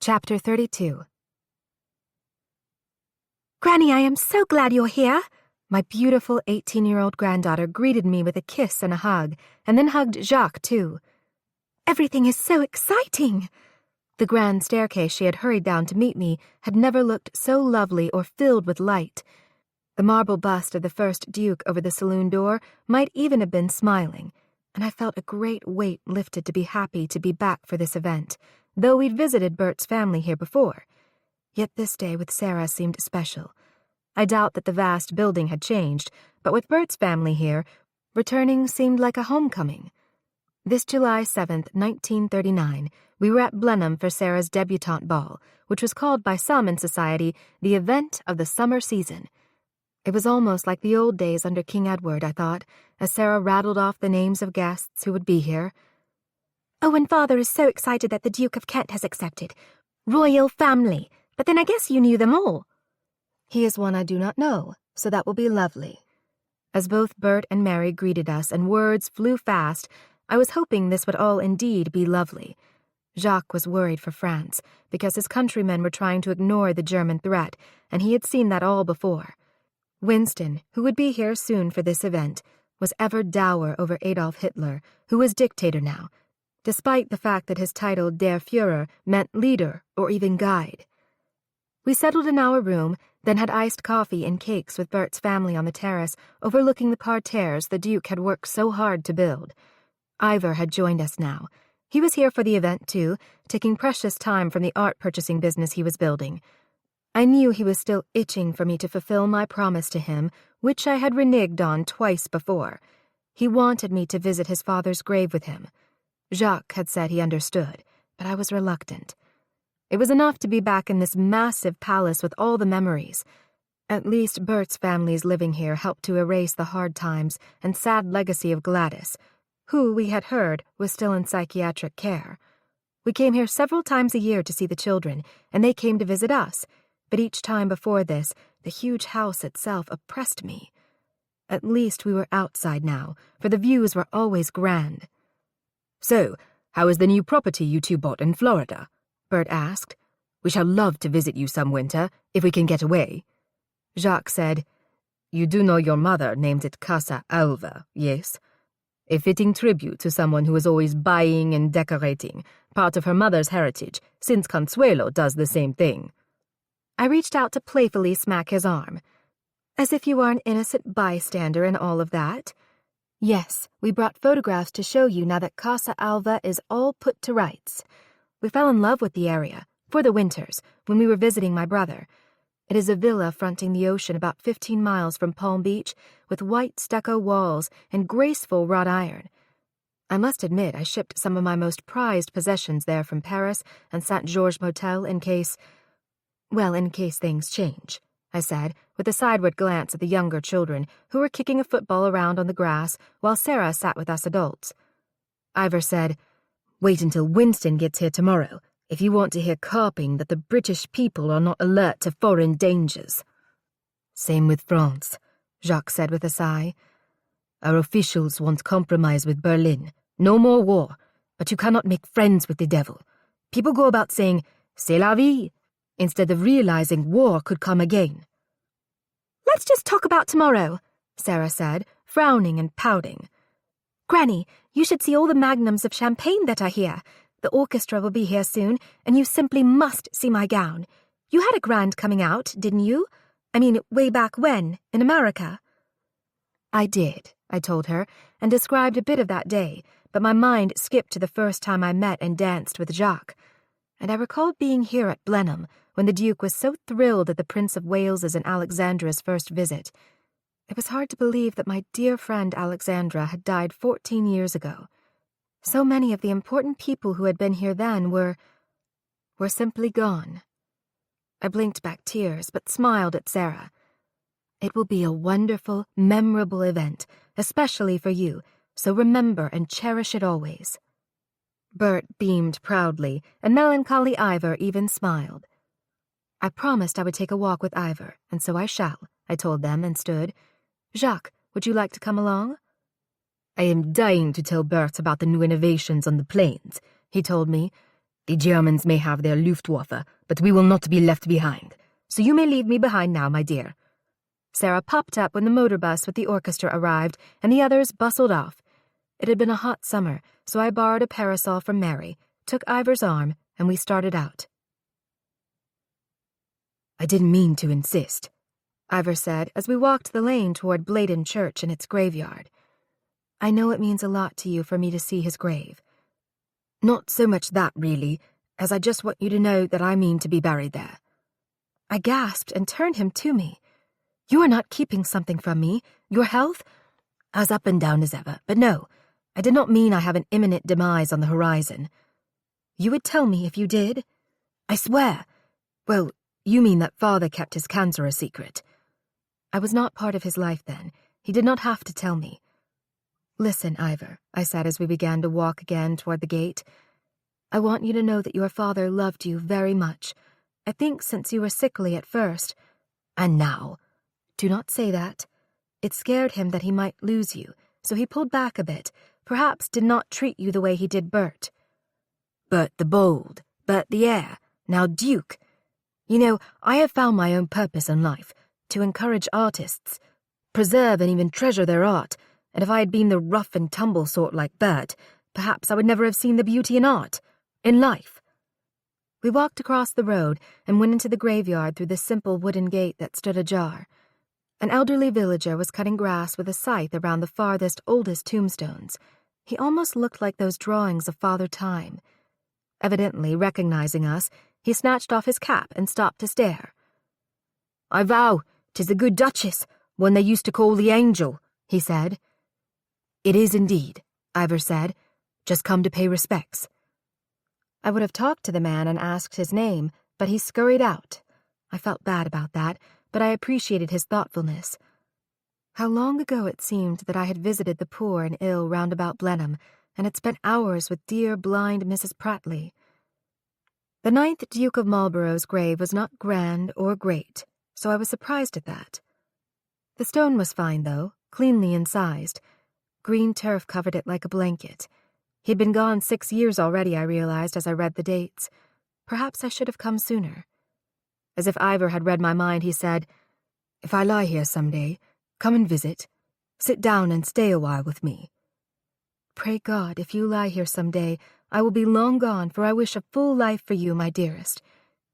Chapter 32. "Granny, I am so glad you're here." My beautiful 18-year-old granddaughter greeted me with a kiss and a hug, and then hugged Jacques, too. "Everything is so exciting." The grand staircase she had hurried down to meet me had never looked so lovely or filled with light. The marble bust of the first Duke over the saloon door might even have been smiling, and I felt a great weight lifted to be happy to be back for this event, though we'd visited Bert's family here before. Yet this day with Sarah seemed special. I doubt that the vast building had changed, but with Bert's family here, returning seemed like a homecoming. This July 7th, 1939, we were at Blenheim for Sarah's debutante ball, which was called by some in society the event of the summer season. It was almost like the old days under King Edward, I thought, as Sarah rattled off the names of guests who would be here. "Oh, and Father is so excited that the Duke of Kent has accepted. Royal family. But then I guess you knew them all." "He is one I do not know, so that will be lovely." As both Bert and Mary greeted us and words flew fast, I was hoping this would all indeed be lovely. Jacques was worried for France, because his countrymen were trying to ignore the German threat, and he had seen that all before. Winston, who would be here soon for this event, was ever dour over Adolf Hitler, who was dictator now, despite the fact that his title Der Führer meant leader or even guide. We settled in our room, then had iced coffee and cakes with Bert's family on the terrace overlooking the parterres the Duke had worked so hard to build. Ivor had joined us now. He was here for the event, too, taking precious time from the art purchasing business he was building. I knew he was still itching for me to fulfill my promise to him, which I had reneged on twice before. He wanted me to visit his father's grave with him. Jacques had said he understood, but I was reluctant. It was enough to be back in this massive palace with all the memories. At least Bert's family's living here helped to erase the hard times and sad legacy of Gladys, who, we had heard, was still in psychiatric care. We came here several times a year to see the children, and they came to visit us, but each time before this, the huge house itself oppressed me. At least we were outside now, for the views were always grand. "So, how is the new property you two bought in Florida?" Bert asked. "We shall love to visit you some winter, if we can get away." Jacques said, "You do know your mother named it Casa Alva, yes? A fitting tribute to someone who is always buying and decorating, part of her mother's heritage, since Consuelo does the same thing." I reached out to playfully smack his arm. "As if you are an innocent bystander in all of that. Yes, we brought photographs to show you now that Casa Alva is all put to rights. We fell in love with the area, for the winters, when we were visiting my brother. It is a villa fronting the ocean about 15 miles from Palm Beach, with white stucco walls and graceful wrought iron. I must admit I shipped some of my most prized possessions there from Paris and St. Georges Motel in case things change," I said, with a sideward glance at the younger children, who were kicking a football around on the grass while Sarah sat with us adults. Ivor said, "Wait until Winston gets here tomorrow, if you want to hear carping that the British people are not alert to foreign dangers." "Same with France," Jacques said with a sigh. "Our officials want compromise with Berlin. No more war, but you cannot make friends with the devil. People go about saying, 'C'est la vie,' instead of realizing war could come again." "Let's just talk about tomorrow," Sarah said, frowning and pouting. "Granny, you should see all the magnums of champagne that are here. The orchestra will be here soon, and you simply must see my gown. You had a grand coming out, didn't you? I mean, way back when, in America." "I did," I told her, and described a bit of that day, but my mind skipped to the first time I met and danced with Jacques. And I recalled being here at Blenheim when the Duke was so thrilled at the Prince of Wales's and Alexandra's first visit. It was hard to believe that my dear friend Alexandra had died 14 years ago. So many of the important people who had been here then were simply gone. I blinked back tears, but smiled at Sarah. "It will be a wonderful, memorable event, especially for you, so remember and cherish it always." Bert beamed proudly, and melancholy Ivor even smiled. "I promised I would take a walk with Ivor, and so I shall," I told them and stood. "Jacques, would you like to come along?" "I am dying to tell Bert about the new innovations on the planes," he told me. "The Germans may have their Luftwaffe, but we will not be left behind. So you may leave me behind now, my dear." Sarah popped up when the motor bus with the orchestra arrived, and the others bustled off. It had been a hot summer, so I borrowed a parasol from Mary, took Ivor's arm, and we started out. "I didn't mean to insist," Ivor said as we walked the lane toward Bladen Church and its graveyard. "I know it means a lot to you for me to see his grave." "Not so much that, really, as I just want you to know that I mean to be buried there." I gasped and turned him to me. "You are not keeping something from me? Your health?" As up and down as ever, but no, I did not mean I have an imminent demise on the horizon. "You would tell me if you did?" "I swear. Well, you mean that Father kept his cancer a secret." "I was not part of his life then. He did not have to tell me." "Listen, Ivor," I said as we began to walk again toward the gate. "I want you to know that your father loved you very much. I think since you were sickly at first." "And now?" "Do not say that. It scared him that he might lose you, so he pulled back a bit, perhaps did not treat you the way he did Bert." "Bert the bold, Bert the heir, now Duke. You know, I have found my own purpose in life, to encourage artists, preserve and even treasure their art, and if I had been the rough and tumble sort like Bert, perhaps I would never have seen the beauty in art, in life." We walked across the road and went into the graveyard through the simple wooden gate that stood ajar. An elderly villager was cutting grass with a scythe around the farthest, oldest tombstones. He almost looked like those drawings of Father Time. Evidently recognizing us, he snatched off his cap and stopped to stare. "I vow, 'tis the good Duchess, one they used to call the Angel," he said. "It is indeed," Ivor said. "Just come to pay respects." I would have talked to the man and asked his name, but he scurried out. I felt bad about that, but I appreciated his thoughtfulness. How long ago it seemed that I had visited the poor and ill round about Blenheim, and had spent hours with dear blind Mrs. Pratley. The 9th Duke of Marlborough's grave was not grand or great, so I was surprised at that. The stone was fine, though, cleanly incised. Green turf covered it like a blanket. He'd been gone 6 years already, I realized as I read the dates. Perhaps I should have come sooner. As if Ivor had read my mind, he said, "If I lie here someday, come and visit. Sit down and stay a while with me." Pray God, if you lie here someday, I will be long gone, for I wish a full life for you, my dearest.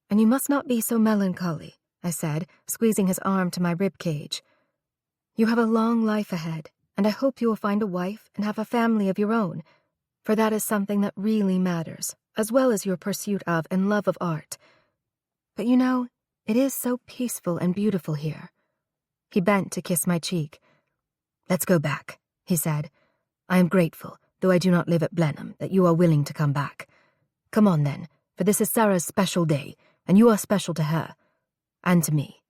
And you must not be so melancholy, I said, squeezing his arm to my rib cage. You have a long life ahead, and I hope you will find a wife and have a family of your own, for that is something that really matters, as well as your pursuit of and love of art. But you know, it is so peaceful and beautiful here. He bent to kiss my cheek. "Let's go back," he said. "I am grateful, though I do not live at Blenheim, that you are willing to come back. Come on then, for this is Sarah's special day, and you are special to her, and to me."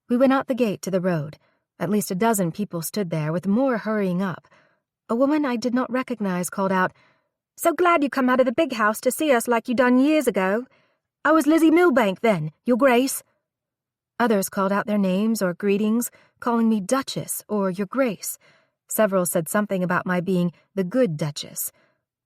We went out the gate to the road. At least a dozen people stood there, with more hurrying up. A woman I did not recognize called out, "So glad you come out of the big house to see us like you done years ago. I was Lizzie Milbank then, Your Grace." Others called out their names or greetings, calling me Duchess or Your Grace. Several said something about my being the good Duchess.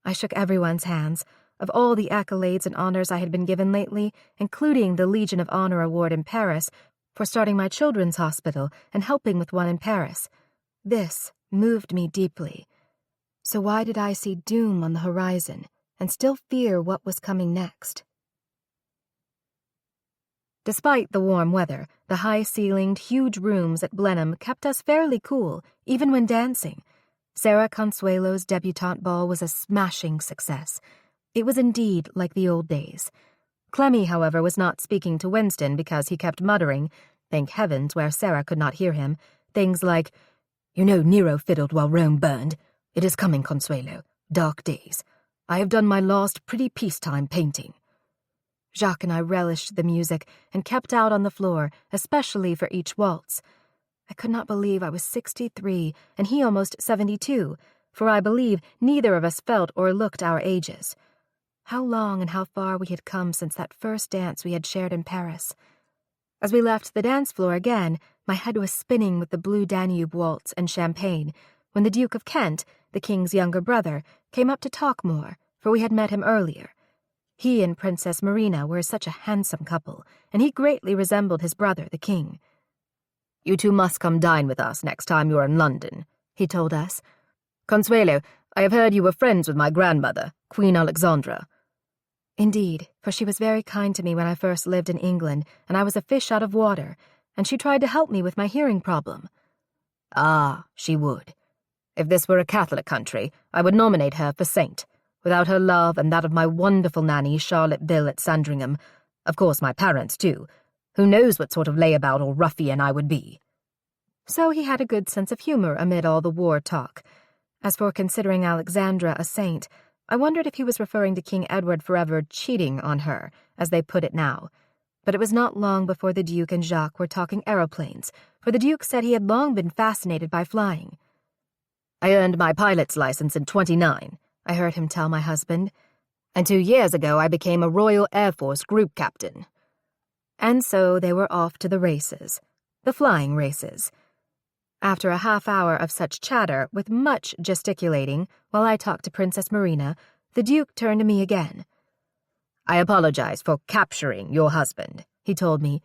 I shook everyone's hands. Of all the accolades and honors I had been given lately, including the Legion of Honor Award in Paris for starting my children's hospital and helping with one in Paris, this moved me deeply. So why did I see doom on the horizon and still fear what was coming next? Despite the warm weather, the high-ceilinged, huge rooms at Blenheim kept us fairly cool, even when dancing. Sarah Consuelo's debutante ball was a smashing success. It was indeed like the old days. Clemmy, however, was not speaking to Winston because he kept muttering, thank heavens where Sarah could not hear him, things like, "You know Nero fiddled while Rome burned. It is coming, Consuelo. Dark days. I have done my last pretty peacetime painting." Jacques and I relished the music and kept out on the floor, especially for each waltz. I could not believe I was 63 and he almost 72, for I believe neither of us felt or looked our ages. How long and how far we had come since that first dance we had shared in Paris. As we left the dance floor again, my head was spinning with the Blue Danube waltz and champagne, when the Duke of Kent, the king's younger brother, came up to talk more, for we had met him earlier. He and Princess Marina were such a handsome couple, and he greatly resembled his brother, the king. "You two must come dine with us next time you are in London," he told us. "Consuelo, I have heard you were friends with my grandmother, Queen Alexandra." Indeed, for she was very kind to me when I first lived in England, and I was a fish out of water, and she tried to help me with my hearing problem. "Ah, she would. If this were a Catholic country, I would nominate her for saint. Without her love and that of my wonderful nanny, Charlotte Bill at Sandringham, of course my parents too, who knows what sort of layabout or ruffian I would be." So he had a good sense of humor amid all the war talk. As for considering Alexandra a saint, I wondered if he was referring to King Edward forever cheating on her, as they put it now. But it was not long before the Duke and Jacques were talking aeroplanes, for the Duke said he had long been fascinated by flying. "I earned my pilot's license in 29, I heard him tell my husband, "and 2 years ago I became a Royal Air Force group captain." And so they were off to the races, the flying races. After a half hour of such chatter, with much gesticulating, while I talked to Princess Marina, the Duke turned to me again. "I apologize for capturing your husband," he told me.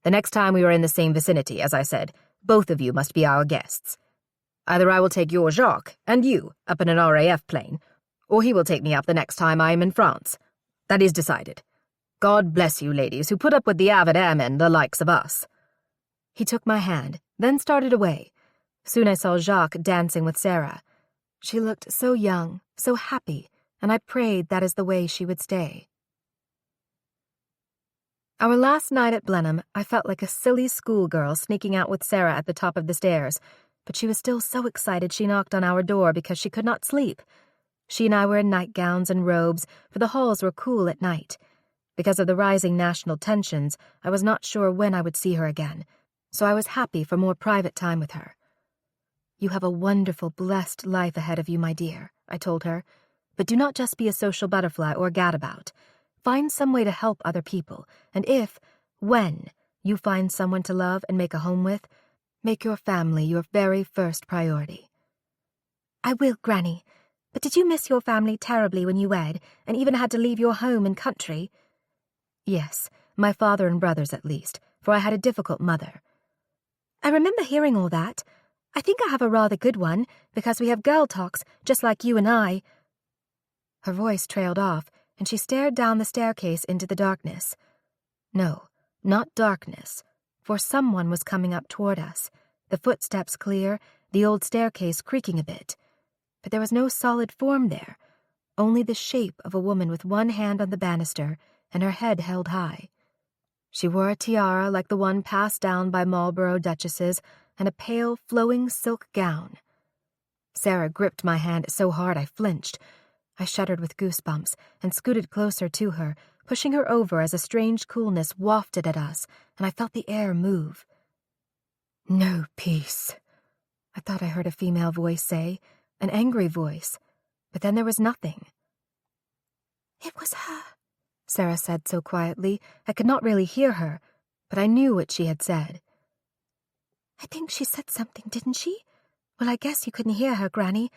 "The next time we are in the same vicinity, as I said, both of you must be our guests. Either I will take your Jacques and you up in an RAF plane, or he will take me up the next time I am in France. That is decided. God bless you ladies who put up with the avid airmen the likes of us." He took my hand, then started away. Soon I saw Jacques dancing with Sarah. She looked so young, so happy, and I prayed that is the way she would stay. Our last night at Blenheim, I felt like a silly schoolgirl sneaking out with Sarah at the top of the stairs, but she was still so excited she knocked on our door because she could not sleep. She and I were in nightgowns and robes, for the halls were cool at night. Because of the rising national tensions, I was not sure when I would see her again, so I was happy for more private time with her. "You have a wonderful, blessed life ahead of you, my dear," I told her. "But do not just be a social butterfly or gadabout. Find some way to help other people, and when you find someone to love and make a home with, Make your family your very first priority. I will, Granny. But did you miss your family terribly when you wed, and even had to leave your home and country? Yes, my father and brothers at least, for I had a difficult mother. I remember hearing all that. I think I have a rather good one, because we have girl talks, just like you and I. Her voice trailed off, and she stared down the staircase into the darkness. No, not darkness, for someone was coming up toward us, the footsteps clear, the old staircase creaking a bit. But there was no solid form there, only the shape of a woman with one hand on the banister and her head held high. She wore a tiara like the one passed down by Marlborough duchesses and a pale, flowing silk gown. Sarah gripped my hand so hard I flinched. I shuddered with goosebumps and scooted closer to her, pushing her over as a strange coolness wafted at us, and I felt the air move. No peace. I thought I heard a female voice say, an angry voice, but then there was nothing. It was her, Sarah said so quietly I could not really hear her, but I knew what she had said. I think she said something, didn't she? Well, I guess you couldn't hear her, Granny.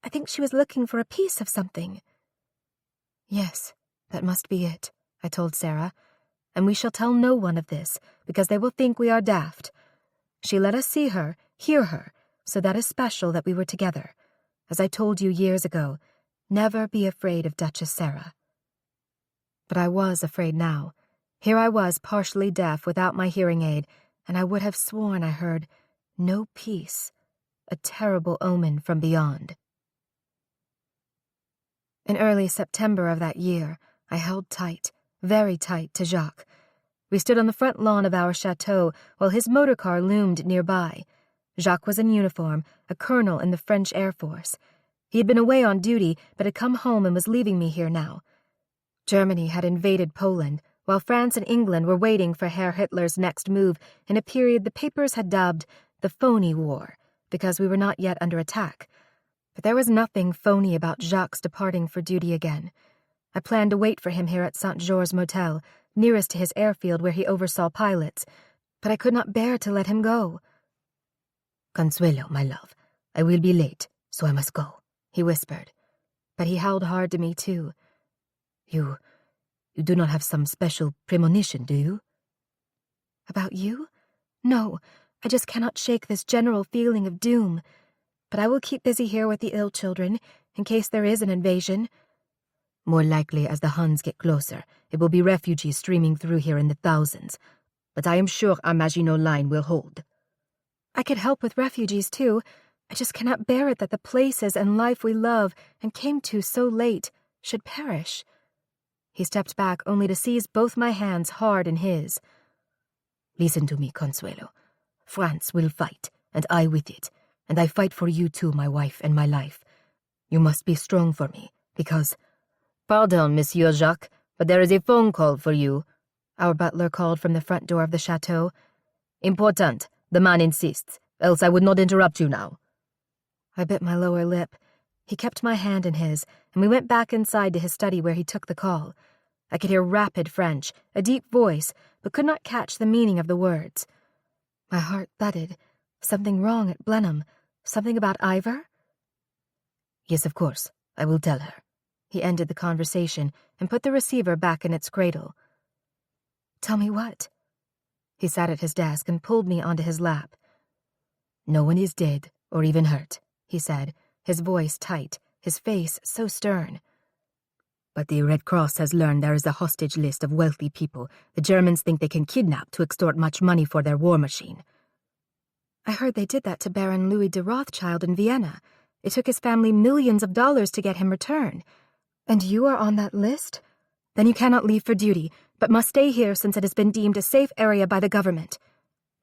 I think she was looking for a piece of something. Yes, that must be it, I told Sarah, and we shall tell no one of this, because they will think we are daft. She let us see her, hear her, so that is special that we were together. As I told you years ago, never be afraid of Duchess Sarah. But I was afraid now. Here I was partially deaf without my hearing aid, and I would have sworn I heard no peace, a terrible omen from beyond. In early September of that year, I held tight, very tight to Jacques. We stood on the front lawn of our chateau while his motor car loomed nearby. Jacques was in uniform, a colonel in the French Air Force. He had been away on duty, but had come home and was leaving me here now. Germany had invaded Poland, while France and England were waiting for Herr Hitler's next move in a period the papers had dubbed the Phony War, because we were not yet under attack. But there was nothing phony about Jacques departing for duty again. I planned to wait for him here at Saint-Georges Motel, nearest to his airfield where he oversaw pilots, but I could not bear to let him go. Consuelo, my love, I will be late, so I must go, he whispered. But he held hard to me, too. You do not have some special premonition, do you? About you? No, I just cannot shake this general feeling of doom. But I will keep busy here with the ill children, in case there is an invasion. More likely, as the Huns get closer, it will be refugees streaming through here in the thousands. But I am sure our Maginot Line will hold. I could help with refugees, too. I just cannot bear it that the places and life we love and came to so late should perish. He stepped back only to seize both my hands hard in his. Listen to me, Consuelo. France will fight, and I with it. And I fight for you too, my wife and my life. You must be strong for me, because— Pardon, Monsieur Jacques, but there is a phone call for you, our butler called from the front door of the chateau. Important. The man insists, else I would not interrupt you now. I bit my lower lip. He kept my hand in his, and we went back inside to his study where he took the call. I could hear rapid French, a deep voice, but could not catch the meaning of the words. My heart thudded. Something wrong at Blenheim. Something about Ivor? Yes, of course. I will tell her. He ended the conversation and put the receiver back in its cradle. Tell me what? He sat at his desk and pulled me onto his lap. No one is dead or even hurt, he said, his voice tight, his face so stern. But the Red Cross has learned there is a hostage list of wealthy people the Germans think they can kidnap to extort much money for their war machine. I heard they did that to Baron Louis de Rothschild in Vienna. It took his family millions of dollars to get him returned. And you are on that list? Then you cannot leave for duty, but must stay here since it has been deemed a safe area by the government.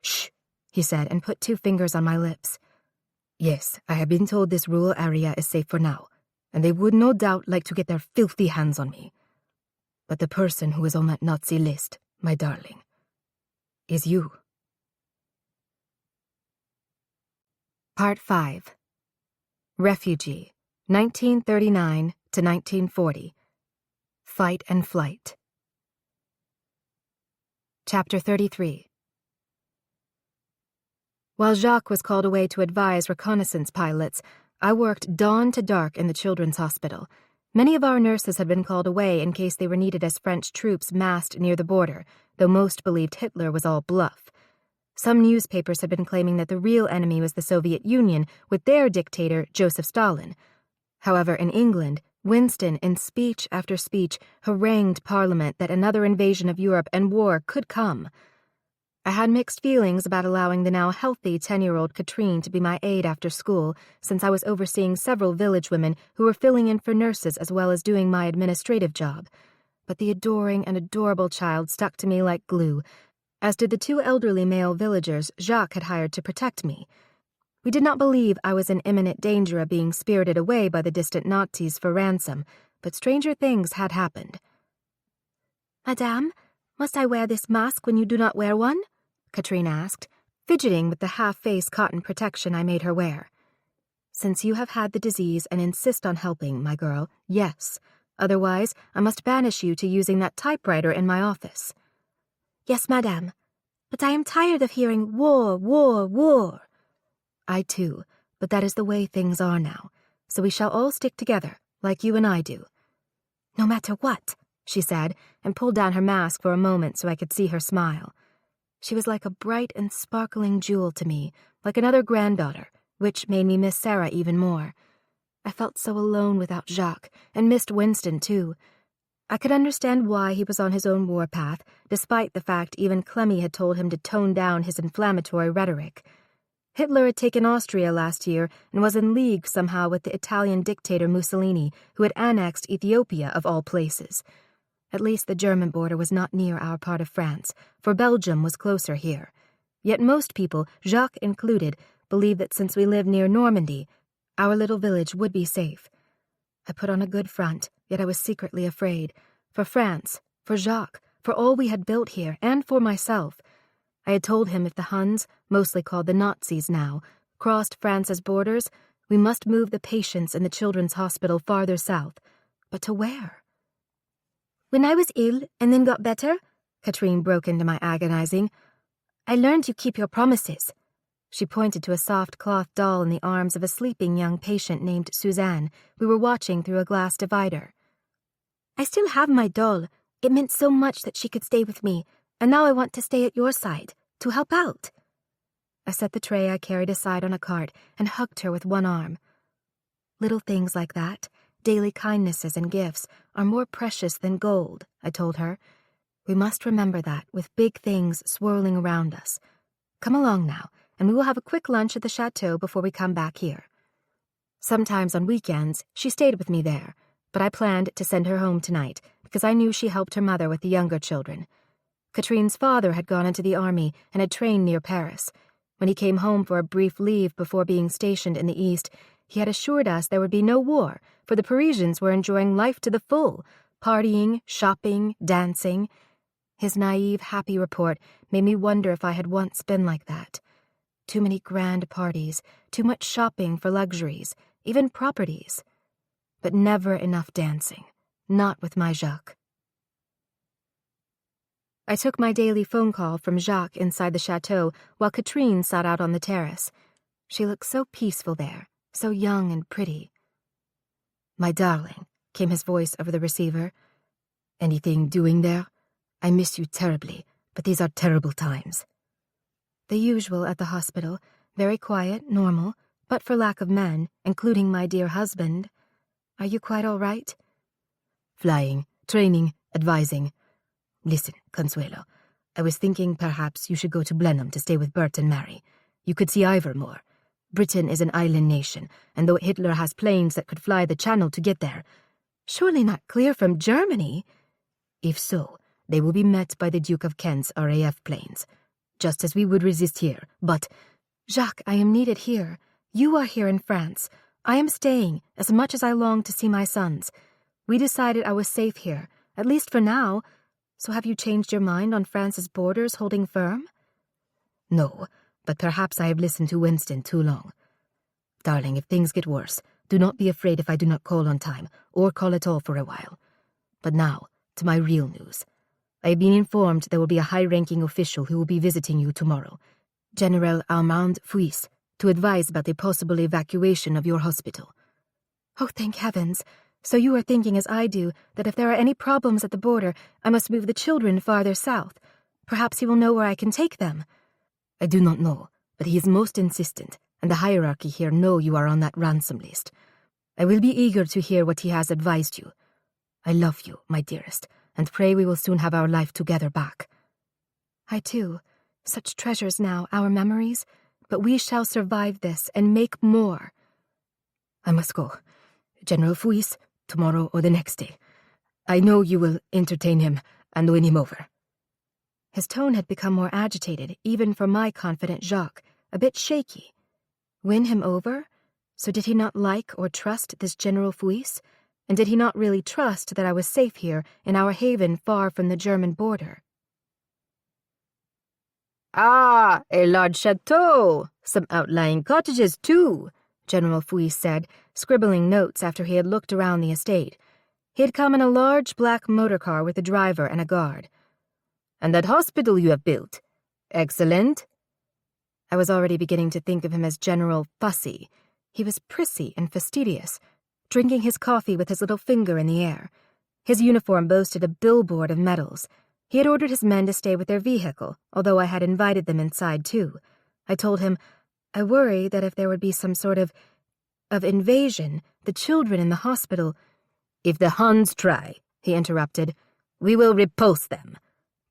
Shh, he said, and put 2 fingers on my lips. Yes, I have been told this rural area is safe for now, and they would no doubt like to get their filthy hands on me. But the person who is on that Nazi list, my darling, is you. Part 5. Refugee, 1939 to 1940. Fight and Flight. Chapter 33. While Jacques was called away to advise reconnaissance pilots, I worked dawn to dark in the children's hospital. Many of our nurses had been called away in case they were needed as French troops massed near the border, though most believed Hitler was all bluff. Some newspapers had been claiming that the real enemy was the Soviet Union, with their dictator, Joseph Stalin. However, in England, Winston, in speech after speech, harangued Parliament that another invasion of Europe and war could come. I had mixed feelings about allowing the now healthy 10-year-old Katrine to be my aide after school, since I was overseeing several village women who were filling in for nurses as well as doing my administrative job. But the adoring and adorable child stuck to me like glue, as did the 2 elderly male villagers Jacques had hired to protect me. We did not believe I was in imminent danger of being spirited away by the distant Nazis for ransom, but stranger things had happened. Madame, must I wear this mask when you do not wear one? Katrine asked, fidgeting with the half-face cotton protection I made her wear. Since you have had the disease and insist on helping, my girl, yes. Otherwise, I must banish you to using that typewriter in my office. Yes, madame. But I am tired of hearing war, war, war. I too, but that is the way things are now. So we shall all stick together, like you and I do. No matter what, she said, and pulled down her mask for a moment so I could see her smile. She was like a bright and sparkling jewel to me, like another granddaughter, which made me miss Sarah even more. I felt so alone without Jacques, and missed Winston too. I could understand why he was on his own warpath, despite the fact even Clemmy had told him to tone down his inflammatory rhetoric. Hitler had taken Austria last year and was in league somehow with the Italian dictator Mussolini, who had annexed Ethiopia of all places. At least the German border was not near our part of France, for Belgium was closer here. Yet most people, Jacques included, believed that since we lived near Normandy, our little village would be safe. I put on a good front, yet I was secretly afraid. For France, for Jacques, for all we had built here, and for myself. I had told him if the Huns, mostly called the Nazis now, crossed France's borders, we must move the patients in the children's hospital farther south. But to where? When I was ill and then got better, Katrine broke into my agonizing, I learned you keep your promises. She pointed to a soft cloth doll in the arms of a sleeping young patient named Suzanne, we were watching through a glass divider. I still have my doll. It meant so much that she could stay with me, and now I want to stay at your side, to help out. I set the tray I carried aside on a cart and hugged her with one arm. Little things like that, daily kindnesses and gifts, are more precious than gold, I told her. We must remember that with big things swirling around us. Come along now, and we will have a quick lunch at the chateau before we come back here. Sometimes on weekends, she stayed with me there, but I planned to send her home tonight because I knew she helped her mother with the younger children. Katrine's father had gone into the army and had trained near Paris. When he came home for a brief leave before being stationed in the East, he had assured us there would be no war, for the Parisians were enjoying life to the full, partying, shopping, dancing. His naive, happy report made me wonder if I had once been like that. Too many grand parties, too much shopping for luxuries, even properties. But never enough dancing, not with my Jacques. I took my daily phone call from Jacques inside the chateau while Katrine sat out on the terrace. She looked so peaceful there, so young and pretty. "My darling," came his voice over the receiver. "Anything doing there? I miss you terribly, but these are terrible times." The usual at the hospital, very quiet, normal, but for lack of men, including my dear husband. Are you quite all right? Flying, training, advising. Listen, Consuelo, I was thinking perhaps you should go to Blenheim to stay with Bert and Mary. You could see Ivor more. Britain is an island nation, and though Hitler has planes that could fly the Channel to get there, surely not clear from Germany? If so, they will be met by the Duke of Kent's RAF planes, just as we would resist here, but... Jacques, I am needed here. You are here in France. I am staying, as much as I long to see my sons. We decided I was safe here, at least for now. So have you changed your mind on France's borders holding firm? No, but perhaps I have listened to Winston too long. Darling, if things get worse, do not be afraid if I do not call on time, or call at all for a while. But now, to my real news. I have been informed there will be a high-ranking official who will be visiting you tomorrow. General Armand Fuis, to advise about the possible evacuation of your hospital. Oh, thank heavens. So you are thinking as I do, that if there are any problems at the border, I must move the children farther south. Perhaps he will know where I can take them. I do not know, but he is most insistent, and the hierarchy here know you are on that ransom list. I will be eager to hear what he has advised you. I love you, my dearest, and pray we will soon have our life together back. I too. Such treasures now, our memories, but we shall survive this and make more. I must go. General Fuis, tomorrow or the next day. I know you will entertain him and win him over. His tone had become more agitated, even for my confident Jacques, a bit shaky. Win him over? So did he not like or trust this General Fuis? And did he not really trust that I was safe here in our haven far from the German border? Ah, a large chateau. Some outlying cottages, too, General Fuis said, scribbling notes after he had looked around the estate. He had come in a large black motor car with a driver and a guard. And that hospital you have built. Excellent. I was already beginning to think of him as General Fussy. He was prissy and fastidious, drinking his coffee with his little finger in the air. His uniform boasted a billboard of medals. He had ordered his men to stay with their vehicle, although I had invited them inside too. I told him, I worry that if there would be some sort of invasion, the children in the hospital— If the Huns try, he interrupted, we will repulse them.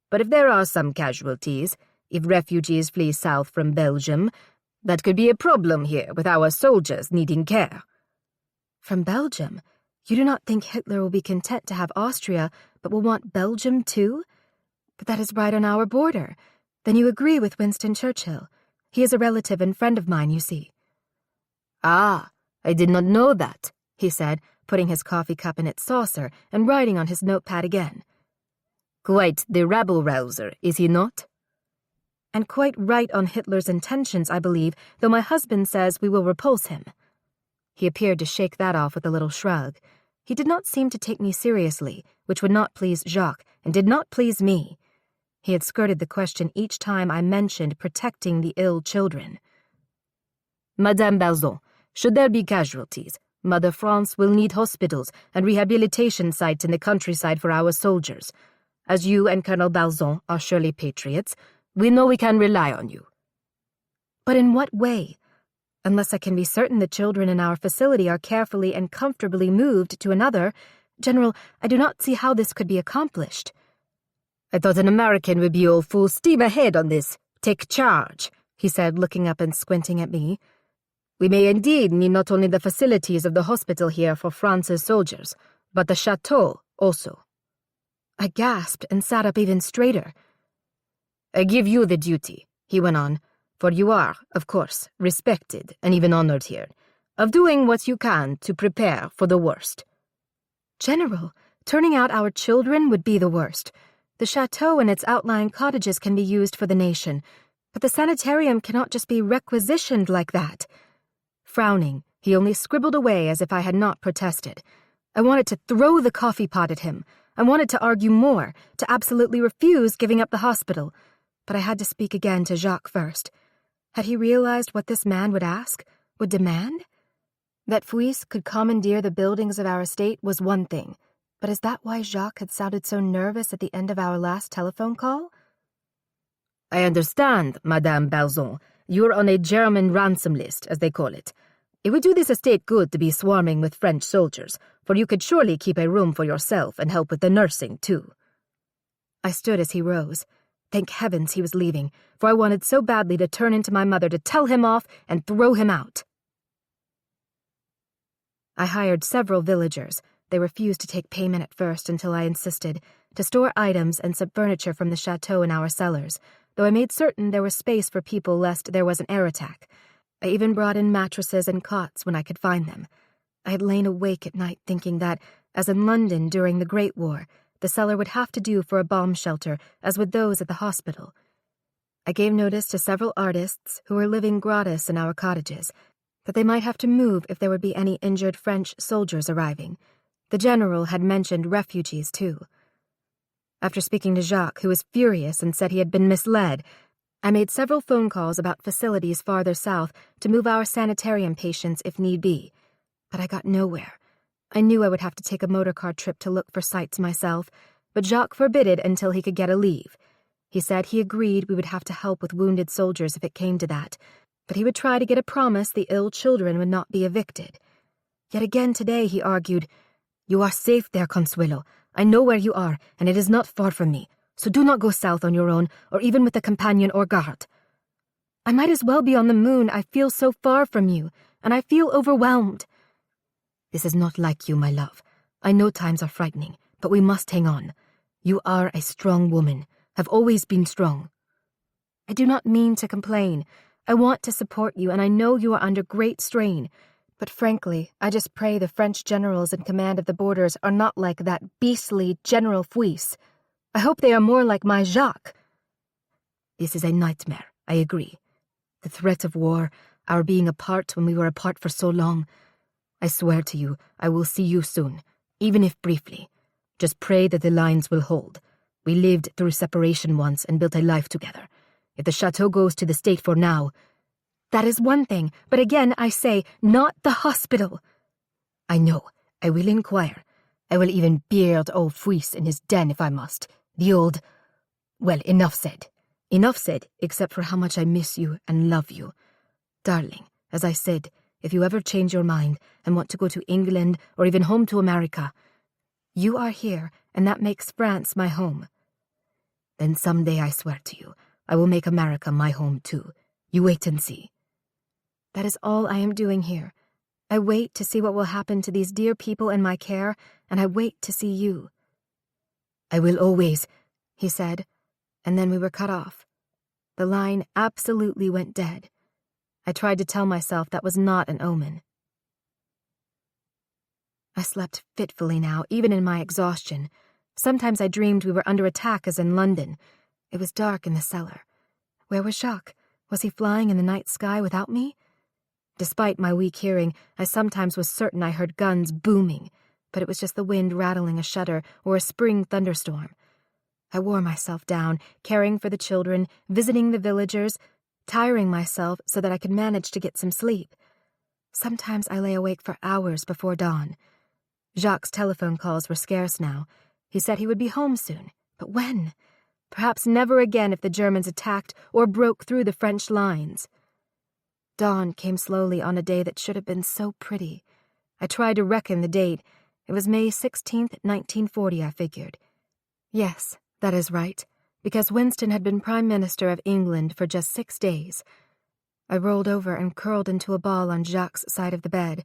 But if there are some casualties, if refugees flee south from Belgium, that could be a problem here with our soldiers needing care. From Belgium? You do not think Hitler will be content to have Austria, but will want Belgium too? But that is right on our border. Then you agree with Winston Churchill. He is a relative and friend of mine, you see. Ah, I did not know that, he said, putting his coffee cup in its saucer and writing on his notepad again. Quite the rabble-rouser, is he not? And quite right on Hitler's intentions, I believe, though my husband says we will repulse him. He appeared to shake that off with a little shrug. He did not seem to take me seriously, which would not please Jacques, and did not please me. He had skirted the question each time I mentioned protecting the ill children. Madame Balzon, should there be casualties, Mother France will need hospitals and rehabilitation sites in the countryside for our soldiers. As you and Colonel Balzon are surely patriots, we know we can rely on you. But in what way? Unless I can be certain the children in our facility are carefully and comfortably moved to another, General, I do not see how this could be accomplished. I thought an American would be all full steam ahead on this. Take charge, he said, looking up and squinting at me. We may indeed need not only the facilities of the hospital here for France's soldiers, but the chateau also. I gasped and sat up even straighter. I give you the duty, he went on, for you are, of course, respected and even honored here, of doing what you can to prepare for the worst. General, turning out our children would be the worst. The chateau and its outlying cottages can be used for the nation, but the sanitarium cannot just be requisitioned like that. Frowning, he only scribbled away as if I had not protested. I wanted to throw the coffee pot at him. I wanted to argue more, to absolutely refuse giving up the hospital. But I had to speak again to Jacques first. Had he realized what this man would ask, would demand? That Fuis could commandeer the buildings of our estate was one thing, but is that why Jacques had sounded so nervous at the end of our last telephone call? I understand, Madame Balzon. You're on a German ransom list, as they call it. It would do this estate good to be swarming with French soldiers, for you could surely keep a room for yourself and help with the nursing, too. I stood as he rose. Thank heavens he was leaving, for I wanted so badly to turn into my mother to tell him off and throw him out. I hired several villagers. They refused to take payment at first until I insisted, to store items and some furniture from the chateau in our cellars, though I made certain there was space for people lest there was an air attack. I even brought in mattresses and cots when I could find them. I had lain awake at night thinking that, as in London during the Great War, the cellar would have to do for a bomb shelter, as would those at the hospital. I gave notice to several artists who were living gratis in our cottages, that they might have to move if there would be any injured French soldiers arriving. The general had mentioned refugees, too. After speaking to Jacques, who was furious and said he had been misled, I made several phone calls about facilities farther south to move our sanitarium patients if need be, but I got nowhere. I knew I would have to take a motorcar trip to look for sites myself, but Jacques forbid it until he could get a leave. He said he agreed we would have to help with wounded soldiers if it came to that, but he would try to get a promise the ill children would not be evicted. Yet again today he argued, "You are safe there, Consuelo. I know where you are, and it is not far from me, so do not go south on your own, or even with a companion or guard." "I might as well be on the moon. I feel so far from you, and I feel overwhelmed." "This is not like you, my love. I know times are frightening, but we must hang on. You are a strong woman, have always been strong." "I do not mean to complain. I want to support you, and I know you are under great strain. But frankly, I just pray the French generals in command of the borders are not like that beastly General Fuisse. I hope they are more like my Jacques." "This is a nightmare, I agree. The threat of war, our being apart when we were apart for so long. I swear to you, I will see you soon, even if briefly. Just pray that the lines will hold. We lived through separation once and built a life together. If the chateau goes to the state for now—" "That is one thing, but again I say, not the hospital." "I know. I will inquire. I will even beard old Fuisse in his den if I must. The old— Well, enough said. Enough said, except for how much I miss you and love you. Darling, as I said, if you ever change your mind and want to go to England or even home to America, you are here, and that makes France my home. Then someday, I swear to you, I will make America my home too. You wait and see." "That is all I am doing here. I wait to see what will happen to these dear people in my care, and I wait to see you." "I will always," he said, and then we were cut off. The line absolutely went dead. I tried to tell myself that was not an omen. I slept fitfully now, even in my exhaustion. Sometimes I dreamed we were under attack as in London. It was dark in the cellar. Where was Jacques? Was he flying in the night sky without me? Despite my weak hearing, I sometimes was certain I heard guns booming, but it was just the wind rattling a shutter or a spring thunderstorm. I wore myself down, caring for the children, visiting the villagers, tiring myself so that I could manage to get some sleep. Sometimes I lay awake for hours before dawn. Jacques' telephone calls were scarce now. He said he would be home soon, but when? Perhaps never again if the Germans attacked or broke through the French lines. Dawn came slowly on a day that should have been so pretty. I tried to reckon the date. It was May 16th, 1940, I figured. Yes, that is right, because Winston had been Prime Minister of England for just 6 days. I rolled over and curled into a ball on Jacques' side of the bed.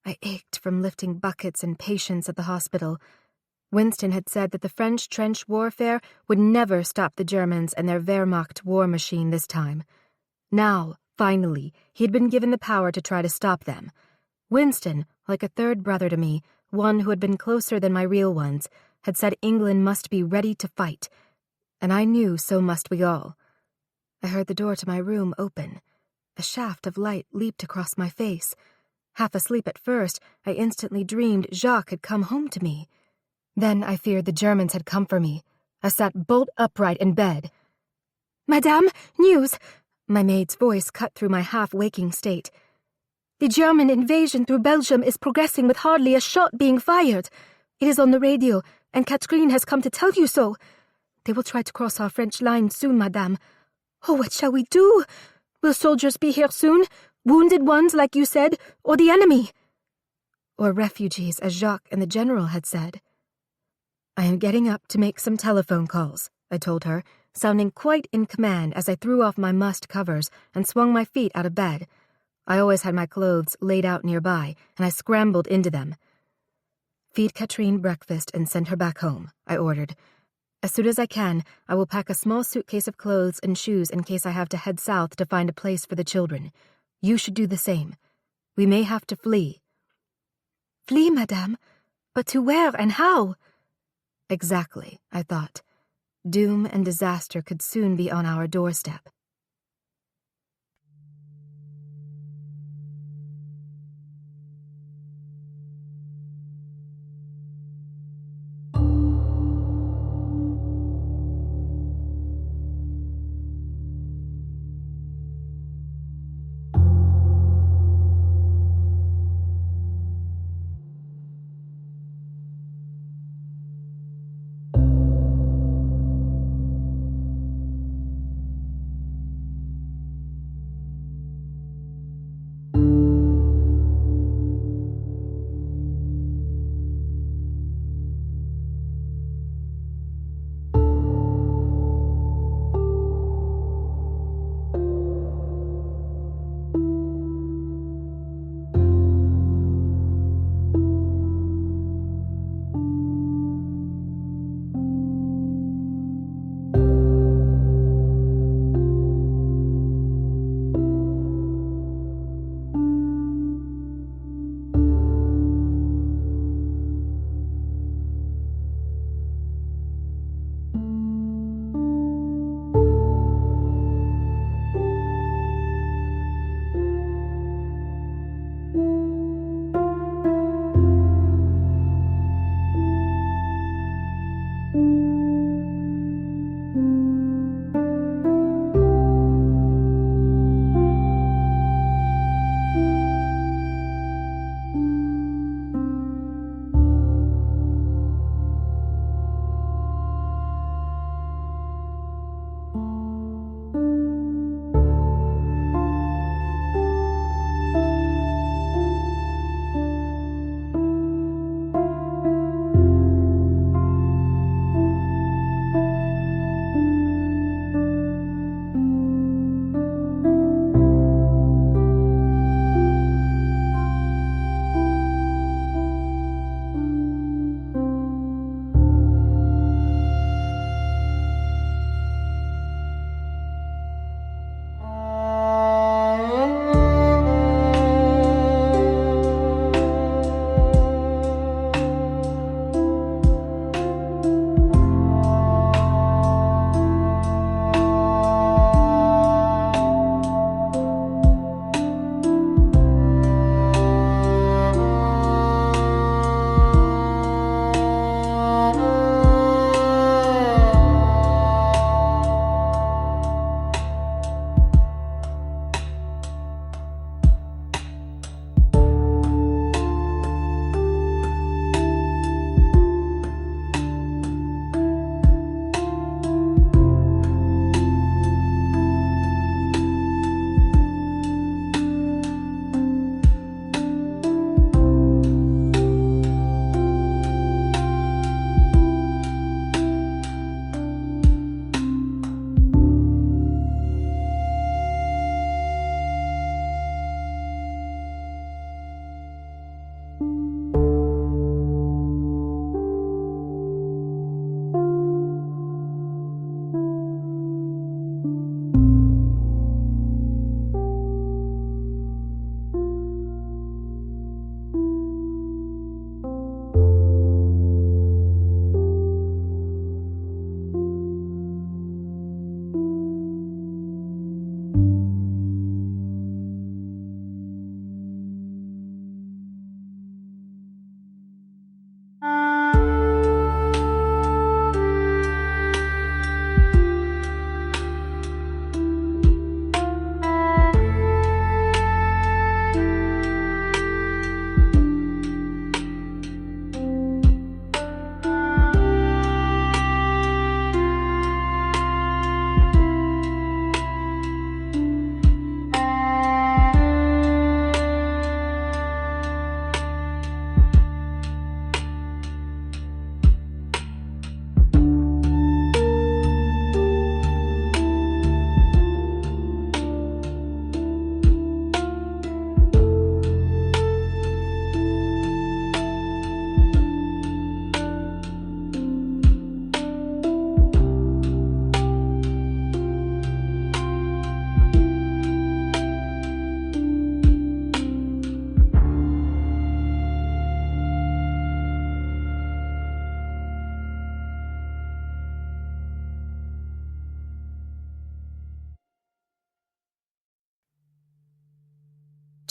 I ached from lifting buckets and patients at the hospital. Winston had said that the French trench warfare would never stop the Germans and their Wehrmacht war machine this time. Now, finally, he had been given the power to try to stop them. Winston, like a third brother to me, one who had been closer than my real ones, had said England must be ready to fight, and I knew so must we all. I heard the door to my room open. A shaft of light leaped across my face. Half asleep at first, I instantly dreamed Jacques had come home to me. Then I feared the Germans had come for me. I sat bolt upright in bed. "Madame, news!" My maid's voice cut through my half-waking state. "The German invasion through Belgium is progressing with hardly a shot being fired. It is on the radio, and Catherine has come to tell you so. They will try to cross our French lines soon, madame. Oh, what shall we do? Will soldiers be here soon? Wounded ones, like you said, or the enemy?" "Or refugees, as Jacques and the general had said." "I am getting up to make some telephone calls," I told her, sounding quite in command as I threw off my mussed covers and swung my feet out of bed. I always had my clothes laid out nearby, and I scrambled into them. "Feed Catherine breakfast and send her back home," I ordered. "As soon as I can, I will pack a small suitcase of clothes and shoes in case I have to head south to find a place for the children. You should do the same. We may have to flee." "Flee, madame? But to where and how?" Exactly, I thought. Doom and disaster could soon be on our doorstep.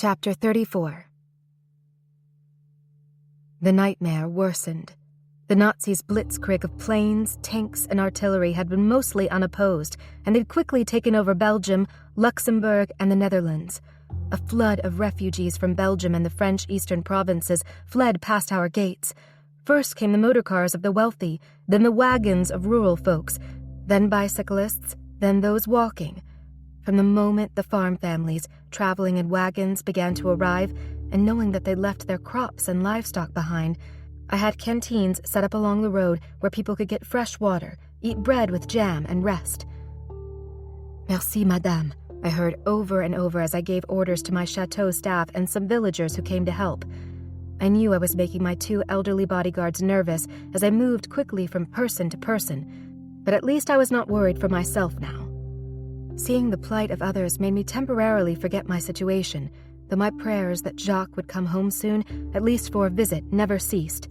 Chapter 34. The nightmare worsened. The Nazis' blitzkrieg of planes, tanks, and artillery had been mostly unopposed, and they'd quickly taken over Belgium, Luxembourg, and the Netherlands. A flood of refugees from Belgium and the French eastern provinces fled past our gates. First came the motorcars of the wealthy, then the wagons of rural folks, then bicyclists, then those walking. From the moment the farm families, traveling in wagons, began to arrive, and knowing that they'd left their crops and livestock behind, I had canteens set up along the road where people could get fresh water, eat bread with jam, and rest. "Merci, madame," I heard over and over as I gave orders to my chateau staff and some villagers who came to help. I knew I was making my 2 elderly bodyguards nervous as I moved quickly from person to person, but at least I was not worried for myself now. Seeing the plight of others made me temporarily forget my situation, though my prayers that Jacques would come home soon, at least for a visit, never ceased.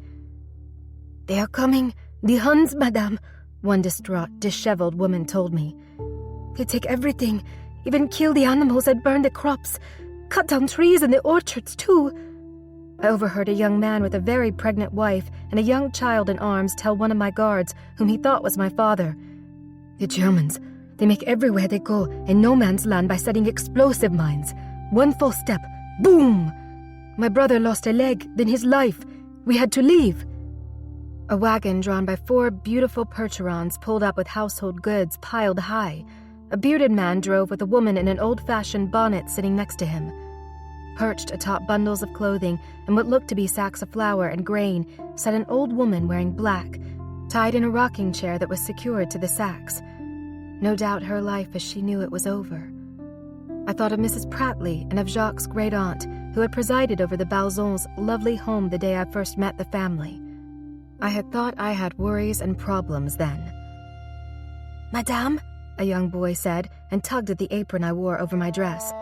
"They are coming, the Huns, madame," one distraught, disheveled woman told me. "They take everything, even kill the animals and burn the crops, cut down trees in the orchards, too." I overheard a young man with a very pregnant wife and a young child in arms tell one of my guards, whom he thought was my father, "The Germans, they make everywhere they go a no man's land by setting explosive mines. One false step, boom! My brother lost a leg, then his life. We had to leave." A wagon drawn by 4 beautiful Percherons pulled up with household goods piled high. A bearded man drove with a woman in an old-fashioned bonnet sitting next to him. Perched atop bundles of clothing and what looked to be sacks of flour and grain sat an old woman wearing black, tied in a rocking chair that was secured to the sacks. No doubt her life as she knew it was over. I thought of Mrs. Prattley and of Jacques' great-aunt, who had presided over the Balzons' lovely home the day I first met the family. I had thought I had worries and problems then. "Madame," a young boy said, and tugged at the apron I wore over my dress.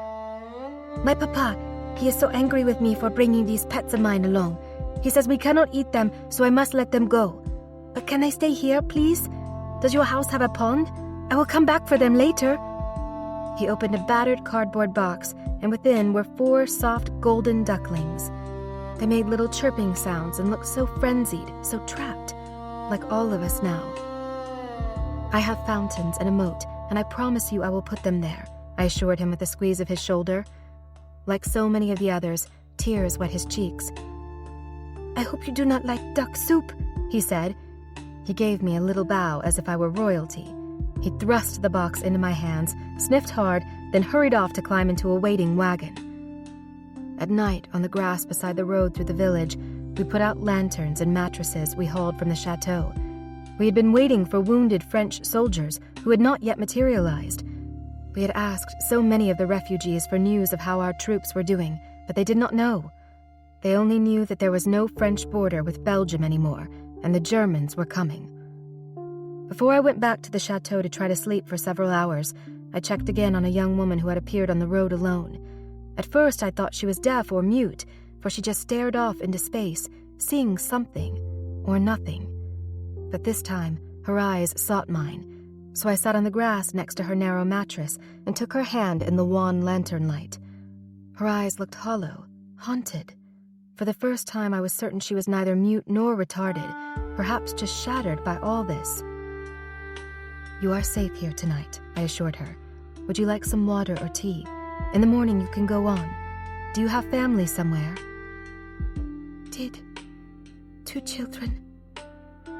"My papa, he is so angry with me for bringing these pets of mine along. He says we cannot eat them, so I must let them go. But can I stay here, please? Does your house have a pond? I will come back for them later." He opened a battered cardboard box, and within were 4 soft golden ducklings. They made little chirping sounds and looked so frenzied, so trapped, like all of us now. "I have fountains and a moat, and I promise you I will put them there," I assured him with a squeeze of his shoulder. Like so many of the others, tears wet his cheeks. "I hope you do not like duck soup," he said. He gave me a little bow as if I were royalty. He thrust the box into my hands, sniffed hard, then hurried off to climb into a waiting wagon. At night, on the grass beside the road through the village, we put out lanterns and mattresses we hauled from the chateau. We had been waiting for wounded French soldiers who had not yet materialized. We had asked so many of the refugees for news of how our troops were doing, but they did not know. They only knew that there was no French border with Belgium anymore, and the Germans were coming. Before I went back to the chateau to try to sleep for several hours, I checked again on a young woman who had appeared on the road alone. At first I thought she was deaf or mute, for she just stared off into space, seeing something, or nothing. But this time, her eyes sought mine, so I sat on the grass next to her narrow mattress and took her hand in the wan lantern light. Her eyes looked hollow, haunted. For the first time I was certain she was neither mute nor retarded, perhaps just shattered by all this. "You are safe here tonight," I assured her. "Would you like some water or tea? In the morning you can go on. Do you have family somewhere?" "Did. 2 children."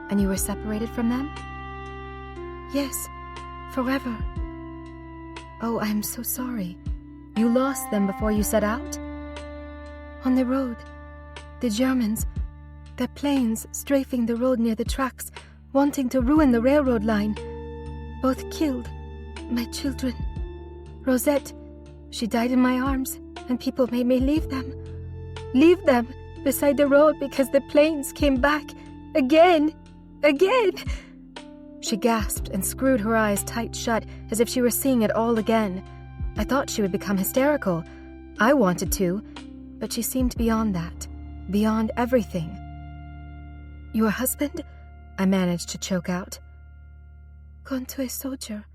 "And you were separated from them?" "Yes, forever." "Oh, I am so sorry. You lost them before you set out?" "On the road. The Germans, their planes strafing the road near the tracks, wanting to ruin the railroad line. Both killed my children. Rosette, she died in my arms, and people made me leave them. Leave them beside the road because the planes came back. Again! She gasped and screwed her eyes tight shut as if she were seeing it all again. I thought she would become hysterical. I wanted to, but she seemed beyond that, beyond everything. "Your husband?" I managed to choke out. "Gone to a soldier.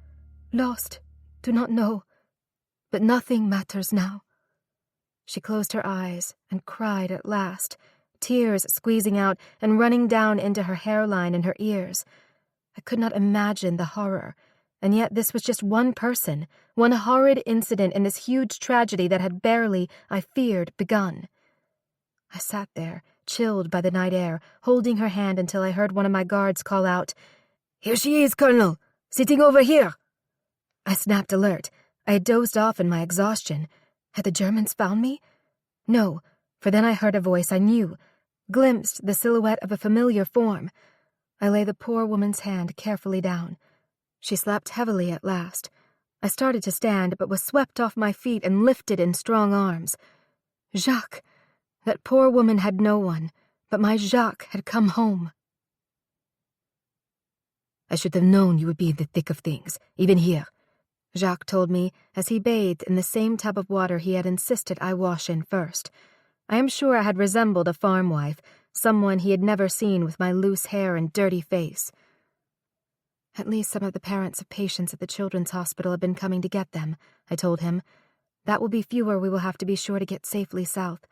Lost. Do not know. But nothing matters now." She closed her eyes and cried at last, tears squeezing out and running down into her hairline and her ears. I could not imagine the horror, and yet this was just one person, one horrid incident in this huge tragedy that had barely, I feared, begun. I sat there, chilled by the night air, holding her hand until I heard one of my guards call out, "Here she is, Colonel, sitting over here." I snapped alert. I had dozed off in my exhaustion. Had the Germans found me? No, for then I heard a voice I knew, glimpsed the silhouette of a familiar form. I lay the poor woman's hand carefully down. She slept heavily at last. I started to stand, but was swept off my feet and lifted in strong arms. Jacques! That poor woman had no one, but my Jacques had come home. "I should have known you would be in the thick of things, even here," Jacques told me as he bathed in the same tub of water he had insisted I wash in first. I am sure I had resembled a farm wife, someone he had never seen with my loose hair and dirty face. "At least some of the parents of patients at the children's hospital have been coming to get them," I told him. "That will be fewer we will have to be sure to get safely south.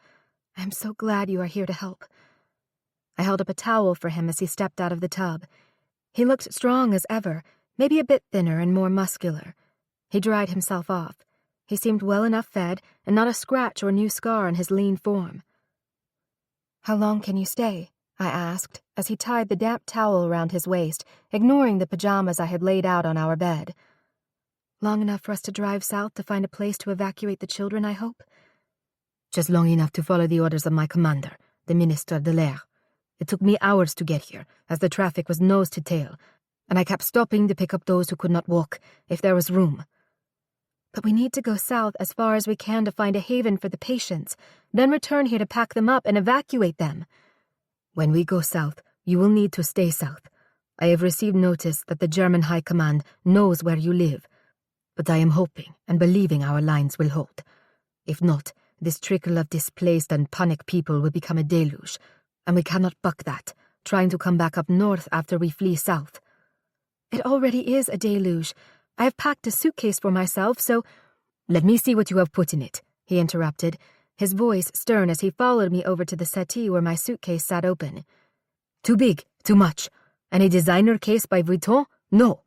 I am so glad you are here to help." I held up a towel for him as he stepped out of the tub. He looked strong as ever, maybe a bit thinner and more muscular. He dried himself off. He seemed well enough fed, and not a scratch or new scar on his lean form. "How long can you stay?" I asked, as he tied the damp towel around his waist, ignoring the pajamas I had laid out on our bed. "Long enough for us to drive south to find a place to evacuate the children, I hope?" "Just long enough to follow the orders of my commander, the Minister de l'Air. It took me hours to get here, as the traffic was nose to tail, and I kept stopping to pick up those who could not walk, if there was room." "But we need to go south as far as we can to find a haven for the patients, then return here to pack them up and evacuate them." "When we go south, you will need to stay south. I have received notice that the German High Command knows where you live, but I am hoping and believing our lines will hold. If not, this trickle of displaced and panicked people will become a deluge, and we cannot buck that, trying to come back up north after we flee south." "It already is a deluge. I have packed a suitcase for myself, so—" "Let me see what you have put in it," he interrupted, his voice stern as he followed me over to the settee where my suitcase sat open. "Too big, too much. Any designer case by Vuitton? No,"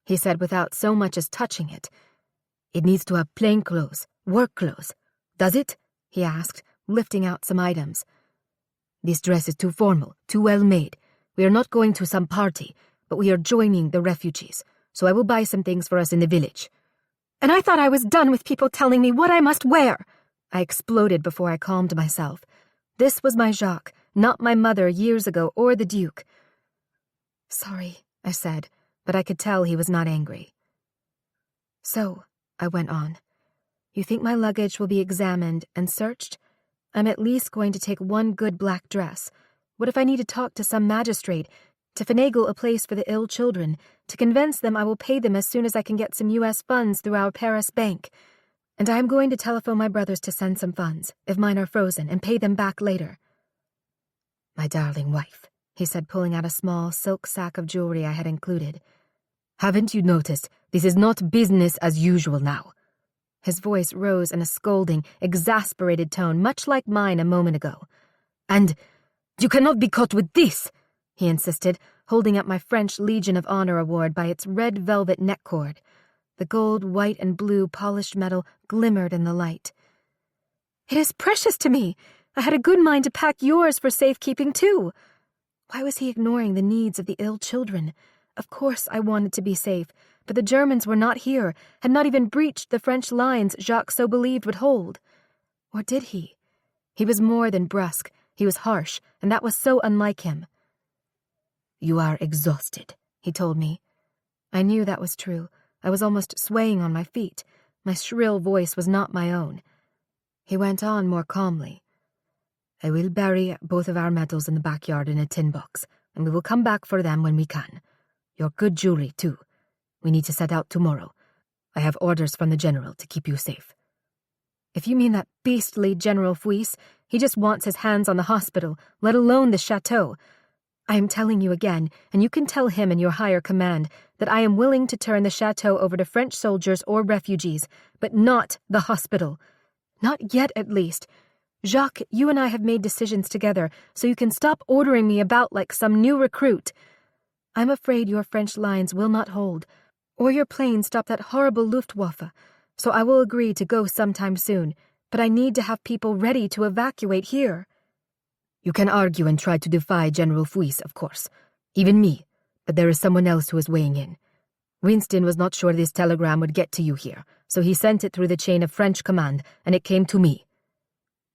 he said without so much as touching it. "It needs to have plain clothes, work clothes. Does it?" he asked, lifting out some items. "This dress is too formal, too well made. We are not going to some party, but we are joining the refugees, so I will buy some things for us in the village." "And I thought I was done with people telling me what I must wear!" I exploded before I calmed myself. This was my Jacques, not my mother years ago or the Duke. "Sorry," I said, but I could tell he was not angry. "So," I went on, "you think my luggage will be examined and searched? I'm at least going to take one good black dress. What if I need to talk to some magistrate, to finagle a place for the ill children, to convince them I will pay them as soon as I can get some U.S. funds through our Paris bank? And I am going to telephone my brothers to send some funds, if mine are frozen, and pay them back later." "My darling wife," he said, pulling out a small silk sack of jewelry I had included. "Haven't you noticed this is not business as usual now?" His voice rose in a scolding, exasperated tone, much like mine a moment ago. "And you cannot be caught with this," he insisted, holding up my French Legion of Honor award by its red velvet neck cord. The gold, white, and blue polished metal glimmered in the light. "It is precious to me. I had a good mind to pack yours for safekeeping, too." Why was he ignoring the needs of the ill children? Of course I wanted to be safe, but the Germans were not here, had not even breached the French lines Jacques so believed would hold. Or did he? He was more than brusque. He was harsh, and that was so unlike him. "You are exhausted," he told me. I knew that was true. I was almost swaying on my feet. My shrill voice was not my own. He went on more calmly. "I will bury both of our medals in the backyard in a tin box, and we will come back for them when we can. Your good jewelry, too. We need to set out tomorrow. I have orders from the general to keep you safe." "If you mean that beastly General Fuis, he just wants his hands on the hospital, let alone the chateau. I am telling you again, and you can tell him and your higher command, that I am willing to turn the chateau over to French soldiers or refugees, but not the hospital. Not yet, at least. Jacques, you and I have made decisions together, so you can stop ordering me about like some new recruit. I'm afraid your French lines will not hold, or your plane stop that horrible Luftwaffe, so I will agree to go sometime soon, but I need to have people ready to evacuate here. You can argue and try to defy General Fuis, of course. Even me, but there is someone else who is weighing in. Winston was not sure this telegram would get to you here, so he sent it through the chain of French command, and it came to me.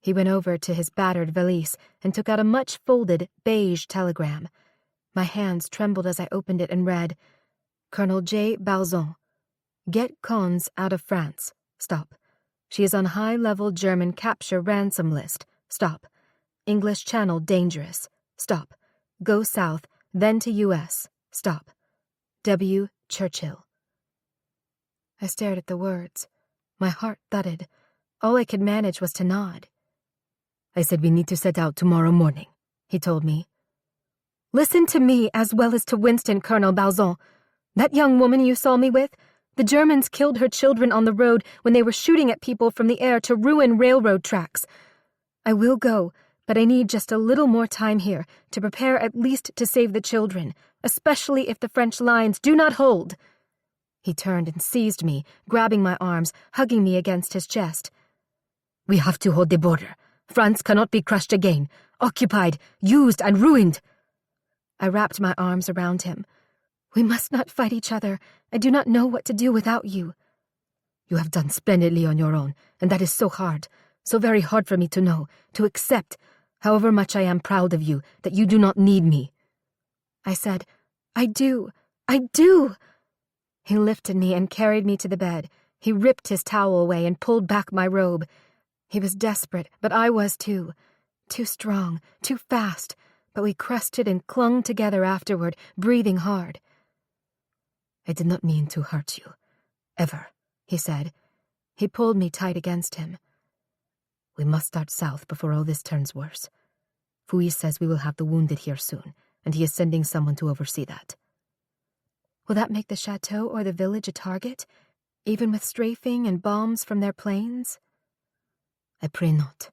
He went over to his battered valise and took out a much-folded, beige telegram. My hands trembled as I opened it and read, Colonel J. Balzon. Get Cons out of France. Stop. She is on high-level German capture ransom list. Stop. English Channel dangerous. Stop. Go south, then to U.S. Stop. W. Churchill. I stared at the words. My heart thudded. All I could manage was to nod. I said we need to set out tomorrow morning, he told me. Listen to me as well as to Winston, Colonel Balzon. That young woman you saw me with, the Germans killed her children on the road when they were shooting at people from the air to ruin railroad tracks. I will go, but I need just a little more time here to prepare at least to save the children, especially if the French lines do not hold. He turned and seized me, grabbing my arms, hugging me against his chest. We have to hold the border. France cannot be crushed again, occupied, used, and ruined. I wrapped my arms around him. We must not fight each other. I do not know what to do without you. You have done splendidly on your own, and that is so hard, so very hard for me to know, to accept, however much I am proud of you, that you do not need me. I said, I do. He lifted me and carried me to the bed. He ripped his towel away and pulled back my robe. He was desperate, but I was too. Too strong, too fast, but we crested and clung together afterward, breathing hard. I did not mean to hurt you. Ever, he said. He pulled me tight against him. We must start south before all this turns worse. Fuis says we will have the wounded here soon, and he is sending someone to oversee that. Will that make the chateau or the village a target, even with strafing and bombs from their planes? I pray not.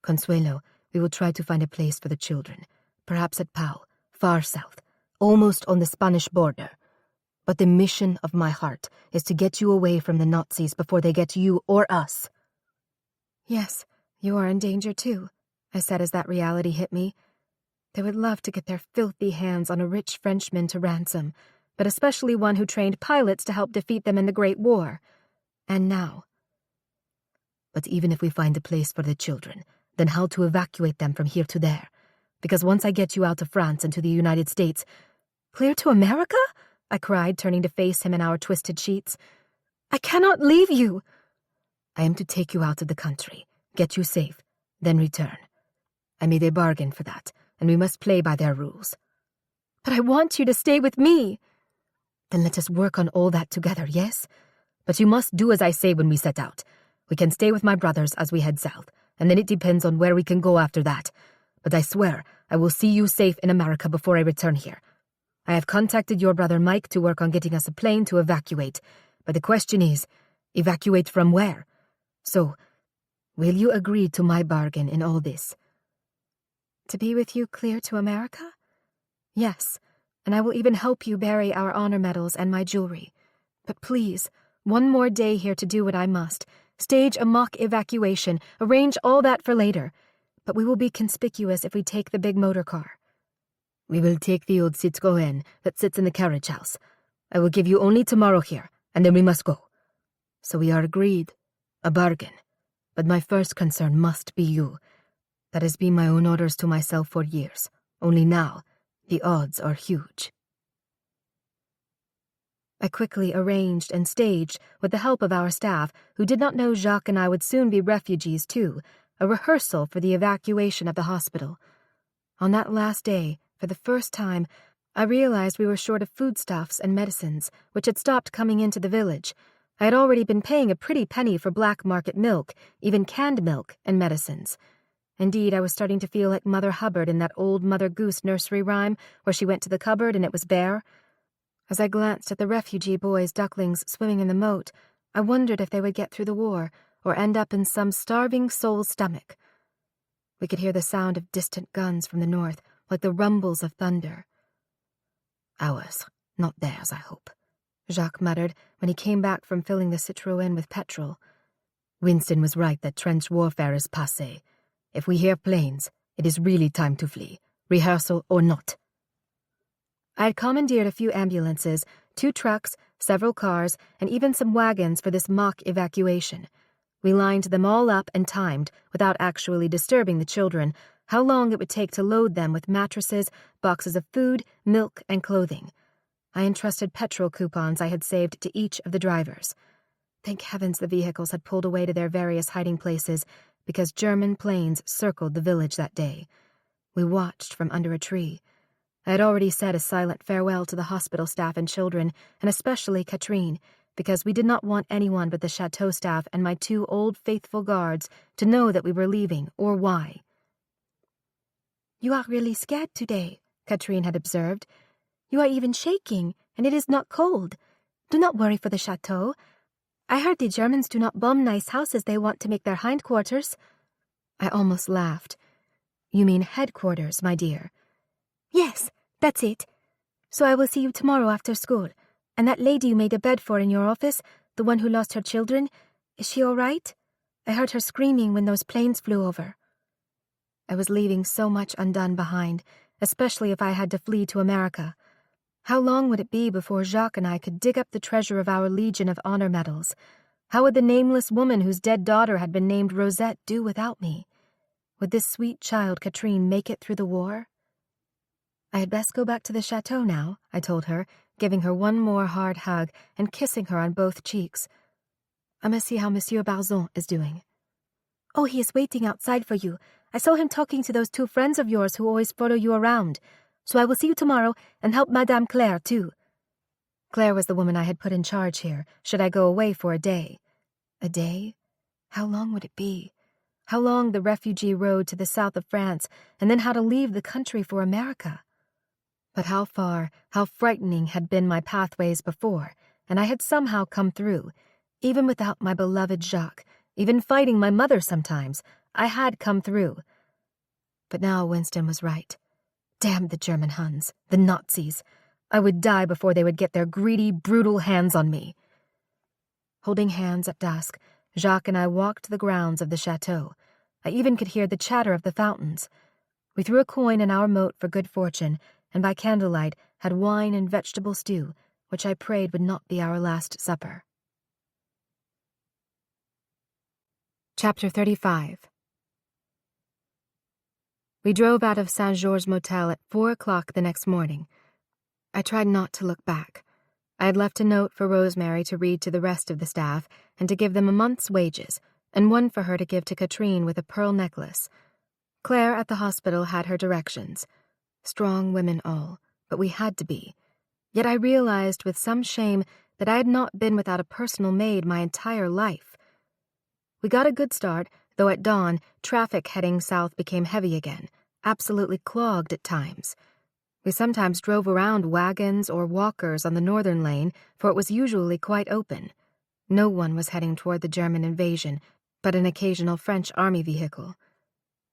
Consuelo, we will try to find a place for the children, perhaps at Pau, far south, almost on the Spanish border. But the mission of my heart is to get you away from the Nazis before they get you or us. Yes, you are in danger too, I said as that reality hit me. They would love to get their filthy hands on a rich Frenchman to ransom, but especially one who trained pilots to help defeat them in the Great War. And now. But even if we find a place for the children, then how to evacuate them from here to there? Because once I get you out of France and to the United States— Clear to America? I cried, turning to face him in our twisted sheets. I cannot leave you. I am to take you out of the country, get you safe, then return. I made a bargain for that, and we must play by their rules. But I want you to stay with me. Then let us work on all that together, yes? But you must do as I say when we set out. We can stay with my brothers as we head south, and then it depends on where we can go after that. But I swear I will see you safe in America before I return here. I have contacted your brother Mike to work on getting us a plane to evacuate, but the question is, evacuate from where? So, will you agree to my bargain in all this? To be with you clear to America? Yes, and I will even help you bury our honor medals and my jewelry. But please, one more day here to do what I must. Stage a mock evacuation, arrange all that for later. But we will be conspicuous if we take the big motor car. We will take the old Citroën that sits in the carriage house. I will give you only tomorrow here, and then we must go. So we are agreed. A bargain. But my first concern must be you. That has been my own orders to myself for years. Only now, the odds are huge. I quickly arranged and staged, with the help of our staff, who did not know Jacques and I would soon be refugees too, a rehearsal for the evacuation of the hospital. On that last day, for the first time, I realized we were short of foodstuffs and medicines, which had stopped coming into the village. I had already been paying a pretty penny for black market milk, even canned milk, and medicines. Indeed, I was starting to feel like Mother Hubbard in that old Mother Goose nursery rhyme, where she went to the cupboard and it was bare. As I glanced at the refugee boys' ducklings swimming in the moat, I wondered if they would get through the war, or end up in some starving soul's stomach. We could hear the sound of distant guns from the north, like the rumbles of thunder. Ours, not theirs, I hope, Jacques muttered when he came back from filling the Citroën with petrol. Winston was right that trench warfare is passé. If we hear planes, it is really time to flee, rehearsal or not. I had commandeered a few ambulances, 2 trucks, several cars, and even some wagons for this mock evacuation. We lined them all up and timed, without actually disturbing the children, how long it would take to load them with mattresses, boxes of food, milk, and clothing. I entrusted petrol coupons I had saved to each of the drivers. Thank heavens the vehicles had pulled away to their various hiding places, because German planes circled the village that day. We watched from under a tree. I had already said a silent farewell to the hospital staff and children, and especially Catherine, because we did not want anyone but the chateau staff and my 2 old faithful guards to know that we were leaving, or why. "You are really scared today," Catherine had observed. "You are even shaking, and it is not cold. Do not worry for the chateau. I heard the Germans do not bomb nice houses they want to make their hindquarters." I almost laughed. "You mean headquarters, my dear." "Yes, that's it. So I will see you tomorrow after school. And that lady you made a bed for in your office, the one who lost her children, is she all right? I heard her screaming when those planes flew over." I was leaving so much undone behind, especially if I had to flee to America. How long would it be before Jacques and I could dig up the treasure of our Legion of Honor medals? How would the nameless woman whose dead daughter had been named Rosette do without me? Would this sweet child Catherine make it through the war? I had best go back to the chateau now, I told her, giving her one more hard hug and kissing her on both cheeks. I must see how Monsieur Barzon is doing. "Oh, he is waiting outside for you. I saw him talking to those 2 friends of yours who always follow you around. So I will see you tomorrow and help Madame Claire, too." Claire was the woman I had put in charge here, should I go away for a day. A day? How long would it be? How long the refugee road to the south of France, and then how to leave the country for America? But how far, how frightening had been my pathways before, and I had somehow come through. Even without my beloved Jacques, even fighting my mother sometimes, I had come through. But now Winston was right. Damn the German Huns, the Nazis. I would die before they would get their greedy, brutal hands on me. Holding hands at dusk, Jacques and I walked the grounds of the chateau. I even could hear the chatter of the fountains. We threw a coin in our moat for good fortune, and by candlelight had wine and vegetable stew, which I prayed would not be our last supper. Chapter 35. We drove out of Saint-Georges Motel at 4:00 the next morning. I tried not to look back. I had left a note for Rosemary to read to the rest of the staff and to give them a month's wages, and one for her to give to Catherine with a pearl necklace. Claire at the hospital had her directions. Strong women all, but we had to be. Yet I realized with some shame that I had not been without a personal maid my entire life. We got a good start, though at dawn, traffic heading south became heavy again, absolutely clogged at times. We sometimes drove around wagons or walkers on the northern lane, for it was usually quite open. No one was heading toward the German invasion, but an occasional French army vehicle.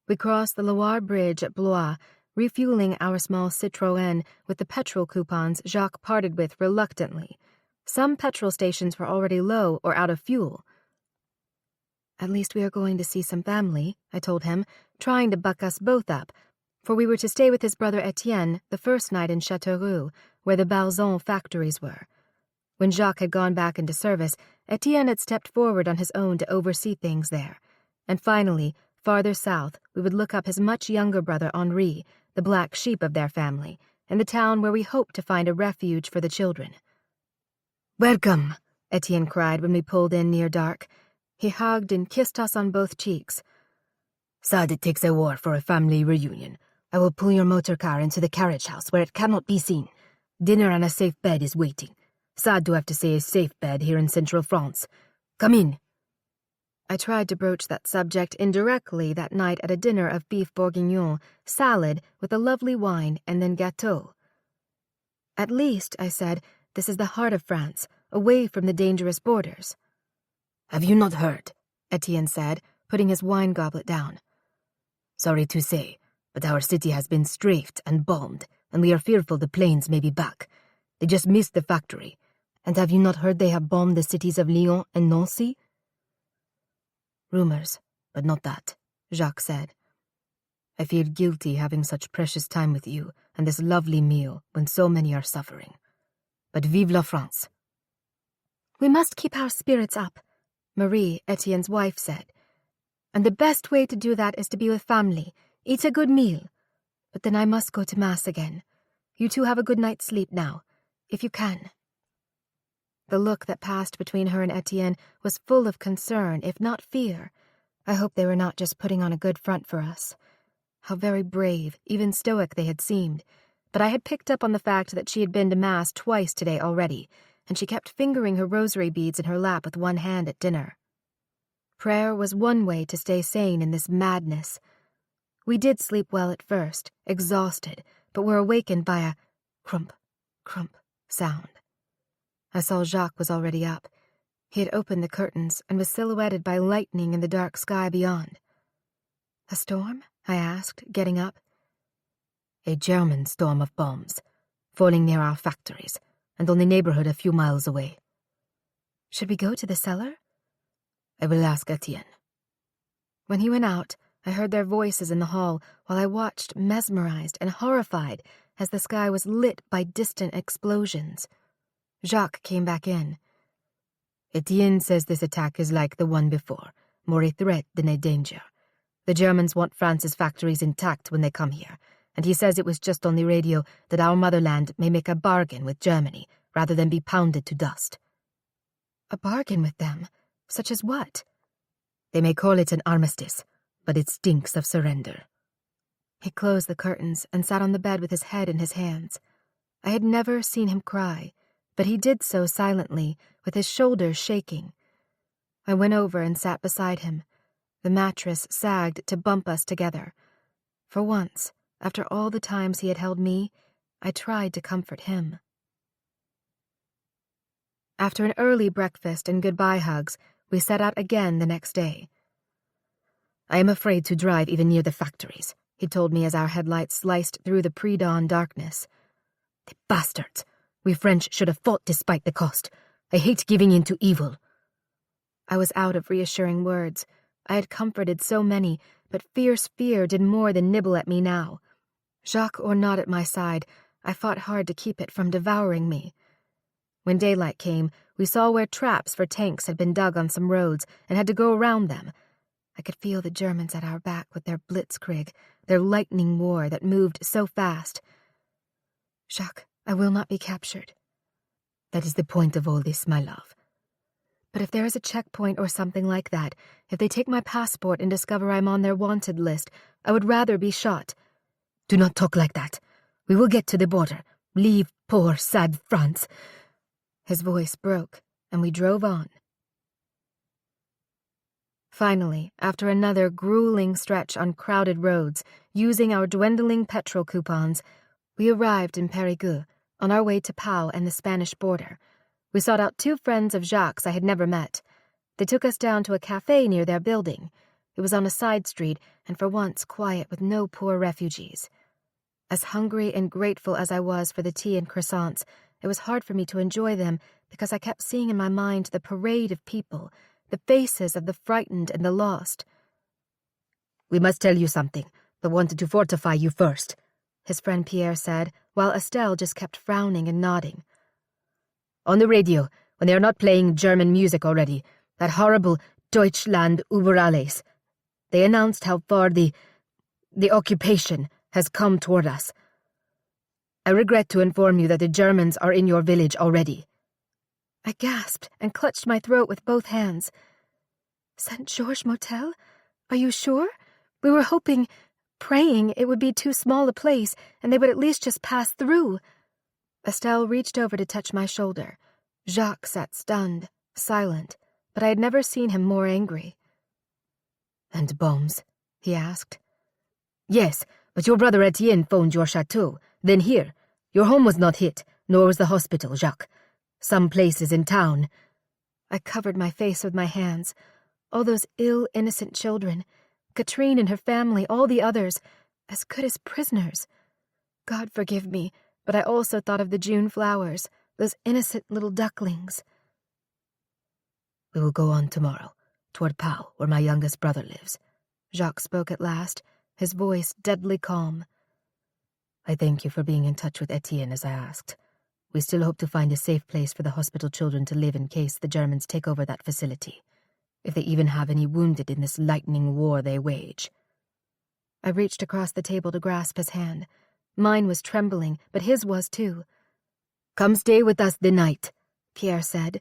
We crossed the Loire Bridge at Blois, refueling our small Citroën with the petrol coupons Jacques parted with reluctantly. Some petrol stations were already low or out of fuel. "At least we are going to see some family," I told him, trying to buck us both up, for we were to stay with his brother Etienne the first night in Châteauroux, where the Barzon factories were. When Jacques had gone back into service, Etienne had stepped forward on his own to oversee things there. And finally, farther south, we would look up his much younger brother Henri, the black sheep of their family, in the town where we hoped to find a refuge for the children. "Welcome," Etienne cried when we pulled in near dark. He hugged and kissed us on both cheeks. "Sad it takes a war for a family reunion. I will pull your motor car into the carriage house where it cannot be seen. Dinner and a safe bed is waiting. Sad to have to say a safe bed here in central France. Come in." I tried to broach that subject indirectly that night at a dinner of beef bourguignon, salad with a lovely wine, and then gâteau. "At least," I said, "this is the heart of France, away from the dangerous borders." "Have you not heard?" Etienne said, putting his wine goblet down. Sorry to say, but our city has been strafed and bombed, and we are fearful the planes may be back. They just missed the factory. And have you not heard they have bombed the cities of Lyon and Nancy? Rumors, but not that, Jacques said. I feel guilty having such precious time with you and this lovely meal when so many are suffering. But vive la France. We must keep our spirits up, Marie, Etienne's wife, said. And the best way to do that is to be with family, eat a good meal. But then I must go to Mass again. You two have a good night's sleep now, if you can. The look that passed between her and Etienne was full of concern, if not fear. I hoped they were not just putting on a good front for us. How very brave, even stoic they had seemed, but I had picked up on the fact that she had been to Mass twice today already, and she kept fingering her rosary beads in her lap with one hand at dinner. Prayer was one way to stay sane in this madness. We did sleep well at first, exhausted, but were awakened by a crump, crump sound. I saw Jacques was already up. He had opened the curtains and was silhouetted by lightning in the dark sky beyond. A storm? I asked, getting up. A German storm of bombs, falling near our factories, and on the neighborhood a few miles away. Should we go to the cellar? I will ask Etienne. When he went out, I heard their voices in the hall while I watched, mesmerized and horrified, as the sky was lit by distant explosions. Jacques came back in. Etienne says this attack is like the one before, more a threat than a danger. The Germans want France's factories intact when they come here, and he says it was just on the radio that our motherland may make a bargain with Germany rather than be pounded to dust. A bargain with them? Such as what? They may call it an armistice, but it stinks of surrender. He closed the curtains and sat on the bed with his head in his hands. I had never seen him cry, but he did so silently, with his shoulders shaking. I went over and sat beside him. The mattress sagged to bump us together. For once, after all the times he had held me, I tried to comfort him. After an early breakfast and goodbye hugs, we set out again the next day. I am afraid to drive even near the factories, he told me as our headlights sliced through the pre-dawn darkness. The bastards! We French should have fought despite the cost. I hate giving in to evil. I was out of reassuring words. I had comforted so many, but fierce fear did more than nibble at me now. Jacques or not at my side, I fought hard to keep it from devouring me. When daylight came, we saw where traps for tanks had been dug on some roads and had to go around them. I could feel the Germans at our back with their blitzkrieg, their lightning war that moved so fast. Jacques, I will not be captured. That is the point of all this, my love. But if there is a checkpoint or something like that, if they take my passport and discover I'm on their wanted list, I would rather be shot. Do not talk like that. We will get to the border. Leave poor, sad France. His voice broke, and we drove on. Finally, after another grueling stretch on crowded roads, using our dwindling petrol coupons, we arrived in Périgueux, on our way to Pau and the Spanish border. We sought out two friends of Jacques I had never met. They took us down to a cafe near their building. It was on a side street, and for once quiet with no poor refugees. As hungry and grateful as I was for the tea and croissants, it was hard for me to enjoy them because I kept seeing in my mind the parade of people, the faces of the frightened and the lost. We must tell you something, but wanted to fortify you first, his friend Pierre said, while Estelle just kept frowning and nodding. On the radio, when they are not playing German music already, that horrible Deutschland über alles, they announced how far the occupation has come toward us. I regret to inform you that the Germans are in your village already. I gasped and clutched my throat with both hands. St. Georges Motel? Are you sure? We were hoping, praying it would be too small a place and they would at least just pass through. Estelle reached over to touch my shoulder. Jacques sat stunned, silent, but I had never seen him more angry. And bombs? He asked. Yes, but your brother Etienne phoned your chateau. Then here. Your home was not hit, nor was the hospital, Jacques. Some places in town. I covered my face with my hands. All those ill, innocent children, Katrine and her family, all the others, as good as prisoners. God forgive me, but I also thought of the June flowers, those innocent little ducklings. We will go on tomorrow, toward Pau, where my youngest brother lives. Jacques spoke at last, his voice deadly calm. I thank you for being in touch with Etienne as I asked. We still hope to find a safe place for the hospital children to live in case the Germans take over that facility, if they even have any wounded in this lightning war they wage. I reached across the table to grasp his hand. Mine was trembling, but his was too. Come stay with us the night, Pierre said.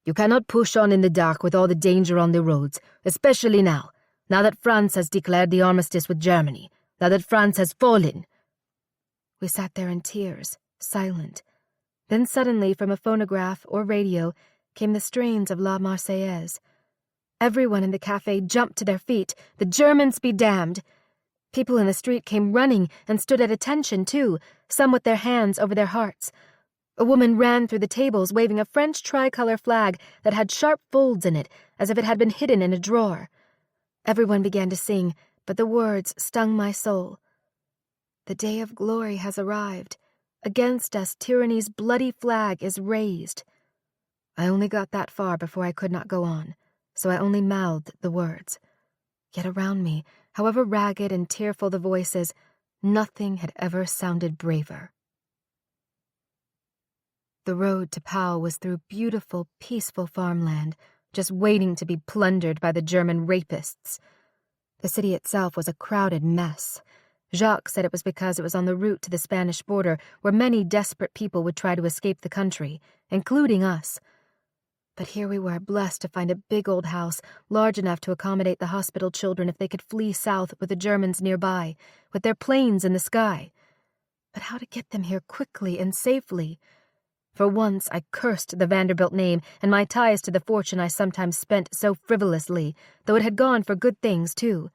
You cannot push on in the dark with all the danger on the roads, especially now that France has declared the armistice with Germany, now that France has fallen. We sat there in tears, silent. Then suddenly from a phonograph or radio came the strains of La Marseillaise. Everyone in the cafe jumped to their feet. The Germans be damned! People in the street came running and stood at attention, too, some with their hands over their hearts. A woman ran through the tables waving a French tricolor flag that had sharp folds in it, as if it had been hidden in a drawer. Everyone began to sing, but the words stung my soul. The day of glory has arrived. Against us tyranny's bloody flag is raised. I only got that far before I could not go on, so I only mouthed the words. Yet around me, however ragged and tearful the voices, nothing had ever sounded braver. The road to Pau was through beautiful, peaceful farmland, just waiting to be plundered by the German rapists. The city itself was a crowded mess. Jacques said it was because it was on the route to the Spanish border where many desperate people would try to escape the country, including us. But here we were, blessed to find a big old house, large enough to accommodate the hospital children if they could flee south with the Germans nearby, with their planes in the sky. But how to get them here quickly and safely? For once I cursed the Vanderbilt name and my ties to the fortune I sometimes spent so frivolously, though it had gone for good things, too.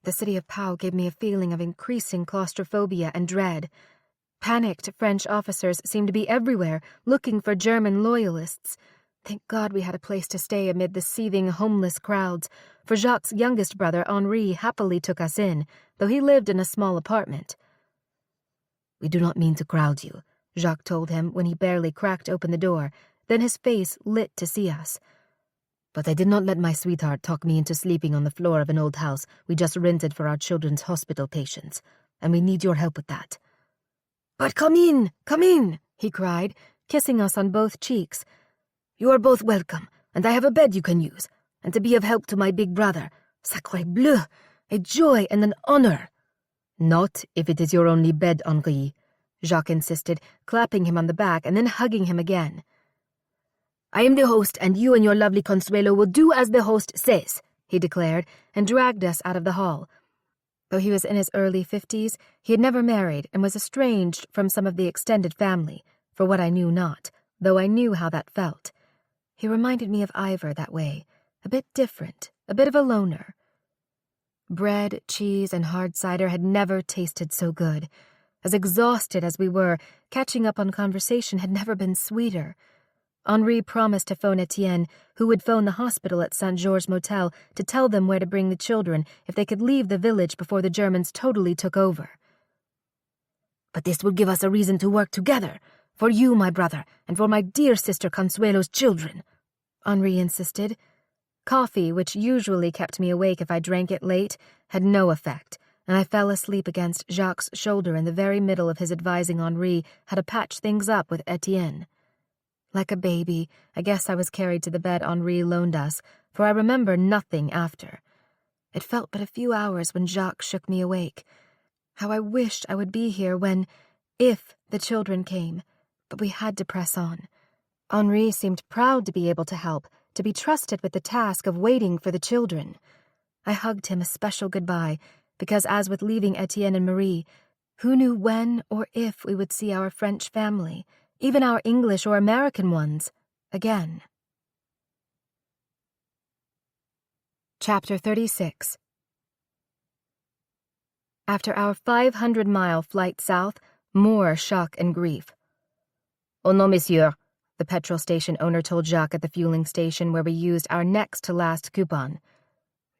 The city of Pau gave me a feeling of increasing claustrophobia and dread. Panicked French officers seemed to be everywhere, looking for German loyalists. Thank God we had a place to stay amid the seething, homeless crowds, for Jacques' youngest brother, Henri, happily took us in, though he lived in a small apartment. We do not mean to crowd you, Jacques told him when he barely cracked open the door, then his face lit to see us. But I did not let my sweetheart talk me into sleeping on the floor of an old house we just rented for our children's hospital patients, and we need your help with that. But come in, he cried, kissing us on both cheeks. You are both welcome, and I have a bed you can use, and to be of help to my big brother. Sacré bleu, a joy and an honor. Not if it is your only bed, Henri, Jacques insisted, clapping him on the back and then hugging him again. I am the host, and you and your lovely Consuelo will do as the host says, he declared, and dragged us out of the hall. Though he was in his early 50s, he had never married and was estranged from some of the extended family, for what I knew not, though I knew how that felt. He reminded me of Ivor that way, a bit different, a bit of a loner. Bread, cheese, and hard cider had never tasted so good. As exhausted as we were, catching up on conversation had never been sweeter. Henri promised to phone Etienne, who would phone the hospital at St. Georges Motel to tell them where to bring the children if they could leave the village before the Germans totally took over. But this will give us a reason to work together, for you, my brother, and for my dear sister Consuelo's children, Henri insisted. Coffee, which usually kept me awake if I drank it late, had no effect, and I fell asleep against Jacques' shoulder in the very middle of his advising Henri how to patch things up with Etienne. Like a baby, I guess I was carried to the bed Henri loaned us, for I remember nothing after. It felt but a few hours when Jacques shook me awake. How I wished I would be here if the children came, but we had to press on. Henri seemed proud to be able to help, to be trusted with the task of waiting for the children. I hugged him a special goodbye, because as with leaving Etienne and Marie, who knew when or if we would see our French family, even our English or American ones, again. Chapter 36. After our 500-mile flight south, more shock and grief. Oh no, monsieur, the petrol station owner told Jacques at the fueling station where we used our next-to-last coupon.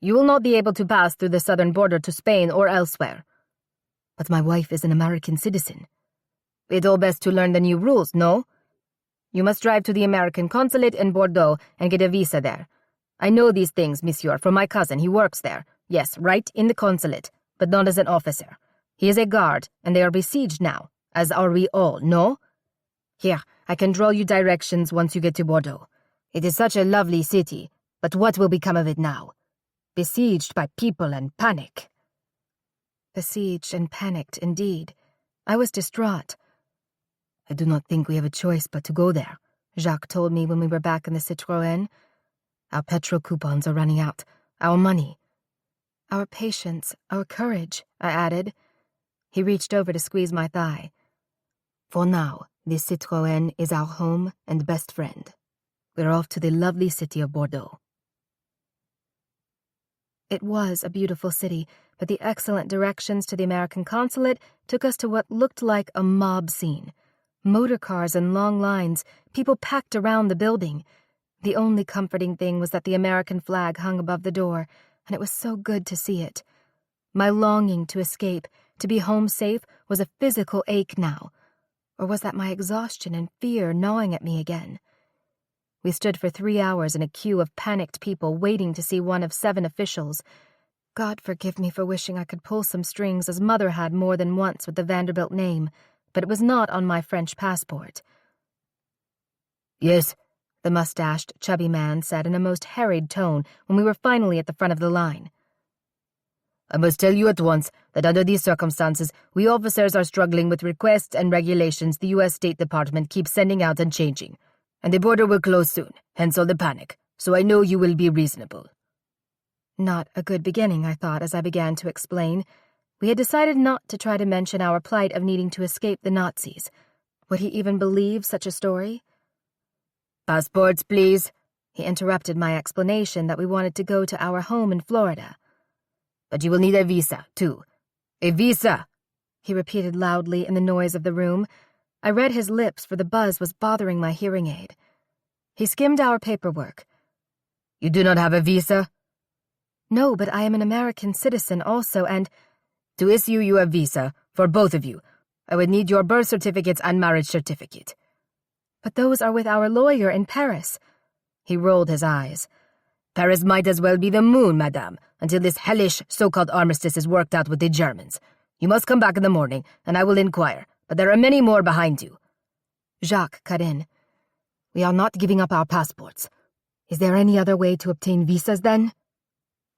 "You will not be able to pass through the southern border to Spain or elsewhere." "But my wife is an American citizen." "It's all best to learn the new rules, no? You must drive to the American consulate in Bordeaux and get a visa there. I know these things, monsieur, from my cousin. He works there. Yes, right in the consulate, but not as an officer. He is a guard, and they are besieged now, as are we all, no? Here, I can draw you directions once you get to Bordeaux. It is such a lovely city, but what will become of it now? Besieged by people and panic." Besieged and panicked, indeed. I was distraught. "I do not think we have a choice but to go there," Jacques told me when we were back in the Citroën. "Our petrol coupons are running out. Our money." "Our patience, our courage," I added. He reached over to squeeze my thigh. "For now, this Citroën is our home and best friend. We're off to the lovely city of Bordeaux." It was a beautiful city, but the excellent directions to the American consulate took us to what looked like a mob scene. Motor cars in long lines, people packed around the building. The only comforting thing was that the American flag hung above the door, and it was so good to see it. My longing to escape, to be home safe, was a physical ache now. Or was that my exhaustion and fear gnawing at me again? We stood for 3 hours in a queue of panicked people waiting to see one of 7 officials. God forgive me for wishing I could pull some strings as Mother had more than once with the Vanderbilt name, but it was not on my French passport. "Yes," the mustached, chubby man said in a most harried tone when we were finally at the front of the line. "I must tell you at once that under these circumstances, we officers are struggling with requests and regulations the U.S. State Department keeps sending out and changing, and the border will close soon, hence all the panic, so I know you will be reasonable." Not a good beginning, I thought as I began to explain. We had decided not to try to mention our plight of needing to escape the Nazis. Would he even believe such a story? "Passports, please," he interrupted my explanation that we wanted to go to our home in Florida. "But you will need a visa, too. A visa," he repeated loudly in the noise of the room. I read his lips, for the buzz was bothering my hearing aid. He skimmed our paperwork. "You do not have a visa?" "No, but I am an American citizen also, and—" "To issue you a visa, for both of you, I would need your birth certificates and marriage certificate." "But those are with our lawyer in Paris." He rolled his eyes. "Paris might as well be the moon, madame, until this hellish so-called armistice is worked out with the Germans. You must come back in the morning, and I will inquire, but there are many more behind you." Jacques cut in. "We are not giving up our passports. Is there any other way to obtain visas, then?"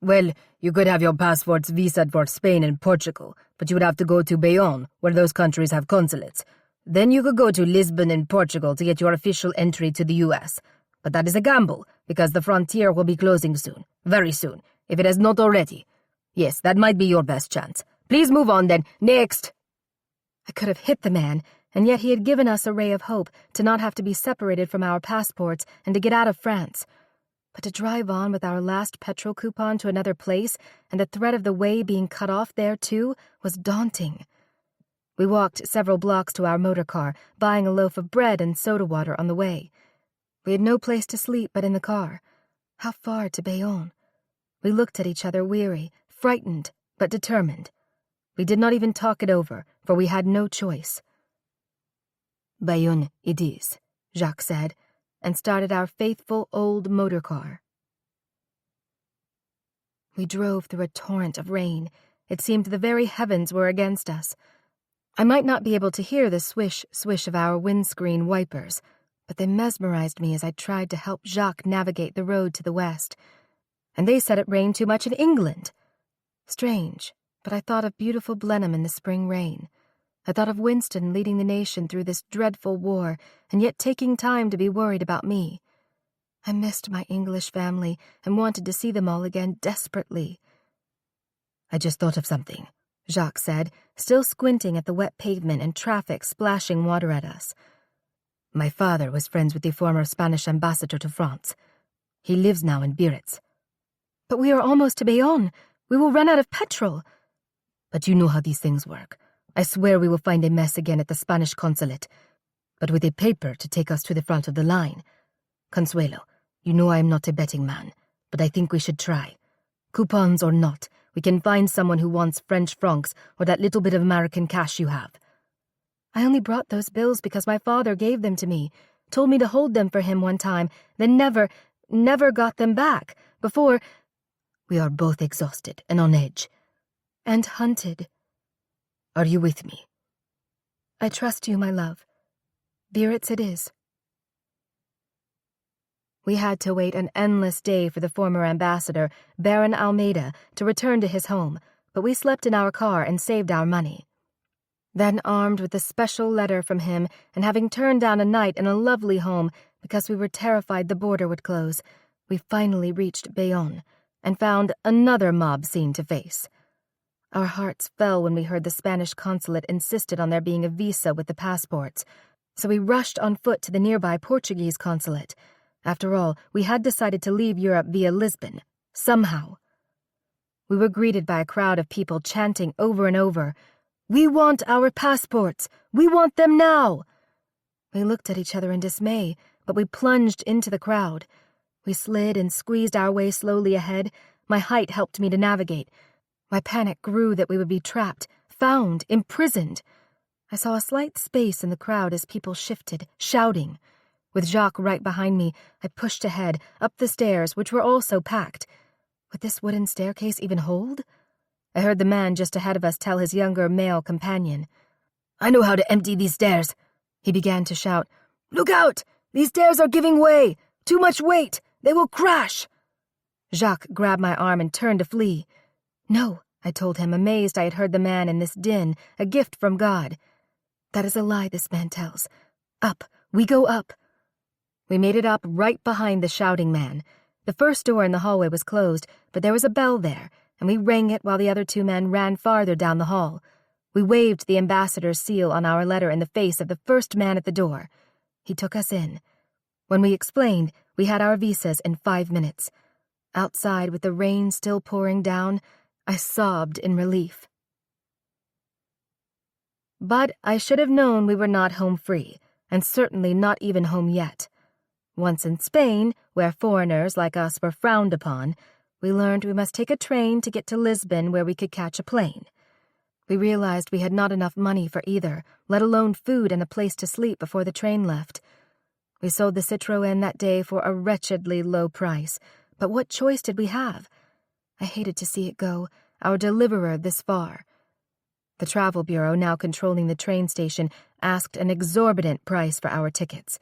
"Well, you could have your passports visaed for Spain and Portugal, but you would have to go to Bayonne, where those countries have consulates. Then you could go to Lisbon in Portugal to get your official entry to the U.S., but that is a gamble, because the frontier will be closing soon, very soon, if it has not already. Yes, that might be your best chance. Please move on then. Next!" I could have hit the man, and yet he had given us a ray of hope to not have to be separated from our passports and to get out of France. But to drive on with our last petrol coupon to another place and the threat of the way being cut off there too was daunting. We walked several blocks to our motor car, buying a loaf of bread and soda water on the way. We had no place to sleep but in the car. How far to Bayonne? We looked at each other weary, frightened, but determined. We did not even talk it over, for we had no choice. "Bayonne it is," Jacques said, and started our faithful old motor car. We drove through a torrent of rain. It seemed the very heavens were against us. I might not be able to hear the swish, swish of our windscreen wipers, but they mesmerized me as I tried to help Jacques navigate the road to the west. And they said it rained too much in England. Strange, but I thought of beautiful Blenheim in the spring rain. I thought of Winston leading the nation through this dreadful war, and yet taking time to be worried about me. I missed my English family and wanted to see them all again desperately. "I just thought of something," Jacques said, still squinting at the wet pavement and traffic splashing water at us. "My father was friends with the former Spanish ambassador to France. He lives now in Biarritz." "But we are almost to Bayonne. We will run out of petrol." "But you know how these things work. I swear we will find a mess again at the Spanish consulate. but with a paper to take us to the front of the line. Consuelo, you know I am not a betting man, but I think we should try. Coupons or not, we can find someone who wants French francs or that little bit of American cash you have." "I only brought those bills because my father gave them to me, told me to hold them for him one time, then never got them back, before—" "We are both exhausted and on edge." "And hunted." "Are you with me?" "I trust you, my love. Biarritz it is." We had to wait an endless day for the former ambassador, Baron Almeida, to return to his home, but we slept in our car and saved our money. Then, armed with a special letter from him and having turned down a night in a lovely home because we were terrified the border would close, we finally reached Bayonne and found another mob scene to face. Our hearts fell when we heard the Spanish consulate insisted on there being a visa with the passports, so we rushed on foot to the nearby Portuguese consulate. After all, we had decided to leave Europe via Lisbon, somehow. We were greeted by a crowd of people chanting over and over, "We want our passports! We want them now!" We looked at each other in dismay, but we plunged into the crowd. We slid and squeezed our way slowly ahead. My height helped me to navigate. My panic grew that we would be trapped, found, imprisoned. I saw a slight space in the crowd as people shifted, shouting. With Jacques right behind me, I pushed ahead, up the stairs, which were also packed. Would this wooden staircase even hold? I heard the man just ahead of us tell his younger male companion. "I know how to empty these stairs," he began to shout. "Look out! These stairs are giving way! Too much weight! They will crash!" Jacques grabbed my arm and turned to flee. "No," I told him, amazed I had heard the man in this din, a gift from God. "That is a lie this man tells. Up, we go up." We made it up right behind the shouting man. The first door in the hallway was closed, but there was a bell there, and we rang it while the other two men ran farther down the hall. We waved the ambassador's seal on our letter in the face of the first man at the door. He took us in. When we explained, we had our visas in 5 minutes. Outside, with the rain still pouring down, I sobbed in relief. But I should have known we were not home free, and certainly not even home yet. Once in Spain, where foreigners like us were frowned upon, we learned we must take a train to get to Lisbon where we could catch a plane. We realized we had not enough money for either, let alone food and a place to sleep before the train left. We sold the Citroën that day for a wretchedly low price, but what choice did we have? I hated to see it go, our deliverer this far. The travel bureau, now controlling the train station, asked an exorbitant price for our tickets.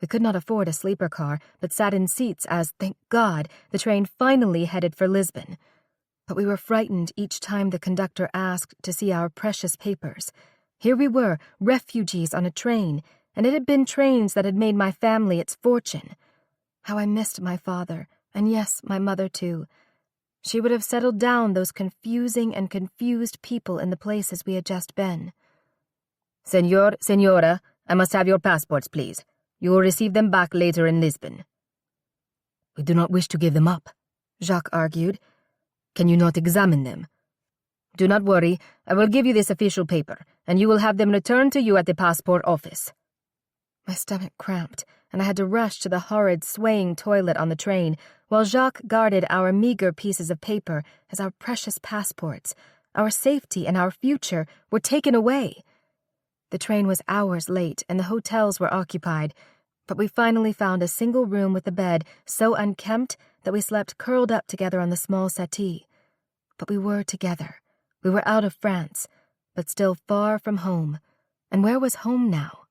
We could not afford a sleeper car, but sat in seats as, thank God, the train finally headed for Lisbon. But we were frightened each time the conductor asked to see our precious papers. Here we were, refugees on a train, and it had been trains that had made my family its fortune. How I missed my father, and yes, my mother too. She would have settled down those confusing and confused people in the places we had just been. "Senor, senora, I must have your passports, please. You will receive them back later in Lisbon." "We do not wish to give them up," Jacques argued. "Can you not examine them?" "Do not worry. I will give you this official paper, and you will have them returned to you at the passport office." My stomach cramped, and I had to rush to the horrid swaying toilet on the train, while Jacques guarded our meager pieces of paper as our precious passports, our safety and our future, were taken away. The train was hours late, and the hotels were occupied, but we finally found a single room with a bed so unkempt that we slept curled up together on the small settee. But we were together. We were out of France, but still far from home. And where was home now?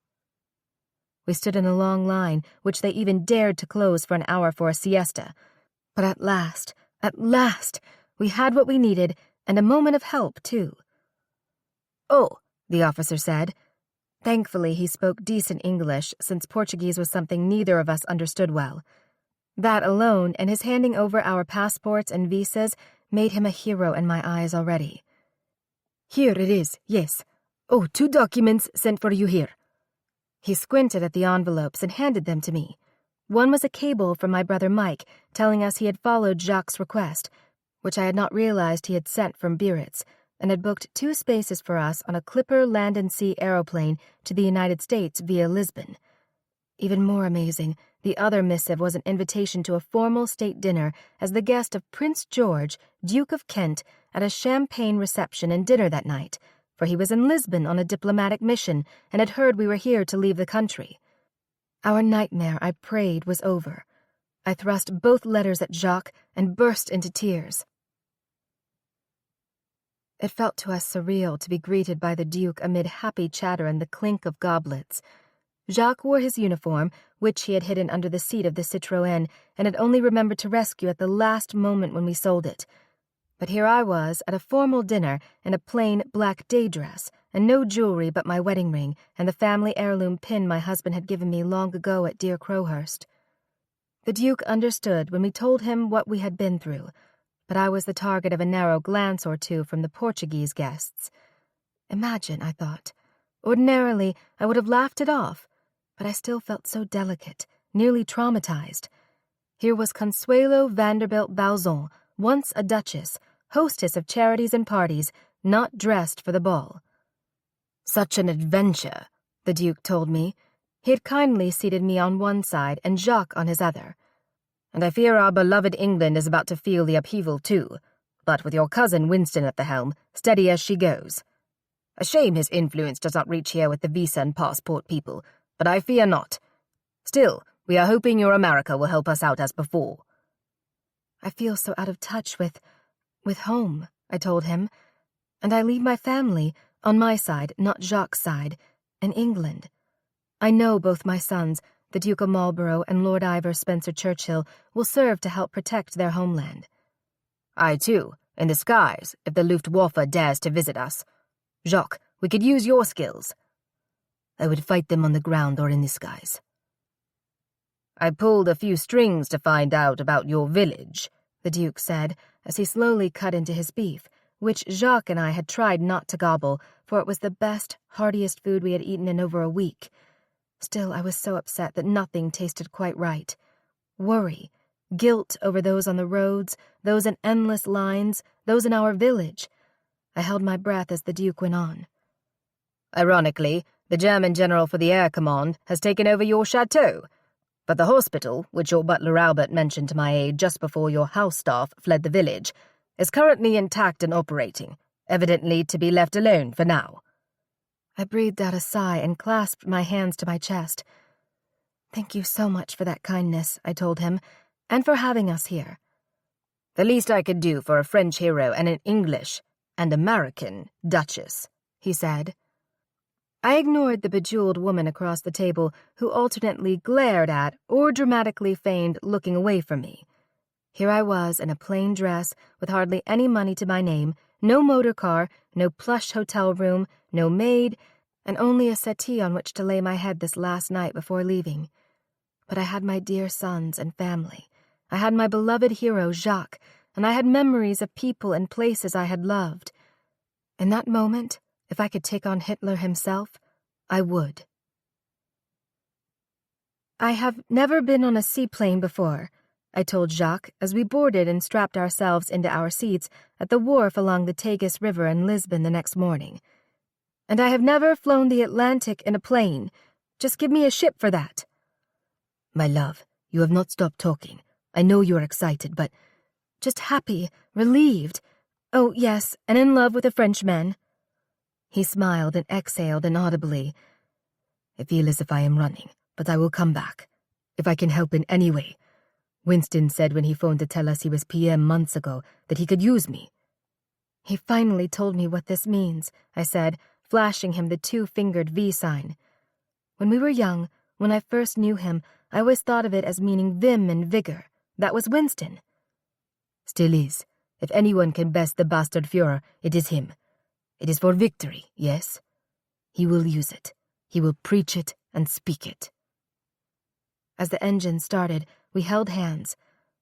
We stood in a long line, which they even dared to close for an hour for a siesta. But at last, we had what we needed, and a moment of help, too. "Oh," the officer said. Thankfully, he spoke decent English, since Portuguese was something neither of us understood well. That alone, and his handing over our passports and visas, made him a hero in my eyes already. "Here it is, yes. Oh, 2 documents sent for you here." He squinted at the envelopes and handed them to me. One was a cable from my brother Mike, telling us he had followed Jacques' request, which I had not realized he had sent from Biarritz, and had booked 2 spaces for us on a Clipper Land and Sea aeroplane to the United States via Lisbon. Even more amazing, the other missive was an invitation to a formal state dinner as the guest of Prince George, Duke of Kent, at a champagne reception and dinner that night, for he was in Lisbon on a diplomatic mission and had heard we were here to leave the country. Our nightmare, I prayed, was over. I thrust both letters at Jacques and burst into tears. It felt to us surreal to be greeted by the Duke amid happy chatter and the clink of goblets. Jacques wore his uniform, which he had hidden under the seat of the Citroën and had only remembered to rescue at the last moment when we sold it. But here I was at a formal dinner in a plain black day dress, and no jewelry but my wedding ring and the family heirloom pin my husband had given me long ago at dear Crowhurst. The Duke understood when we told him what we had been through, but I was the target of a narrow glance or two from the Portuguese guests. Imagine, I thought. Ordinarily, I would have laughed it off, but I still felt so delicate, nearly traumatized. Here was Consuelo Vanderbilt Balzon, once a duchess, hostess of charities and parties, not dressed for the ball. Such an adventure, the Duke told me. He had kindly seated me on one side and Jacques on his other. And I fear our beloved England is about to feel the upheaval too, but with your cousin Winston at the helm, steady as she goes. A shame his influence does not reach here with the visa and passport people, but I fear not. Still, we are hoping your America will help us out as before. I feel so out of touch with home, I told him, and I leave my family, on my side, not Jacques' side, in England. I know both my sons, the Duke of Marlborough and Lord Ivor Spencer Churchill, will serve to help protect their homeland. I, too, in disguise, if the Luftwaffe dares to visit us. Jacques, we could use your skills. I would fight them on the ground or in disguise. I pulled a few strings to find out about your village, the Duke said, as he slowly cut into his beef, which Jacques and I had tried not to gobble, for it was the best, heartiest food we had eaten in over a week. Still, I was so upset that nothing tasted quite right. Worry, guilt over those on the roads, those in endless lines, those in our village. I held my breath as the Duke went on. Ironically, the German general for the air command has taken over your chateau, but the hospital, which your butler Albert mentioned to my aide just before your house staff fled the village, is currently intact and operating, evidently to be left alone for now. I breathed out a sigh and clasped my hands to my chest. Thank you so much for that kindness, I told him, and for having us here. The least I could do for a French hero and an English and American Duchess, he said. I ignored the bejeweled woman across the table who alternately glared at or dramatically feigned looking away from me. Here I was in a plain dress with hardly any money to my name, no motor car, no plush hotel room, no maid, and only a settee on which to lay my head this last night before leaving. But I had my dear sons and family. I had my beloved hero, Jacques, and I had memories of people and places I had loved. In that moment, if I could take on Hitler himself, I would. I have never been on a seaplane before, I told Jacques as we boarded and strapped ourselves into our seats at the wharf along the Tagus River in Lisbon the next morning. And I have never flown the Atlantic in a plane. Just give me a ship for that. My love, you have not stopped talking. I know you are excited, but just happy, relieved. Oh, yes, and in love with a Frenchman. He smiled and exhaled inaudibly. I feel as if I am running, but I will come back, if I can help in any way. Winston said when he phoned to tell us he was PM months ago that he could use me. He finally told me what this means, I said, flashing him the 2-fingered V sign. When we were young, when I first knew him, I always thought of it as meaning vim and vigor. That was Winston. Still is. If anyone can best the bastard Führer, it is him. It is for victory, yes? He will use it. He will preach it and speak it. As the engine started, we held hands.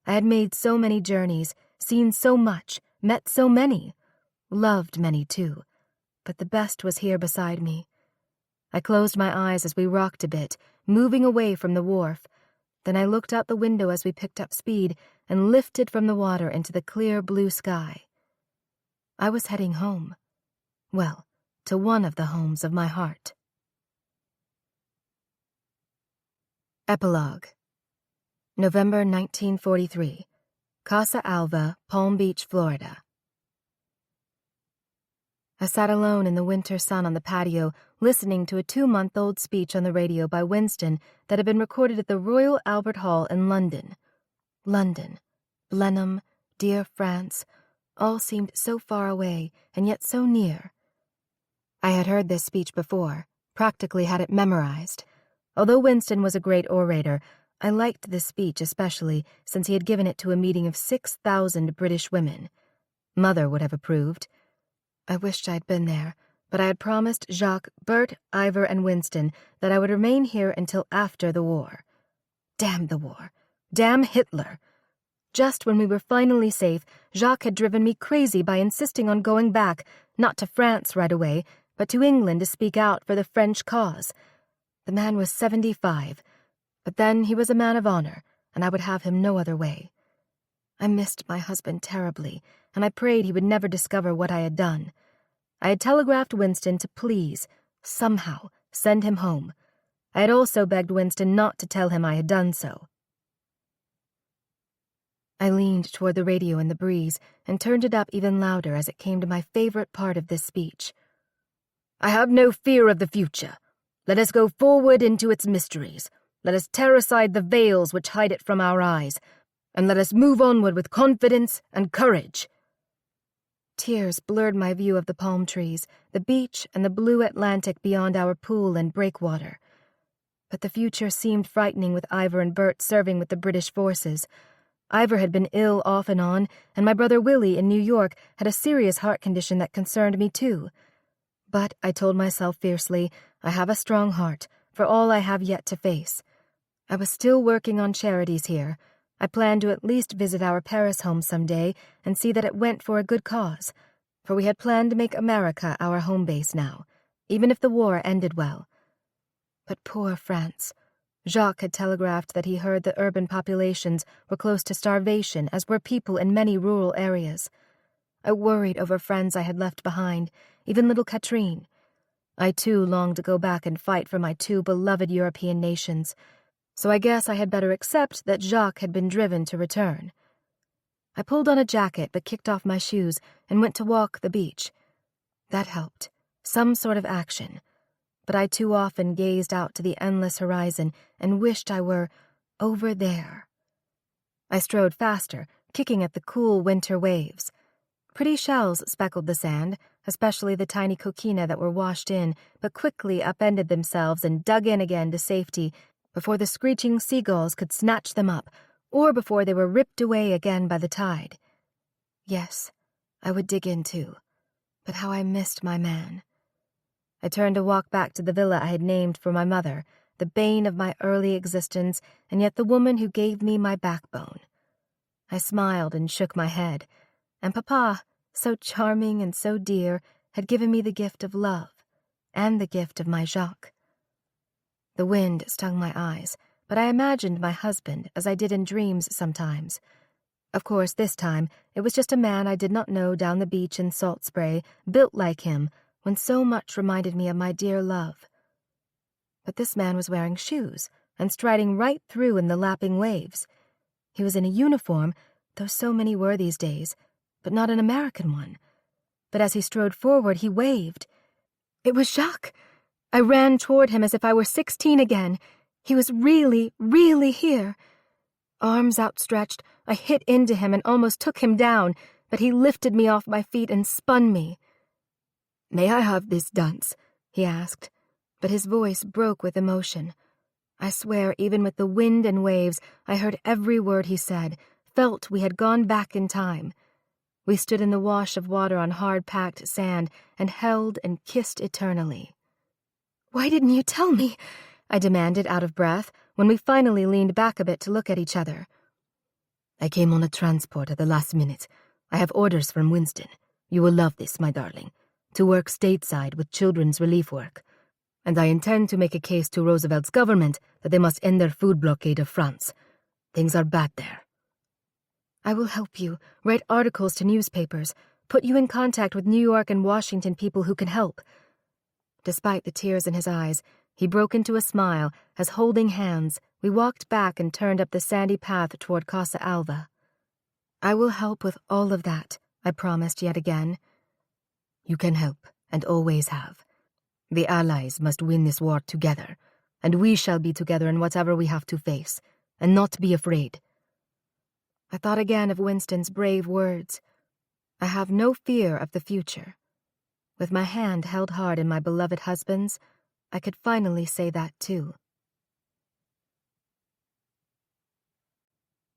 I had made so many journeys, seen so much, met so many, loved many too, but the best was here beside me. I closed my eyes as we rocked a bit, moving away from the wharf. Then I looked out the window as we picked up speed and lifted from the water into the clear blue sky. I was heading home. Well, to one of the homes of my heart. Epilogue. November 1943. Casa Alva, Palm Beach, Florida. I sat alone in the winter sun on the patio, listening to a 2-month-old speech on the radio by Winston that had been recorded at the Royal Albert Hall in London. London, Blenheim, dear France, all seemed so far away and yet so near. I had heard this speech before, practically had it memorized. Although Winston was a great orator, I liked this speech especially since he had given it to a meeting of 6,000 British women. Mother would have approved. I wished I'd been there, but I had promised Jacques, Bert, Ivor, and Winston that I would remain here until after the war. Damn the war. Damn Hitler. Just when we were finally safe, Jacques had driven me crazy by insisting on going back, not to France right away, but to England to speak out for the French cause. The man was 75, but then he was a man of honor, and I would have him no other way. I missed my husband terribly, and I prayed he would never discover what I had done. I had telegraphed Winston to please, somehow, send him home. I had also begged Winston not to tell him I had done so. I leaned toward the radio in the breeze and turned it up even louder as it came to my favorite part of this speech. I have no fear of the future. Let us go forward into its mysteries. Let us tear aside the veils which hide it from our eyes, and let us move onward with confidence and courage. Tears blurred my view of the palm trees, the beach, and the blue Atlantic beyond our pool and breakwater. But the future seemed frightening with Ivor and Bert serving with the British forces. Ivor had been ill off and on, and my brother Willie in New York had a serious heart condition that concerned me too. But, I told myself fiercely, I have a strong heart, for all I have yet to face. I was still working on charities here. I planned to at least visit our Paris home someday and see that it went for a good cause, for we had planned to make America our home base now, even if the war ended well. But poor France. Jacques had telegraphed that he heard the urban populations were close to starvation, as were people in many rural areas. I worried over friends I had left behind, even little Katrine. I too longed to go back and fight for my 2 beloved European nations, so I guess I had better accept that Jacques had been driven to return. I pulled on a jacket but kicked off my shoes and went to walk the beach. That helped, some sort of action. But I too often gazed out to the endless horizon and wished I were over there. I strode faster, kicking at the cool winter waves. Pretty shells speckled the sand, especially the tiny coquina that were washed in, but quickly upended themselves and dug in again to safety before the screeching seagulls could snatch them up, or before they were ripped away again by the tide. Yes, I would dig in too, but how I missed my man. I turned to walk back to the villa I had named for my mother, the bane of my early existence, and yet the woman who gave me my backbone. I smiled and shook my head, and Papa, so charming and so dear, had given me the gift of love, and the gift of my Jacques. The wind stung my eyes, but I imagined my husband as I did in dreams sometimes. Of course, this time, it was just a man I did not know down the beach in Salt Spray, built like him, when so much reminded me of my dear love. But this man was wearing shoes and striding right through in the lapping waves. He was in a uniform, though so many were these days, but not an American one. But as he strode forward, he waved. It was Jacques. I ran toward him as if I were 16 again. He was really, really here. Arms outstretched, I hit into him and almost took him down, but he lifted me off my feet and spun me. "May I have this dance?" he asked, but his voice broke with emotion. I swear, even with the wind and waves, I heard every word he said, felt we had gone back in time. We stood in the wash of water on hard-packed sand and held and kissed eternally. "Why didn't you tell me?" I demanded out of breath when we finally leaned back a bit to look at each other. "I came on a transport at the last minute. I have orders from Winston. You will love this, my darling. To work stateside with children's relief work. And I intend to make a case to Roosevelt's government that they must end their food blockade of France. Things are bad there." "I will help you, write articles to newspapers. put you in contact with New York and Washington people who can help." Despite the tears in his eyes, he broke into a smile as, holding hands, we walked back and turned up the sandy path toward Casa Alva. "I will help with all of that," I promised yet again. "You can help, and always have. The Allies must win this war together, and we shall be together in whatever we have to face, and not be afraid." I thought again of Winston's brave words. I have no fear of the future. With my hand held hard in my beloved husband's, I could finally say that too.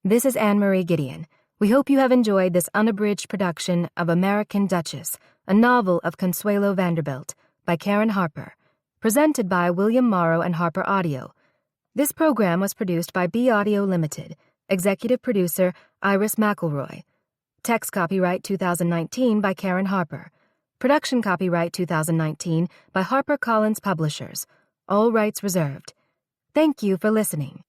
This is Anne-Marie Gideon. We hope you have enjoyed this unabridged production of American Duchess, a novel of Consuelo Vanderbilt, by Karen Harper, presented by William Morrow and Harper Audio. This program was produced by B Audio Limited, executive producer Iris McElroy. Text copyright 2019 by Karen Harper. Production copyright 2019 by HarperCollins Publishers. All rights reserved. Thank you for listening.